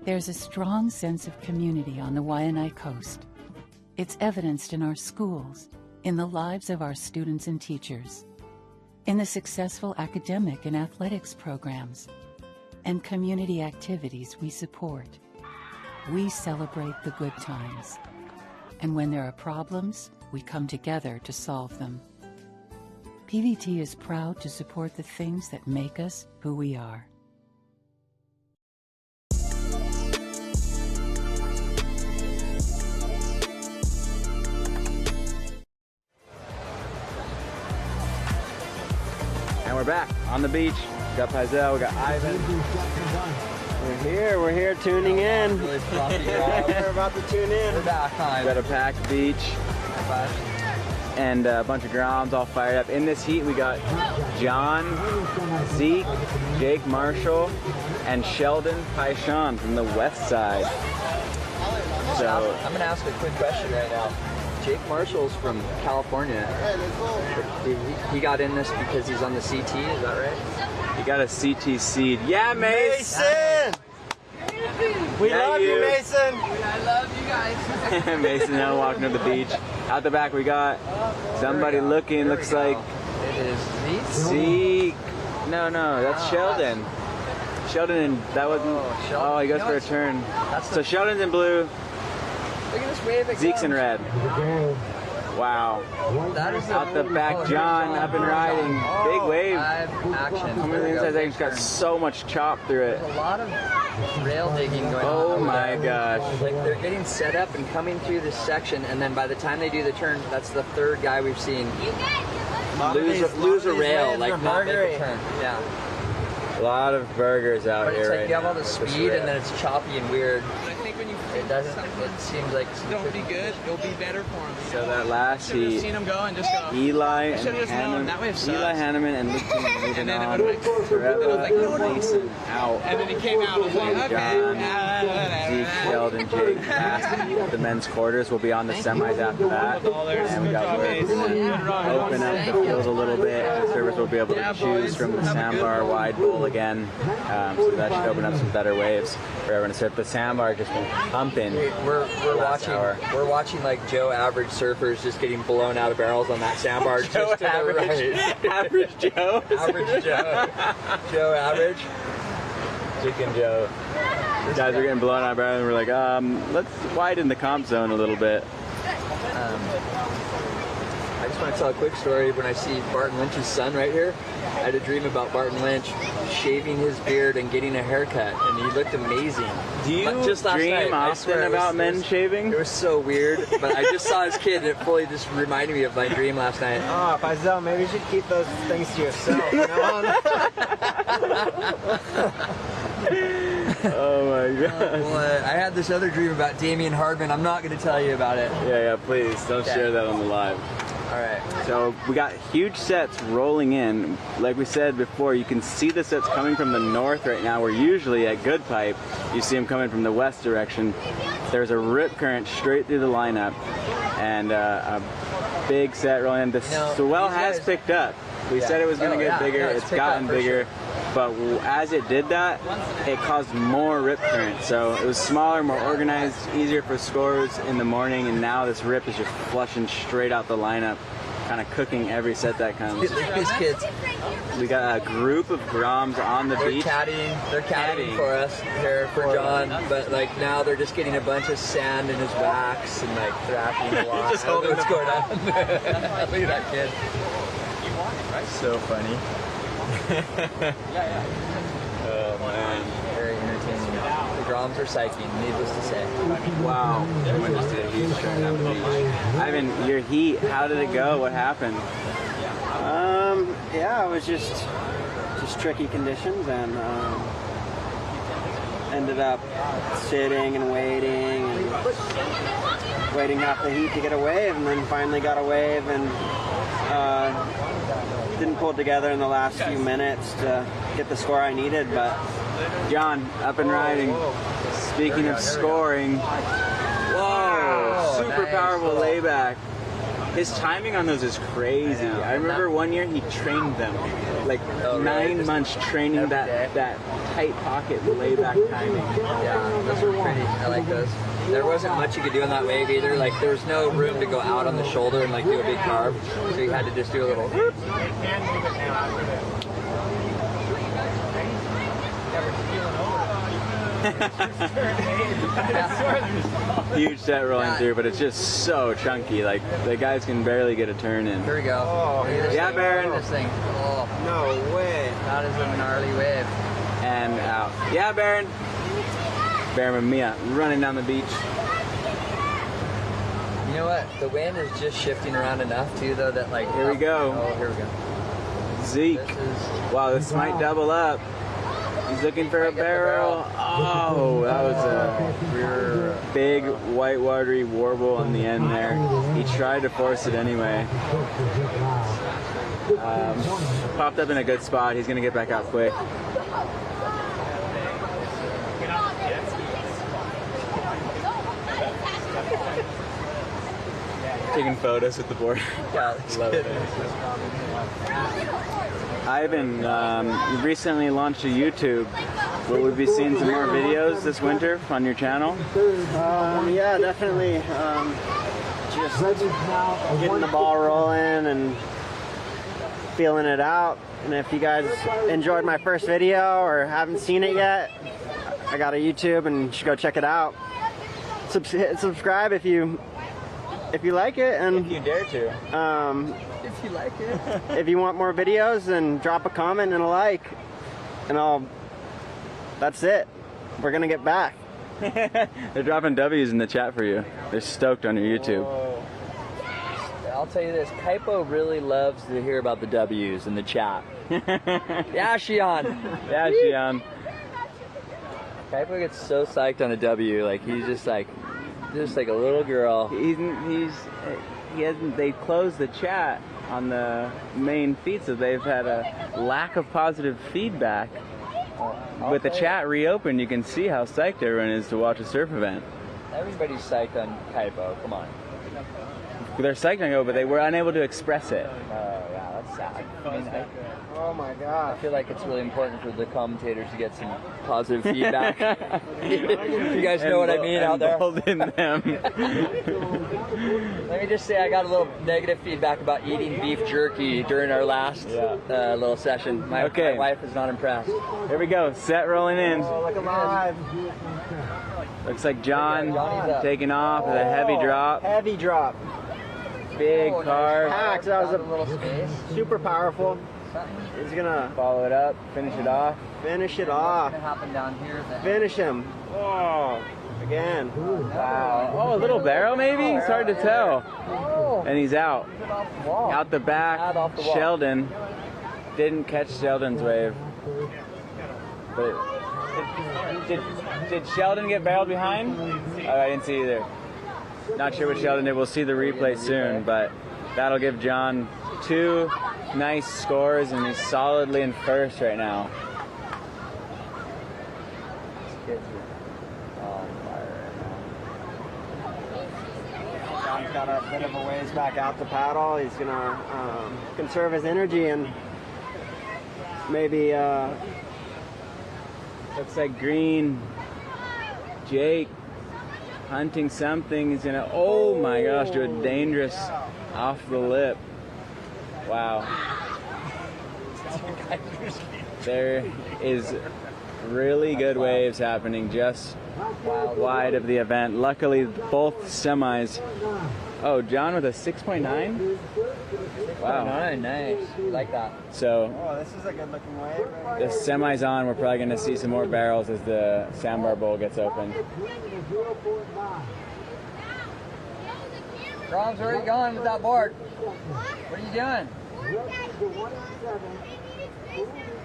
Speaker 9: There's a strong sense of community on the Waianae Coast. It's evidenced in our schools, in the lives of our students and teachers, in the successful academic and athletics programs, and community activities we support. We celebrate the good times, and when there are problems, we come together to solve them. PVT is proud to support the things that make us who we are.
Speaker 21: And we're back on the beach. We got Pazel, we got Ivan. We're here tuning in. We're about to tune in. We're back, huh? We got a packed beach. And a bunch of grounds all fired up. In this heat, we got John, Zeke, Jake Marshall, and Sheldon Paishon from the west side. So
Speaker 22: I'm gonna ask a quick question right now. Jake Marshall's from California. He got in this because he's on the CT, is that right?
Speaker 21: He got a CT seed. Yeah, Mason!
Speaker 22: We love you,
Speaker 21: Mason!
Speaker 22: I love you guys.
Speaker 21: Mason now walking to the beach. Out the back we got somebody looks like
Speaker 22: it is
Speaker 21: Zeke. No, that's Sheldon. Sheldon, and that wasn't. Oh, he goes for a turn. So Sheldon's in blue.
Speaker 22: Look at this wave.
Speaker 21: Zeke's in red. Wow.
Speaker 22: That is
Speaker 21: out the back, John, up and riding. Big wave.
Speaker 22: Live action.
Speaker 21: How many inside sections got so much chop through it?
Speaker 22: There's a lot of rail digging going on.
Speaker 21: Oh my gosh.
Speaker 22: Like they're getting set up and coming through this section, and then by the time they do the turn, that's the third guy we've seen lose a rail, like not make a turn. Yeah.
Speaker 21: A lot of burgers out
Speaker 22: But
Speaker 21: here
Speaker 22: it's like
Speaker 21: right
Speaker 22: you have
Speaker 21: now
Speaker 22: all the
Speaker 21: with
Speaker 22: speed,
Speaker 21: rail.
Speaker 22: and then it's choppy and weird.
Speaker 10: I think when you
Speaker 22: It doesn't. It seems like
Speaker 10: don't be good, it'll be better for him.
Speaker 21: So that last
Speaker 10: Should've
Speaker 21: heat,
Speaker 10: seen him go and just go.
Speaker 21: Eli
Speaker 10: I should've
Speaker 21: and
Speaker 10: just known, that wave sucks.
Speaker 21: Eli Hanneman and Luke moving on.
Speaker 10: It was
Speaker 21: Trevor,
Speaker 10: like, no, no.
Speaker 21: Mason out.
Speaker 10: And then he came out and was like, okay,
Speaker 21: John, Zeke, Sheldon, Jake, past the men's quarters. We'll be on the semis after that. And we got work to open up the field a little bit. The servers will be able to choose from the sandbar wide bowl again. So that should open up some better waves for everyone to surf. The sandbar just been pumping.
Speaker 22: We're watching like Joe average surfers just getting blown out of barrels on that sandbar just to the right.
Speaker 21: Average Joe.
Speaker 22: Average Joe. Joe average.
Speaker 21: Chicken Joe. Guys are getting blown out of barrels and we're like, let's widen the comp zone a little bit.
Speaker 22: I just want to tell a quick story. When I see Barton Lynch's son right here, I had a dream about Barton Lynch shaving his beard and getting a haircut, and he looked amazing.
Speaker 21: Do you
Speaker 22: just last
Speaker 21: dream
Speaker 22: night, I
Speaker 21: often
Speaker 22: swear,
Speaker 21: about men shaving?
Speaker 22: It was so weird, but I just saw his kid, and it fully just reminded me of my dream last night.
Speaker 5: Oh, Faisal, maybe you should keep those things to yourself. You know?
Speaker 21: Oh my god.
Speaker 22: Well, I had this other dream about Damian Hardman. I'm not going to tell you about it.
Speaker 21: Yeah, please don't share that on the live.
Speaker 22: Alright.
Speaker 21: So we got huge sets rolling in. Like we said before, you can see the sets coming from the north right now, where usually at Good Pipe, you see them coming from the west direction. There's a rip current straight through the lineup, and a big set rolling in. The swell has picked up. We said it was going to get bigger. It's gotten bigger. Sure. But as it did that, it caused more rip current. So it was smaller, more organized, easier for scores in the morning, and now this rip is just flushing straight out the lineup, kind of cooking every set that comes.
Speaker 22: These kids.
Speaker 21: We got a group of Groms on the beach.
Speaker 22: They're caddying for us here for John, but like now they're just getting a bunch of sand in his wax and like thrashing a lot.
Speaker 21: Just holding
Speaker 22: what's going on. Look at that kid.
Speaker 21: So funny. Oh man.
Speaker 22: Very entertaining. The Groms are psyching, needless to say.
Speaker 21: Wow. Someone just did a huge turn down the beach. Ivan, your heat, how did it go? What happened?
Speaker 5: Yeah, it was just tricky conditions, and ended up sitting and waiting half the heat to get a wave, and then finally got a wave, and didn't pull it together in the last few minutes to get the score I needed. But
Speaker 21: John, up and riding. Speaking of scoring, whoa, super powerful layback. His timing on those is crazy. I remember one year he trained them, like 9 months training that tight pocket layback timing.
Speaker 22: Yeah, those were pretty. I like those. There wasn't much you could do on that wave either. Like there was no room to go out on the shoulder and like do a big carve, so you had to just do a little.
Speaker 21: Huge set rolling through, but it's just so chunky. Like the guys can barely get a turn in.
Speaker 22: Here we go.
Speaker 21: Oh, yeah, Baron.
Speaker 22: This thing. Oh,
Speaker 5: no way.
Speaker 22: That is a gnarly wave.
Speaker 21: And out. Yeah, Baron. Baron and Mia running down the beach.
Speaker 22: You know what? The wind is just shifting around enough too, though, that like.
Speaker 21: Here we go.
Speaker 22: Oh, here we go.
Speaker 21: Zeke. Wow, this might double up. He's looking for a barrel. Oh, that was a big white watery warble on the end there. He tried to force it anyway. Popped up in a good spot. He's going to get back out quick. Taking photos with the board.
Speaker 22: Yeah, love it.
Speaker 21: Ivan, you recently launched a YouTube. Will we be seeing some more videos this winter on your channel?
Speaker 5: Yeah, definitely. Just getting the ball rolling and feeling it out. And if you guys enjoyed my first video or haven't seen it yet, I got a YouTube and you should go check it out. Subscribe if you if you like it, and
Speaker 21: if you dare to.
Speaker 22: If you like it.
Speaker 5: If you want more videos, then drop a comment and a like, and that's it. We're gonna get back.
Speaker 21: They're dropping W's in the chat for you. They're stoked on your YouTube.
Speaker 22: Whoa. I'll tell you this, Kaipo really loves to hear about the W's in the chat. Yeah, Shion.
Speaker 21: Yeah, Shion.
Speaker 22: Kaipo gets so psyched on a W, like he's just like a little girl.
Speaker 21: They closed the chat on the main feed, so they've had a lack of positive feedback. With the chat reopened, you can see how psyched everyone is to watch a surf event.
Speaker 22: Everybody's psyched on Kaipo, come on.
Speaker 21: They're psyched on it, but they were unable to express it.
Speaker 22: Oh, yeah, that's sad. I mean,
Speaker 5: oh my god.
Speaker 22: I feel like it's really important for the commentators to get some positive feedback. You guys know what I mean out there?
Speaker 21: In them.
Speaker 22: Let me just say I got a little negative feedback about eating beef jerky during our last little session. My wife is not impressed.
Speaker 21: Here we go, set rolling in.
Speaker 5: Oh, look alive.
Speaker 21: Looks like John taking off with a heavy drop.
Speaker 5: Heavy drop.
Speaker 21: Big carb.
Speaker 5: Nice. That was a little space. Super powerful. He's gonna
Speaker 21: follow it up, finish it off.
Speaker 5: Finish it off.
Speaker 22: What's gonna happen down here?
Speaker 5: Finish him. Oh, again.
Speaker 21: Wow. Oh, a little barrel maybe? It's hard to tell. And he's out. Out the back. Sheldon. Didn't catch Sheldon's wave. But did Sheldon get barreled behind? Oh, I didn't see either. Not sure what Sheldon did. We'll see the replay soon, but that'll give John 2 nice scores, and he's solidly in first right now.
Speaker 5: John's got a bit of a ways back out to paddle. He's gonna conserve his energy and maybe
Speaker 21: looks like green. Jake hunting something. He's gonna, oh my gosh, do a dangerous off the lip. Wow. There is really good waves happening just wide of the event. Luckily, both semis. Oh, John with a 6.9? Wow.
Speaker 22: Nice. Like that.
Speaker 21: So,
Speaker 5: this is a good looking wave. Right
Speaker 21: the semi's on. We're probably going to see some more barrels as the sandbar bowl gets open.
Speaker 22: Ron's already gone with that board. What are you doing?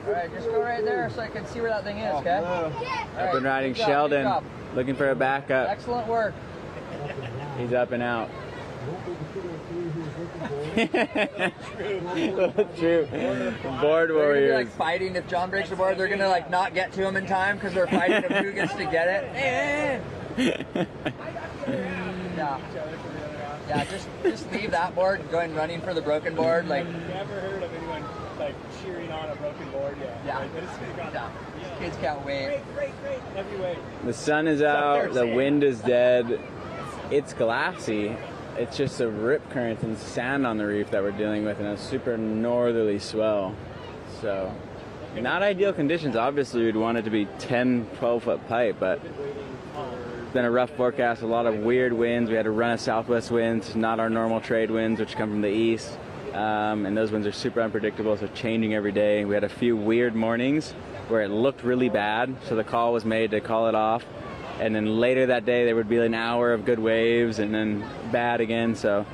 Speaker 22: Alright, just go right there so I can see where that thing is, okay?
Speaker 21: Up and riding Sheldon, looking for a backup.
Speaker 22: Excellent work.
Speaker 21: He's up and out. True. Board warriors.
Speaker 22: They're gonna be like fighting. If John breaks the board, they're gonna like not get to him in time because they're fighting of who gets to get it. Yeah, just leave that board and go and running for the broken board. Like,
Speaker 3: never heard of anyone like cheering on a broken board yet.
Speaker 22: Yeah. These kids can't wait.
Speaker 3: Great. Every way.
Speaker 21: The sun is out. The wind is dead. It's glassy. It's just a rip current and sand on the reef that we're dealing with in a super northerly swell. So, not ideal conditions. Obviously, we'd want it to be 10, 12-foot pipe, but it's been a rough forecast, a lot of weird winds. We had a run of southwest winds, not our normal trade winds, which come from the east. And those winds are super unpredictable, so changing every day. We had a few weird mornings where it looked really bad, so the call was made to call it off. And then later that day, there would be an hour of good waves and then bad again. So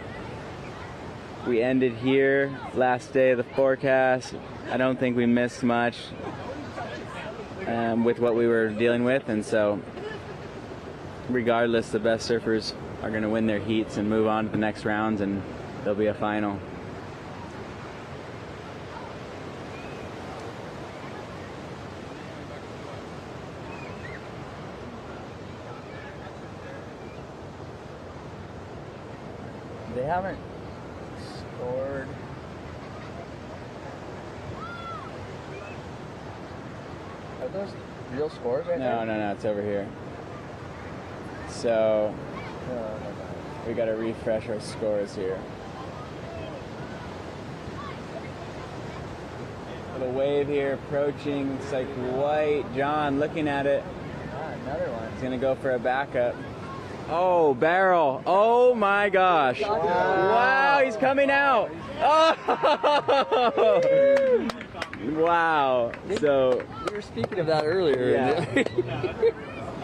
Speaker 21: we ended here, last day of the forecast. I don't think we missed much with what we were dealing with. And so regardless, the best surfers are going to win their heats and move on to the next rounds, and there'll be a final.
Speaker 22: they haven't scored. Are those real scores right there?
Speaker 21: No, it's over here. So we got to refresh our scores here. Little wave here approaching. It's like white. John looking at it.
Speaker 22: Another one.
Speaker 21: He's gonna go for a backup. Oh, barrel. Oh my gosh. Wow, he's coming out. Oh! Wow. So
Speaker 22: we were speaking of that earlier.
Speaker 21: Yeah.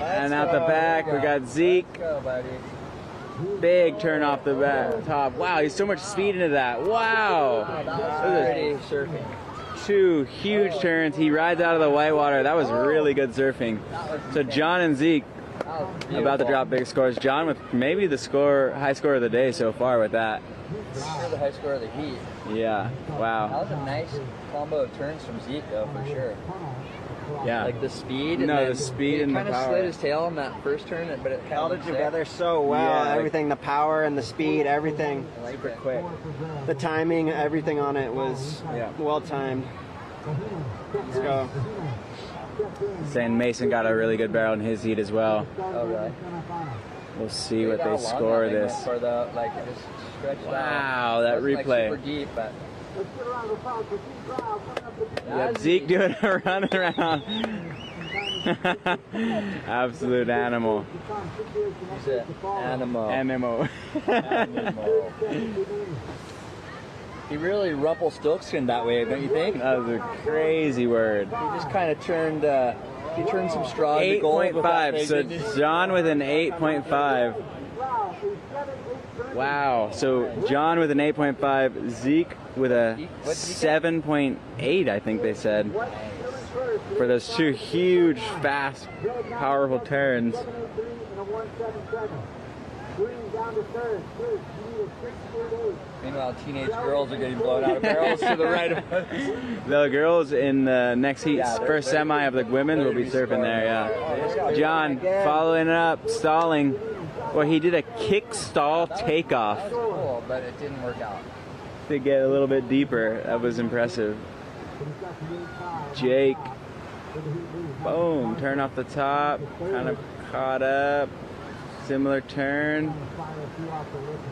Speaker 21: And out the back, we got Zeke. Big turn off the top. Wow, he's so much speed into that. Wow.
Speaker 22: Pretty surfing.
Speaker 21: 2 huge turns. He rides out of the whitewater. That was really good surfing. So John and Zeke about to drop big scores. John with maybe the high score of the day so far with that.
Speaker 22: For sure the high score of the heat.
Speaker 21: Yeah. Wow.
Speaker 22: That was a nice combo of turns from Zeke, though, for sure.
Speaker 21: Yeah.
Speaker 22: Like the speed.
Speaker 21: No, the speed and the power.
Speaker 22: He kind of slid his tail on that first turn, but it
Speaker 5: held it together so well.
Speaker 21: Yeah,
Speaker 5: everything, the power and the speed, everything.
Speaker 22: Super quick.
Speaker 5: The timing, everything on it was well timed. Let's go.
Speaker 21: Saying Mason got a really good barrel in his heat as well.
Speaker 22: Oh, really?
Speaker 21: We'll see what they score this.
Speaker 22: For the, like, just stretched
Speaker 21: wow,
Speaker 22: out.
Speaker 21: that replay.
Speaker 22: Like super deep, but...
Speaker 21: Yep, Zeke doing a run around. Absolute animal.
Speaker 22: He's an animal.
Speaker 21: Animal.
Speaker 22: He really Rumpelstiltskin that way, don't you think?
Speaker 21: That was a crazy word.
Speaker 22: He just kind of turned. He turned some straw into gold.
Speaker 21: 8.5. So John with an 8.5. Wow. So John with an 8.5. Zeke with a 7.8. I think they said. For those 2 huge, fast, powerful turns.
Speaker 22: Meanwhile, teenage girls are getting blown out of barrels to the right of us.
Speaker 21: The girls in the next heat, first semi of the women, will be surfing there, yeah. John following up, stalling. Well, he did a kick stall takeoff.
Speaker 22: That was cool, but it didn't work out.
Speaker 21: To get a little bit deeper. That was impressive. Jake. Boom. Turn off the top. Kind of caught up. Similar turn.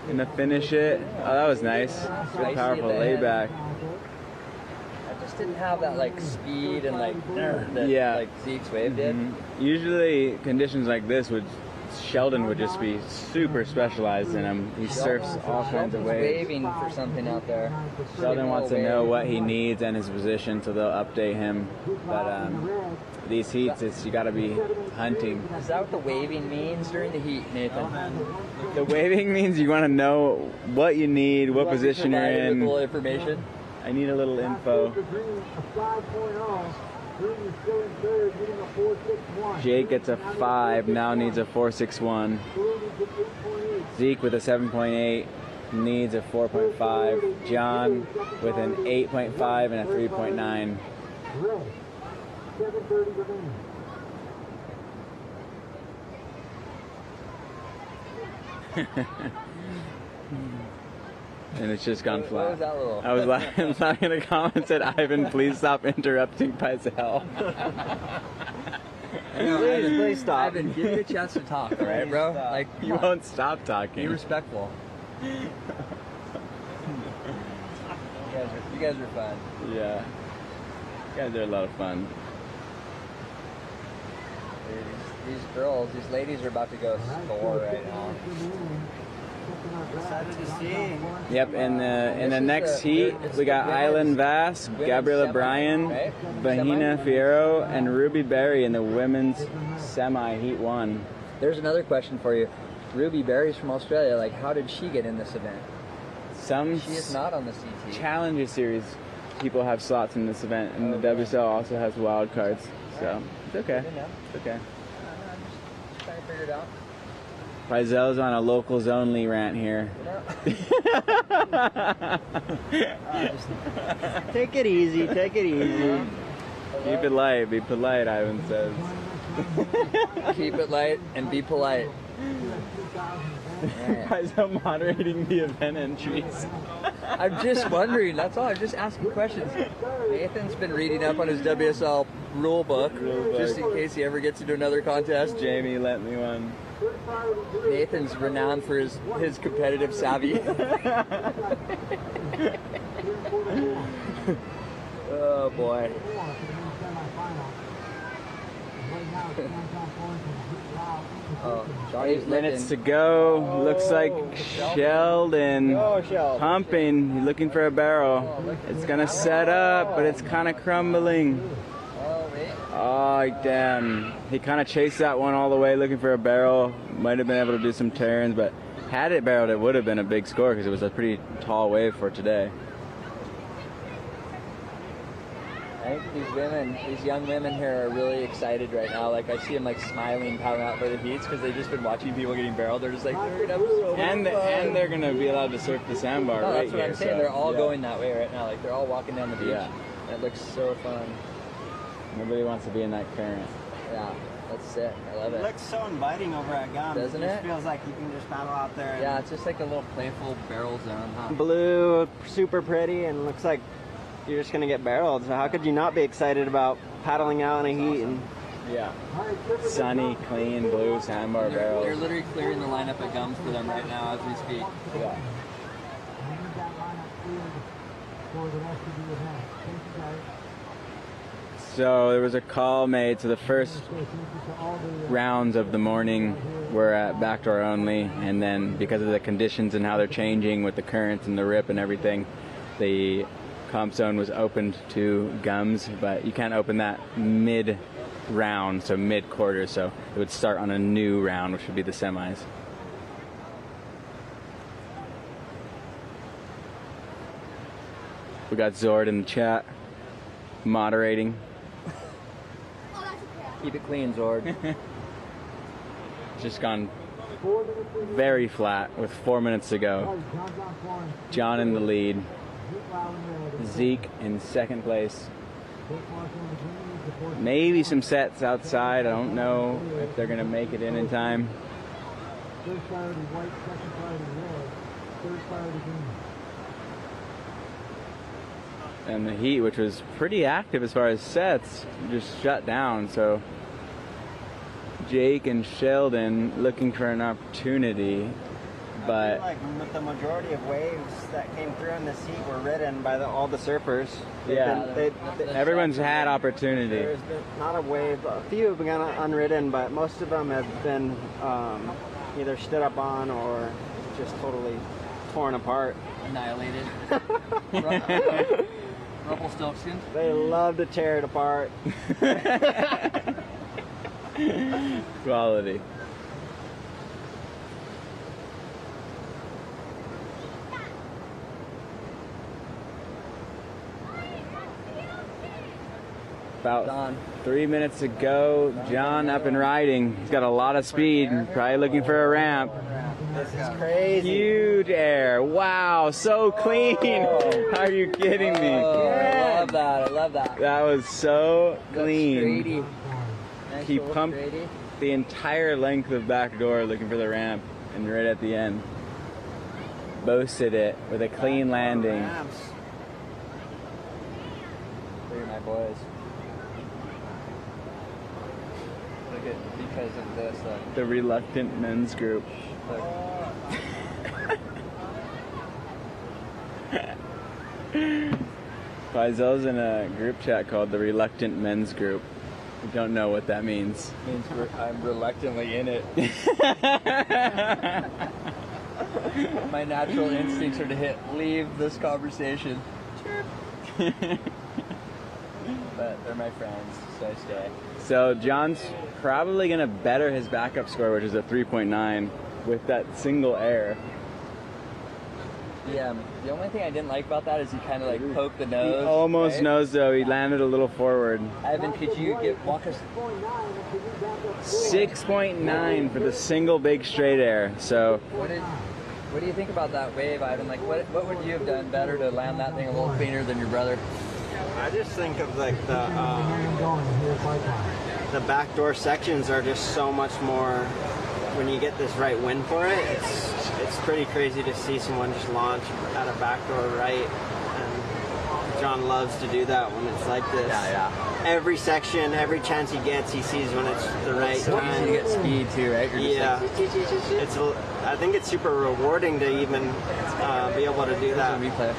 Speaker 21: Gonna finish it. Oh, that was nice. Good, powerful layback.
Speaker 22: I just didn't have that like speed and like that like Zeke's wave did.
Speaker 21: Usually conditions like this Sheldon would just be super specialized in them. He surfs all kinds of waves.
Speaker 22: Waving for something out there.
Speaker 21: Sheldon wants to know what he needs and his position, so they'll update him. But these heats, you got to be hunting.
Speaker 22: Is that what the waving means during the heat, Nathan?
Speaker 21: The waving means you want to know what you need, what position you're in.
Speaker 22: With a little information.
Speaker 21: I need a little info. Jake gets a 5, now needs a 4.61. Zeke with a 7.8, needs a 4.5. John with an 8.5 and a 3.9. And it's just gone flat.
Speaker 22: What was that little?
Speaker 21: I was laughing in the comments said, Ivan, please stop interrupting Pizel.
Speaker 22: Please stop. Ivan, give me a chance to talk, all right, bro? Like,
Speaker 21: you won't stop talking.
Speaker 22: Be respectful. You guys are fun.
Speaker 21: Yeah. You guys are a lot of fun.
Speaker 22: These girls, these ladies are about to go score right now.
Speaker 5: Excited to see.
Speaker 21: Yep, in the next heat, we got Island Vass, Gabriela Bryan, Bahina Fierro, and Ruby Berry in the women's semi heat 1.
Speaker 22: There's another question for you. Ruby Berry's from Australia. Like, how did she get in this event? She is not on the CT.
Speaker 21: Challenger Series people have slots in this event, and the WSL also has wild cards. So it's okay. It's okay.
Speaker 22: I'm just trying to figure it out.
Speaker 21: Pizel's on a locals only rant here.
Speaker 5: Take it easy, take it easy.
Speaker 21: Keep it light, be polite, Ivan says.
Speaker 22: Keep it light and be polite.
Speaker 21: Pizel moderating the event entries.
Speaker 22: I'm just wondering, that's all. I'm just asking questions. Nathan's been reading up on his WSL rule book, just in case he ever gets into another contest.
Speaker 21: Jamie lent me one.
Speaker 22: Nathan's renowned for his competitive savvy. Oh boy. Oh,
Speaker 21: 8 minutes to go. Looks like Sheldon pumping. He's looking for a barrel. It's gonna set up, but it's kind of crumbling. Oh, damn. He kind of chased that one all the way looking for a barrel. Might have been able to do some turns, but had it barreled, it would have been a big score because it was a pretty tall wave for today.
Speaker 22: I think these young women here are really excited right now. Like I see them like smiling, paddling out for the heats because they've just been watching people getting barreled. They're just like,
Speaker 21: and they're gonna be allowed to surf the sandbar right
Speaker 22: that's what
Speaker 21: here.
Speaker 22: I'm saying. They're all going that way right now. Like they're all walking down the beach.
Speaker 21: Yeah.
Speaker 22: And it looks so fun.
Speaker 21: Nobody wants to be in that current.
Speaker 22: Yeah, that's sick. I love it.
Speaker 5: It looks so inviting over at Gums.
Speaker 22: Doesn't
Speaker 5: it?
Speaker 22: it?
Speaker 5: Just feels like you can just paddle out there.
Speaker 22: Yeah, it's just like a little playful barrel zone, huh?
Speaker 5: Blue, super pretty, and looks like you're just gonna get barreled. So how could you not be excited about paddling out in a heat? And
Speaker 21: yeah, sunny, clean, blue sandbar barrels.
Speaker 22: They're literally clearing the lineup at Gums for them right now as we speak.
Speaker 21: Yeah. So there was a call made, so the first rounds of the morning were at backdoor only, and then because of the conditions and how they're changing with the currents and the rip and everything, the comp zone was opened to Gums, but you can't open that mid-round, so mid-quarter, so it would start on a new round, which would be the semis. We got Zord in the chat, moderating.
Speaker 22: Keep it clean, Zord.
Speaker 21: Just gone very flat with 4 minutes to go. John in the lead. Zeke in second place. Maybe some sets outside. I don't know if they're going to make it in time.
Speaker 12: First priority white, second priority red, third priority green.
Speaker 21: And the heat, which was pretty active as far as sets, just shut down. So Jake and Sheldon looking for an opportunity, but
Speaker 5: I feel like with the majority of waves that came through in this heat were ridden by all the surfers.
Speaker 21: Everyone's had opportunity.
Speaker 5: There's been not a wave. A few have been unridden, but most of them have been either stood up on or just totally torn apart.
Speaker 22: Annihilated. Rumpelstiltskin.
Speaker 5: They love to tear it apart.
Speaker 21: Quality. About 3 minutes to go. John up and riding. He's got a lot of speed. Probably looking for a ramp.
Speaker 5: This is crazy.
Speaker 21: Huge air. Wow, so clean. Are you kidding me?
Speaker 22: I love that. I love that.
Speaker 21: That was so clean.
Speaker 22: Nice
Speaker 21: He
Speaker 22: little
Speaker 21: pumped
Speaker 22: straighty.
Speaker 21: the entire length of back door looking for the ramp, and right at the end, boasted it with a clean landing.
Speaker 22: They're my boys. Look at, because of this, look.
Speaker 21: The reluctant men's group. Faizel's in a group chat called the Reluctant Men's Group. We don't know what that means.
Speaker 22: It means I'm reluctantly in it. My natural instincts are to leave this conversation. But they're my friends, so I stay.
Speaker 21: So John's probably going to better his backup score, which is a 3.9, with that single air.
Speaker 22: Yeah, the only thing I didn't like about that is he kind of like poked the nose.
Speaker 21: He almost
Speaker 22: right?
Speaker 21: nose though. He landed a little forward.
Speaker 22: Ivan, could you walk us?
Speaker 21: 6.9 for the single big straight air. So
Speaker 22: What do you think about that wave, Ivan? Like, what would you have done better to land that thing a little cleaner than your brother?
Speaker 5: I just think of like the backdoor sections are just so much more. When you get this right wind for it, it's pretty crazy to see someone just launch at a backdoor right. And John loves to do that when it's like this.
Speaker 22: Yeah.
Speaker 5: Every section, every chance he gets, he sees when it's the right
Speaker 22: so
Speaker 5: time.
Speaker 22: easy to get speed too, right?
Speaker 5: It's I think it's super rewarding to even be able to do that.
Speaker 22: Replay.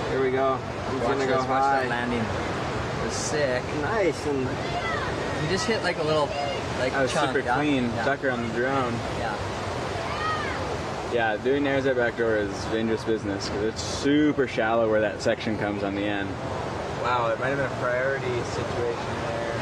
Speaker 5: Here we go. He's gonna go high.
Speaker 22: That landing. It was sick.
Speaker 5: Nice, and
Speaker 22: he just hit like a little Like
Speaker 21: that was
Speaker 22: chunk,
Speaker 21: super clean. Tucker on the drone.
Speaker 22: Yeah.
Speaker 21: Yeah, doing airs at backdoor is dangerous business because it's super shallow where that section comes on the end. Wow, it might have been a priority situation there.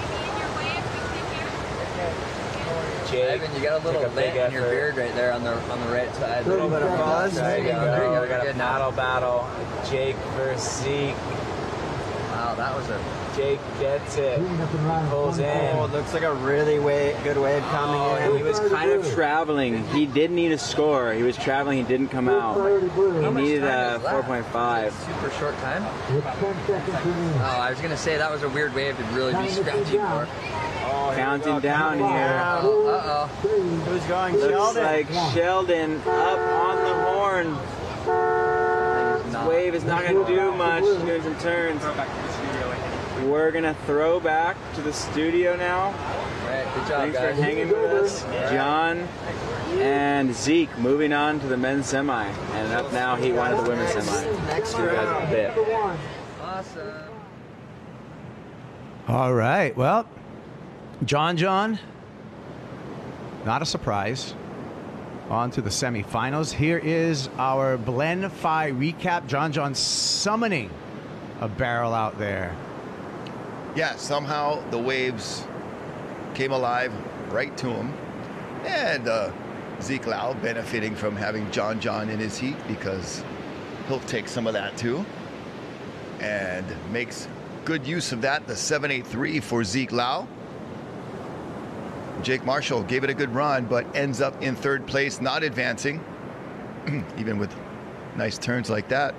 Speaker 21: Jake,
Speaker 22: Evan, you got a little lint in your beard right there on the right side.
Speaker 21: A little bit of fuzz. There you go.
Speaker 22: There you go.
Speaker 21: We got a paddle battle. Jake versus Zeke.
Speaker 22: Wow, that was a...
Speaker 21: Jake gets it. He pulls in.
Speaker 5: Oh, it looks like a really good wave coming in.
Speaker 21: He was kind of traveling. He did need a score. He was traveling. He didn't come out. He needed a 4.5.
Speaker 22: Super short time? Oh, I was going to say that was a weird wave to really be scratching for.
Speaker 21: Counting down here.
Speaker 22: Uh-oh.
Speaker 5: Who's going?
Speaker 21: Looks
Speaker 5: Sheldon?
Speaker 21: like Sheldon up on the horn. This wave is not going to do much. He's doing some turns. We're going to throw back to the studio now.
Speaker 22: Right, good job,
Speaker 21: Thanks
Speaker 22: guys.
Speaker 21: for hanging with us. John and Zeke moving on to the men's semi. And up now, Heat 1 of the women's semi.
Speaker 22: Next
Speaker 21: See you guys in a bit.
Speaker 22: Awesome.
Speaker 1: All right. Well, John, not a surprise. On to the semifinals. Here is our Blend Phi recap. John summoning a barrel out there.
Speaker 2: Yeah, somehow the waves came alive right to him. And Zeke Lau benefiting from having John in his heat because he'll take some of that too. And makes good use of that. The 7.83 for Zeke Lau. Jake Marshall gave it a good run, but ends up in third place, not advancing, even with nice turns like that.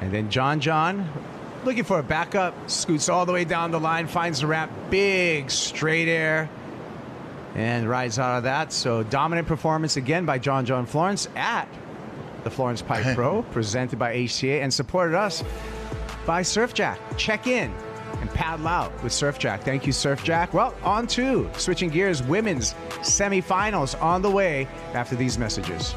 Speaker 1: And then John, looking for a backup, scoots all the way down the line, finds the ramp, big straight air, and rides out of that. So dominant performance again by John Florence at the Florence Pipe Pro, presented by HTA and supported us by Surfjack. Check in and paddle out with Surfjack. Thank you, Surfjack. Well, on to switching gears, women's semifinals on the way after these messages.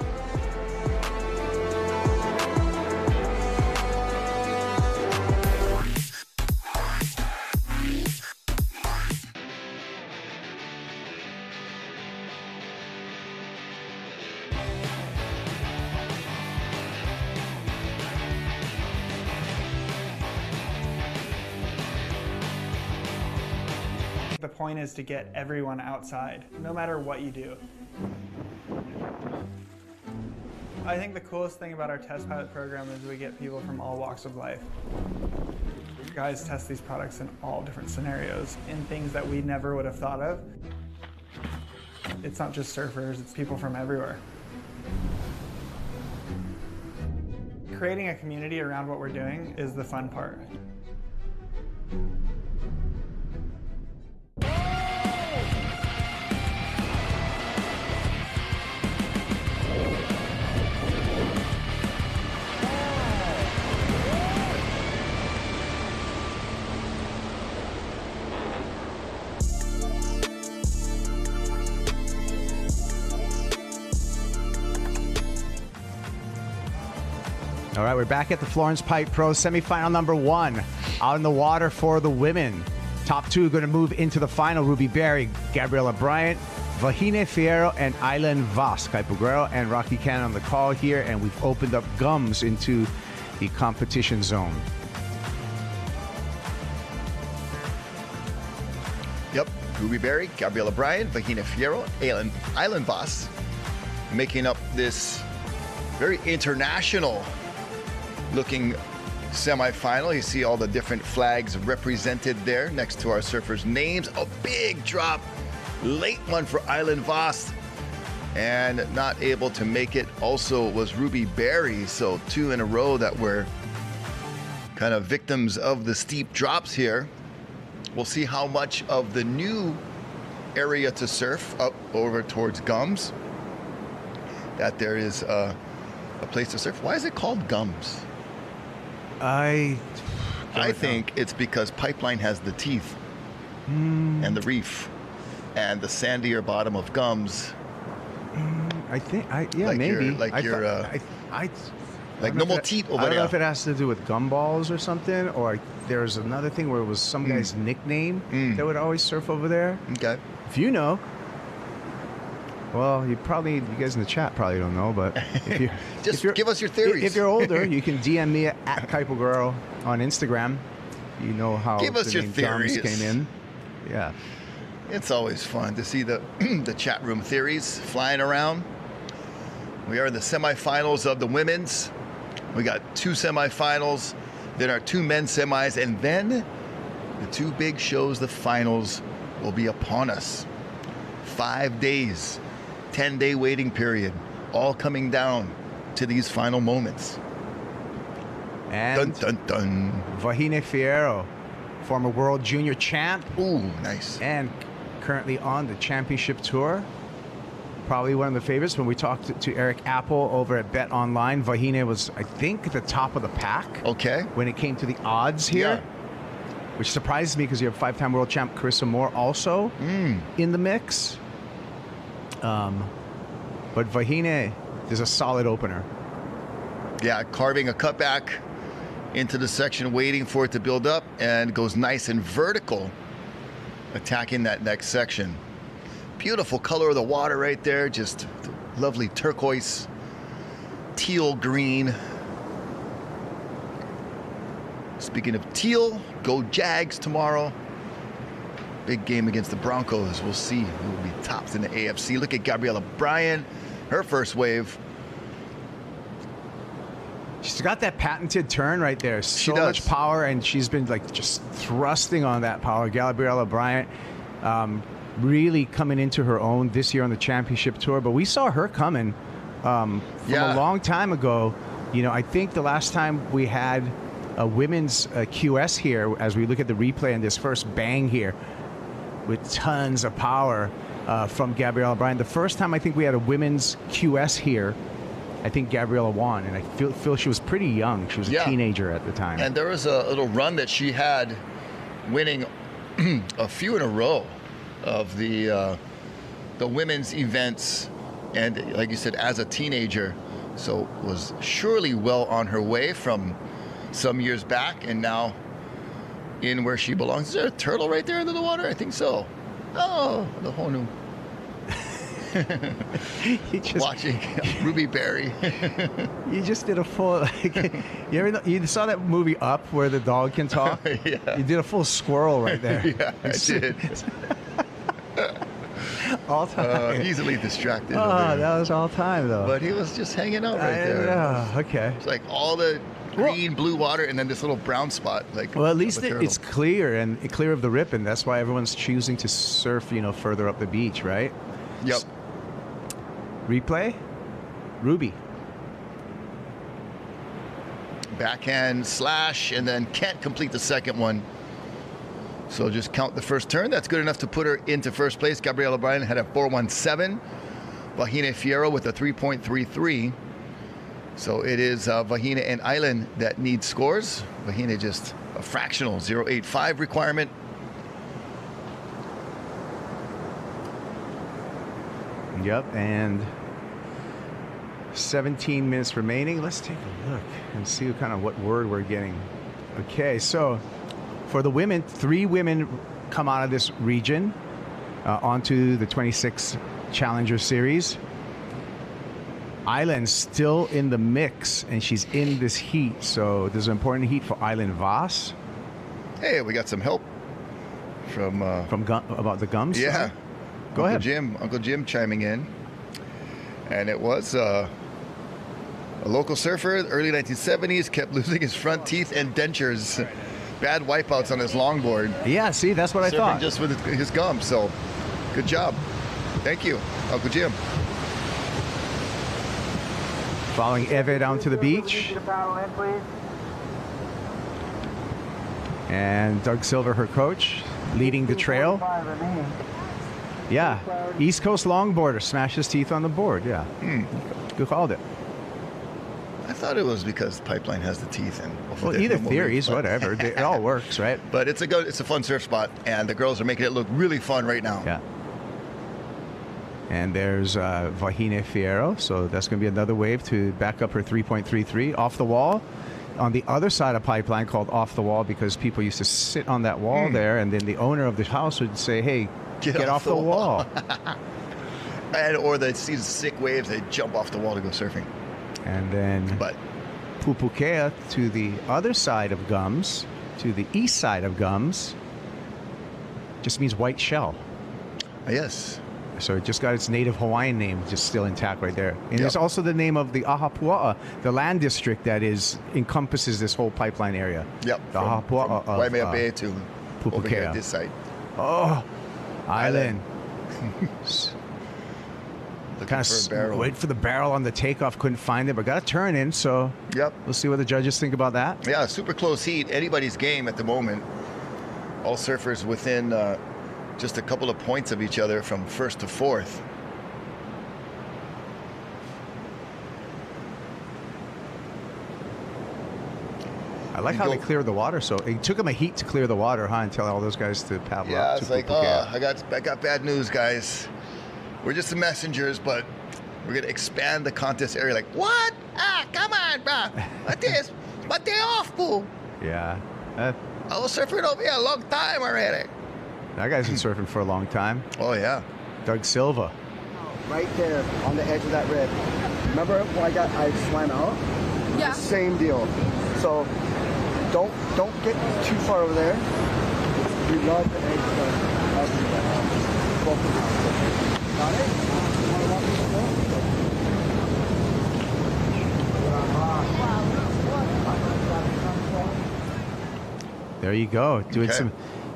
Speaker 7: The point is to get everyone outside, no matter what you do. I think the coolest thing about our test pilot program is we get people from all walks of life. Guys test these products in all different scenarios, in things that we never would have thought of. It's not just surfers, it's people from everywhere. Creating a community around what we're doing is the fun part.
Speaker 1: All right, we're back at the Florence Pipe Pro semifinal number 1 out in the water for the women. Top 2 going to move into the final. Ruby Berry, Gabriela Bryant, Vahine Fierro, and Aileen Vos. Kai Puguero and Rocky Cannon on the call here, and we've opened up gums into the competition zone.
Speaker 2: Yep, Ruby Berry, Gabriela Bryant, Vahine Fierro, Aileen Vos, making up this very international looking semifinal. You see all the different flags represented there next to our surfers' names. A big drop, late one for Aileen Vos, and not able to make it also was Ruby Berry. So 2 in a row that were kind of victims of the steep drops here. We'll see how much of the new area to surf up over towards Gums that there is a place to surf. Why is it called Gums? I think it's because Pipeline has the teeth and the reef and the sandier bottom of Gums.
Speaker 1: I think, yeah,
Speaker 2: like
Speaker 1: maybe.
Speaker 2: Like no more teeth over there.
Speaker 1: I don't know if it has to do with gumballs or something, or there's another thing where it was some guy's nickname that would always surf over there.
Speaker 2: Okay.
Speaker 1: If you know, well, you guys in the chat probably don't know, but
Speaker 2: just give us your theories.
Speaker 1: If you're older, you can DM me at KaipoGirl on Instagram. You know how
Speaker 2: give us
Speaker 1: the
Speaker 2: your
Speaker 1: name
Speaker 2: theories.
Speaker 1: Drums came in. Yeah.
Speaker 2: It's always fun to see the the chat room theories flying around. We are in the semifinals of the women's. We got 2 semifinals, then our 2 men's semis, and then the 2 big shows, the finals, will be upon us. 5 days, 10-day waiting period, all coming down to these final moments.
Speaker 1: And
Speaker 2: dun, dun, dun.
Speaker 1: Vahine Fierro, former world junior champ.
Speaker 2: Ooh, nice.
Speaker 1: And currently on the championship tour. Probably one of the favorites. When we talked to Eric Apple over at Bet Online, Vahine was, I think, at the top of the pack.
Speaker 2: Okay.
Speaker 1: When it came to the odds here. Which surprises me because you have 5-time world champ Carissa Moore also in the mix. But Vahine is a solid opener.
Speaker 2: Yeah, carving a cutback into the section, waiting for it to build up, and goes nice and vertical, attacking that next section. Beautiful color of the water right there, just lovely turquoise, teal green. Speaking of teal, go Jags tomorrow. Big game against the Broncos. We'll see who will be tops in the AFC. Look at Gabriella Bryan, her first wave.
Speaker 1: She's got that patented turn right there. So much power, and she's been like just thrusting on that power. Gabriella Bryant really coming into her own this year on the championship tour. But we saw her coming from a long time ago. You know, I think the last time we had a women's QS here, as we look at the replay and this first bang here with tons of power from Gabriella Bryant. The first time I think we had a women's QS here, I think Gabriella won, and I feel she was pretty young. She was a teenager at the time.
Speaker 2: And there was a little run that she had winning a few in a row of the women's events, and like you said, as a teenager, so was surely well on her way from some years back, and now in where she belongs. Is there a turtle right there under the water? I think so. Oh, the Honu. Watching Ruby Berry.
Speaker 1: You just did a full, you saw that movie Up where the dog can talk?
Speaker 2: Yeah.
Speaker 1: You did a full squirrel right there.
Speaker 2: Yeah, I did.
Speaker 1: All time.
Speaker 2: Easily distracted.
Speaker 1: Oh, that was all time though.
Speaker 2: But he was just hanging out right there.
Speaker 1: Okay.
Speaker 2: It's like all the green, blue water, and then this little brown spot. Like,
Speaker 1: well, at least it's clear and clear of the rip, and that's why everyone's choosing to surf, further up the beach, right?
Speaker 2: Yep.
Speaker 1: Replay, Ruby.
Speaker 2: Backhand slash, and then can't complete the second one. So just count the first turn. That's good enough to put her into first place. Gabriella Bryan had a 4.17. Vahine Fierro with a 3.33. So it is Vahine and Island that need scores. Vahine just a fractional 0.85 requirement.
Speaker 1: Yep, and 17 minutes remaining. Let's take a look and see what word we're getting. Okay, so for the women, 3 women come out of this region onto the 26 Challenger Series. Island still in the mix, and she's in this heat. So there's an important heat for Island Voss.
Speaker 2: Hey, we got some help from
Speaker 1: about the gums.
Speaker 2: Yeah,
Speaker 1: go ahead,
Speaker 2: Uncle Jim chiming in, and it was a local surfer, early 1970s, kept losing his front teeth and dentures. Bad wipeouts on his longboard.
Speaker 1: Yeah, see, that's what I thought.
Speaker 2: Just with his gums. So, good job. Thank you, Uncle Jim.
Speaker 1: Following Eve down to the beach. And Doug Silver, her coach, leading the trail. Yeah, East Coast longboarder smashed his teeth on the board. Yeah, you called it.
Speaker 2: I thought it was because Pipeline has the teeth.
Speaker 1: Well, either theories, whatever. It all works, right?
Speaker 2: But it's a fun surf spot, and the girls are making it look really fun right now.
Speaker 1: Yeah. And there's Vahine Fierro, so that's going to be another wave to back up her 3.33 off the wall. On the other side of Pipeline, called off the wall because people used to sit on that wall there, and then the owner of the house would say, hey, Get off the wall.
Speaker 2: And or they see the sick waves, they jump off the wall to go surfing.
Speaker 1: And then Pupukea to the other side of Gums, to the east side of Gums, just means white shell.
Speaker 2: Yes.
Speaker 1: So it just got its native Hawaiian name just still intact right there. And
Speaker 2: Yep.
Speaker 1: it's also the name of the Ahapua'a, the land district that encompasses this whole pipeline area.
Speaker 2: Yep.
Speaker 1: The
Speaker 2: from
Speaker 1: Ahapua'a of
Speaker 2: Waimea Bay to over here
Speaker 1: Pupukea.
Speaker 2: at this side.
Speaker 1: Oh, island.
Speaker 2: Looking for a barrel.
Speaker 1: Wait for the barrel on the takeoff. Couldn't find it, but got a turn in. So we'll see what the judges think about that.
Speaker 2: Yeah, super close heat. Anybody's game at the moment. All surfers within just a couple of points of each other from first to fourth.
Speaker 1: I like how they cleared the water. So it took them a heat to clear the water, huh? And tell all those guys to paddle
Speaker 2: Yeah,
Speaker 1: up
Speaker 2: it's
Speaker 1: to
Speaker 2: like,
Speaker 1: Pupukea.
Speaker 2: I got bad news, guys. We're just the messengers, but we're gonna expand the contest area. Like, what? Ah, come on, bro. What this? My day off, boo.
Speaker 1: Yeah.
Speaker 2: I was surfing over here a long time already.
Speaker 1: That guy's been surfing for a long time.
Speaker 2: Oh, yeah.
Speaker 1: Doug Silva.
Speaker 11: Right there on the edge of that red. Remember when I swam out?
Speaker 6: Yeah.
Speaker 11: Same deal. So don't get too far over there. We love the edge of Got it? Wanna walk this way?
Speaker 1: There you go. Doing
Speaker 2: Okay.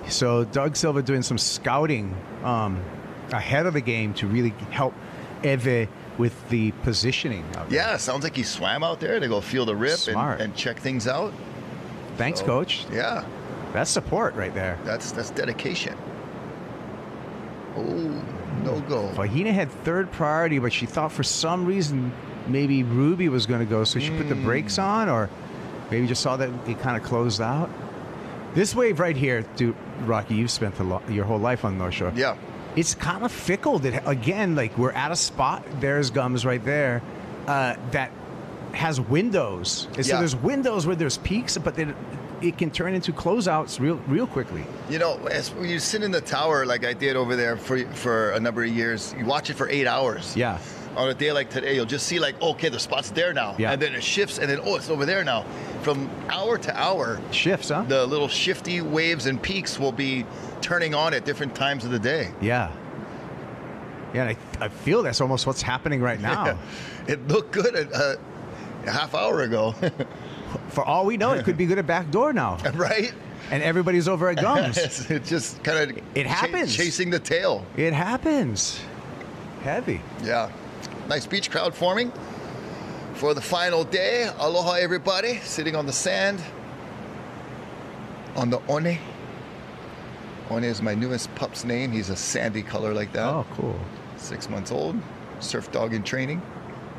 Speaker 1: So Doug Silva doing some scouting ahead of the game to really help Eve with the positioning.
Speaker 2: Yeah, sounds like he swam out there to go feel the rip
Speaker 1: Smart.
Speaker 2: and check things out.
Speaker 1: Thanks, Coach.
Speaker 2: Yeah.
Speaker 1: That's support right there.
Speaker 2: That's dedication. Oh, no go.
Speaker 1: Fahina had third priority, but she thought for some reason maybe Ruby was going to go, so she put the brakes on, or maybe just saw that it kind of closed out. This wave right here, dude, Rocky, you've spent your whole life on North Shore.
Speaker 2: Yeah.
Speaker 1: It's kind of fickle. That again, like we're at a spot. There's Gums right there that has windows. And so there's windows where there's peaks, but then it can turn into closeouts real quickly.
Speaker 2: You know, when you sit in the tower like I did over there for a number of years, you watch it for 8 hours.
Speaker 1: Yeah.
Speaker 2: On a day like today, you'll just see like, okay, the spot's there now.
Speaker 1: Yeah.
Speaker 2: And then it shifts, and then, oh, it's over there now. From hour to hour.
Speaker 1: Shifts, huh?
Speaker 2: The little shifty waves and peaks will be turning on at different times of the day.
Speaker 1: Yeah. Yeah, and I feel that's almost what's happening right now.
Speaker 2: It looked good a half hour ago.
Speaker 1: For all we know, it could be good at backdoor now.
Speaker 2: Right?
Speaker 1: And everybody's over at Gums.
Speaker 2: It just kind of
Speaker 1: it happens.
Speaker 2: Chasing the tail.
Speaker 1: It happens. Heavy.
Speaker 2: Yeah. Nice beach crowd forming for the final day. Aloha, everybody. Sitting on the sand on the One. One is my newest pup's name. He's a sandy color like that.
Speaker 1: Oh, cool.
Speaker 2: 6 months old. Surf dog in training.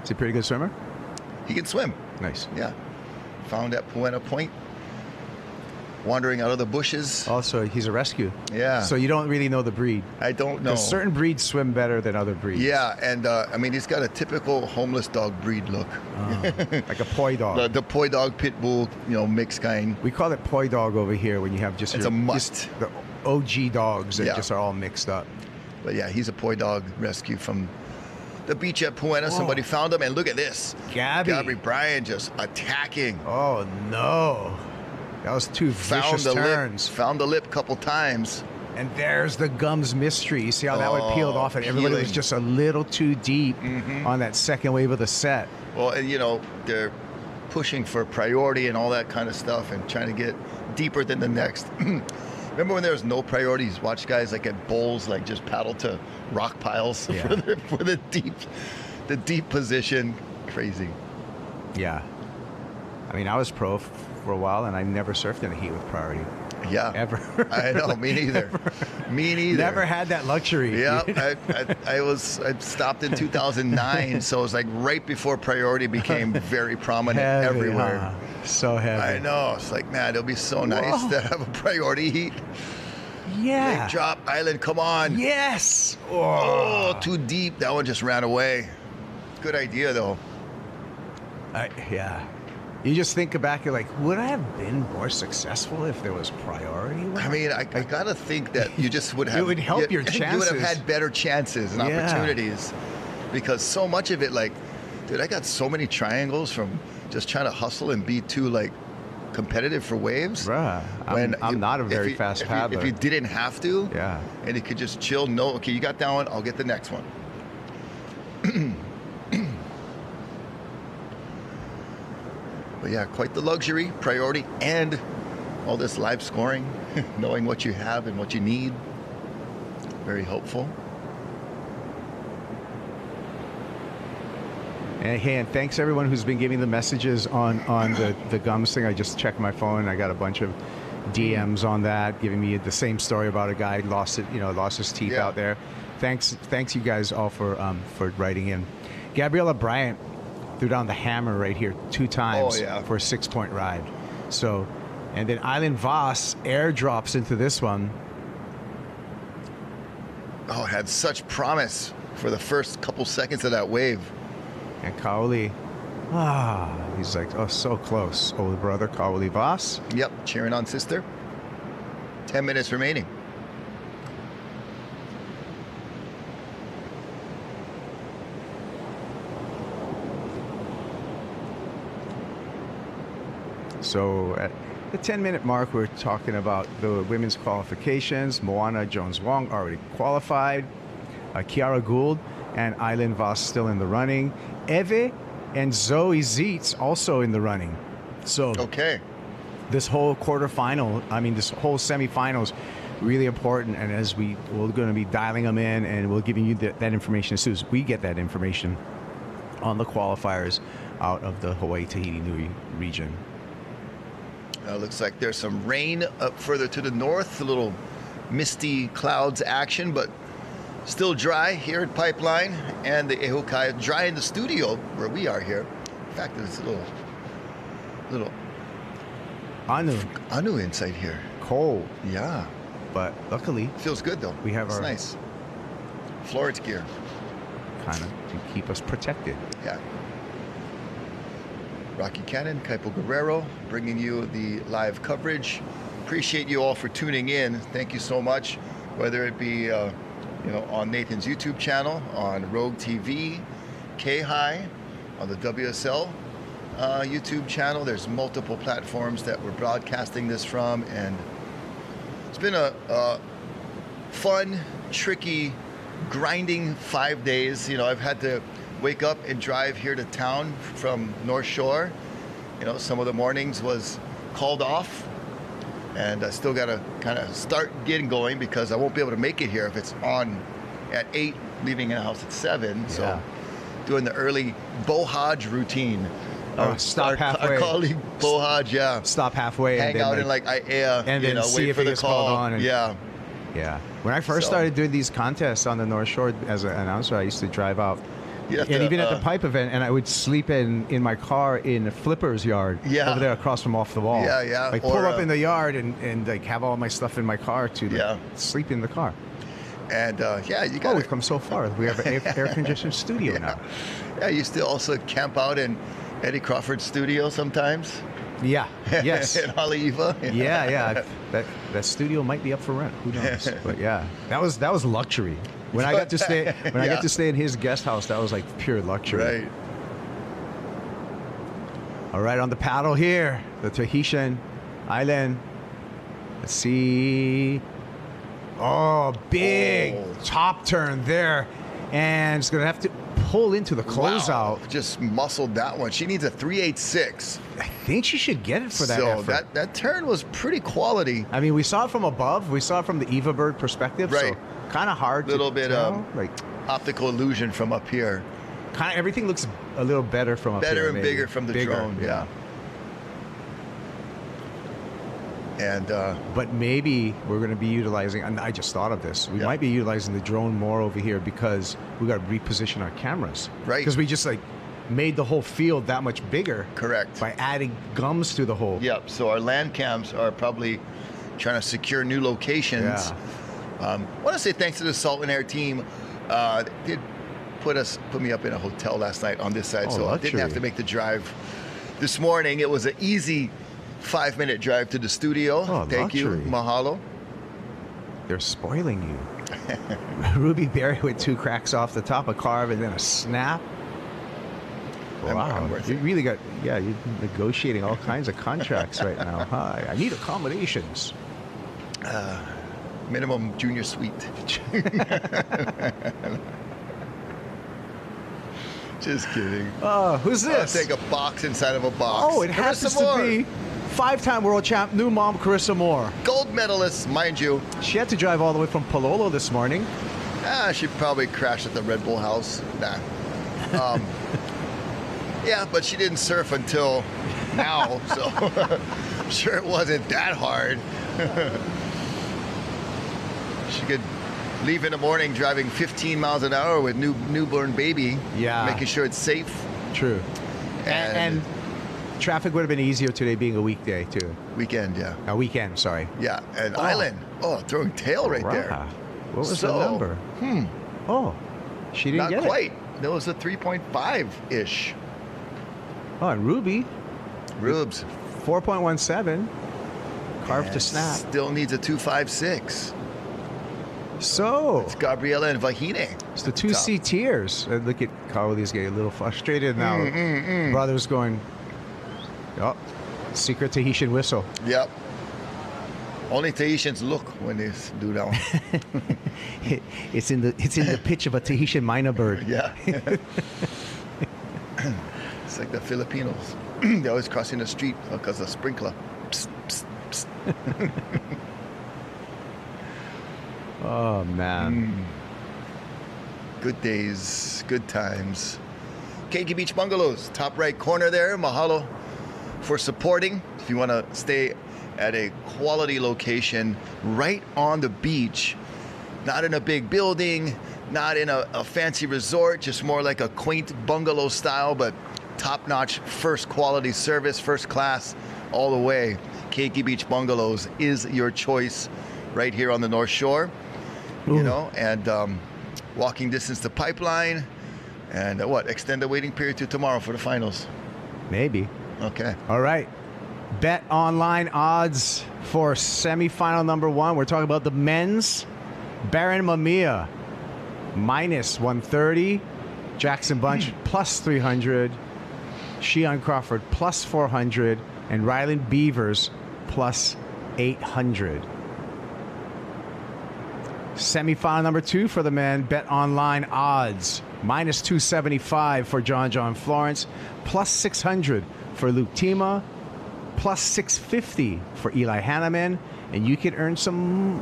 Speaker 1: Is he a pretty good swimmer?
Speaker 2: He can swim.
Speaker 1: Nice.
Speaker 2: Yeah. Found at Puena Point. Wandering out of the bushes.
Speaker 1: Also, he's a rescue.
Speaker 2: Yeah.
Speaker 1: So you don't really know the breed.
Speaker 2: I don't know.
Speaker 1: Because certain breeds swim better than other breeds.
Speaker 2: Yeah, and I mean, he's got a typical homeless dog breed look.
Speaker 1: Like a poi dog.
Speaker 2: The poi dog, pit bull, mixed kind.
Speaker 1: We call it poi dog over here when you have just
Speaker 2: It's a must.
Speaker 1: the OG dogs that just are all mixed up.
Speaker 2: But yeah, he's a poi dog rescue from the beach at Puena. Somebody found him, and look at this.
Speaker 1: Gabby
Speaker 2: Bryan just attacking.
Speaker 1: Oh, no. That was two vicious turns.
Speaker 2: Found the lip a couple times.
Speaker 1: And there's the Gums mystery. You see how that one peeled off, and everybody was just a little too deep on that second wave of the set.
Speaker 2: Well, and they're pushing for priority and all that kind of stuff and trying to get deeper than the next. Remember when there was no priorities? Watch guys like at bowls, like just paddle to rock piles for the deep position. Crazy.
Speaker 1: Yeah. I mean, I was pro for a while, and I never surfed in a heat with priority.
Speaker 2: Yeah.
Speaker 1: Ever.
Speaker 2: I know. Me neither. Me neither.
Speaker 1: Never had that luxury.
Speaker 2: Yeah. I stopped in 2009, so it was like right before priority became very prominent everywhere.
Speaker 1: Huh? So heavy.
Speaker 2: I know. It's like, man, it'll be so nice to have a priority heat.
Speaker 1: Yeah.
Speaker 2: Big drop island. Come on.
Speaker 1: Yes.
Speaker 2: Oh, too deep. That one just ran away. Good idea, though.
Speaker 1: Yeah. You just think back, you're like, would I have been more successful if there was priority?
Speaker 2: I mean, I gotta think that you just would have.
Speaker 1: It would help your chances.
Speaker 2: You would have had better chances and opportunities, because so much of it, like, dude, I got so many triangles from just trying to hustle and be too like competitive for waves.
Speaker 1: Bruh, I'm not a very fast paddler.
Speaker 2: If you didn't have to,
Speaker 1: yeah,
Speaker 2: and you could just chill. No, okay, you got that one. I'll get the next one. But yeah, quite the luxury, priority, and all this live scoring, knowing what you have and what you need. Very helpful.
Speaker 1: And hey, and thanks everyone who's been giving the messages on the gums thing. I just checked my phone. I got a bunch of DMs on that, giving me the same story about a guy lost his teeth out there. Thanks you guys all for writing in. Gabriella Bryant threw down the hammer right here 2 times for a 6-point ride. So, and then Island Voss airdrops into this one.
Speaker 2: Oh, had such promise for the first couple seconds of that wave.
Speaker 1: And Kaoli, he's like, oh, so close. Older brother, Kaoli Voss.
Speaker 2: Yep, cheering on sister. 10 minutes remaining.
Speaker 1: So at the 10-minute mark, we're talking about the women's qualifications. Moana Jones-Wong already qualified. Kiara Gould and Island Voss still in the running. Eve and Zoe Zeitz also in the running. So this whole quarterfinal, this whole semifinals, really important. And as we're going to be dialing them in, and we'll giving you that information as soon as we get that information on the qualifiers out of the Hawaii Tahiti Nui region.
Speaker 2: Looks like there's some rain up further to the north, a little misty clouds action, but still dry here at Pipeline and the Ehukai. Dry in the studio where we are here. In fact, there's a little anu inside here.
Speaker 1: Cold.
Speaker 2: Yeah.
Speaker 1: But luckily.
Speaker 2: Feels good though.
Speaker 1: We have
Speaker 2: our nice Florence gear.
Speaker 1: Kind of to keep us protected.
Speaker 2: Yeah. Rocky Cannon, Kaipo Guerrero, bringing you the live coverage. Appreciate you all for tuning in. Thank you so much. Whether it be, on Nathan's YouTube channel, on Rogue TV, K-High, on the WSL YouTube channel. There's multiple platforms that we're broadcasting this from, and it's been a fun, tricky, grinding 5 days. I've had to wake up and drive here to town from North Shore. Some of the mornings was called off, and I still got to kind of start getting going because I won't be able to make it here if it's on at 8, leaving the house at 7. Yeah. So doing the early Bohaj routine.
Speaker 1: Stop halfway.
Speaker 2: Our colleague Bohaj, yeah.
Speaker 1: Stop halfway.
Speaker 2: Hang out in IAEA,
Speaker 1: and then see
Speaker 2: wait
Speaker 1: if
Speaker 2: for the
Speaker 1: gets
Speaker 2: call.
Speaker 1: Called on.
Speaker 2: Yeah.
Speaker 1: When I first started doing these contests on the North Shore as an announcer, I used to drive out. And even at the pipe event, and I would sleep in my car in Flipper's yard over there across from Off the Wall. Like pull up in the yard and like have all my stuff in my car to sleep in the car.
Speaker 2: And you got.
Speaker 1: We've come so far. We have an air-conditioned studio now.
Speaker 2: Yeah, you still also camp out in Eddie Crawford's studio sometimes.
Speaker 1: Yeah. Yes.
Speaker 2: In Haleiwa.
Speaker 1: Yeah. That studio might be up for rent. Who knows? But yeah, that was luxury. When I got to stay, I got to stay in his guest house, that was like pure luxury.
Speaker 2: Right.
Speaker 1: All right, on the paddle here, the Tahitian island. Let's see. Oh, big top turn there, and it's gonna have to pull into the closeout.
Speaker 2: Wow. Just muscled that one. She needs a 386.
Speaker 1: I think she should get it for that effort.
Speaker 2: So that turn was pretty quality.
Speaker 1: I mean, we saw it from above. We saw it from the Eva Bird perspective.
Speaker 2: Right.
Speaker 1: So kind of hard.
Speaker 2: Little bit
Speaker 1: of like
Speaker 2: optical illusion from up here.
Speaker 1: Kind of everything looks a little better from up here.
Speaker 2: Better and bigger from the drone. Yeah. And
Speaker 1: but maybe we're going to be utilizing, and I just thought of this, we might be utilizing the drone more over here because we got to reposition our cameras.
Speaker 2: Right.
Speaker 1: Because we just like made the whole field that much bigger.
Speaker 2: Correct.
Speaker 1: By adding gums to the hole.
Speaker 2: Yep. So our land cams are probably trying to secure new locations.
Speaker 1: Yeah.
Speaker 2: I want to say thanks to the Salt and Air team. They did put me up in a hotel last night on this side, so I didn't have to make the drive this morning. It was an easy 5-minute drive to the studio.
Speaker 1: Oh,
Speaker 2: Thank you.
Speaker 1: luxury.
Speaker 2: Mahalo.
Speaker 1: They're spoiling you. Ruby Berry with 2 cracks off the top, a carve, and then a snap. Wow, you really got, you're negotiating all kinds of contracts right now. Hi, I need accommodations.
Speaker 2: Minimum junior suite. Just kidding.
Speaker 1: Who's this?
Speaker 2: I'll take a box inside of a box.
Speaker 1: Oh, it happens to be 5-time world champ, new mom, Carissa Moore.
Speaker 2: Gold medalist, mind you.
Speaker 1: She had to drive all the way from Palolo this morning.
Speaker 2: She probably crashed at the Red Bull house. Nah. Yeah, but she didn't surf until now, so I'm sure it wasn't that hard. She could leave in the morning driving 15 miles an hour with newborn baby.
Speaker 1: Yeah.
Speaker 2: Making sure it's safe.
Speaker 1: True. And traffic would have been easier today being a weekday, too.
Speaker 2: Weekend, yeah.
Speaker 1: A weekend, sorry.
Speaker 2: Yeah, and Island. Oh, throwing tail right there.
Speaker 1: What was the number? Oh, she didn't get
Speaker 2: it. Not quite. That was a 3.5-ish.
Speaker 1: Oh, and Ruby.
Speaker 2: Rubes.
Speaker 1: 4.17. Carved to snap.
Speaker 2: Still needs a 2.56.
Speaker 1: So.
Speaker 2: It's Gabriela and Vahine.
Speaker 1: It's the 2C tiers. Look at Carly's getting a little frustrated now. Brother's going, oh, secret Tahitian whistle.
Speaker 2: Yep. Only Tahitians look when they do that one.
Speaker 1: It's in the pitch of a Tahitian minor bird.
Speaker 2: Yeah. It's like the Filipinos. They're always crossing the street because of sprinkler. Psst, psst, psst.
Speaker 1: Oh, man.
Speaker 2: Good days, good times. Keiki Beach Bungalows, top right corner there. Mahalo for supporting. If you want to stay at a quality location right on the beach, not in a big building, not in a fancy resort, just more like a quaint bungalow style, but top-notch, first quality service, first class, all the way. Keiki Beach Bungalows is your choice right here on the North Shore. You know, and walking distance to Pipeline, and extend the waiting period to tomorrow for the finals.
Speaker 1: Maybe.
Speaker 2: Okay.
Speaker 1: All right. Bet online odds for semifinal number 1. We're talking about the men's. Baron Mamiya, minus 130. Jackson Bunch, plus 300. Shion Crawford, plus 400. And Ryland Beavers, plus 800. Semifinal number 2 for the men. Bet online odds. Minus 275 for John Florence. Plus 600 for Luke Tima. Plus 650 for Eli Hanneman. And you can earn some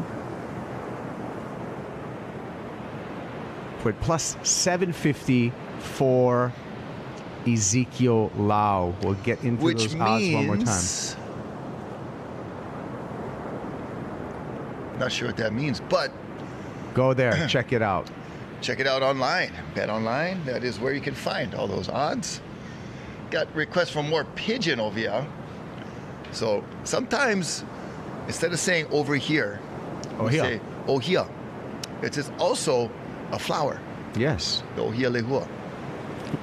Speaker 1: with plus 750 for Ezekiel Lau. We'll get into those odds one more time.
Speaker 2: Not sure what that means, but
Speaker 1: go there, check it out.
Speaker 2: Check it out online. Bet online. That is where you can find all those odds. Got requests for more pigeon over here. So sometimes instead of saying over here, we say oh here. It is also a flower.
Speaker 1: Yes.
Speaker 2: The ohia lehua.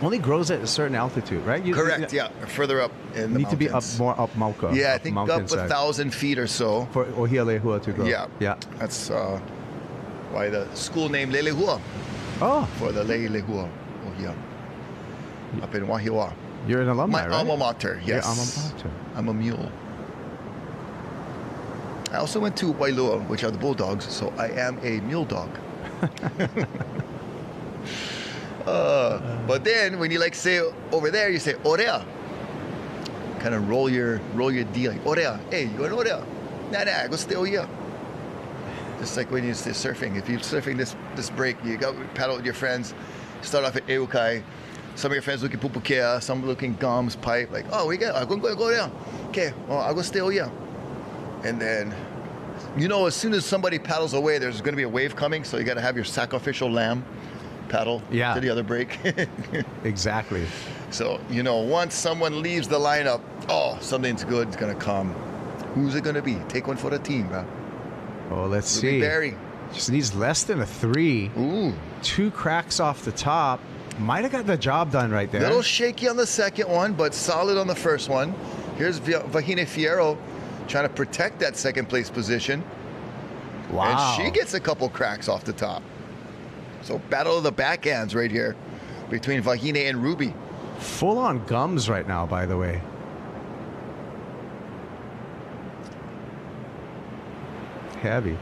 Speaker 1: Only grows at a certain altitude, right?
Speaker 2: Correct, yeah. Further up in the
Speaker 1: mountains. Need to be up more up Mauka.
Speaker 2: Yeah, I think up 1,000 feet or so.
Speaker 1: For ohia lehua to grow.
Speaker 2: Yeah.
Speaker 1: Yeah.
Speaker 2: That's why the school name Lelehua.
Speaker 1: Oh.
Speaker 2: For the Lelehua ohia. Up in Wahiawa.
Speaker 1: You're an alumni,
Speaker 2: My
Speaker 1: right?
Speaker 2: alma mater, yes.
Speaker 1: Your alma mater.
Speaker 2: I'm a mule. I also went to Wailua, which are the Bulldogs, so I am a mule dog. But then when you say over there, you say orea. Kind of roll your D like orea. Hey, you going orea? Nah, go stay over here. Just like when you're surfing. If you're surfing this break, you go paddle with your friends. Start off at Eukai. Some of your friends looking pupukea, some looking gums, pipe. Like, oh, I'm going to go there. Okay, well, I'll go stay over here. And then, as soon as somebody paddles away, there's going to be a wave coming. So you got to have your sacrificial lamb paddle to the other break.
Speaker 1: Exactly.
Speaker 2: So, once someone leaves the lineup, something's good is going to come. Who's it going to be? Take one for the team, bro.
Speaker 1: Oh, let's see.
Speaker 2: Barry.
Speaker 1: Just needs less than a 3.
Speaker 2: Ooh.
Speaker 1: 2 cracks off the top. Might have got the job done right there.
Speaker 2: Little shaky on the second one, but solid on the first one. Here's Vahine Fierro trying to protect that second place position.
Speaker 1: Wow.
Speaker 2: And she gets a couple cracks off the top. So battle of the backhands right here between Vahine and Ruby.
Speaker 1: Full on gums right now, by the way. Heavy.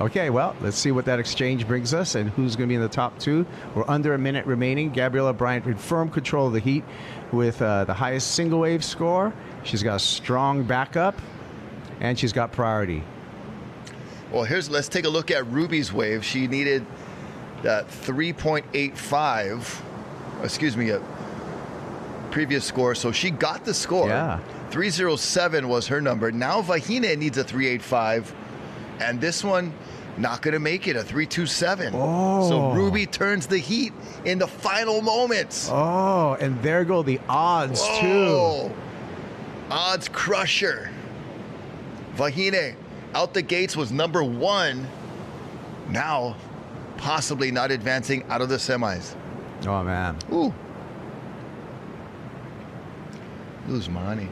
Speaker 1: Okay, well, let's see what that exchange brings us and who's going to be in the top two. We're under a minute remaining. Gabriella Bryant in firm control of the heat with the highest single wave score. She's got a strong backup, and she's got priority.
Speaker 2: Well, let's take a look at Ruby's wave. She needed that 3.85, excuse me, a previous score. So she got the score.
Speaker 1: Yeah.
Speaker 2: 307 was her number. Now Vahine needs a 385. And this one, not going to make it, a 327.
Speaker 1: Oh.
Speaker 2: So Ruby turns the heat in the final moments.
Speaker 1: Oh, and there go the odds, too.
Speaker 2: Odds crusher. Vahine, out the gates, was number one. Now, possibly not advancing out of the semis.
Speaker 1: Oh, man.
Speaker 2: Ooh. Lose money.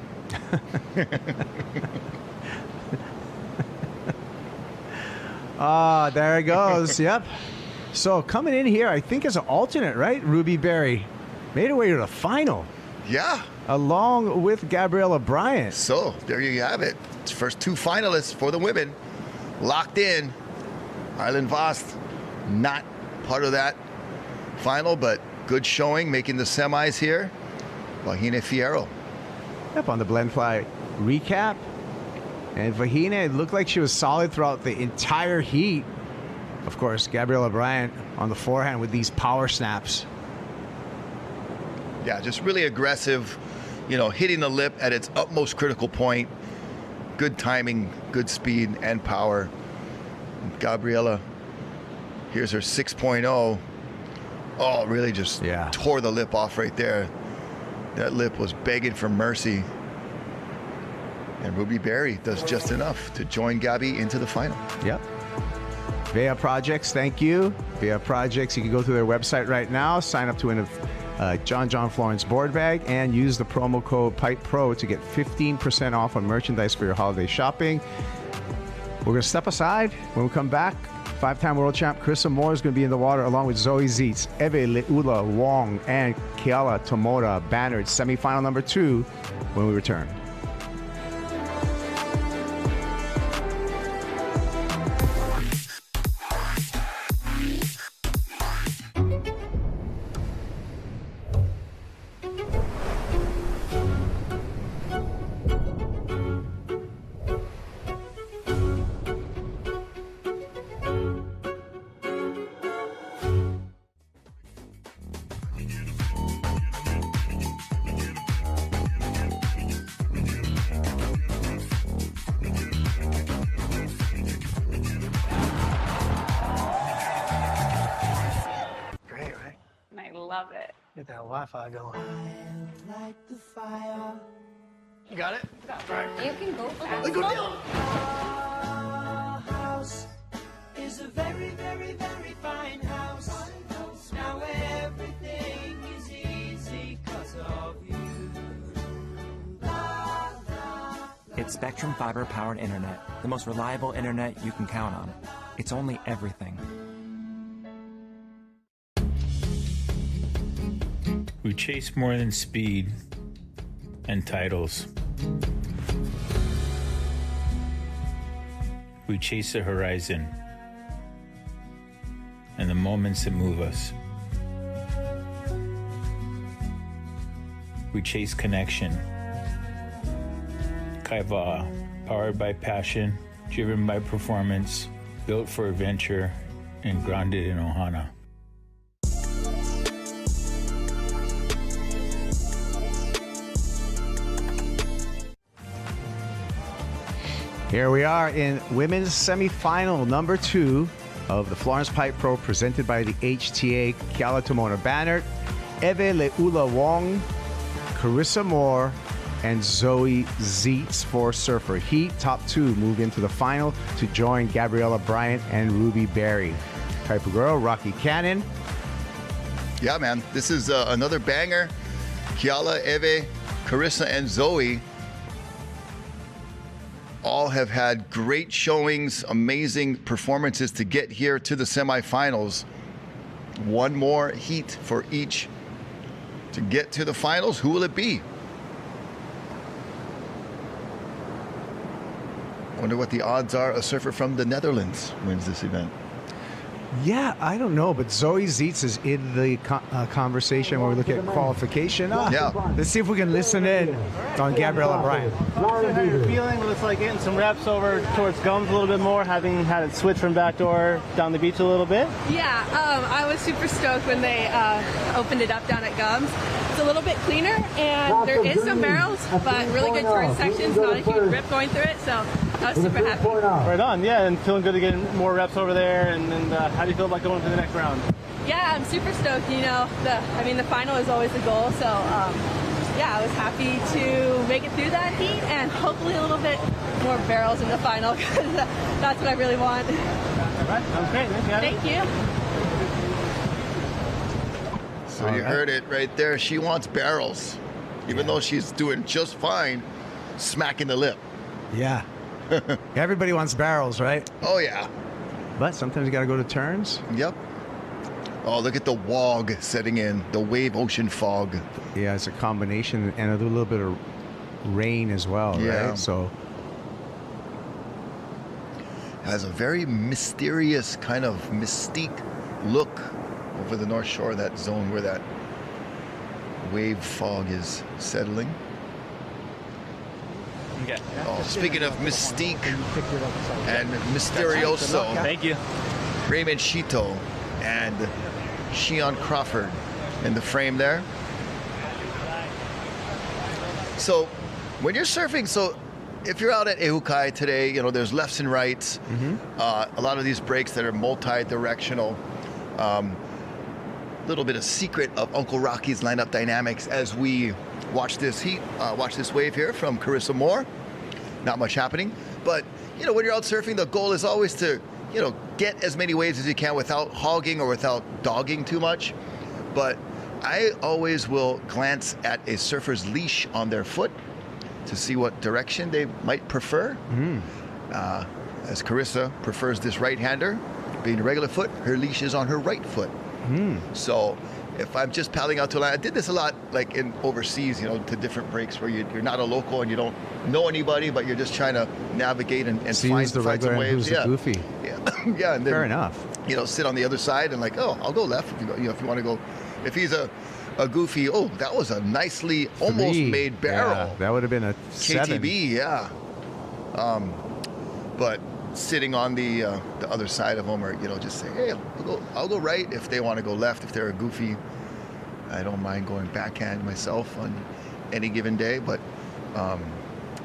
Speaker 1: Ah, there it goes. Yep. So coming in here, I think as an alternate, right? Ruby Berry made her way to the final.
Speaker 2: Yeah.
Speaker 1: Along with Gabriella Bryant.
Speaker 2: So there you have it. It's first two finalists for the women. Locked in. Arlen Vost, not part of that final, but good showing, making the semis here. Vahine Fierro.
Speaker 1: Yep, on the blend fly recap. And Vahine, it looked like she was solid throughout the entire heat. Of course, Gabriella Bryant on the forehand with these power snaps.
Speaker 2: Yeah, just really aggressive, hitting the lip at its utmost critical point. Good timing, good speed, and power. Gabriella, here's her 6.0. Oh, really just tore the lip off right there. That lip was begging for mercy. And Ruby Berry does just enough to join Gabby into the final.
Speaker 1: Yep. Vea Projects, thank you. Vea Projects, you can go to their website right now, sign up to win a John Florence board bag, and use the promo code Pipe Pro to get 15% off on merchandise for your holiday shopping. We're going to step aside. When we come back, five-time world champ Carissa Moore is going to be in the water along with Zoe Zietz, Eve Leula Wong, and Keala Tomota Bannard, semifinal number 2 when we return.
Speaker 15: Love it.
Speaker 11: Get that Wi-Fi going.
Speaker 12: Light the fire.
Speaker 11: You got it?
Speaker 12: Right.
Speaker 15: You can go fast.
Speaker 12: Go down. Our house is a very, very, very fine house. Now everything is easy because of you.
Speaker 13: It's Spectrum fiber-powered internet, the most reliable internet you can count on. It's only everything.
Speaker 17: We chase more than speed and titles. We chase the horizon and the moments that move us. We chase connection. Kaiwa, powered by passion, driven by performance, built for adventure, and grounded in Ohana.
Speaker 1: Here we are in women's semifinal number 2 of the Florence Pipe Pro presented by the HTA. Keala Tomota Bannard, Eve Leula Wong, Carissa Moore, and Zoe Zietz for Surfer Heat. Top 2 move into the final to join Gabriella Bryant and Ruby Berry. Kaipu Girl, Rocky Cannon.
Speaker 2: Yeah, man. This is another banger. Kiala, Eve, Carissa, and Zoe all have had great showings, amazing performances to get here to the semifinals. One more heat for each to get to the finals. Who will it be? Wonder what the odds are a surfer from the Netherlands wins this event.
Speaker 1: Yeah, I don't know, but Zoe Zietz is in the conversation where we look at qualification.
Speaker 2: Yeah.
Speaker 1: Let's see if we can listen in on Gabrielle O'Brien.
Speaker 19: How are you feeling? Looks like getting some reps over towards gums a little bit more, having had it switch from backdoor down the beach a little bit.
Speaker 15: Yeah, I was super stoked when they opened it up down at Gums. It's a little bit cleaner, and there is some barrels, but really good turn sections, not a huge rip going through it, so I was super happy.
Speaker 19: Right on, yeah, and feeling good to get more reps over there, and how do you feel about going to the next round?
Speaker 15: Yeah, I'm super stoked, you know, the final is always the goal, so yeah, I was happy to make it through that heat, and hopefully a little bit more barrels in the final, because that's what I really want.
Speaker 19: All right, sounds great,
Speaker 15: Thank you.
Speaker 2: So you heard it right there. She wants barrels, even though she's doing just fine, smacking the lip.
Speaker 1: Yeah. Everybody wants barrels, right?
Speaker 2: Oh, yeah.
Speaker 1: But sometimes you got to go to turns.
Speaker 2: Yep. Oh, look at the wog setting in, the wave ocean fog.
Speaker 1: Yeah, it's a combination and a little bit of rain as well,
Speaker 2: Yeah.
Speaker 1: right? So
Speaker 2: has a very mysterious kind of mystique look over the North Shore, that zone where that wave fog is settling.
Speaker 4: Okay.
Speaker 2: Oh, speaking of mystique and mysterioso,
Speaker 4: thank you.
Speaker 2: Raymond Shito and Shion Crawford in the frame there. So when you're surfing, so if you're out at Ehukai today, you know, there's lefts and rights. A lot of these breaks that are multi-directional. Little bit of secret of Uncle Rocky's lineup dynamics as we watch this heat, watch this wave here from Carissa Moore. Not much happening, but you know, when you're out surfing, the goal is always to, you know, get as many waves as you can without hogging or without dogging too much. But I always will glance at a surfer's leash on their foot to see what direction they might prefer. As Carissa prefers this right-hander, being a regular foot, her leash is on her right foot. So if I'm just paddling out to land, I did this a lot like in overseas, you know, to different breaks where you're not a local and you don't know anybody, but you're just trying to navigate and find
Speaker 1: the
Speaker 2: some
Speaker 1: regular
Speaker 2: waves.
Speaker 1: who's the goofy.
Speaker 2: Yeah, and then,
Speaker 1: Fair enough.
Speaker 2: You know, sit on the other side and like, oh, I'll go left if you go, you know, if you want to go. If he's a goofy, oh, that was a nicely almost made barrel.
Speaker 1: Yeah, that would have been a 7.
Speaker 2: KTB, yeah. But sitting on the other side of them, or you know, just say, hey, I'll go right if they want to go left. If they're a goofy, I don't mind going backhand myself on any given day. But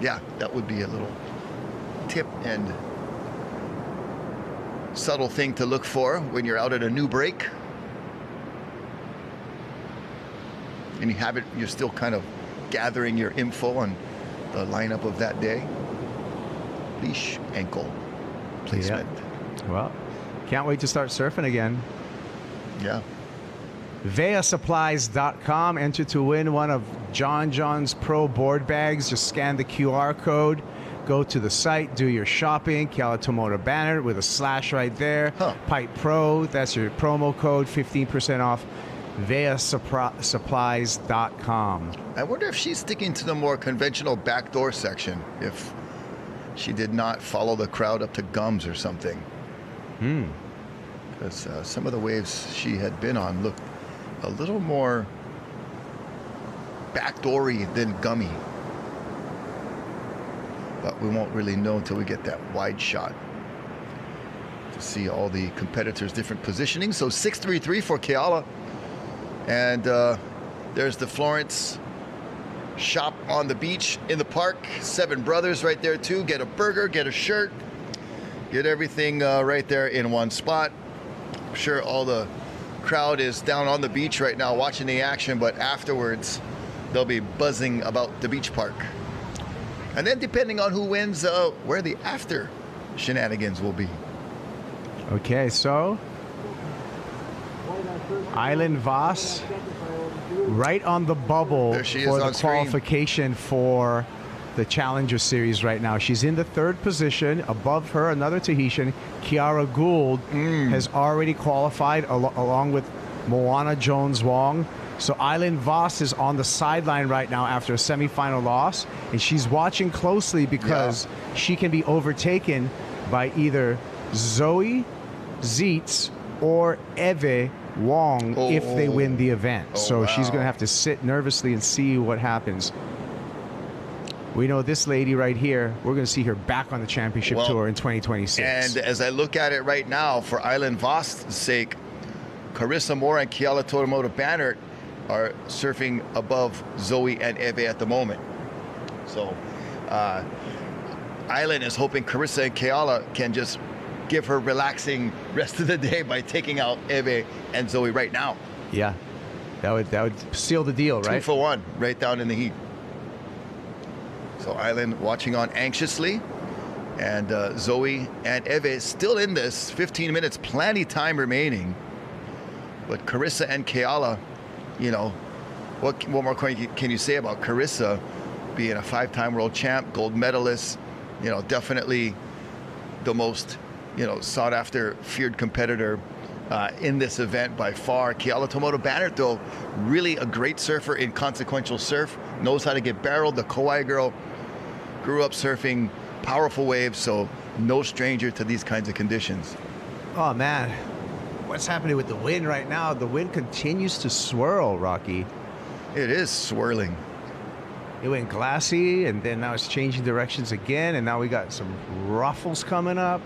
Speaker 2: yeah, that would be a little tip and subtle thing to look for when you're out at a new break. And you have it, you're still kind of gathering your info on the lineup of that day. Leash, ankle placement.
Speaker 1: Yeah. Well, can't wait to start surfing again.
Speaker 2: Yeah.
Speaker 1: VeaSupplies.com. Enter to win one of John's Pro board bags. Just scan the QR code. Go to the site, do your shopping. Kiala Tomoda banner with a slash right there. Pipe Pro, that's your promo code, 15% off. VeaSupplies.com.
Speaker 2: I wonder if she's sticking to the more conventional backdoor section, if she did not follow the crowd up to Gums or something. Because some of the waves she had been on looked a little more backdoory than gummy. But we won't really know until we get that wide shot to see all the competitors' different positioning. So 633 for Kiala. And there's the Florence shop on the beach in the park. 7 Brothers right there too. Get a burger, get a shirt, get everything right there in one spot. I'm sure all the crowd is down on the beach right now watching the action, but afterwards they'll be buzzing about the beach park. And then depending on who wins, where the after shenanigans will be.
Speaker 1: Okay, so Island Voss, right on the bubble
Speaker 2: There she is
Speaker 1: for the
Speaker 2: on screen.
Speaker 1: qualification for the Challenger Series right now. She's in the 3rd position. Above her, another Tahitian, Kiara Gould, has already qualified along with Moana Jones-Wong. So Island Voss is on the sideline right now after a semifinal loss, and she's watching closely because she can be overtaken by either Zoe Zietz or Eve Wong if they win the event. So she's going to have to sit nervously and see what happens. We know this lady right here, we're going to see her back on the championship tour in 2026.
Speaker 2: And as I look at it right now, for Island Voss' sake, Carissa Moore and Keala Totomoto Bannert are surfing above Zoe and Eve at the moment. So Island is hoping Carissa and Keala can just give her relaxing rest of the day by taking out Eve and Zoe right now.
Speaker 1: Yeah, that would seal the deal, right?
Speaker 2: 2 for 1, right down in the heat. So Island watching on anxiously, and Zoe and Eve still in this. 15 minutes, plenty time remaining. But Carissa and Keala, you know, what more can you say about Carissa being a 5-time world champ, gold medalist? You know, definitely the most, you know, sought after, feared competitor in this event by far. Keala Tomoto Bannert, though, really a great surfer in consequential surf, knows how to get barreled. The Kauai girl grew up surfing powerful waves, so no stranger to these kinds of conditions.
Speaker 1: Oh, man. What's happening with the wind right now? The wind continues to swirl, Rocky.
Speaker 2: It is swirling.
Speaker 1: It went glassy, and then now it's changing directions again, and now we got some ruffles coming up.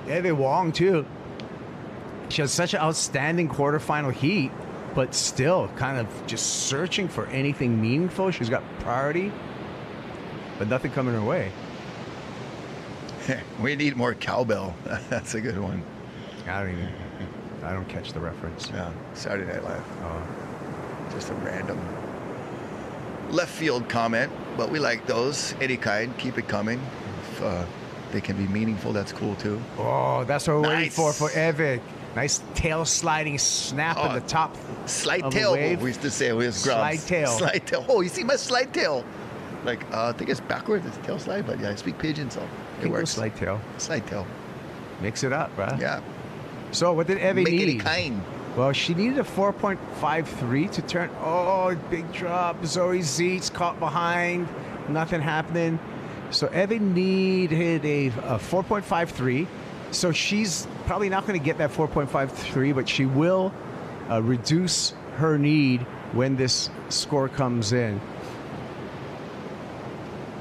Speaker 1: Eve Wong, too. She has such an outstanding quarterfinal heat, but still kind of just searching for anything meaningful. She's got priority, but nothing coming her way.
Speaker 2: We need more cowbell. That's a good one.
Speaker 1: I don't catch the reference.
Speaker 2: Yeah, Saturday Night Live. Just a random left field comment, but we like those. Any kind, keep it coming. If they can be meaningful, that's cool too.
Speaker 1: Oh, that's what we're waiting for Eve. Nice tail sliding snap at the top.
Speaker 2: Slide tail,
Speaker 1: wave.
Speaker 2: we used to say with grubs.
Speaker 1: Slide tail.
Speaker 2: Slide tail. Oh, you see my slide tail? Like, I think it's backwards, it's tail slide, but yeah, I speak pidgin, so it works.
Speaker 1: Slide tail.
Speaker 2: Slide tail.
Speaker 1: Mix it up, bruh.
Speaker 2: Yeah.
Speaker 1: So what did Eve
Speaker 2: Make
Speaker 1: need?
Speaker 2: it kind.
Speaker 1: Well, she needed a 4.53 to turn. Oh, big drop. Zoe Zietz caught behind. Nothing happening. So Eve needed a 4.53. So she's probably not going to get that 4.53, but she will reduce her need when this score comes in.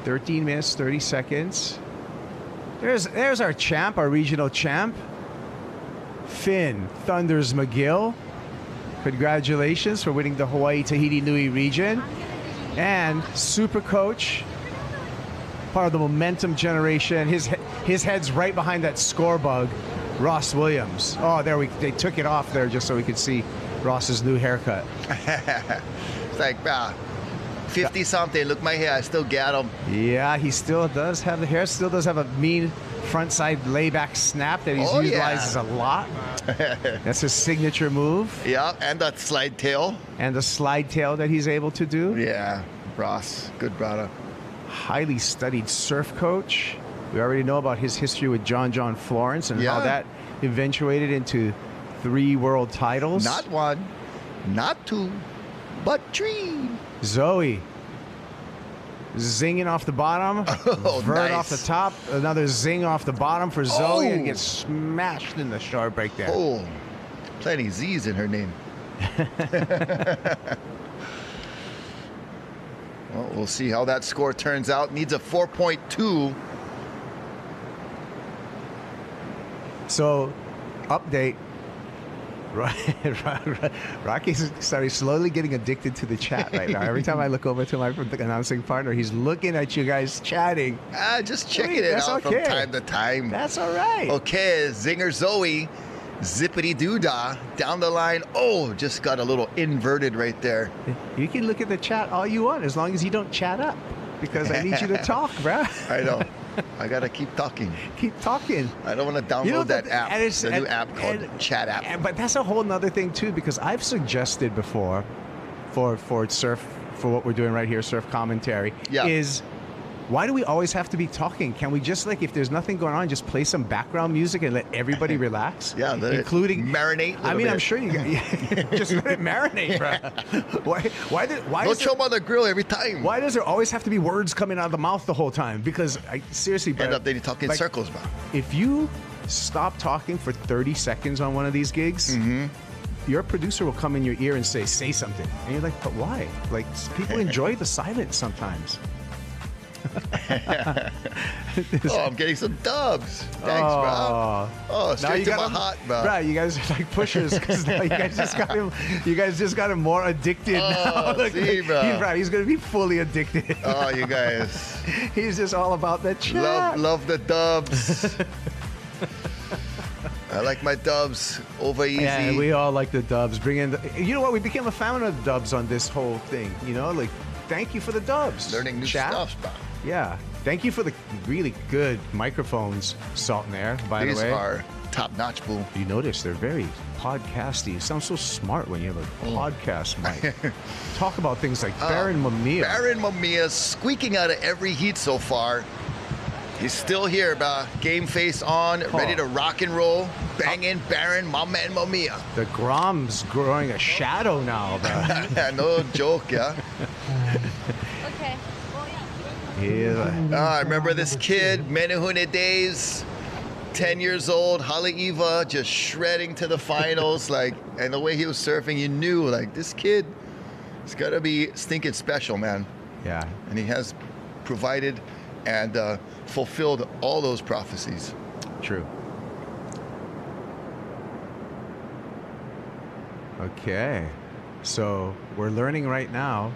Speaker 1: 13 minutes, 30 seconds. There's our champ, our regional champ. Finn Thunders McGill. Congratulations for winning the Hawaii Tahiti Nui region. And super coach, part of the momentum generation. His head's right behind that score bug, Ross Williams. Oh, they took it off there just so we could see Ross's new haircut.
Speaker 2: It's like 50 something. Look my hair, I still got him.
Speaker 1: Yeah, he still does have the hair. Still does have a mean front side layback snap that he utilizes a lot. That's his signature move.
Speaker 2: Yeah, and that slide tail.
Speaker 1: And the slide tail that he's able to do.
Speaker 2: Yeah, Ross, good brother.
Speaker 1: Highly studied surf coach. We already know about his history with John Florence and how that eventuated into 3 world titles.
Speaker 2: Not 1, not 2, but 3.
Speaker 1: Zoe zinging off the bottom, vert off the top, another zing off the bottom for Zoe, and gets smashed in the shore break there.
Speaker 2: Oh, plenty Z's in her name. Well, we'll see how that score turns out. Needs a 4.2.
Speaker 1: So, update. Rocky's starting slowly getting addicted to the chat right now. Every time I look over to my announcing partner, he's looking at you guys chatting.
Speaker 2: Just checking it out from time to time.
Speaker 1: That's all right.
Speaker 2: Okay, Zinger Zoe, zippity doodah down the line. Oh, just got a little inverted right there.
Speaker 1: You can look at the chat all you want as long as you don't chat up, because I need you to talk, bro.
Speaker 2: I know. I gotta keep talking.
Speaker 1: Keep talking.
Speaker 2: I don't want to download that app.
Speaker 1: and it's-
Speaker 2: the new
Speaker 1: and-
Speaker 2: app called
Speaker 1: and-
Speaker 2: Chat app.
Speaker 1: But that's a whole nother thing too, because I've suggested before for surf, for what we're doing right here, surf commentary, is why do we always have to be talking? Can we just, like, if there's nothing going on, just play some background music and let everybody relax?
Speaker 2: Yeah, let
Speaker 1: including
Speaker 2: it marinate.
Speaker 1: I mean,
Speaker 2: bit.
Speaker 1: I'm sure you just let it marinate, bro. Why
Speaker 2: Don't show them on the grill every time.
Speaker 1: Why does there always have to be words coming out of the mouth the whole time? Because seriously, bro,
Speaker 2: End up they talk in circles, bro.
Speaker 1: If you stop talking for 30 seconds on one of these gigs, your producer will come in your ear and say something. And you're like, but why? Like, people enjoy the silence sometimes.
Speaker 2: Oh, I'm getting some dubs. Thanks, bro. Oh, straight to my heart, bro.
Speaker 1: Bro, you guys are like pushers because now you guys just got him. You guys just got him more addicted now. Look,
Speaker 2: see, bro.
Speaker 1: He's gonna be fully addicted.
Speaker 2: Oh, you guys.
Speaker 1: He's just all about that chat.
Speaker 2: Love the dubs. I like my dubs over easy.
Speaker 1: Yeah, we all like the dubs. Bring in you know what? We became a fan of the dubs on this whole thing. You know, like, thank you for the dubs.
Speaker 2: Learning new
Speaker 1: chat.
Speaker 2: stuff, bro.
Speaker 1: Yeah. Thank you for the really good microphones, Salt and Air, by
Speaker 2: These
Speaker 1: the way.
Speaker 2: are top-notch, boo.
Speaker 1: You notice they're very podcasty. You sound so smart when you have a podcast mic. Talk about things like Baron Mamiya.
Speaker 2: Baron Mamiya squeaking out of every heat so far. He's still here, bro. Game face on, ready to rock and roll. Banging Baron, my man Mamiya.
Speaker 1: The Grom's growing a shadow now, bro.
Speaker 2: No joke, yeah.
Speaker 6: Okay.
Speaker 2: I remember this kid, Menehune days, 10 years old, Haleiwa, just shredding to the finals, like, and the way he was surfing, you knew, like, this kid is gonna be stinking special, man.
Speaker 1: Yeah.
Speaker 2: And he has provided and fulfilled all those prophecies.
Speaker 1: True. Okay. So we're learning right now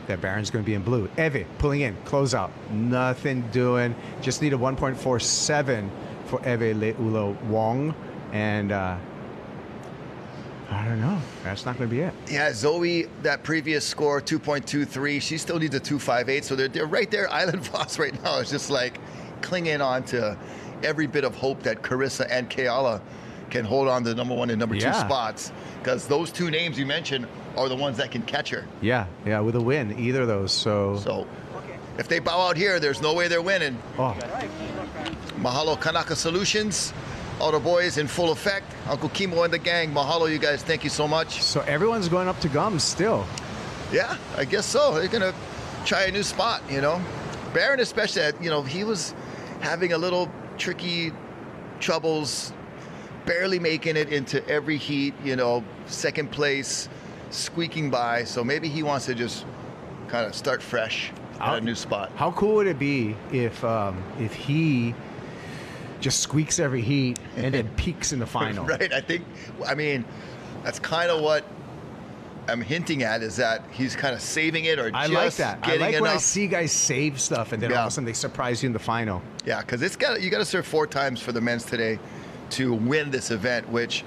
Speaker 1: that Baron's going to be in blue. Eve, pulling in, close out. Nothing doing. Just need a 1.47 for Eve Leulo Wong. And I don't know. That's not going to be it.
Speaker 2: Yeah, Zoe, that previous score, 2.23, she still needs a 2.58. So they're right there. Island Voss right now is just like clinging on to every bit of hope that Carissa and Keala can hold on to the number 1 and number 2 spots. Because those two names you mentioned are the ones that can catch her.
Speaker 1: Yeah, with a win, either of those. So
Speaker 2: if they bow out here, there's no way they're winning.
Speaker 1: Oh.
Speaker 2: Mahalo Kanaka Solutions. All the boys in full effect. Uncle Kimo and the gang. Mahalo, you guys. Thank you so much.
Speaker 1: So everyone's going up to Gums still.
Speaker 2: Yeah, I guess so. They're going to try a new spot, you know. Baron especially, you know, he was having a little tricky troubles, barely making it into every heat, you know, second place, squeaking by. So maybe he wants to just kind of start fresh at a new spot.
Speaker 1: How cool would it be if he just squeaks every heat and then peaks in the final?
Speaker 2: Right. I mean, that's kind of what I'm hinting at, is that he's kind of saving it or
Speaker 1: I
Speaker 2: just
Speaker 1: like that. I
Speaker 2: getting
Speaker 1: like
Speaker 2: enough.
Speaker 1: when I see guys save stuff and then all of a sudden they surprise you in the final.
Speaker 2: Yeah, because you got to serve 4 times for the men's today to win this event, which,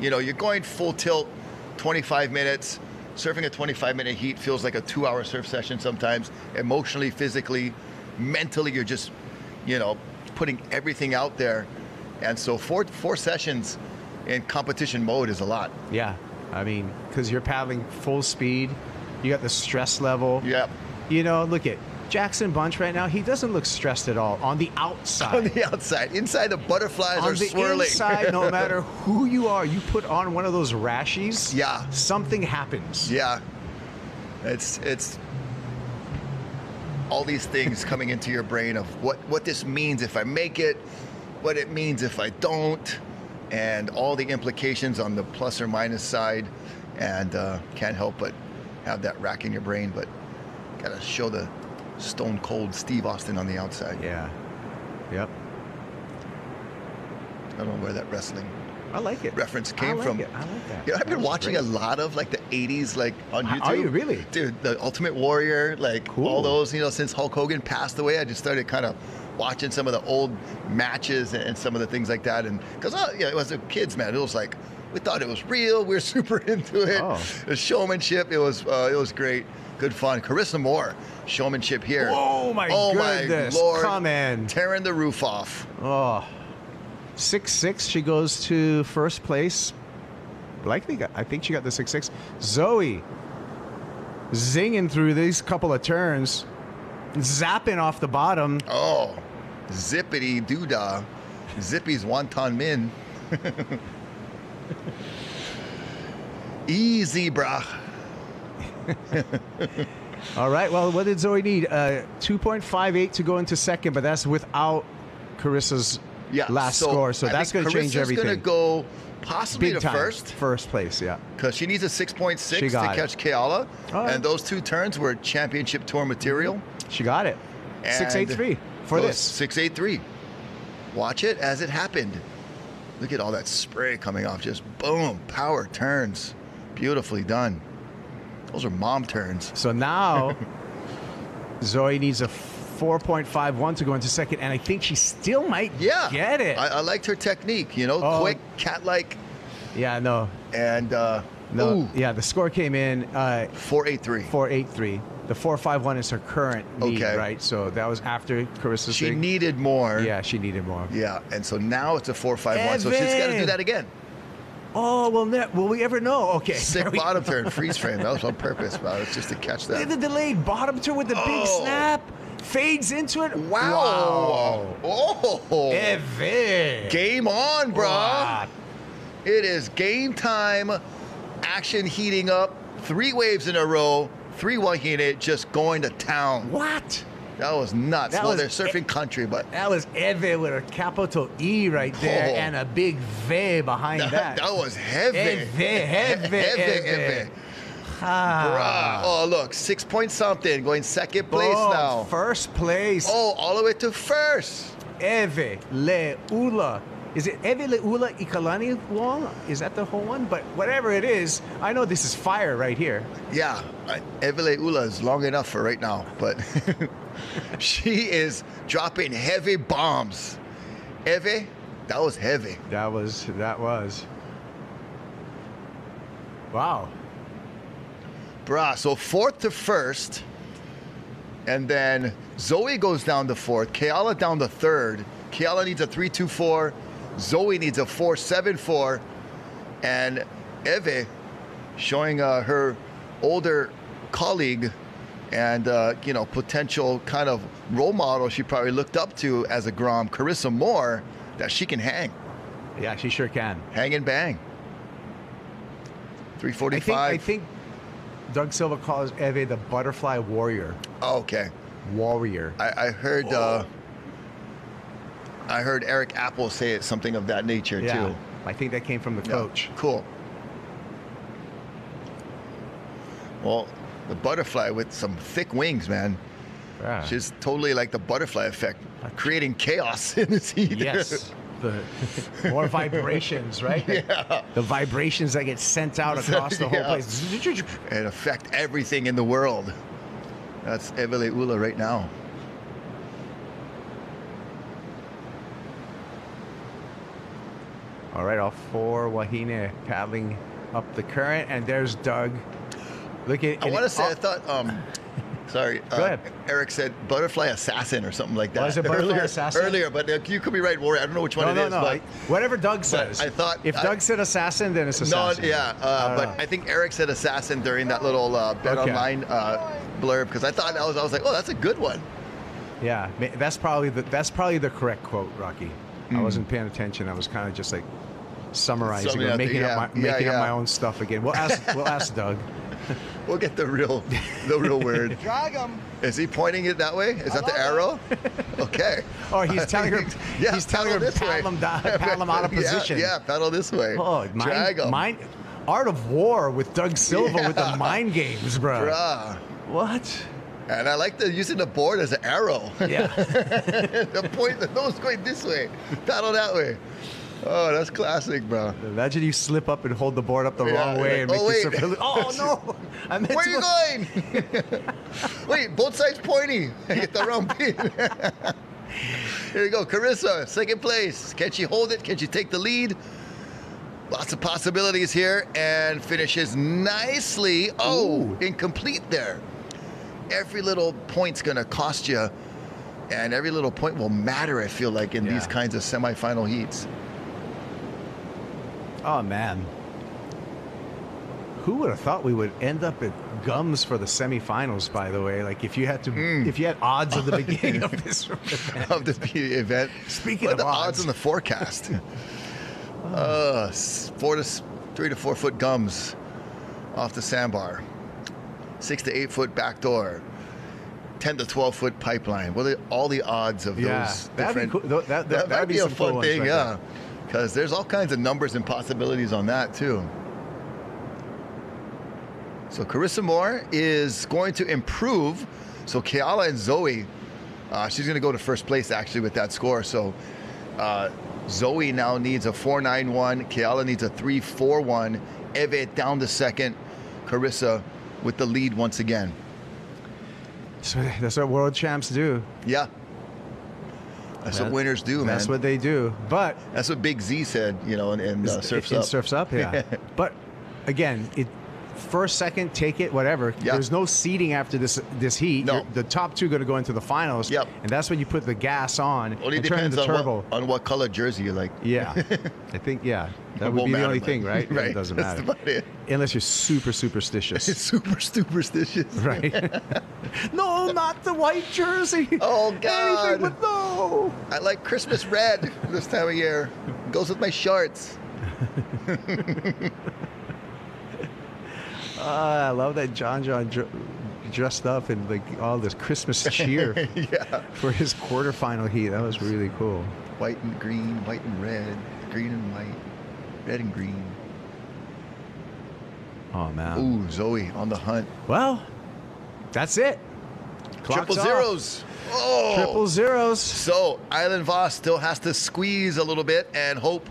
Speaker 2: you know, you're going full tilt, 25 minutes. Surfing a 25-minute heat feels like a 2-hour surf session sometimes. Emotionally, physically, mentally, you're just, you know, putting everything out there. And so four sessions in competition mode is a lot.
Speaker 1: Yeah. I mean, because you're paddling full speed. You got the stress level.
Speaker 2: Yep.
Speaker 1: You know, look at Jackson Bunch right now. He doesn't look stressed at all on the outside.
Speaker 2: On the outside. Inside, the butterflies
Speaker 1: on
Speaker 2: are
Speaker 1: the
Speaker 2: swirling.
Speaker 1: inside, no matter who you are, you put on one of those rashies.
Speaker 2: Yeah.
Speaker 1: Something happens.
Speaker 2: Yeah. It's all these things coming into your brain of what this means if I make it, what it means if I don't, and all the implications on the plus or minus side. And can't help but have that rack in your brain, but gotta show the stone cold Steve Austin on the outside.
Speaker 1: Yeah. Yep.
Speaker 2: I don't know where that wrestling reference came from.
Speaker 1: I like that.
Speaker 2: Yeah, I've been watching a lot of like the 80s like on YouTube.
Speaker 1: Are you really?
Speaker 2: Dude, the Ultimate Warrior, like all those, you know, since Hulk Hogan passed away, I just started kind of watching some of the old matches and some of the things like that. And because, it was the kids, man, it was like We thought it was real. We were super into it.
Speaker 1: Oh.
Speaker 2: The showmanship, it was great. Good fun. Carissa Moore, showmanship here.
Speaker 1: Oh my goodness.
Speaker 2: My Lord.
Speaker 1: Come in.
Speaker 2: Tearing the roof off.
Speaker 1: Oh. 6'6", she goes to first place. I think she got the 6'6". Zoe zinging through these couple of turns, zapping off the bottom.
Speaker 2: Oh, zippity doodah. Zippy's wonton min. Easy, brah.
Speaker 1: All right. Well, what did Zoe need? 2.58 to go into second, but that's without Carissa's last score. So that's going to change everything.
Speaker 2: Carissa's going to go possibly
Speaker 1: Big
Speaker 2: to
Speaker 1: time.
Speaker 2: first.
Speaker 1: First place, yeah.
Speaker 2: Because she needs a 6.6 to
Speaker 1: got it.
Speaker 2: catch Keala.
Speaker 1: Oh.
Speaker 2: And those 2 turns were championship tour material.
Speaker 1: She got it. 6.83 for this.
Speaker 2: 6.83. Watch it as it happened. Look at all that spray coming off. Just boom, power turns. Beautifully done. Those are mom turns.
Speaker 1: So now Zoe needs a 4.51 to go into second, and I think she still might get it.
Speaker 2: I liked her technique, you know, quick, cat-like.
Speaker 1: Yeah, no.
Speaker 2: And,
Speaker 1: no, yeah, the score came in
Speaker 2: 4.83.
Speaker 1: 4.83. The 4.51 is her current need,
Speaker 2: Okay.
Speaker 1: right? So that was after Carissa's
Speaker 2: She
Speaker 1: thing.
Speaker 2: needed more.
Speaker 1: Yeah, she needed more.
Speaker 2: Yeah, and so now it's a 4.51, so she's got to do that again.
Speaker 1: Oh, well, will we ever know? Okay.
Speaker 2: Sick bottom turn, freeze frame. That was on purpose, bro. It's just to catch that.
Speaker 1: The delayed bottom turn with the big snap. Fades into it.
Speaker 2: Wow. Oh.
Speaker 1: Eve.
Speaker 2: Game on, bro.
Speaker 1: What?
Speaker 2: It is game time. Action heating up. 3 waves in a row. 3 wahine just going to town.
Speaker 1: What?
Speaker 2: That was nuts.
Speaker 1: That
Speaker 2: Well,
Speaker 1: was
Speaker 2: they're surfing country, but
Speaker 1: that was Eve with a capital E right there and a big V behind that.
Speaker 2: That was heavy.
Speaker 1: Heavy. Ah.
Speaker 2: Oh, look, 6 point something, going second place now.
Speaker 1: First place.
Speaker 2: Oh, all the way to first.
Speaker 1: Eve Le Ula. Is it Eve Le Ula Ikalani Wong? Is that the whole one? But whatever it is, I know this is fire right here.
Speaker 2: Yeah, Evele Ula is long enough for right now, but she is dropping heavy bombs. Eve, that was heavy.
Speaker 1: That was. Wow.
Speaker 2: Bruh, so 4th to 1st, and then Zoe goes down to 4th, Keala down to 3rd. Keala needs a 3.24, Zoe needs a 4.74, and Eve showing her older colleague and potential kind of role model she probably looked up to as a Grom, Carissa Moore, that she can hang.
Speaker 1: Yeah, she sure can.
Speaker 2: Hang and bang. 3.45.
Speaker 1: I think Doug Silva calls Eve the butterfly warrior.
Speaker 2: Oh, okay.
Speaker 1: Warrior.
Speaker 2: I heard Eric Apple say it, something of that nature too.
Speaker 1: I think that came from the coach.
Speaker 2: Cool. Well, the butterfly with some thick wings, man.
Speaker 1: Yeah.
Speaker 2: She's totally like the butterfly effect, creating chaos in this heat.
Speaker 1: Yes. The more vibrations, right?
Speaker 2: Yeah.
Speaker 1: The vibrations that get sent out across the whole place.
Speaker 2: And affect everything in the world. That's Evele Ula right now.
Speaker 1: All right, all 4 wahine paddling up the current, and there's Doug. Look at.
Speaker 2: I want to say, I thought. Sorry.
Speaker 1: Go ahead.
Speaker 2: Eric said butterfly assassin or something like that.
Speaker 1: Was it butterfly assassin?
Speaker 2: Earlier, but you could be right, Warrior. I don't know which one it is. But
Speaker 1: whatever Doug says.
Speaker 2: I thought
Speaker 1: if Doug said assassin, then it's assassin.
Speaker 2: No, yeah. But I think Eric said assassin during that little Bet Online blurb, because I thought I was like, oh, that's a good one.
Speaker 1: Yeah, that's probably the correct quote, Rocky. I wasn't paying attention. I was kind of just like summarizing or making up my own stuff again. We'll ask Doug.
Speaker 2: We'll get the real word.
Speaker 11: Drag him.
Speaker 2: Is he pointing it that way? Is that the arrow? Okay.
Speaker 1: Or he's telling her. He's telling her paddle him out of position.
Speaker 2: Yeah, paddle this way.
Speaker 1: Oh,
Speaker 2: drag him.
Speaker 1: Art of War with Doug Silva with the mind games, bro.
Speaker 2: Bruh.
Speaker 1: What?
Speaker 2: And I like using the board as an arrow.
Speaker 1: Yeah.
Speaker 2: the nose going this way, paddle that way. Oh, that's classic, bro.
Speaker 1: Imagine you slip up and hold the board up the wrong way and make yourself. Oh no!
Speaker 2: Where are you going? Wait, both sides pointy. Get the wrong pin. Here you go, Carissa, second place. Can she hold it? Can she take the lead? Lots of possibilities here, and finishes nicely. Oh, incomplete there. Every little point's going to cost you, and every little point will matter, I feel like, in these kinds of semifinal heats.
Speaker 1: Oh, man. Who would have thought we would end up at Gums for the semifinals, by the way? Like, if you had to, if you had odds at the beginning of this event.
Speaker 2: Of the event.
Speaker 1: Speaking
Speaker 2: of
Speaker 1: of
Speaker 2: odds on the forecast. 3 to 4 foot Gums off the sandbar. 6 to 8 foot backdoor. 10 to 12 foot pipeline. What are all the odds of those different?
Speaker 1: Be cool. That
Speaker 2: might be a
Speaker 1: some cool
Speaker 2: fun thing,
Speaker 1: right
Speaker 2: because there's all kinds of numbers and possibilities on that too. So Carissa Moore is going to improve. So Keala and Zoe, she's going to go to first place actually with that score. So Zoe now needs a 4.91. Keala needs a 3.41. Eve down to second. Carissa with the lead once again.
Speaker 1: So that's what world champs do.
Speaker 2: Yeah. That's what winners do, man.
Speaker 1: That's what they do. But
Speaker 2: that's what Big Z said, you know, in Surf's Up.
Speaker 1: Surf's Up, yeah. But again, first, second, take it, whatever. Yep. There's no seeding after this heat.
Speaker 2: No.
Speaker 1: The top two are going to go into the finals.
Speaker 2: Yep.
Speaker 1: And that's when you put the gas on
Speaker 2: Only
Speaker 1: and
Speaker 2: depends
Speaker 1: turn the turbo.
Speaker 2: on what color jersey you like.
Speaker 1: Yeah. I think, that would be the only thing, right?
Speaker 2: Right.
Speaker 1: It doesn't
Speaker 2: That's
Speaker 1: matter.
Speaker 2: about it.
Speaker 1: Unless you're super superstitious.
Speaker 2: It's super superstitious.
Speaker 1: Right. No, not the white jersey.
Speaker 2: Oh, God.
Speaker 1: Anything but no.
Speaker 2: I like Christmas red this time of year. It goes with my shorts.
Speaker 1: I love that John dressed up in like all this Christmas cheer for his quarterfinal heat. That was really cool.
Speaker 2: White and green, white and red, green and white, red and green.
Speaker 1: Oh, man.
Speaker 2: Ooh, Zoe on the hunt.
Speaker 1: Well, that's it.
Speaker 2: Triple zeros. Oh.
Speaker 1: Triple zeros.
Speaker 2: So Island Voss still has to squeeze a little bit and hope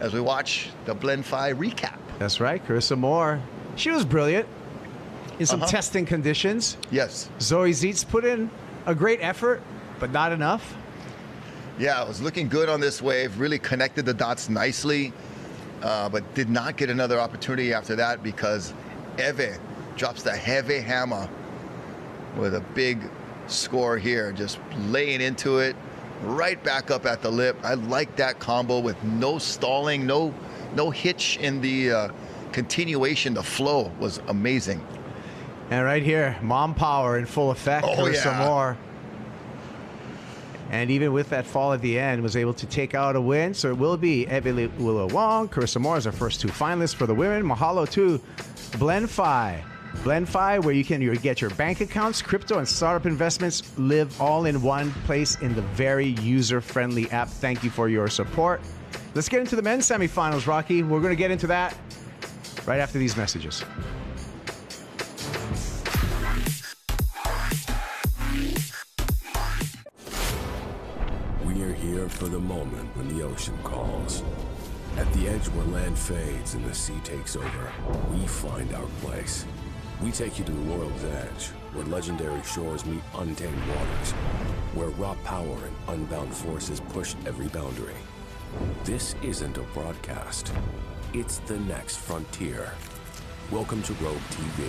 Speaker 2: as we watch the Blend 5 recap.
Speaker 1: That's right. Carissa Moore. She was brilliant in some testing conditions.
Speaker 2: Yes.
Speaker 1: Zoe Zietz put in a great effort, but not enough.
Speaker 2: Yeah, it was looking good on this wave. Really connected the dots nicely, but did not get another opportunity after that because Eve drops the heavy hammer with a big score here, just laying into it, right back up at the lip. I like that combo with no stalling, no hitch in the continuation. The flow was amazing.
Speaker 1: And right here, mom power in full effect. Carissa Moore. And even with that fall at the end, was able to take out a win. So it will be Eve Willow Wong. Carissa Moore is our first two finalists for the women. Mahalo to BlendFi. BlendFi, where you can get your bank accounts, crypto, and startup investments live all in one place in the very user-friendly app. Thank you for your support. Let's get into the men's semifinals, Rocky. We're going to get into that right after these messages.
Speaker 18: We are here for the moment when the ocean calls. At the edge where land fades and the sea takes over, we find our place. We take you to the world's edge, where legendary shores meet untamed waters, where raw power and unbound forces push every boundary. This isn't a broadcast. It's the next frontier. Welcome to Rogue TV.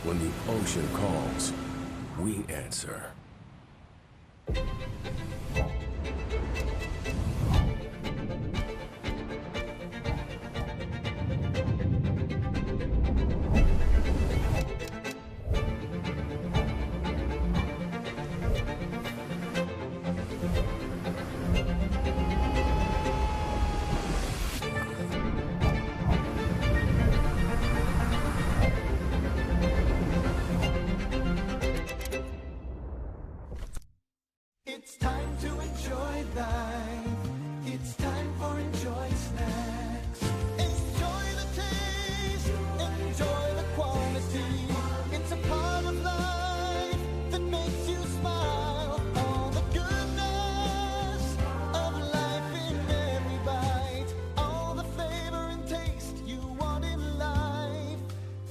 Speaker 18: When the ocean calls, we answer.
Speaker 12: It's time to enjoy life. It's time for Enjoy Snacks. Enjoy the taste, enjoy the quality. It's a part of life that makes you smile. All the goodness of life in every bite. All the flavor and taste you want in life.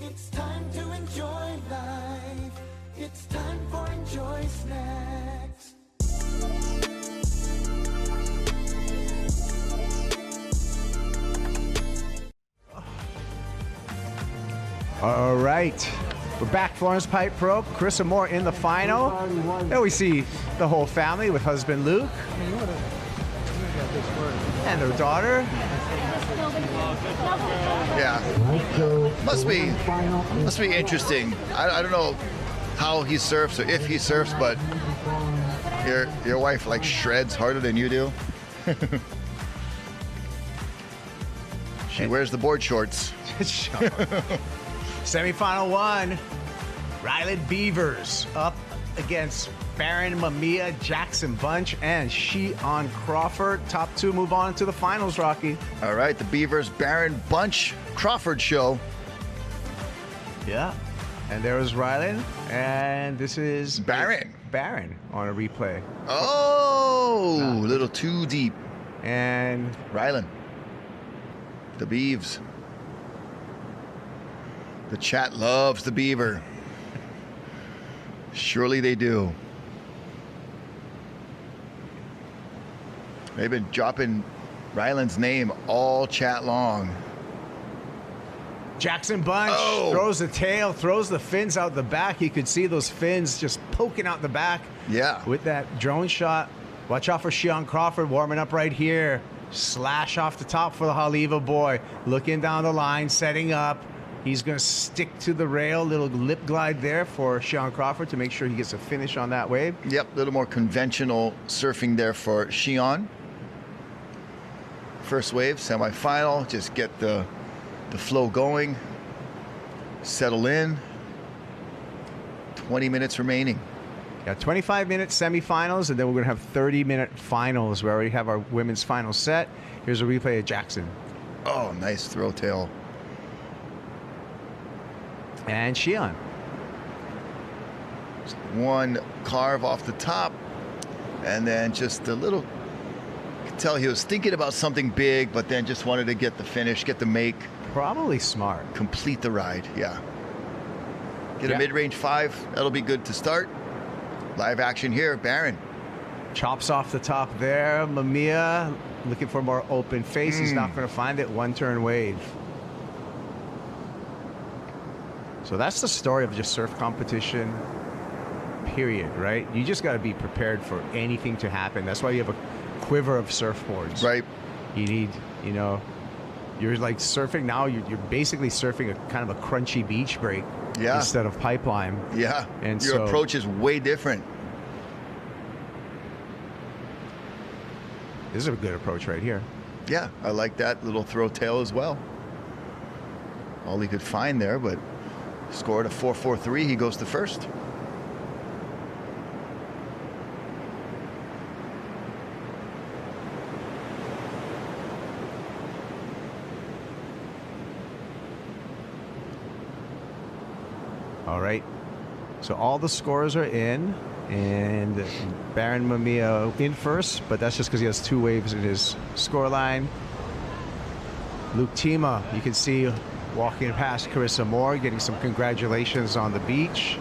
Speaker 12: It's time to enjoy life. It's time for Enjoy Snacks.
Speaker 1: All right. We're back. Florence Pipe Pro, Carissa Moore in the final. There we see the whole family with husband Luke and their daughter.
Speaker 2: Yeah. Must be interesting. I don't know how he surfs or if he surfs, but your wife like shreds harder than you do. She wears the board shorts.
Speaker 1: Semifinal 1. Ryland Beavers up against Baron Mamiya, Jackson Bunch, and Sheon Crawford. Top 2 move on to the finals, Rocky.
Speaker 2: All right, the Beavers, Baron Bunch, Crawford show.
Speaker 1: Yeah. And there was Ryland, and this is
Speaker 2: Baron.
Speaker 1: Baron on a replay.
Speaker 2: Oh, a little too deep.
Speaker 1: And
Speaker 2: Ryland. The Beavs. The chat loves the Beaver. Surely they do. They've been dropping Ryland's name all chat long.
Speaker 1: Jackson Bunch throws the tail, throws the fins out the back. You could see those fins just poking out the back.
Speaker 2: Yeah.
Speaker 1: With that drone shot. Watch out for Sheon Crawford warming up right here. Slash off the top for the Haleiwa boy. Looking down the line, setting up. He's going to stick to the rail. Little lip glide there for Sheon Crawford to make sure he gets a finish on that wave.
Speaker 2: Yep, a little more conventional surfing there for Sheon. First wave, semifinal. Just get the flow going. Settle in. 20 minutes remaining.
Speaker 1: Yeah, 25-minute semifinals, and then we're going to have 30-minute finals. We already have our women's final set. Here's a replay of Jackson.
Speaker 2: Oh, nice throw tail.
Speaker 1: And Sheon.
Speaker 2: Just one carve off the top, and then just a little. You could tell he was thinking about something big, but then just wanted to get the finish, get the make.
Speaker 1: Probably smart.
Speaker 2: Complete the ride, yeah. Get a mid-range 5. That'll be good to start. Live action here, Baron.
Speaker 1: Chops off the top there. Mamiya looking for more open face. He's not going to find it. One-turn wave. So that's the story of just surf competition, period, right? You just got to be prepared for anything to happen. That's why you have a quiver of surfboards.
Speaker 2: Right.
Speaker 1: You need, you're like surfing now. You're basically surfing a kind of a crunchy beach break.
Speaker 2: Yeah.
Speaker 1: Instead of pipeline.
Speaker 2: Yeah.
Speaker 1: And
Speaker 2: your approach is way different.
Speaker 1: This is a good approach right here.
Speaker 2: Yeah, I like that little throw tail as well. All he could find there, but scored a 4.43. He goes to first.
Speaker 1: All right. So all the scores are in, and Baron Mamiya in first, but that's just because he has 2 waves in his score line. Luke Tima, you can see walking past Carissa Moore, getting some congratulations on the beach.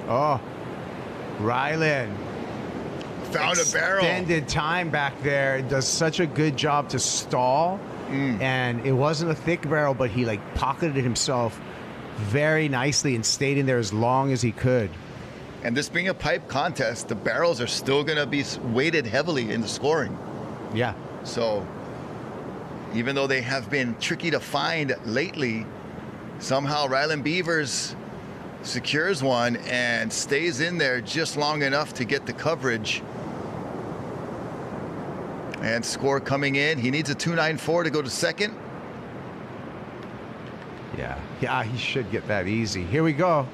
Speaker 1: Oh, Ryland.
Speaker 2: Found a barrel.
Speaker 1: Extended time back there. It does such a good job to stall. And it wasn't a thick barrel, but he like pocketed himself very nicely and stayed in there as long as he could.
Speaker 2: And this being a pipe contest, the barrels are still going to be weighted heavily in the scoring.
Speaker 1: Yeah.
Speaker 2: So even though they have been tricky to find lately, somehow Ryland Beavers secures one and stays in there just long enough to get the coverage. And score coming in. He needs a 2.94 to go to second.
Speaker 1: Yeah, he should get that easy. Here we go.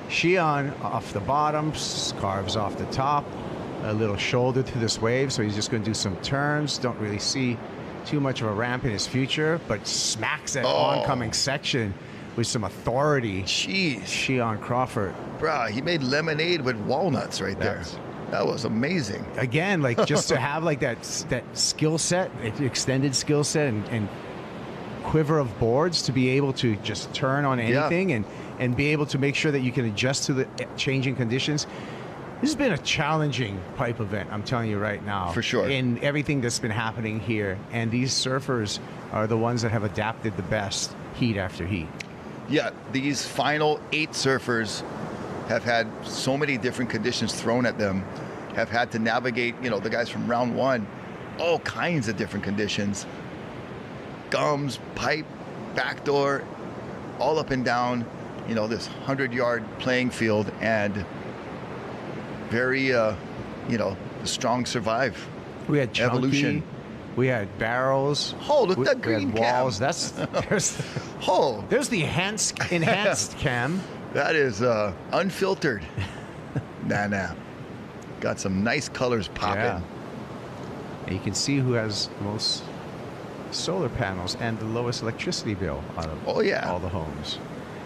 Speaker 1: Sheon off the bottom, carves off the top. A little shoulder to this wave, so he's just going to do some turns. Don't really see too much of a ramp in his future, but smacks that oncoming section with some authority.
Speaker 2: Jeez.
Speaker 1: Sheon Crawford.
Speaker 2: Bruh, he made lemonade with walnuts right there. That was amazing.
Speaker 1: Again, like just to have like that skill set, extended skill set and quiver of boards to be able to just turn on anything and be able to make sure that you can adjust to the changing conditions. This has been a challenging pipe event, I'm telling you right now.
Speaker 2: For sure.
Speaker 1: In everything that's been happening here. And these surfers are the ones that have adapted the best heat after heat.
Speaker 2: Yeah, these final 8 surfers have had so many different conditions thrown at them, have had to navigate, you know, the guys from round 1, all kinds of different conditions. Gums, pipe, backdoor, all up and down, you know, this 100-yard playing field, and very, you know, the strong survive.
Speaker 1: We had chunky,
Speaker 2: evolution.
Speaker 1: We had barrels.
Speaker 2: Oh, look at that green
Speaker 1: we had walls.
Speaker 2: cam.
Speaker 1: There's the enhanced cam.
Speaker 2: That is unfiltered. Nah. Got some nice colors popping.
Speaker 1: Yeah. And you can see who has the most solar panels and the lowest electricity bill out of all the homes.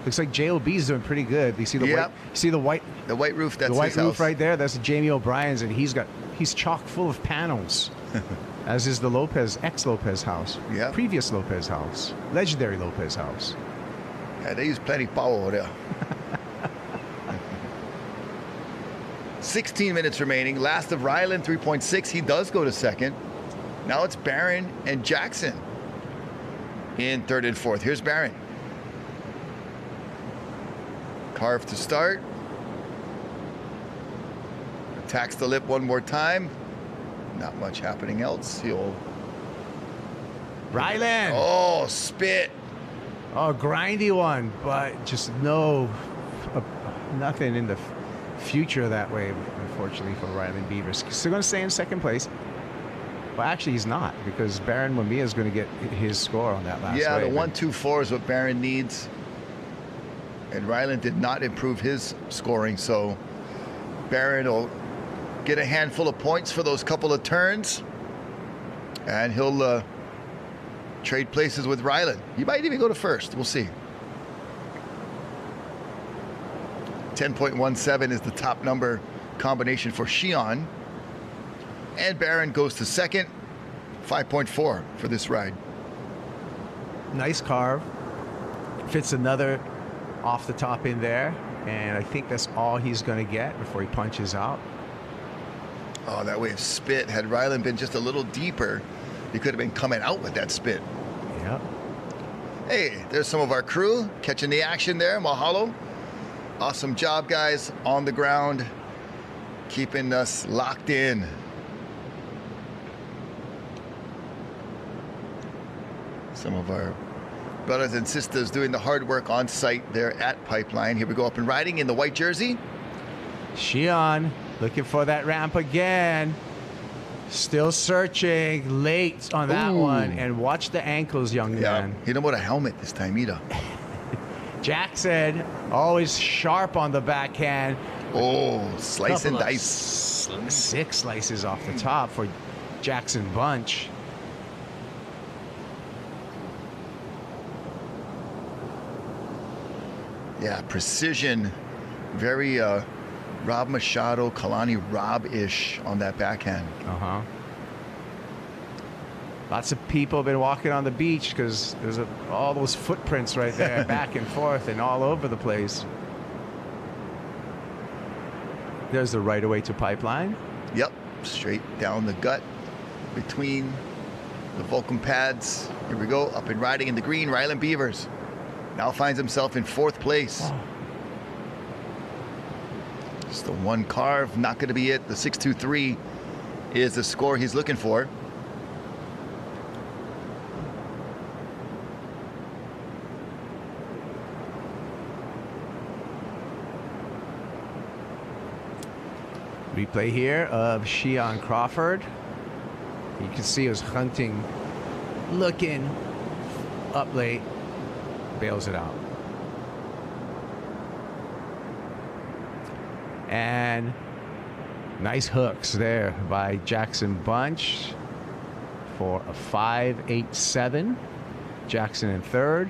Speaker 1: Looks like JOB's doing pretty good. You see the white
Speaker 2: roof. That's
Speaker 1: the white
Speaker 2: his
Speaker 1: roof
Speaker 2: house
Speaker 1: right there. That's Jamie O'Brien's, and he's chock full of panels. As is the ex-Lopez house.
Speaker 2: Yeah.
Speaker 1: Previous Lopez house. Legendary Lopez house.
Speaker 2: Yeah, they use plenty of power over there. 16 minutes remaining. Last of Ryland, 3.6. He does go to second. Now it's Barron and Jackson in third and fourth. Here's Barron. Carve to start. Attacks the lip one more time. Not much happening else. He'll...
Speaker 1: Ryland!
Speaker 2: Oh, spit.
Speaker 1: Oh, grindy one, but just nothing in the future that way, unfortunately, for Ryland Beavers. Still going to stay in second place. Well, actually, he's not, because Baron Mamiya is going to get his score on that last
Speaker 2: Yeah,
Speaker 1: wave.
Speaker 2: the 1-2-4 is what Barron needs. And Ryland did not improve his scoring, so Barron will get a handful of points for those couple of turns, and he'll trade places with Ryland. He might even go to first. We'll see. 10.17 is the top number combination for Shion. And Barron goes to second. 5.4 for this ride.
Speaker 1: Nice carve. Fits another off the top in there. And I think that's all he's going to get before he punches out.
Speaker 2: Oh, that wave spit. Had Ryland been just a little deeper, he could have been coming out with that spit.
Speaker 1: Yep.
Speaker 2: Hey, there's some of our crew catching the action there. Mahalo. Awesome job, guys, on the ground, keeping us locked in. Some of our brothers and sisters doing the hard work on site there at Pipeline. Here we go, up and riding in the white jersey.
Speaker 1: Shion looking for that ramp again. Still searching, late on that one. And watch the ankles, young man.
Speaker 2: Hit him with a helmet this time, either.
Speaker 1: Jackson, always sharp on the backhand.
Speaker 2: Oh, slice and dice.
Speaker 1: 6 slices off the top for Jackson Bunch.
Speaker 2: Yeah, precision. Very Rob Machado, Kalani Rob-ish on that backhand.
Speaker 1: Uh-huh. Lots of people have been walking on the beach because there's all those footprints right there, back and forth and all over the place. There's the right away to Pipeline.
Speaker 2: Yep, straight down the gut between the Vulcan pads. Here we go, up and riding in the green. Ryland Beavers now finds himself in 4th place. Oh. Just the one carve, not going to be it. The 6.23 is the score he's looking for.
Speaker 1: Replay here of Shion Crawford. You can see he was hunting, looking up late, bails it out. And nice hooks there by Jackson Bunch for a 5.87. Jackson in 3rd.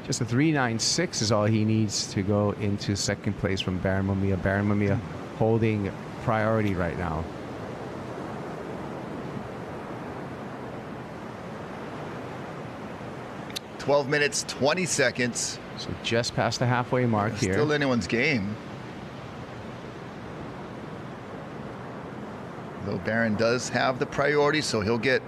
Speaker 1: Just a 3.96 is all he needs to go into 2nd place from Baron Mamiya. Baron Mamiya holding priority right now.
Speaker 2: $12 minutes, 20 seconds.
Speaker 1: So just past the halfway mark here.
Speaker 2: Still anyone's game. Though Barron does have the priority, so he'll get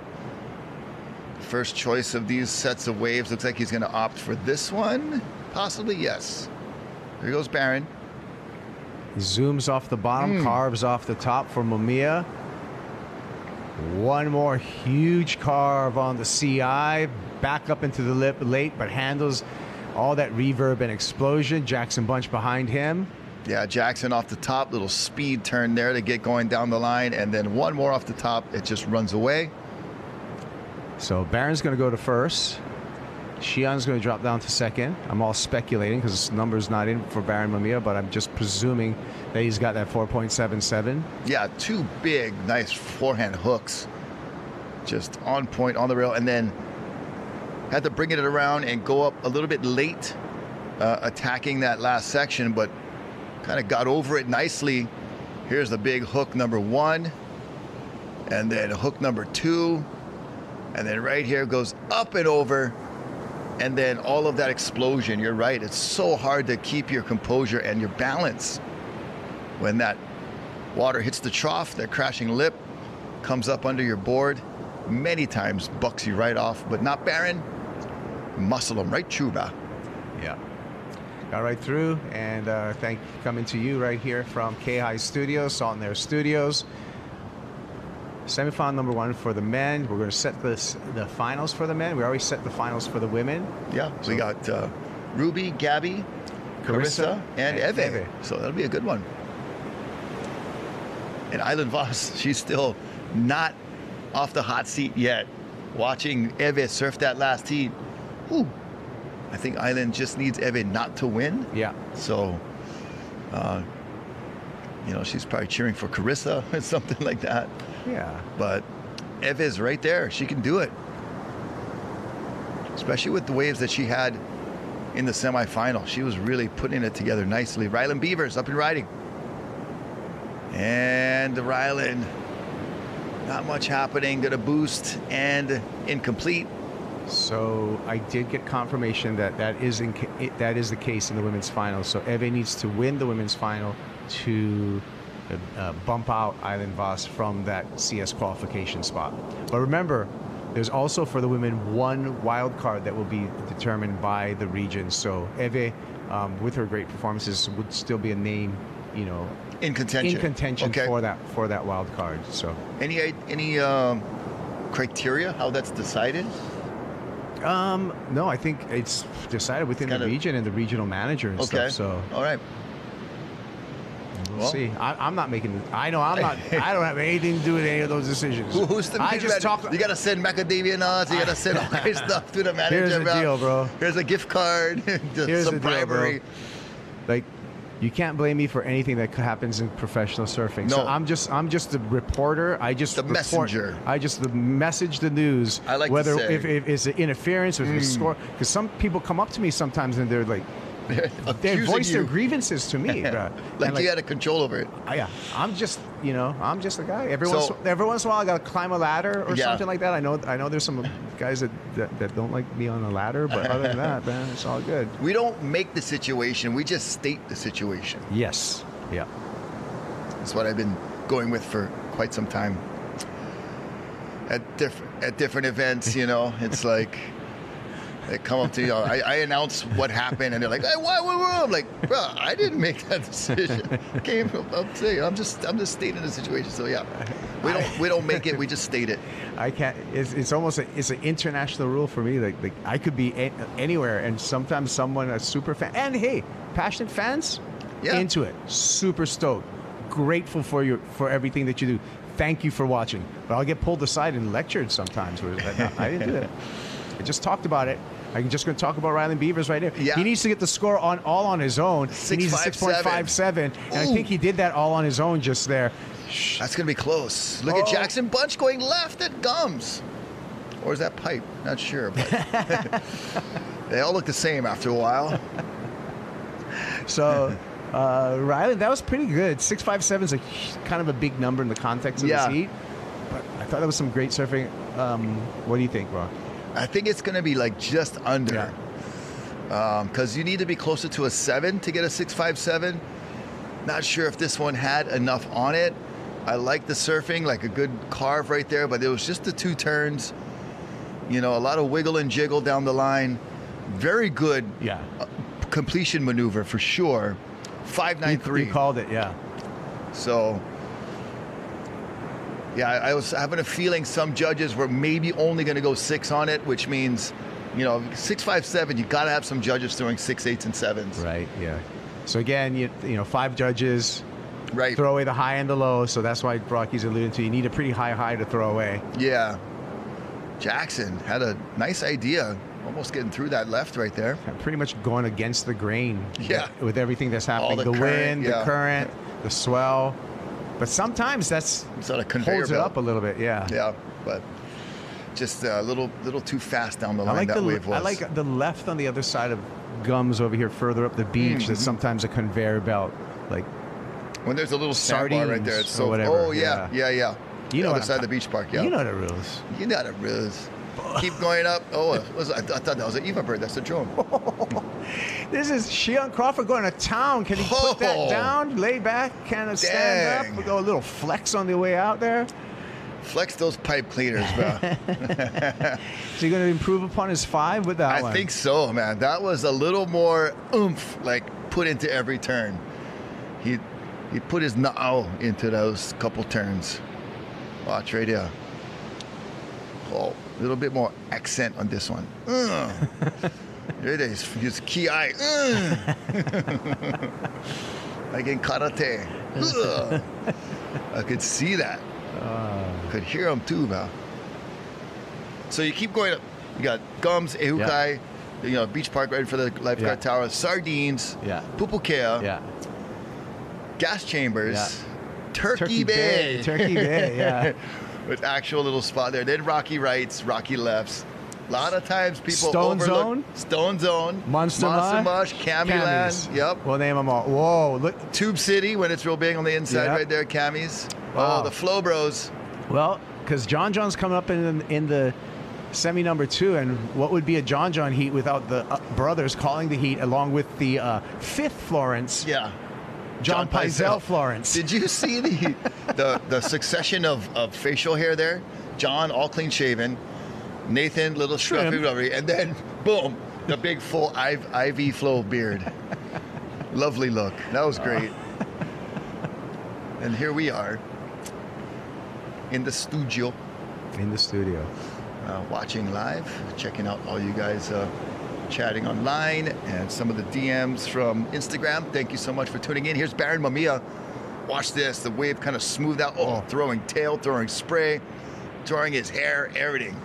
Speaker 2: first choice of these sets of waves. Looks like he's going to opt for this one. Possibly, yes. Here goes Barron.
Speaker 1: He zooms off the bottom, carves off the top for Mamiya. One more huge carve on the CI. Back up into the lip late, but handles all that reverb and explosion. Jackson Bunch behind him.
Speaker 2: Yeah, Jackson off the top. Little speed turn there to get going down the line. And then one more off the top. It just runs away.
Speaker 1: So Barron's going to go to first. Shion's going to drop down to second. I'm all speculating because this number's not in for Barron Mamiya, but I'm just presuming that he's got that 4.77.
Speaker 2: Yeah, two big, nice forehand hooks. Just on point, on the rail. And then had to bring it around and go up a little bit late, attacking that last section, but kind of got over it nicely. Here's the big hook number one. And then hook number two. And then right here goes up and over. And then all of that explosion, you're right. It's so hard to keep your composure and your balance when that water hits the trough, that crashing lip comes up under your board. Many times bucks you right off, but not Barron. Muscle him right through, bro.
Speaker 1: Yeah. Got right through. And thank you coming to you right here from K-High Studios, Salt and Air Studios. Semifinal number one for the men. We're going to set the finals for the men. We already set the finals for the women.
Speaker 2: Yeah, so we got Ruby, Gabby, Carissa, and Eve. So that'll be a good one. And Island Voss, she's still not off the hot seat yet. Watching Eve surf that last heat. Whew. I think Island just needs Eve not to win.
Speaker 1: Yeah.
Speaker 2: So, you know, she's probably cheering for Carissa or something like that.
Speaker 1: Yeah.
Speaker 2: But Eve is right there. She can do it. Especially with the waves that she had in the semifinal. She was really putting it together nicely. Ryland Beavers up and riding. And the Ryland, not much happening. Gonna boost and incomplete.
Speaker 1: So I did get confirmation that that is the case in the women's final. So Eve needs to win the women's final to bump out Island Voss from that CS qualification spot. But remember, there's also for the women one wild card that will be determined by the region. So Eve, with her great performances, would still be a name, you know,
Speaker 2: in contention okay.
Speaker 1: for that wild card. So
Speaker 2: any criteria how that's decided?
Speaker 1: No, I think it's decided within the region and the regional manager and stuff. So
Speaker 2: all right.
Speaker 1: We'll see. I'm not making. I know I'm not. I don't have anything to do with any of those decisions.
Speaker 2: Who's the manager? You got to send macadamia nuts. You got to send all this stuff to the manager.
Speaker 1: Here's the deal, bro.
Speaker 2: Here's a gift card.
Speaker 1: Here's
Speaker 2: some bribery.
Speaker 1: Deal, bro. Like, you can't blame me for anything that happens in professional surfing.
Speaker 2: No.
Speaker 1: So I'm just the reporter. I just
Speaker 2: messenger.
Speaker 1: I just message the news.
Speaker 2: I like
Speaker 1: whether
Speaker 2: to say.
Speaker 1: if it's an interference or if it's score. Because some people come up to me sometimes and they're like. They voice their grievances to me, bro.
Speaker 2: like you had a control over it.
Speaker 1: Yeah, I'm just a guy. Every once in a while, I got to climb a ladder or something like that. I know there's some guys that don't like me on the ladder, but other than that, man, it's all good.
Speaker 2: We don't make the situation; we just state the situation.
Speaker 1: Yes. Yeah.
Speaker 2: That's what I've been going with for quite some time. At different events, you know, it's like. They come up to you. I announce what happened, and they're like, "Hey, why? I'm like, bro, I didn't make that decision. I'm saying, I'm just stating the situation. So yeah, we don't make it. We just state it.
Speaker 1: I can't. It's almost it's an international rule for me. Like I could be anywhere, and sometimes someone a super fan, and hey, passionate fans, into it, super stoked, grateful for everything that you do. Thank you for watching. But I'll get pulled aside and lectured sometimes. Where like, no, I didn't do that. I just talked about it. I'm just going to talk about Ryland Beavers right now.
Speaker 2: Yeah.
Speaker 1: He needs to get the score all on his own. He needs a 6.57, and I think he did that all on his own just there.
Speaker 2: That's going to be close. Look at Jackson Bunch going left at Gums. Or is that Pipe? Not sure. But they all look the same after a while.
Speaker 1: So, Ryland, that was pretty good. 6.57 is kind of a big number in the context of this heat. But I thought that was some great surfing. What do you think, Ron?
Speaker 2: I think it's going to be like just under. Because you need to be closer to a 7 to get a 6.57. Not sure if this one had enough on it. I like the surfing, like a good carve right there, but it was just the 2 turns. You know, a lot of wiggle and jiggle down the line. Very good completion maneuver for sure. 593.
Speaker 1: You called it, yeah.
Speaker 2: So, yeah, I was having a feeling some judges were maybe only going to go 6 on it, which means, you know, 6, 5, 7, you got to have some judges throwing 6, 8s, and 7s.
Speaker 1: Right, yeah. So again, you know, 5 judges.
Speaker 2: Right.
Speaker 1: Throw away the high and the low, so that's why Rocky's alluding to. You need a pretty high to throw away.
Speaker 2: Yeah. Jackson had a nice idea, almost getting through that left right there.
Speaker 1: Pretty much going against the grain.
Speaker 2: Yeah.
Speaker 1: With everything that's happening. The wind, the current, the swell. But sometimes that's
Speaker 2: sort of conveyor
Speaker 1: holds it
Speaker 2: belt
Speaker 1: up a little bit, yeah.
Speaker 2: Yeah, but just a little too fast down the line that wave was.
Speaker 1: I like the left on the other side of Gums over here, further up the beach. There's sometimes a conveyor belt, like
Speaker 2: when there's a little sandbar right there. It's so.
Speaker 1: Whatever.
Speaker 2: Oh yeah. You know, other side of the beach park. Yeah.
Speaker 1: You know the rules.
Speaker 2: You know the rules. Keep going up. Oh, I thought that was an Eva bird. That's a drone.
Speaker 1: This is Shion Crawford going to town. Can he put that down? Lay back, kind of stand up. We go a little flex on the way out there.
Speaker 2: Flex those pipe cleaners, bro.
Speaker 1: Is he going to improve upon his 5 with that one?
Speaker 2: I think so, man. That was a little more oomph, like put into every turn. He put his na'au into those couple turns. Watch right here. Oh, a little bit more accent on this one. There it is. His ki ai. Like in karate. I could see that. Could hear him too, man. So you keep going up. You got Gums, Ehukai, you know, beach park right for the lifeguard tower, Sardines, Pupukea, gas chambers, Turkey Bay.
Speaker 1: Turkey Bay, yeah.
Speaker 2: With actual little spot there. Then Rocky rights, Rocky lefts. A lot of times people
Speaker 1: Stone
Speaker 2: overlook
Speaker 1: Zone?
Speaker 2: Stone Zone,
Speaker 1: Monster
Speaker 2: Mush, Cammyland. Yep.
Speaker 1: We'll name them all. Whoa, look.
Speaker 2: Tube City when it's real big on the inside right there, Cammy's.
Speaker 1: Wow.
Speaker 2: Oh, the Flow Bros.
Speaker 1: Well, because John's coming up in the semi number 2, and what would be a John heat without the brothers calling the heat along with the 5th Florence?
Speaker 2: Yeah.
Speaker 1: John Pizell Florence.
Speaker 2: Did you see the succession of facial hair there? John, all clean shaven. Nathan, little scruffy rubbery. And then, boom, the big full IV flow beard. Lovely look. That was great. And here we are in the studio.
Speaker 1: In the studio.
Speaker 2: Watching live, checking out all you guys chatting online and some of the DMs from Instagram. Thank you so much for tuning in. Here's Baron Mamiya. Watch this. The wave kind of smoothed out. Oh, throwing tail, throwing spray, throwing his hair, everything.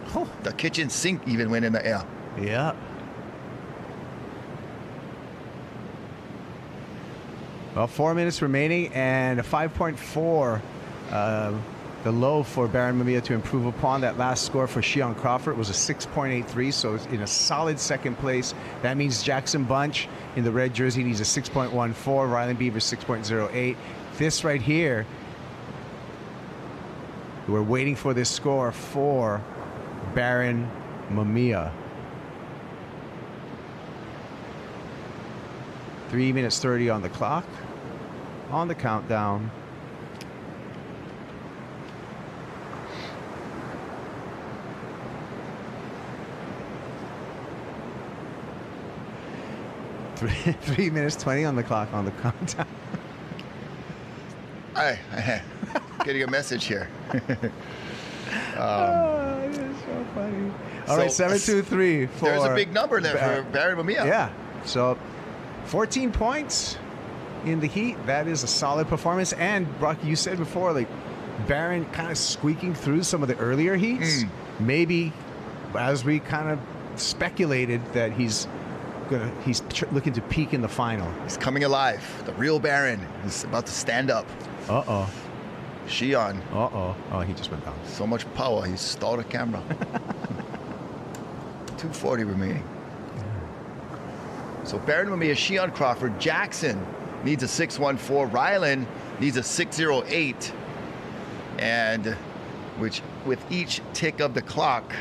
Speaker 2: The kitchen sink even went in the air.
Speaker 1: Yeah. Well, 4 minutes remaining and a 5.4. The low for Baron Mamiya to improve upon. That last score for Shion Crawford was a 6.83, so it's in a solid second place. That means Jackson Bunch in the red jersey needs a 6.14, Ryland Beaver 6.08. This right here, we're waiting for this score for Baron Mamiya. 3 minutes 30 on the clock, on the countdown. Three minutes 20 on the clock on the countdown.
Speaker 2: Hi, getting a message here.
Speaker 1: Oh, it is so funny. All right, 723 for.
Speaker 2: There's a big number there for Baron Mamiya.
Speaker 1: Yeah, so 14 points in the heat. That is a solid performance. And Rocky, you said before, like Baron kind of squeaking through some of the earlier heats. Maybe, as we kind of speculated, that he's looking to peak in the final.
Speaker 2: He's coming alive. The real Baron is about to stand up.
Speaker 1: Uh-oh.
Speaker 2: Shion.
Speaker 1: Uh-oh. Oh, he just went down.
Speaker 2: So much power. He stalled the camera. 2:40 remaining. So Baron Mamiya, Shion Crawford, Jackson needs a 6.14. Ryland needs a 6.08. And which with each tick of the clock,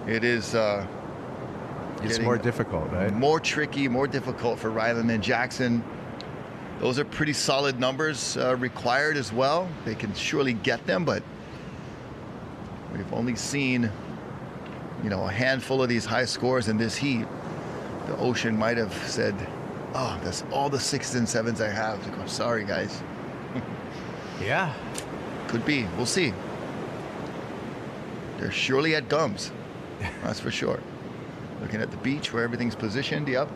Speaker 2: it is
Speaker 1: it's more difficult, right?
Speaker 2: More tricky, more difficult for Ryland and Jackson. Those are pretty solid numbers required as well. They can surely get them, but we've only seen, you know, a handful of these high scores in this heat. The ocean might have said, oh, that's all the 6s and 7s I have. Like, I'm sorry, guys.
Speaker 1: Yeah.
Speaker 2: Could be. We'll see. They're surely at gums. That's for sure. Looking at the beach where everything's positioned. Yep.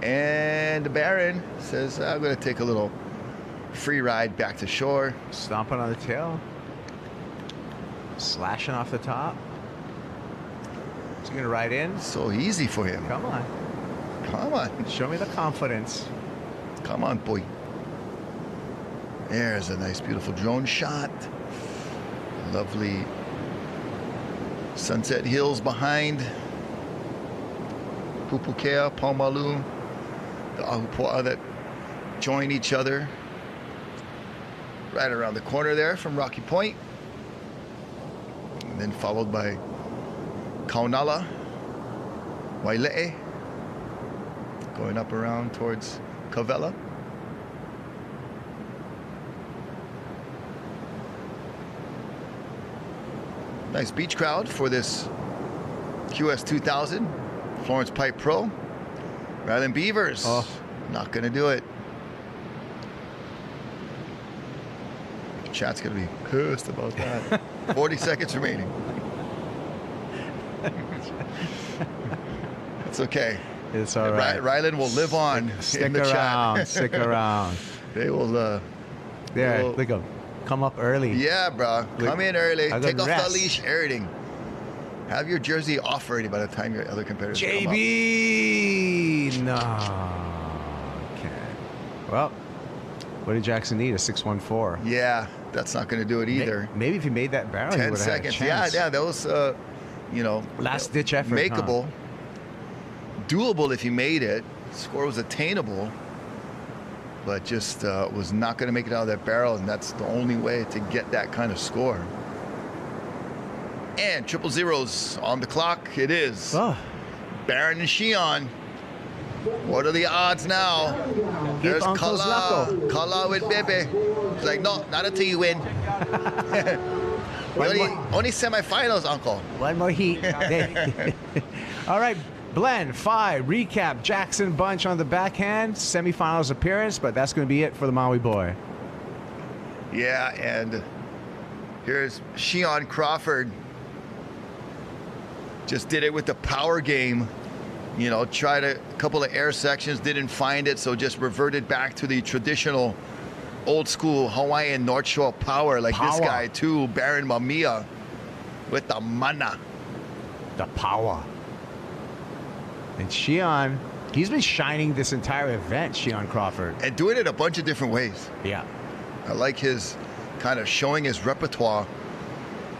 Speaker 2: And the Baron says, I'm going to take a little free ride back to shore.
Speaker 1: Stomping on the tail. Slashing off the top. He's going to ride in.
Speaker 2: So easy for him.
Speaker 1: Come on.
Speaker 2: Come on.
Speaker 1: Show me the confidence.
Speaker 2: Come on, boy. There's a nice, beautiful drone shot. Lovely sunset hills behind. Pupukea, Paumalu, the Ahupua'a that join each other right around the corner there from Rocky Point. And then followed by Kaunala, Waile'e, going up around towards Kavela. Nice beach crowd for this QS 2000. Florence Pipe Pro. Ryland Beavers.
Speaker 1: Oh.
Speaker 2: Not going to do it. Chat's going to be pissed about that. 40 seconds remaining. It's okay.
Speaker 1: It's all right.
Speaker 2: Ryland will live on in the
Speaker 1: around,
Speaker 2: chat.
Speaker 1: Stick around.
Speaker 2: They will.
Speaker 1: There, they go. Come up early.
Speaker 2: Yeah, bro. Come in early.
Speaker 1: I got
Speaker 2: Take off
Speaker 1: rest.
Speaker 2: the leash. Everything. Have your jersey off already by the time your other competitors come up.
Speaker 1: JB! No. Okay. Well, what did Jackson need? A 614.
Speaker 2: Yeah, that's not going to do it either.
Speaker 1: Maybe if he made that barrel, he
Speaker 2: 10
Speaker 1: would have had a
Speaker 2: seconds.
Speaker 1: chance.
Speaker 2: Yeah, that was, you know,
Speaker 1: last ditch effort.
Speaker 2: makeable,
Speaker 1: huh?
Speaker 2: doable if he made it. Score was attainable, but just was not going to make it out of that barrel, and that's the only way to get that kind of score. And 000s on the clock. It is.
Speaker 1: Oh.
Speaker 2: Baron and Shion. What are the odds now? There's
Speaker 1: Uncle's
Speaker 2: Kala. Kala with Bebe. He's like, no, not until you win. only semifinals, Uncle.
Speaker 1: One more heat. All right, Blend 5 recap. Jackson Bunch on the backhand. Semifinals appearance, but that's going to be it for the Maui boy.
Speaker 2: Yeah, and here's Shion Crawford. Just did it with the power game. You know, tried a couple of air sections, didn't find it, so just reverted back to the traditional old school Hawaiian North Shore power like this guy too, Baron Mamiya with the mana.
Speaker 1: The power. And Shion, he's been shining this entire event, Shion Crawford.
Speaker 2: And doing it a bunch of different ways.
Speaker 1: Yeah.
Speaker 2: I like his kind of showing his repertoire,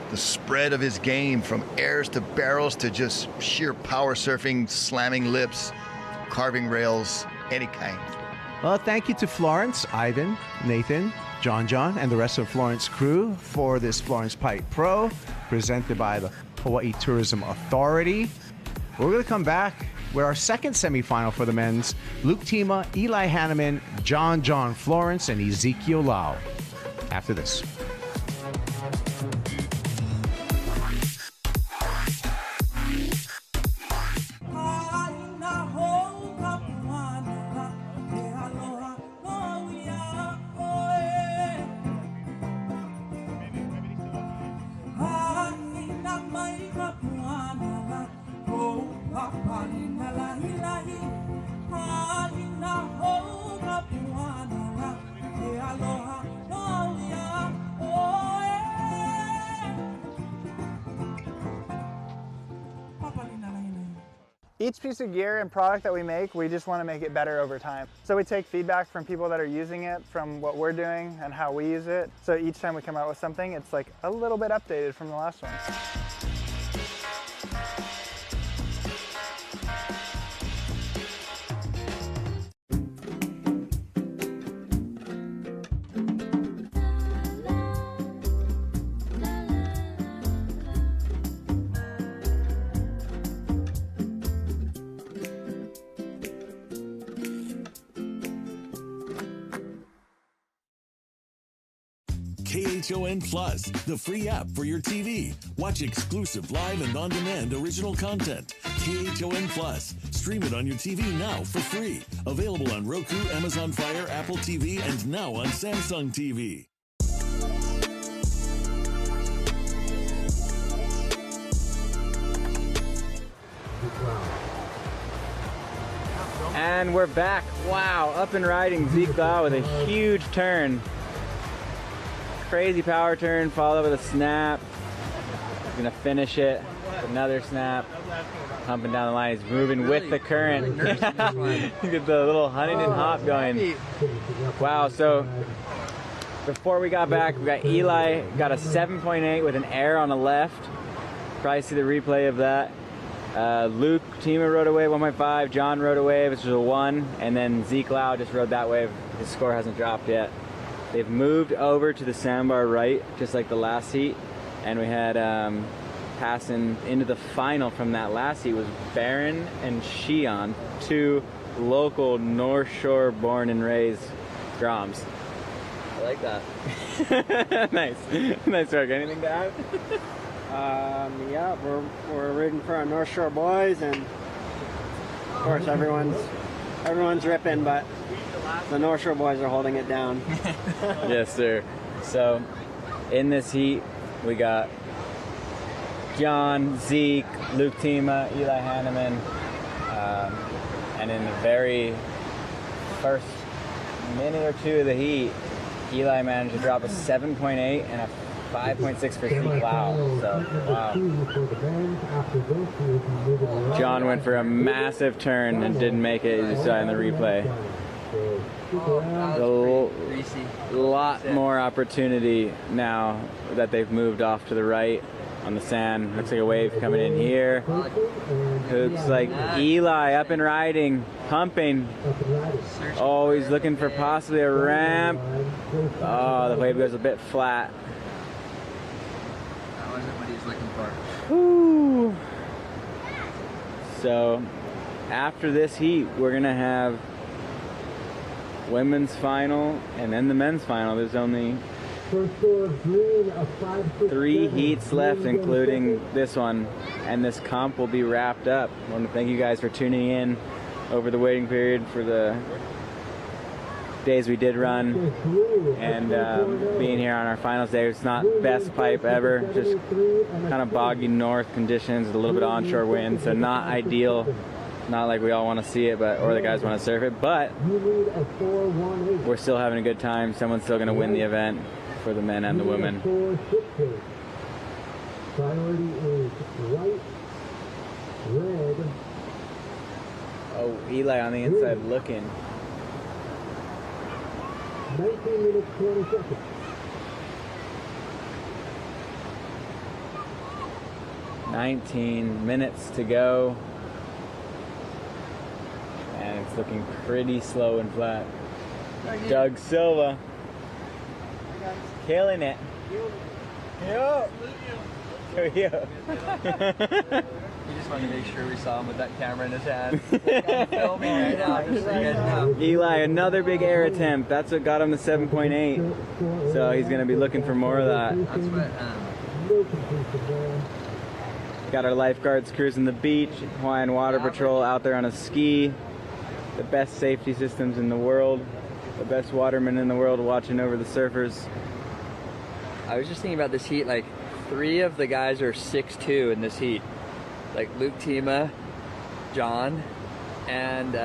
Speaker 2: the spread of his game from airs to barrels to just sheer power surfing, slamming lips, carving rails, any kind.
Speaker 1: Well, thank you to Florence, Ivan, Nathan, John, and the rest of Florence crew for this Florence Pipe Pro presented by the Hawaii Tourism Authority. We're going to come back with our second semifinal for the men's. Luke Tima, Eli Hanneman, John Florence, and Ezekiel Lau. After this.
Speaker 7: Each piece of gear and product that we make, we just want to make it better over time. So we take feedback from people that are using it, from what we're doing and how we use it. So each time we come out with something, it's like a little bit updated from the last one.
Speaker 14: KHON Plus, the free app for your TV. Watch exclusive live and on-demand original content. KHON Plus. Stream it on your TV now for free. Available on Roku, Amazon Fire, Apple TV, and now on Samsung TV.
Speaker 21: And we're back. Wow, up and riding Zeke Lau with a huge turn. Crazy power turn, followed with a snap. He's gonna finish it. Another snap. Pumping down the line. He's moving with the current. Look at the little Huntington hop going. Wow, so before we got back, we got Eli, got a 7.8 with an air on the left. Probably see the replay of that. Luke Tima rode a wave 1.5, John rode a wave, which was a 1, and then Zeke Lau just rode that wave. His score hasn't dropped yet. They've moved over to the sandbar right, just like the last heat, and we had passing into the final from that last heat was Barron and Shion, 2 local North Shore born and raised Groms.
Speaker 22: I like that.
Speaker 21: Nice. Nice work. Anything to add?
Speaker 5: Yeah, we're rooting for our North Shore boys, and of course everyone's ripping, but the North Shore boys are holding it down.
Speaker 21: Yes, sir. So in this heat, we got John, Zeke, Luke Tima, Eli Hanneman, and in the very first minute or 2 of the heat, Eli managed to drop a 7.8 and a 5.6 for Zeke Lau. So, wow. John went for a massive turn and didn't make it, as you saw in the replay. A lot more opportunity now that they've moved off to the right on the sand. Looks like a wave coming in here. Looks like Eli up and riding, pumping. Oh, he's looking for possibly a ramp. Oh, the wave goes a bit flat.
Speaker 22: That wasn't what he's looking for.
Speaker 21: Woo. So after this heat, we're gonna have women's final and then the men's final. There's only 3 heats left, including this one, and this comp will be wrapped up. I want to thank you guys for tuning in over the waiting period for the days we did run, and being here on our finals day. It's not best pipe ever, just kind of boggy north conditions with a little bit of onshore wind, so not ideal, not like we all want to see it, but or the guys want to surf it, but we're still having a good time. Someone's still going to win the event for the men and the women.
Speaker 12: Priority is white, red.
Speaker 21: Oh, Eli on the inside looking.
Speaker 12: 19 minutes, 20 seconds.
Speaker 21: 19 minutes to go. And it's looking pretty slow and flat. Doug Silva. Killing it. Yo. Yo.
Speaker 22: We just wanted to make sure we saw him with that camera in his hand. I'm filming right now, just so you guys know.
Speaker 21: Eli, another big air attempt. That's what got him to 7.8. So he's going to be looking for more of that.
Speaker 22: That's what,
Speaker 21: Got our lifeguards cruising the beach. Hawaiian Water Patrol out there on a ski. The best safety systems in the world. The best watermen in the world watching over the surfers.
Speaker 22: I was just thinking about this heat, like 3 of the guys are 6'2" in this heat. Like Luke Tima, John, and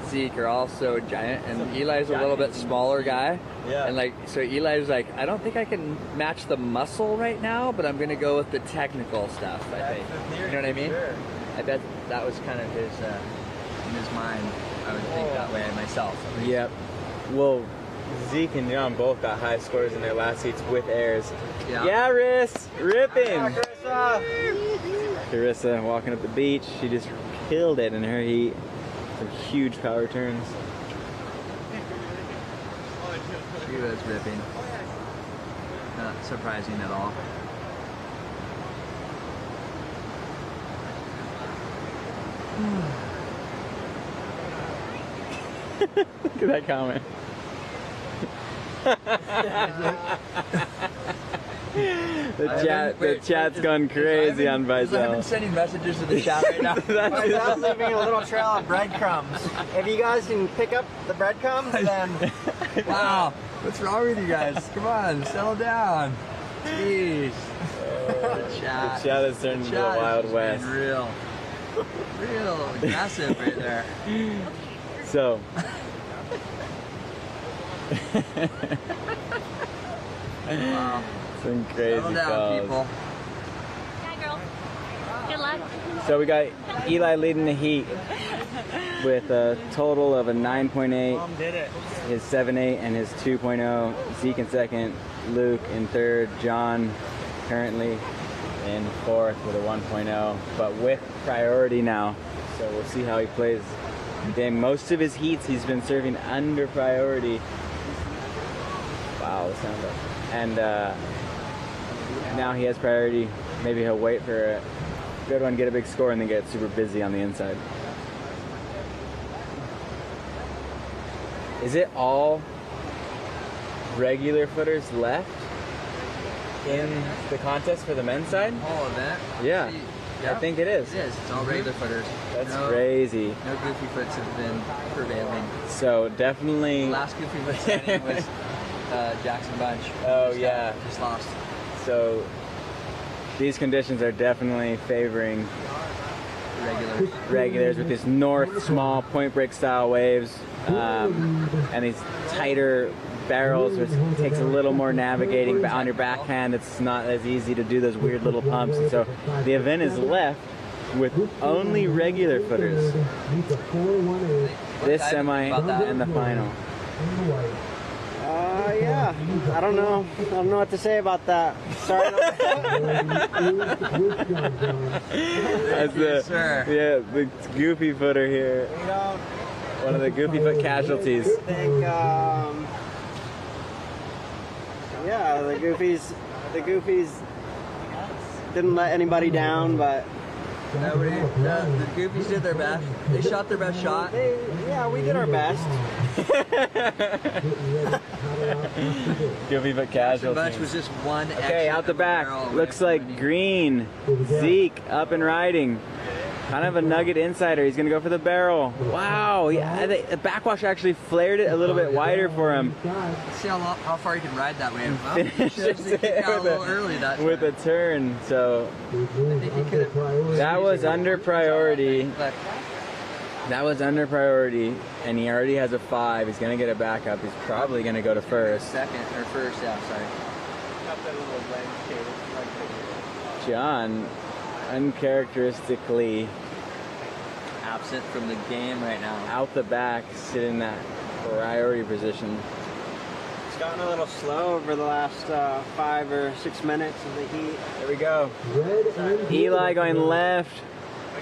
Speaker 22: Zeke are also giant, and Eli's a little bit smaller guy.
Speaker 21: Yeah.
Speaker 22: And like, so Eli's like, I don't think I can match the muscle right now, but I'm gonna go with the technical stuff, I think. You know what I mean?
Speaker 21: Sure.
Speaker 22: I bet that was kind of his, in his mind, I would think that way myself.
Speaker 21: Yep. Well, Zeke and John both got high scores in their last heats with airs. Yeah, Riss! Ripping! Carissa walking up the beach. She just killed it in her heat. Some huge power turns.
Speaker 22: She was ripping. Not surprising at all.
Speaker 21: Look at that comment. The chat's gone crazy on
Speaker 22: I've been
Speaker 21: Banzai.
Speaker 22: sending messages to the chat right now.
Speaker 5: Baisal's leaving a little trail of breadcrumbs. If you guys can pick up the breadcrumbs, then...
Speaker 22: Wow, what's wrong with you guys? Come on, settle down. Jeez. The chat
Speaker 21: has turned into the Wild West.
Speaker 22: Real aggressive right there.
Speaker 21: So.
Speaker 22: Wow.
Speaker 21: Some crazy
Speaker 22: Settle down,
Speaker 21: calls.
Speaker 22: people.
Speaker 6: Yeah, girl. Good luck.
Speaker 21: So we got Eli leading the heat with a total of a 9.8.
Speaker 5: Mom did it.
Speaker 21: His 7.8 and his 2.0. Zeke in second, Luke in third, John currently in fourth with a 1.0, but with priority now. So we'll see how he plays today. Most of his heats he's been serving under priority. Wow, the sound up. And now he has priority. Maybe he'll wait for a good one, get a big score, and then get super busy on the inside. Is it all regular footers left in the contest for the men's side?
Speaker 22: All of that?
Speaker 21: Yeah. I think it is.
Speaker 22: It is. It's all regular footers.
Speaker 21: That's crazy.
Speaker 22: No goofy foots have been prevailing.
Speaker 21: So definitely.
Speaker 22: The last goofy foot standing was Jackson Bunch.
Speaker 21: Oh yeah.
Speaker 22: Just lost.
Speaker 21: So these conditions are definitely favoring regulars with these north small point break style waves and these tighter barrels, which takes a little more navigating, but on your backhand it's not as easy to do those weird little pumps. And so the event is left with only regular footers. This semi and the final.
Speaker 5: Yeah, I don't know what to say about that. Sorry.
Speaker 21: That's the goofy footer here. One of the goofy foot casualties.
Speaker 5: I think, yeah, the goofies didn't let anybody down, but
Speaker 22: the goofies did their best. They shot their best shot.
Speaker 5: Yeah, we did our best.
Speaker 21: Goofy foot casualties.
Speaker 22: Bunch was just one.
Speaker 21: Okay, out the back. Looks like green. Zeke up and riding. Kind of a nugget insider. He's going to go for the barrel. Wow. Yeah, the backwash actually flared it a little bit wider for him.
Speaker 22: See how far you can ride that way. Well, kicked out a little early that time.
Speaker 21: With a turn. So that was under priority. That was under priority, and he already has a 5. He's going to get it back up. He's probably going to go to first.
Speaker 22: Second or first, yeah, sorry.
Speaker 21: John, uncharacteristically
Speaker 22: absent from the game right now.
Speaker 21: Out the back, sitting in that priority position.
Speaker 5: It's gotten a little slow over the last 5 or 6 minutes of the heat.
Speaker 21: There we go. Eli going left.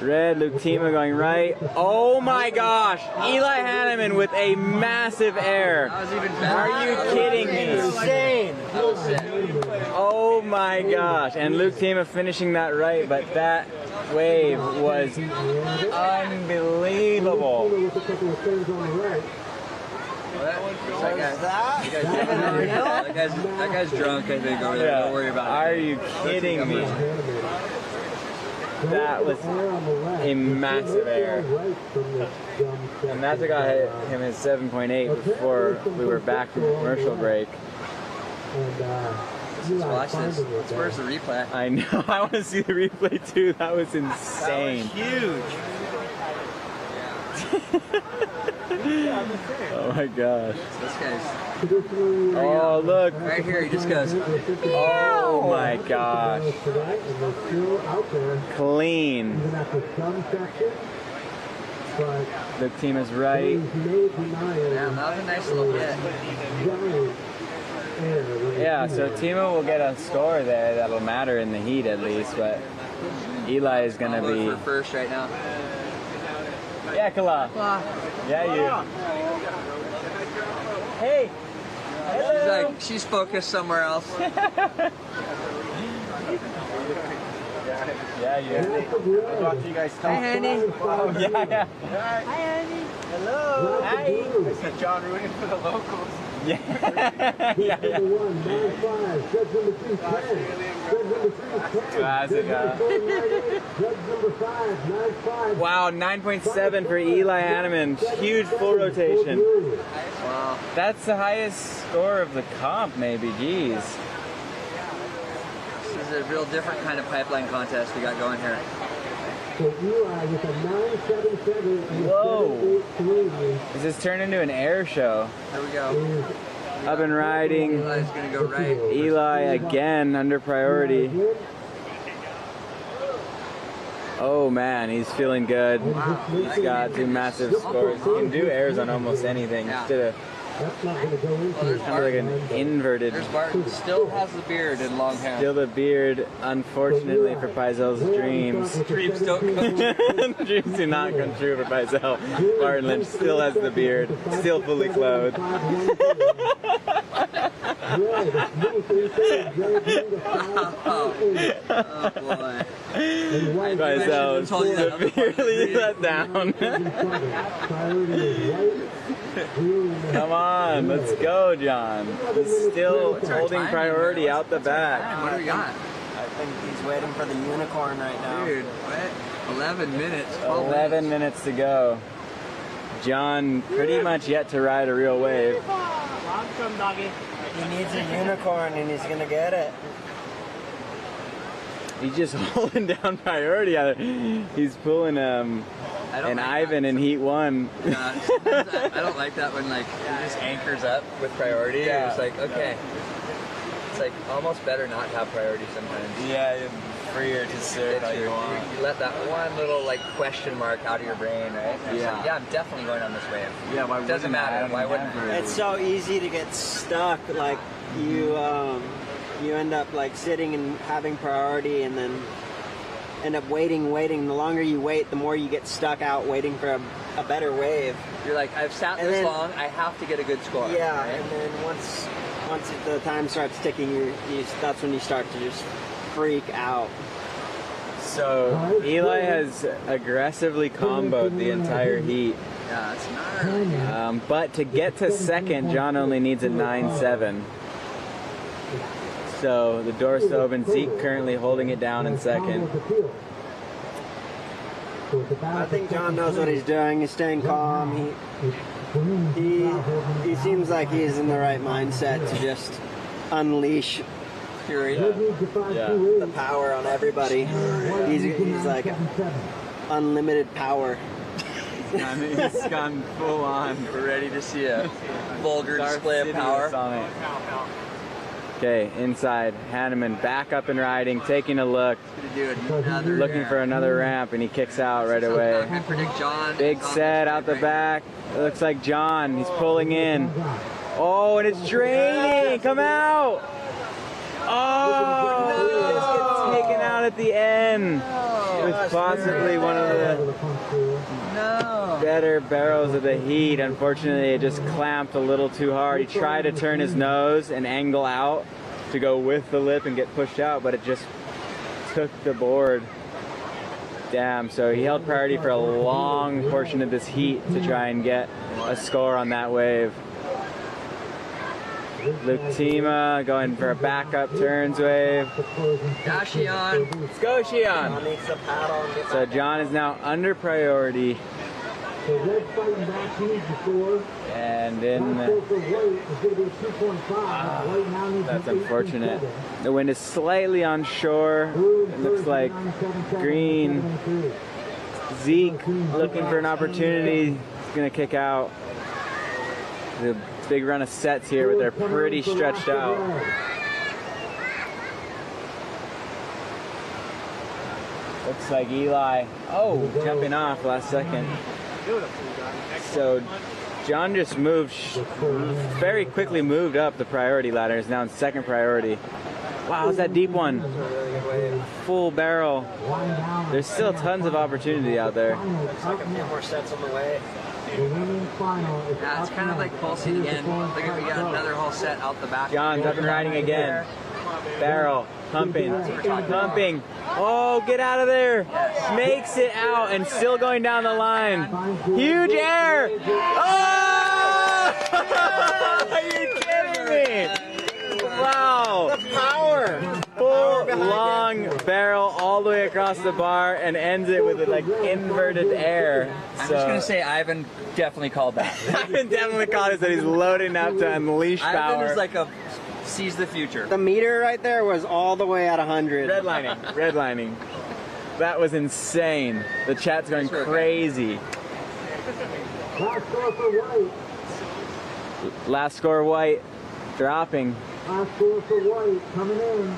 Speaker 21: Red, Luke Tima going right. Oh my gosh! Eli Hanneman with a massive air.
Speaker 22: That was even better.
Speaker 21: Are you kidding me?
Speaker 5: Insane.
Speaker 21: Oh my gosh! And Luke Tima finishing that right, but that wave was unbelievable.
Speaker 22: That guy's drunk, I think, over there. Don't worry about it.
Speaker 21: Are you kidding me? That was a massive air. And that's what got him his 7.8 before we were back from commercial break.
Speaker 22: Let's watch this. Where's the replay?
Speaker 21: I know. I want to see the replay too. That was insane.
Speaker 22: That was huge.
Speaker 21: Oh my gosh.
Speaker 22: This guy's.
Speaker 21: Oh look.
Speaker 22: Right here, he just goes.
Speaker 21: Oh my gosh. Clean. The team is right.
Speaker 22: Yeah, that was a nice little hit.
Speaker 21: Yeah, so Timo will get a score there that'll matter in the heat at least, but Eli is going to be
Speaker 22: for first right now.
Speaker 21: Yeah, Kala. Yeah, you. Hey.
Speaker 22: Hello. She's focused somewhere else.
Speaker 21: Yeah, you.
Speaker 5: I'll talk to you guys.
Speaker 22: Hi, Andy.
Speaker 21: Oh, yeah.
Speaker 22: Hi, Andy.
Speaker 5: Hello.
Speaker 21: Hi.
Speaker 5: I said John rooting for the locals.
Speaker 21: Classic, Wow, 9.7 for Eli Hanneman. Huge full rotation.
Speaker 22: Wow.
Speaker 21: That's the highest score of the comp, maybe. Jeez.
Speaker 22: This is a real different kind of pipeline contest we got going here.
Speaker 21: Whoa! Does this turn into an air show?
Speaker 22: Here we go.
Speaker 21: Up and riding.
Speaker 22: Eli's gonna go right.
Speaker 21: Eli again under priority. Oh man, he's feeling good. He's got 2 massive scores. He can do airs on almost anything. Just did a kind of like an inverted.
Speaker 22: There's Barton. Still has the beard and long hair.
Speaker 21: Still the beard, unfortunately for Paizel's dreams.
Speaker 22: Dreams don't come true.
Speaker 21: Dreams do not come true for Paizel. Barton Lynch still has the beard, still fully clothed.
Speaker 22: Oh boy.
Speaker 21: Paizel severely let down. Come on, let's go, John. He's still holding priority out the back.
Speaker 22: What do we got?
Speaker 5: I think he's waiting for the unicorn right now.
Speaker 22: Dude, what? 11 minutes.
Speaker 21: 11 minutes to go. John pretty much yet to ride a real wave.
Speaker 5: He needs a unicorn and he's gonna get it.
Speaker 21: He's just holding down priority. He's pulling an Ivan in heat 1.
Speaker 22: I don't like that when like he just anchors up with priority.
Speaker 21: Yeah.
Speaker 22: It's like, okay. It's like almost better not have priority sometimes.
Speaker 21: Yeah, you're freer to surf how you want.
Speaker 22: You let that one little like question mark out of your brain, right?
Speaker 5: Yeah.
Speaker 22: Like, yeah, I'm definitely going on this wave.
Speaker 5: Yeah, why
Speaker 22: doesn't matter. Why wouldn't?
Speaker 5: It's so easy to get stuck. Like you end up like sitting and having priority, and then end up waiting. The longer you wait, the more you get stuck out waiting for a better wave.
Speaker 22: You're like, I've sat this long. I have to get a good score.
Speaker 5: Yeah,
Speaker 22: right?
Speaker 5: and then once the time starts ticking, that's when you start to just freak out.
Speaker 21: So Eli has aggressively comboed the entire heat.
Speaker 22: Yeah, that's gnarly.
Speaker 21: But to get to second, John only needs a 9.7. So the door stove and Zeke currently holding it down in second.
Speaker 5: I think John knows what he's doing. He's staying calm. He seems like he's in the right mindset to just unleash the power on everybody. He's like unlimited power.
Speaker 21: He's gone full on.
Speaker 22: We're ready to see a vulgar display of power.
Speaker 21: Okay, inside, Hanneman back up and riding, taking a look, looking for another ramp, and he kicks out right away.
Speaker 22: I predict John.
Speaker 21: Big set out the back. It looks like John. He's pulling in. Oh, and it's draining. Come out. Oh, he just gets taken out at the end with possibly one of the better barrels of the heat. Unfortunately, it just clamped a little too hard. He tried to turn his nose and angle out to go with the lip and get pushed out, but it just took the board. Damn, so he held priority for a long portion of this heat to try and get a score on that wave. Luke Tima going for a backup turns wave.
Speaker 22: Yeah, Shion.
Speaker 21: Let's go, Shion. So John is now under priority. And in that's unfortunate. The wind is slightly on shore. It looks like green. Zeke looking for an opportunity. He's gonna kick out. The big run of sets here, but they're pretty stretched out. Looks like Eli, jumping off last second. So John just very quickly moved up the priority ladder. Is now in second priority. Wow, how's that deep one? Full barrel. There's still tons of opportunity out there.
Speaker 5: Looks like a few more sets on the way.
Speaker 22: Yeah, it's kind of like pulsing again. Look at, we got another whole set out the back.
Speaker 21: John's up and riding again. Barrel, pumping. Oh, get out of there. Makes it out and still going down the line. Huge air. Oh! you kidding me? Wow. The power. Full long barrel all the way across the bar and ends it with like inverted air.
Speaker 22: I'm just gonna say Ivan definitely called that.
Speaker 21: Ivan definitely called it that he's loading up to unleash power.
Speaker 22: Ivan is like a sees the future.
Speaker 5: The meter right there was all the way at 100.
Speaker 21: Redlining. That was insane. The chat's going crazy.
Speaker 12: Last score for White.
Speaker 21: Last score White dropping.
Speaker 12: Last score for White coming in.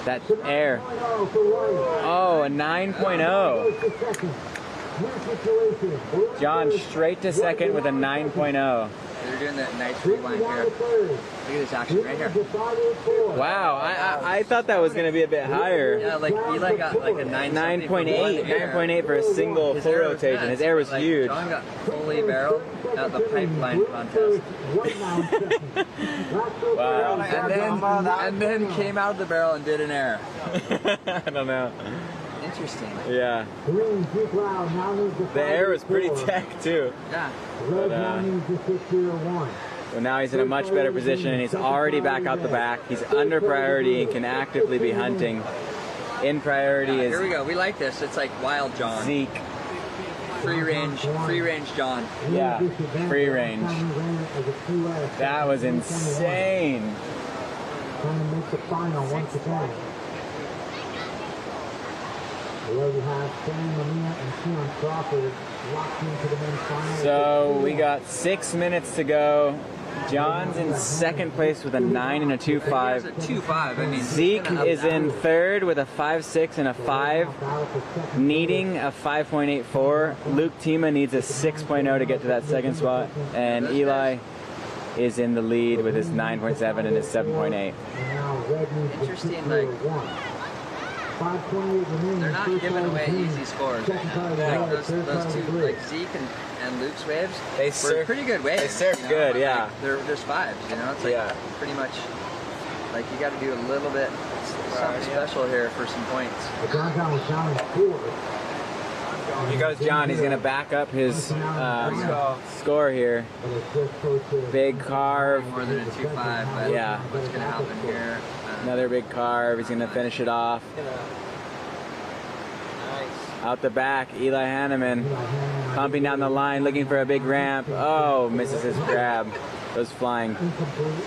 Speaker 21: That air. Oh, a 9.0. John straight to second with a 9.0.
Speaker 22: They're doing that nice rewind here. Look at this action right here.
Speaker 21: Wow, I thought that was going to be a bit higher.
Speaker 22: Yeah, like Eli got like a 9.8.
Speaker 21: 9.8 for a single full rotation. His air was
Speaker 22: like,
Speaker 21: huge.
Speaker 22: John got fully barreled at the pipeline contest.
Speaker 21: Wow.
Speaker 22: And then came out of the barrel and did an air.
Speaker 21: I don't know.
Speaker 22: Interesting.
Speaker 21: Yeah. The air was pretty tech too.
Speaker 22: Yeah.
Speaker 21: But, well, now he's in a much better position and he's already back out the back. He's under priority and can actively be hunting. In priority is...
Speaker 22: Here we go. We like this. It's like Wild John.
Speaker 21: Zeke.
Speaker 22: Free range John.
Speaker 21: Yeah, free range. That was insane.
Speaker 12: Trying to make the final once again. We already have Sam Mamiya and Keon Crawford locked into the men's final.
Speaker 21: So we got 6 minutes to go. John's in second place with a 9 and a 2.5.
Speaker 22: A 2.5. I mean,
Speaker 21: Zeke is in third with a 5.6 and a 5, needing a 5.84. Luke Tima needs a 6.0 to get to that second spot, and Eli is in the lead with his 9.7 and his 7.8.
Speaker 22: Interesting, like, they're not giving away easy scores right now. Like those two, like Zeke and Luke's waves, were pretty good waves.
Speaker 21: They surf good, yeah.
Speaker 22: Like, there's fives, you know? It's like pretty much, like you got to do a little bit something special here for some points.
Speaker 21: Here goes John. He's going to back up his score here. Big carve.
Speaker 22: More than a 2.5, but
Speaker 21: yeah.
Speaker 22: What's going to happen here?
Speaker 21: Another big carve. He's going to finish it off. Out the back, Eli Hanneman pumping down the line, looking for a big ramp. Oh, misses his grab. Goes flying.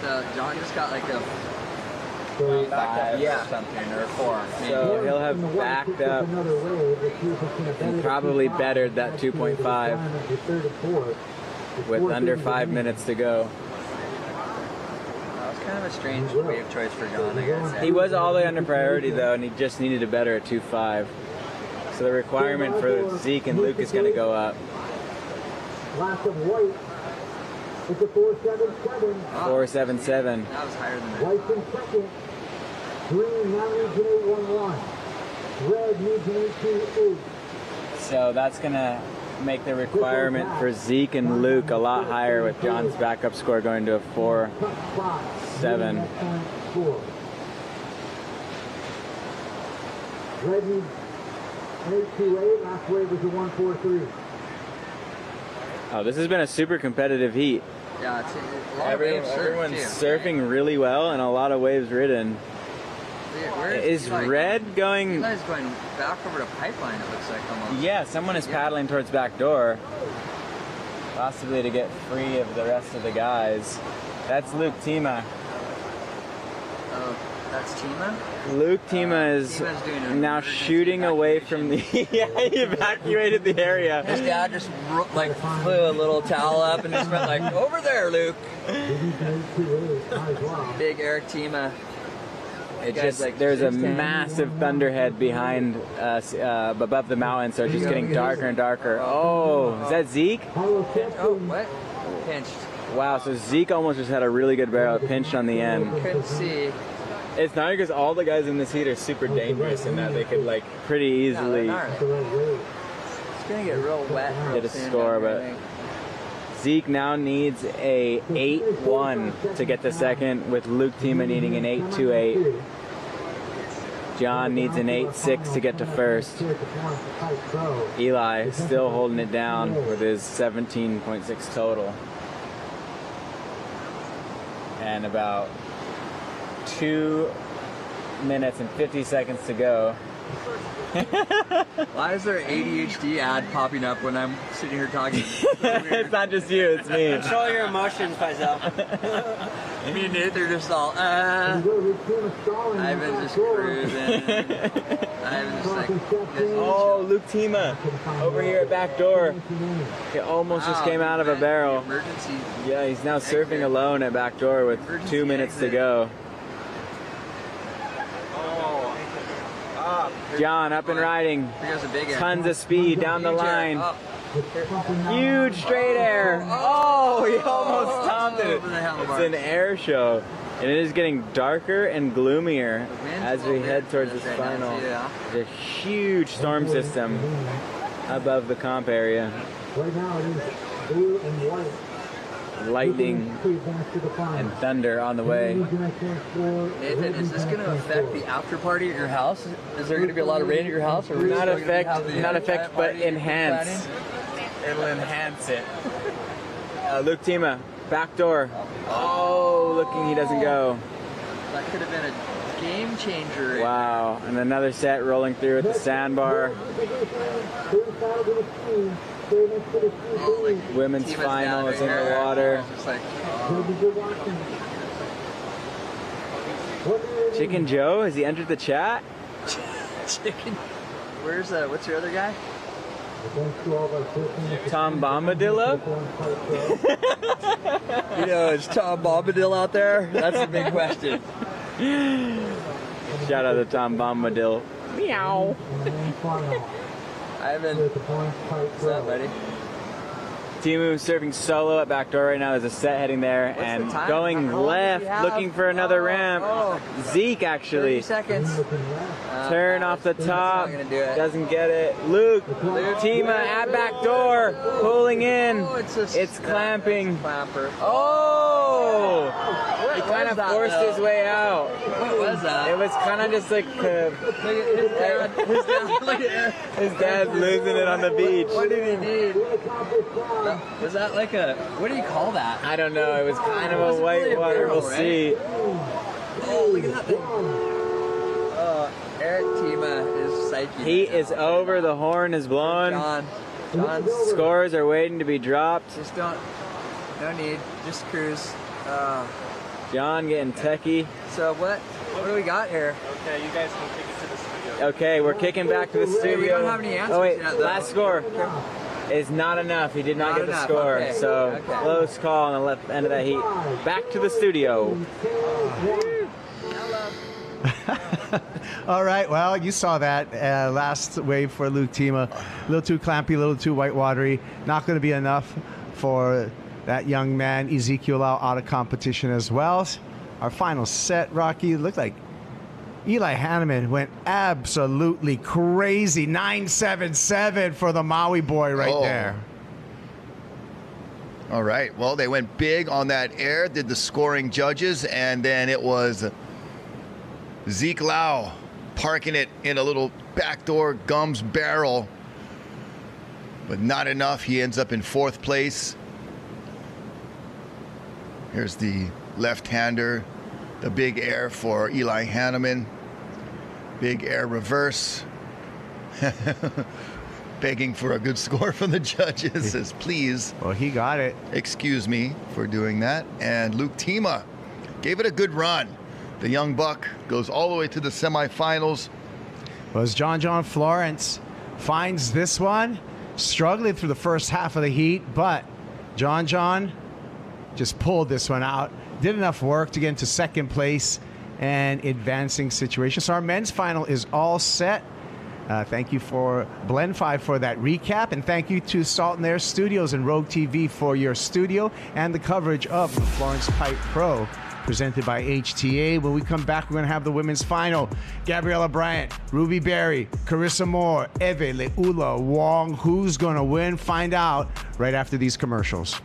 Speaker 22: So John just got like a 5 or something, or a 4.
Speaker 21: So he'll have backed up and probably bettered that 2.5 with under 5 minutes to go.
Speaker 22: That was kind of a strange wave choice for John, I guess.
Speaker 21: He was all the way under priority though, and he just needed to better at 2.5. So the requirement for Zeke and Luke is going to go up.
Speaker 12: Last of White. It's a 4.77.
Speaker 21: 4.77.
Speaker 22: That was higher than that.
Speaker 12: White's in second. Green now needs an 8.11. Red needs an 8.28.
Speaker 21: So that's going to make the requirement for Zeke and Luke a lot higher with John's backup score going to a 4.7.
Speaker 12: Red needs 8.28. Last wave was a 1.43.
Speaker 21: Oh, this has been a super competitive heat.
Speaker 22: Yeah, it's a lot of waves
Speaker 21: Everyone's
Speaker 22: surfed, too.
Speaker 21: surfing really well and a lot of waves ridden. Is Red going...
Speaker 22: Eli's going back over to Pipeline, it looks like, almost.
Speaker 21: Yeah, someone is paddling towards back door. Possibly to get free of the rest of the guys. That's Luke Tima.
Speaker 22: Oh, that's Tima?
Speaker 21: Luke Tima is now shooting away from the... Yeah, he evacuated the area.
Speaker 22: His dad just like flew a little towel up and just went like, over there, Luke. Big Eric Tima.
Speaker 21: It just, like, there's a massive thunderhead behind us, above the mountain, so it's just getting darker and darker. Oh, is that Zeke?
Speaker 22: Oh, what? Pinched.
Speaker 21: Wow, so Zeke almost just had a really good barrel, pinched on the end.
Speaker 22: Couldn't see.
Speaker 21: It's not because all the guys in this heat are super dangerous and that they could, like, pretty easily
Speaker 22: It's gonna get real wet.
Speaker 21: get a score, but Zeke now needs a 8.1 to get to second, with Luke Tima needing an 8.28. John needs an 8.6 to get to first. Eli still holding it down with his 17.6 total. and about 2 minutes and 50 seconds to go.
Speaker 22: Why is there an ADHD ad popping up when I'm sitting here talking?
Speaker 21: It's not just you, it's me.
Speaker 5: Control your emotions, Faisal.
Speaker 22: Me and Nate are just all, Ivan's just cruising. Ivan's just like,
Speaker 21: oh, Luke Tima over here at back door. He almost just came out of a barrel.
Speaker 22: Emergency.
Speaker 21: Yeah, he's now surfing alone at back door with 2 minutes to go. John up and riding. Tons of speed down the line. Huge straight air. Oh, he almost topped it. It's an air show. And it is getting darker and gloomier as we head towards this final. There's a huge storm system above the comp area.
Speaker 12: Right now it is blue and white.
Speaker 21: Lightning and thunder on the way.
Speaker 22: Nathan, is this going to affect the after party at your house? Is there going to be a lot of rain at your house? Or
Speaker 21: Not affect, but enhance. It'll enhance it. Luke Tima, back door. Oh, looking, he doesn't go.
Speaker 22: That could have been a game changer.
Speaker 21: Wow, and another set rolling through at the sandbar. Women's final is in the water. Chicken Joe, has he entered the chat?
Speaker 22: Chicken. Where's what's your other guy?
Speaker 21: Tom Bombadillo?
Speaker 22: You know, is Tom Bombadil out there? That's the big question.
Speaker 21: Shout out to Tom Bombadil. Meow.
Speaker 22: Ivan, what's up, buddy?
Speaker 21: Timu surfing solo at back door right now. There's a set heading there and going left, looking for another ramp. Zeke actually.
Speaker 22: 30 seconds.
Speaker 21: Turn off the top. Doesn't get it. Luke Tima at back door, pulling in. It's clamping. Oh! He kind of forced his way out.
Speaker 22: What was that?
Speaker 21: It was kind of just like his dad's losing it on the beach.
Speaker 22: What did he need? Was that like a, what do you call that?
Speaker 21: I don't know. It was kind of a whitewater. We'll see.
Speaker 22: Oh, look at that thing. Oh, Eric Tima is psychic.
Speaker 21: He is over. The horn is blown.
Speaker 22: John.
Speaker 21: Scores are waiting to be dropped.
Speaker 22: Just don't, no need. Just cruise.
Speaker 21: John getting techie.
Speaker 22: So what do we got here?
Speaker 19: Okay, you guys can kick it to the studio.
Speaker 21: Okay, we're kicking back to the studio.
Speaker 22: We don't have any answers
Speaker 21: Oh wait,
Speaker 22: yet, though.
Speaker 21: last score is not enough. He did not get the
Speaker 22: enough.
Speaker 21: score.
Speaker 22: Okay.
Speaker 21: So close call on the left end of that heat. Back to the studio.
Speaker 1: All right, well, you saw that last wave for Luke Tima. A little too clampy, a little too whitewatery. Not going to be enough for that young man, Ezekiel, out of competition as well. Our final set, Rocky, looked like Eli Hanneman went absolutely crazy. 977 for the Maui boy right there.
Speaker 2: All right. Well, they went big on that air, did the scoring judges, and then it was Zeke Lau parking it in a little backdoor gums barrel, but not enough. He ends up in fourth place. Here's the left-hander, the big air for Eli Hanneman. Big air reverse. Begging for a good score from the judges. Says, please.
Speaker 1: Well, he got it.
Speaker 2: Excuse me for doing that. And Luke Tima gave it a good run. The young buck goes all the way to the semifinals.
Speaker 1: Well, as John Florence finds this one, struggling through the first half of the heat, but John just pulled this one out. Did enough work to get into second place and advancing situation. So our men's final is all set. Thank you for Blend 5 for that recap, and thank you to Salt and Air Studios and Rogue TV for your studio and the coverage of the Florence Pipe Pro presented by HTA. When we come back, we're going to have the women's final. Gabriella Bryant, Ruby Berry, Carissa Moore, Eve Leula Wong. Who's going to win? Find out right after these commercials.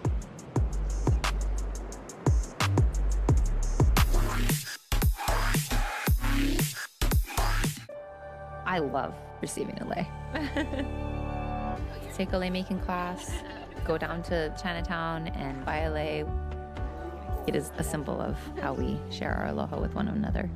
Speaker 16: I love receiving a lei. Take a lei making class, go down to Chinatown and buy a lei, it is a symbol of how we share our aloha with one another.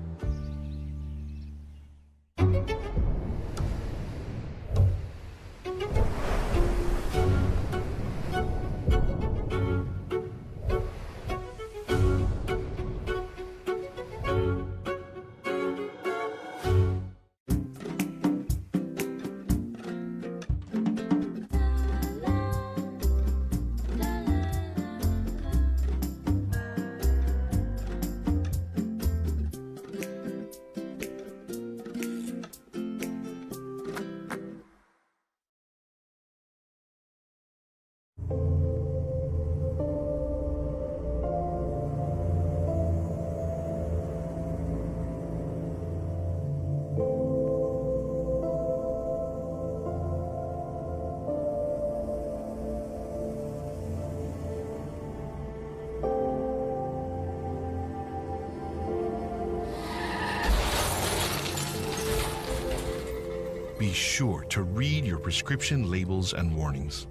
Speaker 8: Be sure to read your prescription labels and warnings.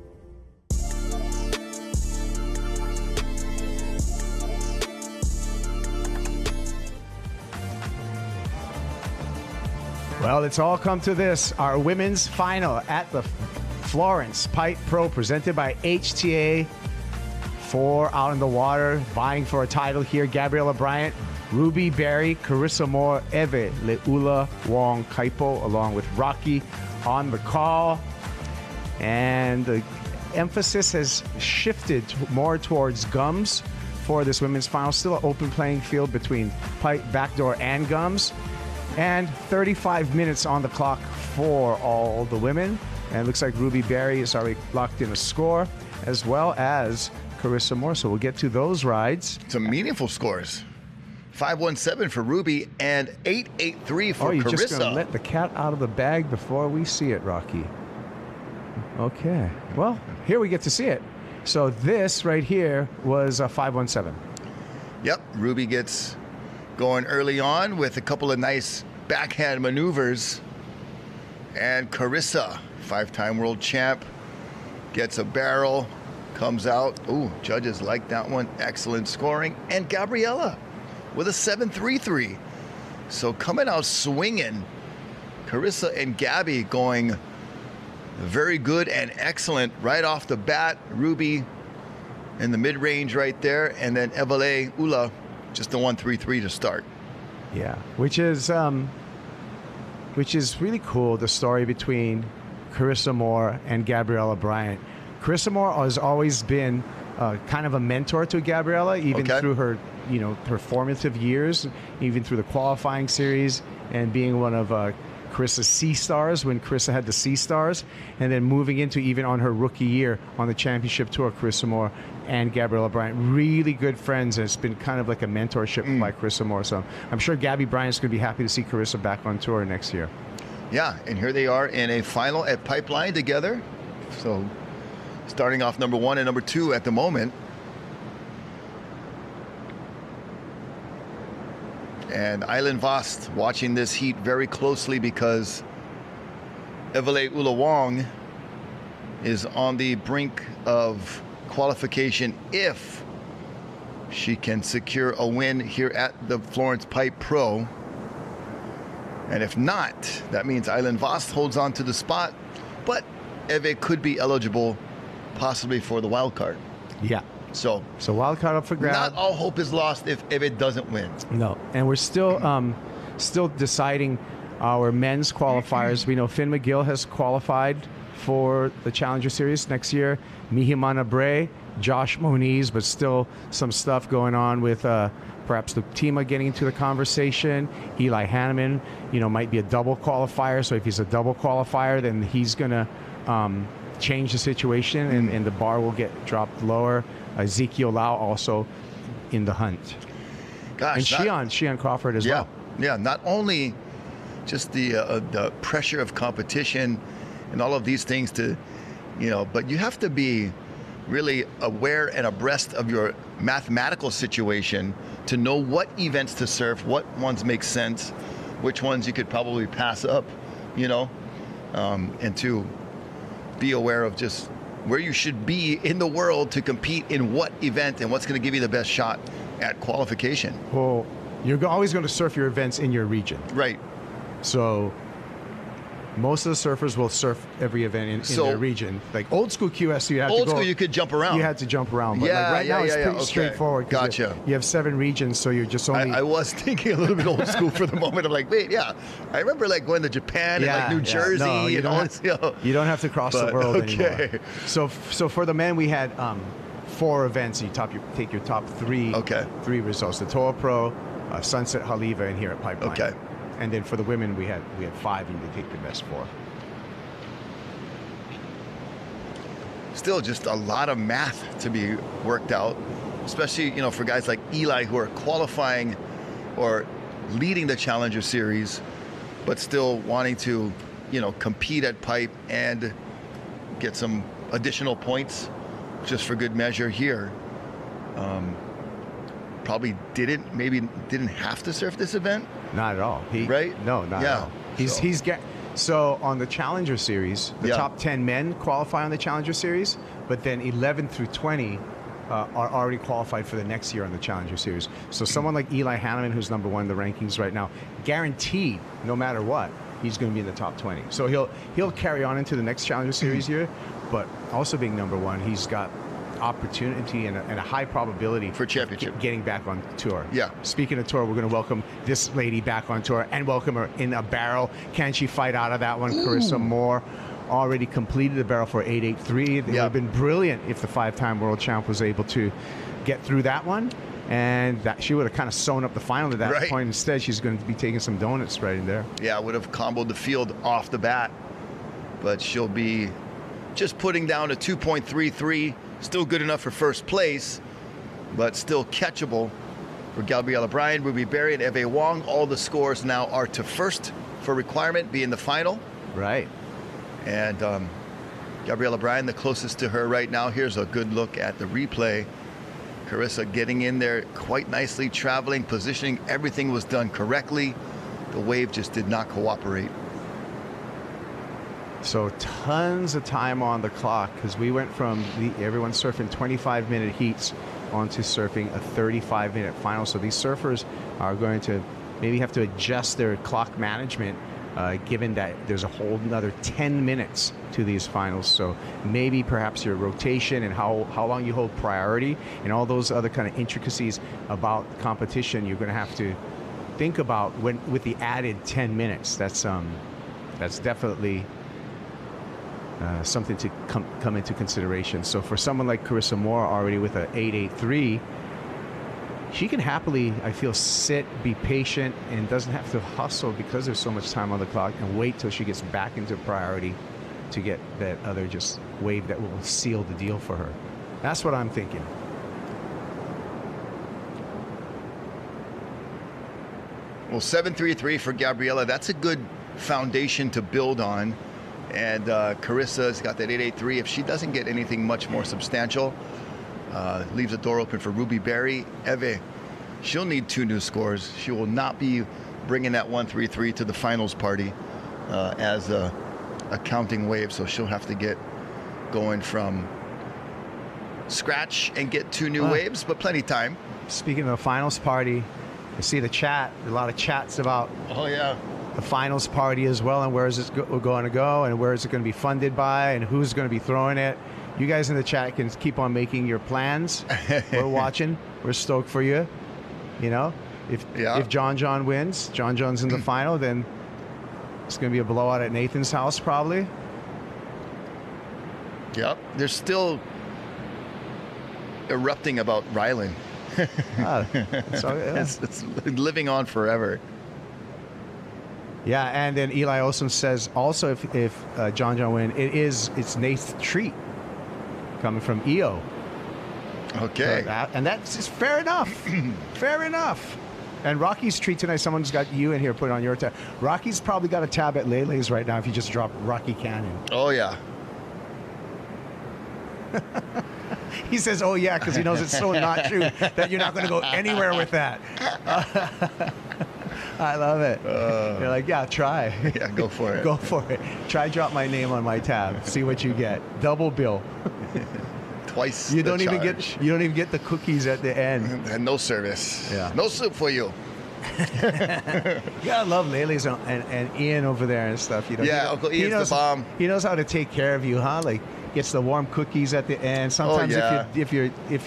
Speaker 1: Well, it's all come to this. Our women's final at the Florence Pipe Pro, presented by HTA. 4 out in the water, vying for a title here. Gabriella Bryant, Ruby Berry, Carissa Moore, Eve Le'ula Wong Kaipo, along with Rocky on the call. And the emphasis has shifted more towards Gums for this women's final. Still an open playing field between Pipe, Backdoor, and Gums. And 35 minutes on the clock for all the women. And it looks like Ruby Berry has already locked in a score, as well as Carissa Moore. So we'll get to those rides.
Speaker 2: Some meaningful scores. 517 for Ruby and 883 for Carissa.
Speaker 1: Oh, you're just going to let the cat out of the bag before we see it, Rocky. Okay. Well, here we get to see it. So this right here was a 517.
Speaker 2: Yep. Ruby gets going early on with a couple of nice backhand maneuvers. And Carissa, 5-time world champ, gets a barrel, comes out. Ooh, judges like that one. Excellent scoring. And Gabriella with a 733. So coming out swinging. Carissa and Gabby going very good and excellent right off the bat. Ruby in the mid-range right there. And then Evele Ula, just the 133 to start.
Speaker 1: Yeah, which is really cool, the story between Carissa Moore and Gabriella Bryant. Carissa Moore has always been kind of a mentor to Gabriella, even through her, her formative years, even through the qualifying series, and being one of Carissa's C stars when Carissa had the C stars, and then moving into even on her rookie year on the championship tour, Carissa Moore and Gabriella Bryant, really good friends, and it's been kind of like a mentorship by Carissa Moore. So I'm sure Gabby Bryant's going to be happy to see Carissa back on tour next year.
Speaker 2: Yeah, and here they are in a final at Pipeline together. So starting off number 1 and number 2 at the moment. And Island Vost watching this heat very closely because Evele Ula Wong is on the brink of qualification if she can secure a win here at the Florence Pipe Pro. And if not, that means Island Vost holds on to the spot, but Eve could be eligible possibly for the wild card.
Speaker 1: Yeah.
Speaker 2: So
Speaker 1: wild card up for grabs.
Speaker 2: Not all hope is lost if it doesn't win.
Speaker 1: No, and we're still deciding our men's qualifiers. We know Finn McGill has qualified for the Challenger Series next year. Mihimana Bray, Josh Moniz, but still some stuff going on with perhaps the Tima getting into the conversation. Eli Hanneman, might be a double qualifier. So if he's a double qualifier, then he's going to change the situation, and the bar will get dropped lower. Ezekiel Lau also in the hunt.
Speaker 2: Gosh,
Speaker 1: and Sheehan Crawford as well.
Speaker 2: Yeah, not only just the pressure of competition and all of these things but you have to be really aware and abreast of your mathematical situation to know what events to surf, what ones make sense, which ones you could probably pass up, and to be aware of just where you should be in the world to compete in what event and what's going to give you the best shot at qualification?
Speaker 1: Well, you're always going to surf your events in your region.
Speaker 2: Right.
Speaker 1: So most of the surfers will surf every event in their region. Like old school QS, you had to go.
Speaker 2: Old school, you could jump around.
Speaker 1: You had to jump around. But
Speaker 2: Yeah,
Speaker 1: like right now, it's pretty
Speaker 2: okay.
Speaker 1: straightforward. 'Cause
Speaker 2: Gotcha.
Speaker 1: You have 7 regions, so you're just only.
Speaker 2: I was thinking a little bit old school for the moment. I'm like, wait, yeah. I remember like going to Japan and like New Jersey
Speaker 1: No, you
Speaker 2: and
Speaker 1: don't
Speaker 2: all
Speaker 1: have,
Speaker 2: this. You know.
Speaker 1: you don't have to cross the world
Speaker 2: okay.
Speaker 1: anymore. So for the men, we had 4 events. You take your top 3.
Speaker 2: Okay.
Speaker 1: 3 results: the Toa Pro, Sunset Haliva, and here at Pipeline.
Speaker 2: Okay.
Speaker 1: And then for the women, we had 5, and you take the best 4.
Speaker 2: Still just a lot of math to be worked out, especially, you know, for guys like Eli who are qualifying or leading the Challenger Series, but still wanting to, you know, compete at Pipe and get some additional points just for good measure here. Probably didn't have to surf this event.
Speaker 1: Not at all.
Speaker 2: Right?
Speaker 1: No, not at all. So on the Challenger Series, the top 10 men qualify on the Challenger Series, but then 11 through 20 are already qualified for the next year on the Challenger Series. So someone like Eli Hanneman, who's number 1 in the rankings right now, guaranteed, no matter what, he's going to be in the top 20. So he'll carry on into the next Challenger Series year, but also being number 1, he's got opportunity and a high probability
Speaker 2: for championship
Speaker 1: getting back on tour.
Speaker 2: Yeah.
Speaker 1: Speaking of tour, we're going to welcome this lady back on tour and welcome her in a barrel. Can she fight out of that one?
Speaker 2: Ooh.
Speaker 1: Carissa Moore already completed the barrel for 883. It would have been brilliant if the 5-time world champ was able to get through that one. And that she would have kind of sewn up the final at that point. Instead, she's going to be taking some donuts right in there.
Speaker 2: Yeah, would have comboed the field off the bat, but she'll be just putting down a 2.33. Still good enough for first place, but still catchable for Gabriella Bryan, Ruby Berry, and Eve Wong. All the scores now are to first for requirement, be in the final.
Speaker 1: Right.
Speaker 2: And Gabriella Bryan, the closest to her right now. Here's a good look at the replay. Carissa getting in there quite nicely, traveling, positioning. Everything was done correctly. The wave just did not cooperate.
Speaker 1: So tons of time on the clock because we went from everyone surfing 25-minute heats onto surfing a 35-minute final. So these surfers are going to maybe have to adjust their clock management given that there's a whole another 10 minutes to these finals. So maybe perhaps your rotation and how long you hold priority and all those other kind of intricacies about competition you're going to have to think about with the added 10 minutes. That's definitely something to come into consideration. So for someone like Carissa Moore already with an 883, she can happily, I feel, sit, be patient, and doesn't have to hustle because there's so much time on the clock and wait till she gets back into priority to get that other just wave that will seal the deal for her. That's what I'm thinking.
Speaker 2: Well, 7.33 for Gabriella. That's a good foundation to build on. And Carissa's got that 8.83. If she doesn't get anything much more substantial, leaves the door open for Ruby Berry. Eve, she'll need 2 new scores. She will not be bringing that 1.33 to the finals party as a counting wave. So she'll have to get going from scratch and get 2 new waves, but plenty of time.
Speaker 1: Speaking of the finals party, I see the chat, a lot of chats about the finals party as well, and where is it going to go, and where is it going to be funded by, and who's going to be throwing it. You guys in the chat can keep on making your plans. We're watching. We're stoked for you. You know, if John wins, John's in the final, then it's going to be a blowout at Nathan's house probably.
Speaker 2: Yep. They're still erupting about Ryland. It's living on forever.
Speaker 1: Yeah, and then Eli Osum says also if John win, it's Nate's treat coming from EO.
Speaker 2: Okay.
Speaker 1: And that's just fair enough. Fair enough. And Rocky's treat tonight, someone's got you in here, put it on your tab. Rocky's probably got a tab at Lele's right now if you just drop Rocky Cannon.
Speaker 2: Oh, yeah.
Speaker 1: He says, oh, yeah, because he knows it's so not true that you're not going to go anywhere with that. I love it. You're like, yeah, try.
Speaker 2: Yeah, go for it.
Speaker 1: Go for it. Try drop my name on my tab. See what you get. Double bill.
Speaker 2: twice.
Speaker 1: You
Speaker 2: the
Speaker 1: don't even
Speaker 2: charge.
Speaker 1: get the cookies at the end.
Speaker 2: And no service.
Speaker 1: Yeah.
Speaker 2: No soup for you.
Speaker 1: You gotta love Lele's and Ian over there and stuff. You know.
Speaker 2: Yeah, Uncle Ian's the bomb.
Speaker 1: He knows how to take care of you, huh? Like gets the warm cookies at the end. Sometimes if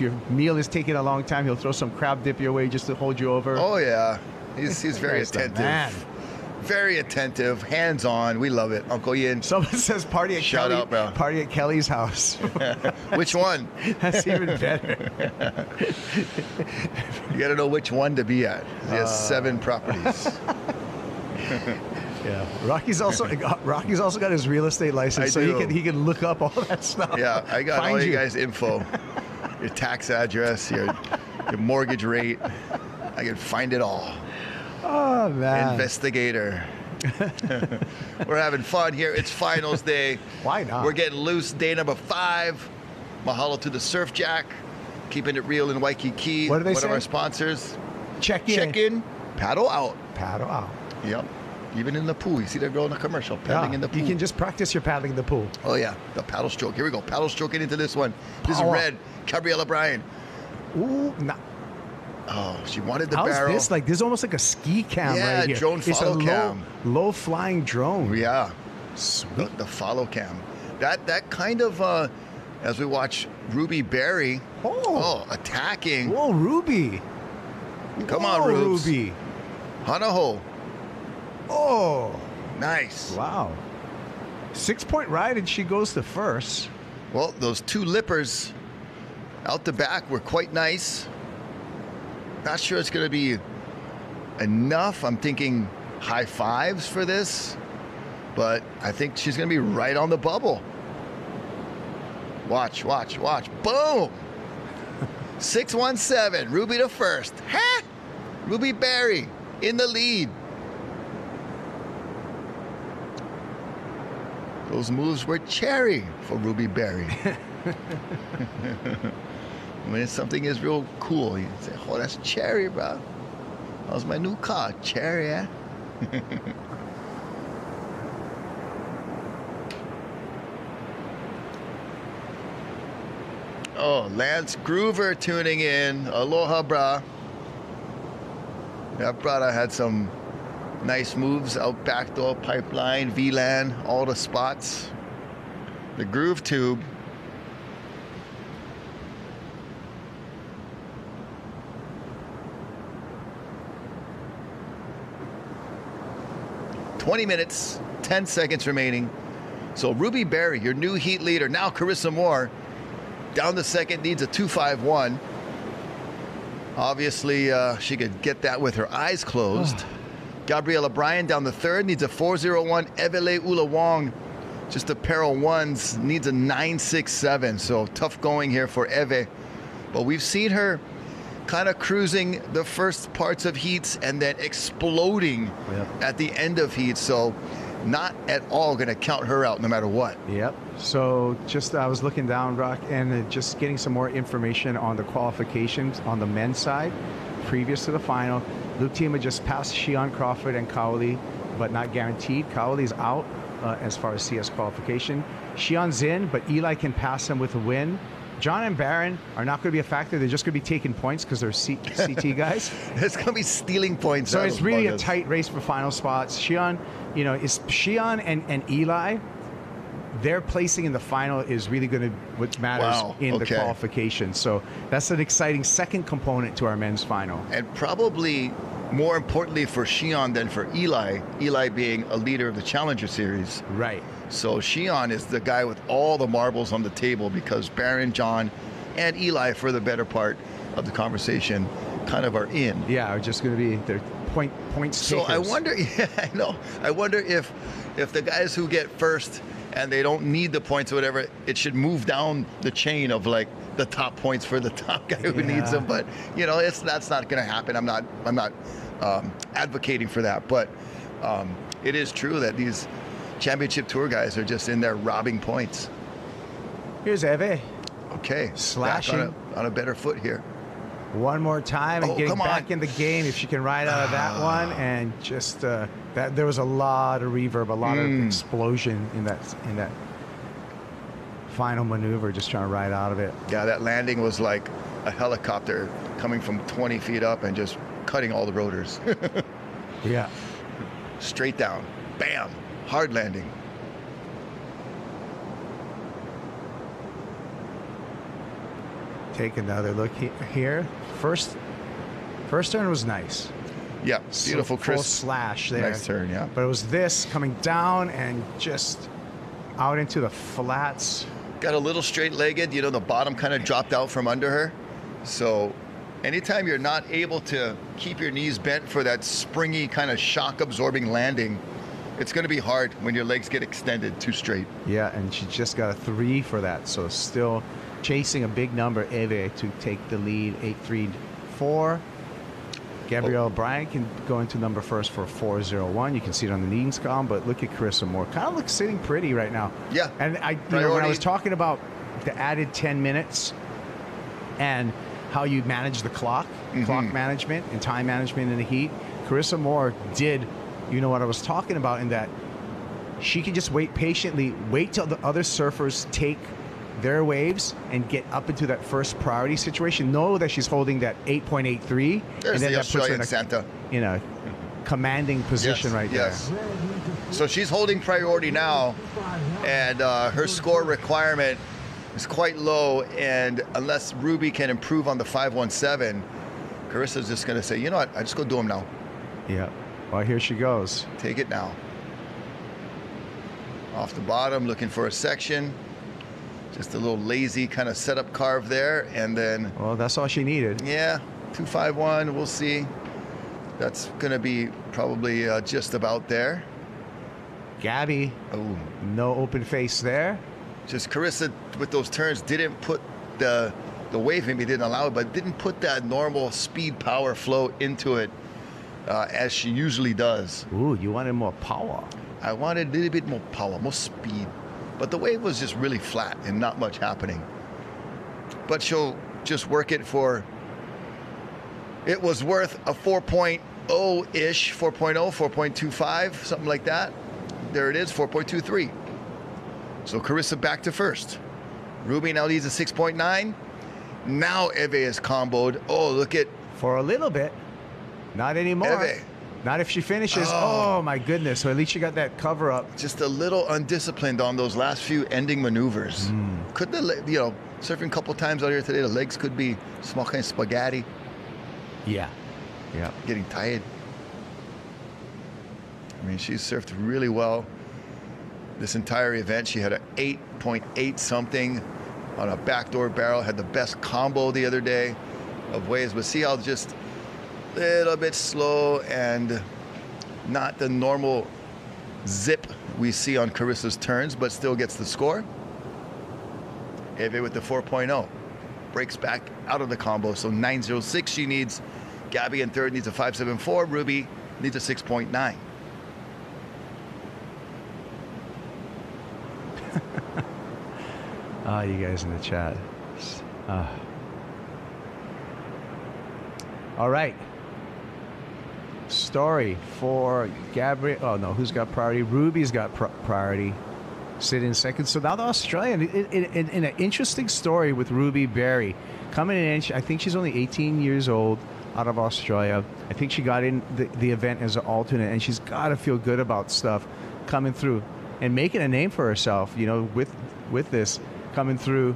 Speaker 1: your meal is taking a long time, he'll throw some crab dip your way just to hold you over.
Speaker 2: Oh yeah, he's very
Speaker 1: That's the
Speaker 2: attentive.
Speaker 1: man.
Speaker 2: Very attentive, hands-on. We love it, Uncle Ian.
Speaker 1: Someone says party at
Speaker 2: Shout
Speaker 1: Kelly,
Speaker 2: out, bro.
Speaker 1: Party at Kelly's house.
Speaker 2: Which one?
Speaker 1: That's even better.
Speaker 2: You got to know which one to be at. He has 7 properties.
Speaker 1: Yeah, Rocky's also got his real estate license, so he can look up all that stuff.
Speaker 2: Yeah, I got
Speaker 1: Find
Speaker 2: all you
Speaker 1: you
Speaker 2: guys' info, your tax address, your mortgage rate. I can find it all.
Speaker 1: Oh man,
Speaker 2: investigator. We're having fun here. It's finals day.
Speaker 1: Why not?
Speaker 2: We're getting loose. Day number 5. Mahalo to the Surf Jack, keeping it real in Waikiki.
Speaker 1: What do they
Speaker 2: One
Speaker 1: say?
Speaker 2: of our sponsors.
Speaker 1: Check in.
Speaker 2: Check in. Paddle out.
Speaker 1: Paddle out.
Speaker 2: Yep. Even in the pool. You see that girl in the commercial paddling in the pool.
Speaker 1: You can just practice your paddling in the pool.
Speaker 2: Oh yeah, the paddle stroke. Here we go. Paddle stroking into this one. This
Speaker 1: Power.
Speaker 2: is red. Gabriella Bryan.
Speaker 1: Ooh, nah.
Speaker 2: Oh, she wanted the
Speaker 1: How's
Speaker 2: barrel.
Speaker 1: this? Like, this is almost like a ski cam
Speaker 2: Yeah,
Speaker 1: right here.
Speaker 2: drone
Speaker 1: It's
Speaker 2: follow
Speaker 1: a
Speaker 2: cam.
Speaker 1: low flying drone.
Speaker 2: Yeah.
Speaker 1: Sweet.
Speaker 2: The follow cam. That kind of, as we watch Ruby Berry. Oh, attacking.
Speaker 1: Whoa, Ruby.
Speaker 2: Come on,
Speaker 1: Whoa,
Speaker 2: Rubes.
Speaker 1: Ruby.
Speaker 2: Hanaho.
Speaker 1: Oh.
Speaker 2: Nice.
Speaker 1: Wow. 6-point ride, and she goes to first.
Speaker 2: Well, those 2 lippers out the back were quite nice. Not sure it's going to be enough. I'm thinking high 5s for this, but I think she's going to be right on the bubble. Watch, watch, watch. Boom! 617, Ruby to first. Ha! Ruby Berry in the lead. Those moves were cherry for Ruby Berry. When something is real cool, you say, oh, that's cherry, bro. That was my new car, cherry, eh? Oh, Lance Groover tuning in. Aloha, brah. That brother had some nice moves out backdoor pipeline, VLAN, all the spots. The groove tube. $20 minutes, 10 seconds remaining. So Ruby Berry, your new heat leader. Now Carissa Moore, down the second, needs a 251. Obviously, she could get that with her eyes closed. Gabriella Bryan down the third, needs a 401. Evele Ulawong, just a pair of ones, needs a 967. So tough going here for Eve. But we've seen her kind of cruising the first parts of heats and then exploding at the end of heats. So not at all going to count her out no matter what.
Speaker 1: Yep. So just I was looking down, Rock, and just getting some more information on the qualifications on the men's side previous to the final. Luke Tima just passed Shion Crawford and Kaoli, but not guaranteed. Kaoli's out as far as CS qualification. Shion's in, but Eli can pass him with a win. John and Barron are not going to be a factor. They're just going to be taking points because they're CT guys.
Speaker 2: It's going to be stealing points.
Speaker 1: So it's really a tight race for final spots. Shion, is Shion and Eli, their placing in the final is really going to what matters in the qualification. So that's an exciting second component to our men's final.
Speaker 2: And probably more importantly for Shion than for Eli, Eli being a leader of the Challenger Series.
Speaker 1: Right.
Speaker 2: So Shion is the guy with all the marbles on the table because Barron, John, and Eli, for the better part of the conversation, kind of are in.
Speaker 1: Yeah, are just going to be their points
Speaker 2: So
Speaker 1: takers.
Speaker 2: I wonder, yeah, I know. I wonder if the guys who get first and they don't need the points or whatever, it should move down the chain of like the top points for the top guy who needs them. But that's not going to happen. I'm not advocating for that. But it is true that these championship tour guys are just in there robbing points.
Speaker 1: Here's Eve.
Speaker 2: Okay,
Speaker 1: slashing
Speaker 2: back on a better foot here.
Speaker 1: One more time and getting back in the game if she can ride out of that one, and just that there was a lot of reverb, a lot of explosion in that final maneuver, just trying to ride out of it.
Speaker 2: Yeah, that landing was like a helicopter coming from 20 feet up and just cutting all the rotors.
Speaker 1: Yeah.
Speaker 2: Straight down. Bam. Hard landing.
Speaker 1: Take another look here. First turn was nice.
Speaker 2: Yeah, beautiful,
Speaker 1: full
Speaker 2: crisp
Speaker 1: slash there.
Speaker 2: Nice turn, yeah.
Speaker 1: But it was this coming down and just out into the flats.
Speaker 2: Got a little straight-legged. You know, the bottom kind of dropped out from under her. So anytime you're not able to keep your knees bent for that springy kind of shock-absorbing landing, it's going to be hard when your legs get extended too straight.
Speaker 1: Yeah, and she just got a 3 for that. So still chasing a big number, Eve, to take the lead, 8-3-4. Gabrielle Bryant can go into number first for 4-0-1. You can see it on the knees column, but look at Carissa Moore. Kind of looks sitting pretty right now.
Speaker 2: Yeah.
Speaker 1: And when I was talking about the added 10 minutes and how you manage the clock, clock management and time management in the heat, Carissa Moore did, you know what I was talking about, in that she can just wait patiently, wait till the other surfers take their waves and get up into that first priority situation. Know that she's holding that 8.83,
Speaker 2: There's
Speaker 1: and then
Speaker 2: the
Speaker 1: that puts her
Speaker 2: Australian
Speaker 1: in a commanding position right there.
Speaker 2: So she's holding priority now, and her score requirement is quite low. And unless Ruby can improve on the 517, Carissa's just going to say, you know what, I just go do them now.
Speaker 1: Yeah. Well, here she goes.
Speaker 2: Take it now. Off the bottom, looking for a section. Just a little lazy kind of setup carve there, and then...
Speaker 1: Well, that's all she needed.
Speaker 2: Yeah, 251, we'll see. That's going to be probably just about there.
Speaker 1: Gabby, no open face there.
Speaker 2: Just Carissa, with those turns, didn't put the wave, maybe didn't allow it, but didn't put that normal speed, power flow into it as she usually does.
Speaker 1: Ooh, you wanted more power.
Speaker 2: I wanted a little bit more power, more speed. But the wave was just really flat and not much happening. But she'll just work it for, it was worth a 4.0-ish, 4.0, 4.25, something like that. There it is, 4.23. So Carissa back to first. Ruby now leads a 6.9. Now Eve is comboed. Oh, look at.
Speaker 1: For a little bit. Not anymore.
Speaker 2: Eve.
Speaker 1: Not if she finishes. Oh, my goodness. So at least she got that cover up.
Speaker 2: Just a little undisciplined on those last few ending maneuvers. Could surfing a couple times out here today, the legs could be small kind of spaghetti.
Speaker 1: Yeah. Yeah.
Speaker 2: Getting tired. I mean, she surfed really well this entire event. She had an 8.8 something on a backdoor barrel. Had the best combo the other day of waves. But see how just a little bit slow and not the normal zip we see on Carissa's turns, but still gets the score. Eve with the 4.0 breaks back out of the combo. So 9.06 she needs. Gabby in third needs a 5.74. Ruby needs a 6.9.
Speaker 1: You guys in the chat. All right. Story for Gabrielle. Oh, no. Who's got priority? Ruby's got priority. Sitting second. So now the Australian, in an interesting story with Ruby Berry. Coming in, I think she's only 18 years old, out of Australia. I think she got in the event as an alternate, and she's got to feel good about stuff coming through and making a name for herself, you know, with this coming through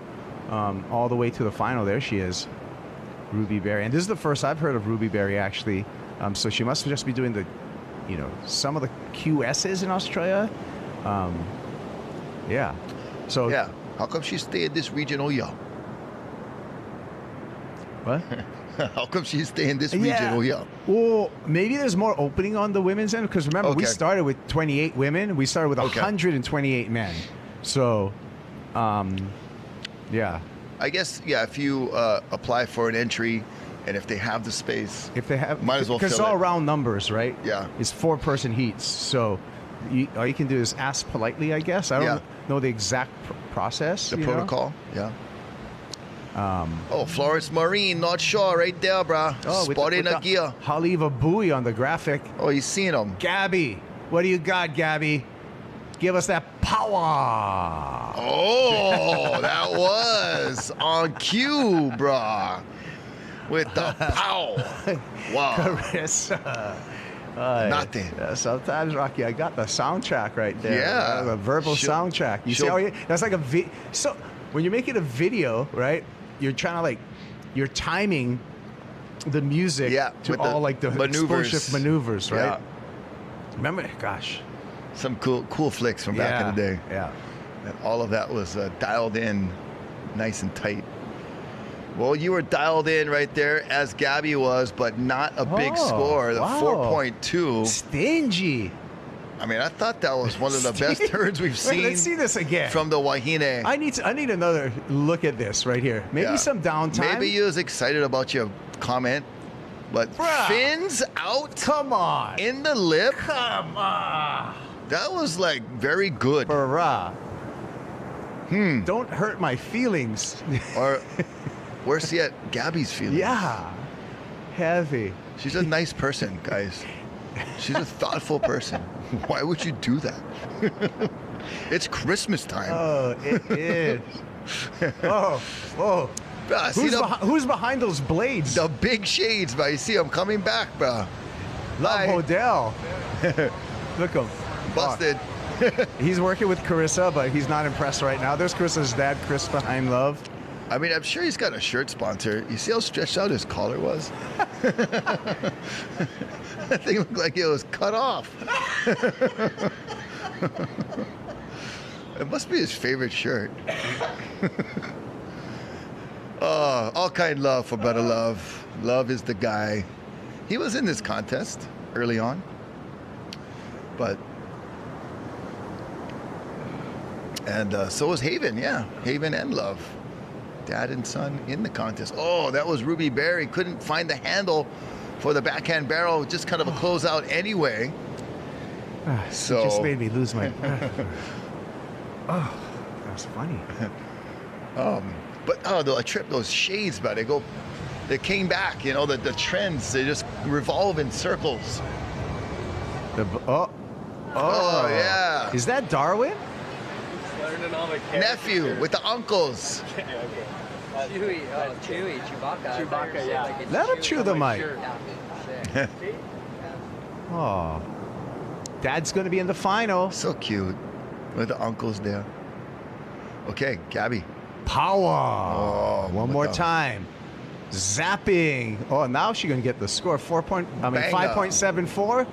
Speaker 1: all the way to the final. There she is, Ruby Berry. And this is the first I've heard of Ruby Berry, actually. So she must just be doing the, you know, some of the QSs in Australia. Yeah. So
Speaker 2: yeah. How come she stay in this region? Oh, yeah.
Speaker 1: What?
Speaker 2: How come she stay in this region?
Speaker 1: Yeah.
Speaker 2: Oh, yeah.
Speaker 1: Well, maybe there's more opening on the women's end, because remember, we
Speaker 2: Okay.
Speaker 1: started with 28 women. We started with 128 men. So, yeah.
Speaker 2: I guess, yeah, if you apply for an entry and if they have the space,
Speaker 1: If they have,
Speaker 2: might as well
Speaker 1: because it's
Speaker 2: fill
Speaker 1: all
Speaker 2: it.
Speaker 1: round numbers, right?
Speaker 2: Yeah.
Speaker 1: It's 4-person heats. So all you can do is ask politely, I guess. I don't know the exact process.
Speaker 2: The
Speaker 1: you know?
Speaker 2: protocol, yeah. Oh, Florence Marine, North Shore, right there, brah. Spotting a gear.
Speaker 1: Haliva buoy on the graphic.
Speaker 2: Oh, you seen him.
Speaker 1: Gabby. What do you got, Gabby? Give us that power.
Speaker 2: Oh, that was on cue, brah. With the pow. Wow.
Speaker 1: Carissa.
Speaker 2: Nothing.
Speaker 1: Sometimes, Rocky, I got the soundtrack right there.
Speaker 2: Yeah.
Speaker 1: The verbal soundtrack. You see how that's like a so when you're making a video, right? You're trying to you're timing the music to all the explosive maneuvers, right?
Speaker 2: Yeah.
Speaker 1: Remember, gosh,
Speaker 2: some cool flicks from back in the day.
Speaker 1: Yeah.
Speaker 2: And all of that was dialed in nice and tight. Well, you were dialed in right there as Gabby was, but not a big score. The 4.2.
Speaker 1: Stingy.
Speaker 2: I mean, I thought that was one of the best turns we've seen.
Speaker 1: Let's see this again
Speaker 2: from the Wahine.
Speaker 1: I need another look at this right here. Maybe some downtime.
Speaker 2: Maybe you was excited about your comment, but fins out.
Speaker 1: Come on.
Speaker 2: In the lip.
Speaker 1: Come on.
Speaker 2: That was very good.
Speaker 1: Don't hurt my feelings.
Speaker 2: Or worse yet, Gabby's feelings.
Speaker 1: Yeah. Heavy.
Speaker 2: She's a nice person, guys. She's a thoughtful person. Why would you do that? It's Christmas time.
Speaker 1: Oh, it is. Whoa. Who's behind those blades?
Speaker 2: The big shades, bro. You see them coming back, bro.
Speaker 1: Love Hodel. Look him.
Speaker 2: Busted.
Speaker 1: He's working with Carissa, but he's not impressed right now. There's Carissa's dad, Chris, behind Love.
Speaker 2: I mean, I'm sure he's got a shirt sponsor. You see how stretched out his collar was? That thing looked like it was cut off. It must be his favorite shirt. All kind love for better love. Love is the guy. He was in this contest early on, but so was Haven. Yeah, Haven and Love. Dad and son in the contest. Oh, that was Ruby Berry. Couldn't find the handle for the backhand barrel. Just kind of a closeout anyway.
Speaker 1: So it just made me lose my. Oh, that was funny.
Speaker 2: But the trip, those shades, but they came back. You know, the trends, they just revolve in circles. Yeah.
Speaker 1: Is that Darwin?
Speaker 2: Nephew with the uncles.
Speaker 10: Chewy, Chewbacca, yeah.
Speaker 1: Let him chew the mic. Oh, Dad's going to be in the final.
Speaker 2: So cute with the uncles there. Okay, Gabby.
Speaker 1: Power. One more time. Zapping. Oh, now she's going to get the score. 5.74.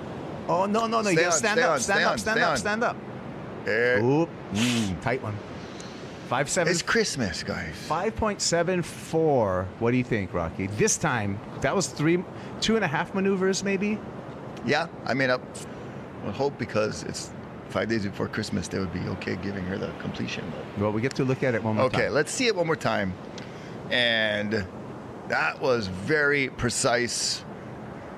Speaker 1: Oh, no. You got to stand up. Oop. Tight one. 5.7.
Speaker 2: It's Christmas, guys.
Speaker 1: 5.74. What do you think, Rocky? This time, that was 2.5 maneuvers, maybe?
Speaker 2: Yeah. I mean, I would hope because it's 5 days before Christmas, they would be okay giving her the completion.
Speaker 1: Well, we get to look at it one more time.
Speaker 2: Okay, let's see it one more time. And that was very precise.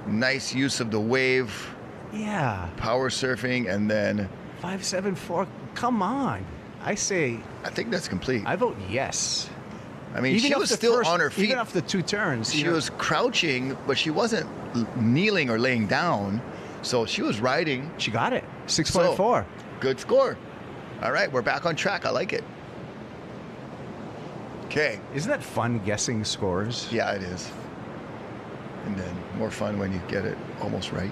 Speaker 2: Nice use of the wave.
Speaker 1: Yeah.
Speaker 2: Power surfing, and then
Speaker 1: 5.74. Come on. I think
Speaker 2: that's complete.
Speaker 1: I vote yes.
Speaker 2: I mean, she was still on her feet.
Speaker 1: Even after 2 turns.
Speaker 2: She was crouching, but she wasn't kneeling or laying down. So she was riding.
Speaker 1: She got it. 6.4.
Speaker 2: So, good score. All right, we're back on track. I like it. Okay.
Speaker 1: Isn't that fun guessing scores?
Speaker 2: Yeah, it is. And then more fun when you get it almost right.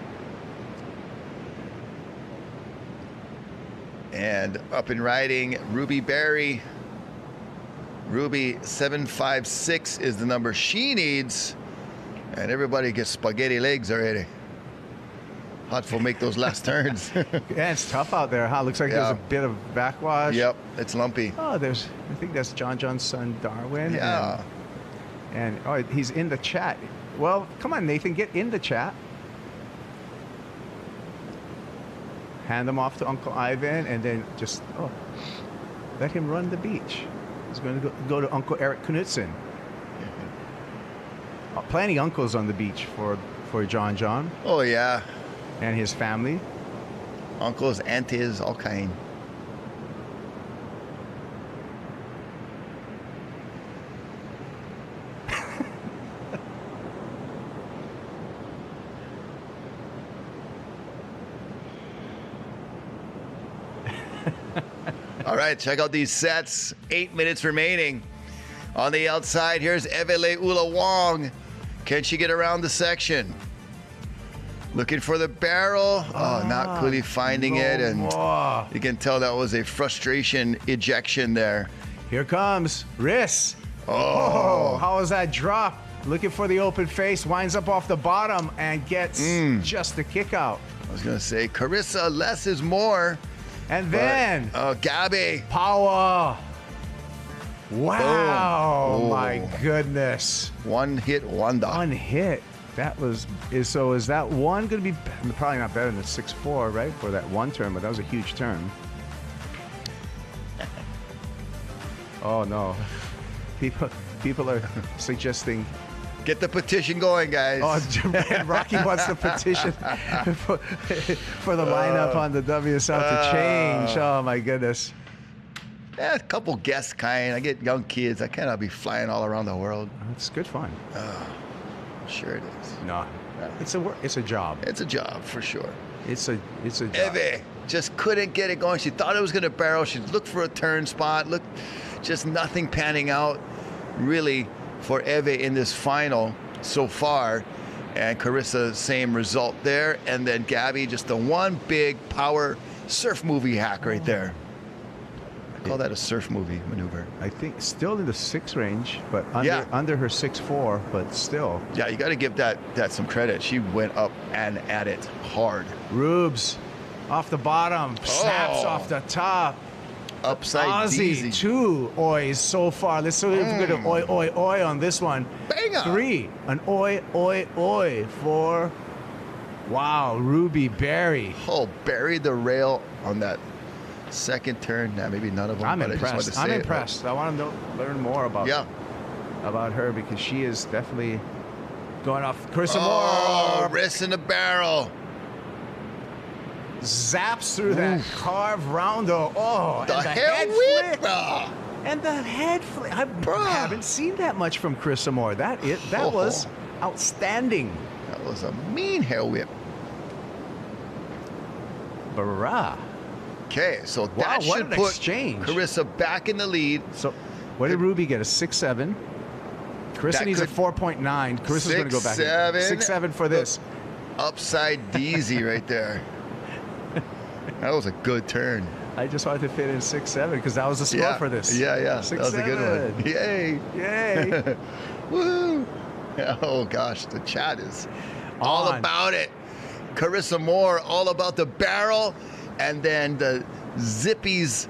Speaker 2: And up and riding, Ruby Berry. Ruby 756 is the number she needs. And everybody gets spaghetti legs already. Hot for make those last turns.
Speaker 1: Yeah, it's tough out there, huh? Looks like there's a bit of backwash.
Speaker 2: Yep, it's lumpy.
Speaker 1: Oh, I think that's John's son, Darwin.
Speaker 2: Yeah.
Speaker 1: And he's in the chat. Well, come on, Nathan, get in the chat. Hand him off to Uncle Ivan, and then just let him run the beach. He's going to go to Uncle Eric Knudsen. Plenty uncles on the beach for John.
Speaker 2: Oh yeah,
Speaker 1: and his family.
Speaker 2: Uncles, aunties, all kind. right, check out these sets. 8 minutes remaining. On the outside, here's Evele Ula Wong. Can she get around the section? Looking for the barrel. Oh, not really finding it. And you can tell that was a frustration ejection there.
Speaker 1: Here comes Riss.
Speaker 2: Oh,
Speaker 1: how was that drop? Looking for the open face, winds up off the bottom and gets just a kick out.
Speaker 2: I was going to say, Carissa, less is more.
Speaker 1: And then,
Speaker 2: Gabby.
Speaker 1: Power. Wow.
Speaker 2: Boom.
Speaker 1: My goodness.
Speaker 2: One hit wonder.
Speaker 1: One hit. That was, so is that one going to be probably not better than 6-4, right? For that one turn, but that was a huge turn. Oh, no. People are suggesting.
Speaker 2: Get the petition going, guys.
Speaker 1: Oh, Rocky wants the petition for the lineup on the WSL to change. Oh, my goodness.
Speaker 2: Yeah, a couple guests kind. I get young kids. I cannot be flying all around the world.
Speaker 1: It's good fun.
Speaker 2: Sure it is.
Speaker 1: No, it's a job.
Speaker 2: It's a job for sure.
Speaker 1: It's a job.
Speaker 2: Eve just couldn't get it going. She thought it was going to barrel. She looked for a turn spot. Look, just nothing panning out really for Eve in this final so far. And Carissa, same result there. And then Gabby, just the one big power surf movie hack right there. I call that a surf movie maneuver.
Speaker 1: I think still in the 6 range, but under her 6-4, but still.
Speaker 2: Yeah, you got to give that some credit. She went up and at it hard.
Speaker 1: Rubes off the bottom, snaps off the top.
Speaker 2: Upside
Speaker 1: Aussie, 2 oys so far. Let's see if we get an oi on this one.
Speaker 2: Banger.
Speaker 1: 3, an oi for, wow, Ruby Berry.
Speaker 2: Oh, buried the rail on that second turn. Nah, maybe none of them.
Speaker 1: I'm
Speaker 2: but
Speaker 1: impressed.
Speaker 2: I
Speaker 1: I'm impressed. I want to learn more about her because she is definitely going off. Carissa Moore.
Speaker 2: Wrist in the barrel.
Speaker 1: Zaps through that carve roundo. Oh,
Speaker 2: the
Speaker 1: and the
Speaker 2: head
Speaker 1: whip.
Speaker 2: flip.
Speaker 1: And the head flip. I haven't seen that much from Carissa Moore. That was outstanding.
Speaker 2: That was a mean hair whip.
Speaker 1: Barra.
Speaker 2: Okay, so that should put Carissa back in the lead.
Speaker 1: So what did Ruby get? A 6-7. Carissa needs a 4.9. Carissa's going to go back. 6-7 for this.
Speaker 2: Upside Deezy right there. That was a good turn.
Speaker 1: I just wanted to fit in 6-7 because that was the score for this.
Speaker 2: Yeah.
Speaker 1: 6-7.
Speaker 2: That was a good one. Yay. Woo. Oh, gosh. The chat is all about it. Carissa Moore, all about the barrel. And then the Zippy's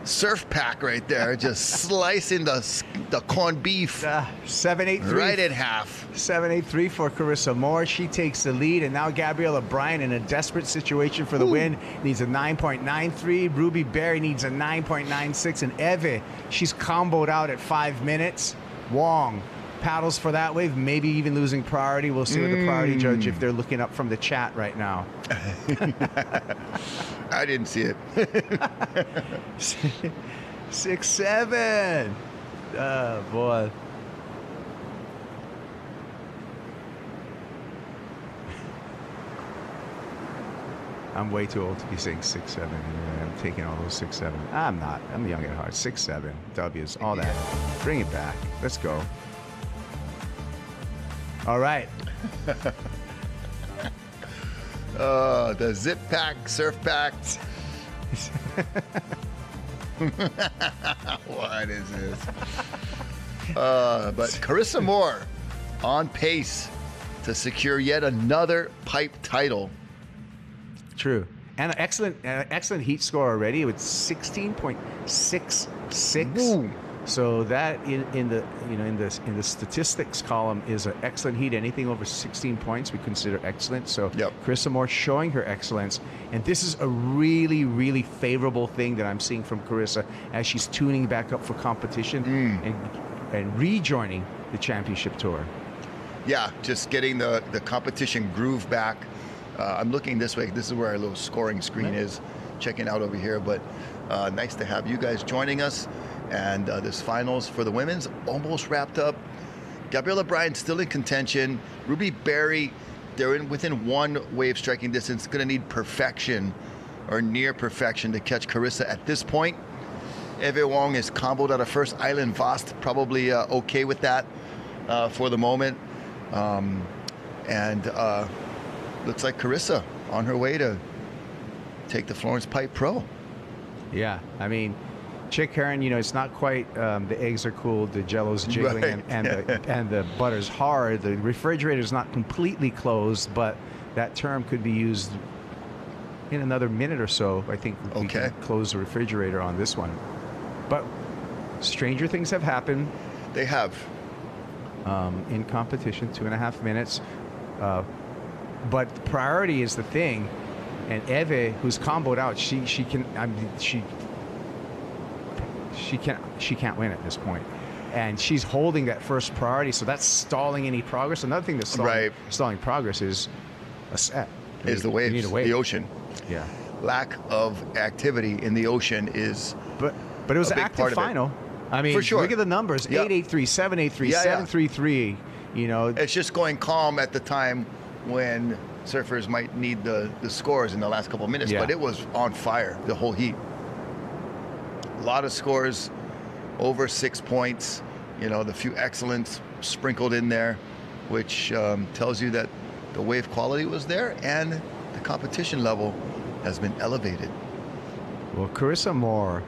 Speaker 2: surf pack right there, just slicing the corned beef.
Speaker 1: 7-8-3.
Speaker 2: Right in half.
Speaker 1: 7-8-3 for Carissa Moore. She takes the lead, and now Gabriella Bryan in a desperate situation for the win needs a 9.93. Ruby Berry needs a 9.96, and Eve, she's comboed out at 5 minutes. Wong paddles for that wave, maybe even losing priority. We'll see with the priority judge if they're looking up from the chat right now.
Speaker 2: I didn't see it.
Speaker 1: 6-7. Oh, boy. I'm way too old to be saying 6-7. I'm taking all those 6-7. I'm not. I'm young at heart. 6-7. W's. All that. Bring it back. Let's go. All right.
Speaker 2: The zip pack, surf pack. What is this? But Carissa Moore on pace to secure yet another pipe title.
Speaker 1: True. And an excellent heat score already with 16.66. So that in the statistics column is an excellent heat. Anything over 16 points we consider excellent. So Carissa Moore showing her excellence, and this is a really, really favorable thing that I'm seeing from Carissa as she's tuning back up for competition and rejoining the championship tour.
Speaker 2: Yeah, just getting the competition groove back. I'm looking this way. This is where our little scoring screen is. Checking out over here, but nice to have you guys joining us. And this finals for the women's almost wrapped up. Gabriella Bryan still in contention. Ruby Berry, they're within one wave striking distance. Going to need perfection or near perfection to catch Carissa at this point. Eve Wong is comboed out of first. Island Vost probably okay with that for the moment. And looks like Carissa on her way to take the Florence Pipe Pro.
Speaker 1: Yeah, I mean, Chick Heron, you know, it's not quite, the eggs are cooled, the jello's jiggling,
Speaker 2: Right.
Speaker 1: and the butter's hard. The refrigerator's not completely closed, but that term could be used in another minute or so. I think we can close the refrigerator on this one. But stranger things have happened.
Speaker 2: They have.
Speaker 1: In competition, 2.5 minutes. But priority is the thing. And Eve, who's comboed out, she can't win at this point. And she's holding that first priority, so that's stalling any progress. Another thing that's stalling progress is a set.
Speaker 2: Is the waves,
Speaker 1: you need a wave.
Speaker 2: the ocean.
Speaker 1: Yeah.
Speaker 2: Lack of activity in the ocean is
Speaker 1: But it was
Speaker 2: a
Speaker 1: an
Speaker 2: big
Speaker 1: active
Speaker 2: part of it.
Speaker 1: final. I mean,
Speaker 2: For sure.
Speaker 1: look at the numbers.
Speaker 2: Yep.
Speaker 1: 883, 783,
Speaker 2: Yeah, yeah.
Speaker 1: 733. You know,
Speaker 2: It's just going calm at the time when surfers might need the scores in the last couple of minutes,
Speaker 1: Yeah.
Speaker 2: but it was on fire the whole heat. A lot of scores, over 6 points. You know, the few excellents sprinkled in there, which tells you that the wave quality was there and the competition level has been elevated.
Speaker 1: well, Carissa Moore,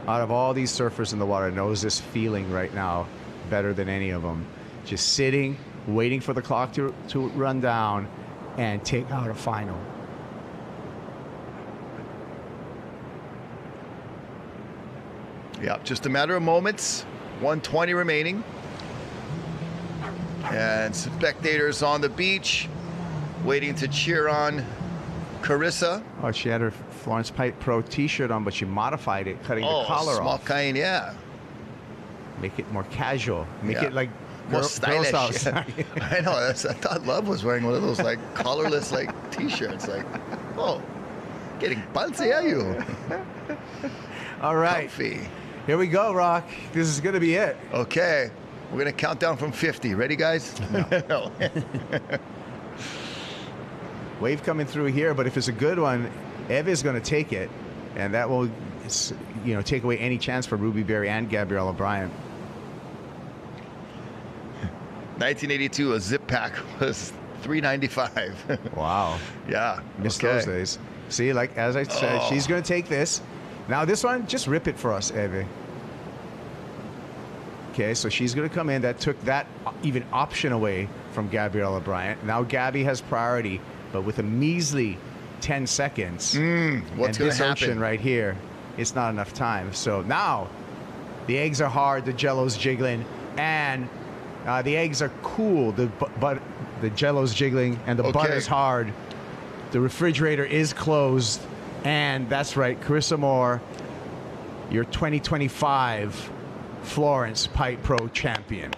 Speaker 1: out of all these surfers in the water, knows this feeling right now better than any of them. Just sitting, waiting for the clock to run down and take out a final.
Speaker 2: Yeah, just a matter of moments. 120 remaining. And spectators on the beach waiting to cheer on Carissa.
Speaker 1: Oh, she had her Florence Pipe Pro t-shirt on, but she modified it, cutting the collar
Speaker 2: small
Speaker 1: off.
Speaker 2: kind, yeah.
Speaker 1: Make it more casual. Make
Speaker 2: Yeah.
Speaker 1: it like
Speaker 2: More
Speaker 1: Girl
Speaker 2: stylish.
Speaker 1: Scout.
Speaker 2: I know. I thought Love was wearing one of those like collarless like t-shirts. Like, oh, getting fancy, are you?
Speaker 1: All right.
Speaker 2: Comfy.
Speaker 1: Here we go, Rock. This is going to be it.
Speaker 2: Okay. We're going to count down from 50. Ready, guys? No.
Speaker 1: Wave coming through here, but if it's a good one, Eve is going to take it, and that will, you know, take away any chance for Ruby Berry and Gabriella Bryant.
Speaker 2: 1982, a zip pack was $3.95.
Speaker 1: Wow.
Speaker 2: Yeah.
Speaker 1: Missed those days. See, like as I said, she's going to take this. Now this one, just rip it for us, Eve. Okay, so she's going to come in. That took that even option away from Gabriella Bryant. Now Gabby has priority, but with a measly 10 seconds.
Speaker 2: What's
Speaker 1: and
Speaker 2: going to
Speaker 1: this
Speaker 2: happen?
Speaker 1: ocean right here, it's not enough time. So now the eggs are hard, the jello's jiggling, and the eggs are cool. The jello's jiggling, and the butter's hard. The refrigerator is closed, and that's right, Carissa Moore, your 2025 Florence Pipe Pro champion.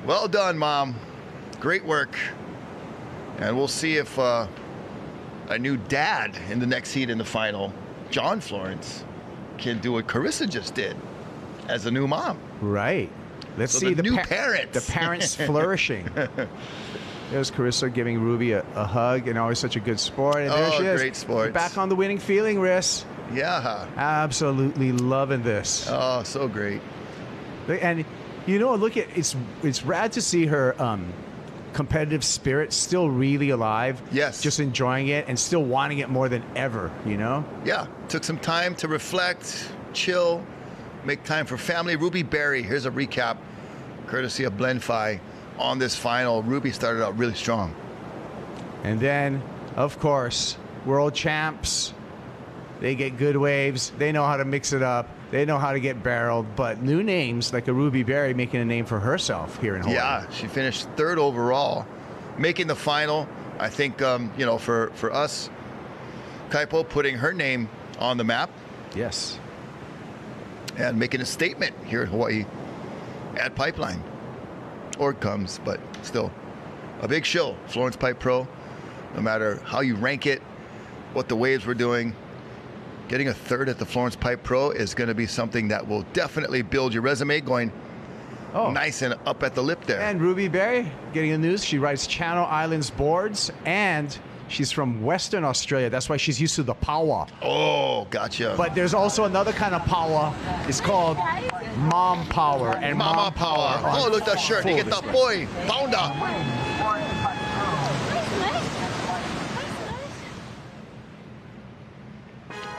Speaker 2: Well done, Mom. Great work. And we'll see if a new dad in the next heat in the final, John Florence, can do what Carissa just did as a new mom.
Speaker 1: Right. Let's
Speaker 2: So
Speaker 1: see
Speaker 2: the new parents.
Speaker 1: The parents flourishing. There's Carissa giving Ruby a hug, and always such a good sport. And there she is.
Speaker 2: Great sports.
Speaker 1: Back on the winning feeling, Riss.
Speaker 2: Yeah.
Speaker 1: Absolutely loving this.
Speaker 2: Oh, so great.
Speaker 1: And you know, look at it's rad to see her competitive spirit still really alive.
Speaker 2: Yes.
Speaker 1: Just enjoying it and still wanting it more than ever, you know?
Speaker 2: Yeah. Took some time to reflect, chill, make time for family. Ruby Berry, here's a recap, courtesy of BlendFi on this final. Ruby started out really strong.
Speaker 1: And then, of course, world champs. They get good waves. They know how to mix it up. They know how to get barreled. But new names like a Ruby Berry making a name for herself here in Hawaii.
Speaker 2: Yeah, she finished third overall, making the final. I think, you know, for us, Kaipo putting her name on the map.
Speaker 1: Yes.
Speaker 2: And making a statement here in Hawaii at Pipeline. Or it comes, but still a big show. Florence Pipe Pro, no matter how you rank it, what the waves were doing. Getting a third at the Florence Pipe Pro is going to be something that will definitely build your resume, going nice and up at the lip there.
Speaker 1: And Ruby Berry getting the news. She rides Channel Islands boards, and She's from Western Australia. That's why she's used to the power.
Speaker 2: Oh, gotcha.
Speaker 1: But there's also another kind of power. It's called mom power. And
Speaker 2: Mama power. Oh, look at that shirt. You get that boy. Pounder.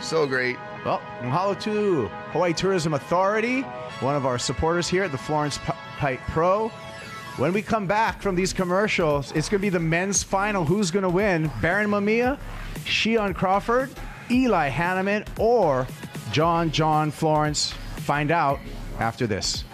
Speaker 2: So great.
Speaker 1: Well, mahalo to Hawaii Tourism Authority, one of our supporters here at the Florence Pipe Pro. When we come back from these commercials, it's going to be the men's final. Who's going to win? Baron Mamiya, Shion Crawford, Eli Hanneman, or John Florence? Find out after this.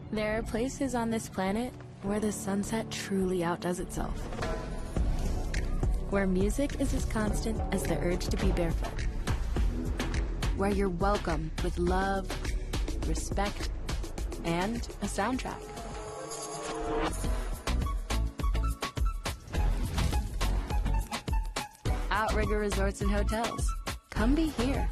Speaker 9: There are places on this planet where the sunset truly outdoes itself. Where music is as constant as the urge to be barefoot. Where you're welcome with love, respect, and a soundtrack. Outrigger Resorts and Hotels. Come be here.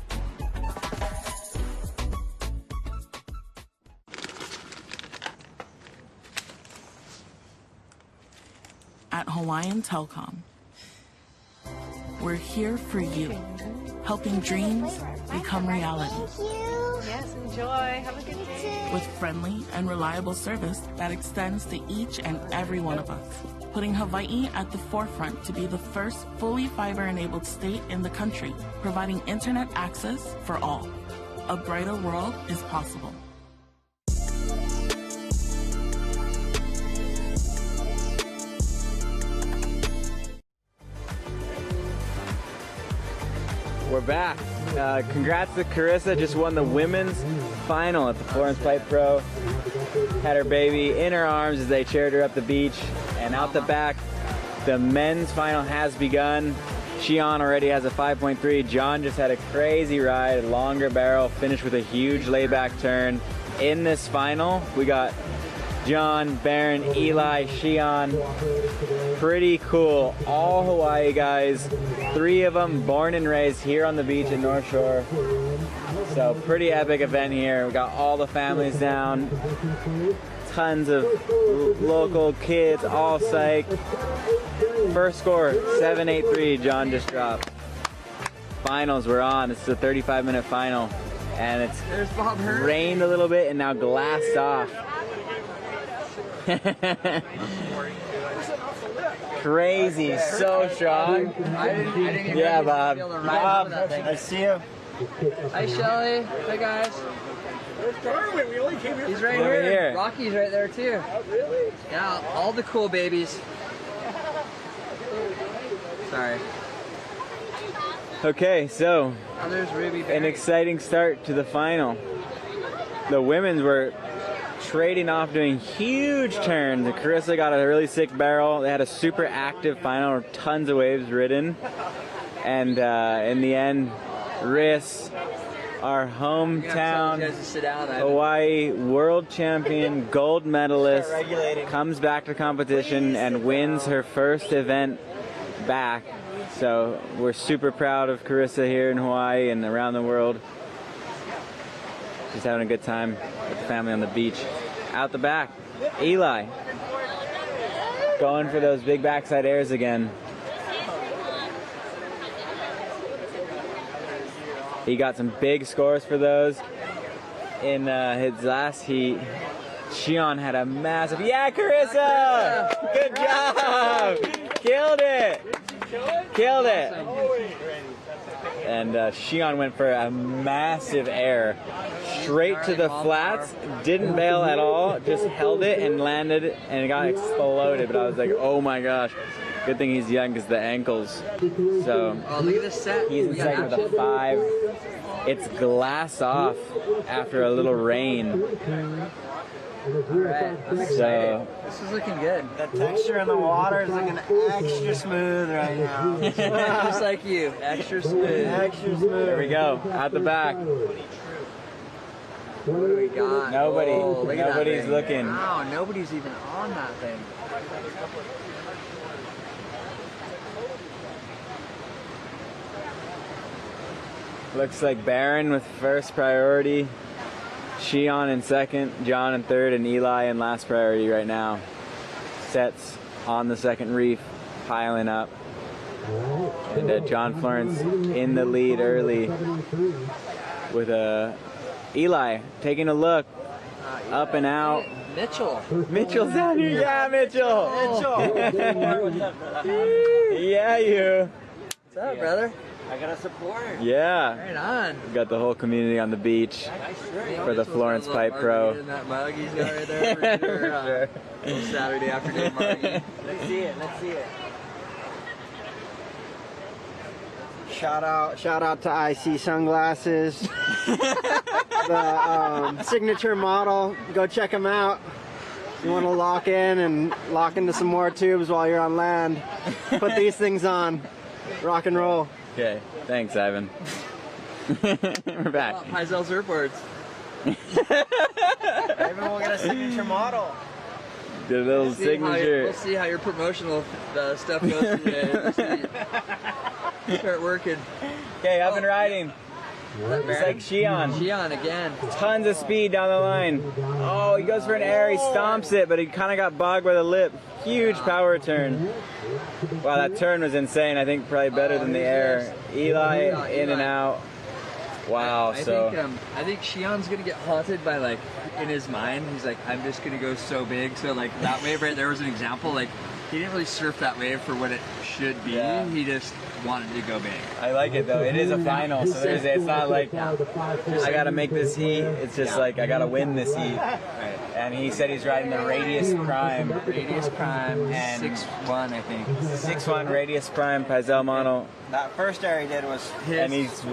Speaker 20: At Hawaiian Telcom, we're here for you, helping dreams become reality.
Speaker 15: Yes, enjoy. Have a good day.
Speaker 20: With friendly and reliable service that extends to each and every one of us, putting Hawaii at the forefront to be the first fully fiber-enabled state in the country, providing internet access for all. A brighter world is possible.
Speaker 21: We're back. Congrats to Carissa, just won the women's final at the Florence Pipe Pro. Had her baby in her arms as they cheered her up the beach. And out the back, the men's final has begun. Shion already has a 5.3. John just had a crazy ride, longer barrel, finished with a huge layback turn. In this final, we got John, Baron, Eli, Shion. Pretty cool. All Hawaii guys. 3 of them born and raised here on the beach in North Shore. So pretty epic event here. We got all the families down. Tons of local kids, all psyched. First score, 783, John just dropped. Finals, we're on. This is a 35-minute final. And it's rained a little bit and now glassed off. Crazy, so strong.
Speaker 10: I didn't even
Speaker 21: yeah, Bob.
Speaker 10: Bob,
Speaker 21: I see you.
Speaker 10: Hi, Shelly. Hi, guys.
Speaker 24: Where's Darwin? We only came here.
Speaker 10: He's right
Speaker 21: Over here.
Speaker 10: Rocky's right there, too.
Speaker 24: Oh, really?
Speaker 10: Yeah, all the cool babies. Sorry.
Speaker 21: Okay, so
Speaker 10: Oh, there's Ruby
Speaker 21: an
Speaker 10: Berry.
Speaker 21: exciting start to the final. The women's were trading off, doing huge turns. Carissa got a really sick barrel. They had a super active final, tons of waves ridden. And in the end, Riss, our hometown Hawaii world champion, gold medalist, comes back to competition and wins her first event back. So we're super proud of Carissa here in Hawaii and around the world. She's having a good time with the family on the beach. Out the back, Eli, going for those big backside airs again. He got some big scores for those. In his last heat, Shion had a massive, yeah, Carissa! Good job! Killed it! Killed it! and Shion went for a massive air straight to the flats, didn't bail at all, just held it and landed, and it got exploded. But I was like, oh my gosh, good thing he's young because the ankles. So
Speaker 22: look at this set.
Speaker 21: He's in second with a 5. It's glass off after a little rain.
Speaker 22: Alright, I'm excited. This is looking good.
Speaker 5: The texture in the water is looking extra smooth right now.
Speaker 22: Just like you, extra smooth.
Speaker 5: Extra smooth.
Speaker 21: There we go, out the back.
Speaker 22: What do we got?
Speaker 21: Nobody.
Speaker 22: Oh, look at that
Speaker 21: Nobody's
Speaker 22: thing.
Speaker 21: looking.
Speaker 22: Wow, nobody's even on that thing.
Speaker 21: Looks like Baron with first priority, Shion in second, John in third, and Eli in last priority right now. Sets on the second reef, piling up. And John Florence in the lead early with Eli taking a look, up and out.
Speaker 22: Mitchell.
Speaker 21: Mitchell's down here. Yeah, Mitchell. Yeah, you.
Speaker 22: What's up, brother?
Speaker 5: I gotta support.
Speaker 21: Yeah.
Speaker 22: Right on.
Speaker 21: We've got the whole community on the beach for the Florence Pipe Pro.
Speaker 22: In that mug he's got right there. For sure. Saturday afternoon margie.
Speaker 5: Let's see it. Let's see it. Shout out to IC Sunglasses. The signature model. Go check them out. You want to lock in and lock into some more tubes while you're on land. Put these things on. Rock and roll.
Speaker 21: Okay, thanks, Ivan. We're back.
Speaker 22: Heisel's surfboards.
Speaker 5: Maybe we'll get a signature model.
Speaker 21: Did a little signature.
Speaker 22: We'll see how your promotional stuff goes today. Start working.
Speaker 21: Okay, up and riding. It's like Shion.
Speaker 22: Shion again.
Speaker 21: Tons of speed down the line. Oh, he goes for an air, he stomps it, but he kind of got bogged by the lip. Huge power turn. Wow, that turn was insane. I think probably better than the air. Eli in and out. Wow,
Speaker 22: I think Shion's gonna get haunted by, like, in his mind, he's like, I'm just gonna go so big. So like that wave right there was an example. Like he didn't really surf that wave for what it should be. Yeah. He just wanted to go big.
Speaker 21: I like it though. It is a final, so it's not like I gotta make this heat. It's just like I gotta win this heat. Right. And he said he's riding the Radius Prime.
Speaker 22: Radius Prime and 6'1", I think.
Speaker 21: 6'1" Radius Prime Pazel model.
Speaker 5: That first air he did was
Speaker 21: his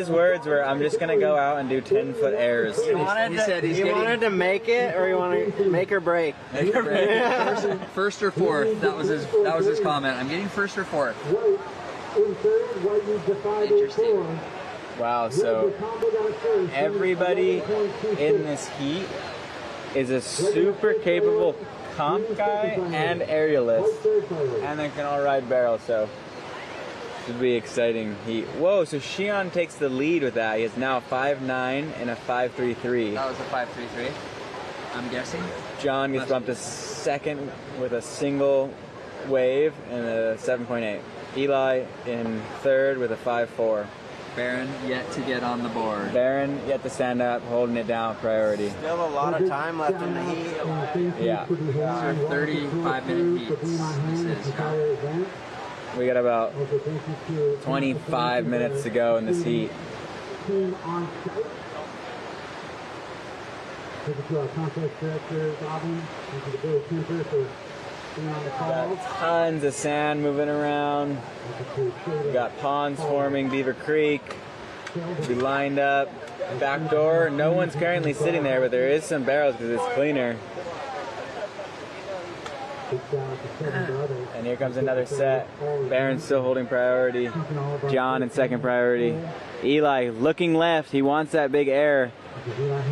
Speaker 21: words were, I'm just gonna go out and do 10-foot airs.
Speaker 5: He wanted to make it, or he wanted to make or break.
Speaker 22: Make or break. First or fourth. That was his comment. I'm getting first or fourth. Interesting.
Speaker 21: Wow, so everybody in this heat is a super capable comp guy and aerialist, and they can all ride barrel, so should be exciting heat. Whoa, so Shion takes the lead with that. He is now a 5'9" and a 5'3".
Speaker 22: That was a 5'3", I'm guessing.
Speaker 21: John gets bumped to second with a single wave and a 7.8. Eli in third with a 5'4".
Speaker 22: Baron yet to get on the board.
Speaker 21: Baron yet to stand up, holding it down, priority.
Speaker 5: Still a lot of time left in the heat.
Speaker 21: Yeah.
Speaker 22: 35-minute heats. This is
Speaker 21: we got about 25 minutes to go in this heat. Got tons of sand moving around. We got ponds forming, Beaver Creek. We lined up. Back door, no one's currently sitting there, but there is some barrels because it's cleaner. And here comes another set. Baron's still holding priority. John in second priority. Eli looking left. He wants that big air.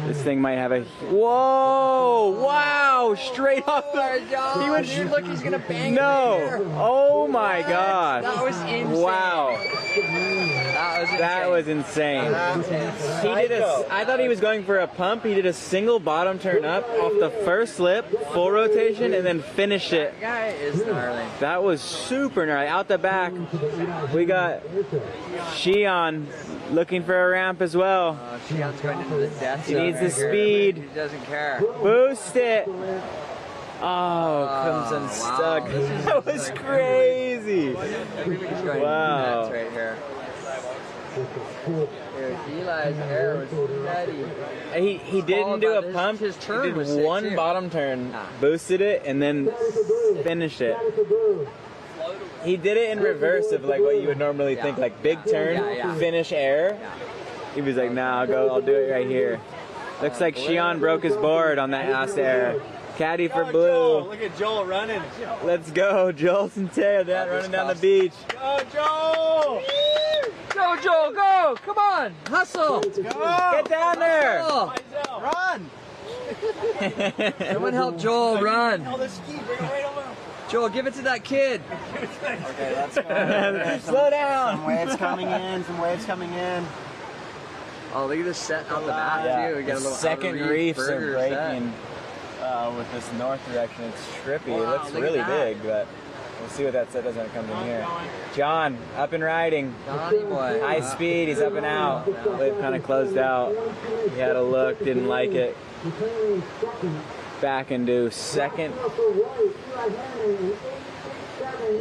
Speaker 21: This thing might have a... Whoa! Wow! Straight off the...
Speaker 22: He went, dude, look, he's gonna bang.
Speaker 21: No! Oh my gosh!
Speaker 22: That was insane.
Speaker 21: Wow!
Speaker 22: That was insane.
Speaker 21: He did I thought he was going for a pump. He did a single bottom turn up off the first slip, full rotation, and then finished it.
Speaker 22: That guy is gnarly.
Speaker 21: That was super gnarly. Out the back, we got Shion looking for a ramp as well.
Speaker 22: Shion's going into the death
Speaker 21: He
Speaker 22: zone
Speaker 21: needs the
Speaker 22: right here,
Speaker 21: speed.
Speaker 22: but he doesn't care.
Speaker 21: Boost it. Oh, comes unstuck.
Speaker 22: Wow.
Speaker 21: That was crazy.
Speaker 22: Everybody's going
Speaker 21: wow.
Speaker 22: nuts right here. Dude, Eli's air was nutty.
Speaker 21: He didn't do a pump.
Speaker 22: His turn
Speaker 21: he did
Speaker 22: was sick,
Speaker 21: one
Speaker 22: too.
Speaker 21: bottom turn, boosted it, and then finished it. He did it in reverse of like what you would normally think, like big turn, finish air. He was like, nah, I'll do it right here. Looks like Shion broke his board on that ass air. Caddy for blue.
Speaker 19: Joel, look at Joel running.
Speaker 21: Let's go, Joel Centeno, Dad running down the beach.
Speaker 19: Go, Joel!
Speaker 22: Go, Joel, go! Come on, hustle!
Speaker 19: Let's go!
Speaker 21: Get down there!
Speaker 22: Hustle.
Speaker 19: Run!
Speaker 22: Someone help Joel run.
Speaker 19: Hold the ski, bring it right over.
Speaker 22: Joel, give it to that kid.
Speaker 5: Okay, let's go.
Speaker 21: Slow down.
Speaker 5: Some waves coming in, some waves coming in.
Speaker 22: Oh, look at this set out the back, too. We got a little
Speaker 21: second
Speaker 22: outer
Speaker 21: reefs are
Speaker 22: burger
Speaker 21: breaking with this north direction. It's trippy. It looks really big, but we'll see what that set does when it comes in here. John, up and riding.
Speaker 22: Johnny boy.
Speaker 21: High speed, he's up and out. Wave kind of closed out. He had a look, didn't like it. Back into second.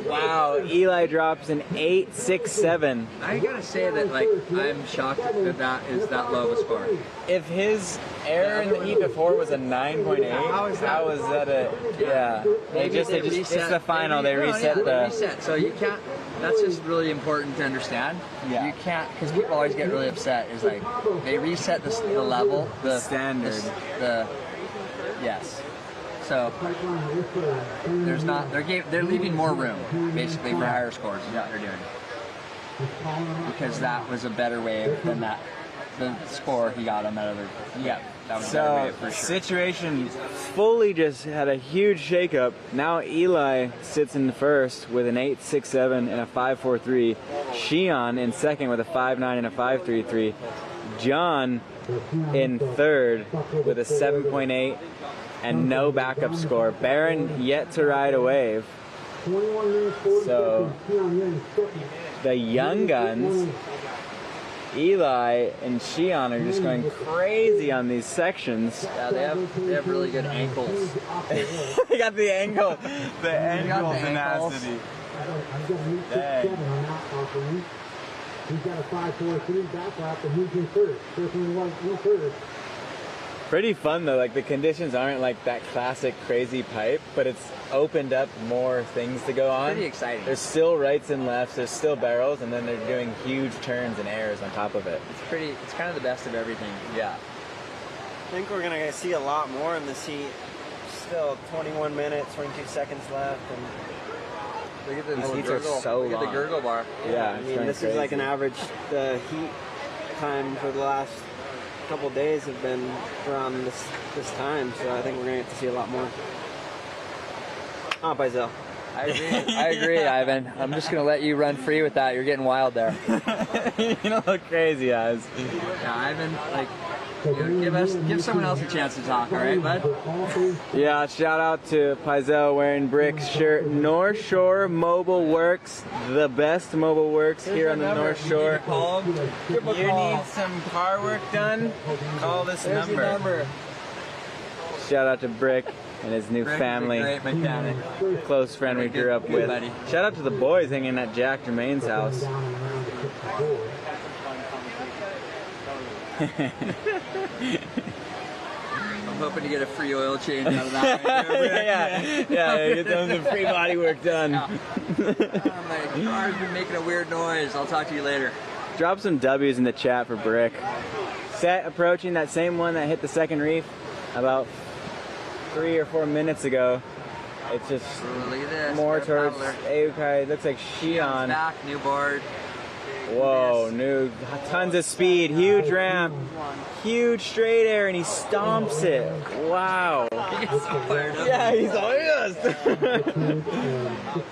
Speaker 21: Wow, Eli drops an 8.67.
Speaker 22: I gotta say that, like, I'm shocked that is that low of a score.
Speaker 21: If his error in the heat before was a 9.8, how is that a, yeah. It's the final, they reset
Speaker 22: They reset, so you can't, that's just really important to understand.
Speaker 21: Yeah.
Speaker 22: You can't, because people always get really upset, is like, they reset the level, the
Speaker 21: standard.
Speaker 22: Yes. So there's not, they're leaving more room basically for higher scores is what they're doing, because that was a better wave than the score he got on that other. Yeah, that was a better wave for sure.
Speaker 21: Situation fully just had a huge shakeup. Now Eli sits in first with an 8.67 and a 5.43. Shion in second with a 5.9 and a 5.33. John in third with a 7.8 and no backup score. Barron yet to ride a wave. So the young guns, Eli and Shion, are just going crazy on these sections.
Speaker 22: Yeah, they have really good ankles.
Speaker 21: They got the ankle tenacity. Dang.
Speaker 3: He's got a 5.43 back lap and he's in third.
Speaker 21: Pretty fun though, like the conditions aren't like that classic crazy pipe, but it's opened up more things to go on.
Speaker 22: Pretty exciting.
Speaker 21: There's still rights and lefts, there's still barrels, and then they're doing huge turns and airs on top of it.
Speaker 22: It's kind of the best of everything.
Speaker 21: Yeah.
Speaker 5: I think we're gonna see a lot more in this heat. Still 21 minutes, 22 seconds left, and
Speaker 22: look at the
Speaker 21: these heats are so long.
Speaker 22: Look at the gurgle bar.
Speaker 21: Yeah,
Speaker 5: I mean, this is like an average. The heat time for the last couple days have been around this time, so I think we're gonna get to see a lot more. Paisel.
Speaker 22: I agree, Ivan. I'm just gonna let you run free with that. You're getting wild there.
Speaker 21: You don't look crazy, guys.
Speaker 22: Yeah, Ivan, like, give someone else a chance to talk, all right, bud?
Speaker 21: Yeah, shout out to Paisel wearing Brick's shirt. North Shore Mobile Works, the best mobile works here on the North Shore. You need some car work done? Call this number. Shout out to Brick and his new family.
Speaker 22: Great mechanic.
Speaker 21: Close friend we grew up with.
Speaker 22: buddy.
Speaker 21: Shout out to the boys hanging at Jack Germain's house.
Speaker 22: I'm hoping to get a free oil change out of that. Right
Speaker 21: yeah, get some free body work done.
Speaker 22: My car's been making a weird noise. I'll talk to you later.
Speaker 21: Drop some W's in the chat for Brick. Set approaching that same one that hit the second reef about 3 or 4 minutes ago. It's just
Speaker 22: look at this.
Speaker 21: more towards Aukai. It looks like Shion.
Speaker 22: Back, new board.
Speaker 21: Whoa, new, tons of speed, huge ramp, huge straight air, and he stomps it. Wow.
Speaker 22: He's so fired up.
Speaker 21: Yeah, he's all yes.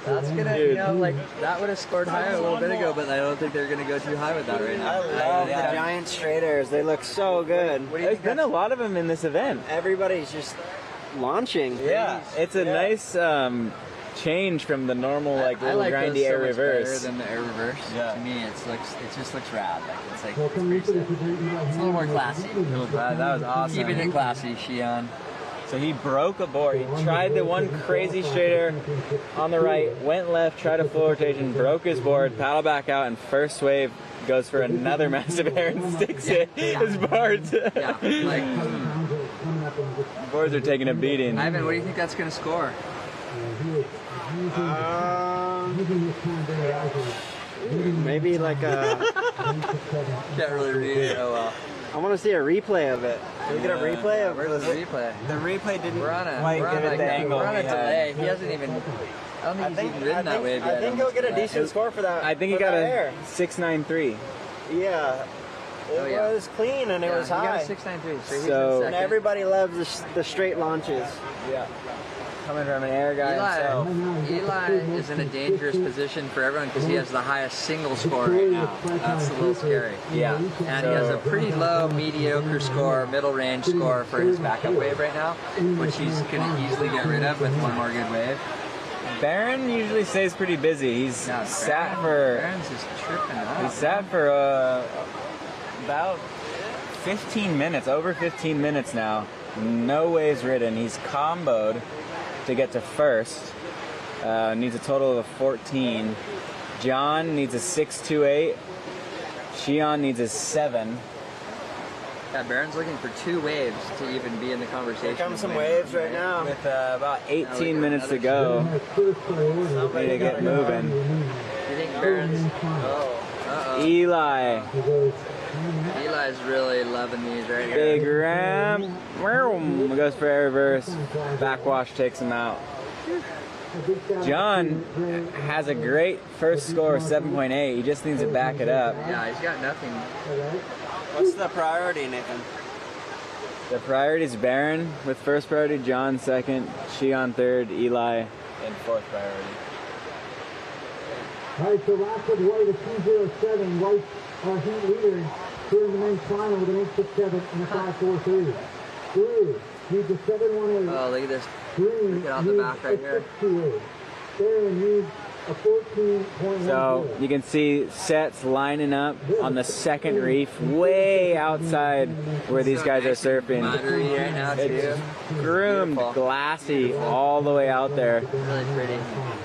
Speaker 22: That's gonna, you know, like, that would have scored higher a little bit ago, but I don't think they're gonna go too high with that right now.
Speaker 5: I love the giant straight airs. They look so good.
Speaker 21: There's been a lot of them in this event.
Speaker 5: Everybody's just launching.
Speaker 21: Yeah, it's a nice change from the normal like little grindy air reverse.
Speaker 22: Better than the air reverse. Yeah. To me, it just looks rad. Like it's pretty sick. It's a little more classy.
Speaker 21: That was awesome.
Speaker 22: Keeping it classy, Shion.
Speaker 21: So he broke a board. He tried the one crazy straight air on the right, went left, tried a full rotation, broke his board, paddle back out, and first wave goes for another massive air and sticks it. His boards. Boards are taking a beating.
Speaker 22: Ivan, what do you think that's going to score?
Speaker 5: Maybe like a...
Speaker 22: Can't really read it. Oh well.
Speaker 5: I want to see a replay of it. Can we get a replay of
Speaker 22: Where's the replay?
Speaker 5: The replay didn't
Speaker 21: quite give it the angle
Speaker 22: We're on a
Speaker 21: we
Speaker 22: delay.
Speaker 21: had.
Speaker 22: He hasn't even... I don't think he's even ridden that wave yet.
Speaker 5: I think he'll get a decent score for that.
Speaker 21: I think he got a 693.
Speaker 5: Yeah. It was clean and it was high.
Speaker 22: He got a 693.
Speaker 5: So and everybody loves the straight launches.
Speaker 21: Yeah. Coming from an air guy himself.
Speaker 22: Eli is in a dangerous position for everyone because he has the highest single score right now. That's a little scary.
Speaker 21: Yeah.
Speaker 22: And he has a pretty low, mediocre score, middle range score for his backup wave right now, which he's going to easily get rid of with one more good wave.
Speaker 21: Barron usually stays pretty busy. He's sat for.
Speaker 22: Barron's just tripping out.
Speaker 21: He sat for about 15 minutes, over 15 minutes now. No waves ridden. He's comboed to get to first. Needs a total of 14. John needs a 628. Shion needs a 7.
Speaker 22: Yeah, Barron's looking for 2 waves to even be in the conversation.
Speaker 5: Here come some waves right now.
Speaker 21: With about 18 minutes to go. Ready to get moving.
Speaker 22: You think Barron's... Uh-oh.
Speaker 21: Eli.
Speaker 22: Eli's really loving these right here.
Speaker 21: Big ramp. Goes for air reverse. Backwash takes him out. John has a great first score of 7.8. He just needs to back it up.
Speaker 22: Yeah, he's got nothing.
Speaker 5: What's the priority, Nathan?
Speaker 21: The priority is Barron with first priority, John second, Shion third, Eli in fourth priority.
Speaker 3: All right, so Rockford White, a 207, White heat leader here in the men's final with an 867 and a 543. Blue needs a 718.
Speaker 22: Oh, look at this.
Speaker 3: Green
Speaker 22: Look out the back right here.
Speaker 3: 628. Barron needs a 14.1.
Speaker 21: So you can see sets lining up on the second reef, way outside where these guys are surfing.
Speaker 22: Right now,
Speaker 21: it's groomed, glassy, all the way out there.
Speaker 22: Really pretty.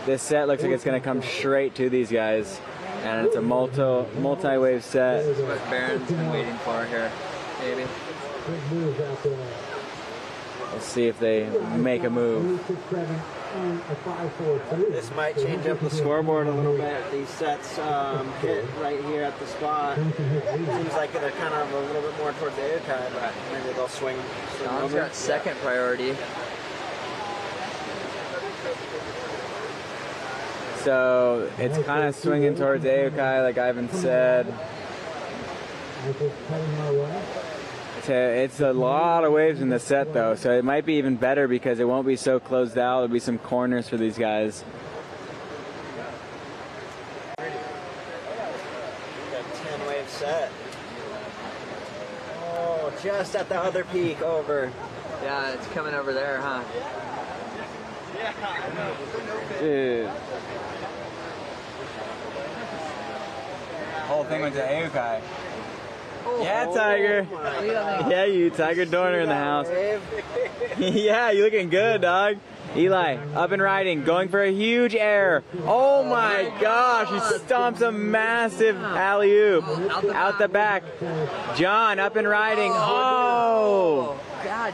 Speaker 21: This set looks like it's going to come straight to these guys, and it's a multi-wave set.
Speaker 22: This is what Barron's been waiting for here, maybe.
Speaker 21: We'll see if they make a move.
Speaker 5: This might change up the scoreboard a little bit. These sets hit right here at the spot. Seems like they're kind of a little bit more towards the airtime, but maybe they'll swing
Speaker 22: John's
Speaker 5: over.
Speaker 22: got second priority.
Speaker 21: So it's kind of swinging towards Aokai, like Ivan said. It's a lot of waves in the set, though, so it might be even better because it won't be so closed out. There'll be some corners for these guys.
Speaker 5: Got a 10-wave set. Oh, just at the other peak over.
Speaker 22: Yeah, it's coming over there, huh?
Speaker 21: Dude. Whole thing went to Aokai. Yeah, Tiger. Yeah, you, Tiger Dorner in the house. Yeah, you looking good, dog. Eli, up and riding, going for a huge air. Oh my gosh, he stomps a massive alley-oop out the back. John, up and riding. Oh!
Speaker 22: God.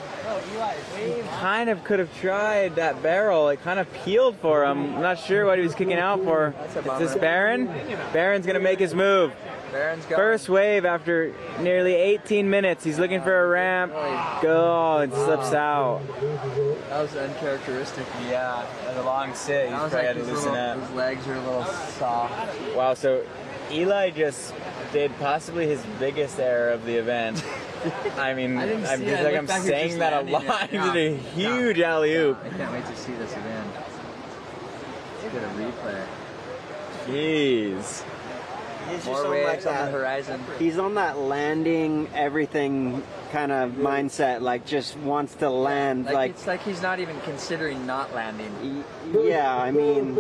Speaker 21: He kind of could have tried that barrel. It kind of peeled for him. I'm not sure what he was kicking out for. Is this Barron? Barron's going to make his move. First wave after nearly 18 minutes. He's looking for a ramp. Go, and slips out.
Speaker 22: That was uncharacteristic.
Speaker 21: Yeah, that was a long sit. He's probably had to loosen up.
Speaker 22: His legs are a little soft.
Speaker 21: Wow, so Eli just did possibly his biggest error of the event. I mean, I'm saying that a lot. He did a huge alley-oop.
Speaker 22: I can't wait to see this again. Let's get a replay.
Speaker 21: Jeez.
Speaker 5: He's just
Speaker 22: More
Speaker 5: on
Speaker 22: waves
Speaker 5: like that,
Speaker 22: on the horizon.
Speaker 5: He's on that landing everything kind of mindset, like just wants to land. Like
Speaker 22: it's like he's not even considering not landing.
Speaker 5: Yeah, I mean,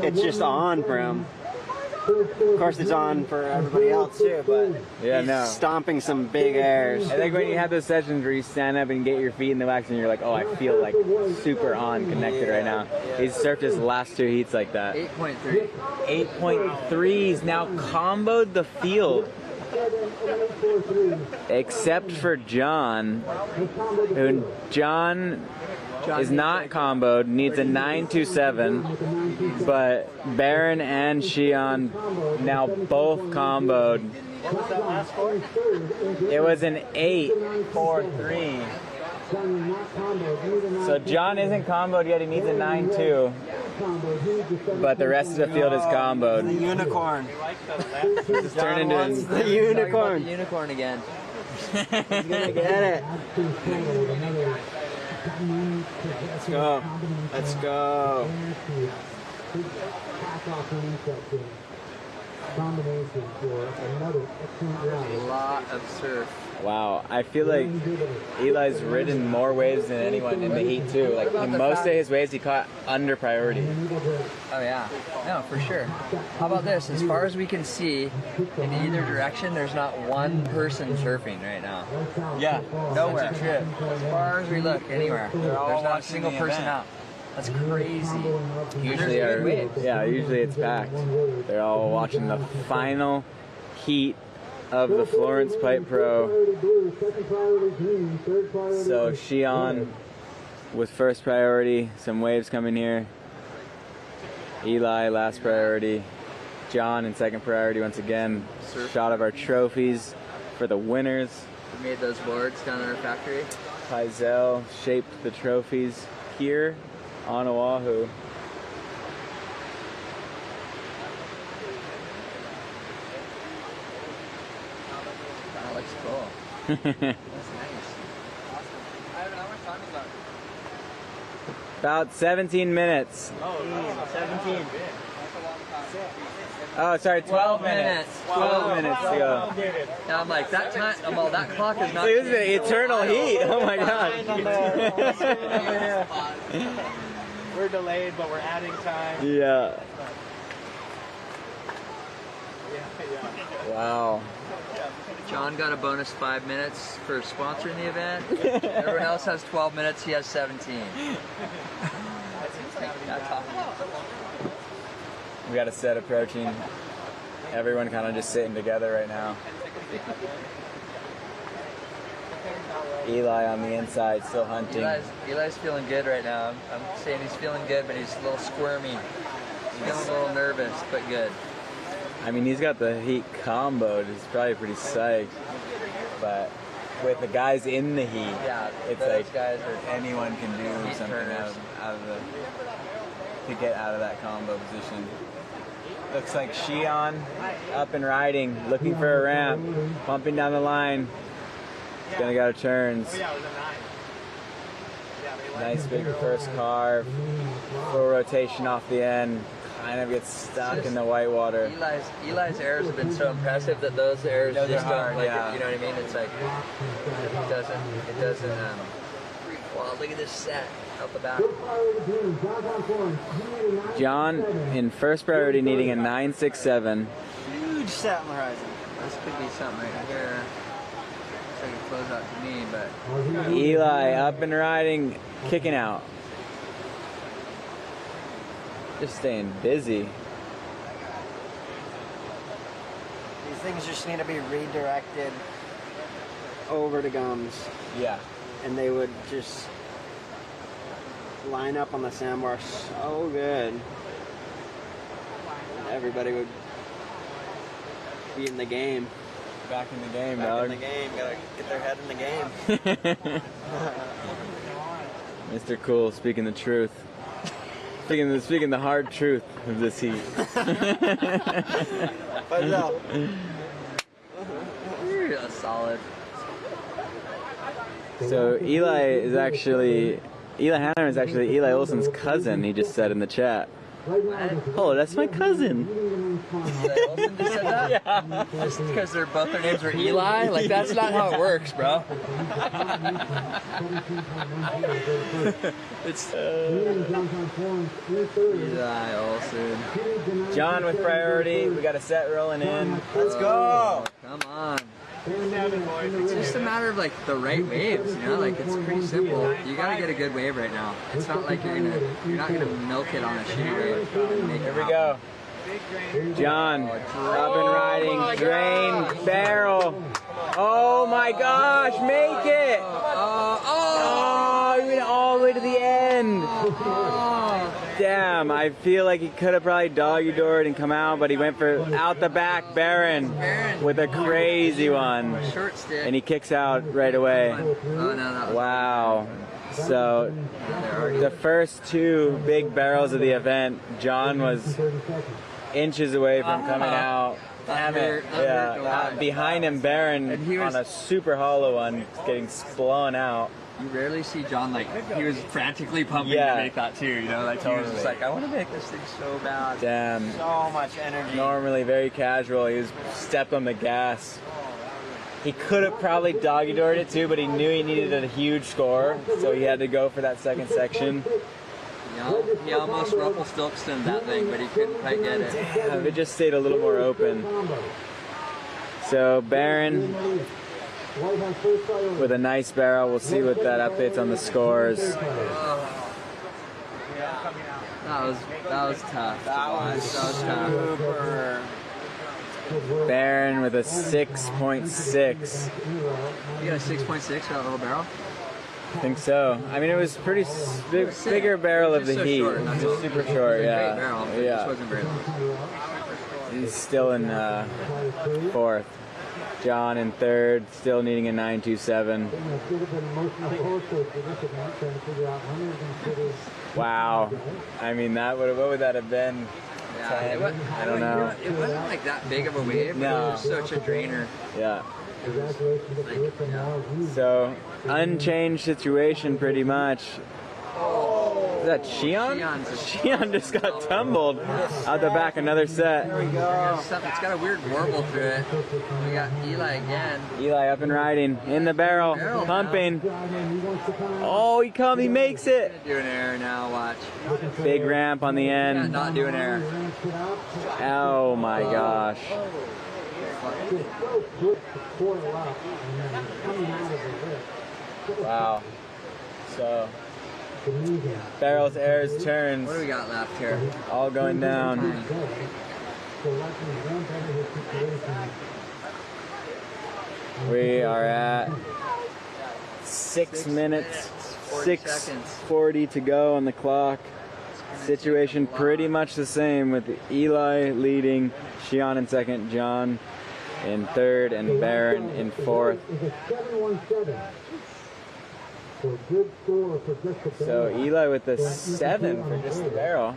Speaker 5: it's just on for him. Of course, it's on for everybody else too, but
Speaker 21: Yeah,
Speaker 5: he's
Speaker 21: no.
Speaker 5: stomping some big airs.
Speaker 21: I think when you have those sessions where you stand up and get your feet in the wax and you're like, oh, I feel like super on connected right now. He's surfed his last 2 heats like that.
Speaker 22: 8.3.
Speaker 21: 8.3. He's now comboed the field. Except for John, who John is not comboed, needs a 927, but Baron and Shion now both comboed.
Speaker 19: What was that last score?
Speaker 21: It was an 8.43. So John isn't comboed yet, he needs a 9.2. But the rest of the field is comboed.
Speaker 5: The unicorn.
Speaker 21: This is turned into
Speaker 5: the unicorn.
Speaker 22: The unicorn again.
Speaker 5: He's gonna get it. Let's go. Let's go.
Speaker 3: Combination for another excellent ride.
Speaker 22: A lot of surf.
Speaker 21: Wow, I feel like Eli's ridden more waves than anyone in the heat too. Like in most of his waves he caught under priority.
Speaker 22: Oh yeah, no, for sure. How about this? As far as we can see, in either direction, there's not one person surfing right now.
Speaker 21: Yeah,
Speaker 22: nowhere.
Speaker 21: such a trip.
Speaker 22: As far as we look, anywhere, there's
Speaker 21: all
Speaker 22: not a
Speaker 21: watching
Speaker 22: single
Speaker 21: the
Speaker 22: person
Speaker 21: event.
Speaker 22: out. That's crazy.
Speaker 21: Usually, usually it's packed. They're all watching the final heat of the Florence Pipe Pro. So Shion with first priority, some waves coming here. Eli last priority. John in second priority once again. Shot of our trophies for the winners.
Speaker 22: We made those boards down at our factory.
Speaker 21: Paizel shaped the trophies here on Oahu.
Speaker 22: That looks cool. That's nice. Awesome. Ivan, how much time is that?
Speaker 21: About 17 minutes.
Speaker 22: Oh, 17.
Speaker 21: Oh, sorry, 12 minutes. 12 minutes to go.
Speaker 22: Yeah, I'm like, that time, well, that clock is not...
Speaker 21: This is an eternal heat. Oh my god.
Speaker 19: We're delayed, but we're adding time.
Speaker 21: Yeah. Wow.
Speaker 22: John got a bonus 5 minutes for sponsoring the event. Everyone else has 12 minutes, he has 17. That's awesome.
Speaker 21: We got a set approaching. Everyone kind of just sitting together right now. Eli on the inside, still hunting.
Speaker 22: Eli's feeling good right now. I'm saying he's feeling good, but he's a little squirmy. He's feeling a little nervous, but good.
Speaker 21: I mean, he's got the heat comboed. He's probably pretty psyched. But with the guys in the heat,
Speaker 22: yeah,
Speaker 21: it's like guys anyone can do something out of the to get out of that combo position. Looks like Shion up and riding, looking for a ramp, pumping down the line. He's gonna go to turns. Nice big first carve, full rotation off the end. Kind of gets stuck in the white water.
Speaker 22: Eli's airs have been so impressive that those airs
Speaker 21: Those
Speaker 22: just
Speaker 21: are hard,
Speaker 22: don't, like,
Speaker 21: yeah.
Speaker 22: you know what I mean? It's like, it doesn't, wow, look at this set out the back.
Speaker 21: John in first priority needing a 967.
Speaker 22: Huge set on the horizon. This could be something right here. It's like a closeout to me, but.
Speaker 21: Eli up and riding, kicking out. Just staying busy.
Speaker 5: These things just need to be redirected over to gums.
Speaker 21: Yeah.
Speaker 5: And they would just line up on the sandbar so good. And everybody would be in the game.
Speaker 21: Back in the game,
Speaker 5: Back
Speaker 21: dog.
Speaker 5: in the game. Gotta get their head in the game.
Speaker 21: Mr. Cool speaking the truth. Speaking the hard truth of this heat.
Speaker 5: But no.
Speaker 22: That's solid.
Speaker 21: So Eli Hanner is actually Eli Olsen's cousin, he just said in the chat. Oh, that's my cousin.
Speaker 22: Eli Olsen just said that?
Speaker 21: Yeah.
Speaker 22: Just because their names were Eli? Like, that's not how it works, bro. It's Eli Olsen.
Speaker 21: John with priority. We got a set rolling in. Let's go.
Speaker 22: Come on. It's just a matter of like the right waves, you know. Like it's pretty simple. You gotta get a good wave right now. It's not like you're not gonna milk it on a shitty wave.
Speaker 21: Here we go. John, up and riding, drain, barrel. Oh my gosh, make it! Oh, he went all the way to the end. Damn, I feel like he could have probably doggy-doored and come out, but he went for out the back, Barron, with a crazy one.
Speaker 22: Short stick.
Speaker 21: And he kicks out right away. Wow. So, the first two big barrels of the event, John was inches away from coming out. Damn it. Yeah. Behind him, Barron on a super hollow one, getting blown out.
Speaker 22: You rarely see John like, he was frantically pumping to make that too, you know, like he was just like, I want to make this thing so bad.
Speaker 21: Damn.
Speaker 22: So much energy.
Speaker 21: Normally very casual, he was stepped on the gas. He could have probably doggy-doored it too, but he knew he needed a huge score, so he had to go for that second section.
Speaker 22: He almost Rumpelstiltskin'd that thing, but he couldn't quite get it.
Speaker 21: Damn, it just stayed a little more open. So Barron with a nice barrel. We'll see what that updates on the scores.
Speaker 22: That was tough. That was so tough.
Speaker 21: Barron with a 6.6.
Speaker 22: You got a 6.6 for that little barrel?
Speaker 21: I think so. I mean, it was pretty bigger barrel of the heat. Just super short, yeah.
Speaker 22: Barrel,
Speaker 21: yeah.
Speaker 22: This wasn't very long.
Speaker 21: He's still in fourth. John in third, still needing a 9.27. Wow. I mean, what would that have been?
Speaker 22: Yeah,
Speaker 21: I don't know.
Speaker 22: It wasn't like that big of a wave, but it was such a drainer.
Speaker 21: Yeah. So, unchanged situation pretty much. Is that Shion? Shion just got tumbled out the back, another set.
Speaker 22: There we go. It's got a weird warble to it. We got Eli again.
Speaker 21: Eli up and riding, in the barrel, pumping. Oh, he makes it.
Speaker 22: Do an error now, watch.
Speaker 21: Big ramp on the end.
Speaker 22: Not do an error.
Speaker 21: Oh my gosh. Wow. So, barrels, airs, turns.
Speaker 22: What do we got left here?
Speaker 21: All going down. We are at 6 minutes, 6:40 to go on the clock. Situation pretty much the same with Eli leading, Shion in second, John in third, and Barron in fourth. So Eli with the 7 for just the barrel.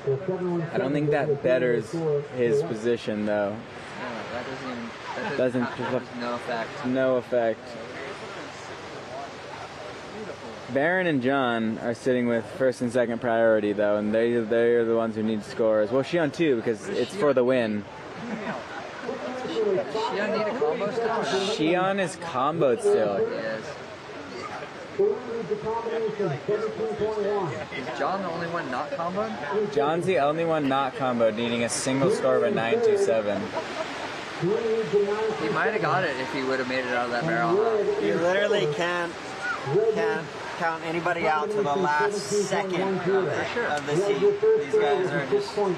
Speaker 21: I don't think that betters his position though.
Speaker 22: That doesn't no effect.
Speaker 21: No effect. Barron and John are sitting with first and second priority though, and they're the ones who need scores. Well, Shion too, because it's for the win.
Speaker 22: Shion need a combo still?
Speaker 21: Shion is comboed still.
Speaker 22: Yes. Is John the only one not comboed?
Speaker 21: John's the only one not comboed, needing a single score of a 9.27.
Speaker 22: He might have got it if he would have made it out of that barrel.
Speaker 5: You literally can't count anybody out to the last second of the heat. These guys are just on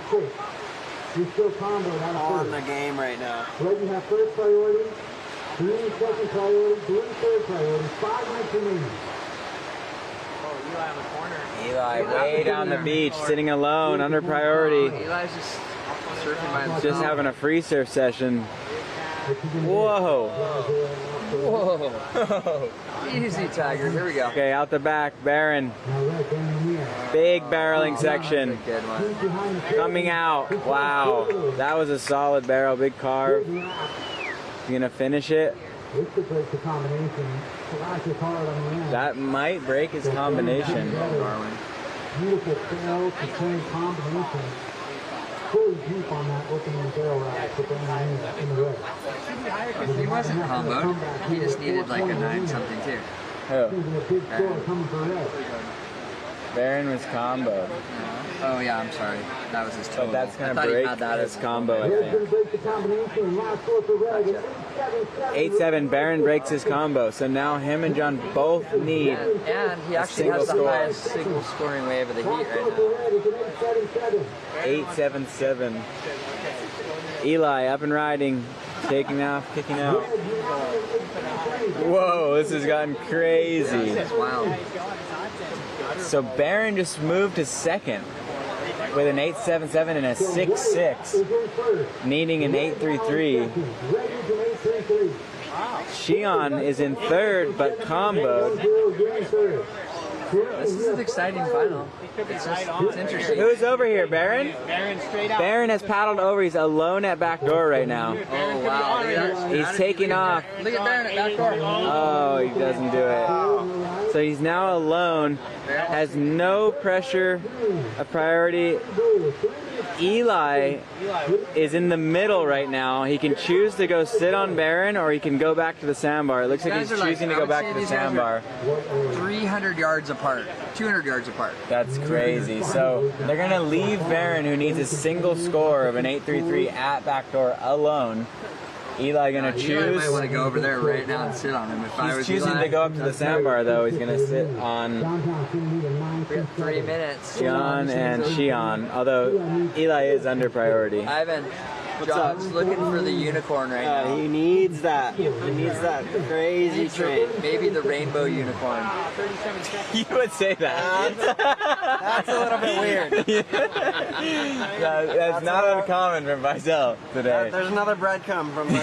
Speaker 5: the game right now.
Speaker 3: Ready have first priority, Green second priority, Green third priority, 5 minutes remaining.
Speaker 22: Eli on the corner.
Speaker 21: Eli way down the beach, sitting alone, under priority.
Speaker 22: Eli's just surfing by himself.
Speaker 21: Just having a free surf session. Whoa.
Speaker 22: Whoa. Easy, Tiger. Here we go.
Speaker 21: Okay, out the back, Barron. Big barreling section.
Speaker 22: Good one.
Speaker 21: Coming out. Wow. That was a solid barrel, big carve. You gonna finish it? That might break his combination.
Speaker 3: Beautiful barrel to turn combination. Fully deep on that opening barrel rack in the red.
Speaker 22: He wasn't comboed. He just needed like a 9 something too.
Speaker 21: Who? Barron was comboed.
Speaker 22: Oh yeah, I'm sorry. That was his total.
Speaker 21: But that's gonna
Speaker 22: I thought he
Speaker 21: break
Speaker 22: had that
Speaker 21: his combo, I think. 8-7, Barron breaks his combo. So now him and John both need
Speaker 22: and he actually has the highest single scoring wave of the heat right now.
Speaker 21: 8-7-7. Eli up and riding, taking off, kicking out. Whoa, this has gotten crazy.
Speaker 22: That's wild.
Speaker 21: So Barron just moved to second with an 8-7-7 and a 6-6, needing an 8-3-3. Shion is in third, but comboed.
Speaker 22: This is an exciting final. It's interesting.
Speaker 21: Who's over here, Barron?
Speaker 19: Barron straight out.
Speaker 21: Barron has paddled over. He's alone at back door right now.
Speaker 22: Oh wow!
Speaker 21: He's taking off.
Speaker 22: Look at Barron at back door.
Speaker 21: Oh, he doesn't do it. So he's now alone. Has no pressure, a priority. Eli is in the middle right now. He can choose to go sit on Barron or he can go back to the sandbar. It looks like he's choosing to go back to the sandbar.
Speaker 22: 300 yards apart, 200 yards apart.
Speaker 21: That's crazy. So they're going to leave Barron, who needs a single score of an 8-3-3 at backdoor alone. Eli gonna choose.
Speaker 22: Eli might want to go over there right now and sit on him. If I was
Speaker 21: choosing
Speaker 22: Eli,
Speaker 21: to go up to the sandbar though. He's gonna sit on
Speaker 22: we got 3 minutes.
Speaker 21: John and Shion. Although Eli is under priority.
Speaker 22: Ivan, John's looking for the unicorn right now.
Speaker 5: He needs that. He needs that crazy train.
Speaker 22: Maybe the rainbow unicorn.
Speaker 21: You would say that.
Speaker 5: That's a little bit weird.
Speaker 21: That's not uncommon from Banzai today.
Speaker 5: There's another breadcrumb from Banzai.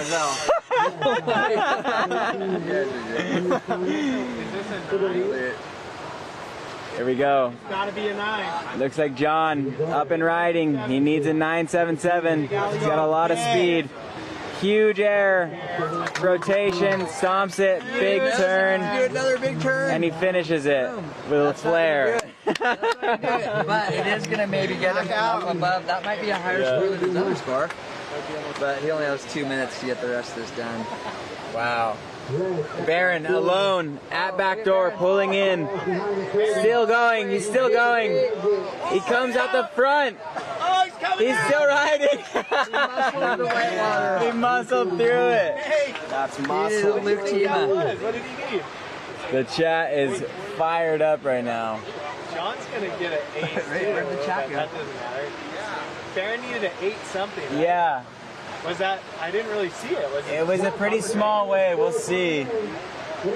Speaker 21: Here we go.
Speaker 19: It's gotta be a 9.
Speaker 21: Looks like John up and riding. He needs a 9-7-7. He's got a lot of speed. Huge air. Rotation. Stomps it. Big turn.
Speaker 22: Do another big turn.
Speaker 21: And he finishes it with a flare.
Speaker 22: But it is gonna maybe get him up above. That might be a higher score than his other score. But he only has 2 minutes to get the rest of this done.
Speaker 21: Wow. Barron alone at back door, pulling in. Still going. He's still going. He comes out the front. He's still riding. He muscled through it.
Speaker 5: That's muscle.
Speaker 22: What did he need?
Speaker 21: The chat is fired up right now.
Speaker 19: John's gonna get an 8.
Speaker 22: Where'd the chat go?
Speaker 19: That doesn't matter. Barron needed an 8 something. Right?
Speaker 21: Yeah.
Speaker 19: Was that? I didn't really see it. Was it?
Speaker 21: It was a pretty small wave. We'll see.
Speaker 22: Oh,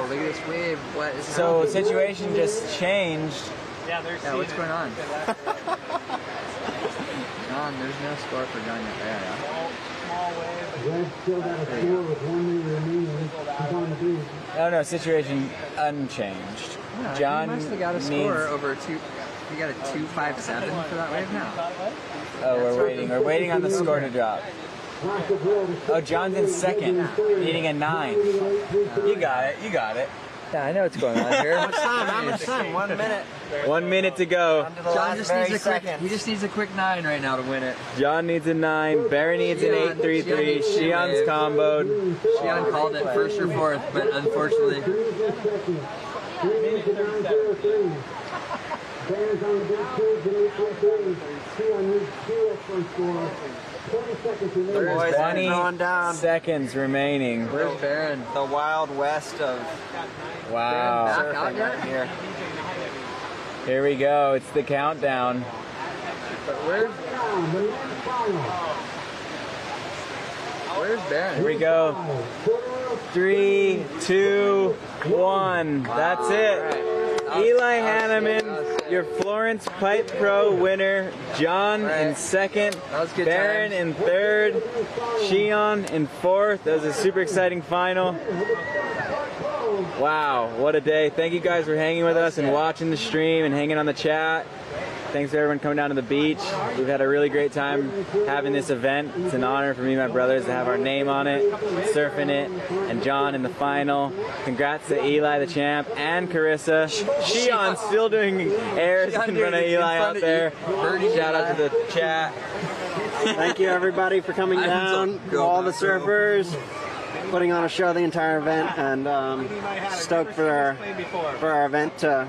Speaker 22: look at this wave. What is
Speaker 21: So situation just changed.
Speaker 19: Yeah, there's.
Speaker 22: Yeah, what's going on? John, there's no score for John yet. There, yeah.
Speaker 21: Oh no, situation unchanged.
Speaker 22: Yeah,
Speaker 21: John
Speaker 22: he must have got a score over 2. You got a 2.57 for that wave now.
Speaker 21: Oh, we're waiting. We're waiting on the score to drop. Oh, John's in second, needing a 9. You got it. You got it.
Speaker 22: Yeah, I know what's going on here.
Speaker 5: How much time? How much time? 1 minute.
Speaker 21: 1 minute to go.
Speaker 22: John just needs a quick. He just needs a quick 9 right now to win it.
Speaker 21: John needs a 9. Barry needs an 8-3-3. Shion's comboed.
Speaker 22: Shion called it first or fourth, but unfortunately.
Speaker 3: Barron's on the big tubes and 8-3-3. Shion needs 2 extra score. 20 seconds remaining.
Speaker 5: Boys,
Speaker 21: 20
Speaker 5: going down.
Speaker 21: seconds remaining.
Speaker 22: Where's Barron?
Speaker 5: The wild west of
Speaker 21: Wow.
Speaker 22: Back out yet?
Speaker 5: here.
Speaker 21: Here we go. It's the countdown.
Speaker 22: But where's Barron?
Speaker 21: Here we go. 3, 2, 1. That's it. Eli Hanneman, your Florence Pipe Pro winner. John in second. Barron in third. Shion in fourth. That was a super exciting final. Wow, what a day. Thank you guys for hanging with us and watching the stream and hanging on the chat. Thanks to everyone coming down to the beach. We've had a really great time having this event. It's an honor for me and my brothers to have our name on it, surfing it, and John in the final. Congrats to Eli, the champ, and Carissa. Shion still doing airs in front of Eli out there. Shout out to the chat.
Speaker 5: Thank you everybody for coming down, all the surfers. putting on a show the entire event, and stoked for our event to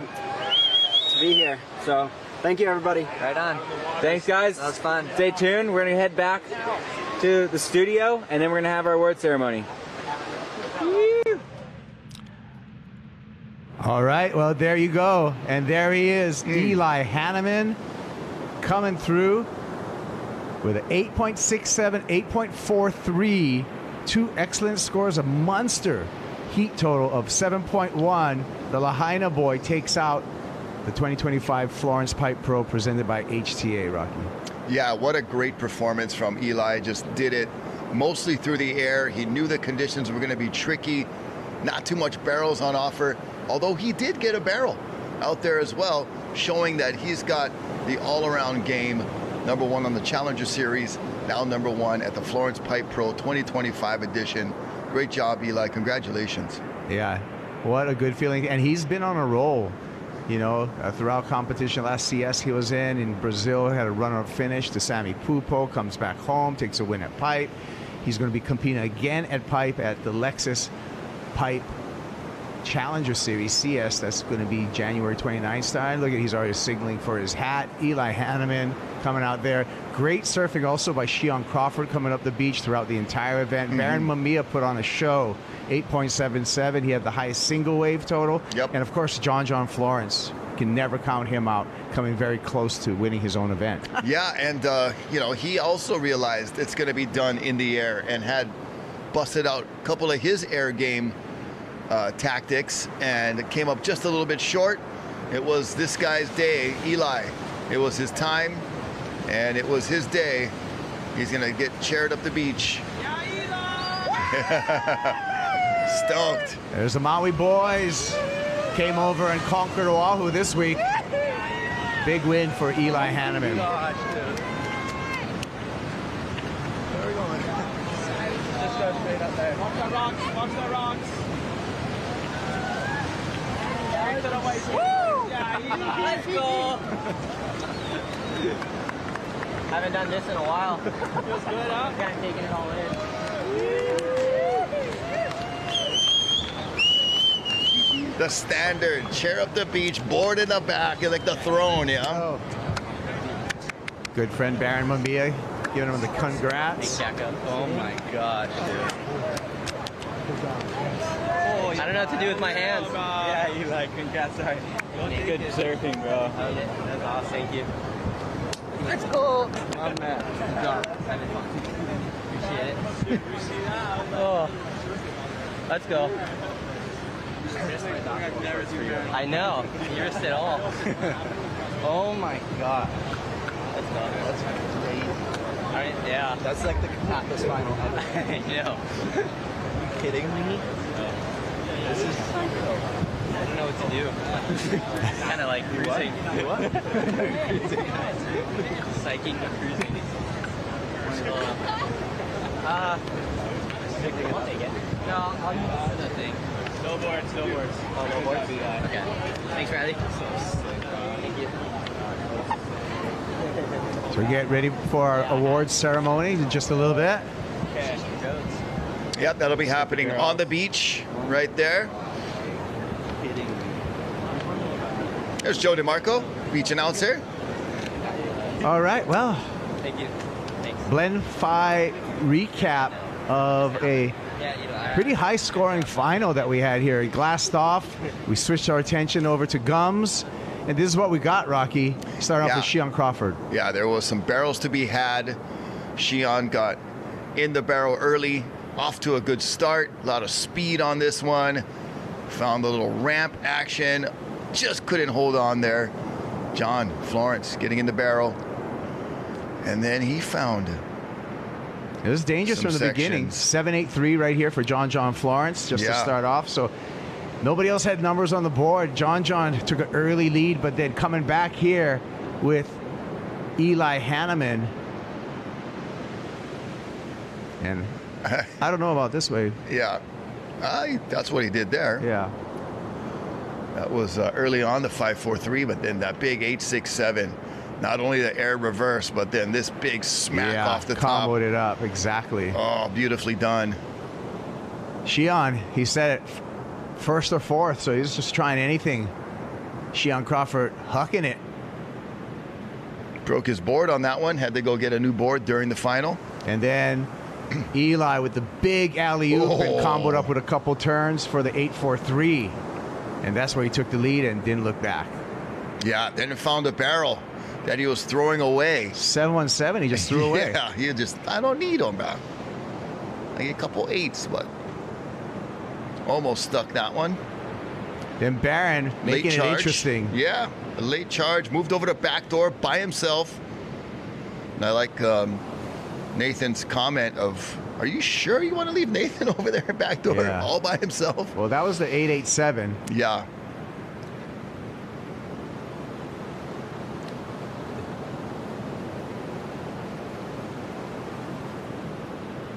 Speaker 5: be here. So thank you, everybody.
Speaker 21: Right on. Thanks, guys. That was fun. Stay tuned. We're gonna head back to the studio, and then we're gonna have our award ceremony.
Speaker 1: All right, well, there you go. And there he is, Eli Hanneman, coming through with an 8.67, 8.43, 2 excellent scores, a monster heat total of 7.1. The Lahaina boy takes out the 2025 Florence Pipe Pro presented by HTA, Rocky.
Speaker 2: Yeah, what a great performance from Eli. Just did it mostly through the air. He knew the conditions were going to be tricky. Not too much barrels on offer, although he did get a barrel out there as well, showing that he's got the all-around game. #1 on the Challenger Series, now #1 at the Florence Pipe Pro 2025 edition. Great job, Eli. Congratulations.
Speaker 1: Yeah, what a good feeling. And he's been on a roll, you know, throughout competition. Last CS he was in Brazil, had a runner-up finish. The Sami Pupo comes back home, takes a win at Pipe. He's going to be competing again at Pipe at the Lexus Pipe Challenger Series CS. That's going to be January 29th style. Look at, he's already signaling for his hat. Eli Hanneman coming out there. Great surfing also by Shion Crawford coming up the beach throughout the entire event. Baron Mamiya put on a show, 8.77. He had the highest single wave total. And of course, John Florence. Can never count him out, coming very close to winning his own event.
Speaker 2: Yeah, and you know, he also realized it's going to be done in the air and had busted out a couple of his air game tactics, and it came up just a little bit short. It was this guy's day, Eli. It was his time, and it was his day. He's going to get chaired up the beach. Stoked.
Speaker 1: There's the Maui boys. Came over and conquered Oahu this week. Big win for Eli Hanneman.
Speaker 19: Gosh, dude. Where are we going? Just go straight up there. Watch the rocks. Watch the rocks. Straight to the white. Woo! Yeah, let's go.
Speaker 21: Haven't done this in a while.
Speaker 19: Feels good, huh?
Speaker 21: Kind of taking it all in.
Speaker 2: The standard, chair up the beach, board in the back, like the throne, yeah?
Speaker 1: Good friend Baron Mamiya giving him the congrats.
Speaker 21: Oh my gosh, dude. I don't know what to do with my hands.
Speaker 19: Yeah, you like, congrats, sorry. Good surfing, bro.
Speaker 21: That's awesome, thank you.
Speaker 19: Let's go! Oh, man. Good job.
Speaker 21: Appreciate it. Oh. Let's go. I know. You risked it all. Oh my god. Let's go. That's crazy. Alright, yeah. That's like the Capathis final ever. I know. Are you kidding me? No. This is psycho. I don't know what to do. It's kind of like cruising. What? Psyching or cruising. No, I'll use the thing.
Speaker 19: Snowboards.
Speaker 21: Oh, snowboards. Okay. Thanks, Riley. Thank you.
Speaker 1: So we get ready for our awards ceremony in just a little bit.
Speaker 21: Okay.
Speaker 2: Yep, that'll be happening on the beach right there. There's Joe DeMarco, beach announcer.
Speaker 1: All right, well,
Speaker 21: Thank you. Thanks.
Speaker 1: Blend 5 recap of a pretty high scoring final that we had here. It glassed off. We switched our attention over to gums. And this is what we got, Rocky. Start off with Shion Crawford.
Speaker 2: Yeah, there was some barrels to be had. Shion got in the barrel early, off to a good start. A lot of speed on this one. Found the little ramp action. Just couldn't hold on there. John Florence getting in the barrel. And then he found
Speaker 1: it was dangerous from the beginning. 7.83 right here for John Florence just to start off. So nobody else had numbers on the board. John took an early lead, but then coming back here with Eli Hanneman. And I don't know about this wave.
Speaker 2: Yeah, that's what he did there.
Speaker 1: Yeah.
Speaker 2: That was early on the 5.43, but then that big 8.67. Not only the air reverse, but then this big smack off the top.
Speaker 1: Comboed it up, exactly.
Speaker 2: Oh, beautifully done.
Speaker 1: Shion, he said it first or fourth, so he's just trying anything. Shion Crawford hucking it.
Speaker 2: Broke his board on that one. Had to go get a new board during the final.
Speaker 1: And then Eli with the big alley-oop and comboed up with a couple turns for the 8-4-3. And that's where he took the lead and didn't look back.
Speaker 2: Yeah, then he found a barrel that he was throwing away.
Speaker 1: 717, he just threw away.
Speaker 2: Yeah, he just, I don't need him, man. I get a couple 8s, but almost stuck that one.
Speaker 1: Then Barron making it interesting.
Speaker 2: Yeah, a late charge, moved over the back door by himself. And I like Nathan's comment of, are you sure you want to leave Nathan over there back door all by himself?
Speaker 1: Well, that was the 887.
Speaker 2: Yeah.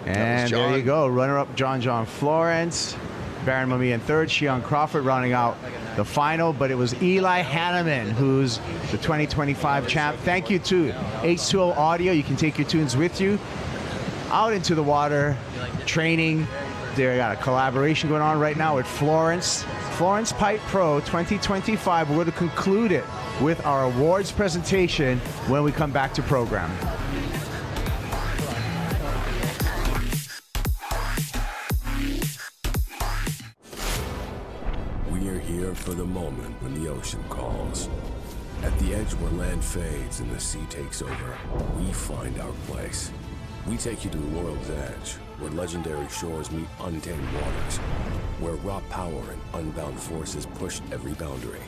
Speaker 1: And there you go. Runner-up John Florence. Baron Mamiya in third. Shion Crawford rounding out the final. But it was Eli Hanneman, who's the 2025 champ. Thank you to H2O Audio. You can take your tunes with you out into the water, training. They got a collaboration going on right now with Florence Pipe Pro 2025. We're going to conclude it with our awards presentation when we come back to program.
Speaker 18: For the moment when the ocean calls. At the edge where land fades and the sea takes over, we find our place. We take you to the world's edge, where legendary shores meet untamed waters, where raw power and unbound forces push every boundary.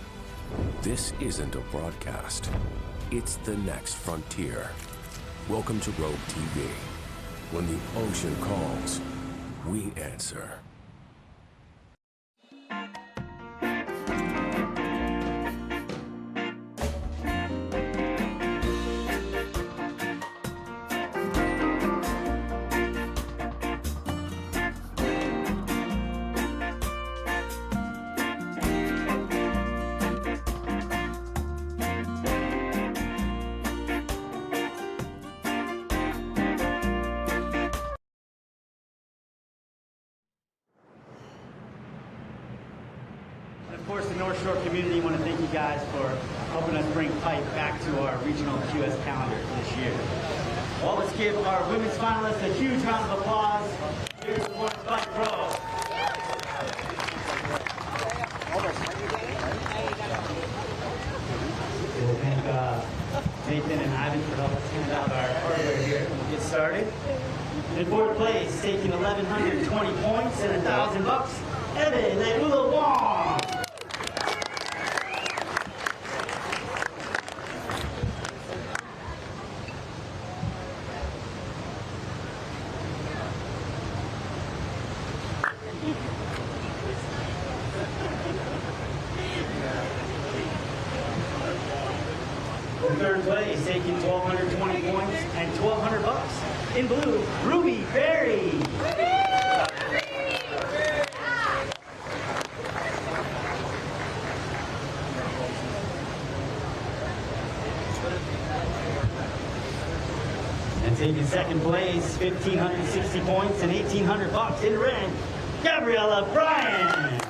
Speaker 18: This isn't a broadcast. It's the next frontier. Welcome to Rogue TV. When the ocean calls, we answer.
Speaker 4: Of course, the North Shore community want to thank you guys for helping us bring pipe back to our regional QS calendar this year. Well, let's give our women's finalists a huge round of applause. Here's the Florence Pipe Pro. We'll thank Nathan and Ivan for helping us hand out our hardware here. We'll get started. In fourth place, taking 1,120 points and $1,000, Evan Leula Wong. In third place, taking 1,220 points and $1,200. In blue, Ruby Berry. And taking second place, 1,560 points and $1,800. In red, Gabriella Bryan.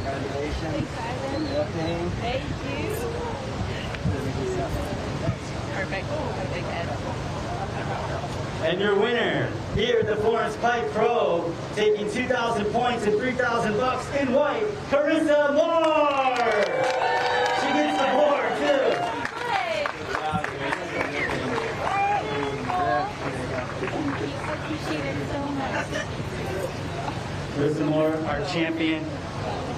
Speaker 6: Congratulations. Thank you. Perfect. Big head.
Speaker 4: And your winner here at the Florence Pipe Pro, taking 2,000 points and $3,000 in white, Carissa Moore. She gets the board too. Carissa Moore, our champion.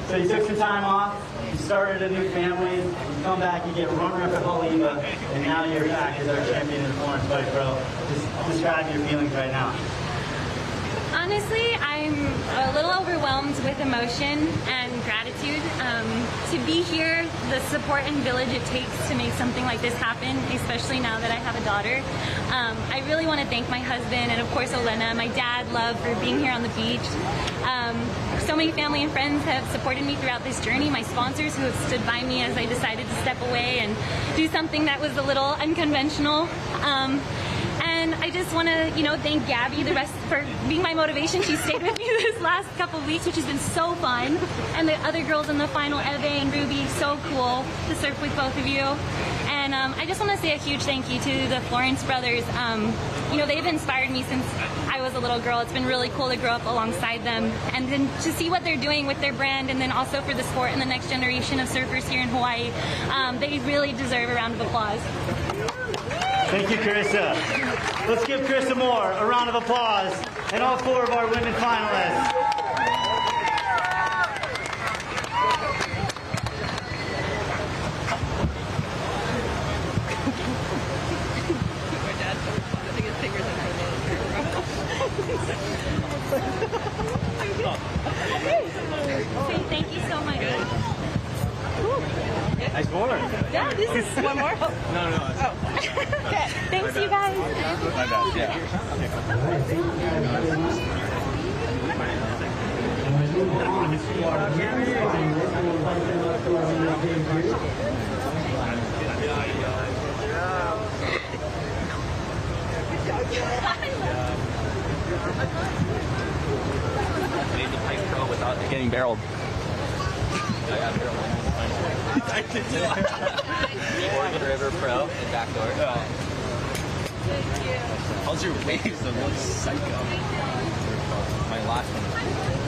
Speaker 4: So you took some time off, you started a new family, you come back, you get runner-up at Haleiwa, and now you're back as our champion in Florence Pipe Pro. Just describe your feelings right now.
Speaker 13: Honestly, I'm a little overwhelmed with emotion and gratitude. To be here, the support and village it takes to make something like this happen, especially now that I have a daughter. I really want to thank my husband and of course Olena, my dad, Love, for being here on the beach. So many family and friends have supported me throughout this journey. My sponsors who have stood by me as I decided to step away and do something that was a little unconventional. And I just want to, thank Gabby the rest for being my motivation. She stayed with me this last couple of weeks, which has been so fun. And the other girls in the final, Eve and Ruby, so cool to surf with both of you. And I just want to say a huge thank you to the Florence brothers. They've inspired me since I was a little girl. It's been really cool to grow up alongside them and then to see what they're doing with their brand, and then also for the sport and the next generation of surfers here in Hawaii. They really deserve a round of applause.
Speaker 4: Thank you, Carissa. Let's give Carissa Moore a round of applause and all 4 of our women finalists.
Speaker 13: Thank you so much.
Speaker 4: Nice board.
Speaker 13: Yeah, this is one more.
Speaker 21: No.
Speaker 13: Oh. Okay. Thanks, you guys.
Speaker 21: My bad. Yeah. Made the Pipe Pro without getting barreled. I got barreled. I did too. River Pro and backdoor. How's your waves? They're really psycho. My last one.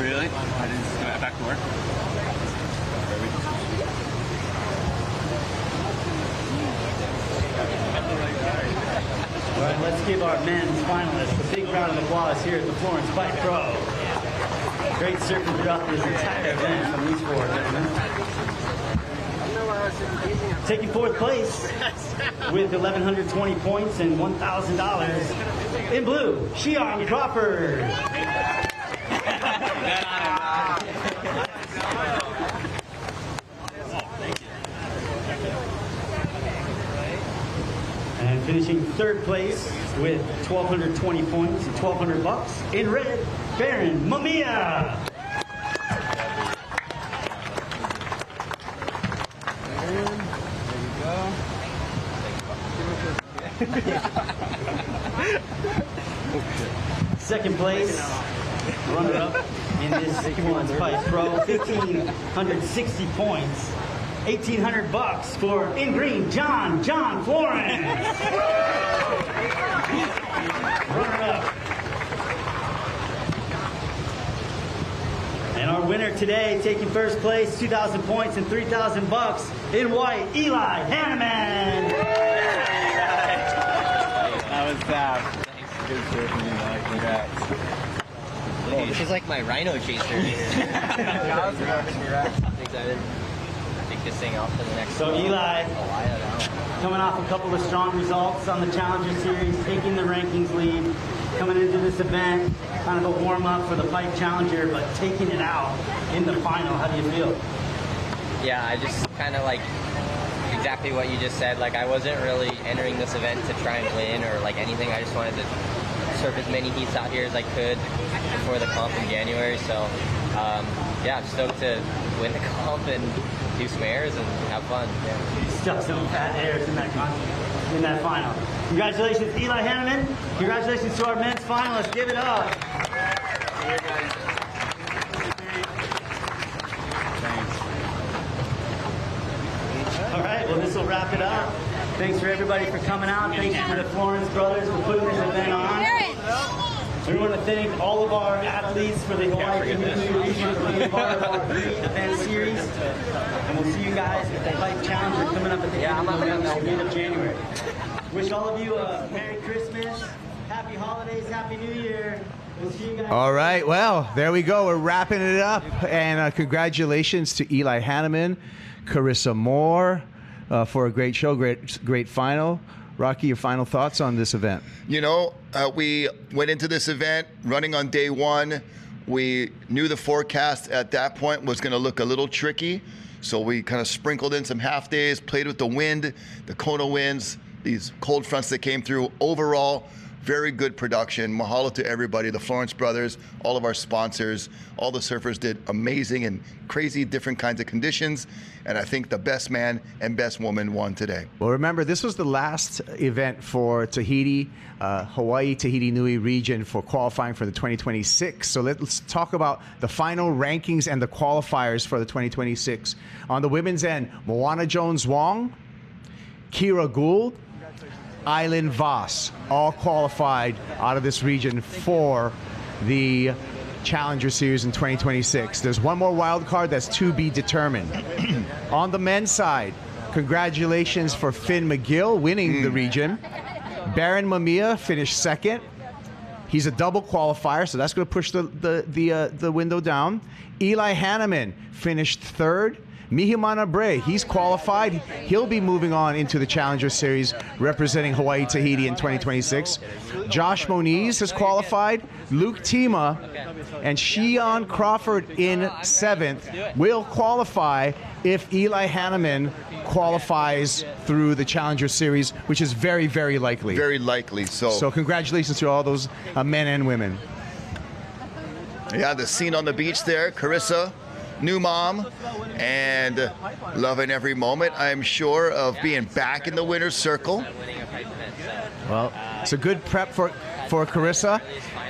Speaker 21: Really? I didn't do that backdoor.
Speaker 4: All right, let's give our men's finalists a big round of applause here at the Florence Pipe Pro. Great surfing throughout this entire event from these 4 gentlemen. Taking 4th place with 1,120 points and $1,000 in blue, Shion Crawford. And finishing 3rd place with 1,220 points and $1,200 in red, Baron Mamiya. Second place, runner-up in this Florence Pipe Pro, 1,560 points, $1,800 for in green, John Florence. Runner-up. And our winner today, taking 1st place, 2,000 points and $3,000 in white, Eli Hanneman.
Speaker 21: That was bad. Thanks. Good surfing, Eli. Congrats.
Speaker 7: Oh, this is like my rhino chaser.
Speaker 21: Congrats. Excited to take this thing off to the next
Speaker 4: So Eli, coming off a couple of strong results on the Challenger Series, taking the rankings lead, coming into this event, kind of a warm-up for the Pipe Challenger, but taking it out in the final. How do you feel?
Speaker 7: Yeah, I just kind of like exactly what you just said. Like, I wasn't really entering this event to try and win or like anything. I just wanted to surf as many heats out here as I could before the comp in January. So yeah, I'm stoked to win the comp and do some airs and have fun. Yeah.
Speaker 4: Stuck some fat airs in that final. Congratulations, Eli Hanneman. Congratulations to our men's finalists. Give it up. All right, well, this will wrap it up. Thanks for everybody for coming out. Thanks for the Florence brothers for putting this event on. We want to thank all of our athletes for the Hawaii community region for being part of our event series. And we'll see you guys at the Pipe Challenger coming up at the end of January. Wish all of you a Merry Christmas, Happy Holidays, Happy New Year. We'll see you guys.
Speaker 1: All right, well, there we go. We're wrapping it up. And congratulations to Eli Hanneman, Carissa Moore for a great show, great final. Rocky, your final thoughts on this event?
Speaker 2: You know, we went into this event running on day one. We knew the forecast at that point was going to look a little tricky. So we kind of sprinkled in some half days, played with the wind, the Kona winds, these cold fronts that came through. Overall, Very good production. Mahalo to everybody, the Florence brothers, all of our sponsors. All the surfers did amazing in crazy different kinds of conditions. And I think the best man and best woman won today.
Speaker 1: Well, remember, this was the last event for Tahiti, Hawaii, Tahiti Nui region for qualifying for the 2026. So let's talk about the final rankings and the qualifiers for the 2026. On the women's end, Moana Jones-Wong, Kira Gould, Eileen Voss, all qualified out of this region for the Challenger Series in 2026. There's one more wild card that's to be determined. On the men's side, congratulations for Finn McGill winning the region. Baron Mamiya finished second. He's a double qualifier, so that's going to push the window down. Eli Hanneman finished third. Mihimana Bray, he's qualified. He'll be moving on into the Challenger Series representing Hawaii Tahiti in 2026. Josh Moniz has qualified. Luke Tima and Shion Crawford in seventh will qualify if Eli Hanneman qualifies through the Challenger Series, which is very, very likely.
Speaker 2: Very likely. So
Speaker 1: congratulations to all those men and women.
Speaker 2: Yeah, the scene on the beach there, Carissa, new mom, and loving every moment, I'm sure, of being back in the winner's circle.
Speaker 1: Well, it's a good prep for Carissa.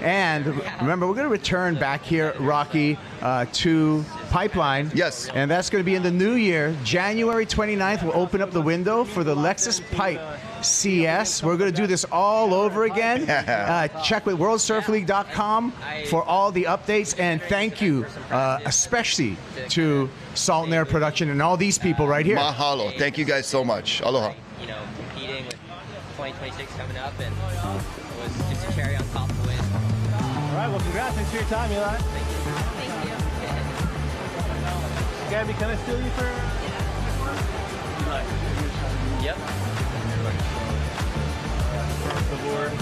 Speaker 1: And remember, we're going to return back here, Rocky, to Pipeline.
Speaker 2: Yes.
Speaker 1: And that's going to be in the new year. January 29th, we'll open up the window for the Lexus Pipe CS. We're going to do this all over again. Check with worldsurfleague.com for all the updates. And thank you, especially to Salt and Air Production and all these people right here.
Speaker 2: Mahalo. Thank you guys so much. Aloha.
Speaker 7: You know, competing with 2026 coming up, and it was just a cherry on top to win.
Speaker 19: All right, well, congrats. Thanks for your time, Eli.
Speaker 7: Thank you.
Speaker 19: Gabby, can I steal you for?
Speaker 7: Yep.
Speaker 19: The board.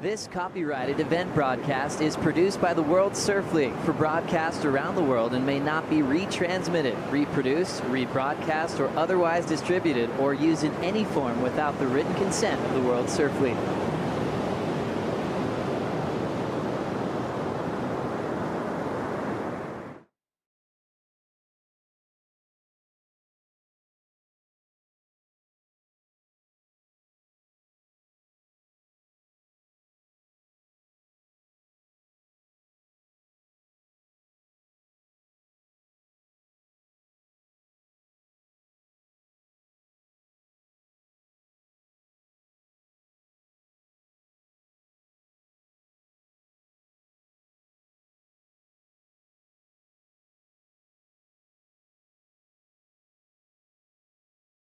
Speaker 11: This copyrighted event broadcast is produced by the World Surf League for broadcast around the world and may not be retransmitted, reproduced, rebroadcast, or otherwise distributed or used in any form without the written consent of the World Surf League.